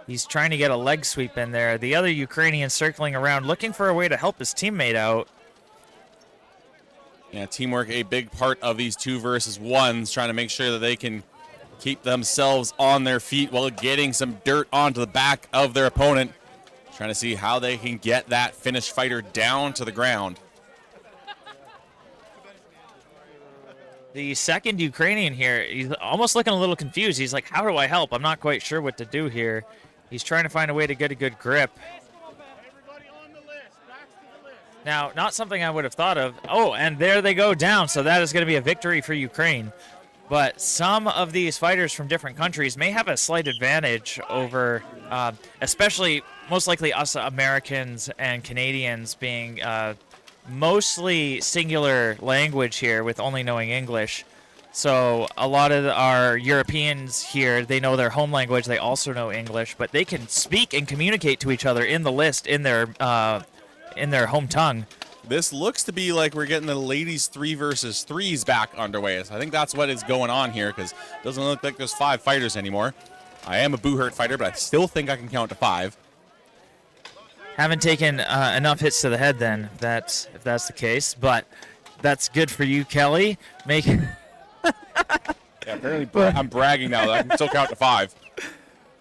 He's trying to get a leg sweep in there. The other Ukrainian circling around, looking for a way to help his teammate out. Yeah, teamwork a big part of these 2 versus 1s, trying to make sure that they can keep themselves on their feet while getting some dirt onto the back of their opponent. Trying to see how they can get that Finnish fighter down to the ground. The second Ukrainian here, he's almost looking a little confused. He's like, how do I help? I'm not quite sure what to do here. He's trying to find a way to get a good grip. Now, not something I would have thought of. Oh, and there they go down. So that is going to be a victory for Ukraine. But some of these fighters from different countries may have a slight advantage over, especially most likely us Americans and Canadians being mostly singular language here with only knowing English. So a lot of our Europeans here, they know their home language. They also know English, but they can speak and communicate to each other in the list in their home tongue. This looks to be like we're getting the ladies 3 versus 3s back underway. So I think that's what is going on here, because it doesn't look like there's 5 fighters anymore. I am a boo-hurt fighter, but I still think I can count to 5. Haven't taken enough hits to the head then, if that's the case. But that's good for you, Kelly. Yeah, apparently I'm bragging now that I can still count to 5.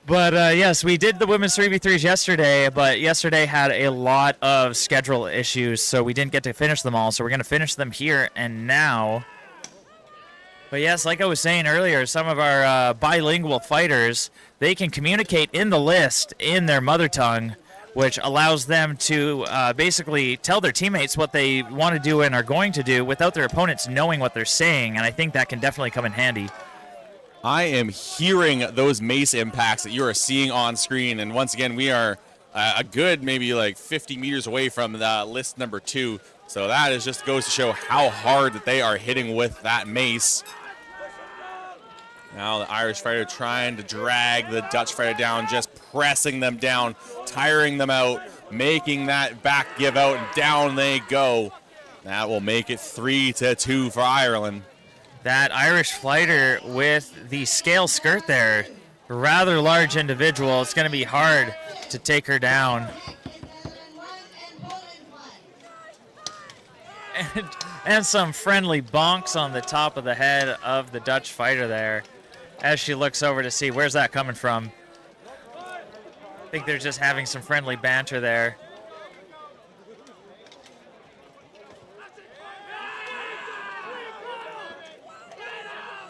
But yes, we did the women's 3v3s yesterday, but yesterday had a lot of schedule issues, so we didn't get to finish them all. So we're going to finish them here and now. But yes, like I was saying earlier, some of our bilingual fighters, they can communicate in the list in their mother tongue, which allows them to basically tell their teammates what they want to do and are going to do without their opponents knowing what they're saying, and I think that can definitely come in handy. I am hearing those mace impacts that you are seeing on screen. And once again, we are a good maybe like 50 meters away from the list number 2. So that is just goes to show how hard that they are hitting with that mace. Now the Irish fighter trying to drag the Dutch fighter down, just pressing them down, tiring them out, making that back give out, and down they go. That will make it 3-2 for Ireland. That Irish fighter with the scale skirt there, rather large individual. It's going to be hard to take her down. And some friendly bonks on the top of the head of the Dutch fighter there as she looks over to see where's that coming from. I think they're just having some friendly banter there.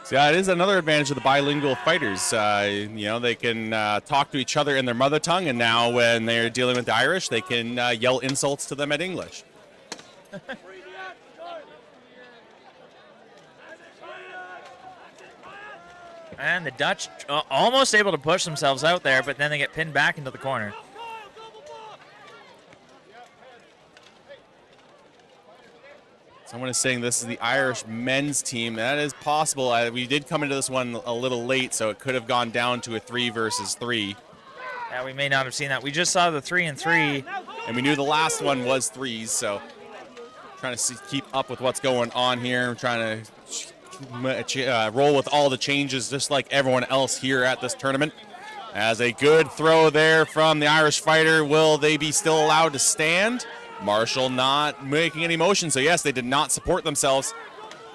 So yeah, it is another advantage of the bilingual fighters. You know, they can talk to each other in their mother tongue, and now when they're dealing with the Irish, they can yell insults to them in English. And the Dutch almost able to push themselves out there, but then they get pinned back into the corner. Someone is saying this is the Irish men's team. That is possible. We did come into this one a little late, so it could have gone down to a 3 versus 3. Yeah, we may not have seen that. We just saw the 3-3. And we knew the last one was 3s, so trying to keep up with what's going on here. Trying to roll with all the changes just like everyone else here at this tournament. As a good throw there from the Irish fighter. Will they be still allowed to stand? Marshall not making any motion, so yes, they did not support themselves.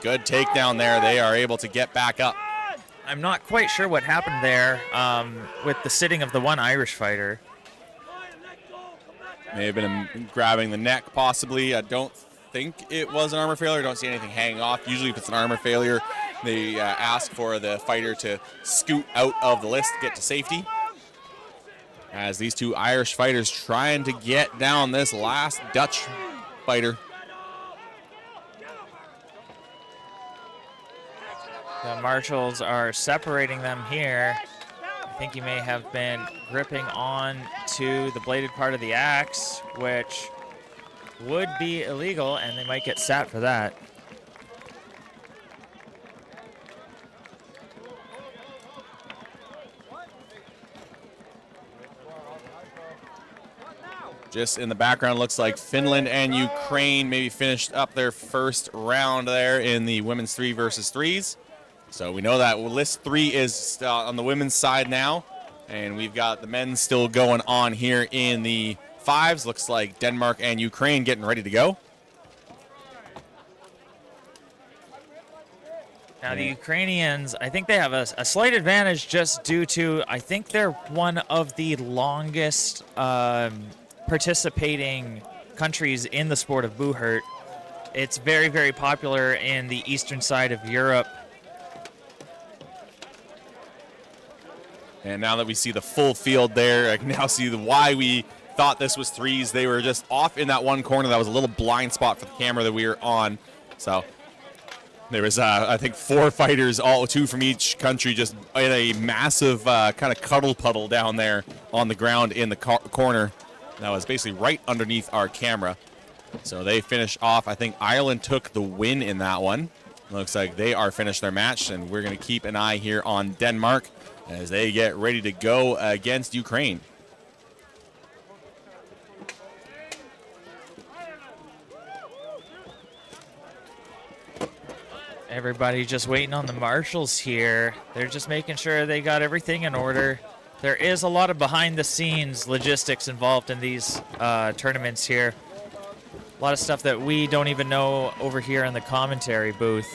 Good takedown there. They are able to get back up. I'm not quite sure what happened there with the sitting of the one Irish fighter. May have been grabbing the neck, possibly. I don't think it was an armor failure. I don't see anything hanging off. Usually if it's an armor failure, they ask for the fighter to scoot out of the list to get to safety. As these two Irish fighters trying to get down this last Dutch fighter. The marshals are separating them here. I think he may have been gripping on to the bladed part of the axe, which would be illegal, and they might get sat for that. Just in the background, looks like Finland and Ukraine maybe finished up their first round there in the women's 3 versus 3s. So we know that list 3 is on the women's side now, and we've got the men's still going on here in the 5s. Looks like Denmark and Ukraine getting ready to go. Now the Ukrainians, I think they have a slight advantage just due to, I think they're one of the longest participating countries in the sport of Buhurt. It's very, very popular in the eastern side of Europe. And now that we see the full field there, I can now see why we thought this was 3s. They were just off in that one corner. That was a little blind spot for the camera that we were on. So there was, I think, 4 fighters, all 2 from each country, just in a massive kind of cuddle puddle down there on the ground in the corner. That was basically right underneath our camera. So they finish off. I think Ireland took the win in that one. Looks like they are finished their match, and we're going to keep an eye here on Denmark as they get ready to go against Ukraine. Everybody just waiting on the marshals here. They're just making sure they got everything in order. There is a lot of behind-the-scenes logistics involved in these tournaments here. A lot of stuff that we don't even know over here in the commentary booth.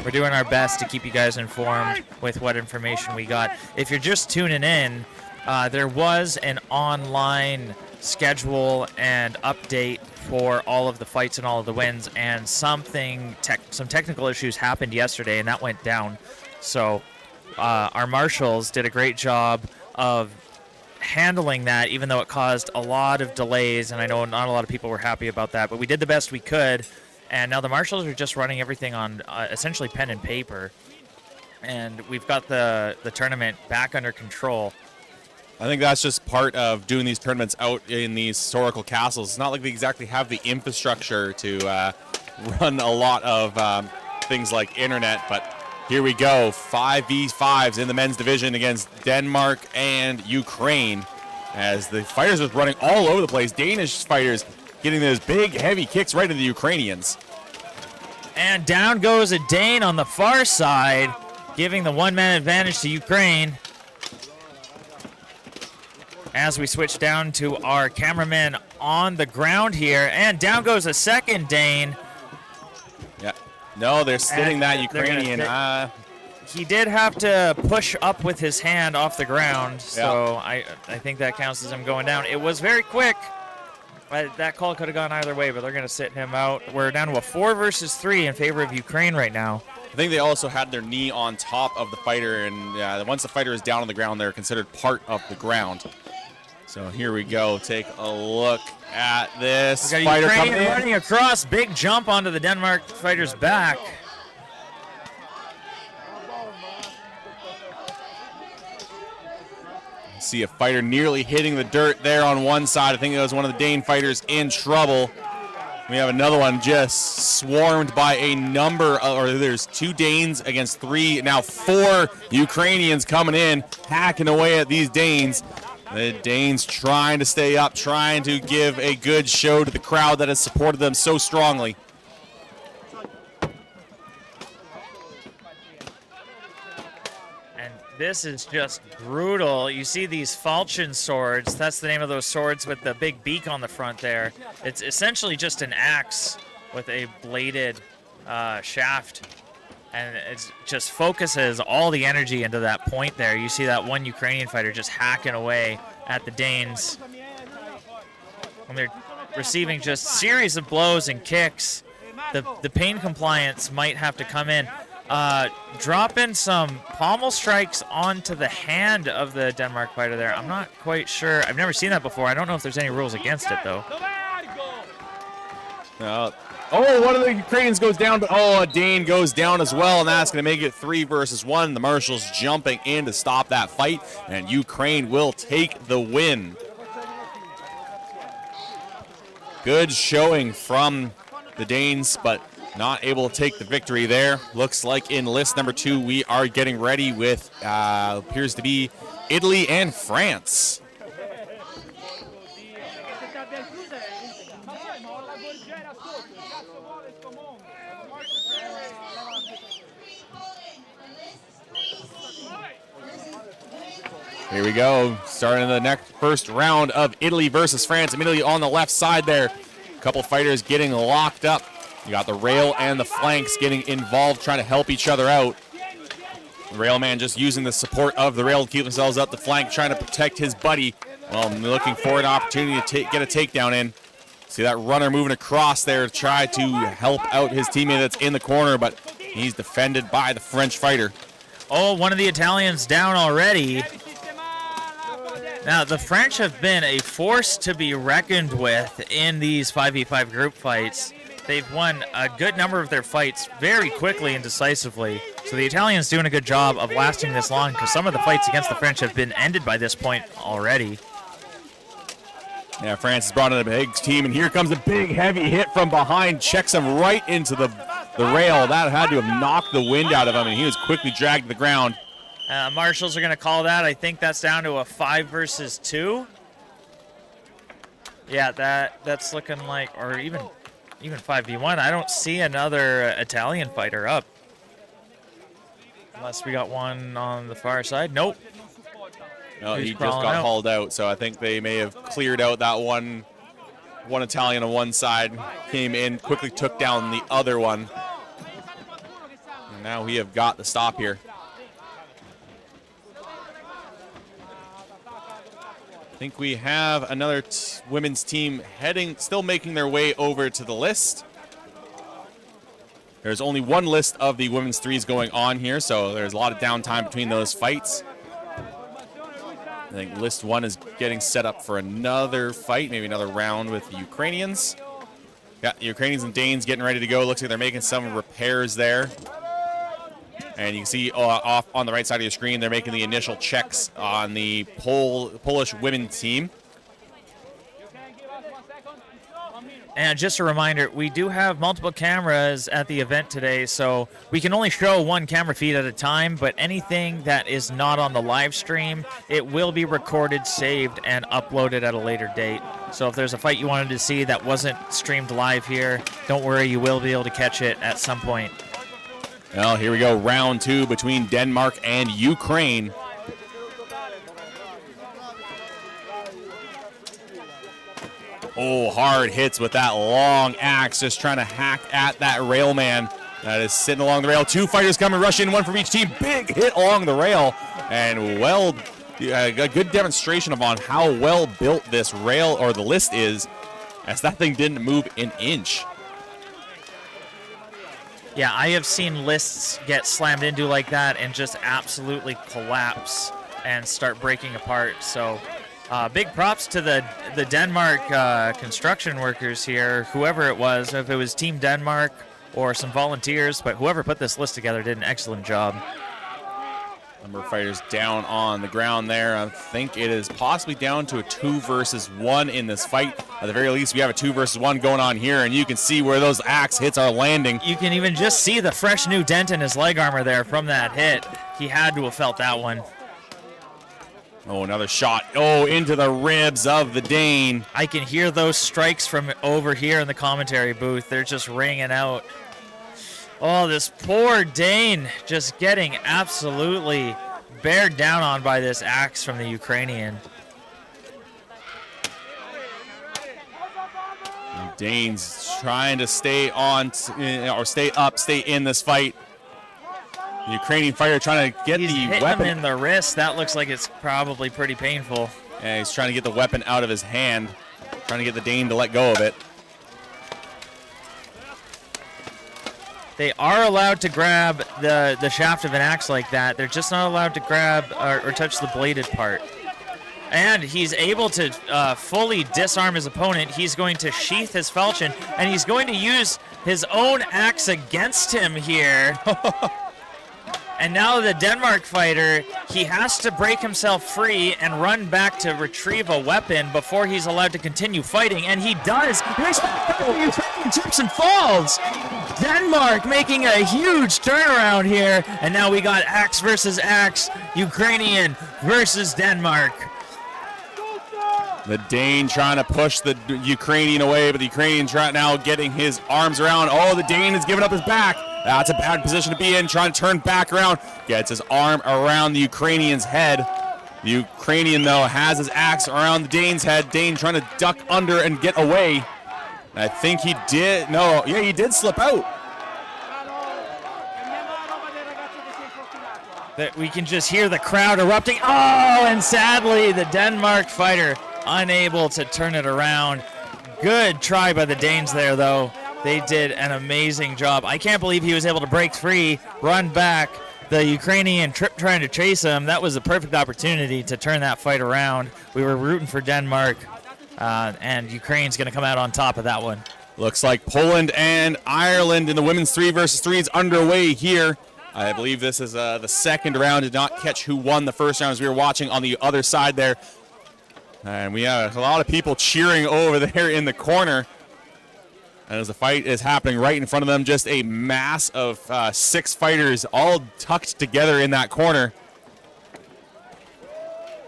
We're doing our best to keep you guys informed with what information we got. If you're just tuning in, there was an online schedule and update for all of the fights and all of the wins, and some technical issues happened yesterday, and that went down. So our marshals did a great job of handling that, even though it caused a lot of delays, and I know not a lot of people were happy about that, but we did the best we could, and now the marshals are just running everything on essentially pen and paper. and we've got the tournament back under control. I think that's just part of doing these tournaments out in these historical castles. It's not like they exactly have the infrastructure to run a lot of things like internet, but here we go. 5v5s in the men's division against Denmark and Ukraine, as the fighters are running all over the place. Danish fighters getting those big, heavy kicks right into the Ukrainians. And down goes a Dane on the far side, giving the one-man advantage to Ukraine. As we switch down to our cameraman on the ground here, and down goes a second Dane. Yeah. No, they're sitting that Ukrainian. He did have to push up with his hand off the ground, so I think that counts as him going down. It was very quick. That call could have gone either way, but they're going to sit him out. We're down to a 4 versus 3 in favor of Ukraine right now. I think they also had their knee on top of the fighter, and once the fighter is down on the ground, they're considered part of the ground. So here we go. Take a look at this We got fighter Ukraine coming in. running across, big jump onto the Denmark fighter's back. See a fighter nearly hitting the dirt there on one side. I think it was one of the Dane fighters in trouble. We have another one just swarmed by a number of, or there's 2 Danes against 3, now 4 Ukrainians coming in, hacking away at these Danes. The Danes trying to stay up, trying to give a good show to the crowd that has supported them so strongly. And this is just brutal. You see these falchion swords. That's the name of those swords with the big beak on the front there. It's essentially just an axe with a bladed shaft. And it just focuses all the energy into that point there. You see that one Ukrainian fighter just hacking away at the Danes. And they're receiving just series of blows and kicks. The pain compliance might have to come in. Drop in some pommel strikes onto the hand of the Denmark fighter there. I'm not quite sure. I've never seen that before. I don't know if there's any rules against it, though. Oh, one of the Ukrainians goes down, but a Dane goes down as well, and that's going to make it 3 versus 1. The Marshals jumping in to stop that fight, and Ukraine will take the win. Good showing from the Danes, but not able to take the victory there. Looks like in list number 2, we are getting ready with, appears to be Italy and France. Here we go, starting the first round of Italy versus France. Immediately on the left side there, a couple fighters getting locked up. You got the rail and the flanks getting involved, trying to help each other out. The railman just using the support of the rail to keep themselves up the flank, trying to protect his buddy. Well, looking for an opportunity to get a takedown in. See that runner moving across there to try to help out his teammate that's in the corner, but he's defended by the French fighter. Oh, one of the Italians down already. Now, the French have been a force to be reckoned with in these 5v5 group fights. They've won a good number of their fights very quickly and decisively. So the Italians doing a good job of lasting this long, because some of the fights against the French have been ended by this point already. Yeah, France has brought in a big team, and here comes a big, heavy hit from behind. Checks him right into the rail. That had to have knocked the wind out of him, and he was quickly dragged to the ground. Marshals are going to call that. I think that's down to a 5 versus 2. Yeah, that's looking like, or even 5v1. I don't see another Italian fighter up. Unless we got one on the far side. Nope. No, He's he just crawling got out. hauled out, so I think they may have cleared out that one Italian on one side, came in, quickly took down the other one. And now we have got the stop here. I think we have another women's team still making their way over to the list. There's only one list of the women's threes going on here, so there's a lot of downtime between those fights. I think list 1 is getting set up for another fight, maybe another round with the Ukrainians. Yeah, the Ukrainians and Danes getting ready to go. Looks like they're making some repairs there. And you can see off on the right side of your screen, they're making the initial checks on the Polish women's team. And just a reminder, we do have multiple cameras at the event today, so we can only show one camera feed at a time, but anything that is not on the live stream, it will be recorded, saved, and uploaded at a later date. So if there's a fight you wanted to see that wasn't streamed live here, don't worry, you will be able to catch it at some point. Well, here we go, round 2 between Denmark and Ukraine. Oh, hard hits with that long axe, just trying to hack at that railman that is sitting along the rail. 2 fighters coming, rush in, 1 from each team. Big hit along the rail, and a good demonstration on how well built this rail or the list is, as that thing didn't move an inch. Yeah, I have seen lists get slammed into like that and just absolutely collapse and start breaking apart. So big props to the Denmark construction workers here, whoever it was, if it was Team Denmark or some volunteers, but whoever put this list together did an excellent job. Number of fighters down on the ground there. I think it is possibly down to a 2 versus 1 in this fight. At the very least, we have a 2 versus 1 going on here, and you can see where those axe hits are landing. You can even just see the fresh new dent in his leg armor there from that hit. He had to have felt that one. Oh, another shot. Oh, into the ribs of the Dane. I can hear those strikes from over here in the commentary booth. They're just ringing out. Oh, this poor Dane just getting absolutely bared down on by this axe from the Ukrainian. And Dane's trying to stay on, or stay up, stay in this fight. The Ukrainian fighter trying to get He's the hitting weapon him in the wrist. That looks like it's probably pretty painful. Yeah, he's trying to get the weapon out of his hand, trying to get the Dane to let go of it. They are allowed to grab the shaft of an axe like that. They're just not allowed to grab or touch the bladed part. And he's able to fully disarm his opponent. He's going to sheath his falchion, and he's going to use his own axe against him here. And now the Denmark fighter, he has to break himself free and run back to retrieve a weapon before he's allowed to continue fighting, and he does. Ukraine trips and falls. Denmark making a huge turnaround here, and now we got axe versus axe, Ukrainian versus Denmark. The Dane trying to push the Ukrainian away, but the Ukrainian now getting his arms around. Oh, the Dane is giving up his back. That's a bad position to be in, trying to turn back around. Gets his arm around the Ukrainian's head. The Ukrainian, though, has his axe around the Dane's head. Dane trying to duck under and get away. I think he did. No, yeah, he did slip out. That we can just hear the crowd erupting. Oh, and sadly, the Denmark fighter unable to turn it around. Good try by the Danes there, though. They did an amazing job. I can't believe he was able to break free, run back. The Ukrainian trying to chase him. That was a perfect opportunity to turn that fight around. We were rooting for Denmark, and Ukraine's going to come out on top of that one. Looks like Poland and Ireland in the women's 3 versus 3 is underway here. I believe this is the second round. Did not catch who won the first round as we were watching on the other side there. And we have a lot of people cheering over there in the corner. And as the fight is happening right in front of them, just a mass of 6 fighters all tucked together in that corner.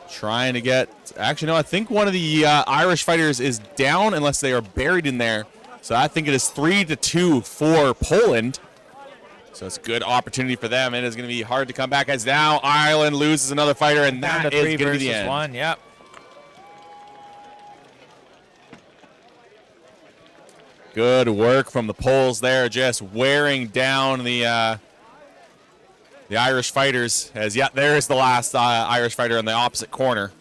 Trying to get... Actually, no, I think one of the Irish fighters is down unless they are buried in there. So I think it is 3-2 for Poland. So it's a good opportunity for them. It is going to be hard to come back as now Ireland loses another fighter, and that is going to be the end. 1, yep. Good work from the Poles there, just wearing down the Irish fighters. As yet, there is the last Irish fighter in the opposite corner.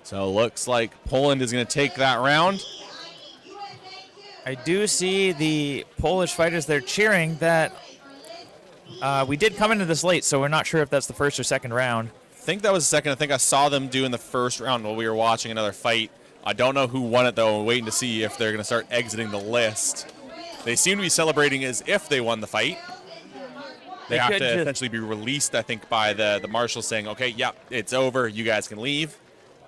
So looks like Poland is going to take that round. I do see the Polish fighters there cheering. That we did come into this late, so we're not sure if that's the first or second round. I think that was the second. I think I saw them do in the first round while we were watching another fight. I don't know who won it, though. We're waiting to see if they're going to start exiting the list. They seem to be celebrating as if they won the fight. They have could to just- essentially be released, I think, by the marshals saying, okay, yep, it's over. You guys can leave.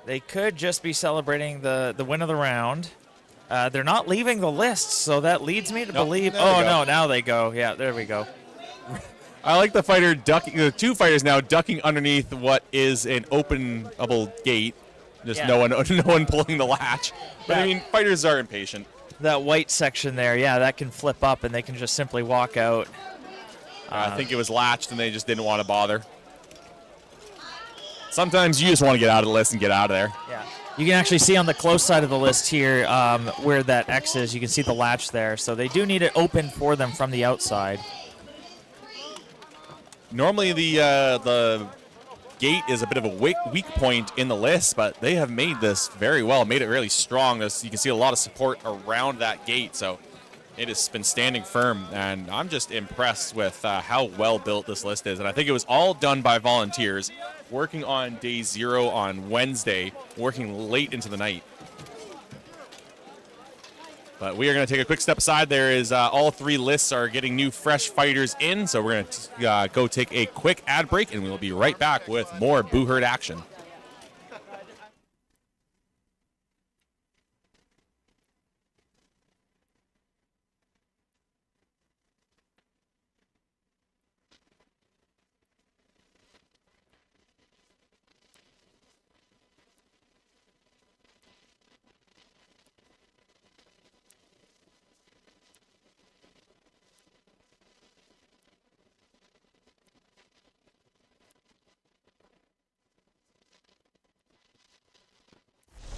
They could just be celebrating the win of the round. They're not leaving the list, so that leads me to Nope, believe. there we Oh go. no, now they go. Yeah, there we go. I like the fighter ducking, the two fighters now ducking underneath what is an openable gate. Just Yeah. no one pulling the latch. But I mean, fighters are impatient. That white section there, yeah, that can flip up and they can just simply walk out. I think it was latched and they just didn't want to bother. Sometimes you just want to get out of the list and get out of there. Yeah. You can actually see on the close side of the list here where that X is. You can see the latch there. So they do need it open for them from the outside. Normally the gate is a bit of a weak point in the list, but they have made this very well, made it really strong. You can see a lot of support around that gate, so it has been standing firm, and I'm just impressed with how well built this list is. And I think it was all done by volunteers working on day 0 on Wednesday, working late into the night. But we are going to take a quick step aside. There is all 3 lists are getting new fresh fighters in, so we're going to go take a quick ad break, and we will be right back with more Boo Herd action.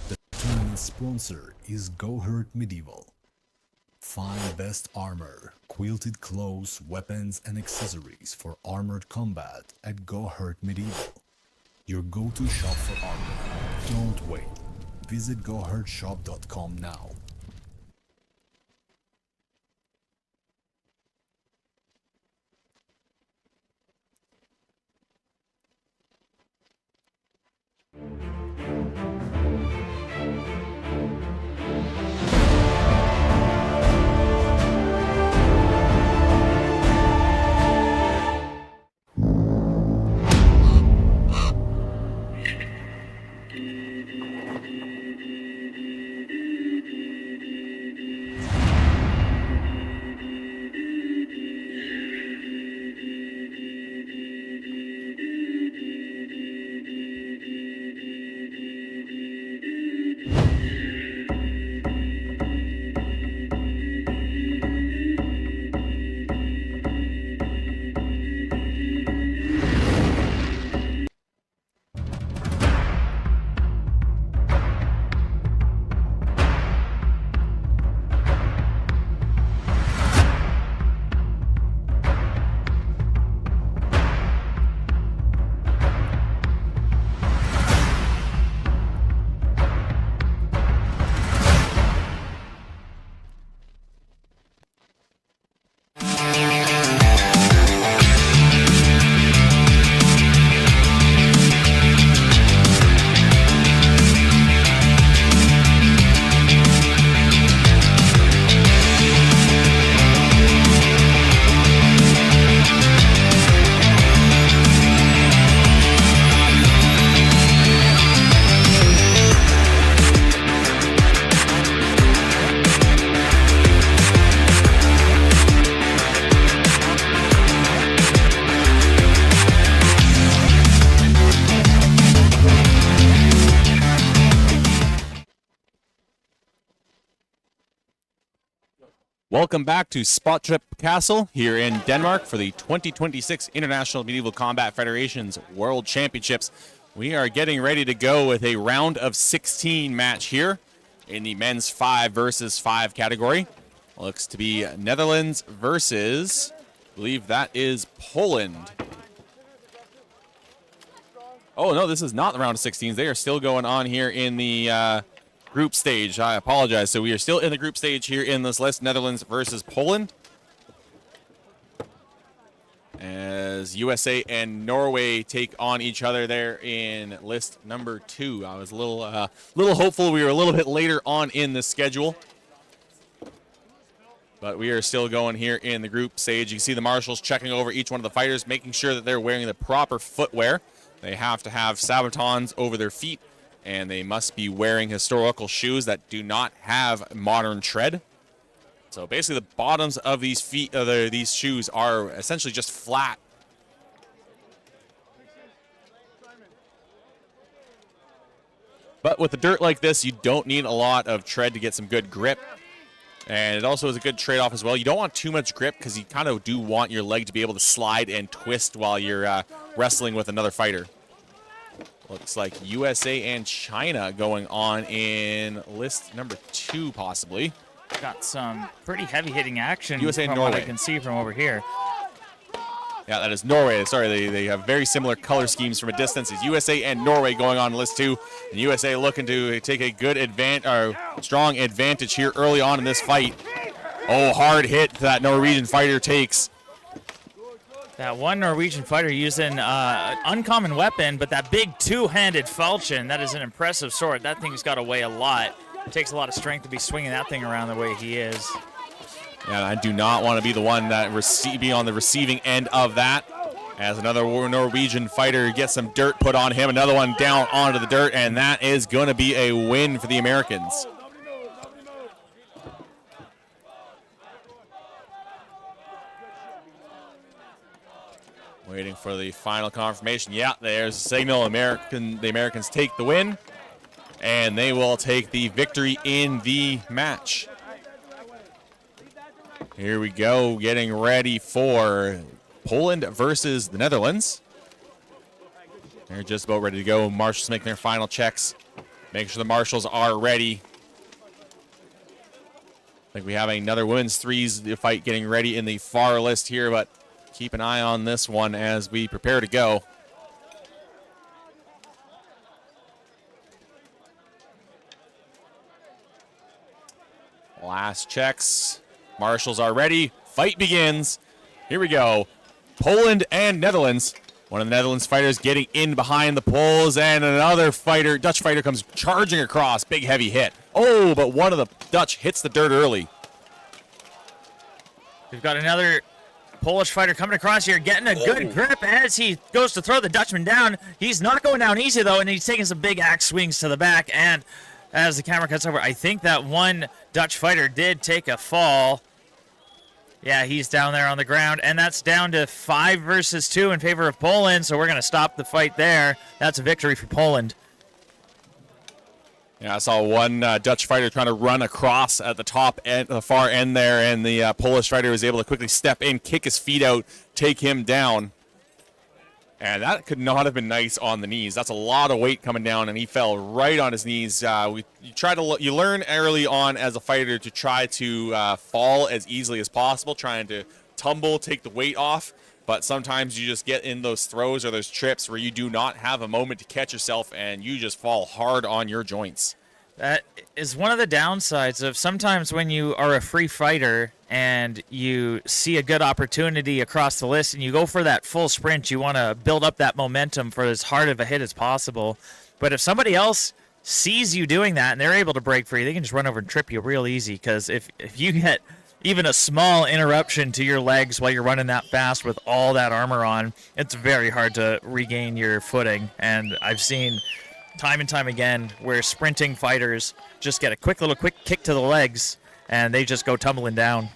The tournament sponsor is Go Hurt Medieval. Find best armor, quilted clothes, weapons, and accessories for armored combat at Go Hurt Medieval. Your go-to shop for armor. Don't wait. Visit gohurtshop.com now. Welcome back to Spøttrup Castle here in Denmark for the 2026 International Medieval Combat Federation's World Championships. We are getting ready to go with a round of 16 match here in the men's 5 versus 5 category. Looks to be Netherlands versus, I believe that is Poland. Oh no, this is not the round of 16s. They are still going on here in the group stage. I apologize. So we are still in the group stage here in this list. Netherlands versus Poland. As USA and Norway take on each other there in list number 2. I was a little hopeful we were a little bit later on in the schedule. But we are still going here in the group stage. You can see the marshals checking over each one of the fighters, making sure that they're wearing the proper footwear. They have to have sabatons over their feet, and they must be wearing historical shoes that do not have modern tread. So basically the bottoms of these feet, these shoes are essentially just flat. But with the dirt like this, you don't need a lot of tread to get some good grip. And it also is a good trade-off as well. You don't want too much grip because you kind of do want your leg to be able to slide and twist while you're wrestling with another fighter. Looks like USA and China going on in list number 2, possibly. Got some pretty heavy-hitting action USA and from what I Norway. can see from over here. Yeah, that is Norway. Sorry, they have very similar color schemes from a distance. It's USA and Norway going on list 2. And USA looking to take a good strong advantage here early on in this fight. Oh, hard hit that Norwegian fighter takes. That one Norwegian fighter using an uncommon weapon, but that big two-handed falchion, that is an impressive sword. That thing's got to weigh a lot. It takes a lot of strength to be swinging that thing around the way he is. Yeah, I do not want to be the one that be on the receiving end of that. As another Norwegian fighter gets some dirt put on him, another one down onto the dirt, and that is going to be a win for the Americans. Waiting for the final confirmation. Yeah, there's a signal. The Americans take the win, and they will take the victory in the match. Here we go, getting ready for Poland versus the Netherlands. They're just about ready to go. Marshals making their final checks. Make sure the marshals are ready. I think we have another women's threes fight getting ready in the far list here, but keep an eye on this one as we prepare to go. Last checks. Marshals are ready. Fight begins. Here we go. Poland and Netherlands. One of the Netherlands fighters getting in behind the poles, and another fighter, Dutch fighter, comes charging across. Big heavy hit. Oh, but one of the Dutch hits the dirt early. We've got another Polish fighter coming across here, getting a good grip as he goes to throw the Dutchman down. He's not going down easy, though, and he's taking some big axe swings to the back. And as the camera cuts over, I think that one Dutch fighter did take a fall. Yeah, he's down there on the ground, and that's down to 5 versus 2 in favor of Poland, so we're going to stop the fight there. That's a victory for Poland. Yeah, I saw one Dutch fighter trying to run across at the top end, the far end there, and the Polish fighter was able to quickly step in, kick his feet out, take him down. And that could not have been nice on the knees. That's a lot of weight coming down, and he fell right on his knees. You learn early on as a fighter to try to fall as easily as possible, trying to tumble, take the weight off. But sometimes you just get in those throws or those trips where you do not have a moment to catch yourself, and you just fall hard on your joints. That is one of the downsides of sometimes when you are a free fighter and you see a good opportunity across the list and you go for that full sprint, you want to build up that momentum for as hard of a hit as possible. But if somebody else sees you doing that and they're able to break free, they can just run over and trip you real easy, because if you get even a small interruption to your legs while you're running that fast with all that armor on, it's very hard to regain your footing. And I've seen time and time again where sprinting fighters just get a quick kick to the legs and they just go tumbling down.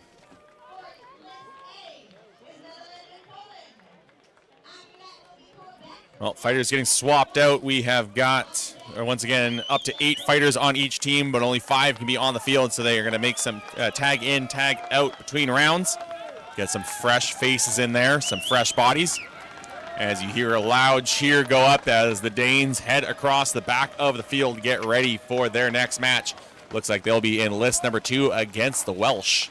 Well, fighters getting swapped out. We have got, once again, up to 8 fighters on each team, but only 5 can be on the field, so they are going to make some tag in, tag out between rounds. Get some fresh faces in there, some fresh bodies. As you hear a loud cheer go up as the Danes head across the back of the field to get ready for their next match. Looks like they'll be in list number 2 against the Welsh.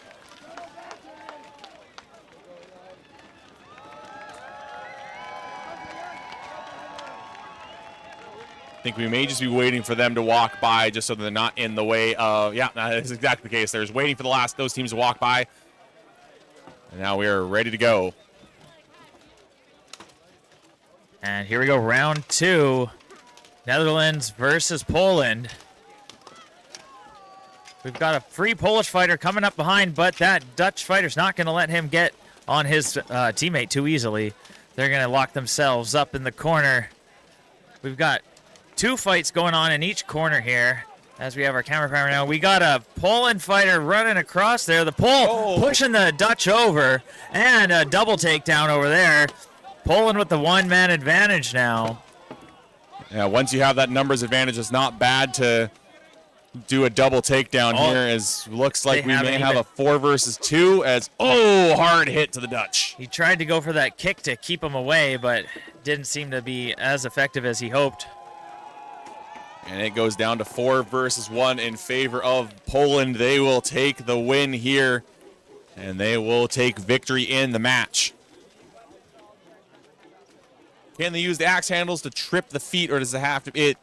I think we may just be waiting for them to walk by just so they're not in the way of... Yeah, that's exactly the case. They're just waiting for those teams to walk by. And now we are ready to go. And here we go, round 2. Netherlands versus Poland. We've got a free Polish fighter coming up behind, but that Dutch fighter's not going to let him get on his teammate too easily. They're going to lock themselves up in the corner. We've got 2 fights going on in each corner here. As we have our camera primer now, we got a Poland fighter running across there. The Pole pushing the Dutch over, and a double takedown over there. Poland with the 1-man advantage now. Yeah, once you have that numbers advantage, it's not bad to do a double takedown here. As looks like we may have a 4 versus 2. As hard hit to the Dutch. He tried to go for that kick to keep him away, but didn't seem to be as effective as he hoped. And it goes down to 4 versus 1 in favor of Poland. They will take the win here, and they will take victory in the match. Can they use the axe handles to trip the feet, or does it have to?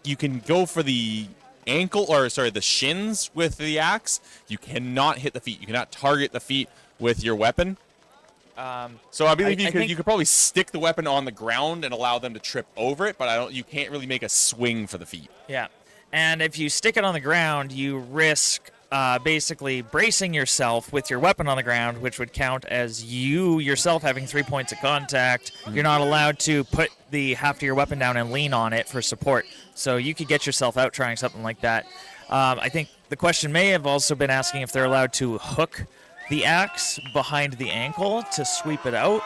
You can go for the ankle, or sorry, the shins with the axe. You cannot hit the feet. You cannot target the feet with your weapon. So I believe you could probably stick the weapon on the ground and allow them to trip over it, but you can't really make a swing for the feet. Yeah, and if you stick it on the ground, you risk basically bracing yourself with your weapon on the ground, which would count as you yourself having 3 points of contact. You're not allowed to put the haft of your weapon down and lean on it for support, so you could get yourself out trying something like that. I think the question may have also been asking if they're allowed to hook the axe behind the ankle to sweep it out.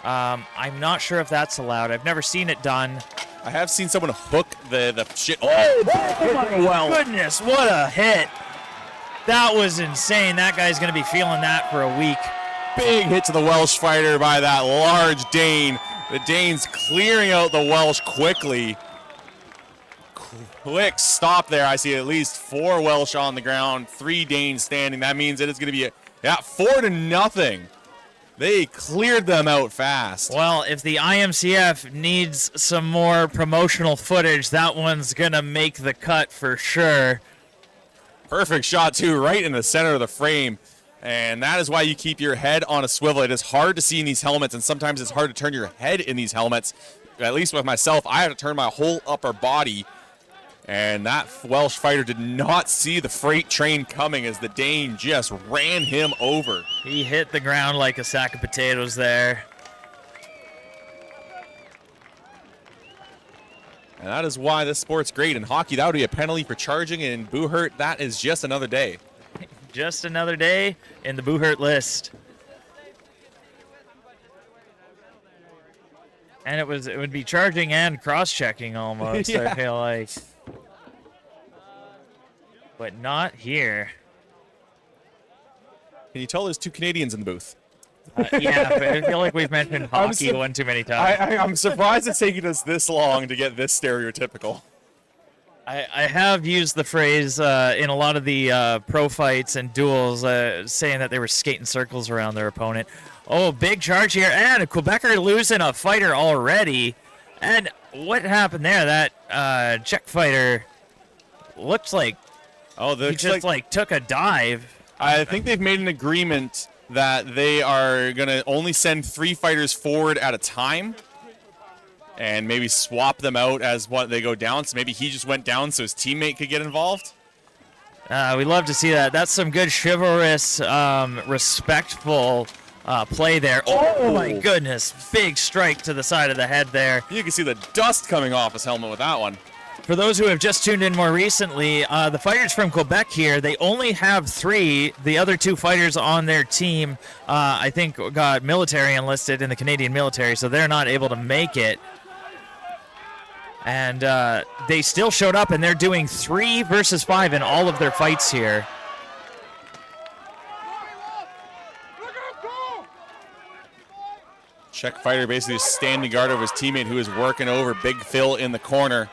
I'm not sure if that's allowed. I've never seen it done. I have seen someone hook the shit. My goodness, what a hit. That was insane. That guy's going to be feeling that for a week. Big hit to the Welsh fighter by that large Dane. The Dane's clearing out the Welsh quickly. Quick stop there. I see at least 4 Welsh on the ground, 3 Danes standing. That means that it's going to be 4-0. They cleared them out fast. Well, if the IMCF needs some more promotional footage, that one's going to make the cut for sure. Perfect shot, too, right in the center of the frame. And that is why you keep your head on a swivel. It is hard to see in these helmets, and sometimes it's hard to turn your head in these helmets. At least with myself, I have to turn my whole upper body. And that Welsh fighter did not see the freight train coming as the Dane just ran him over. He hit the ground like a sack of potatoes there. And that is why this sport's great. In hockey, that would be a penalty for charging. And in Boohurt, that is just another day. Just another day in the Boohurt list. And it would be charging and cross-checking almost, Yeah. I feel like. But not here. Can you tell there's 2 Canadians in the booth? Yeah, but I feel like we've mentioned hockey one too many times. I'm surprised it's taking us this long to get this stereotypical. I have used the phrase in a lot of the pro fights and duels, saying that they were skating circles around their opponent. Oh, big charge here, and a Quebecer losing a fighter already. And what happened there? That Czech fighter looks like he just took a dive. I think they've made an agreement that they are going to only send 3 fighters forward at a time and maybe swap them out as they go down. So maybe he just went down so his teammate could get involved. We love to see that. That's some good chivalrous, respectful play there. Oh my goodness. Big strike to the side of the head there. You can see the dust coming off his helmet with that one. For those who have just tuned in more recently, the fighters from Quebec here, they only have 3. The other 2 fighters on their team, I think, got military enlisted in the Canadian military, so they're not able to make it. And they still showed up, and they're doing 3 versus 5 in all of their fights here. Czech fighter basically standing guard over his teammate who is working over Big Phil in the corner.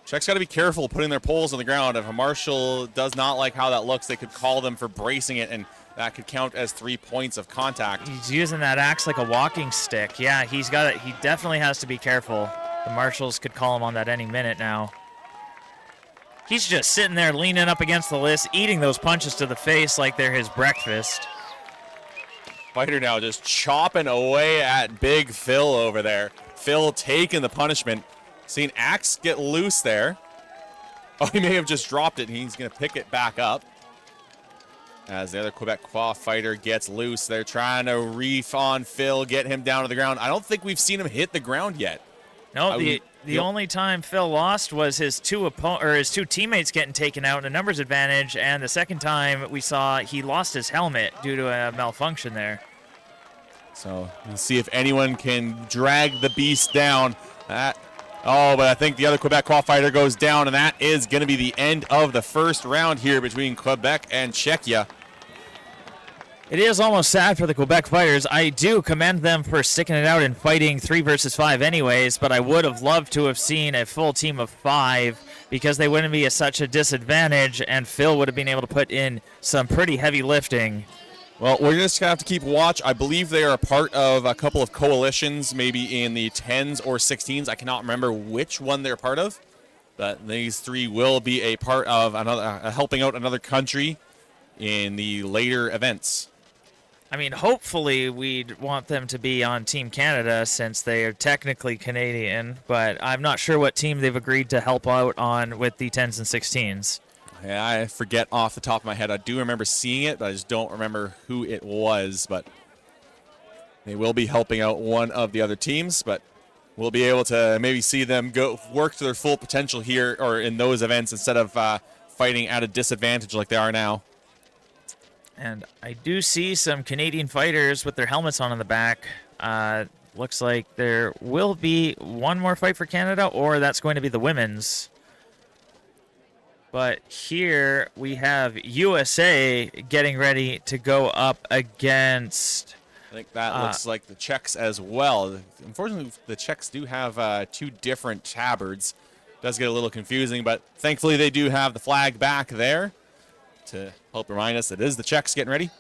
Czech's got to be careful putting their poles on the ground. If a marshal does not like how that looks, they could call them for bracing it, and that could count as 3 points of contact. He's using that axe like a walking stick. Yeah, he definitely has to be careful. The marshals could call him on that any minute now. He's just sitting there leaning up against the list, eating those punches to the face like they're his breakfast. Fighter now just chopping away at Big Phil over there. Phil taking the punishment. Seeing Axe get loose there. Oh, he may have just dropped it, and he's going to pick it back up. As the other Quebecois fighter gets loose, they're trying to reef on Phil, get him down to the ground. I don't think we've seen him hit the ground yet. No, the only time Phil lost was his two teammates getting taken out in a numbers advantage, and the second time we saw he lost his helmet due to a malfunction there. So let's see if anyone can drag the beast down. But I think the other Quebecois fighter goes down, and that is going to be the end of the first round here between Quebec and Czechia. It is almost sad for the Quebec fighters. I do commend them for sticking it out and fighting 3 versus 5 anyways, but I would have loved to have seen a full team of 5 because they wouldn't be at such a disadvantage, and Phil would have been able to put in some pretty heavy lifting. Well, we're just going to have to keep watch. I believe they are a part of a couple of coalitions, maybe in the 10s or 16s. I cannot remember which one they're part of, but these 3 will be a part of helping out another country in the later events. I mean, hopefully we'd want them to be on Team Canada since they are technically Canadian, but I'm not sure what team they've agreed to help out on with the 10s and 16s. Yeah, I forget off the top of my head. I do remember seeing it, but I just don't remember who it was. But they will be helping out one of the other teams, but we'll be able to maybe see them go work to their full potential here or in those events instead of fighting at a disadvantage like they are now. And I do see some Canadian fighters with their helmets on in the back. Looks like there will be one more fight for Canada, or that's going to be the women's. But here we have USA getting ready to go up against... I think that looks like the Czechs as well. Unfortunately, the Czechs do have 2 different tabards. Does get a little confusing, but thankfully they do have the flag back there to help remind us it is the Czechs getting ready.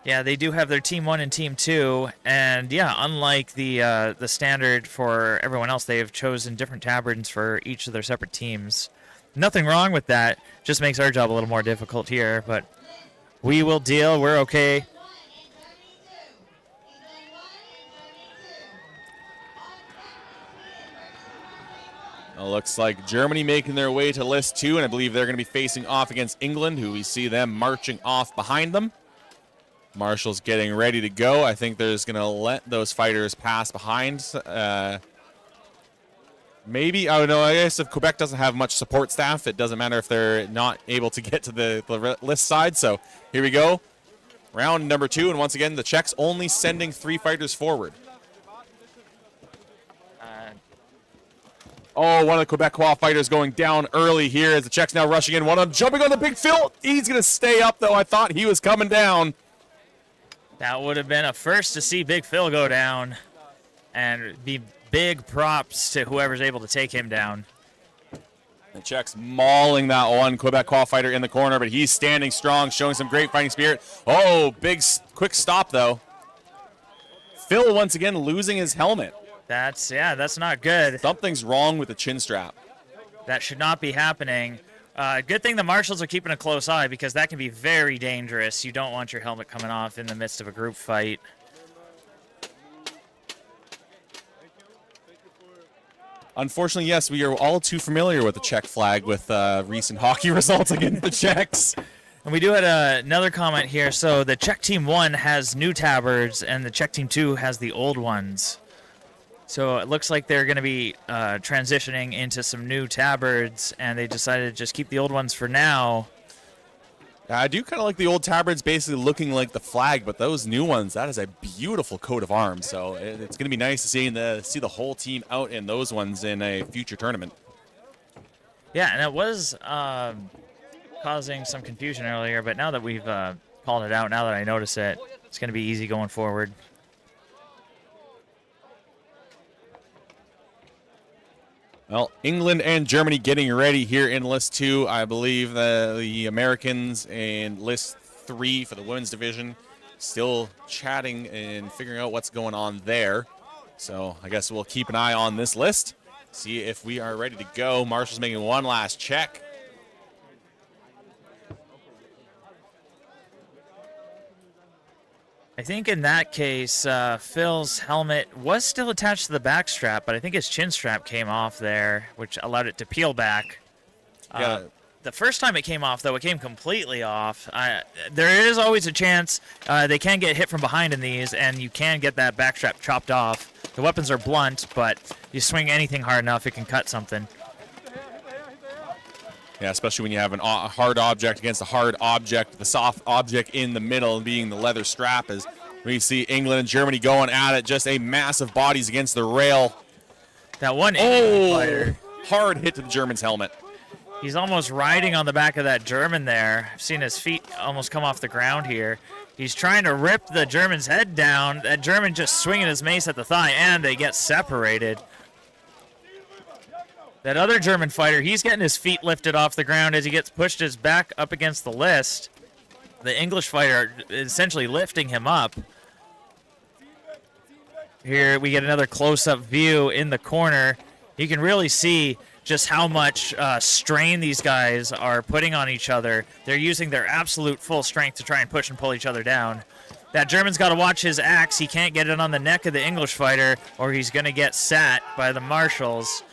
Yeah, they do have their Team 1 and Team 2, and yeah, unlike the standard for everyone else, they have chosen different tabards for each of their separate teams. Nothing wrong with that, just makes our job a little more difficult here, but we will deal, we're okay. Well, looks like Germany making their way to list 2, and I believe they're going to be facing off against England, who we see them marching off behind them. Marshall's getting ready to go. I think they're just going to let those fighters pass behind. Maybe, I don't know, I guess if Quebec doesn't have much support staff, it doesn't matter if they're not able to get to the list side. So here we go. Round number 2, and once again, the Czechs only sending 3 fighters forward. One of the Quebecois fighters going down early here as the Czechs now rushing in. One of them jumping on the big Phil. He's going to stay up, though. I thought he was coming down. That would have been a first to see Big Phil go down, and be big props to whoever's able to take him down. The Czechs mauling that one Quebecois fighter in the corner, but he's standing strong, showing some great fighting spirit. Big quick stop, though. Phil once again losing his helmet. That's not good. Something's wrong with the chin strap. That should not be happening. Good thing the marshals are keeping a close eye because that can be very dangerous. You don't want your helmet coming off in the midst of a group fight. Unfortunately, yes, we are all too familiar with the Czech flag with recent hockey results against the Czechs. And we do have another comment here. So the Czech Team 1 has new tabards, and the Czech Team 2 has the old ones. So it looks like they're going to be transitioning into some new tabards, and they decided to just keep the old ones for now. I do kind of like the old tabards basically looking like the flag, but those new ones, that is a beautiful coat of arms. So it's going to be nice to see the whole team out in those ones in a future tournament. Yeah, and it was causing some confusion earlier, but now that we've called it out, now that I notice it, it's going to be easy going forward. Well, England and Germany getting ready here in list 2. I believe the Americans in list 3 for the women's division still chatting and figuring out what's going on there. So I guess we'll keep an eye on this list, see if we are ready to go. Marshall's making one last check. I think in that case, Phil's helmet was still attached to the back strap, but I think his chin strap came off there, which allowed it to peel back. Yeah. The first time it came off, though, it came completely off. There is always a chance they can get hit from behind in these, and you can get that back strap chopped off. The weapons are blunt, but you swing anything hard enough, it can cut something. Yeah, especially when you have a hard object against a hard object, the soft object in the middle being the leather strap. As we see England and Germany going at it, just a massive bodies against the rail. That one English fighter. Hard hit to the German's helmet. He's almost riding on the back of that German there. I've seen his feet almost come off the ground here. He's trying to rip the German's head down. That German just swinging his mace at the thigh, and they get separated. That other German fighter, he's getting his feet lifted off the ground as he gets pushed his back up against the list. The English fighter essentially lifting him up. Here we get another close-up view in the corner. You can really see just how much strain these guys are putting on each other. They're using their absolute full strength to try and push and pull each other down. That German's got to watch his axe. He can't get it on the neck of the English fighter, or he's going to get sat by the marshals.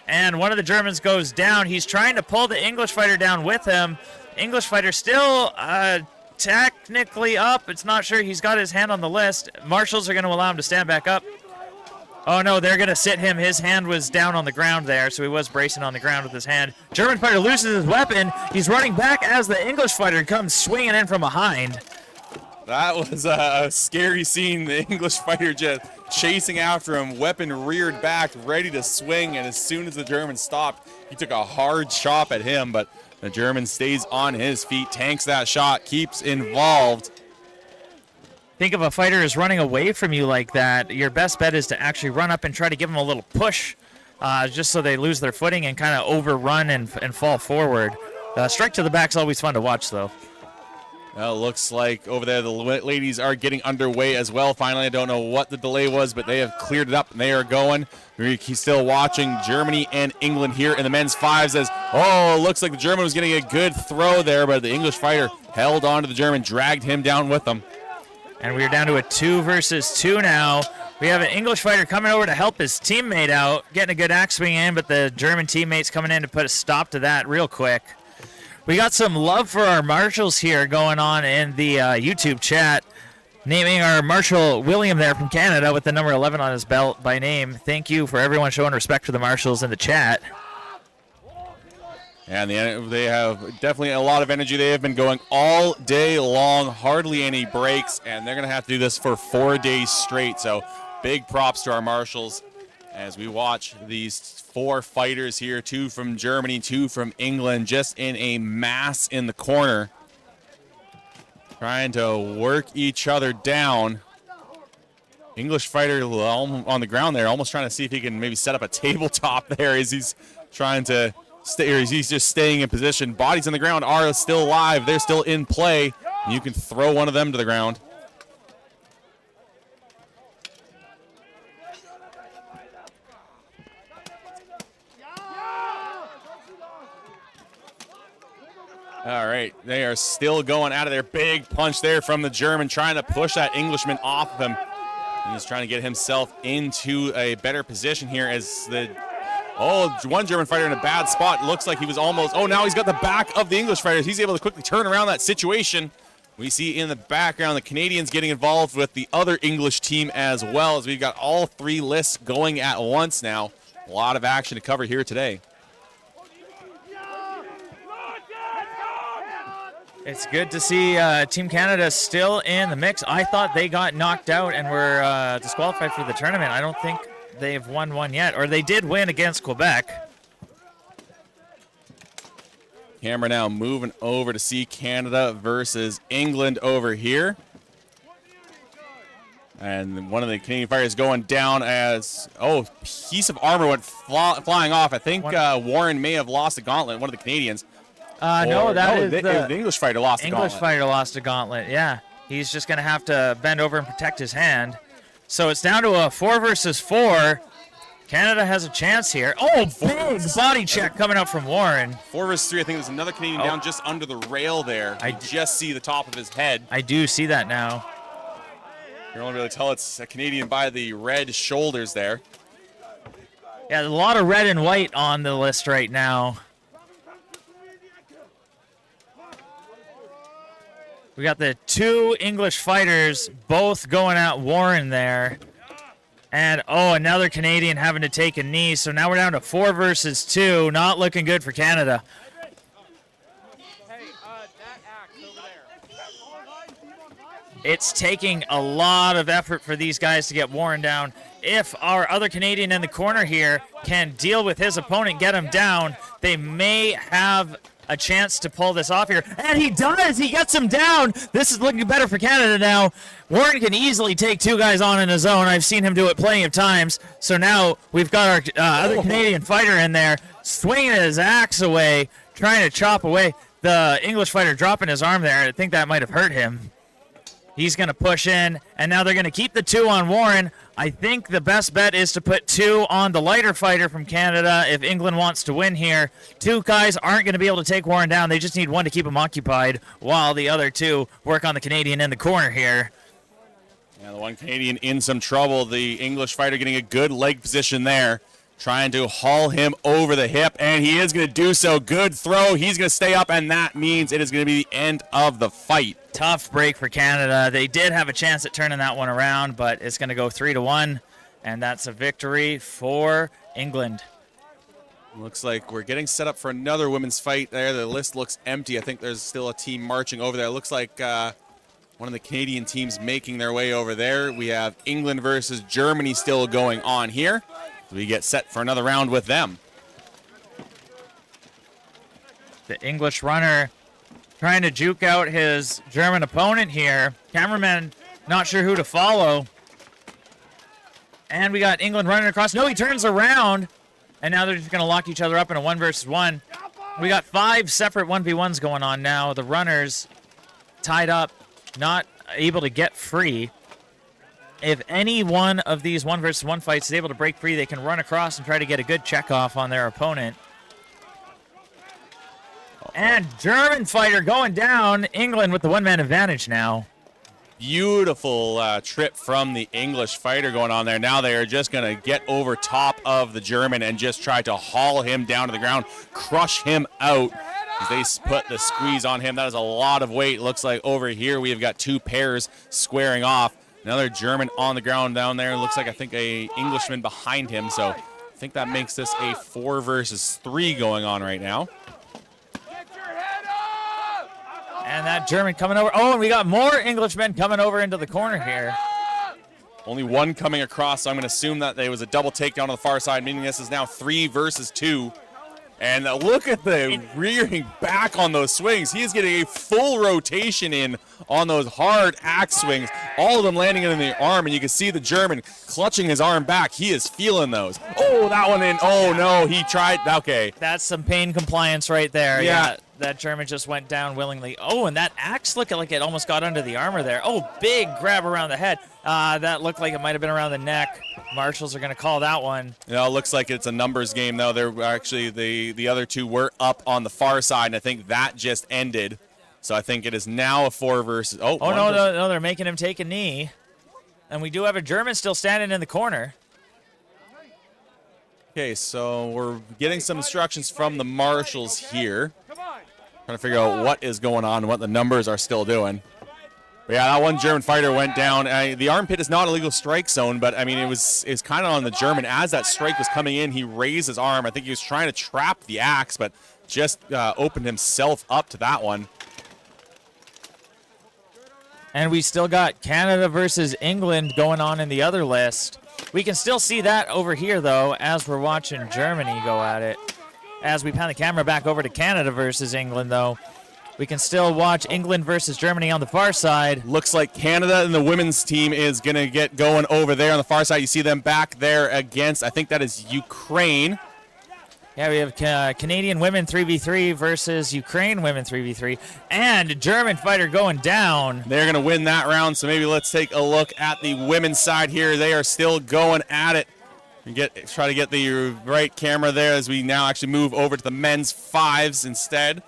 And one of the Germans goes down. He's trying to pull the English fighter down with him. English fighter still technically up. It's not sure. He's got his hand on the list. Marshals are going to allow him to stand back up. Oh, no, they're going to sit him. His hand was down on the ground there, so he was bracing on the ground with his hand. German fighter loses his weapon. He's running back as the English fighter comes swinging in from behind. That was a scary scene. The English fighter just chasing after him, weapon reared back, ready to swing, and as soon as the German stopped, he took a hard chop at him, but the German stays on his feet, tanks that shot, keeps involved. Think if a fighter is running away from you like that, your best bet is to actually run up and try to give them a little push, just so they lose their footing and kind of overrun and fall forward. Strike to the back is always fun to watch, though. Well, looks like over there the ladies are getting underway as well. Finally, I don't know what the delay was, but they have cleared it up and they are going. We're still watching Germany and England here in the men's fives as, looks like the German was getting a good throw there, but the English fighter held on to the German, dragged him down with them. And we're down to a 2 versus 2 now. We have an English fighter coming over to help his teammate out, getting a good axe swing in, but the German teammate's coming in to put a stop to that real quick. We got some love for our marshals here going on in the YouTube chat, naming our Marshal William there from Canada with the number 11 on his belt by name. Thank you for everyone showing respect for the marshals in the chat. And they have definitely a lot of energy. They have been going all day long, hardly any breaks, and they're going to have to do this for 4 days straight. So big props to our marshals as we watch these 4 fighters here, 2 from Germany, 2 from England, just in a mass in the corner, trying to work each other down. English fighter on the ground there, almost trying to see if he can maybe set up a tabletop there as he's trying to stay, or he's just staying in position. Bodies on the ground are still alive. They're still in play. You can throw one of them to the ground. All right, they are still going out of their big punch there from the German, trying to push that Englishman off of him. He's trying to get himself into a better position here as one German fighter in a bad spot. Looks like he was almost, now he's got the back of the English fighters. He's able to quickly turn around that situation. We see in the background the Canadians getting involved with the other English team as well, as we've got all 3 lists going at once now. A lot of action to cover here today. It's good to see Team Canada still in the mix. I thought they got knocked out and were disqualified for the tournament. I don't think they've won one yet, or they did win against Quebec. Camera now moving over to see Canada versus England over here. And one of the Canadian fighters going down as, piece of armor went flying off. I think Warren may have lost a gauntlet, one of the Canadians. The English fighter lost a gauntlet. English fighter lost a gauntlet, yeah. He's just going to have to bend over and protect his hand. So it's down to a 4 versus 4. Canada has a chance here. Big body check coming up from Warren. 4 versus 3. I think there's another Canadian down just under the rail there. I just see the top of his head. I do see that now. You're only able to tell it's a Canadian by the red shoulders there. Yeah, a lot of red and white on the list right now. We got the two English fighters both going at Warren there. And, oh, another Canadian having to take a knee. So now we're down to 4 versus 2. Not looking good for Canada. It's taking a lot of effort for these guys to get Warren down. If our other Canadian in the corner here can deal with his opponent, get him down, they may have a chance to pull this off here. And he does! He gets him down! This is looking better for Canada now. Warren can easily take 2 guys on in his own. I've seen him do it plenty of times. So now we've got our other Canadian fighter in there, swinging his axe away, trying to chop away. The English fighter dropping his arm there. I think that might have hurt him. He's going to push in, and now they're going to keep the 2 on Warren. I think the best bet is to put 2 on the lighter fighter from Canada if England wants to win here. 2 guys aren't going to be able to take Warren down. They just need 1 to keep him occupied while the other 2 work on the Canadian in the corner here. Yeah, the one Canadian in some trouble. The English fighter getting a good leg position there. Trying to haul him over the hip, and he is going to do so. Good throw. He's going to stay up, and that means it is going to be the end of the fight. Tough break for Canada. They did have a chance at turning that one around, but it's going to go 3-1, and that's a victory for England. Looks like we're getting set up for another women's fight there. The list looks empty. I think there's still a team marching over there. It looks like one of the Canadian teams making their way over there. We have England versus Germany still going on here. We get set for another round with them. The English runner trying to juke out his German opponent here. Cameraman not sure who to follow. And we got England running across. No, he turns around. And now they're just going to lock each other up in a 1 versus 1. We got 5 separate 1v1s going on now. The runners tied up, not able to get free. If any one of these 1 versus 1 fights is able to break free, they can run across and try to get a good check off on their opponent. And German fighter going down. England with the 1-man advantage now. Beautiful trip from the English fighter going on there. Now they are just going to get over top of the German and just try to haul him down to the ground, crush him out. As they put the squeeze on him. That is a lot of weight. Looks like over here we have got 2 pairs squaring off. Another German on the ground down there. Looks like I think a Englishman behind him. So I think that makes this a 4 versus 3 going on right now. And that German coming over. Oh, and we got more Englishmen coming over into the corner here. Only 1 coming across, so I'm going to assume that there was a double takedown on the far side, meaning this is now 3 versus 2. And look at the rearing back on those swings. He is getting a full rotation in on those hard axe swings. All of them landing in the arm, and you can see the German clutching his arm back. He is feeling those. Oh, that one in. Oh, no, he tried. Okay. That's some pain compliance right there. Yeah. That German just went down willingly. Oh, and that axe looked like it almost got under the armor there. Oh, big grab around the head. That looked like it might have been around the neck. Marshals are going to call that one. Yeah, it looks like it's a numbers game, though. They're actually the other 2 were up on the far side, and I think that just ended. So I think it is now a 4 versus. Oh, no, they're making him take a knee. And we do have a German still standing in the corner. Okay, so we're getting some instructions from the marshals here. Trying to figure out what is going on and what the numbers are still doing. But yeah, that one German fighter went down. The armpit is not a legal strike zone, but I mean, it was kind of on the German. As that strike was coming in, he raised his arm. I think he was trying to trap the axe, but just opened himself up to that one. And we still got Canada versus England going on in the other list. We can still see that over here, though, as we're watching Germany go at it. As we pan the camera back over to Canada versus England, though, we can still watch England versus Germany on the far side. Looks like Canada and the women's team is going to get going over there on the far side. You see them back there against, I think that is Ukraine. Yeah, we have Canadian women 3v3 versus Ukraine women 3v3. And German fighter going down. They're going to win that round, so maybe let's take a look at the women's side here. They are still going at it. Try to get the right camera there as we now actually move over to the men's 5s instead.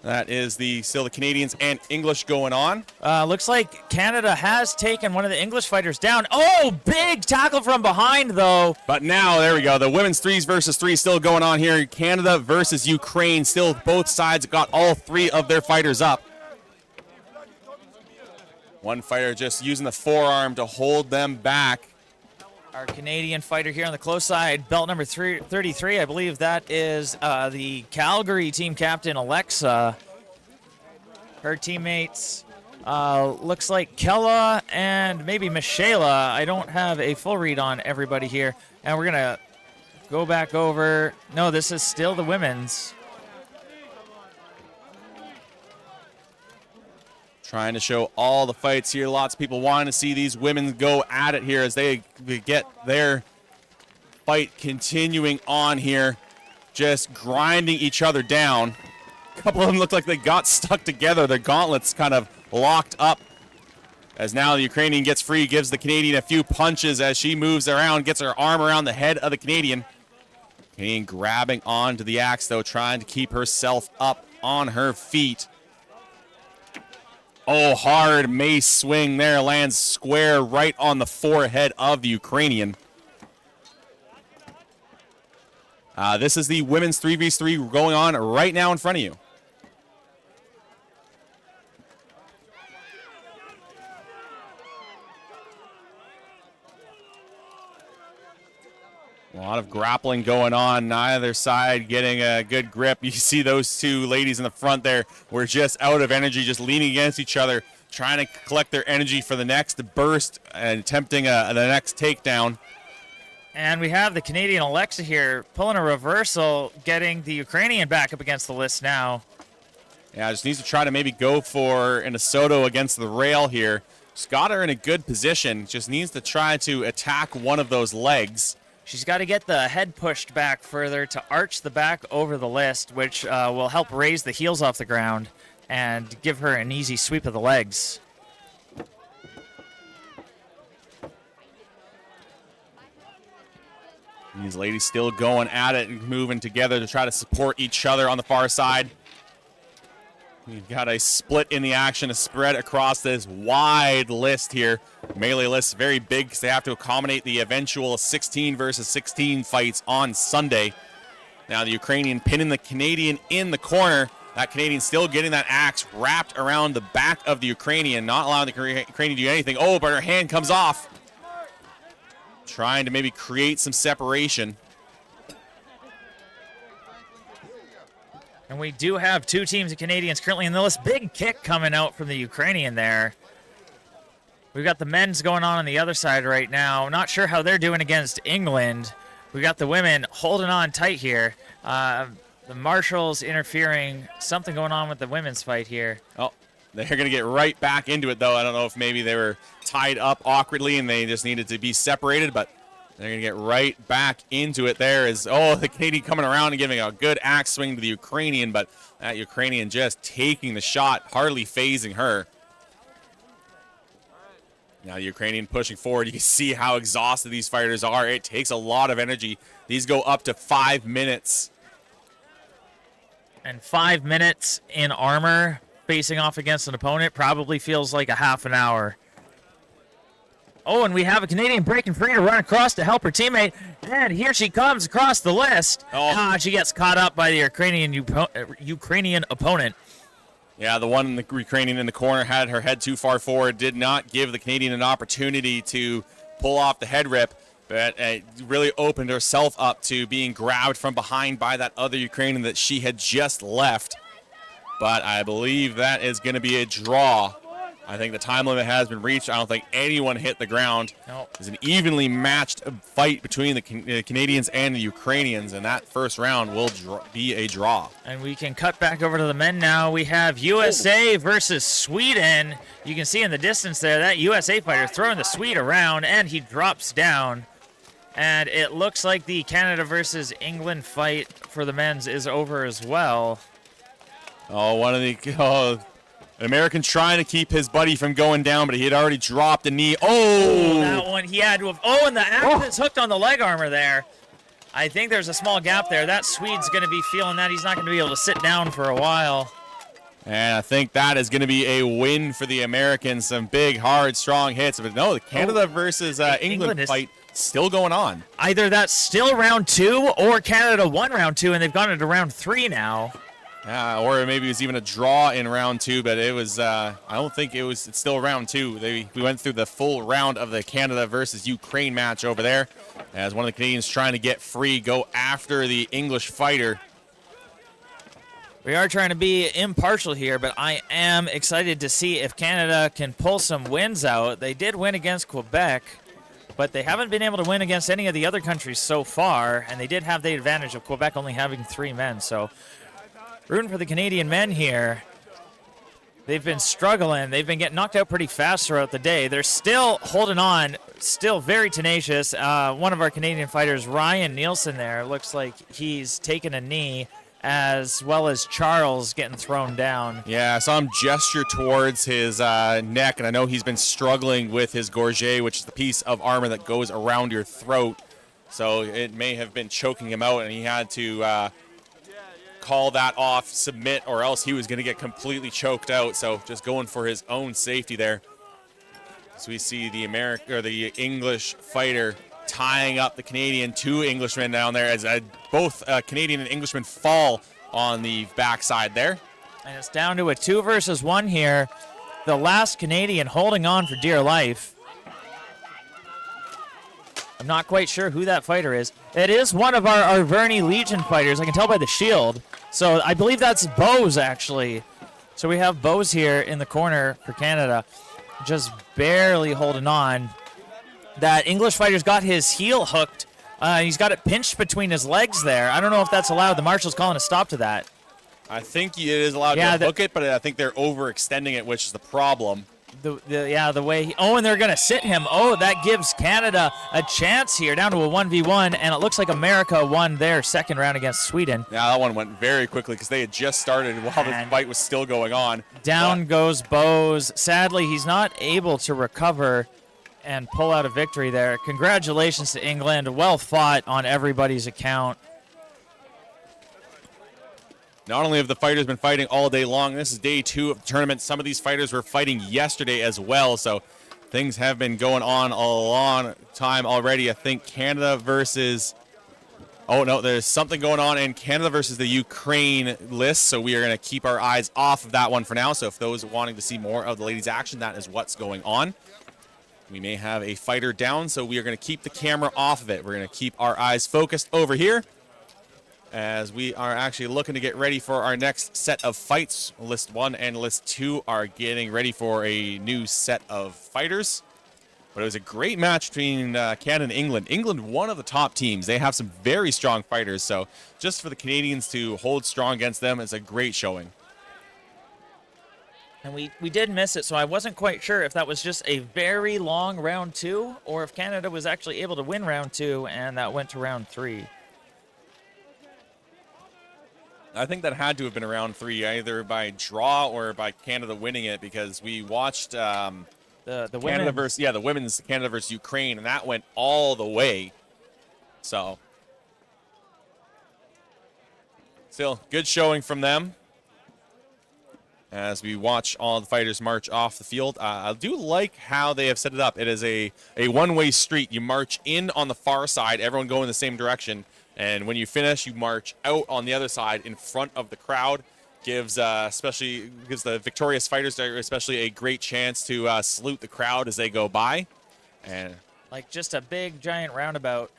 That is still the Canadians and English going on. Looks like Canada has taken one of the English fighters down. Oh, big tackle from behind, though. But now, there we go. The women's 3s versus 3 still going on here. Canada versus Ukraine. Still both sides got all 3 of their fighters up. One fighter just using the forearm to hold them back. Our Canadian fighter here on the close side, belt number 33. I believe that is the Calgary team captain, Alexa. Her teammates looks like Kella and maybe Michela. I don't have a full read on everybody here. And we're going to go back over. No, this is still the women's. Trying to show all the fights here. Lots of people wanting to see these women go at it here as they get their fight continuing on here. Just grinding each other down. A couple of them look like they got stuck together. Their gauntlets kind of locked up. As now the Ukrainian gets free, gives the Canadian a few punches as she moves around, gets her arm around the head of the Canadian. Canadian grabbing onto the axe, though, trying to keep herself up on her feet. Oh, hard mace swing there, lands square right on the forehead of the Ukrainian. This is the women's 3v3 going on right now in front of you. A lot of grappling going on. Neither side getting a good grip. You see those two ladies in the front there were just out of energy, just leaning against each other, trying to collect their energy for the next burst and attempting the next takedown. And we have the Canadian Alexa here pulling a reversal, getting the Ukrainian back up against the list now. Yeah, just needs to try to maybe go for an Asoto against the rail here. Just got her in a good position. Just needs to try to attack one of those legs. She's got to get the head pushed back further to arch the back over the list, which will help raise the heels off the ground and give her an easy sweep of the legs. These ladies still going at it and moving together to try to support each other on the far side. We've got a split in the action, a spread across this wide list here. Melee list very big because they have to accommodate the eventual 16 versus 16 fights on Sunday. Now the Ukrainian pinning the Canadian in the corner. That Canadian still getting that axe wrapped around the back of the Ukrainian, not allowing the Ukrainian to do anything. Oh, but her hand comes off. Trying to maybe create some separation. And we do have 2 teams of Canadians currently in the list. Big kick coming out from the Ukrainian there. We've got the men's going on the other side right now. Not sure how they're doing against England. We got the women holding on tight here. The marshals interfering. Something going on with the women's fight here. Oh, they're going to get right back into it, though. I don't know if maybe they were tied up awkwardly and they just needed to be separated, but they're going to get right back into it. There is, oh, the Canadian coming around and giving a good axe swing to the Ukrainian, but that Ukrainian just taking the shot, hardly phasing her. Now the Ukrainian pushing forward. You can see how exhausted these fighters are. It takes a lot of energy. These go up to 5 minutes. And 5 minutes in armor facing off against an opponent probably feels like a half an hour. Oh, and we have a Canadian breaking free to run across to help her teammate. And here she comes across the list. Oh. She gets caught up by the Ukrainian opponent. Yeah, the one in the Ukrainian in the corner had her head too far forward, did not give the Canadian an opportunity to pull off the head rip, but really opened herself up to being grabbed from behind by that other Ukrainian that she had just left. But I believe that is going to be a draw. I think the time limit has been reached. I don't think anyone hit the ground. Nope. It's an evenly matched fight between the Canadians and the Ukrainians, and that first round will be a draw. And we can cut back over to the men now. We have USA versus Sweden. You can see in the distance there, that USA fighter throwing the Swede around, and he drops down. And it looks like the Canada versus England fight for the men's is over as well. Oh, one of the... American trying to keep his buddy from going down, but he had already dropped a knee. Oh! That one he had to have... Oh, and the axe is hooked on the leg armor there. I think there's a small gap there. That Swede's going to be feeling that. He's not going to be able to sit down for a while. And I think that is going to be a win for the Americans. Some big, hard, strong hits. But no, the Canada versus England fight still going on. Either that's still round 2 or Canada won round 2 and they've gone into round 3 now. Or maybe it was even a draw in round 2, but it was, I don't think it was, it's still round 2. We went through the full round of the Canada versus Ukraine match over there, as one of the Canadians trying to get free, go after the English fighter. We are trying to be impartial here, but I am excited to see if Canada can pull some wins out. They did win against Quebec, but they haven't been able to win against any of the other countries so far, and they did have the advantage of Quebec only having 3 men, so rooting for the Canadian men here. They've been struggling. They've been getting knocked out pretty fast throughout the day. They're still holding on, still very tenacious. One of our Canadian fighters, Ryan Nielsen there, looks like he's taken a knee, as well as Charles getting thrown down. Yeah, I saw him gesture towards his neck, and I know he's been struggling with his gorget, which is the piece of armor that goes around your throat. So it may have been choking him out, and he had to call that off, submit, or else he was going to get completely choked out. So just going for his own safety there. So we see the English fighter tying up the Canadian, 2 Englishmen down there, as both Canadian and Englishmen fall on the backside there. And it's down to a 2 versus 1 here. The last Canadian holding on for dear life. I'm not quite sure who that fighter is. It is one of our Arverni Legion fighters. I can tell by the shield. So I believe that's Bose, actually. So we have Bose here in the corner for Canada, just barely holding on. That English fighter's got his heel hooked. He's got it pinched between his legs there. I don't know if that's allowed. The marshal's calling a stop to that. I think it is allowed to hook it, but I think they're overextending it, which is the problem. The way and they're going to sit him. Oh, that gives Canada a chance here, down to a 1v1, and it looks like America won their second round against Sweden. Yeah, that one went very quickly because they had just started while the fight was still going on. Down goes Bose. Sadly, he's not able to recover and pull out a victory there. Congratulations to England. Well fought on everybody's account. Not only have the fighters been fighting all day long, this is day 2 of the tournament. Some of these fighters were fighting yesterday as well, so things have been going on a long time already. I think Canada versus... Oh, no, there's something going on in Canada versus the Ukraine list, so we are going to keep our eyes off of that one for now. So if those wanting to see more of the ladies' action, that is what's going on. We may have a fighter down, so we are going to keep the camera off of it. We're going to keep our eyes focused over here, as we are actually looking to get ready for our next set of fights. List 1 and List 2 are getting ready for a new set of fighters. But it was a great match between Canada and England. England, one of the top teams. They have some very strong fighters, so just for the Canadians to hold strong against them is a great showing. And we did miss it, so I wasn't quite sure if that was just a very long round 2 or if Canada was actually able to win round 2 and that went to round 3. I think that had to have been around 3, either by draw or by Canada winning it, because we watched the Canada versus the women's Canada versus Ukraine, and that went all the way. So still good showing from them as we watch all the fighters march off the field. I do like how they have set it up. It is a one-way street. You march in on the far side, everyone going in the same direction. And when you finish, you march out on the other side in front of the crowd. Gives the victorious fighters especially a great chance to salute the crowd as they go by. And like just a big giant roundabout,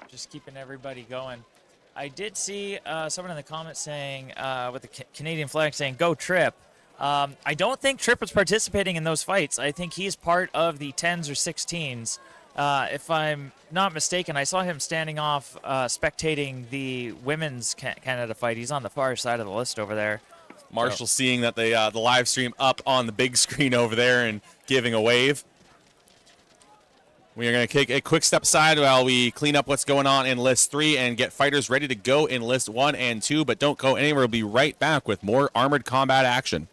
just keeping everybody going. I did see someone in the comments saying, with the Canadian flag saying, "Go Trip." I don't think Trip was participating in those fights. I think he's part of the 10s or 16s. If I'm not mistaken, I saw him standing off spectating the women's Canada fight. He's on the far side of the list over there. Marshall seeing that the live stream up on the big screen over there and giving a wave. We are going to take a quick step aside while we clean up what's going on in List 3 and get fighters ready to go in List 1 and 2, but don't go anywhere. We'll be right back with more Armored Combat action.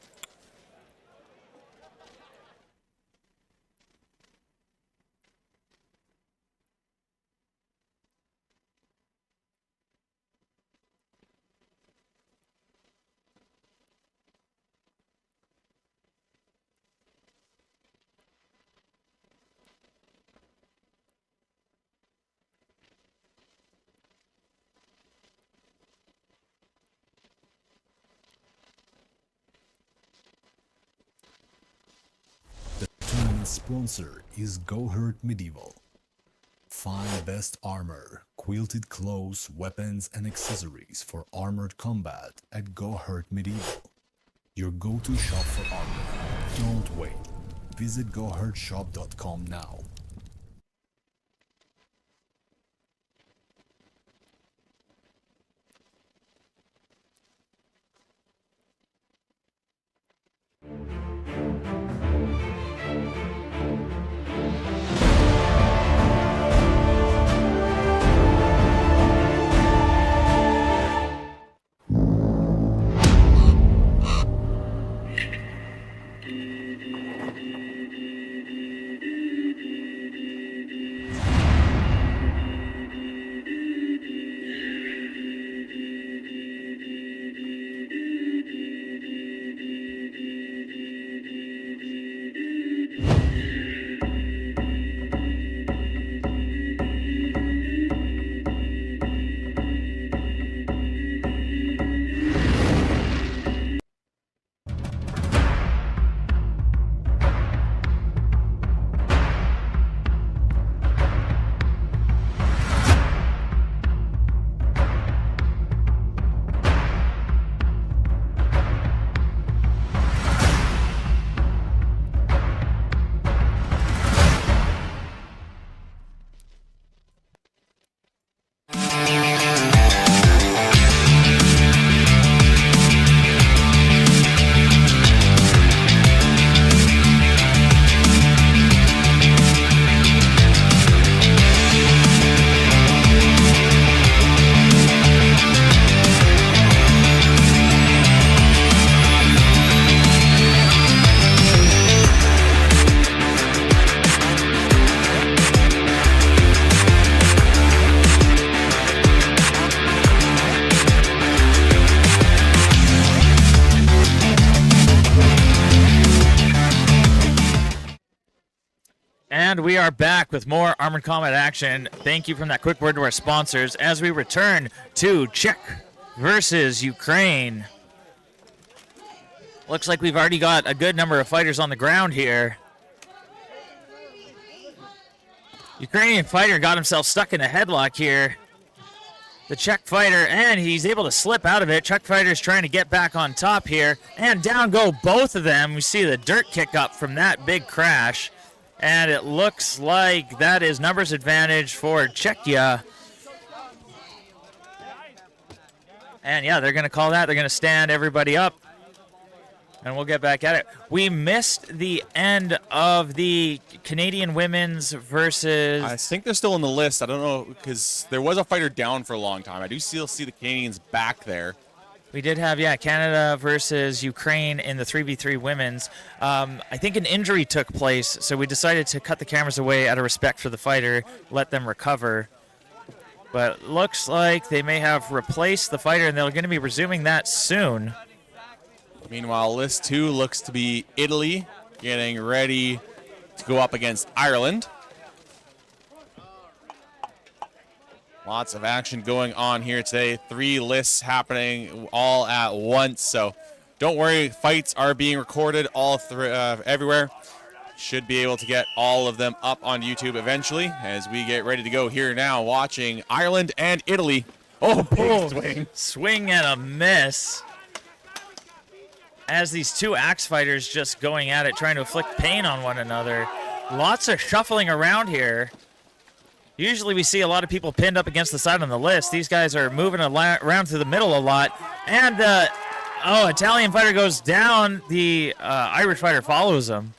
tonight's sponsor is Go Hurt Medieval. Find best armor, quilted clothes, weapons, and accessories for armored combat at Go Hurt Medieval. Your go-to shop for armor. Don't wait. Visit gohurtshop.com now. And we are back with more Armored Combat action. Thank you from that quick word to our sponsors as we return to Czech versus Ukraine. Looks like we've already got a good number of fighters on the ground here. Ukrainian fighter got himself stuck in a headlock here. The Czech fighter, and he's able to slip out of it. Czech fighter's trying to get back on top here, and down go both of them. We see the dirt kick up from that big crash. And it looks like that is numbers advantage for Czechia. And yeah, they're going to call that. They're going to stand everybody up. And we'll get back at it. We missed the end of the Canadian women's versus... I think they're still on the list. I don't know, because there was a fighter down for a long time. I do still see the Canadians back there. We did have, Canada versus Ukraine in the 3v3 women's. I think an injury took place, so we decided to cut the cameras away out of respect for the fighter, let them recover. But looks like they may have replaced the fighter, and they're going to be resuming that soon. Meanwhile, list 2 looks to be Italy getting ready to go up against Ireland. Lots of action going on here today. 3 lists happening all at once. So don't worry, fights are being recorded all everywhere. Should be able to get all of them up on YouTube eventually as we get ready to go here now watching Ireland and Italy. Oh, big swing. Swing and a miss. As these two axe fighters just going at it, trying to inflict pain on one another. Lots of shuffling around here. Usually we see a lot of people pinned up against the side on the list. These guys are moving around to the middle a lot. And, Italian fighter goes down. The Irish fighter follows him.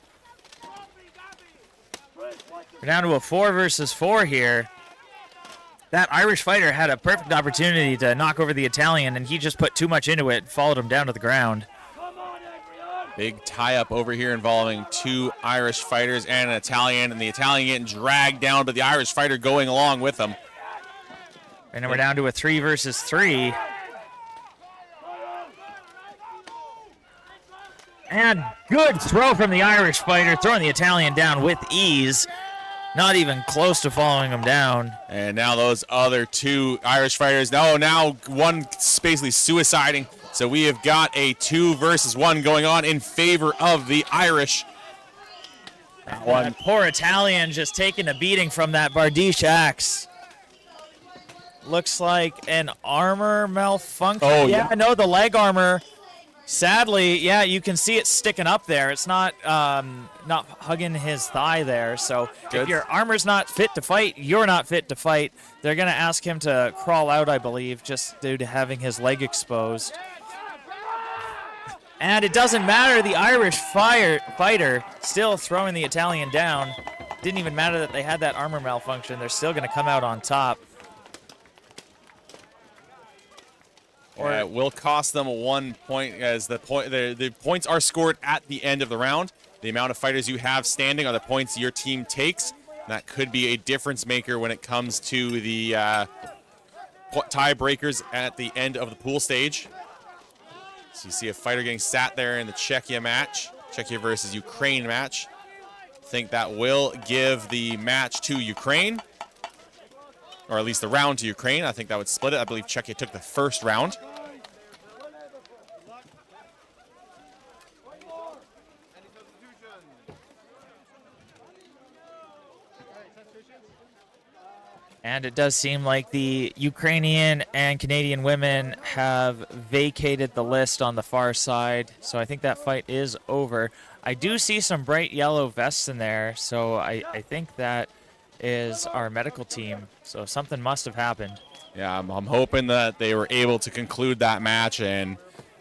We're down to a 4 versus 4 here. That Irish fighter had a perfect opportunity to knock over the Italian, and he just put too much into it, followed him down to the ground. Big tie-up over here involving 2 Irish fighters and an Italian, and the Italian getting dragged down, but the Irish fighter going along with them. And then we're down to a 3 versus 3. And good throw from the Irish fighter, throwing the Italian down with ease. Not even close to following him down. And now those other 2 Irish fighters, now one basically suiciding. So we have got a 2 versus 1 going on in favor of the Irish. That poor Italian just taking a beating from that Bardiche axe. Looks like an armor malfunction. Oh, yeah, no, the leg armor. Sadly, yeah, you can see it sticking up there. It's not not hugging his thigh there. So Good. if your armor's not fit to fight, you're not fit to fight. They're going to ask him to crawl out, I believe, just due to having his leg exposed. And it doesn't matter. The Irish fighter still throwing the Italian down. Didn't even matter that they had that armor malfunction. They're still going to come out on top. Or it will cost them 1 point, as the points are scored at the end of the round. The amount of fighters you have standing are the points your team takes. That could be a difference maker when it comes to the tiebreakers at the end of the pool stage. So you see a fighter getting sat there in the Czechia match, Czechia versus Ukraine match. I think that will give the match to Ukraine, or at least the round to Ukraine. I think that would split it. I believe Czechia took the first round. And it does seem like the Ukrainian and Canadian women have vacated the list on the far side. So I think that fight is over. I do see some bright yellow vests in there. So I think that is our medical team. So something must have happened. Yeah, I'm hoping that they were able to conclude that match and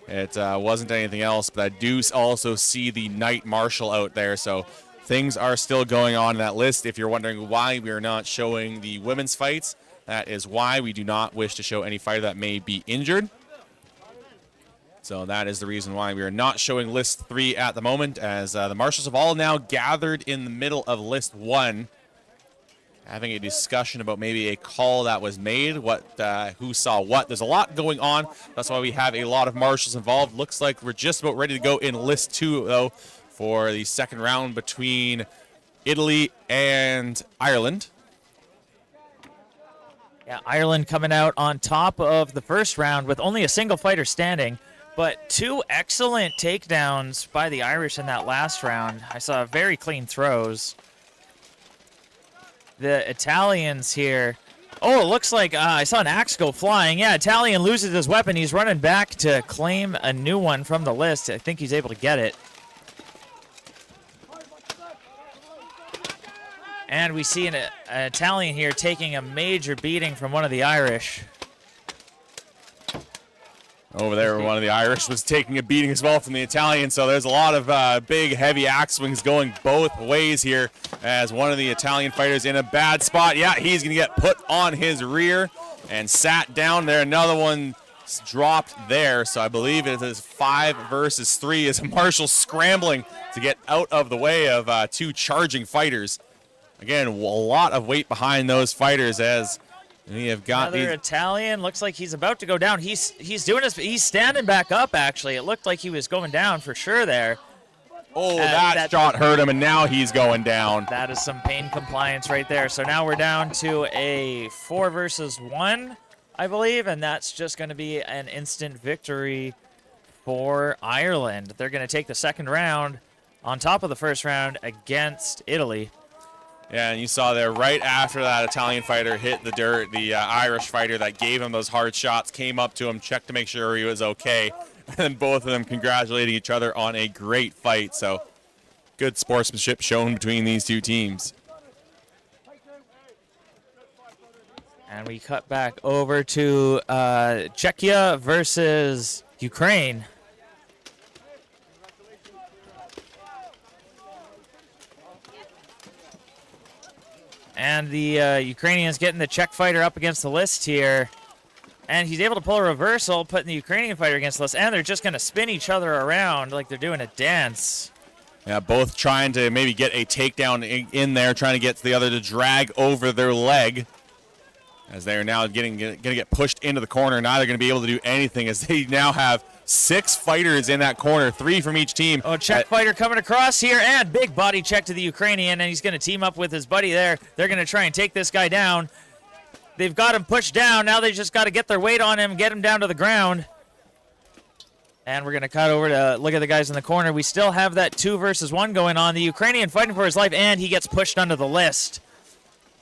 it wasn't anything else. But I do also see the Knight Marshal out there. So things are still going on in that list. If you're wondering why we are not showing the women's fights, that is why we do not wish to show any fighter that may be injured. So that is the reason why we are not showing list 3 at the moment, as the marshals have all now gathered in the middle of list 1, having a discussion about maybe a call that was made, who saw what. There's a lot going on. That's why we have a lot of marshals involved. Looks like we're just about ready to go in list 2, though, for the second round between Italy and Ireland. Yeah, Ireland coming out on top of the first round with only a single fighter standing, but 2 excellent takedowns by the Irish in that last round. I saw very clean throws. The Italians here. Oh, it looks like I saw an axe go flying. Yeah, Italian loses his weapon. He's running back to claim a new one from the list. I think he's able to get it. And we see an Italian here taking a major beating from one of the Irish. Over there, one of the Irish was taking a beating as well from the Italian. So there's a lot of big, heavy axe swings going both ways here, as one of the Italian fighters in a bad spot. Yeah, he's going to get put on his rear and sat down there. Another one dropped there. So I believe it is 5 versus 3 as Marshall scrambling to get out of the way of 2 charging fighters. Again, a lot of weight behind those fighters, as we have got another Italian. Looks like he's about to go down. He's doing his. He's standing back up. Actually, it looked like he was going down for sure there. Oh, that shot hurt him, and now he's going down. That is some pain compliance right there. So now we're down to a 4 versus 1, I believe, and that's just going to be an instant victory for Ireland. They're going to take the second round on top of the first round against Italy. Yeah, and you saw there right after that Italian fighter hit the dirt, the Irish fighter that gave him those hard shots came up to him, checked to make sure he was okay, and both of them congratulating each other on a great fight. So good sportsmanship shown between these 2 teams. And we cut back over to Czechia versus Ukraine. And the Ukrainians getting the Czech fighter up against the list here. And he's able to pull a reversal, putting the Ukrainian fighter against the list. And they're just going to spin each other around like they're doing a dance. Yeah, both trying to maybe get a takedown in there, trying to get the other to drag over their leg. As they are now going to get pushed into the corner. Neither going to be able to do anything, as they now have 6 fighters in that corner, 3 from each team. Oh, Czech fighter coming across here, and big body check to the Ukrainian, and he's going to team up with his buddy there. They're going to try and take this guy down. They've got him pushed down. Now they just got to get their weight on him, get him down to the ground. And we're going to cut over to look at the guys in the corner. We still have that 2 versus 1 going on. The Ukrainian fighting for his life, and he gets pushed under the list.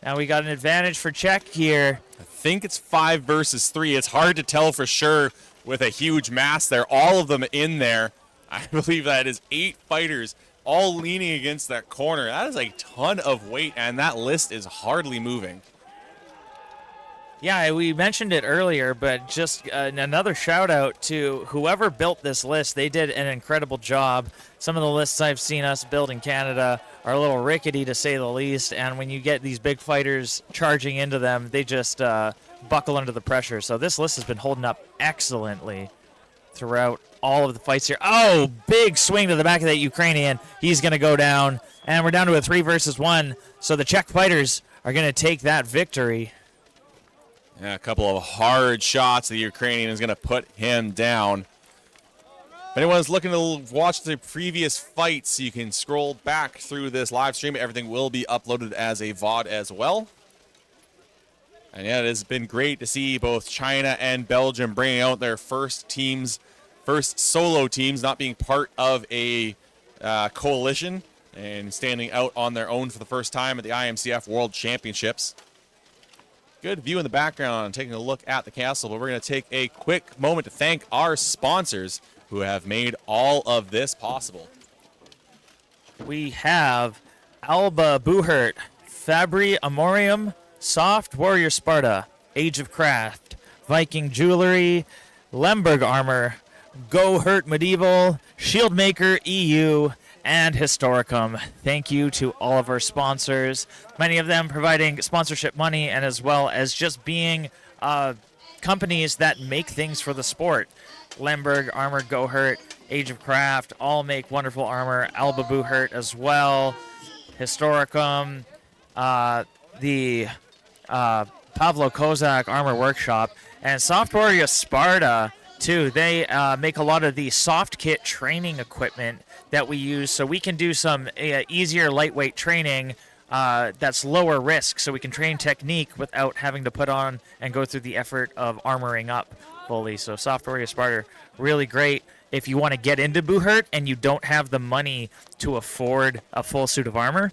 Now we got an advantage for Czech here. I think it's 5 versus 3. It's hard to tell for sure with a huge mass there. All of them in there. I believe that is 8 fighters all leaning against that corner. That is a ton of weight, and that list is hardly moving. Yeah, we mentioned it earlier, but just another shout out to whoever built this list. They did an incredible job. Some of the lists I've seen us build in Canada are a little rickety, to say the least, and when you get these big fighters charging into them, they just buckle under the pressure. So this list has been holding up excellently throughout all of the fights here. Oh, big swing to the back of that Ukrainian. He's going to go down, and we're down to a 3 versus 1. So the Czech fighters are going to take that victory. Yeah, a couple of hard shots. The Ukrainian is going to put him down. If anyone's looking to watch the previous fights, you can scroll back through this live stream. Everything will be uploaded as a VOD as well. And yeah, it has been great to see both China and Belgium bringing out their first solo teams, not being part of a coalition and standing out on their own for the first time at the IMCF World Championships. Good view in the background, taking a look at the castle, but we're going to take a quick moment to thank our sponsors who have made all of this possible. We have Alba Buhert, Fabri Amorium, Soft Warrior Sparta, Age of Craft, Viking Jewelry, Lemberg Armor, Go Hurt Medieval, Shieldmaker EU, and Historicum. Thank you to all of our sponsors, many of them providing sponsorship money and as well as just being companies that make things for the sport. Lemberg, Armor, Go Hurt, Age of Craft, all make wonderful armor. Alba Buhert as well. Historicum, the Pavlo Kozak Armor Workshop, and Soft Warrior Sparta, too. They make a lot of the soft kit training equipment that we use, so we can do some easier lightweight training that's lower risk, so we can train technique without having to put on and go through the effort of armoring up fully. So Soft Warrior Sparta, really great if you want to get into Buhert and you don't have the money to afford a full suit of armor.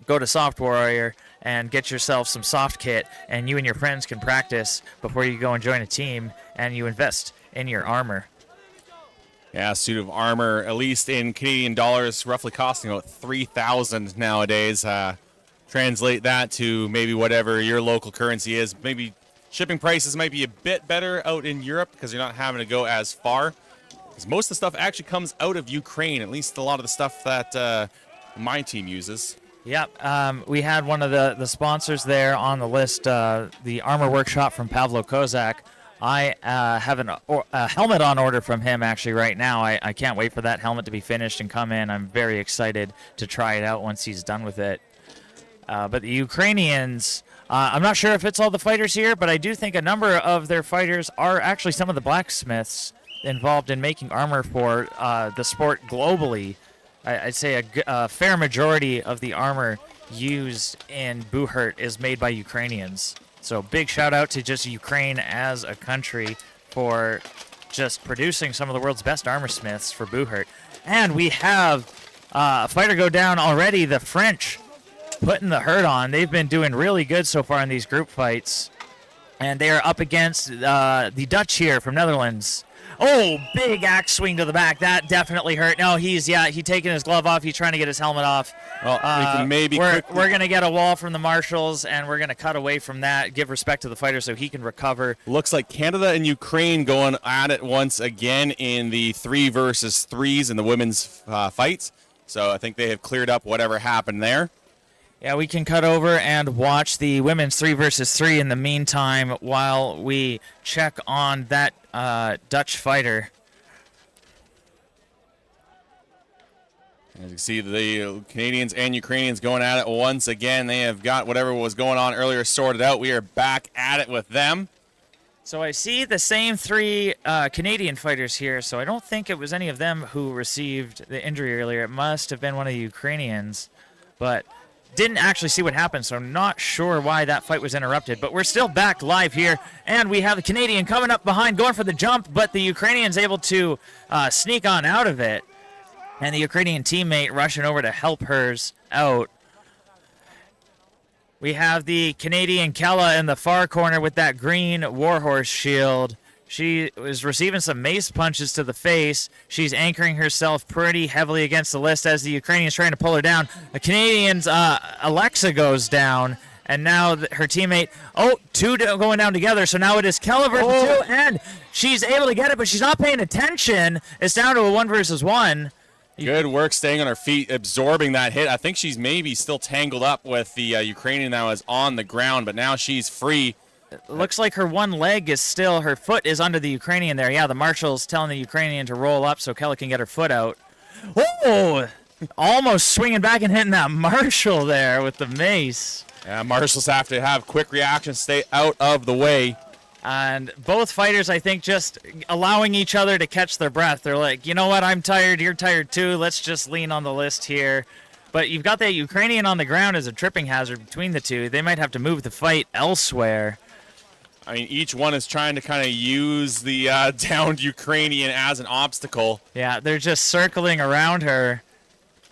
Go to Soft Warrior and get yourself some soft kit, and you and your friends can practice before you go and join a team, and you invest in your armor. Yeah, a suit of armor, at least in Canadian dollars, roughly costing about $3,000 nowadays. Translate that to maybe whatever your local currency is. Maybe shipping prices might be a bit better out in Europe because you're not having to go as far. Because most of the stuff actually comes out of Ukraine, at least a lot of the stuff that my team uses. Yep, we had one of the sponsors there on the list, the Armor Workshop from Pavlo Kozak. I have a helmet on order from him actually right now. I can't wait for that helmet to be finished and come in. I'm very excited to try it out once he's done with it. But the Ukrainians, I'm not sure if it's all the fighters here, but I do think a number of their fighters are actually some of the blacksmiths involved in making armor for the sport globally. I'd say a fair majority of the armor used in Buhert is made by Ukrainians. So big shout out to just Ukraine as a country for just producing some of the world's best armor smiths for Buhert. And we have a fighter go down already, the French putting the hurt on. They've been doing really good so far in these group fights. And they are up against the Dutch here from Netherlands. Oh, big axe swing to the back. That definitely hurt. No, he's taking his glove off. He's trying to get his helmet off. Well, we can maybe we're going to get a wall from the marshals, and we're going to cut away from that, give respect to the fighter so he can recover. Looks like Canada and Ukraine going at it once again in the 3 versus 3s in the women's fights. So I think they have cleared up whatever happened there. Yeah, we can cut over and watch the women's 3 versus 3 in the meantime while we check on that Dutch fighter. As you can see, the Canadians and Ukrainians going at it once again. They have got whatever was going on earlier sorted out. We are back at it with them. So I see the same 3 Canadian fighters here, so I don't think it was any of them who received the injury earlier. It must have been one of the Ukrainians. But didn't actually see what happened, so I'm not sure why that fight was interrupted. But we're still back live here, and we have the Canadian coming up behind, going for the jump, but the Ukrainian's able to sneak on out of it, and the Ukrainian teammate rushing over to help hers out. We have the Canadian Kella in the far corner with that green Warhorse shield. She was receiving some mace punches to the face. She's anchoring herself pretty heavily against the list as the Ukrainian's trying to pull her down. The Canadian's Alexa goes down, and now her teammate, two going down together. So now it is Kella versus 2, and she's able to get it, but she's not paying attention. It's down to a 1 versus 1. Good work staying on her feet, absorbing that hit. I think she's maybe still tangled up with the Ukrainian that was on the ground, but now she's free. It looks like her one leg is still, her foot is under the Ukrainian there. Yeah, the marshal's telling the Ukrainian to roll up so Kella can get her foot out. Oh, almost swinging back and hitting that marshal there with the mace. Yeah, marshals have to have quick reactions, stay out of the way. And both fighters, I think, just allowing each other to catch their breath. They're like, you know what, I'm tired, you're tired too, let's just lean on the list here. But you've got that Ukrainian on the ground as a tripping hazard between the two. They might have to move the fight elsewhere. I mean, each one is trying to kind of use the downed Ukrainian as an obstacle. Yeah, they're just circling around her.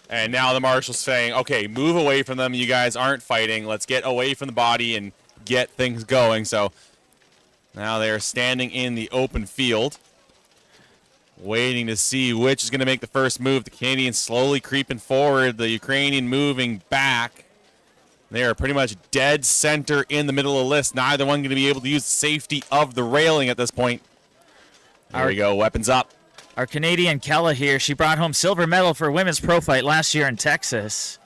And now the marshal's saying, okay, move away from them. You guys aren't fighting. Let's get away from the body and get things going. So now they're standing in the open field, waiting to see which is going to make the first move. The Canadian slowly creeping forward, the Ukrainian moving back. They are pretty much dead center in the middle of the list. Neither one going to be able to use the safety of the railing at this point. There we go, weapons up. Our Canadian Kella here, she brought home silver medal for women's pro fight last year in Texas.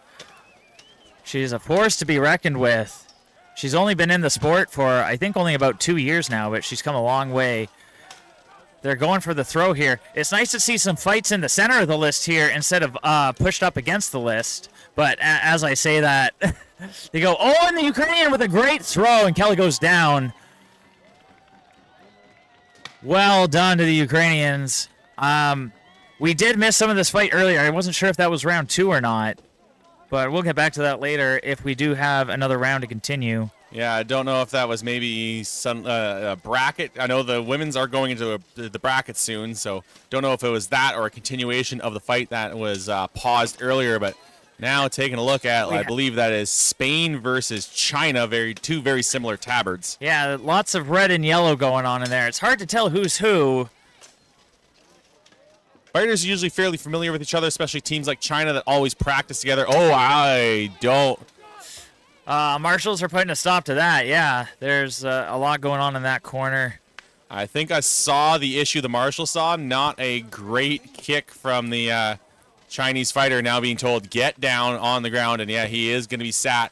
She's a force to be reckoned with. She's only been in the sport for, I think, only about 2 years now, but she's come a long way. They're going for the throw here. It's nice to see some fights in the center of the list here instead of pushed up against the list. But as I say that, they go, and the Ukrainian with a great throw, and Kelly goes down. Well done to the Ukrainians. We did miss some of this fight earlier. I wasn't sure if that was round 2 or not. But we'll get back to that later if we do have another round to continue. Yeah, I don't know if that was maybe some a bracket. I know the women's are going into the bracket soon, so don't know if it was that or a continuation of the fight that was paused earlier. But now taking a look at, I believe that is Spain versus China, two very similar tabards. Yeah, lots of red and yellow going on in there. It's hard to tell who's who. Fighters are usually fairly familiar with each other, especially teams like China that always practice together. I don't. Marshals are putting a stop to that. Yeah, there's a lot going on in that corner. I think I saw the issue the marshal saw. Not a great kick from the Chinese fighter, now being told, get down on the ground. And, yeah, he is going to be sat.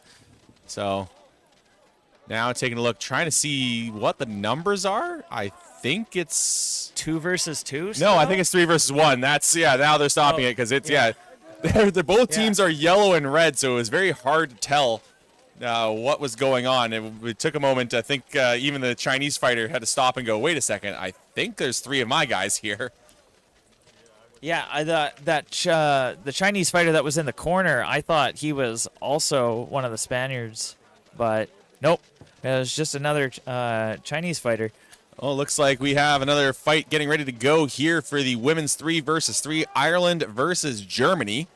So now taking a look, trying to see what the numbers are. I think it's 2 versus 2. No, I think it's 3 versus 1. That's now they're stopping it because it's they're both teams are yellow and red, so it was very hard to tell what was going on. It took a moment. I think even the Chinese fighter had to stop and go, wait a second, I think there's 3 of my guys here. Yeah, the Chinese fighter that was in the corner, I thought he was also one of the Spaniards, but nope, it was just another Chinese fighter. Oh, looks like we have another fight getting ready to go here for the women's 3 versus 3, Ireland versus Germany.